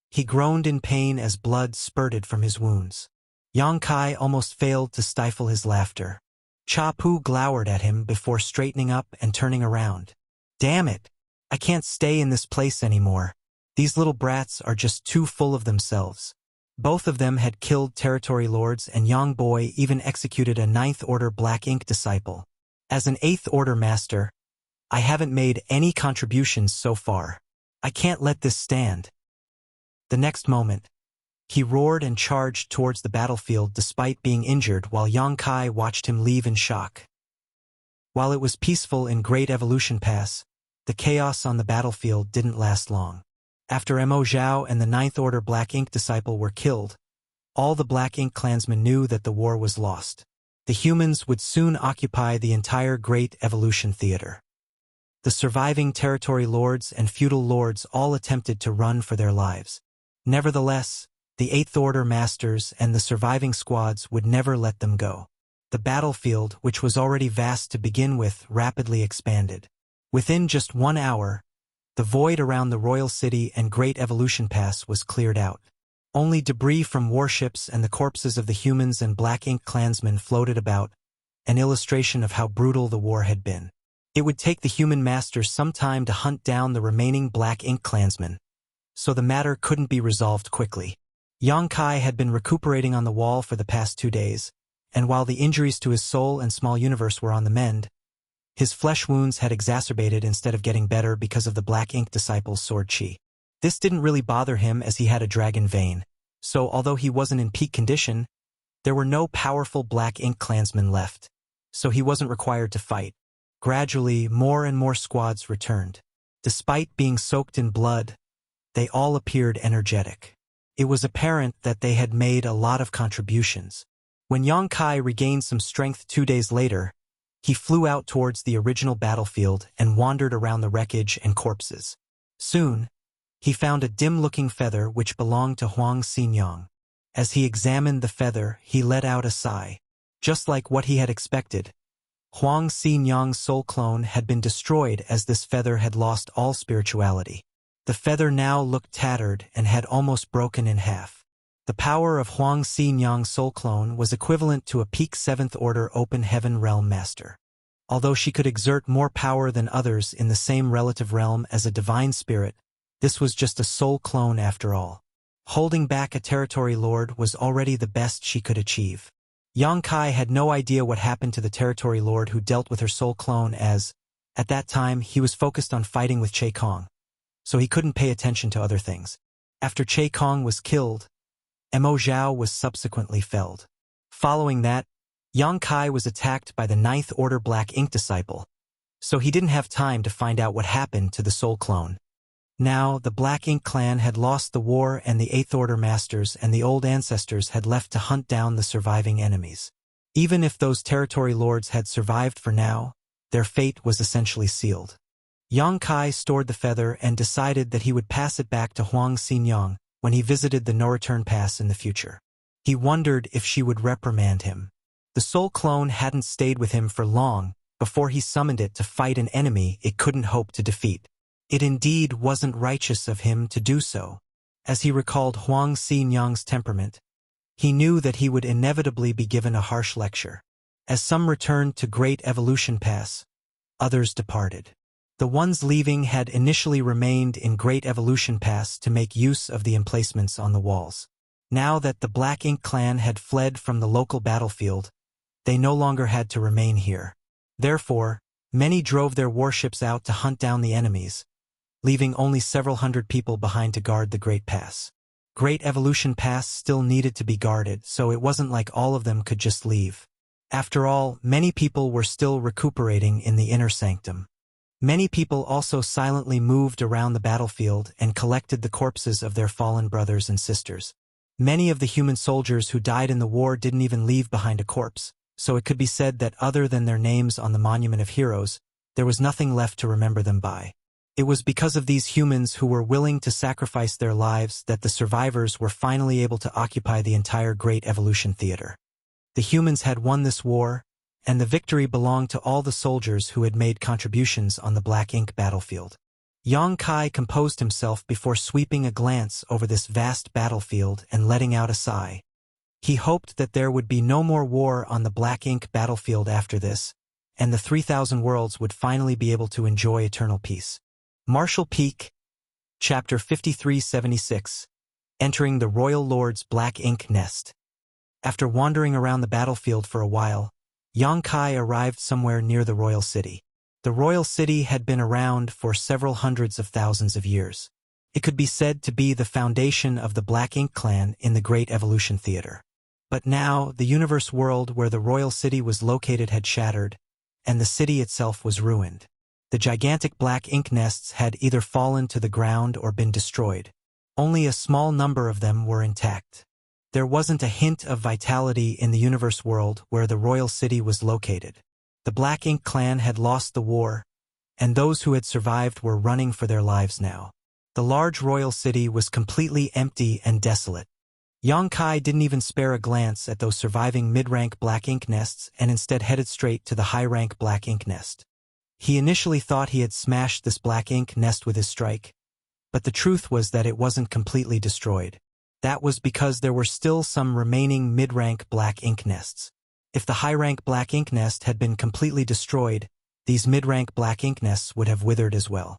he groaned in pain as blood spurted from his wounds. Yang Kai almost failed to stifle his laughter. Cha Pu glowered at him before straightening up and turning around. Damn it! I can't stay in this place anymore. These little brats are just too full of themselves. Both of them had killed territory lords and Yang Boy even executed a 9th Order Black Ink disciple. As an 8th Order Master, I haven't made any contributions so far. I can't let this stand. The next moment, he roared and charged towards the battlefield despite being injured while Yang Kai watched him leave in shock. While it was peaceful in Great Evolution Pass, the chaos on the battlefield didn't last long. After Mo Zhao and the 9th Order Black Ink disciple were killed, all the Black Ink clansmen knew that the war was lost. The humans would soon occupy the entire Great Evolution Theater. The surviving territory lords and feudal lords all attempted to run for their lives. Nevertheless, the 8th Order Masters and the surviving squads would never let them go. The battlefield, which was already vast to begin with, rapidly expanded. Within just 1 hour, The void around the royal city and Great Evolution Pass was cleared out. Only debris from warships and the corpses of the humans and Black Ink clansmen floated about, an illustration of how brutal the war had been. It would take the human masters some time to hunt down the remaining Black Ink clansmen, so the matter couldn't be resolved quickly. Yang Kai had been recuperating on the wall for the past 2 days, and while the injuries to his soul and small universe were on the mend, his flesh wounds had exacerbated instead of getting better because of the Black Ink disciples' sword chi. This didn't really bother him as he had a dragon vein, so although he wasn't in peak condition, there were no powerful Black Ink clansmen left, so he wasn't required to fight. Gradually, more and more squads returned. Despite being soaked in blood, they all appeared energetic. It was apparent that they had made a lot of contributions. When Yang Kai regained some strength 2 days later, he flew out towards the original battlefield and wandered around the wreckage and corpses. Soon, he found a dim-looking feather which belonged to Huang Xinyang. As he examined the feather, he let out a sigh. Just like what he had expected, Huang Xinyang's soul clone had been destroyed as this feather had lost all spirituality. The feather now looked tattered and had almost broken in half. The power of Huang Xinyang's soul clone was equivalent to a peak 7th Order Open Heaven Realm Master. Although she could exert more power than others in the same relative realm as a divine spirit, this was just a soul clone after all. Holding back a territory lord was already the best she could achieve. Yang Kai had no idea what happened to the territory lord who dealt with her soul clone as, at that time, he was focused on fighting with Che Kong, so he couldn't pay attention to other things. After Che Kong was killed, Mo Zhao was subsequently felled. Following that, Yang Kai was attacked by the 9th Order Black Ink disciple, so he didn't have time to find out what happened to the soul clone. Now, the Black Ink clan had lost the war and the 8th Order masters and the old ancestors had left to hunt down the surviving enemies. Even if those territory lords had survived for now, their fate was essentially sealed. Yang Kai stored the feather and decided that he would pass it back to Huang Xinyang when he visited the no-return pass in the future. He wondered if she would reprimand him. The soul clone hadn't stayed with him for long before he summoned it to fight an enemy it couldn't hope to defeat. It indeed wasn't righteous of him to do so. As he recalled Huang Xinyang's temperament, he knew that he would inevitably be given a harsh lecture. As some returned to Great Evolution Pass, others departed. The ones leaving had initially remained in Great Evolution Pass to make use of the emplacements on the walls. Now that the Black Ink clan had fled from the local battlefield, they no longer had to remain here. Therefore, many drove their warships out to hunt down the enemies, leaving only several hundred people behind to guard the Great Pass. Great Evolution Pass still needed to be guarded, so it wasn't like all of them could just leave. After all, many people were still recuperating in the inner sanctum. Many people also silently moved around the battlefield and collected the corpses of their fallen brothers and sisters. Many of the human soldiers who died in the war didn't even leave behind a corpse, so it could be said that other than their names on the Monument of Heroes, there was nothing left to remember them by. It was because of these humans who were willing to sacrifice their lives that the survivors were finally able to occupy the entire Great Evolution Theater. The humans had won this war, and the victory belonged to all the soldiers who had made contributions on the Black Ink battlefield. Yang Kai composed himself before sweeping a glance over this vast battlefield and letting out a sigh. He hoped that there would be no more war on the Black Ink battlefield after this, and the 3,000 worlds would finally be able to enjoy eternal peace. Martial Peak, Chapter 5376, Entering the Royal Lord's Black Ink Nest. After wandering around the battlefield for a while, Yang Kai arrived somewhere near the royal city. The royal city had been around for several hundreds of thousands of years. It could be said to be the foundation of the Black Ink clan in the Great Evolution Theater. But now, the universe world where the royal city was located had shattered, and the city itself was ruined. The gigantic Black Ink nests had either fallen to the ground or been destroyed. Only a small number of them were intact. There wasn't a hint of vitality in the universe world where the royal city was located. The Black Ink clan had lost the war, and those who had survived were running for their lives now. The large royal city was completely empty and desolate. Yang Kai didn't even spare a glance at those surviving mid-rank Black Ink nests and instead headed straight to the high-rank Black Ink nest. He initially thought he had smashed this black ink nest with his strike, but the truth was that it wasn't completely destroyed. That was because there were still some remaining mid-rank black ink nests. If the high-rank black ink nest had been completely destroyed, these mid-rank black ink nests would have withered as well.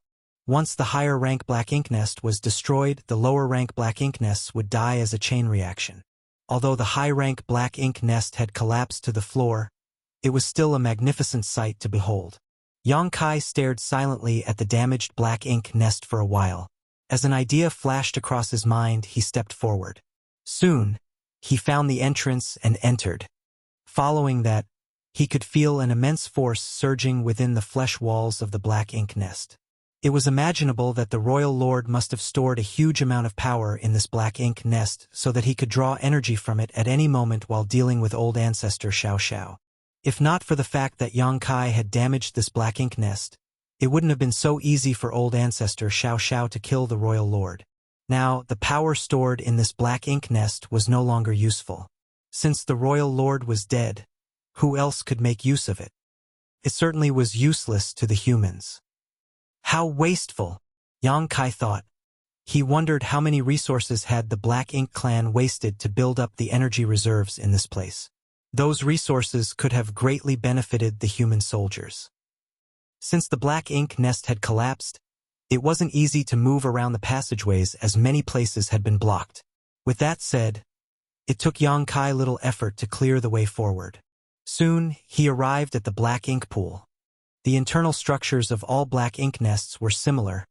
Once the higher-rank black ink nest was destroyed, the lower-rank black ink nests would die as a chain reaction. Although the high-rank black ink nest had collapsed to the floor, it was still a magnificent sight to behold. Yang Kai stared silently at the damaged black ink nest for a while. As an idea flashed across his mind, he stepped forward. Soon, he found the entrance and entered. Following that, he could feel an immense force surging within the flesh walls of the black ink nest. It was imaginable that the royal lord must have stored a huge amount of power in this black ink nest so that he could draw energy from it at any moment while dealing with old ancestor Xiao Xiao. If not for the fact that Yang Kai had damaged this black ink nest, it wouldn't have been so easy for old ancestor Xiao Xiao to kill the royal lord. Now, the power stored in this black ink nest was no longer useful. Since the royal lord was dead, who else could make use of it? It certainly was useless to the humans. How wasteful, Yang Kai thought. He wondered how many resources had the Black Ink clan wasted to build up the energy reserves in this place. Those resources could have greatly benefited the human soldiers. Since the black ink nest had collapsed, it wasn't easy to move around the passageways as many places had been blocked. With that said, it took Yang Kai little effort to clear the way forward. Soon, he arrived at the black ink pool. The internal structures of all black ink nests were similar,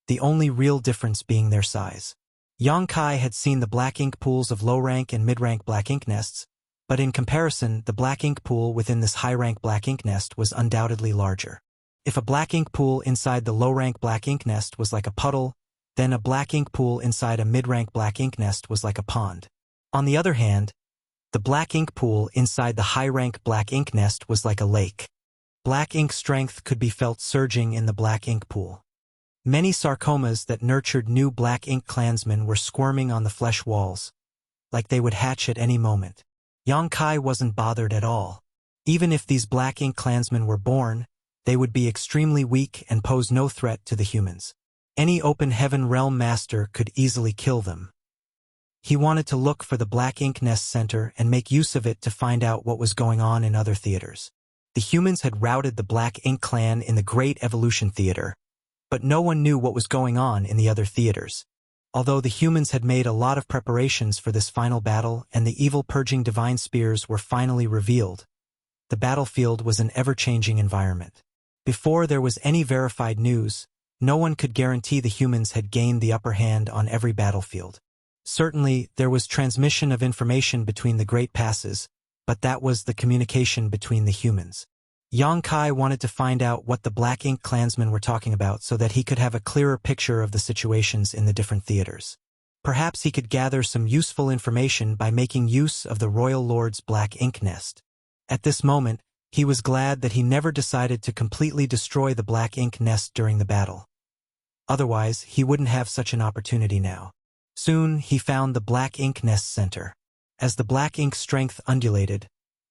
the only real difference being their size. Yang Kai had seen the black ink pools of low-rank and mid-rank black ink nests, but in comparison, the black ink pool within this high-rank black ink nest was undoubtedly larger. If a black ink pool inside the low-rank black ink nest was like a puddle, then a black ink pool inside a mid-rank black ink nest was like a pond. On the other hand, the black ink pool inside the high-rank black ink nest was like a lake. Black ink strength could be felt surging in the black ink pool. Many sarcomas that nurtured new black ink clansmen were squirming on the flesh walls, like they would hatch at any moment. Yang Kai wasn't bothered at all. Even if these black ink clansmen were born, they would be extremely weak and pose no threat to the humans. Any open heaven realm master could easily kill them. He wanted to look for the black ink nest center and make use of it to find out what was going on in other theaters. The humans had routed the Black Ink clan in the Great Evolution Theater, but no one knew what was going on in the other theaters. Although the humans had made a lot of preparations for this final battle and the evil-purging divine spears were finally revealed, the battlefield was an ever-changing environment. Before there was any verified news, no one could guarantee the humans had gained the upper hand on every battlefield. Certainly, there was transmission of information between the Great Passes, but that was the communication between the humans. Yang Kai wanted to find out what the Black Ink clansmen were talking about so that he could have a clearer picture of the situations in the different theaters. Perhaps he could gather some useful information by making use of the Royal Lord's Black Ink nest. At this moment, he was glad that he never decided to completely destroy the Black Ink nest during the battle. Otherwise, he wouldn't have such an opportunity now. Soon, he found the Black Ink nest center. As the black ink strength undulated,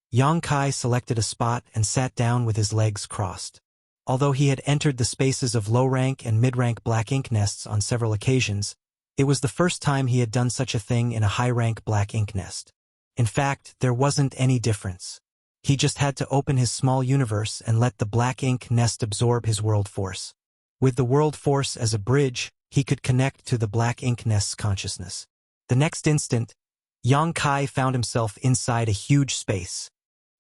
Yang Kai selected a spot and sat down with his legs crossed. Although he had entered the spaces of low-rank and mid-rank black ink nests on several occasions, it was the first time he had done such a thing in a high-rank black ink nest. In fact, there wasn't any difference. He just had to open his small universe and let the black ink nest absorb his world force. With the world force as a bridge, he could connect to the black ink nest's consciousness. The next instant, Yang Kai found himself inside a huge space.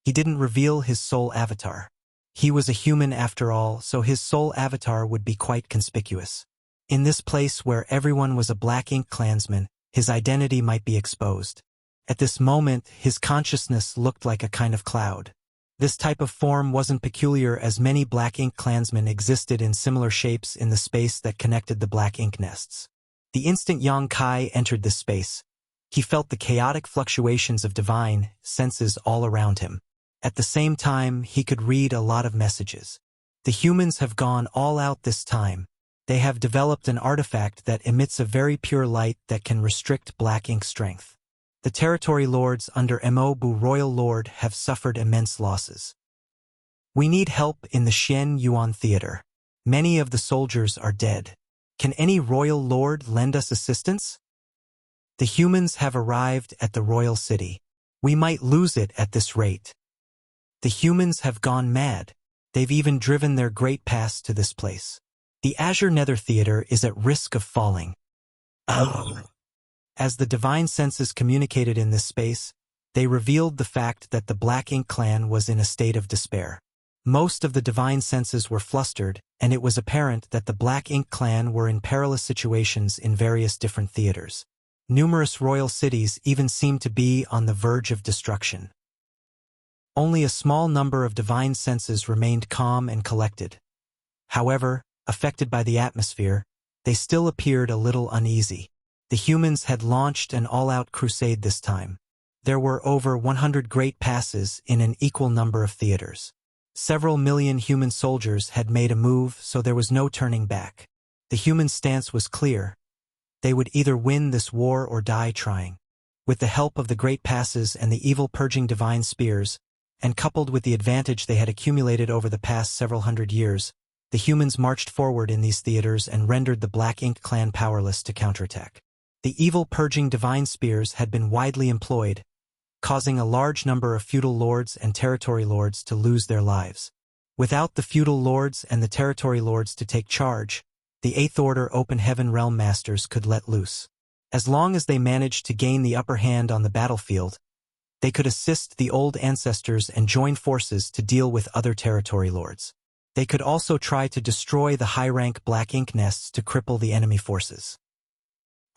He didn't reveal his soul avatar. He was a human after all, so his soul avatar would be quite conspicuous. In this place where everyone was a Black Ink clansman, his identity might be exposed. At this moment, his consciousness looked like a kind of cloud. This type of form wasn't peculiar as many Black Ink clansmen existed in similar shapes in the space that connected the Black Ink nests. The instant Yang Kai entered this space, he felt the chaotic fluctuations of divine senses all around him. At the same time, he could read a lot of messages. The humans have gone all out this time. They have developed an artifact that emits a very pure light that can restrict black ink strength. The territory lords under Mo Bu Royal Lord have suffered immense losses. We need help in the Xian Yuan Theater. Many of the soldiers are dead. Can any royal lord lend us assistance? The humans have arrived at the royal city. We might lose it at this rate. The humans have gone mad. They've even driven their great pass to this place. The Azure Nether Theater is at risk of falling. As the divine senses communicated in this space, they revealed the fact that the Black Ink clan was in a state of despair. Most of the divine senses were flustered, and it was apparent that the Black Ink clan were in perilous situations in various different theaters. Numerous royal cities even seemed to be on the verge of destruction. Only a small number of divine senses remained calm and collected. However, affected by the atmosphere, they still appeared a little uneasy. The humans had launched an all-out crusade this time. There were over 100 great passes in an equal number of theaters. Several million human soldiers had made a move, so there was no turning back. The human stance was clear. They would either win this war or die trying. With the help of the great passes and the evil-purging divine spears, and coupled with the advantage they had accumulated over the past several hundred years, the humans marched forward in these theaters and rendered the Black Ink clan powerless to counterattack. The evil-purging divine spears had been widely employed, causing a large number of feudal lords and territory lords to lose their lives. Without the feudal lords and the territory lords to take charge, the Eighth Order Open Heaven Realm Masters could let loose. As long as they managed to gain the upper hand on the battlefield, they could assist the old ancestors and join forces to deal with other territory lords. They could also try to destroy the high-rank Black Ink nests to cripple the enemy forces.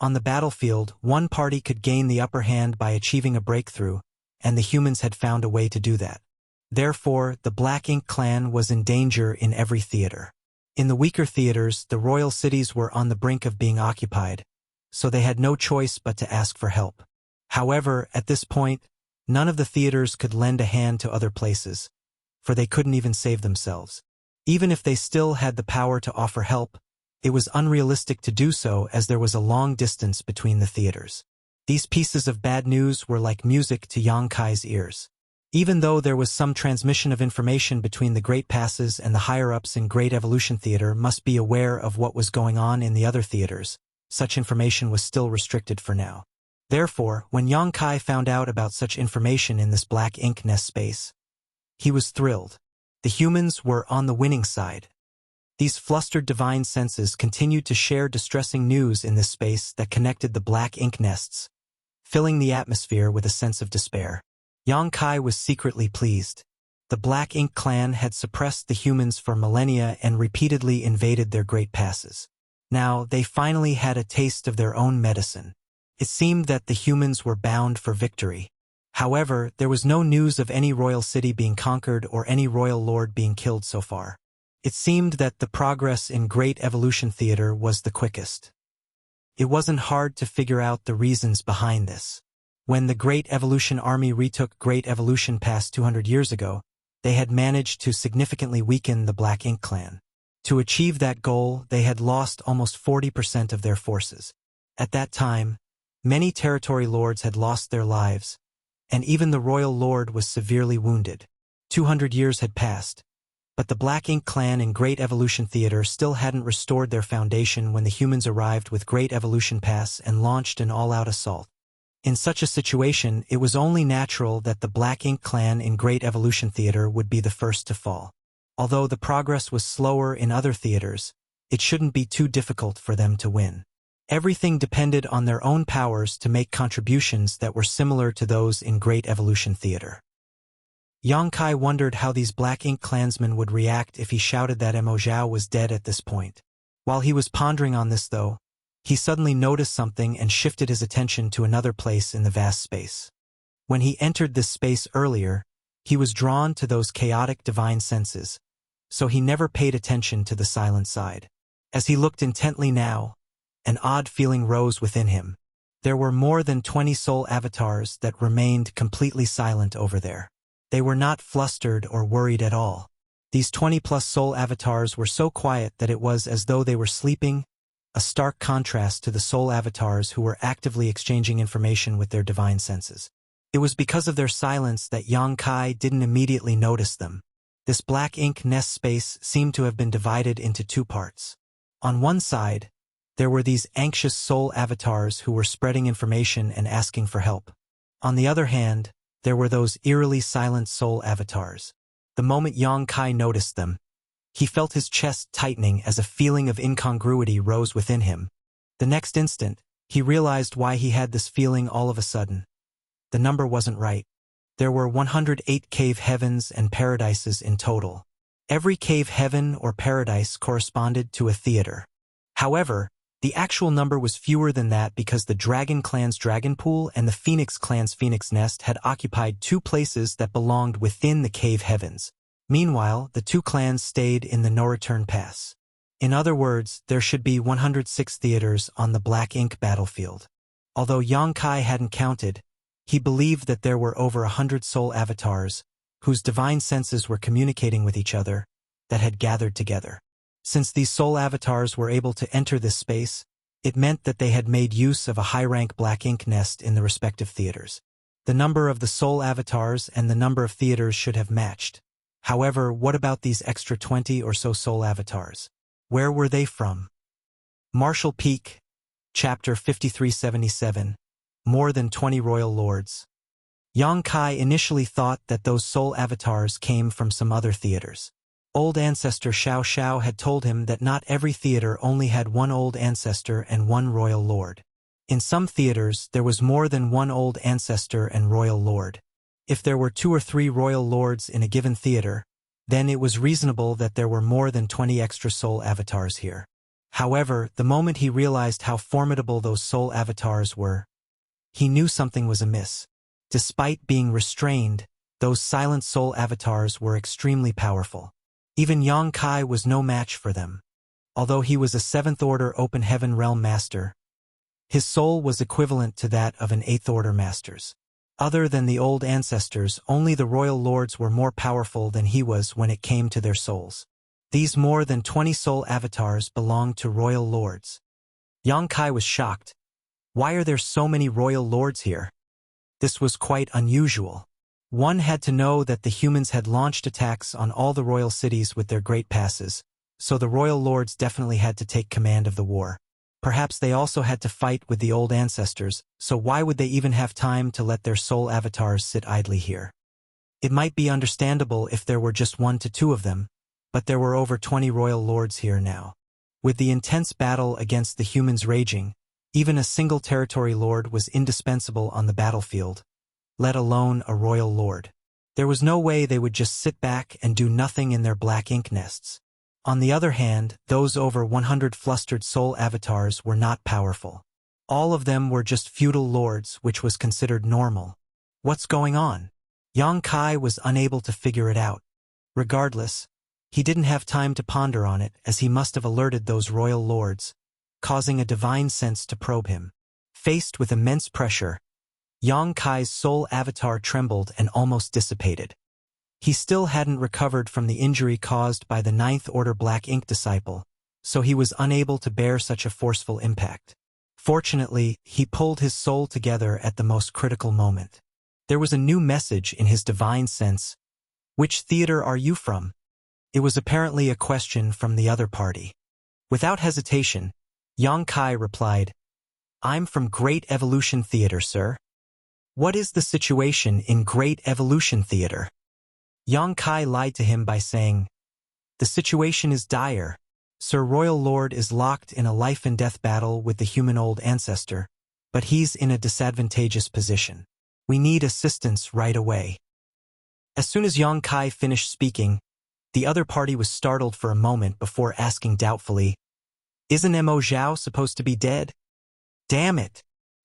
On the battlefield, one party could gain the upper hand by achieving a breakthrough, and the humans had found a way to do that. Therefore, the Black Ink clan was in danger in every theater. In the weaker theaters, the royal cities were on the brink of being occupied, so they had no choice but to ask for help. However, at this point, none of the theaters could lend a hand to other places, for they couldn't even save themselves. Even if they still had the power to offer help, it was unrealistic to do so as there was a long distance between the theaters. These pieces of bad news were like music to Yang Kai's ears. Even though there was some transmission of information between the Great Passes and the higher-ups in Great Evolution Theater must be aware of what was going on in the other theaters, such information was still restricted for now. Therefore, when Yang Kai found out about such information in this Black Ink nest space, he was thrilled. The humans were on the winning side. These flustered divine senses continued to share distressing news in this space that connected the Black Ink nests, filling the atmosphere with a sense of despair. Yang Kai was secretly pleased. The Black Ink clan had suppressed the humans for millennia and repeatedly invaded their great passes. Now, they finally had a taste of their own medicine. It seemed that the humans were bound for victory. However, there was no news of any royal city being conquered or any royal lord being killed so far. It seemed that the progress in Great Evolution Theater was the quickest. It wasn't hard to figure out the reasons behind this. When the Great Evolution Army retook Great Evolution past 200 years ago, they had managed to significantly weaken the Black Ink clan. To achieve that goal, they had lost almost 40% of their forces. At that time, many territory lords had lost their lives, and even the royal lord was severely wounded. 200 years had passed, but the Black Ink clan in Great Evolution Theater still hadn't restored their foundation when the humans arrived with Great Evolution Pass and launched an all-out assault. In such a situation, it was only natural that the Black Ink clan in Great Evolution Theater would be the first to fall. Although the progress was slower in other theaters, it shouldn't be too difficult for them to win. Everything depended on their own powers to make contributions that were similar to those in Great Evolution Theater. Yang Kai wondered how these Black Ink clansmen would react if he shouted that Mo Zhao was dead at this point. While he was pondering on this though, he suddenly noticed something and shifted his attention to another place in the vast space. When he entered this space earlier, he was drawn to those chaotic divine senses, so he never paid attention to the silent side. As he looked intently now, an odd feeling rose within him. There were more than 20 soul avatars that remained completely silent over there. They were not flustered or worried at all. These 20-plus soul avatars were so quiet that it was as though they were sleeping, a stark contrast to the soul avatars who were actively exchanging information with their divine senses. It was because of their silence that Yang Kai didn't immediately notice them. This black ink nest space seemed to have been divided into two parts. On one side, there were these anxious soul avatars who were spreading information and asking for help. On the other hand, there were those eerily silent soul avatars. The moment Yang Kai noticed them, he felt his chest tightening as a feeling of incongruity rose within him. The next instant, he realized why he had this feeling all of a sudden. The number wasn't right. There were 108 cave heavens and paradises in total. Every cave heaven or paradise corresponded to a theater. However, the actual number was fewer than that because the Dragon Clan's Dragon Pool and the Phoenix Clan's Phoenix Nest had occupied two places that belonged within the cave heavens. Meanwhile, the two clans stayed in the no-return pass. In other words, there should be 106 theaters on the black ink battlefield. Although Yang Kai hadn't counted, he believed that there were over 100 soul avatars, whose divine senses were communicating with each other, that had gathered together. Since these soul avatars were able to enter this space, it meant that they had made use of a high-rank black ink nest in the respective theaters. The number of the soul avatars and the number of theaters should have matched. However, what about these extra 20 or so soul avatars? Where were they from? Marshall Peak, Chapter 5377, More Than 20 Royal Lords. Yang Kai initially thought that those soul avatars came from some other theaters. Old ancestor Xiao Xiao had told him that not every theater only had one old ancestor and one royal lord. In some theaters, there was more than one old ancestor and royal lord. If there were 2 or 3 royal lords in a given theater, then it was reasonable that there were more than 20 extra soul avatars here. However, the moment he realized how formidable those soul avatars were, he knew something was amiss. Despite being restrained, those silent soul avatars were extremely powerful. Even Yang Kai was no match for them. Although he was a 7th-order Open Heaven Realm Master, his soul was equivalent to that of an 8th-order Master's. Other than the old ancestors, only the royal lords were more powerful than he was when it came to their souls. These more than 20 soul avatars belonged to royal lords. Yang Kai was shocked. Why are there so many royal lords here? This was quite unusual. One had to know that the humans had launched attacks on all the royal cities with their great passes, so the royal lords definitely had to take command of the war. Perhaps they also had to fight with the old ancestors, so why would they even have time to let their soul avatars sit idly here? It might be understandable if there were just 1 to 2 of them, but there were over 20 royal lords here now. With the intense battle against the humans raging, even a single territory lord was indispensable on the battlefield, let alone a royal lord. There was no way they would just sit back and do nothing in their black ink nests. On the other hand, those over 100 flustered soul avatars were not powerful. All of them were just feudal lords, which was considered normal. What's going on? Yang Kai was unable to figure it out. Regardless, he didn't have time to ponder on it, as he must have alerted those royal lords, causing a divine sense to probe him. Faced with immense pressure, Yang Kai's soul avatar trembled and almost dissipated. He still hadn't recovered from the injury caused by the 9th-order black ink disciple, so he was unable to bear such a forceful impact. Fortunately, he pulled his soul together at the most critical moment. There was a new message in his divine sense. Which theater are you from? It was apparently a question from the other party. Without hesitation, Yang Kai replied, I'm from Great Evolution Theater, sir. What is the situation in Great Evolution Theater? Yang Kai lied to him by saying, The situation is dire. Sir Royal Lord is locked in a life-and-death battle with the human old ancestor, but he's in a disadvantageous position. We need assistance right away. As soon as Yang Kai finished speaking, the other party was startled for a moment before asking doubtfully, Isn't Mo Zhao supposed to be dead? Damn it!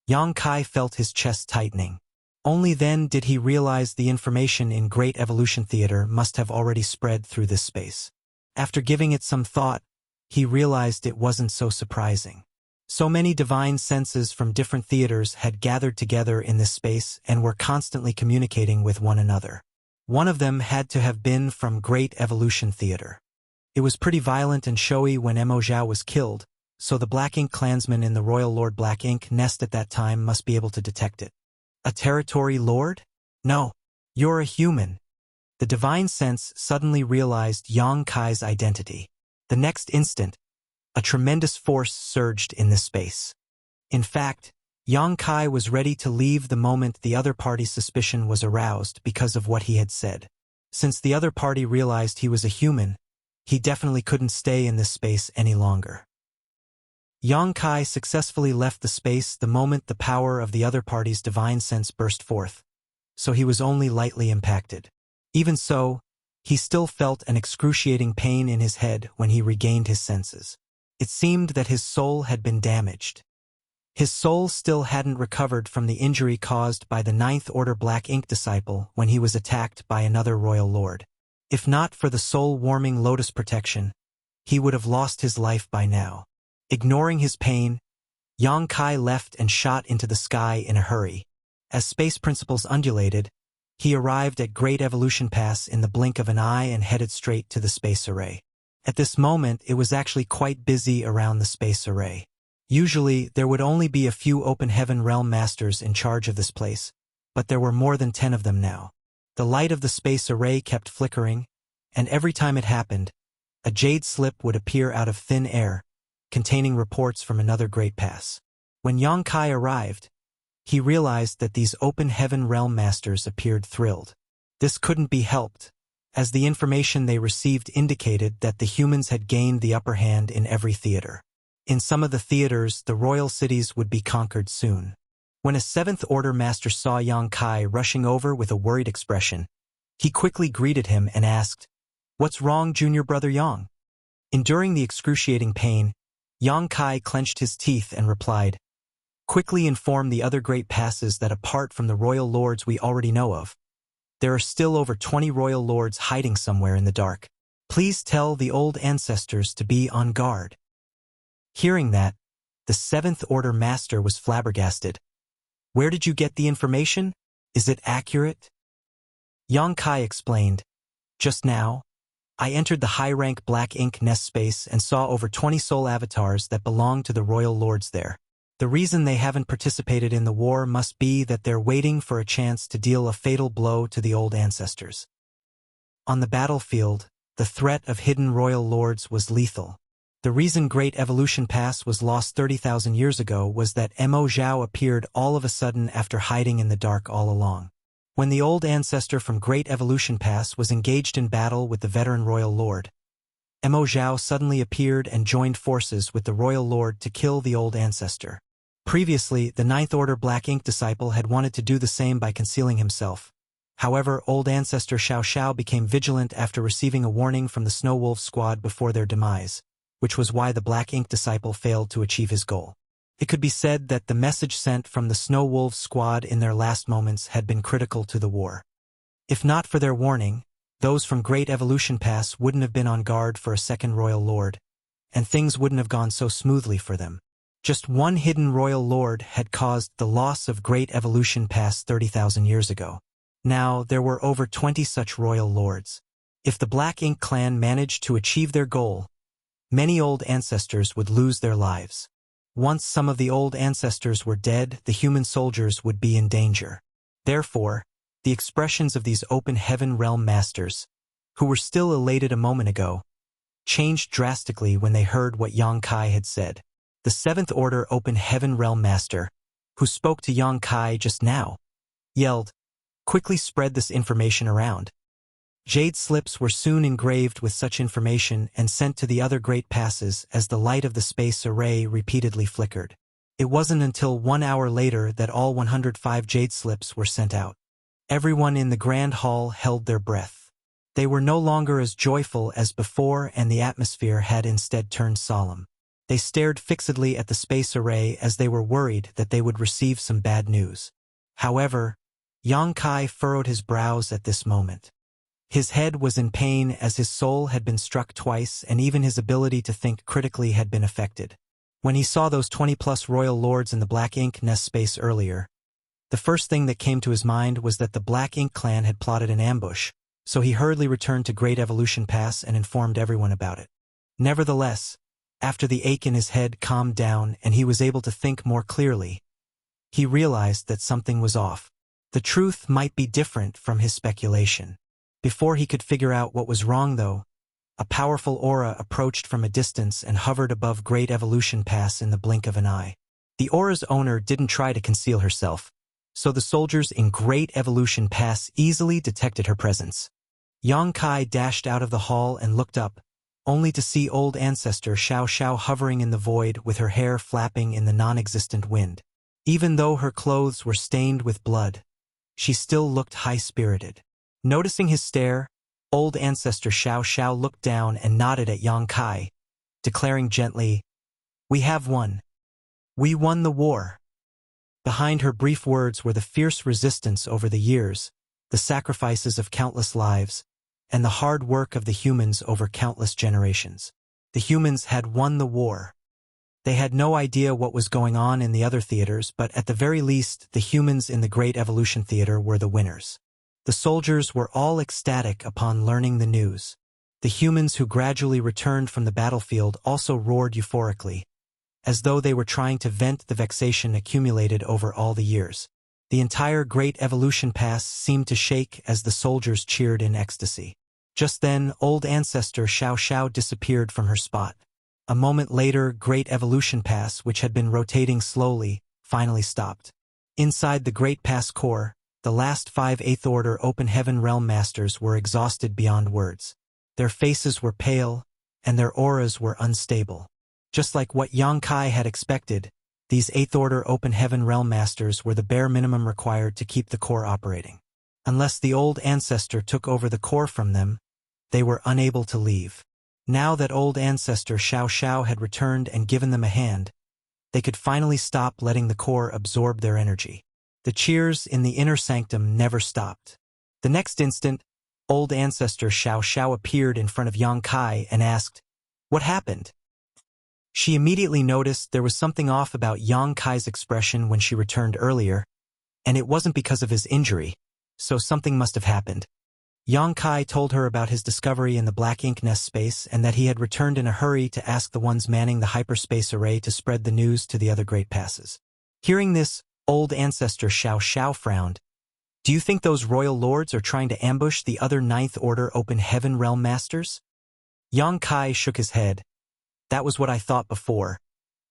Yang Kai felt his chest tightening. Only then did he realize the information in Great Evolution Theater must have already spread through this space. After giving it some thought, he realized it wasn't so surprising. So many divine senses from different theaters had gathered together in this space and were constantly communicating with one another. One of them had to have been from Great Evolution Theater. It was pretty violent and showy when Mo Zhao was killed, so the Black Ink clansmen in the Royal Lord Black Ink nest at that time must be able to detect it. A territory lord? No. You're a human. The divine sense suddenly realized Yang Kai's identity. The next instant, a tremendous force surged in this space. In fact, Yang Kai was ready to leave the moment the other party's suspicion was aroused because of what he had said. Since the other party realized he was a human, he definitely couldn't stay in this space any longer. Yang Kai successfully left the space the moment the power of the other party's divine sense burst forth, so he was only lightly impacted. Even so, he still felt an excruciating pain in his head when he regained his senses. It seemed that his soul had been damaged. His soul still hadn't recovered from the injury caused by the Ninth Order Black Ink disciple when he was attacked by another royal lord. If not for the soul-warming lotus protection, he would have lost his life by now. Ignoring his pain, Yang Kai left and shot into the sky in a hurry. As space principles undulated, he arrived at Great Evolution Pass in the blink of an eye and headed straight to the space array. At this moment, it was actually quite busy around the space array. Usually, there would only be a few Open Heaven Realm Masters in charge of this place, but there were more than 10 of them now. The light of the space array kept flickering, and every time it happened, a jade slip would appear out of thin air, containing reports from another great pass. When Yang Kai arrived, he realized that these Open Heaven Realm Masters appeared thrilled. This couldn't be helped, as the information they received indicated that the humans had gained the upper hand in every theater. In some of the theaters, the royal cities would be conquered soon. When a Seventh Order Master saw Yang Kai rushing over with a worried expression, he quickly greeted him and asked, "What's wrong, junior brother Yang?" Enduring the excruciating pain, Yang Kai clenched his teeth and replied, "Quickly inform the other great passes that apart from the royal lords we already know of, there are still over 20 royal lords hiding somewhere in the dark. Please tell the old ancestors to be on guard." Hearing that, the Seventh Order Master was flabbergasted. "Where did you get the information? Is it accurate?" Yang Kai explained, "Just now, I entered the high-rank Black Ink nest space and saw over 20 soul avatars that belong to the royal lords there. The reason they haven't participated in the war must be that they're waiting for a chance to deal a fatal blow to the old ancestors. On the battlefield, the threat of hidden royal lords was lethal. The reason Great Evolution Pass was lost 30,000 years ago was that Mo Zhao appeared all of a sudden after hiding in the dark all along. When the old ancestor from Great Evolution Pass was engaged in battle with the veteran royal lord, Mo Zhao suddenly appeared and joined forces with the royal lord to kill the old ancestor. Previously, the Ninth Order Black Ink disciple had wanted to do the same by concealing himself. However, old ancestor Xiao Xiao became vigilant after receiving a warning from the Snow Wolf squad before their demise, which was why the Black Ink disciple failed to achieve his goal. It could be said that the message sent from the Snow Wolf squad in their last moments had been critical to the war. If not for their warning, those from Great Evolution Pass wouldn't have been on guard for a second royal lord, and things wouldn't have gone so smoothly for them. Just one hidden royal lord had caused the loss of Great Evolution Pass 30,000 years ago. Now, there were over 20 such royal lords. If the Black Ink clan managed to achieve their goal, many old ancestors would lose their lives. Once some of the old ancestors were dead, the human soldiers would be in danger. Therefore, the expressions of these Open Heaven Realm Masters, who were still elated a moment ago, changed drastically when they heard what Yang Kai had said. The Seventh Order Open Heaven Realm Master, who spoke to Yang Kai just now, yelled, "Quickly spread this information around." Jade slips were soon engraved with such information and sent to the other great passes as the light of the space array repeatedly flickered. It wasn't until 1 hour later that all 105 jade slips were sent out. Everyone in the Grand Hall held their breath. They were no longer as joyful as before, and the atmosphere had instead turned solemn. They stared fixedly at the space array as they were worried that they would receive some bad news. However, Yang Kai furrowed his brows at this moment. His head was in pain as his soul had been struck twice, and even his ability to think critically had been affected. When he saw those 20-plus royal lords in the Black Ink nest space earlier, the first thing that came to his mind was that the Black Ink clan had plotted an ambush, so he hurriedly returned to Great Evolution Pass and informed everyone about it. Nevertheless, after the ache in his head calmed down and he was able to think more clearly, he realized that something was off. The truth might be different from his speculation. Before he could figure out what was wrong though, a powerful aura approached from a distance and hovered above Great Evolution Pass in the blink of an eye. The aura's owner didn't try to conceal herself, so the soldiers in Great Evolution Pass easily detected her presence. Yang Kai dashed out of the hall and looked up, only to see old ancestor Xiao Xiao hovering in the void with her hair flapping in the non-existent wind. Even though her clothes were stained with blood, she still looked high-spirited. Noticing his stare, old ancestor Xiao Xiao looked down and nodded at Yang Kai, declaring gently, "We have won. We won the war." Behind her brief words were the fierce resistance over the years, the sacrifices of countless lives, and the hard work of the humans over countless generations. The humans had won the war. They had no idea what was going on in the other theaters, but at the very least, the humans in the Great Evolution Theater were the winners. The soldiers were all ecstatic upon learning the news. The humans who gradually returned from the battlefield also roared euphorically, as though they were trying to vent the vexation accumulated over all the years. The entire Great Evolution Pass seemed to shake as the soldiers cheered in ecstasy. Just then, old ancestor Xiao Xiao disappeared from her spot. A moment later, Great Evolution Pass, which had been rotating slowly, finally stopped. Inside the Great Pass core, the last 5 8th Order Open Heaven Realm Masters were exhausted beyond words. Their faces were pale, and their auras were unstable. Just like what Yang Kai had expected, these 8th Order Open Heaven Realm Masters were the bare minimum required to keep the core operating. Unless the old ancestor took over the core from them, they were unable to leave. Now that old ancestor Xiao Xiao had returned and given them a hand, they could finally stop letting the core absorb their energy. The cheers in the inner sanctum never stopped. The next instant, old ancestor Xiao Xiao appeared in front of Yang Kai and asked, "What happened?" She immediately noticed there was something off about Yang Kai's expression when she returned earlier, and it wasn't because of his injury, so something must have happened. Yang Kai told her about his discovery in the Black Ink Nest space and that he had returned in a hurry to ask the ones manning the hyperspace array to spread the news to the other Great Passes. Hearing this, old ancestor Xiao Xiao frowned. "Do you think those royal lords are trying to ambush the other 9th Order Open Heaven Realm Masters?" Yang Kai shook his head. "That was what I thought before,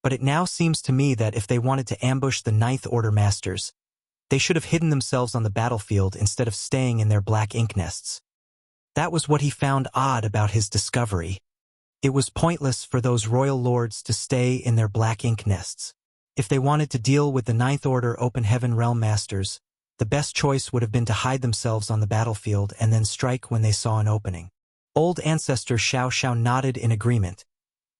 but it now seems to me that if they wanted to ambush the 9th Order Masters, they should have hidden themselves on the battlefield instead of staying in their black ink nests." That was what he found odd about his discovery. It was pointless for those royal lords to stay in their black ink nests. If they wanted to deal with the 9th Order Open Heaven Realm Masters, the best choice would have been to hide themselves on the battlefield and then strike when they saw an opening. Old ancestor Xiao Xiao nodded in agreement.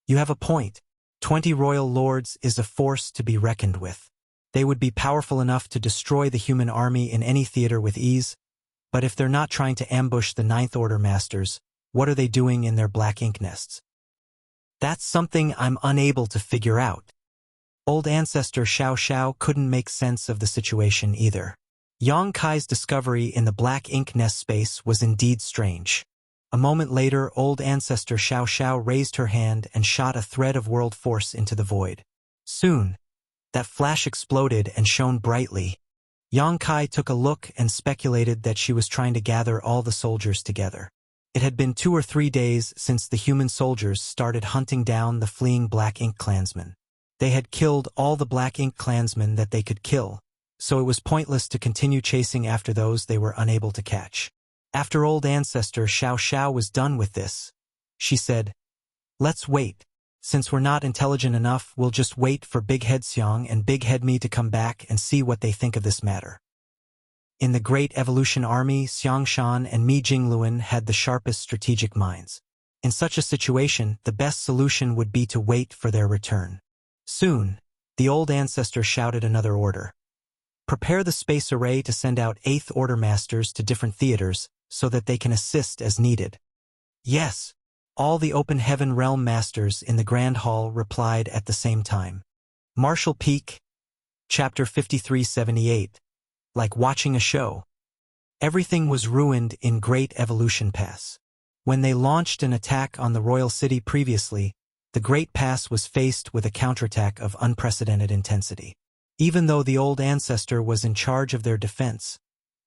"You have a point. 20 royal lords is a force to be reckoned with. They would be powerful enough to destroy the human army in any theater with ease, but if they're not trying to ambush the 9th Order Masters, what are they doing in their black ink nests?" "That's something I'm unable to figure out." Old ancestor Xiao Xiao couldn't make sense of the situation either. Yang Kai's discovery in the black ink nest space was indeed strange. A moment later, old ancestor Xiao Xiao raised her hand and shot a thread of world force into the void. Soon, that flash exploded and shone brightly. Yang Kai took a look and speculated that she was trying to gather all the soldiers together. It had been 2 or 3 days since the human soldiers started hunting down the fleeing Black Ink clansmen. They had killed all the Black Ink clansmen that they could kill, so it was pointless to continue chasing after those they were unable to catch. After old ancestor Xiao Xiao was done with this, she said, "Let's wait. Since we're not intelligent enough, we'll just wait for Big Head Xiang and Big Head Me to come back and see what they think of this matter." In the Great Evolution Army, Xiang Shan and Mi Jingluan had the sharpest strategic minds. In such a situation, the best solution would be to wait for their return. Soon, the old ancestor shouted another order. "Prepare the space array to send out 8th Order Masters to different theaters so that they can assist as needed." "Yes." All the Open Heaven Realm Masters in the Grand Hall replied at the same time. Marshall Peak, Chapter 5378. Like watching a show. Everything was ruined in Great Evolution Pass. When they launched an attack on the Royal City previously, the Great Pass was faced with a counterattack of unprecedented intensity. Even though the old ancestor was in charge of their defense,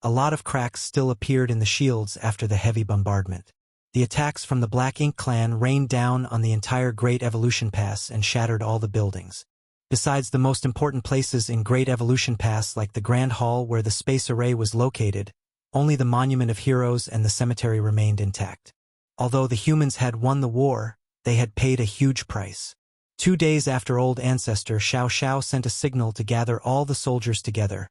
A lot of cracks still appeared in the shields after the heavy bombardment. The attacks from the Black Ink clan rained down on the entire Great Evolution Pass and shattered all the buildings. Besides the most important places in Great Evolution Pass like the Grand Hall where the space array was located, only the Monument of Heroes and the cemetery remained intact. Although the humans had won the war, they had paid a huge price. 2 days after old ancestor Xiao Xiao sent a signal to gather all the soldiers together,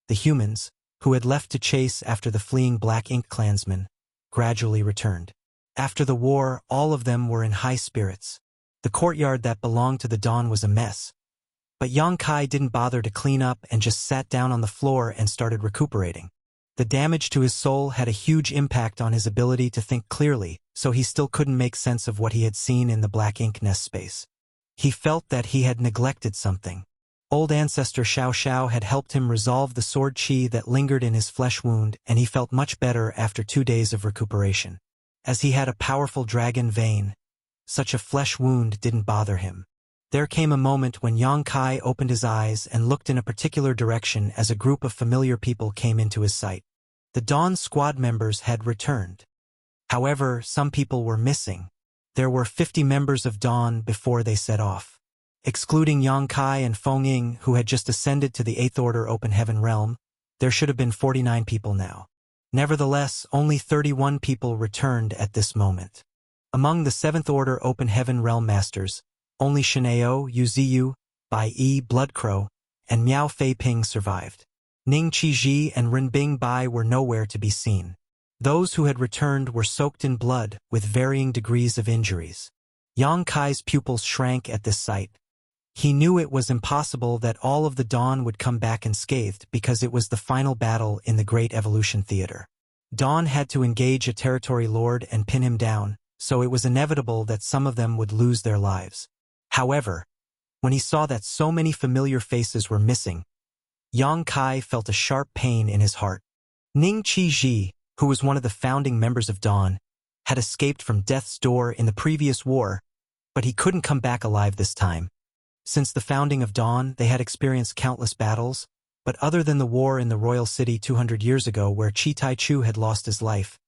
the humans, who had left to chase after the fleeing Black Ink clansmen, gradually returned. After the war, all of them were in high spirits. The courtyard that belonged to the Dawn was a mess, but Yang Kai didn't bother to clean up and just sat down on the floor and started recuperating. The damage to his soul had a huge impact on his ability to think clearly, so he still couldn't make sense of what he had seen in the Black Ink nest space. He felt that he had neglected something. Old ancestor Xiao Xiao had helped him resolve the sword chi that lingered in his flesh wound, and he felt much better after 2 days of recuperation. As he had a powerful dragon vein, such a flesh wound didn't bother him. There came a moment when Yang Kai opened his eyes and looked in a particular direction as a group of familiar people came into his sight. The Dawn squad members had returned. However, some people were missing. There were 50 members of Dawn before they set off. Excluding Yang Kai and Feng Ying, who had just ascended to the 8th Order Open Heaven realm, there should have been 49 people now. Nevertheless, only 31 people returned at this moment. Among the 7th Order Open Heaven realm masters, only Shineo, Yu Ziyu, Bai Yi Bloodcrow, and Miao Fei Ping survived. Ning Qizhi and Renbing Bai were nowhere to be seen. Those who had returned were soaked in blood, with varying degrees of injuries. Yang Kai's pupils shrank at this sight. He knew it was impossible that all of the Dawn would come back unscathed because it was the final battle in the Great Evolution Theater. Dawn had to engage a territory lord and pin him down, so it was inevitable that some of them would lose their lives. However, when he saw that so many familiar faces were missing, Yang Kai felt a sharp pain in his heart. Ning Qizhi, who was one of the founding members of Dawn, had escaped from death's door in the previous war, but he couldn't come back alive this time. Since the founding of Dawn, they had experienced countless battles, but other than the war in the royal city 200 years ago where Chi Tai Chu had lost his life,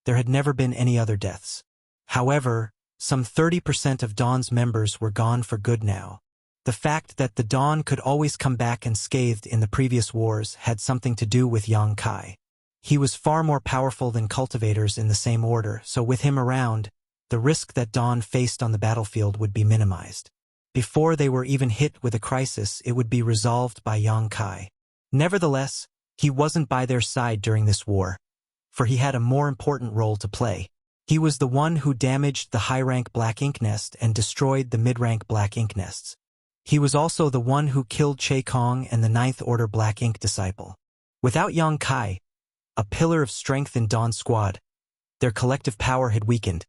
there had never been any other deaths. However, some 30% of Dawn's members were gone for good now. The fact that the Dawn could always come back unscathed in the previous wars had something to do with Yang Kai. He was far more powerful than cultivators in the same order, so with him around, the risk that Dawn faced on the battlefield would be minimized. Before they were even hit with a crisis, it would be resolved by Yang Kai. Nevertheless, he wasn't by their side during this war, for he had a more important role to play. He was the one who damaged the high-rank Black Ink nest and destroyed the mid-rank Black Ink nests. He was also the one who killed Che Kong and the 9th Order Black Ink disciple. Without Yang Kai, a pillar of strength in Dawn Squad, their collective power had weakened,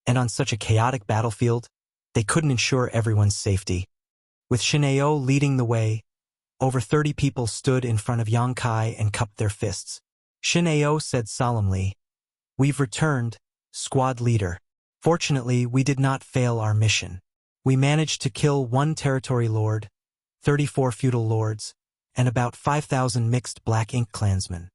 and on such a chaotic battlefield, they couldn't ensure everyone's safety. With Shineo leading the way, over 30 people stood in front of Yang Kai and cupped their fists. Shineo said solemnly, "We've returned, squad leader. Fortunately, we did not fail our mission. We managed to kill 1 territory lord, 34 feudal lords, and about 5,000 mixed Black Ink clansmen.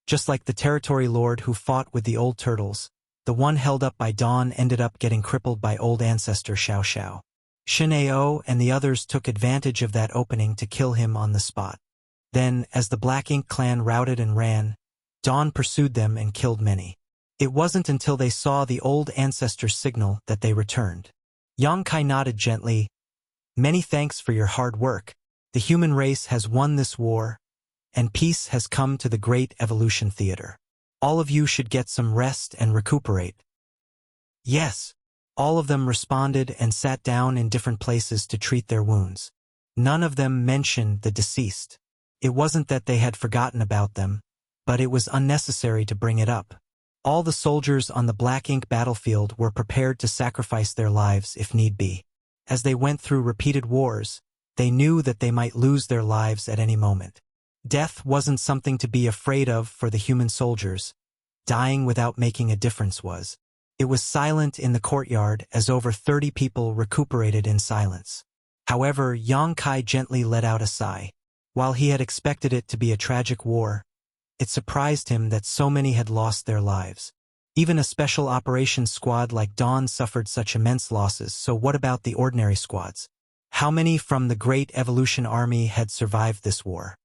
Just like the territory lord who fought with the old turtles, the one held up by Dawn ended up getting crippled by old ancestor Xiao Xiao. Shineo and the others took advantage of that opening to kill him on the spot. Then, as the Black Ink clan routed and ran, Dawn pursued them and killed many. It wasn't until they saw the old ancestor's signal that they returned." Yang Kai nodded gently. "Many thanks for your hard work. The human race has won this war, and peace has come to the Great Evolution Theater. All of you should get some rest and recuperate." "Yes." All of them responded and sat down in different places to treat their wounds. None of them mentioned the deceased. It wasn't that they had forgotten about them, but it was unnecessary to bring it up. All the soldiers on the Black Ink battlefield were prepared to sacrifice their lives if need be. As they went through repeated wars, they knew that they might lose their lives at any moment. Death wasn't something to be afraid of for the human soldiers. Dying without making a difference was. It was silent in the courtyard as over 30 people recuperated in silence. However, Yang Kai gently let out a sigh. While he had expected it to be a tragic war, It surprised him that so many had lost their lives. Even a special operations squad like Dawn suffered such immense losses, so what about the ordinary squads? How many from the Great Evolution Army had survived this war?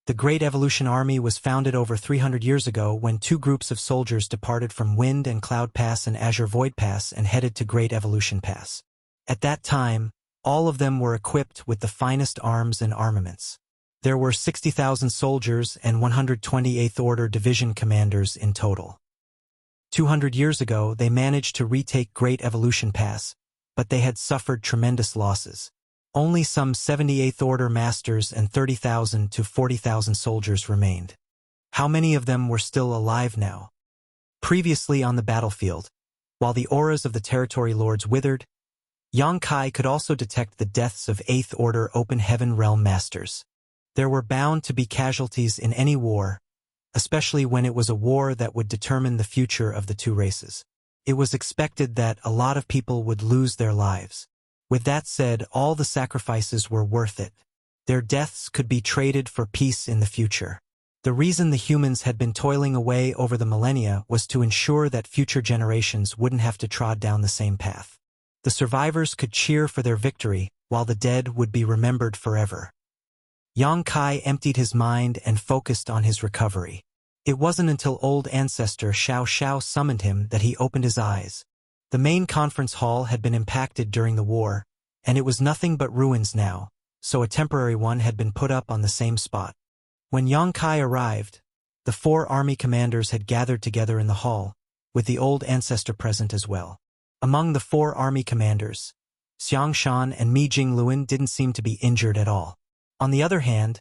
The Great Evolution Army was founded over 300 years ago when two groups of soldiers departed from Wind and Cloud Pass and Azure Void Pass and headed to Great Evolution Pass. At that time, all of them were equipped with the finest arms and armaments. There were 60,000 soldiers and 128th Order Division commanders in total. 200 years ago, they managed to retake Great Evolution Pass, but they had suffered tremendous losses. Only some 78th Order Masters and 30,000 to 40,000 soldiers remained. How many of them were still alive now? Previously on the battlefield, while the auras of the Territory Lords withered, Yang Kai could also detect the deaths of 8th Order Open Heaven Realm Masters. There were bound to be casualties in any war, especially when it was a war that would determine the future of the two races. It was expected that a lot of people would lose their lives. With that said, all the sacrifices were worth it. Their deaths could be traded for peace in the future. The reason the humans had been toiling away over the millennia was to ensure that future generations wouldn't have to trod down the same path. The survivors could cheer for their victory, while the dead would be remembered forever. Yang Kai emptied his mind and focused on his recovery. It wasn't until old ancestor Xiao Xiao summoned him that he opened his eyes. The main conference hall had been impacted during the war, and it was nothing but ruins now, so a temporary one had been put up on the same spot. When Yang Kai arrived, the 4 army commanders had gathered together in the hall, with the old ancestor present as well. Among the 4 army commanders, Xiang Shan and Mi Jingluan didn't seem to be injured at all. On the other hand,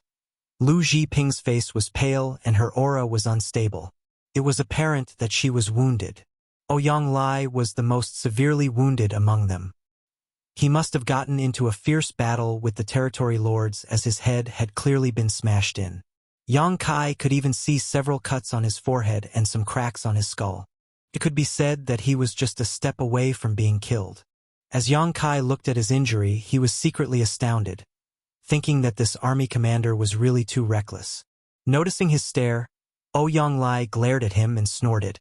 Lu Zhiping's face was pale and her aura was unstable. It was apparent that she was wounded. Ouyang Lai was the most severely wounded among them. He must have gotten into a fierce battle with the Territory Lords as his head had clearly been smashed in. Yang Kai could even see several cuts on his forehead and some cracks on his skull. It could be said that he was just a step away from being killed. As Yang Kai looked at his injury, he was secretly astounded, thinking that this army commander was really too reckless. Noticing his stare, Ouyang Lai glared at him and snorted.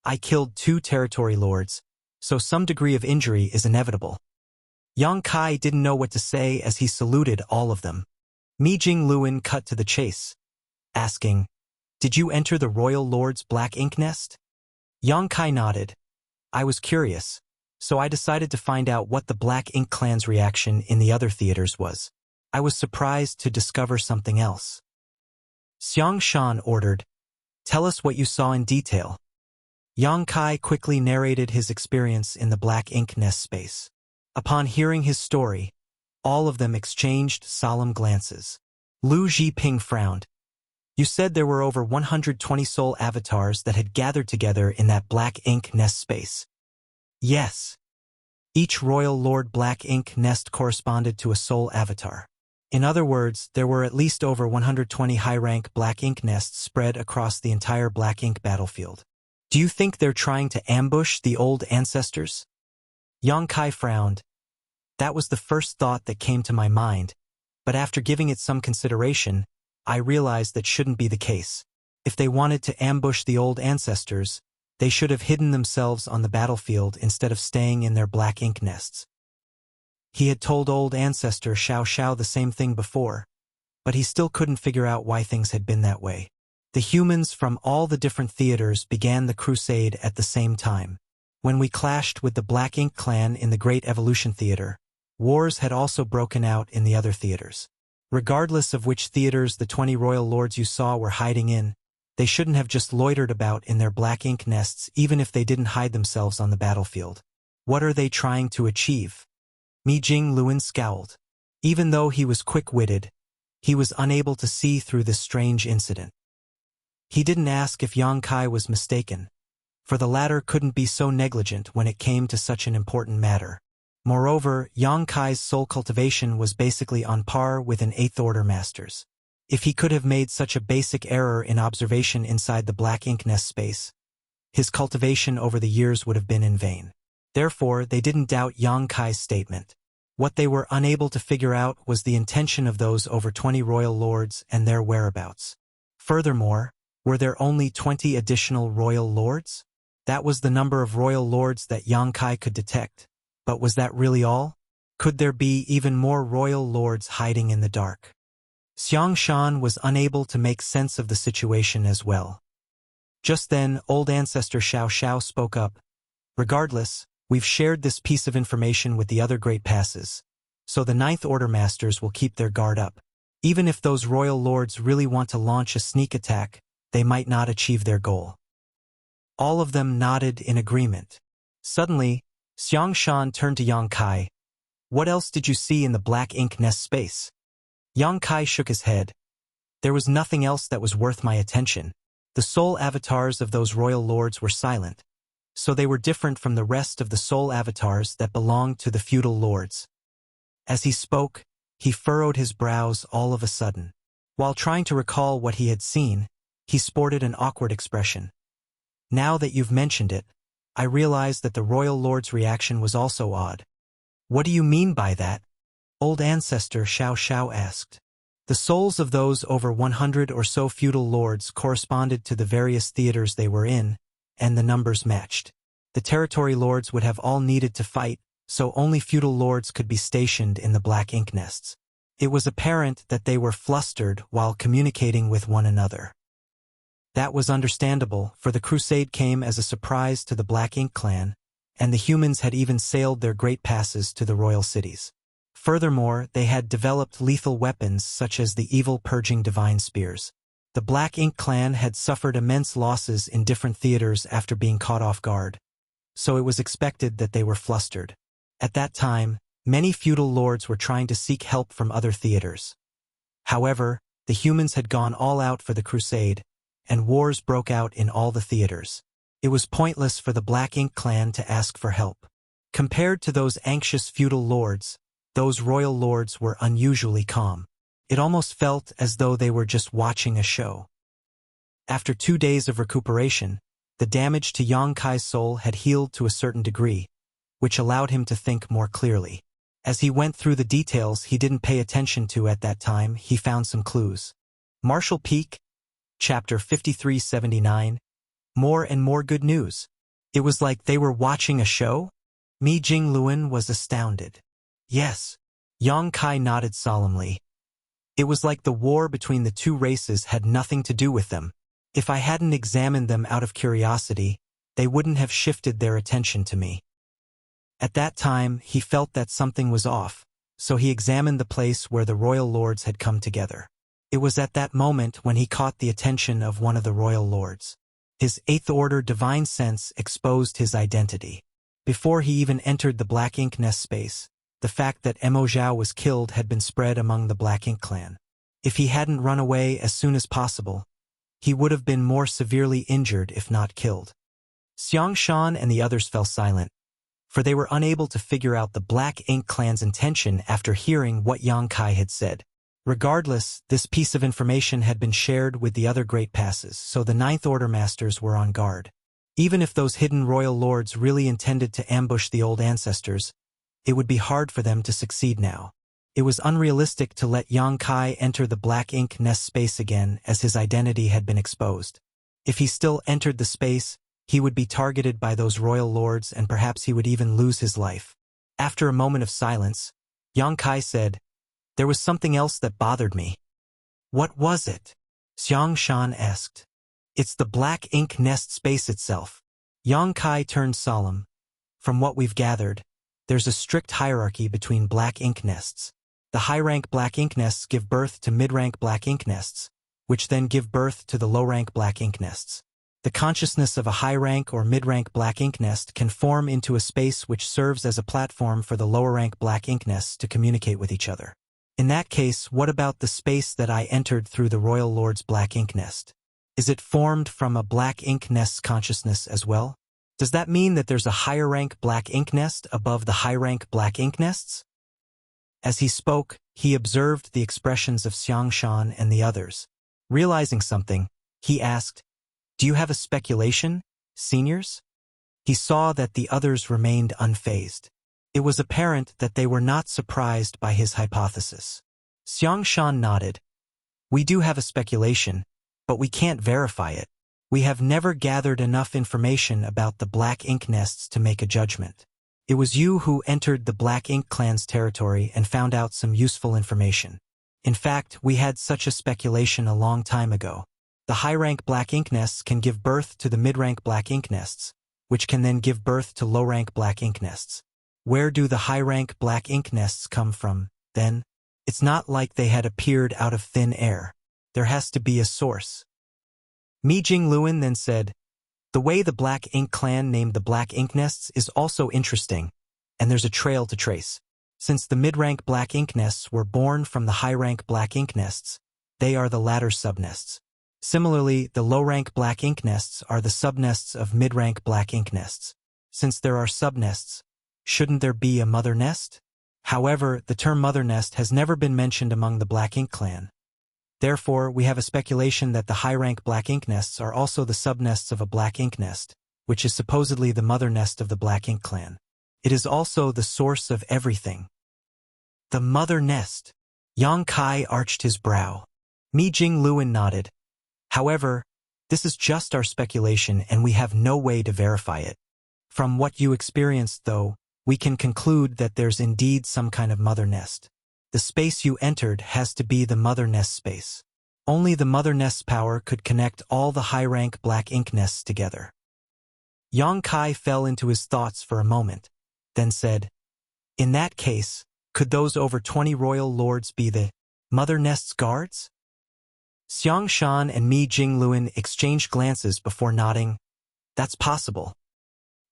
I killed 2 Territory Lords, so some degree of injury is inevitable. Yang Kai didn't know what to say as he saluted all of them. Mi Jingluan cut to the chase, asking, Did you enter the Royal Lord's Black Ink Nest? Yang Kai nodded. I was curious, so I decided to find out what the Black Ink Clan's reaction in the other theaters was. I was surprised to discover something else. Xiang Shan ordered, Tell us what you saw in detail. Yang Kai quickly narrated his experience in the Black Ink Nest space. Upon hearing his story, all of them exchanged solemn glances. Lu Zhiping frowned. You said there were over 120 soul avatars that had gathered together in that Black Ink Nest space. Yes. Each Royal Lord Black Ink Nest corresponded to a soul avatar. In other words, there were at least over 120 high-rank Black Ink Nests spread across the entire Black Ink battlefield. Do you think they're trying to ambush the old ancestors? Yang Kai frowned. That was the first thought that came to my mind, but after giving it some consideration, I realized that shouldn't be the case. If they wanted to ambush the old ancestors, they should have hidden themselves on the battlefield instead of staying in their Black Ink Nests. He had told old ancestor Xiao Xiao the same thing before, but he still couldn't figure out why things had been that way. The humans from all the different theaters began the crusade at the same time. When we clashed with the Black Ink Clan in the Great Evolution Theater, wars had also broken out in the other theaters. Regardless of which theaters the 20 royal lords you saw were hiding in, they shouldn't have just loitered about in their Black Ink Nests even if they didn't hide themselves on the battlefield. What are they trying to achieve? Mi Jingluan scowled. Even though he was quick-witted, he was unable to see through this strange incident. He didn't ask if Yang Kai was mistaken, for the latter couldn't be so negligent when it came to such an important matter. Moreover, Yang Kai's soul cultivation was basically on par with an 8th Order Master's. If he could have made such a basic error in observation inside the Black Ink Nest space, his cultivation over the years would have been in vain. Therefore, they didn't doubt Yang Kai's statement. What they were unable to figure out was the intention of those over 20 royal lords and their whereabouts. Furthermore, Were there only 20 additional royal lords? That was the number of royal lords that Yang Kai could detect. But was that really all? Could there be even more royal lords hiding in the dark? Xiang Shan was unable to make sense of the situation as well. Just then, old ancestor Xiao Xiao spoke up. Regardless, we've shared this piece of information with the other great passes, so the Ninth Order Masters will keep their guard up. Even if those royal lords really want to launch a sneak attack, they might not achieve their goal. All of them nodded in agreement. Suddenly, Xiang Shan turned to Yang Kai. What else did you see in the black ink nest space? Yang Kai shook his head. There was nothing else that was worth my attention. The soul avatars of those royal lords were silent, so they were different from the rest of the soul avatars that belonged to the feudal lords. As he spoke, he furrowed his brows all of a sudden. While trying to recall what he had seen, he sported an awkward expression. Now that you've mentioned it, I realize that the royal lord's reaction was also odd. What do you mean by that? Old ancestor Xiao Xiao asked. The souls of those over 100 or so feudal lords corresponded to the various theaters they were in, and the numbers matched. The territory lords would have all needed to fight, so only feudal lords could be stationed in the black ink nests. It was apparent that they were flustered while communicating with one another. That was understandable, for the crusade came as a surprise to the Black Ink clan, and the humans had even sailed their great passes to the royal cities. Furthermore, they had developed lethal weapons such as the evil purging divine spears. The Black Ink clan had suffered immense losses in different theaters after being caught off guard, so it was expected that they were flustered. At that time, many feudal lords were trying to seek help from other theaters. However, the humans had gone all out for the crusade, and wars broke out in all the theaters. It was pointless for the Black Ink clan to ask for help. Compared to those anxious feudal lords, those royal lords were unusually calm. It almost felt as though they were just watching a show. After 2 days of recuperation, the damage to Yang Kai's soul had healed to a certain degree, which allowed him to think more clearly. As he went through the details he didn't pay attention to at that time, he found some clues. Marshall Peak, Chapter 5379, More and More Good News. It was like they were watching a show? Mi Jingluan was astounded. Yes. Yang Kai nodded solemnly. It was like the war between the two races had nothing to do with them. If I hadn't examined them out of curiosity, they wouldn't have shifted their attention to me. At that time, he felt that something was off, so he examined the place where the royal lords had come together. It was at that moment when he caught the attention of one of the royal lords. His Eighth Order divine sense exposed his identity. Before he even entered the Black Ink nest space, the fact that Mo Zhao was killed had been spread among the Black Ink clan. If he hadn't run away as soon as possible, he would have been more severely injured if not killed. Xiang Shan and the others fell silent, for they were unable to figure out the Black Ink clan's intention after hearing what Yang Kai had said. Regardless, this piece of information had been shared with the other great passes, so the Ninth Order Masters were on guard. Even if those hidden royal lords really intended to ambush the old ancestors, it would be hard for them to succeed now. It was unrealistic to let Yang Kai enter the Black Ink nest space again, as his identity had been exposed. If he still entered the space, he would be targeted by those royal lords and perhaps he would even lose his life. After a moment of silence, Yang Kai said, "There was something else that bothered me." "What was it?" Xiang Shan asked. "It's the Black Ink nest space itself." Yang Kai turned solemn. "From what we've gathered, there's a strict hierarchy between Black Ink nests. The high-rank Black Ink nests give birth to mid-rank Black Ink nests, which then give birth to the low-rank Black Ink nests. The consciousness of a high-rank or mid-rank Black Ink nest can form into a space which serves as a platform for the lower-rank Black Ink nests to communicate with each other. In that case, what about the space that I entered through the Royal Lord's Black Ink nest? Is it formed from a Black Ink nest's consciousness as well? Does that mean that there's a higher-rank Black Ink nest above the high-rank Black Ink nests?" As he spoke, he observed the expressions of Xiang Shan and the others. Realizing something, he asked, "Do you have a speculation, seniors?" He saw that the others remained unfazed. It was apparent that they were not surprised by his hypothesis. Xiang Shan nodded. "We do have a speculation, but we can't verify it. We have never gathered enough information about the Black Ink nests to make a judgment. It was you who entered the Black Ink clan's territory and found out some useful information. In fact, we had such a speculation a long time ago. The high-rank Black Ink nests can give birth to the mid-rank Black Ink nests, which can then give birth to low-rank Black Ink nests. Where do the high-rank Black Ink nests come from, then? It's not like they had appeared out of thin air. There has to be a source. Mi Jingluan then said, "The way the Black Ink clan named the Black Ink nests is also interesting, and there's a trail to trace. Since the mid-rank Black Ink nests were born from the high-rank Black Ink nests, they are the latter subnests. Similarly, the low-rank Black Ink nests are the subnests of mid-rank Black Ink nests. Since there are subnests, shouldn't there be a mother nest? However, the term mother nest has never been mentioned among the Black Ink clan. Therefore, we have a speculation that the high-rank Black Ink nests are also the subnests of a Black Ink nest, which is supposedly the mother nest of the Black Ink clan. It is also the source of everything." The mother nest. Yang Kai arched his brow. Mi Jingluan nodded. "However, this is just our speculation and we have no way to verify it. From what you experienced, though, we can conclude that there's indeed some kind of mother nest. The space you entered has to be the mother nest space. Only the mother nest's power could connect all the high-rank Black Ink nests together." Yang Kai fell into his thoughts for a moment, then said, "In that case, could those over 20 royal lords be the mother nest's guards?" Xiang Shan and Mi Jingluan exchanged glances before nodding. "That's possible.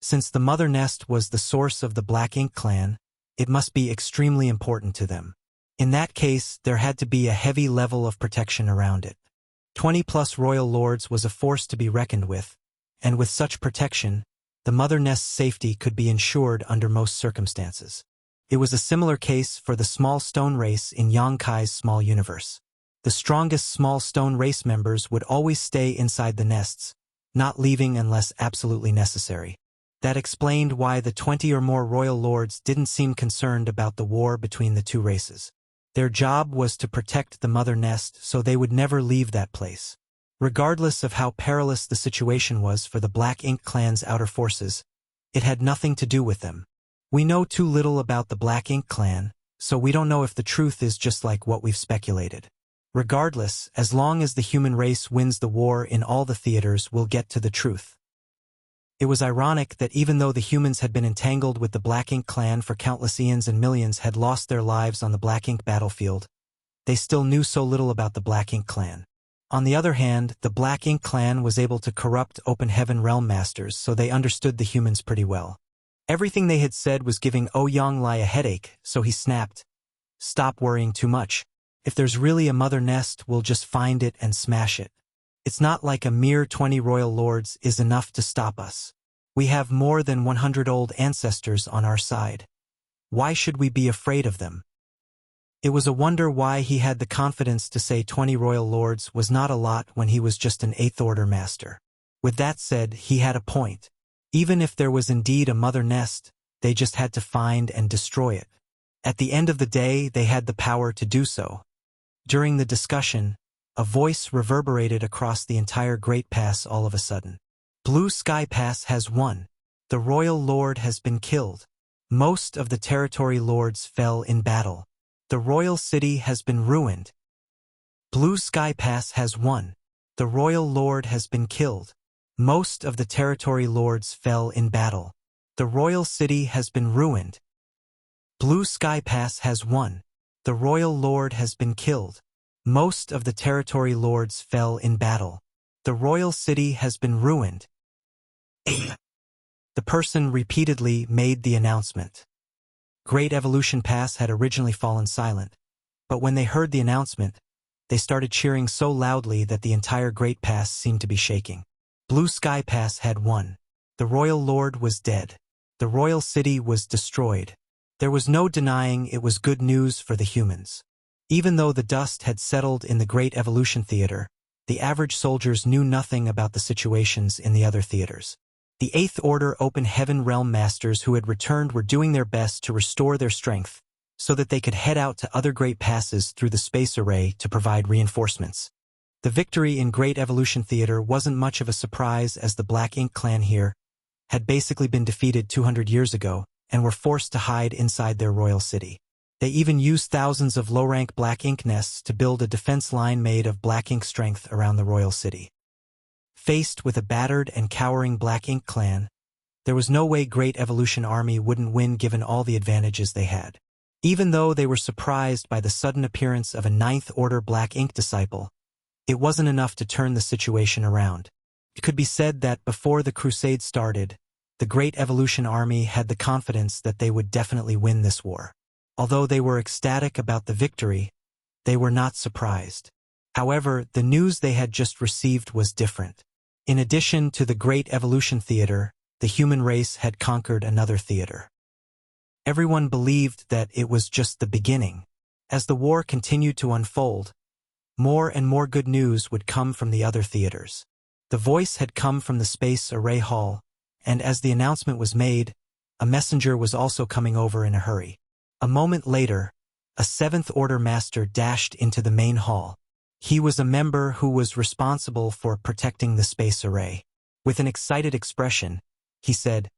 Since the mother nest was the source of the Black Ink clan, it must be extremely important to them. In that case, there had to be a heavy level of protection around it. 20+ royal lords was a force to be reckoned with, and with such protection, the mother nest's safety could be ensured under most circumstances. It was a similar case for the small stone race in Yang Kai's small universe. The strongest small stone race members would always stay inside the nests, not leaving unless absolutely necessary. That explained why the 20 or more royal lords didn't seem concerned about the war between the two races. Their job was to protect the mother nest so they would never leave that place. Regardless of how perilous the situation was for the Black Ink clan's outer forces, it had nothing to do with them. We know too little about the Black Ink clan, so we don't know if the truth is just like what we've speculated. Regardless, as long as the human race wins the war in all the theaters, we'll get to the truth." It was ironic that even though the humans had been entangled with the Black Ink clan for countless eons and millions had lost their lives on the Black Ink battlefield, they still knew so little about the Black Ink clan. On the other hand, the Black Ink clan was able to corrupt Open Heaven Realm Masters, so they understood the humans pretty well. Everything they had said was giving Ouyang Lai a headache, so he snapped, "Stop worrying too much. If there's really a mother nest, we'll just find it and smash it. It's not like a mere 20 royal lords is enough to stop us. We have more than 100 old ancestors on our side. Why should we be afraid of them?" It was a wonder why he had the confidence to say 20 royal lords was not a lot when he was just an 8th Order master. With that said, he had a point. Even if there was indeed a mother nest, they just had to find and destroy it. At the end of the day, they had the power to do so. During the discussion, a voice reverberated across the entire Great Pass all of a sudden. "Blue Sky Pass has won. The royal lord has been killed. Most of the territory lords fell in battle. The royal city has been ruined. Blue Sky Pass has won. The royal lord has been killed. Most of the territory lords fell in battle. The royal city has been ruined. Blue Sky Pass has won. The royal lord has been killed. Most of the territory lords fell in battle. The royal city has been ruined." The person repeatedly made the announcement. Great Evolution Pass had originally fallen silent, but when they heard the announcement, they started cheering so loudly that the entire Great Pass seemed to be shaking. Blue Sky Pass had won. The royal lord was dead. The royal city was destroyed. There was no denying it was good news for the humans. Even though the dust had settled in the Great Evolution Theater, the average soldiers knew nothing about the situations in the other theaters. The 8th Order Open Heaven Realm Masters who had returned were doing their best to restore their strength, so that they could head out to other Great Passes through the space array to provide reinforcements. The victory in Great Evolution Theater wasn't much of a surprise, as the Black Ink clan here had basically been defeated 200 years ago and were forced to hide inside their royal city. They even used thousands of low-rank Black Ink nests to build a defense line made of Black Ink strength around the royal city. Faced with a battered and cowering Black Ink clan, there was no way Great Evolution Army wouldn't win given all the advantages they had. Even though they were surprised by the sudden appearance of a Ninth Order Black Ink disciple, it wasn't enough to turn the situation around. It could be said that before the crusade started, the Great Evolution Army had the confidence that they would definitely win this war. Although they were ecstatic about the victory, they were not surprised. However, the news they had just received was different. In addition to the Great Evolution Theater, the human race had conquered another theater. Everyone believed that it was just the beginning. As the war continued to unfold, more and more good news would come from the other theaters. The voice had come from the Space Array Hall, and as the announcement was made, a messenger was also coming over in a hurry. A moment later, a Seventh Order Master dashed into the main hall. He was a member who was responsible for protecting the space array. With an excited expression, he said,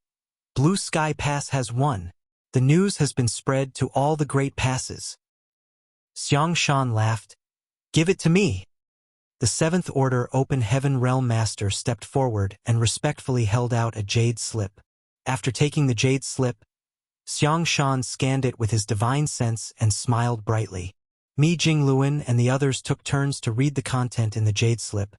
"Blue Sky Pass has won. The news has been spread to all the great passes." Xiang Shan laughed. "Give it to me." The Seventh Order Open Heaven Realm Master stepped forward and respectfully held out a jade slip. After taking the jade slip, Xiang Shan scanned it with his divine sense and smiled brightly. Mi Jingluan and the others took turns to read the content in the jade slip,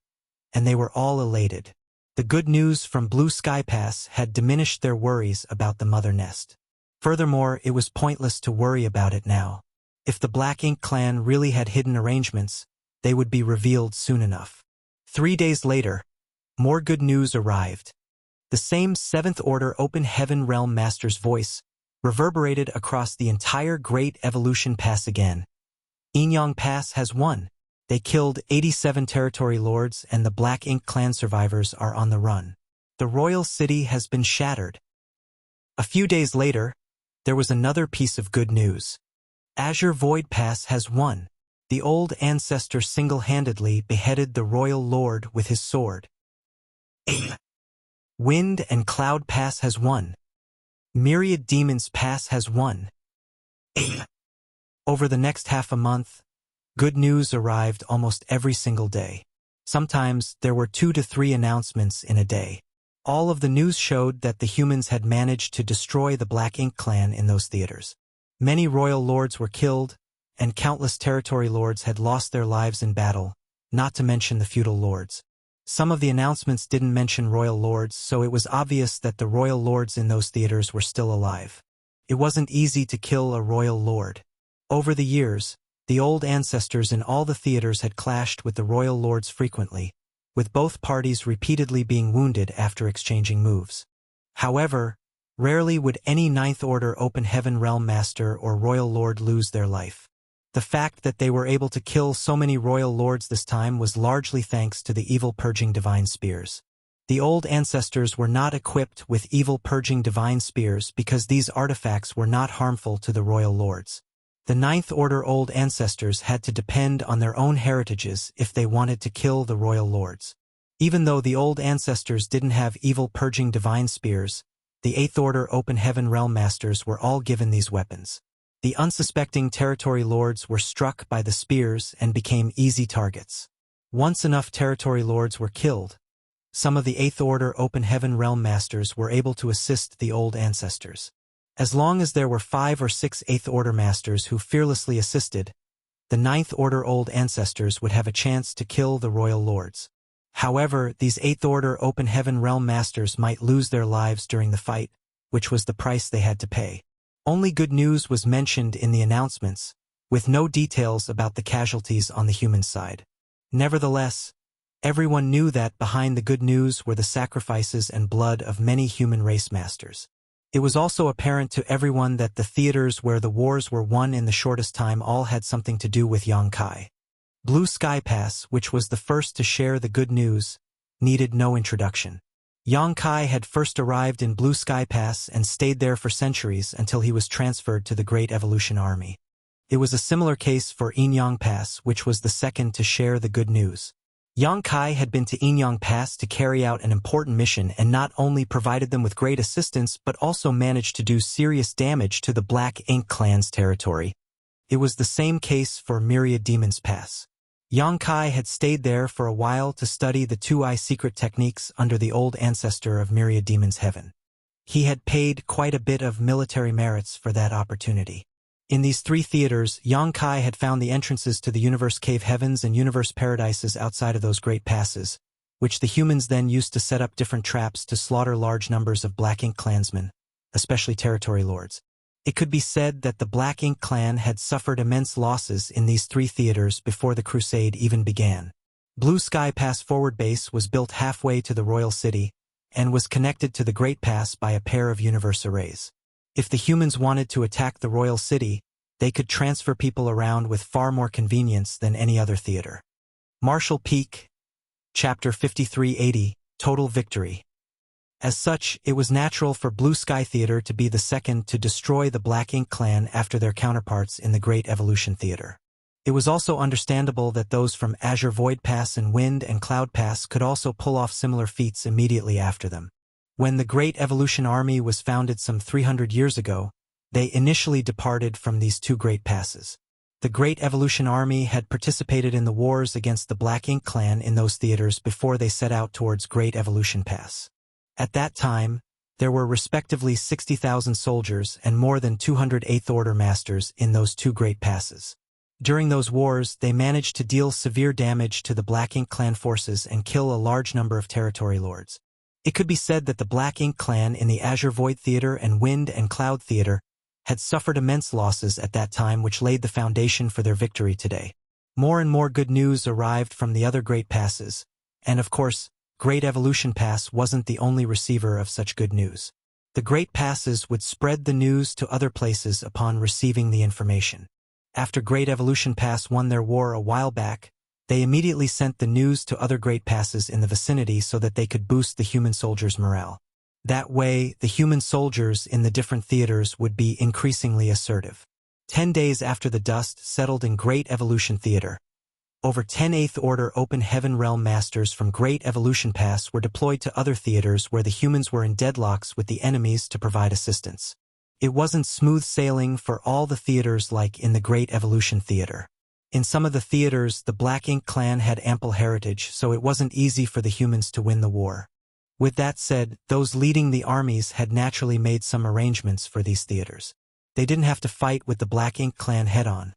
and they were all elated. The good news from Blue Sky Pass had diminished their worries about the mother nest. Furthermore, it was pointless to worry about it now. If the Black Ink clan really had hidden arrangements, they would be revealed soon enough. 3 days later, more good news arrived. The same Seventh Order Open Heaven Realm Master's voice reverberated across the entire Great Evolution Pass again. Inyang Pass has won. They killed 87 territory lords, and the Black Ink clan survivors are on the run. The royal city has been shattered. A few days later, there was another piece of good news. Azure Void Pass has won. The old ancestor single-handedly beheaded the royal lord with his sword. Wind and Cloud Pass has won. Myriad Demons Pass has won. Over the next half a month, good news arrived almost every single day. Sometimes there were 2 to 3 announcements in a day. All of the news showed that the humans had managed to destroy the Black Ink clan in those theaters. Many royal lords were killed, and countless territory lords had lost their lives in battle, not to mention the feudal lords. Some of the announcements didn't mention royal lords, so it was obvious that the royal lords in those theaters were still alive. It wasn't easy to kill a royal lord. Over the years, the old ancestors in all the theaters had clashed with the royal lords frequently, with both parties repeatedly being wounded after exchanging moves. However, rarely would any Ninth Order Open Heaven Realm Master or royal lord lose their life. The fact that they were able to kill so many royal lords this time was largely thanks to the evil purging divine spears. The old ancestors were not equipped with evil purging divine spears because these artifacts were not harmful to the royal lords. The Ninth Order old ancestors had to depend on their own heritages if they wanted to kill the royal lords. Even though the old ancestors didn't have evil purging divine spears, the Eighth Order Open Heaven Realm Masters were all given these weapons. The unsuspecting territory lords were struck by the spears and became easy targets. Once enough territory lords were killed, some of the Eighth Order Open Heaven Realm Masters were able to assist the old ancestors. As long as there were 5 or 6 Eighth Order Masters who fearlessly assisted, the Ninth Order Old Ancestors would have a chance to kill the royal lords. However, these Eighth Order Open Heaven Realm Masters might lose their lives during the fight, which was the price they had to pay. Only good news was mentioned in the announcements, with no details about the casualties on the human side. Nevertheless, everyone knew that behind the good news were the sacrifices and blood of many human race masters. It was also apparent to everyone that the theaters where the wars were won in the shortest time all had something to do with Yangkai. Blue Sky Pass, which was the first to share the good news, needed no introduction. Yangkai had first arrived in Blue Sky Pass and stayed there for centuries until he was transferred to the Great Evolution Army. It was a similar case for Inyang Pass, which was the second to share the good news. Yang Kai had been to Inyang Pass to carry out an important mission and not only provided them with great assistance but also managed to do serious damage to the Black Ink clan's territory. It was the same case for Myriad Demons Pass. Yang Kai had stayed there for a while to study the two-eye secret techniques under the old ancestor of Myriad Demons Heaven. He had paid quite a bit of military merits for that opportunity. In these three theaters, Yang Kai had found the entrances to the Universe Cave Heavens and Universe Paradises outside of those great passes, which the humans then used to set up different traps to slaughter large numbers of Black Ink clansmen, especially territory lords. It could be said that the Black Ink clan had suffered immense losses in these three theaters before the crusade even began. Blue Sky Pass Forward Base was built halfway to the Royal City and was connected to the Great Pass by a pair of universe arrays. If the humans wanted to attack the Royal City, they could transfer people around with far more convenience than any other theater. Marshall Peak, Chapter 5380, Total Victory. As such, it was natural for Blue Sky Theater to be the second to destroy the Black Ink clan after their counterparts in the Great Evolution Theater. It was also understandable that those from Azure Void Pass and Wind and Cloud Pass could also pull off similar feats immediately after them. When the Great Evolution Army was founded some 300 years ago, they initially departed from these two great passes. The Great Evolution Army had participated in the wars against the Black Ink clan in those theaters before they set out towards Great Evolution Pass. At that time, there were respectively 60,000 soldiers and more than 200 Eighth Order Masters in those two great passes. During those wars, they managed to deal severe damage to the Black Ink clan forces and kill a large number of territory lords. It could be said that the Black Ink clan in the Azure Void Theater and Wind and Cloud Theater had suffered immense losses at that time, which laid the foundation for their victory today. More and more good news arrived from the other great passes, and of course, Great Evolution Pass wasn't the only receiver of such good news. The great passes would spread the news to other places upon receiving the information. After Great Evolution Pass won their war a while back, they immediately sent the news to other great passes in the vicinity so that they could boost the human soldiers' morale. That way, the human soldiers in the different theaters would be increasingly assertive. 10 days after the dust settled in Great Evolution Theater, over 10 Eighth Order Open Heaven Realm Masters from Great Evolution Pass were deployed to other theaters where the humans were in deadlocks with the enemies to provide assistance. It wasn't smooth sailing for all the theaters like in the Great Evolution Theater. In some of the theaters, the Black Ink clan had ample heritage, so it wasn't easy for the humans to win the war. With that said, those leading the armies had naturally made some arrangements for these theaters. They didn't have to fight with the Black Ink clan head-on.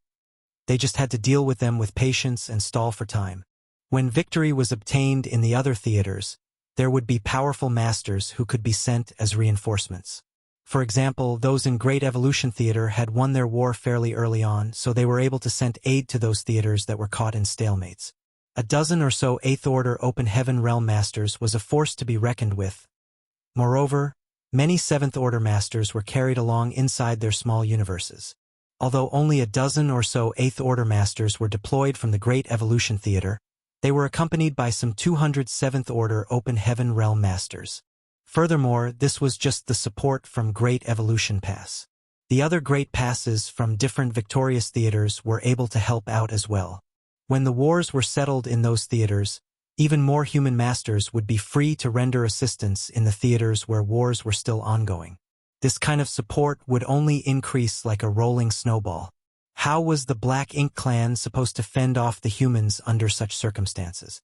They just had to deal with them with patience and stall for time. When victory was obtained in the other theaters, there would be powerful masters who could be sent as reinforcements. For example, those in Great Evolution Theater had won their war fairly early on, so they were able to send aid to those theaters that were caught in stalemates. A dozen or so Eighth Order Open Heaven Realm Masters was a force to be reckoned with. Moreover, many Seventh Order Masters were carried along inside their small universes. Although only a dozen or so Eighth Order Masters were deployed from the Great Evolution Theater, they were accompanied by some 200 Seventh Order Open Heaven Realm Masters. Furthermore, this was just the support from Great Evolution Pass. The other great passes from different victorious theaters were able to help out as well. When the wars were settled in those theaters, even more human masters would be free to render assistance in the theaters where wars were still ongoing. This kind of support would only increase like a rolling snowball. How was the Black Ink clan supposed to fend off the humans under such circumstances?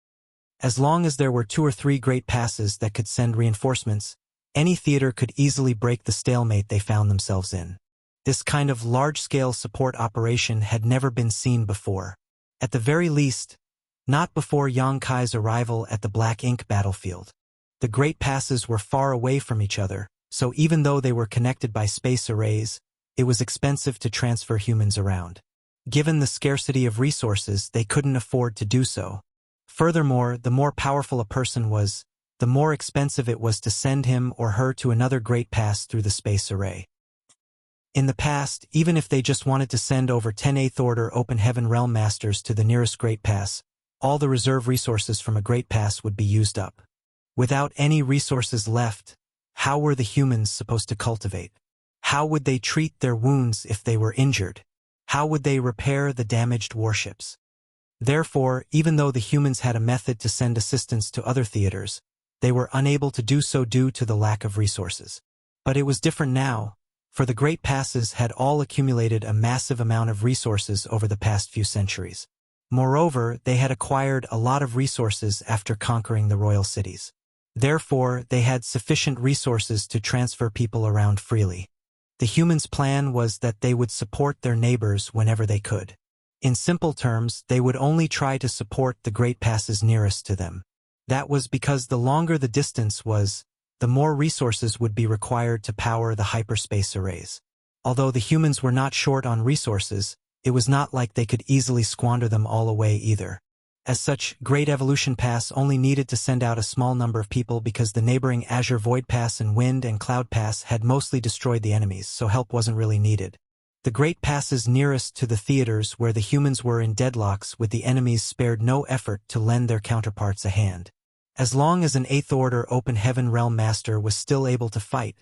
As long as there were 2 or 3 great passes that could send reinforcements, any theater could easily break the stalemate they found themselves in. This kind of large-scale support operation had never been seen before. At the very least, not before Yang Kai's arrival at the Black Ink battlefield. The great passes were far away from each other, so even though they were connected by space arrays, it was expensive to transfer humans around. Given the scarcity of resources, they couldn't afford to do so. Furthermore, the more powerful a person was, the more expensive it was to send him or her to another great pass through the space array. In the past, even if they just wanted to send over 10 Eighth Order Open Heaven Realm Masters to the nearest Great Pass, all the reserve resources from a Great Pass would be used up. Without any resources left, how were the humans supposed to cultivate? How would they treat their wounds if they were injured? How would they repair the damaged warships? Therefore, even though the humans had a method to send assistance to other theaters, they were unable to do so due to the lack of resources. But it was different now, for the Great Passes had all accumulated a massive amount of resources over the past few centuries. Moreover, they had acquired a lot of resources after conquering the royal cities. Therefore, they had sufficient resources to transfer people around freely. The humans' plan was that they would support their neighbors whenever they could. In simple terms, they would only try to support the Great Passes nearest to them. That was because the longer the distance was, the more resources would be required to power the hyperspace arrays. Although the humans were not short on resources, it was not like they could easily squander them all away either. As such, Great Evolution Pass only needed to send out a small number of people because the neighboring Azure Void Pass and Wind and Cloud Pass had mostly destroyed the enemies, so help wasn't really needed. The Great Passes nearest to the theaters where the humans were in deadlocks with the enemies spared no effort to lend their counterparts a hand. As long as an 8th Order Open Heaven Realm Master was still able to fight,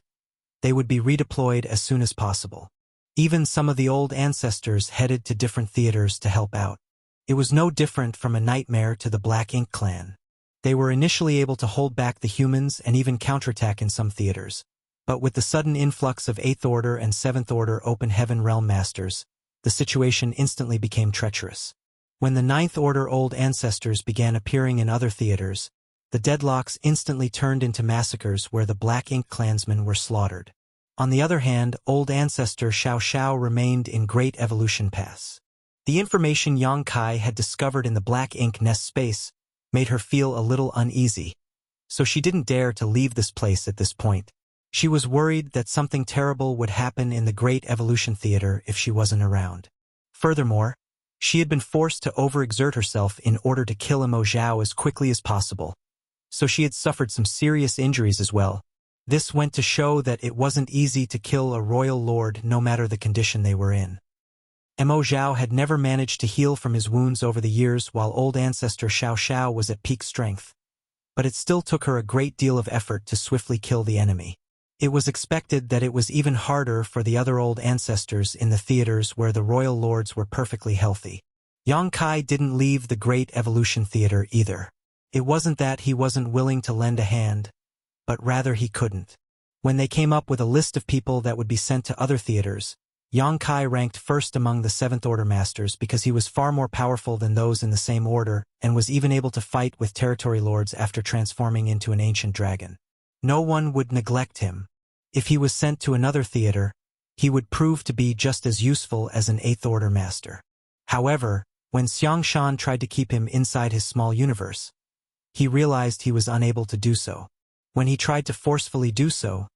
they would be redeployed as soon as possible. Even some of the old ancestors headed to different theaters to help out. It was no different from a nightmare to the Black Ink clan. They were initially able to hold back the humans and even counterattack in some theaters. But with the sudden influx of 8th Order and 7th Order Open Heaven Realm Masters, the situation instantly became treacherous. When the 9th Order Old Ancestors began appearing in other theaters, the deadlocks instantly turned into massacres where the Black Ink clansmen were slaughtered. On the other hand, Old Ancestor Xiao Xiao remained in Great Evolution Pass. The information Yang Kai had discovered in the Black Ink nest space made her feel a little uneasy, so she didn't dare to leave this place at this point. She was worried that something terrible would happen in the Great Evolution Theater if she wasn't around. Furthermore, she had been forced to overexert herself in order to kill Imo Zhao as quickly as possible, so she had suffered some serious injuries as well. This went to show that it wasn't easy to kill a royal lord no matter the condition they were in. Imo Zhao had never managed to heal from his wounds over the years while Old Ancestor Xiao Xiao was at peak strength, but it still took her a great deal of effort to swiftly kill the enemy. It was expected that it was even harder for the other old ancestors in the theaters where the royal lords were perfectly healthy. Yang Kai didn't leave the Great Evolution Theater either. It wasn't that he wasn't willing to lend a hand, but rather he couldn't. When they came up with a list of people that would be sent to other theaters, Yang Kai ranked first among the 7th Order Masters because he was far more powerful than those in the same order and was even able to fight with territory lords after transforming into an ancient dragon. No one would neglect him. If he was sent to another theater, he would prove to be just as useful as an 8th Order Master. However, when Xiangshan tried to keep him inside his small universe, he realized he was unable to do so. When he tried to forcefully do so,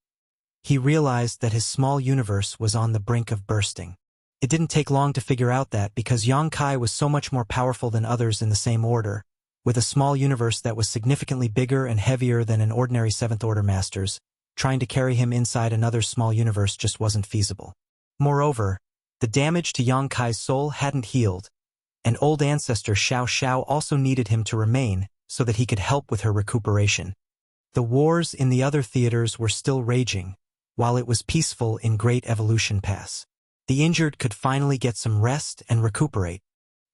he realized that his small universe was on the brink of bursting. It didn't take long to figure out that because Yang Kai was so much more powerful than others in the same order, with a small universe that was significantly bigger and heavier than an ordinary 7th Order Master's, trying to carry him inside another small universe just wasn't feasible. Moreover, the damage to Yang Kai's soul hadn't healed, and Old Ancestor Xiao Xiao also needed him to remain so that he could help with her recuperation. The wars in the other theaters were still raging, while it was peaceful in Great Evolution Pass. The injured could finally get some rest and recuperate.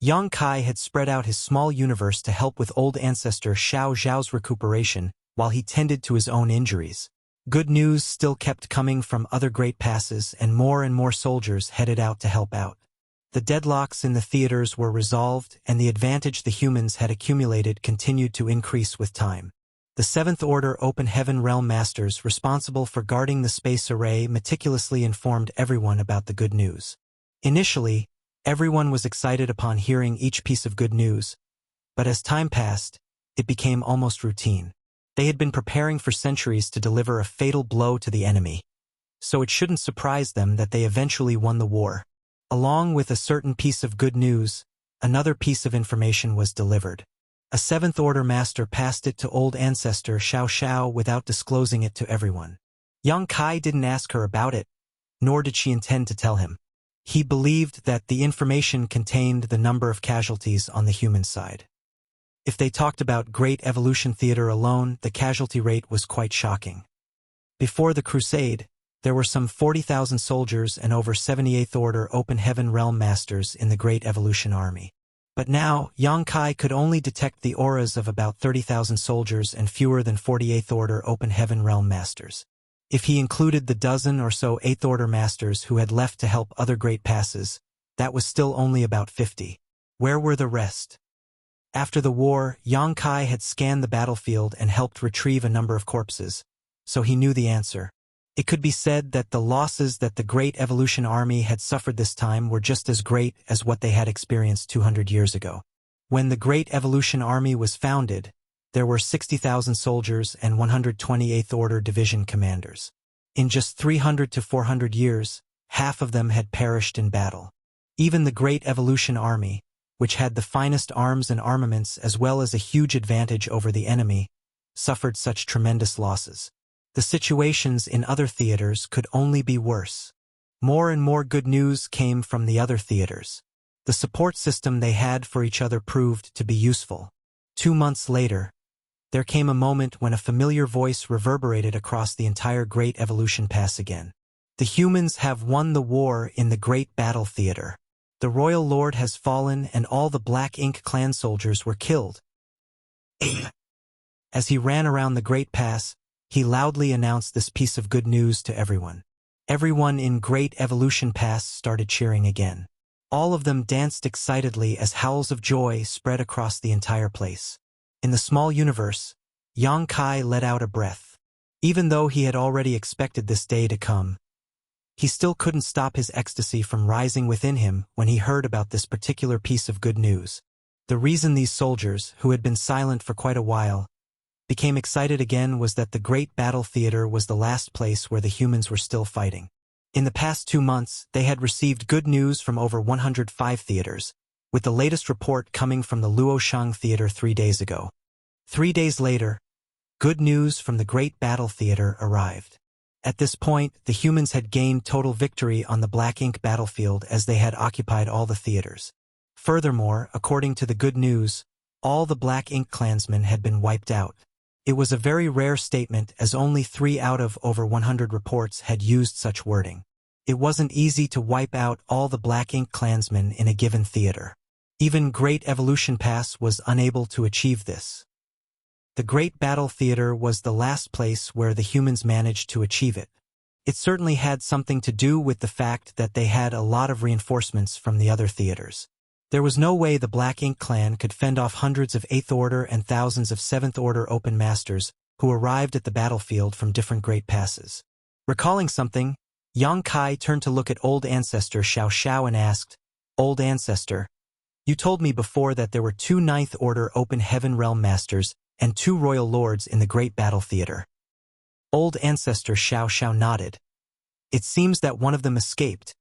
Yang Kai had spread out his small universe to help with Old Ancestor Xiao Xiao's recuperation while he tended to his own injuries. Good news still kept coming from other Great Passes and more soldiers headed out to help out. The deadlocks in the theaters were resolved and the advantage the humans had accumulated continued to increase with time. The 7th Order Open Heaven Realm Masters responsible for guarding the space array meticulously informed everyone about the good news. Initially, everyone was excited upon hearing each piece of good news, but as time passed, it became almost routine. They had been preparing for centuries to deliver a fatal blow to the enemy, so it shouldn't surprise them that they eventually won the war. Along with a certain piece of good news, another piece of information was delivered. A 7th Order Master passed it to Old Ancestor Xiao Xiao without disclosing it to everyone. Yang Kai didn't ask her about it, nor did she intend to tell him. He believed that the information contained the number of casualties on the human side. If they talked about Great Evolution Theater alone, the casualty rate was quite shocking. Before the Crusade, there were some 40,000 soldiers and over 78th Order Open Heaven Realm Masters in the Great Evolution Army. But now, Yang Kai could only detect the auras of about 30,000 soldiers and fewer than 48th Order Open Heaven Realm Masters. If he included the dozen or so 8th Order Masters who had left to help other great passes, that was still only about 50. Where were the rest? After the war, Yang Kai had scanned the battlefield and helped retrieve a number of corpses, so he knew the answer. It could be said that the losses that the Great Evolution Army had suffered this time were just as great as what they had experienced 200 years ago. When the Great Evolution Army was founded, there were 60,000 soldiers and 128th Order Division commanders. In just 300 to 400 years, half of them had perished in battle. Even the Great Evolution Army, which had the finest arms and armaments as well as a huge advantage over the enemy, suffered such tremendous losses. The situations in other theaters could only be worse. More and more good news came from the other theaters. The support system they had for each other proved to be useful. 2 months later, there came a moment when a familiar voice reverberated across the entire Great Evolution Pass again. The humans have won the war in the Great Battle Theater. The Royal Lord has fallen and all the Black Ink clan soldiers were killed. As he ran around the Great Pass, he loudly announced this piece of good news to everyone. Everyone in Great Evolution Pass started cheering again. All of them danced excitedly as howls of joy spread across the entire place. In the small universe, Yang Kai let out a breath. Even though he had already expected this day to come, he still couldn't stop his ecstasy from rising within him when he heard about this particular piece of good news. The reason these soldiers, who had been silent for quite a while, became excited again was that the Great Battle Theater was the last place where the humans were still fighting. In the past 2 months, they had received good news from over 105 theaters, with the latest report coming from the Luoshang Theater 3 days ago. 3 days later, good news from the Great Battle Theater arrived. At this point, the humans had gained total victory on the Black Ink battlefield as they had occupied all the theaters. Furthermore, according to the good news, all the Black Ink clansmen had been wiped out. It was a very rare statement as only 3 out of over 100 reports had used such wording. It wasn't easy to wipe out all the Black Ink clansmen in a given theater. Even Great Evolution Pass was unable to achieve this. The Great Battle Theater was the last place where the humans managed to achieve it. It certainly had something to do with the fact that they had a lot of reinforcements from the other theaters. There was no way the Black Ink clan could fend off hundreds of 8th Order and thousands of 7th Order Open Masters who arrived at the battlefield from different Great Passes. Recalling something, Yang Kai turned to look at Old Ancestor Xiao Xiao and asked, "Old Ancestor, you told me before that there were 2 9th Order Open Heaven Realm Masters and 2 Royal Lords in the Great Battle Theater." Old Ancestor Xiao Xiao nodded. It seems that one of them escaped.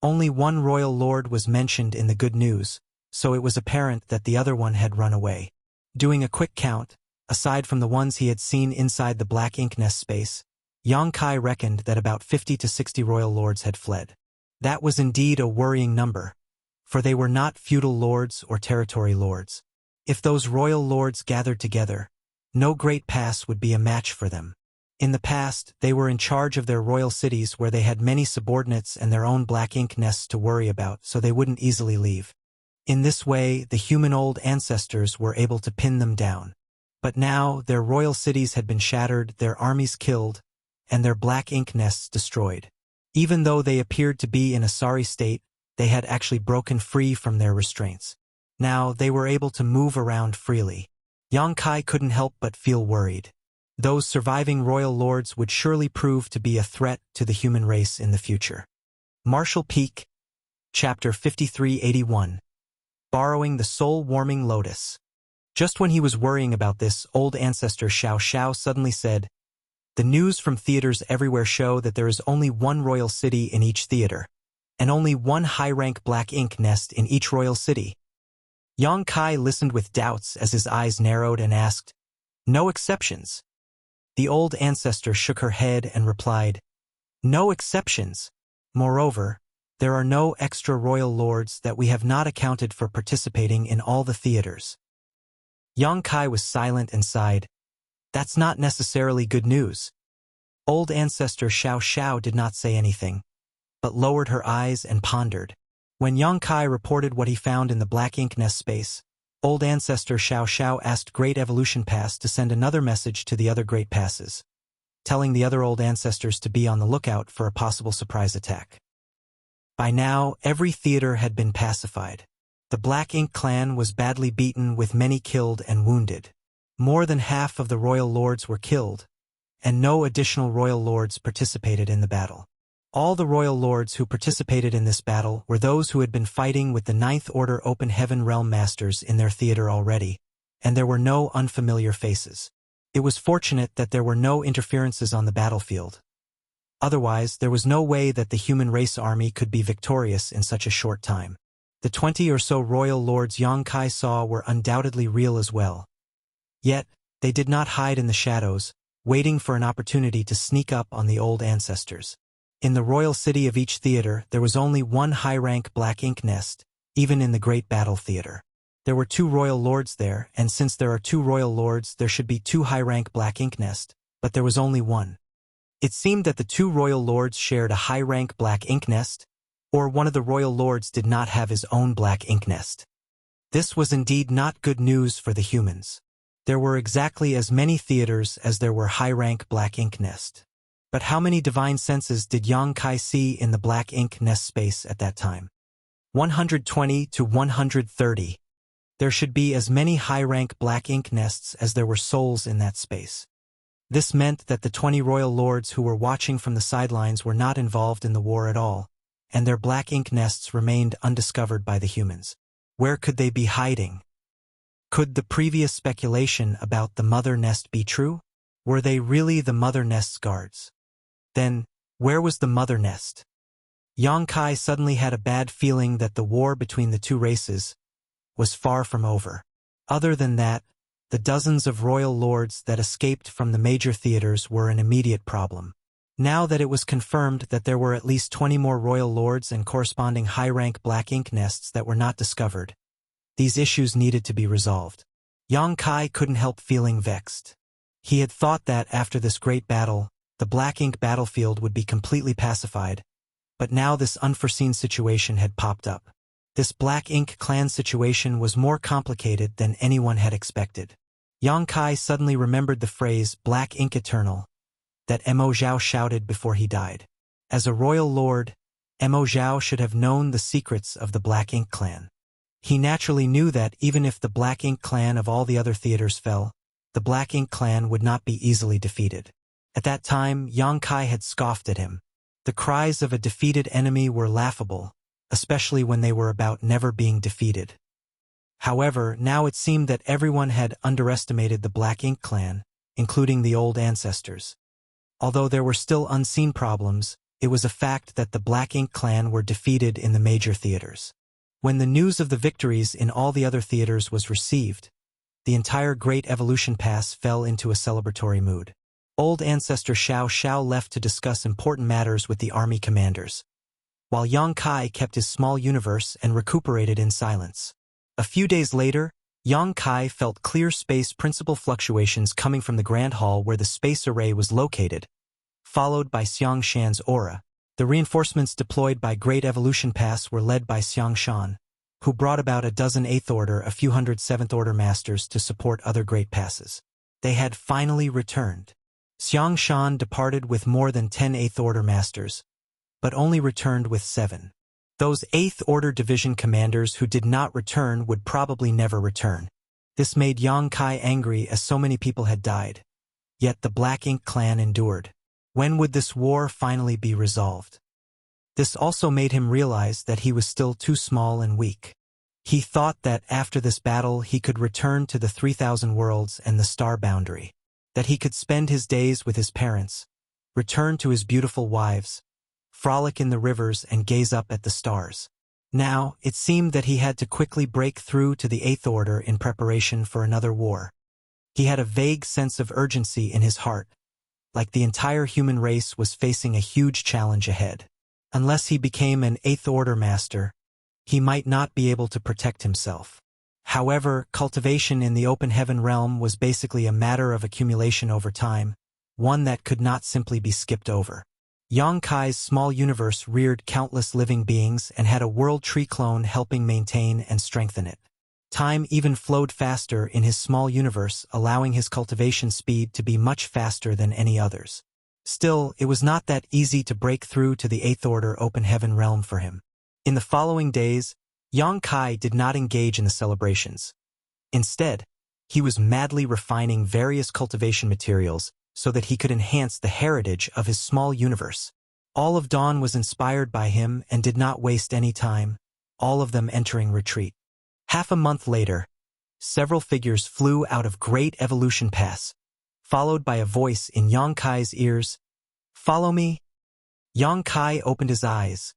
Only one Royal Lord was mentioned in the good news, so it was apparent that the other one had run away. Doing a quick count, aside from the ones he had seen inside the Black Ink nest space, Yang Kai reckoned that about 50 to 60 Royal Lords had fled. That was indeed a worrying number, for they were not feudal lords or territory lords. If those Royal Lords gathered together, no Great Pass would be a match for them. In the past, they were in charge of their royal cities where they had many subordinates and their own Black Ink nests to worry about, so they wouldn't easily leave. In this way, the human old ancestors were able to pin them down. But now, their royal cities had been shattered, their armies killed, and their Black Ink nests destroyed. Even though they appeared to be in a sorry state, they had actually broken free from their restraints. Now, they were able to move around freely. Yang Kai couldn't help but feel worried. Those surviving Royal Lords would surely prove to be a threat to the human race in the future. Marshall Peak, Chapter 5381. Borrowing the Soul-Warming Lotus. Just when he was worrying about this, Old Ancestor Xiao Xiao suddenly said, "The news from theaters everywhere show that there is only one royal city in each theater, and only one high-rank Black Ink nest in each royal city." Yang Kai listened with doubts as his eyes narrowed and asked, "No exceptions?" The Old Ancestor shook her head and replied, "No exceptions. Moreover, there are no extra Royal Lords that we have not accounted for participating in all the theaters." Yang Kai was silent and sighed. "That's not necessarily good news." Old Ancestor Xiao Xiao did not say anything, but lowered her eyes and pondered. When Yang Kai reported what he found in the black ink nest space, old ancestor Xiao Xiao asked Great Evolution Pass to send another message to the other Great Passes, telling the other old ancestors to be on the lookout for a possible surprise attack. By now, every theater had been pacified. The Black Ink clan was badly beaten with many killed and wounded. More than half of the royal lords were killed, and no additional royal lords participated in the battle. All the royal lords who participated in this battle were those who had been fighting with the Ninth Order Open Heaven Realm Masters in their theater already, and there were no unfamiliar faces. It was fortunate that there were no interferences on the battlefield. Otherwise, there was no way that the human race army could be victorious in such a short time. The 20 or so royal lords Yang Kai saw were undoubtedly real as well. Yet, they did not hide in the shadows, waiting for an opportunity to sneak up on the old ancestors. In the royal city of each theater, there was only one high-rank black ink nest, even in the great battle theater. There were 2 royal lords there, and since there are 2 royal lords, there should be 2 high-rank black ink nest, but there was only one. It seemed that the 2 royal lords shared a high-rank black ink nest, or one of the royal lords did not have his own black ink nest. This was indeed not good news for the humans. There were exactly as many theaters as there were high-rank black ink nest. But how many divine senses did Yang Kai see in the black ink nest space at that time? 120 to 130. There should be as many high-rank black ink nests as there were souls in that space. This meant that the 20 royal lords who were watching from the sidelines were not involved in the war at all, and their black ink nests remained undiscovered by the humans. Where could they be hiding? Could the previous speculation about the mother nest be true? Were they really the mother nest's guards? Then, where was the mother nest? Yang Kai suddenly had a bad feeling that the war between the 2 races was far from over. Other than that, the dozens of royal lords that escaped from the major theaters were an immediate problem. Now that it was confirmed that there were at least 20 more royal lords and corresponding high-rank black ink nests that were not discovered, these issues needed to be resolved. Yang Kai couldn't help feeling vexed. He had thought that after this great battle, the black ink battlefield would be completely pacified, but now this unforeseen situation had popped up. This black ink clan situation was more complicated than anyone had expected. Yang Kai suddenly remembered the phrase "Black Ink Eternal" that Mo Zhao shouted before he died. As a royal lord, Mo Zhao should have known the secrets of the Black Ink clan. He naturally knew that even if the Black Ink clan of all the other theaters fell, the Black Ink clan would not be easily defeated. At that time, Yang Kai had scoffed at him. The cries of a defeated enemy were laughable, especially when they were about never being defeated. However, now it seemed that everyone had underestimated the Black Ink clan, including the old ancestors. Although there were still unseen problems, it was a fact that the Black Ink clan were defeated in the major theaters. When the news of the victories in all the other theaters was received, the entire Great Evolution Pass fell into a celebratory mood. Old ancestor Xiao Xiao left to discuss important matters with the army commanders, while Yang Kai kept his small universe and recuperated in silence. A few days later, Yang Kai felt clear space principal fluctuations coming from the Grand Hall where the space array was located, followed by Xiang Shan's aura. The reinforcements deployed by Great Evolution Pass were led by Xiang Shan, who brought about a dozen 8th Order, a few hundred 7th Order masters to support other Great Passes. They had finally returned. Xiang Shan departed with more than 10 8th Order masters, but only returned with 7. Those 8th Order division commanders who did not return would probably never return. This made Yang Kai angry as so many people had died. Yet the Black Ink clan endured. When would this war finally be resolved? This also made him realize that he was still too small and weak. He thought that after this battle he could return to the 3,000 worlds and the star boundary, that he could spend his days with his parents, return to his beautiful wives, frolic in the rivers and gaze up at the stars. Now, it seemed that he had to quickly break through to the 8th Order in preparation for another war. He had a vague sense of urgency in his heart, like the entire human race was facing a huge challenge ahead. Unless he became an 8th Order master, he might not be able to protect himself. However, cultivation in the open heaven realm was basically a matter of accumulation over time, one that could not simply be skipped over. Yang Kai's small universe reared countless living beings and had a world tree clone helping maintain and strengthen it. Time even flowed faster in his small universe, allowing his cultivation speed to be much faster than any others. Still, it was not that easy to break through to the Eighth Order Open Heaven realm for him. In the following days, Yang Kai did not engage in the celebrations. Instead, he was madly refining various cultivation materials so that he could enhance the heritage of his small universe. All of Dawn was inspired by him and did not waste any time, all of them entering retreat. Half a month later, several figures flew out of Great Evolution Pass, followed by a voice in Yang Kai's ears. "Follow me." Yang Kai opened his eyes,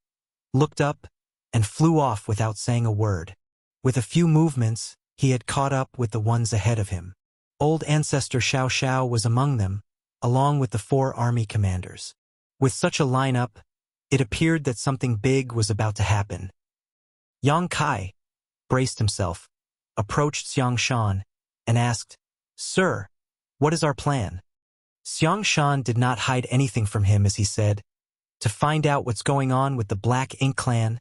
looked up, and flew off without saying a word. With a few movements, he had caught up with the ones ahead of him. Old Ancestor Xiao Xiao was among them, along with the 4 army commanders. With such a lineup, it appeared that something big was about to happen. Yang Kai braced himself, approached Xiang Shan, and asked, "Sir, what is our plan?" Xiang Shan did not hide anything from him as he said, "To find out what's going on with the Black Ink clan."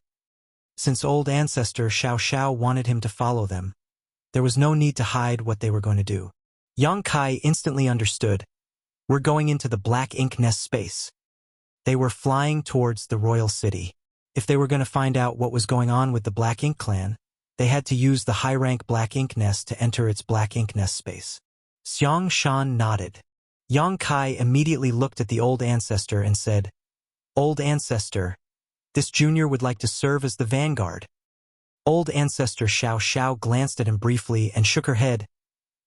Since old ancestor Xiao Xiao wanted him to follow them, there was no need to hide what they were going to do. Yang Kai instantly understood. We're going into the Black Ink nest space. They were flying towards the royal city. If they were going to find out what was going on with the Black Ink clan, they had to use the high-rank Black Ink nest to enter its Black Ink nest space. Xiang Shan nodded. Yang Kai immediately looked at the old ancestor and said, "Old ancestor, this junior would like to serve as the vanguard." Old ancestor Xiao Xiao glanced at him briefly and shook her head.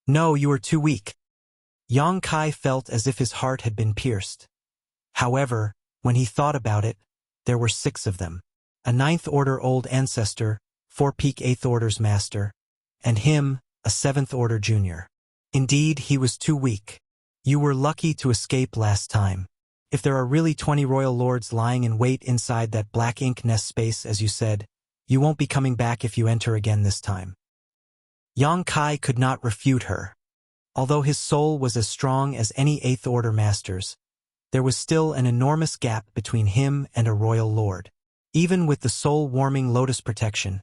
"No, you are too weak." Yang Kai felt as if his heart had been pierced. However, when he thought about it, there were 6 of them. A 9th Order old ancestor, 4-peak 8th Order's master, and him, a 7th Order junior. Indeed, he was too weak. You were lucky to escape last time. If there are really 20 royal lords lying in wait inside that Black Ink nest space, as you said, you won't be coming back if you enter again this time. Yang Kai could not refute her. Although his soul was as strong as any 8th Order master's, there was still an enormous gap between him and a royal lord. Even with the soul-warming lotus protection,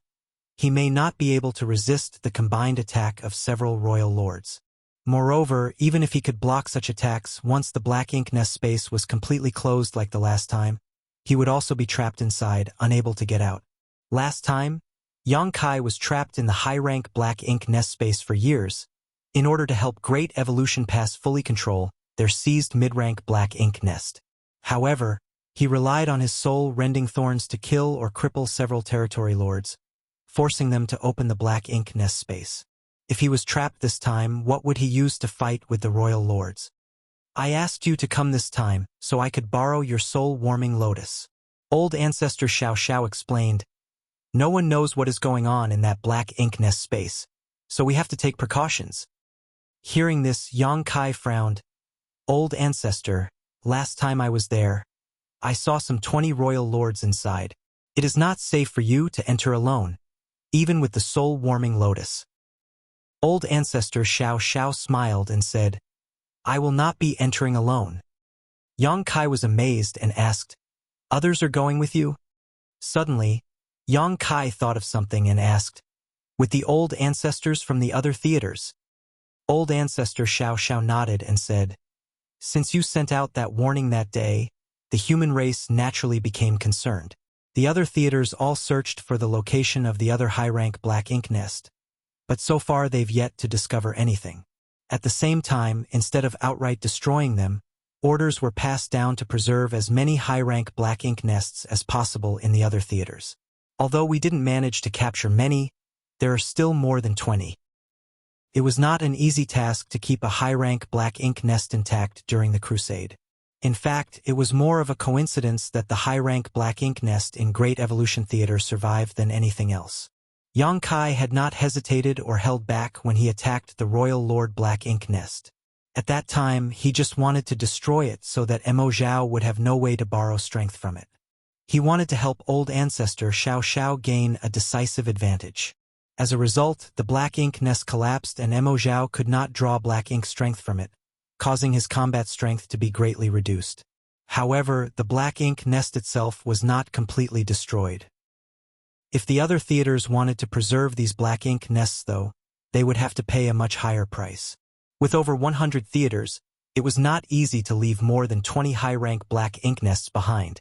he may not be able to resist the combined attack of several royal lords. Moreover, even if he could block such attacks once the Black Ink nest space was completely closed like the last time, he would also be trapped inside, unable to get out. Last time, Yang Kai was trapped in the high-rank Black Ink nest space for years, in order to help Great Evolution Pass fully control their seized mid-rank Black Ink nest. However, he relied on his soul-rending thorns to kill or cripple several territory lords, forcing them to open the Black Ink nest space. If he was trapped this time, what would he use to fight with the royal lords? "I asked you to come this time, so I could borrow your soul-warming lotus," old ancestor Xiao Xiao explained. "No one knows what is going on in that Black Ink nest space, so we have to take precautions." Hearing this, Yang Kai frowned. "Old ancestor, last time I was there, I saw some 20 royal lords inside. It is not safe for you to enter alone, even with the soul-warming lotus." Old ancestor Xiao Xiao smiled and said, "I will not be entering alone." Yang Kai was amazed and asked, "Others are going with you?" Suddenly, Yang Kai thought of something and asked, "With the old ancestors from the other theaters?" Old ancestor Xiao Xiao nodded and said, "Since you sent out that warning that day, the human race naturally became concerned. The other theaters all searched for the location of the other high-rank Black Ink nest, but so far they've yet to discover anything. At the same time, instead of outright destroying them, orders were passed down to preserve as many high-rank Black Ink nests as possible in the other theaters. Although we didn't manage to capture many, there are still more than 20. It was not an easy task to keep a high-rank Black Ink nest intact during the crusade. In fact, it was more of a coincidence that the high-rank Black Ink nest in Great Evolution Theater survived than anything else. Yang Kai had not hesitated or held back when he attacked the Royal Lord Black Ink nest. At that time, he just wanted to destroy it so that Mo Zhao would have no way to borrow strength from it. He wanted to help old ancestor Xiao Xiao gain a decisive advantage. As a result, the Black Ink nest collapsed and Mo Zhao could not draw Black Ink strength from it, causing his combat strength to be greatly reduced. However, the black ink nest itself was not completely destroyed. If the other theaters wanted to preserve these black ink nests though, they would have to pay a much higher price. With over 100 theaters, it was not easy to leave more than 20 high-rank black ink nests behind.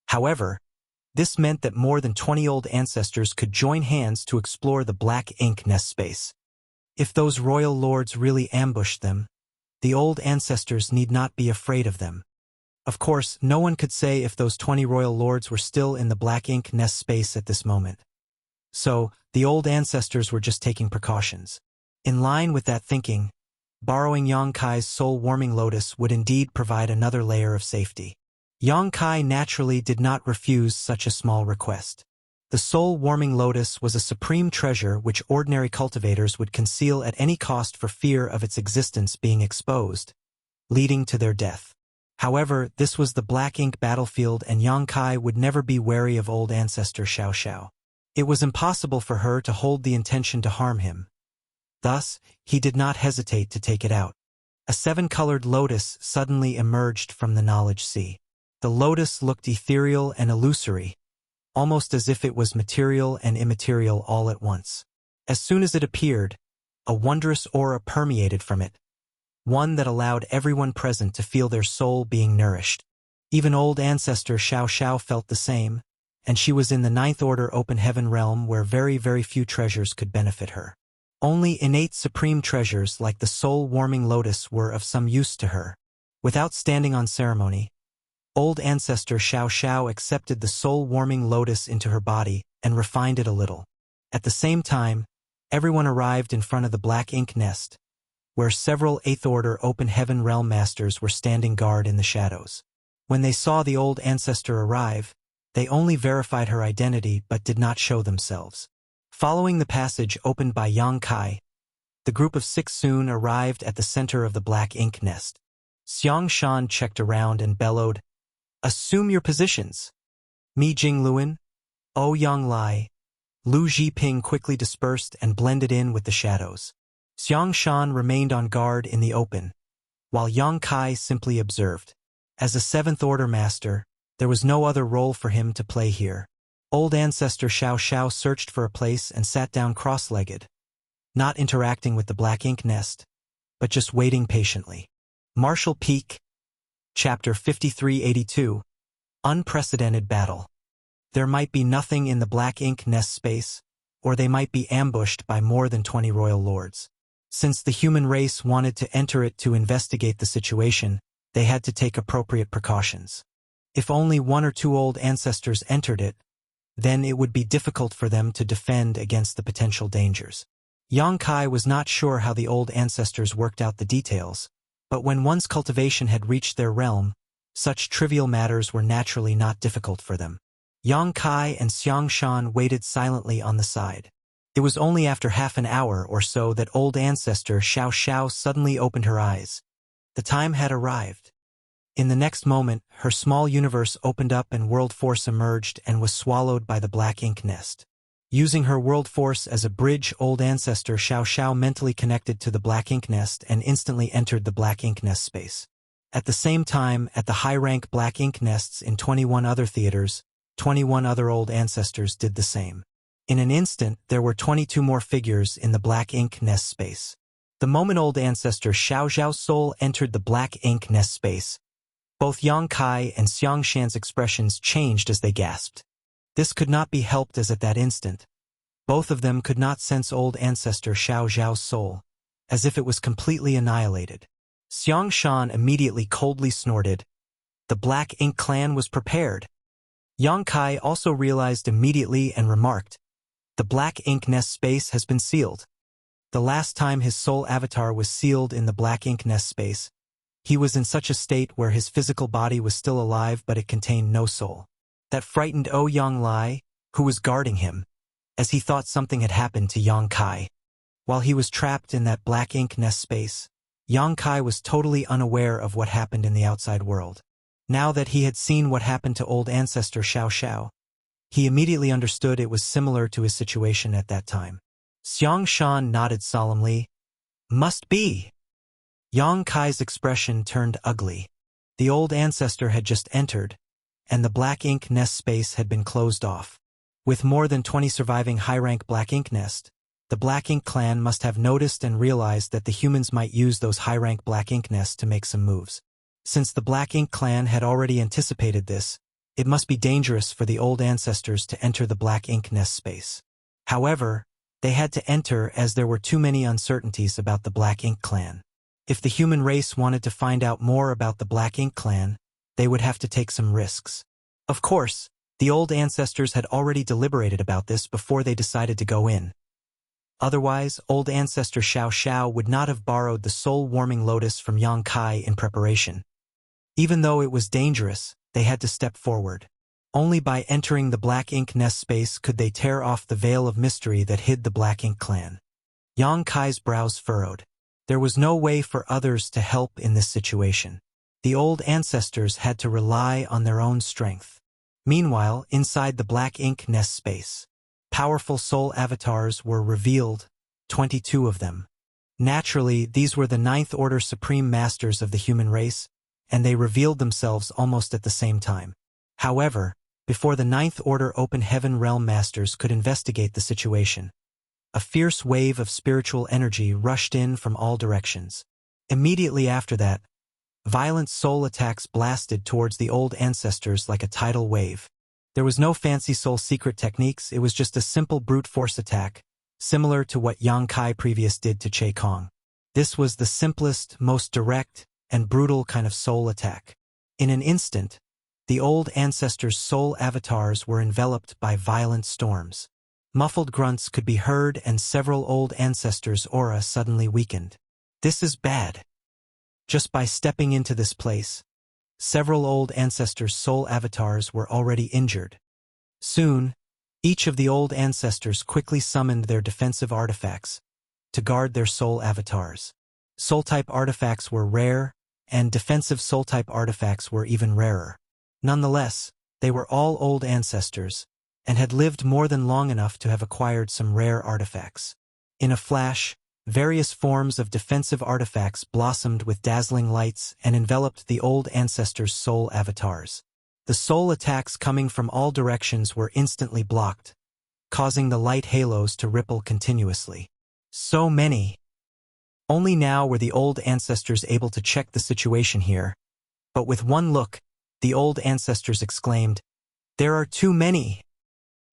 However, this meant that more than 20 old ancestors could join hands to explore the black ink nest space. If those royal lords really ambushed them, the old ancestors need not be afraid of them. Of course, no one could say if those 20 royal lords were still in the black ink nest space at this moment. So, the old ancestors were just taking precautions. In line with that thinking, borrowing Yang Kai's soul-warming lotus would indeed provide another layer of safety. Yang Kai naturally did not refuse such a small request. The soul-warming lotus was a supreme treasure which ordinary cultivators would conceal at any cost for fear of its existence being exposed, leading to their death. However, this was the black ink battlefield and Yang Kai would never be wary of old ancestor Xiao Xiao. It was impossible for her to hold the intention to harm him. Thus, he did not hesitate to take it out. A seven-colored lotus suddenly emerged from the knowledge sea. The lotus looked ethereal and illusory, almost as if it was material and immaterial all at once. As soon as it appeared, a wondrous aura permeated from it, one that allowed everyone present to feel their soul being nourished. Even old ancestor Xiao Xiao felt the same, and she was in the ninth order open heaven realm where very few treasures could benefit her. Only innate supreme treasures like the soul-warming lotus were of some use to her. Without standing on ceremony, old ancestor Xiao Xiao accepted the soul-warming lotus into her body and refined it a little. At the same time, everyone arrived in front of the black ink nest, where several 8th Order Open Heaven Realm Masters were standing guard in the shadows. When they saw the old ancestor arrive, they only verified her identity but did not show themselves. Following the passage opened by Yang Kai, the group of 6 soon arrived at the center of the black ink nest. Xiang Shan checked around and bellowed, "Assume your positions." Mi Jingluan, Ouyang Lai, Lu Zhiping quickly dispersed and blended in with the shadows. Xiang Shan remained on guard in the open, while Yang Kai simply observed. As a 7th Order Master, there was no other role for him to play here. Old ancestor Xiao Xiao searched for a place and sat down cross-legged, not interacting with the black ink nest, but just waiting patiently. Martial Peak, Chapter 5382, Unprecedented Battle. There might be nothing in the black ink nest space, or they might be ambushed by more than 20 royal lords. Since the human race wanted to enter it to investigate the situation, they had to take appropriate precautions. If only 1 or 2 old ancestors entered it, then it would be difficult for them to defend against the potential dangers. Yang Kai was not sure how the old ancestors worked out the details, but when one's cultivation had reached their realm, such trivial matters were naturally not difficult for them. Yang Kai and Xiang Shan waited silently on the side. It was only after half an hour or so that old ancestor Xiao Xiao suddenly opened her eyes. The time had arrived. In the next moment, her small universe opened up and world force emerged and was swallowed by the black ink nest. Using her world force as a bridge, old ancestor Xiao Xiao mentally connected to the black ink nest and instantly entered the black ink nest space. At the same time, at the high-rank black ink nests in 21 other theaters, 21 other old ancestors did the same. In an instant, there were 22 more figures in the black ink nest space. The moment old ancestor Xiao Xiao's soul entered the black ink nest space, both Yang Kai and Xiang Shan's expressions changed as they gasped. This could not be helped as at that instant, both of them could not sense old ancestor Xiao Xiao's soul, as if it was completely annihilated. Xiang Shan immediately coldly snorted. The black ink clan was prepared. Yang Kai also realized immediately and remarked, "The black ink nest space has been sealed." The last time his soul avatar was sealed in the black ink nest space, he was in such a state where his physical body was still alive but it contained no soul. That frightened Ouyang Lai, who was guarding him, as he thought something had happened to Yang Kai. While he was trapped in that black ink nest space, Yang Kai was totally unaware of what happened in the outside world. Now that he had seen what happened to old ancestor Xiao Xiao, he immediately understood it was similar to his situation at that time. Xiang Shan nodded solemnly. "Must be." Yang Kai's expression turned ugly. The old ancestor had just entered, and the black ink nest space had been closed off. With more than 20 surviving high-rank black ink nest, the black ink clan must have noticed and realized that the humans might use those high-rank black ink nests to make some moves. Since the black ink clan had already anticipated this, it must be dangerous for the old ancestors to enter the black ink nest space. However, they had to enter as there were too many uncertainties about the black ink clan. If the human race wanted to find out more about the black ink clan, they would have to take some risks. Of course, the old ancestors had already deliberated about this before they decided to go in. Otherwise, old ancestor Xiao Xiao would not have borrowed the soul-warming lotus from Yang Kai in preparation. Even though it was dangerous, they had to step forward. Only by entering the black ink nest space could they tear off the veil of mystery that hid the black ink clan. Yang Kai's brows furrowed. There was no way for others to help in this situation. The old ancestors had to rely on their own strength. Meanwhile, inside the black ink nest space, powerful soul avatars were revealed, 22 of them. Naturally, these were the Ninth Order Supreme Masters of the human race, and they revealed themselves almost at the same time. However, before the Ninth Order Open Heaven Realm Masters could investigate the situation, a fierce wave of spiritual energy rushed in from all directions. Immediately after that, violent soul attacks blasted towards the old ancestors like a tidal wave. There was no fancy soul secret techniques, it was just a simple brute force attack, similar to what Yang Kai previous did to Che Kong. This was the simplest, most direct, and brutal kind of soul attack. In an instant, the old ancestors' soul avatars were enveloped by violent storms. Muffled grunts could be heard and several old ancestors' aura suddenly weakened. This is bad. Just by stepping into this place, several old ancestors' soul avatars were already injured. Soon, each of the old ancestors quickly summoned their defensive artifacts to guard their soul avatars. Soul-type artifacts were rare, and defensive soul-type artifacts were even rarer. Nonetheless, they were all old ancestors, and had lived more than long enough to have acquired some rare artifacts. In a flash, various forms of defensive artifacts blossomed with dazzling lights and enveloped the old ancestors' soul avatars. The soul attacks coming from all directions were instantly blocked, causing the light halos to ripple continuously. So many! Only now were the old ancestors able to check the situation here, but with one look, the old ancestors exclaimed, "There are too many!"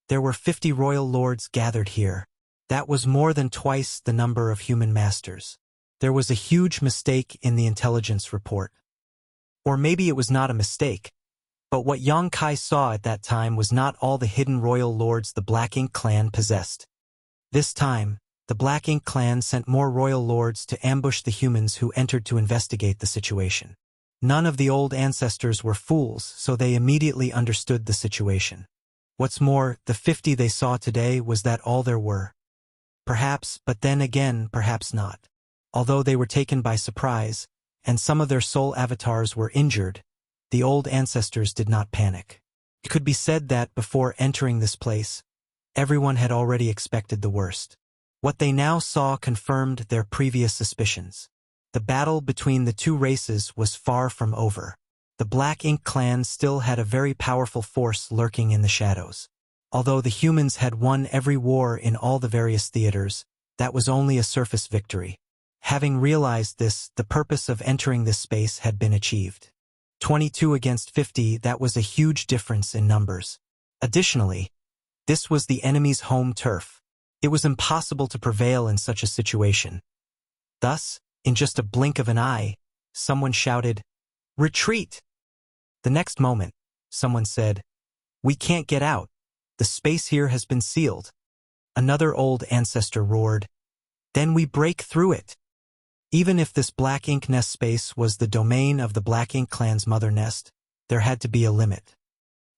There were 50 royal lords gathered here. That was more than twice the number of human masters. There was a huge mistake in the intelligence report. Or maybe it was not a mistake, but what Yang Kai saw at that time was not all the hidden royal lords the Black Ink clan possessed. This time, the Black Ink clan sent more royal lords to ambush the humans who entered to investigate the situation. None of the old ancestors were fools, so they immediately understood the situation. What's more, the 50 they saw today was that all there were. Perhaps, but then again, perhaps not. Although they were taken by surprise, and some of their soul avatars were injured, the old ancestors did not panic. It could be said that before entering this place, everyone had already expected the worst. What they now saw confirmed their previous suspicions. The battle between the two races was far from over. The Black Ink clan still had a very powerful force lurking in the shadows. Although the humans had won every war in all the various theaters, that was only a surface victory. Having realized this, the purpose of entering this space had been achieved. 22 against 50, that was a huge difference in numbers. Additionally, this was the enemy's home turf. It was impossible to prevail in such a situation. Thus, in just a blink of an eye, someone shouted, "Retreat!" The next moment, someone said, "We can't get out. The space here has been sealed." Another old ancestor roared, "Then we break through it." Even if this Black Ink nest space was the domain of the Black Ink clan's mother nest, there had to be a limit.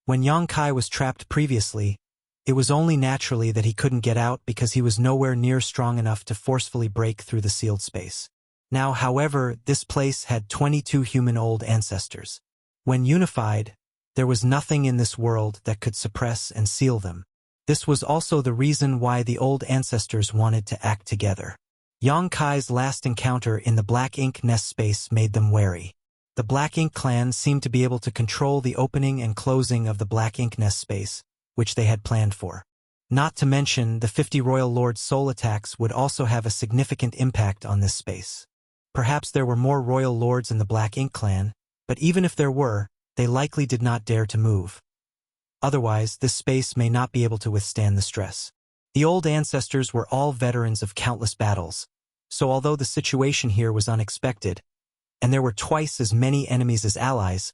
When Yang Kai was trapped previously, it was only naturally that he couldn't get out because he was nowhere near strong enough to forcefully break through the sealed space. Now, however, this place had 22 human old ancestors. When unified, there was nothing in this world that could suppress and seal them. This was also the reason why the old ancestors wanted to act together. Yang Kai's last encounter in the Black Ink nest space made them wary. The Black Ink clan seemed to be able to control the opening and closing of the Black Ink nest space, which they had planned for. Not to mention, the 50 Royal Lords' soul attacks would also have a significant impact on this space. Perhaps there were more Royal Lords in the Black Ink clan, but even if there were, they likely did not dare to move. Otherwise, this space may not be able to withstand the stress. The old ancestors were all veterans of countless battles, so although the situation here was unexpected, and there were twice as many enemies as allies,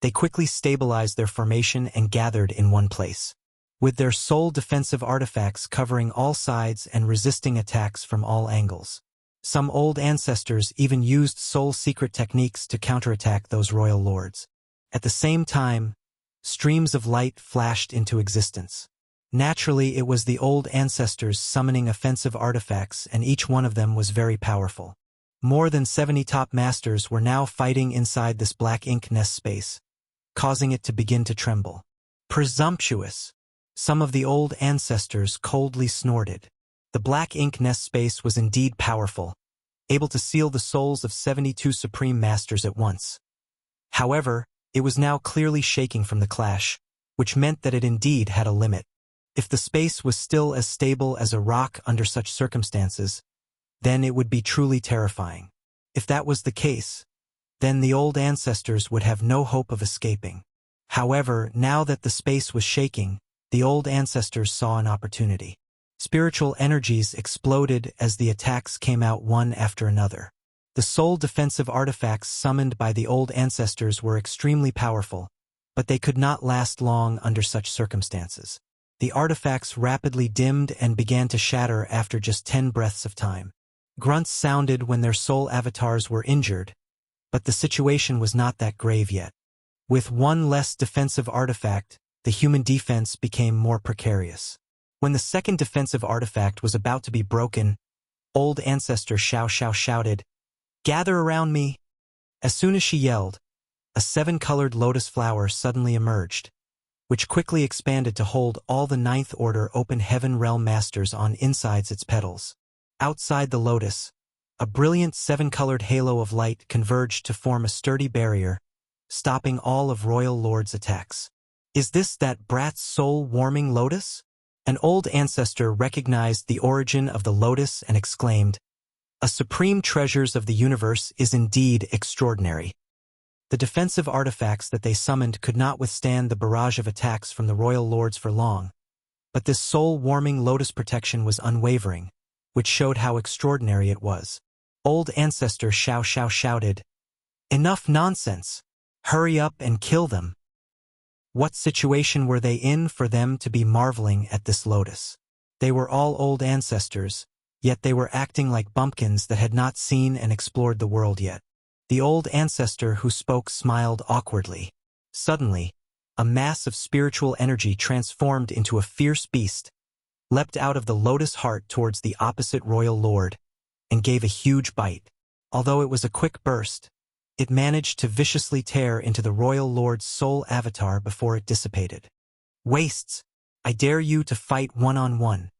they quickly stabilized their formation and gathered in one place. With their sole defensive artifacts covering all sides and resisting attacks from all angles. Some old ancestors even used soul secret techniques to counterattack those royal lords. At the same time, streams of light flashed into existence. Naturally, it was the old ancestors summoning offensive artifacts, and each one of them was very powerful. More than 70 top masters were now fighting inside this Black Ink nest space, causing it to begin to tremble. Presumptuous! Some of the old ancestors coldly snorted. The Black Ink nest space was indeed powerful, able to seal the souls of 72 supreme masters at once. However, it was now clearly shaking from the clash, which meant that it indeed had a limit. If the space was still as stable as a rock under such circumstances, then it would be truly terrifying. If that was the case, then the old ancestors would have no hope of escaping. However, now that the space was shaking, the old ancestors saw an opportunity. Spiritual energies exploded as the attacks came out one after another. The soul defensive artifacts summoned by the old ancestors were extremely powerful, but they could not last long under such circumstances. The artifacts rapidly dimmed and began to shatter after just 10 breaths of time. Grunts sounded when their soul avatars were injured, but the situation was not that grave yet. With one less defensive artifact, the human defense became more precarious. When the second defensive artifact was about to be broken, old ancestor Xiao Xiao shouted, "Gather around me!" As soon as she yelled, a 7-colored lotus flower suddenly emerged, which quickly expanded to hold all the 9th Order Open Heaven Realm Masters on insides its petals. Outside the lotus, a brilliant 7-colored halo of light converged to form a sturdy barrier, stopping all of Royal Lord's attacks. Is this that brat's soul-warming lotus? An old ancestor recognized the origin of the lotus and exclaimed, "A supreme treasures of the universe is indeed extraordinary." The defensive artifacts that they summoned could not withstand the barrage of attacks from the Royal Lords for long, but this soul-warming lotus protection was unwavering, which showed how extraordinary it was. Old ancestor Xiao Xiao shouted, "Enough nonsense! Hurry up and kill them!" What situation were they in for them to be marveling at this lotus? They were all old ancestors, yet they were acting like bumpkins that had not seen and explored the world yet. The old ancestor who spoke smiled awkwardly. Suddenly, a mass of spiritual energy transformed into a fierce beast, leapt out of the lotus heart towards the opposite royal lord, and gave a huge bite. Although it was a quick burst, it managed to viciously tear into the royal lord's soul avatar before it dissipated. "Wastes! I dare you to fight one-on-one!"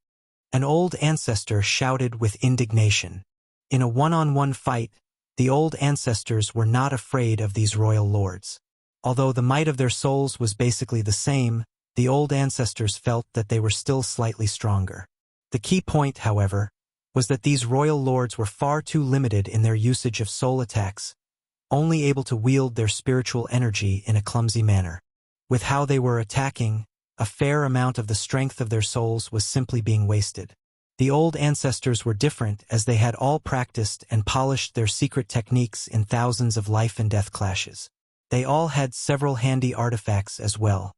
An old ancestor shouted with indignation. In a one-on-one fight, the old ancestors were not afraid of these royal lords. Although the might of their souls was basically the same, the old ancestors felt that they were still slightly stronger. The key point, however, was that these royal lords were far too limited in their usage of soul attacks, only able to wield their spiritual energy in a clumsy manner. With how they were attacking, a fair amount of the strength of their souls was simply being wasted. The old ancestors were different as they had all practiced and polished their secret techniques in thousands of life and death clashes. They all had several handy artifacts as well.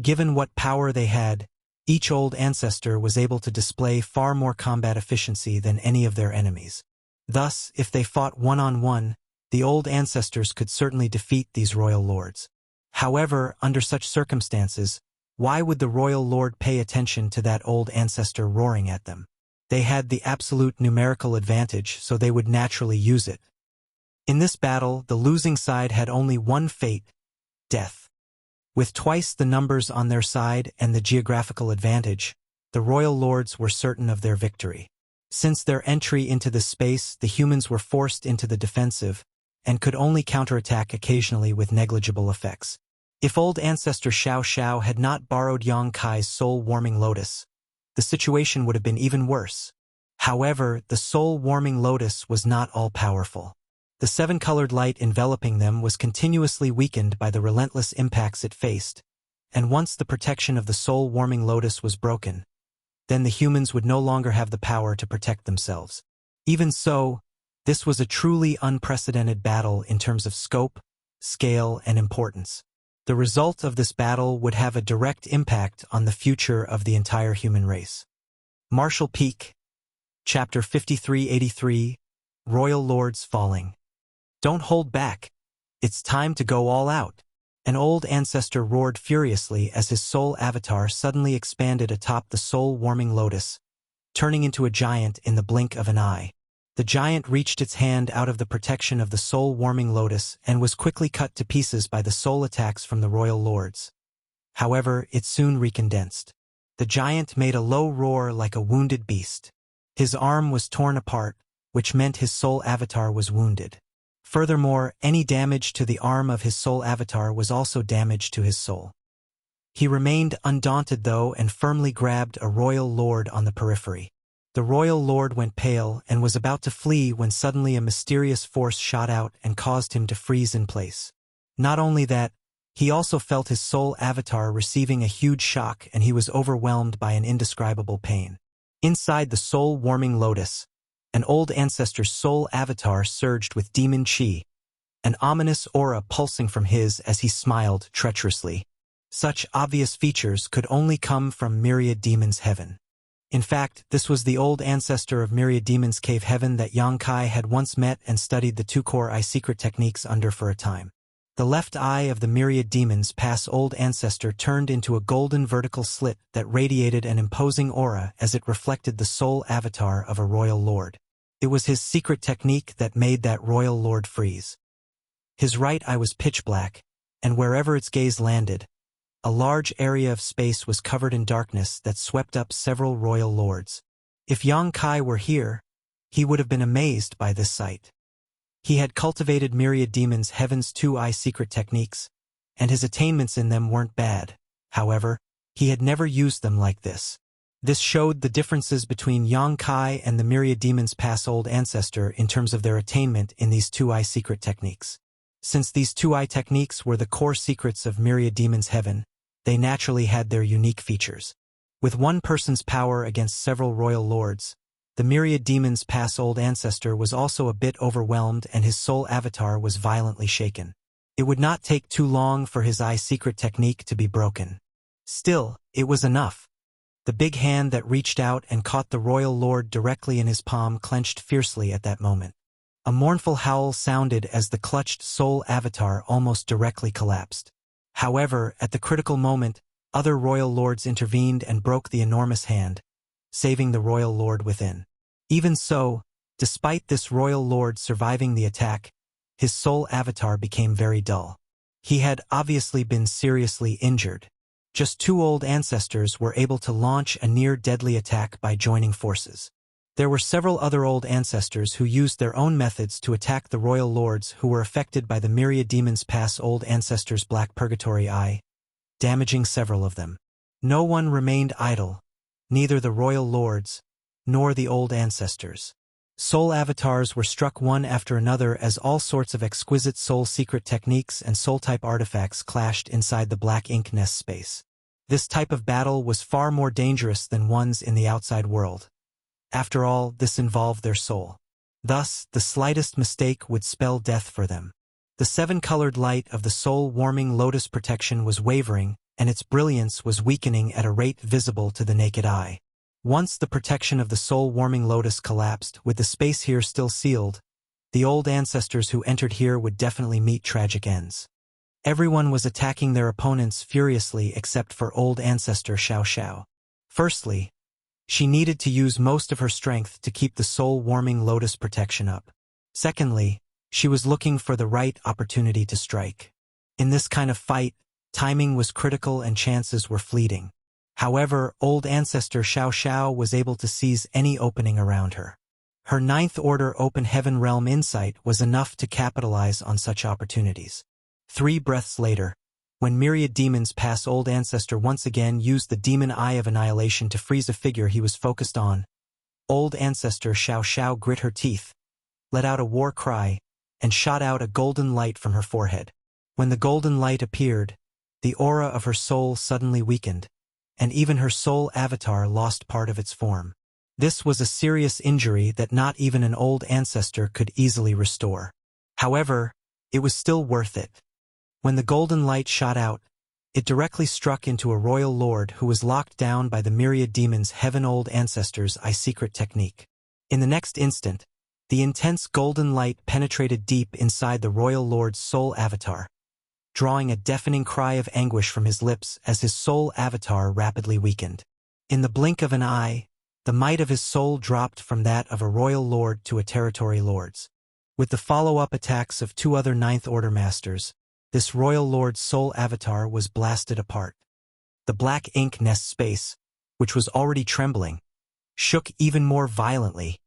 Given what power they had, each old ancestor was able to display far more combat efficiency than any of their enemies. Thus, if they fought one-on-one, the old ancestors could certainly defeat these royal lords. However, under such circumstances, why would the royal lord pay attention to that old ancestor roaring at them? They had the absolute numerical advantage, so they would naturally use it. In this battle, the losing side had only one fate: death. With twice the numbers on their side and the geographical advantage, the royal lords were certain of their victory. Since their entry into this space, the humans were forced into the defensive, and could only counterattack occasionally with negligible effects. If old ancestor Xiao Xiao had not borrowed Yang Kai's soul-warming lotus, the situation would have been even worse. However, the soul-warming lotus was not all-powerful. The seven-colored light enveloping them was continuously weakened by the relentless impacts it faced, and once the protection of the soul-warming lotus was broken, then the humans would no longer have the power to protect themselves. Even so, this was a truly unprecedented battle in terms of scope, scale, and importance. The result of this battle would have a direct impact on the future of the entire human race. Martial Peak, Chapter 5383, Royal Lords Falling. Don't hold back. It's time to go all out. An old ancestor roared furiously as his soul avatar suddenly expanded atop the soul-warming lotus, turning into a giant in the blink of an eye. The giant reached its hand out of the protection of the soul-warming lotus and was quickly cut to pieces by the soul attacks from the royal lords. However, it soon recondensed. The giant made a low roar like a wounded beast. His arm was torn apart, which meant his soul avatar was wounded. Furthermore, any damage to the arm of his soul avatar was also damage to his soul. He remained undaunted though and firmly grabbed a royal lord on the periphery. The royal lord went pale and was about to flee when suddenly a mysterious force shot out and caused him to freeze in place. Not only that, he also felt his soul avatar receiving a huge shock and he was overwhelmed by an indescribable pain. Inside the soul-warming lotus, an old ancestor's soul avatar surged with demon chi, an ominous aura pulsing from his as he smiled treacherously. Such obvious features could only come from Myriad Demon's heaven. In fact, this was the old ancestor of Myriad Demon's cave heaven that Yang Kai had once met and studied the two-core eye secret techniques under for a time. The left eye of the Myriad Demon's past old ancestor turned into a golden vertical slit that radiated an imposing aura as it reflected the soul avatar of a royal lord. It was his secret technique that made that royal lord freeze. His right eye was pitch black, and wherever its gaze landed, a large area of space was covered in darkness that swept up several royal lords. If Yang Kai were here, he would have been amazed by this sight. He had cultivated Myriad Demon's Heaven's two-eye secret techniques, and his attainments in them weren't bad. However, he had never used them like this. This showed the differences between Yang Kai and the Myriad Demon's past old ancestor in terms of their attainment in these two-eye secret techniques. Since these two-eye techniques were the core secrets of Myriad Demon's Heaven, they naturally had their unique features. With one person's power against several royal lords, the Myriad Demon's past old ancestor was also a bit overwhelmed and his soul avatar was violently shaken. It would not take too long for his eye secret technique to be broken. Still, it was enough. The big hand that reached out and caught the royal lord directly in his palm clenched fiercely at that moment. A mournful howl sounded as the clutched soul avatar almost directly collapsed. However, at the critical moment, other royal lords intervened and broke the enormous hand, saving the royal lord within. Even so, despite this royal lord surviving the attack, his soul avatar became very dull. He had obviously been seriously injured. Just two old ancestors were able to launch a near-deadly attack by joining forces. There were several other old ancestors who used their own methods to attack the royal lords who were affected by the Myriad Demon's past old ancestor's black purgatory eye, damaging several of them. No one remained idle, neither the royal lords, nor the old ancestors. Soul avatars were struck one after another as all sorts of exquisite soul secret techniques and soul-type artifacts clashed inside the black ink nest space. This type of battle was far more dangerous than ones in the outside world. After all, this involved their soul. Thus, the slightest mistake would spell death for them. The seven-colored light of the soul-warming lotus protection was wavering, and its brilliance was weakening at a rate visible to the naked eye. Once the protection of the soul-warming lotus collapsed, with the space here still sealed, the old ancestors who entered here would definitely meet tragic ends. Everyone was attacking their opponents furiously except for old ancestor Xiao Xiao. Firstly, she needed to use most of her strength to keep the soul-warming lotus protection up. Secondly, she was looking for the right opportunity to strike. In this kind of fight, timing was critical and chances were fleeting. However, old ancestor Xiao Xiao was able to seize any opening around her. Her Ninth Order Open Heaven Realm insight was enough to capitalize on such opportunities. 3 breaths later, when myriad demons pass, Old Ancestor once again used the Demon Eye of Annihilation to freeze a figure he was focused on. Old Ancestor Xiao Xiao grit her teeth, let out a war cry, and shot out a golden light from her forehead. When the golden light appeared, the aura of her soul suddenly weakened, and even her soul avatar lost part of its form. This was a serious injury that not even an old ancestor could easily restore. However, it was still worth it. When the golden light shot out, it directly struck into a royal lord who was locked down by the myriad demons' Heaven Old Ancestors' secret technique. In the next instant, the intense golden light penetrated deep inside the royal lord's soul avatar, drawing a deafening cry of anguish from his lips as his soul avatar rapidly weakened. In the blink of an eye, the might of his soul dropped from that of a royal lord to a territory lord's. With the follow-up attacks of 2 other Ninth Order masters, this royal lord's soul avatar was blasted apart. The black ink nest space, which was already trembling, shook even more violently.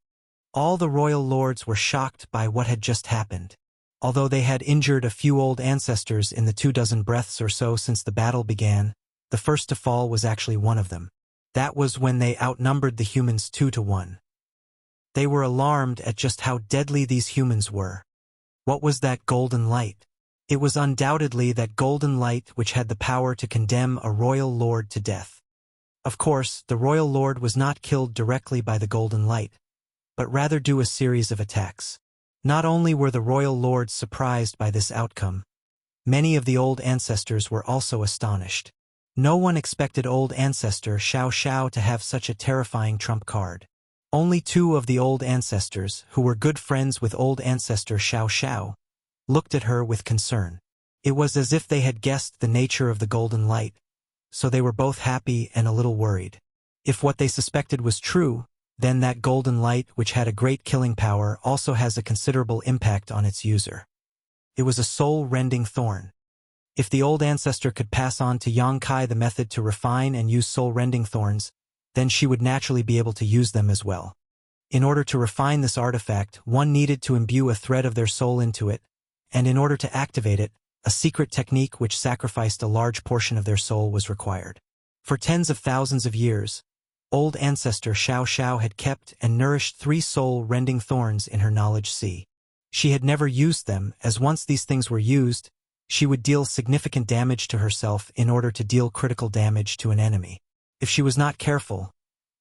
All the royal lords were shocked by what had just happened. Although they had injured a few old ancestors in the 24 breaths or so since the battle began, the first to fall was actually one of them. That was when they outnumbered the humans 2-1. They were alarmed at just how deadly these humans were. What was that golden light? It was undoubtedly that golden light which had the power to condemn a royal lord to death. Of course, the royal lord was not killed directly by the golden light, but rather due a series of attacks. Not only were the royal lords surprised by this outcome, many of the old ancestors were also astonished. No one expected old ancestor Xiao Xiao to have such a terrifying trump card. Only 2 of the old ancestors, who were good friends with old ancestor Xiao Xiao, looked at her with concern. It was as if they had guessed the nature of the golden light, so they were both happy and a little worried. If what they suspected was true, then that golden light, which had a great killing power, also has a considerable impact on its user. It was a soul-rending thorn. If the old ancestor could pass on to Yang Kai the method to refine and use soul-rending thorns, then she would naturally be able to use them as well. In order to refine this artifact, one needed to imbue a thread of their soul into it, and in order to activate it, a secret technique which sacrificed a large portion of their soul was required. For tens of thousands of years, old ancestor Xiao Xiao had kept and nourished 3 soul-rending thorns in her knowledge sea. She had never used them, as once these things were used, she would deal significant damage to herself in order to deal critical damage to an enemy. If she was not careful,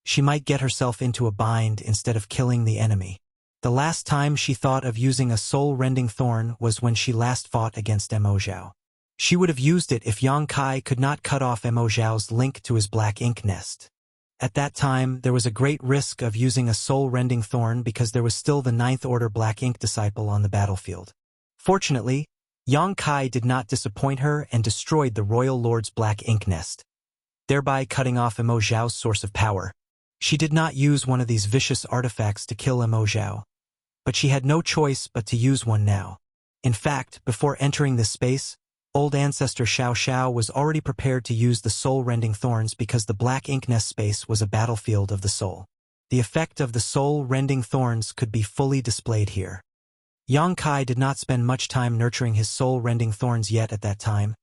she might get herself into a bind instead of killing the enemy. The last time she thought of using a soul-rending thorn was when she last fought against Mo Zhao. She would have used it if Yang Kai could not cut off Mo Zhao's link to his black ink nest. At that time, there was a great risk of using a soul-rending thorn because there was still the Ninth Order Black Ink disciple on the battlefield. Fortunately, Yang Kai did not disappoint her and destroyed the Royal Lord's black ink nest, thereby cutting off Mo Zhao's source of power. She did not use one of these vicious artifacts to kill Mo Zhao, but she had no choice but to use one now. In fact, before entering this space, old ancestor Xiao Xiao was already prepared to use the soul-rending thorns because the black ink nest space was a battlefield of the soul. The effect of the soul-rending thorns could be fully displayed here. Yang Kai did not spend much time nurturing his soul-rending thorns yet at that time.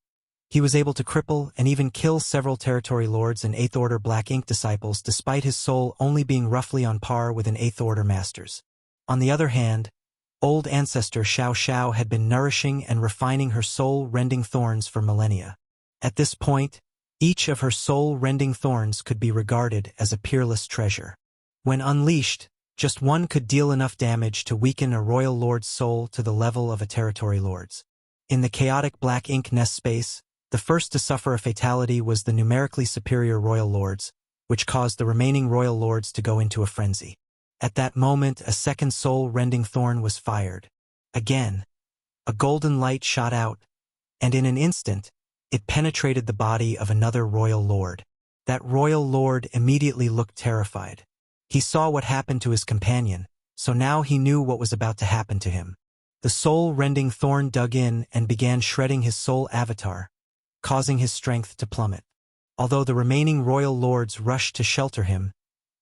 He was able to cripple and even kill several territory lords and 8th Order Black Ink disciples despite his soul only being roughly on par with an 8th Order master's. On the other hand, old ancestor Xiao Xiao had been nourishing and refining her soul-rending thorns for millennia. At this point, each of her soul-rending thorns could be regarded as a peerless treasure. When unleashed, just one could deal enough damage to weaken a royal lord's soul to the level of a territory lord's. In the chaotic black ink nest space, the first to suffer a fatality was the numerically superior royal lords, which caused the remaining royal lords to go into a frenzy. At that moment, a second soul-rending thorn was fired. Again, a golden light shot out, and in an instant, it penetrated the body of another royal lord. That royal lord immediately looked terrified. He saw what happened to his companion, so now he knew what was about to happen to him. The soul-rending thorn dug in and began shredding his soul avatar, causing his strength to plummet. Although the remaining royal lords rushed to shelter him,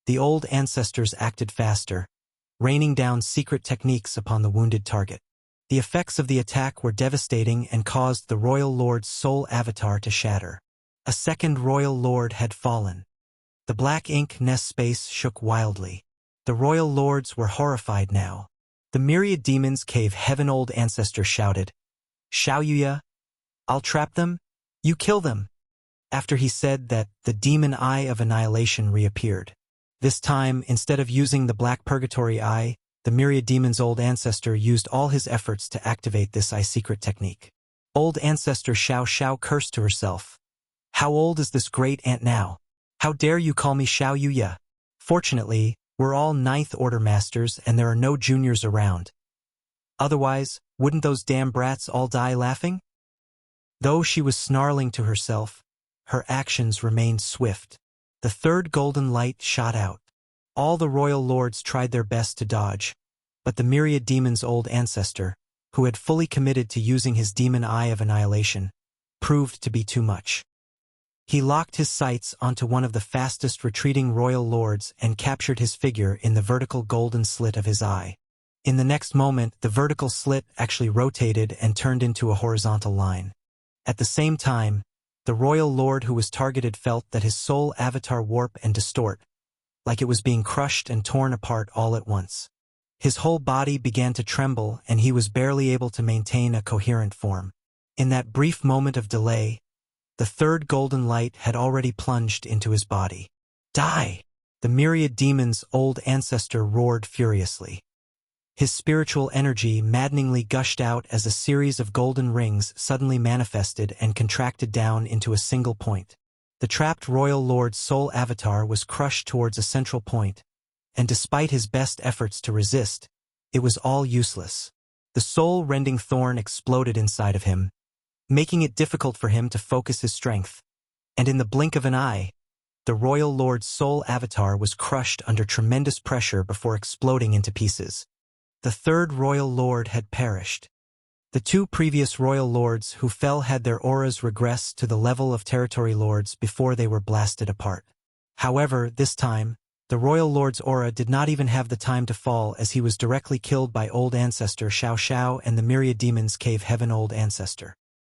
the old ancestors acted faster, raining down secret techniques upon the wounded target. The effects of the attack were devastating and caused the Royal Lord's soul avatar to shatter. A second Royal Lord had fallen. The black ink nest space shook wildly. The Royal Lords were horrified now. The myriad demons cave heaven old ancestor shouted, "Xiao Yuya, I'll trap them, you kill them." After he said that, the demon eye of annihilation reappeared. This time, instead of using the black purgatory eye, the myriad demon's old ancestor used all his efforts to activate this eye secret technique. Old ancestor Xiao Xiao cursed to herself. "How old is this great aunt now? How dare you call me Xiao Yuya? Fortunately, we're all ninth order masters and there are no juniors around. Otherwise, wouldn't those damn brats all die laughing?" Though she was snarling to herself, her actions remained swift. The third golden light shot out. All the Royal Lords tried their best to dodge, but the myriad demon's old ancestor, who had fully committed to using his demon eye of annihilation, proved to be too much. He locked his sights onto one of the fastest retreating Royal Lords and captured his figure in the vertical golden slit of his eye. In the next moment, the vertical slit actually rotated and turned into a horizontal line. At the same time, the Royal Lord who was targeted felt that his soul avatar warp and distort, like it was being crushed and torn apart all at once. His whole body began to tremble and he was barely able to maintain a coherent form. In that brief moment of delay, the third golden light had already plunged into his body. "Die!" The myriad demon's old ancestor roared furiously. His spiritual energy maddeningly gushed out as a series of golden rings suddenly manifested and contracted down into a single point. The trapped Royal Lord's soul avatar was crushed towards a central point, and despite his best efforts to resist, it was all useless. The soul-rending thorn exploded inside of him, making it difficult for him to focus his strength. And in the blink of an eye, the Royal Lord's soul avatar was crushed under tremendous pressure before exploding into pieces. The third Royal Lord had perished. The two previous Royal Lords who fell had their auras regress to the level of Territory Lords before they were blasted apart. However, this time, the Royal Lord's aura did not even have the time to fall as he was directly killed by Old Ancestor Xiao Xiao and the myriad demons cave heaven Old Ancestor.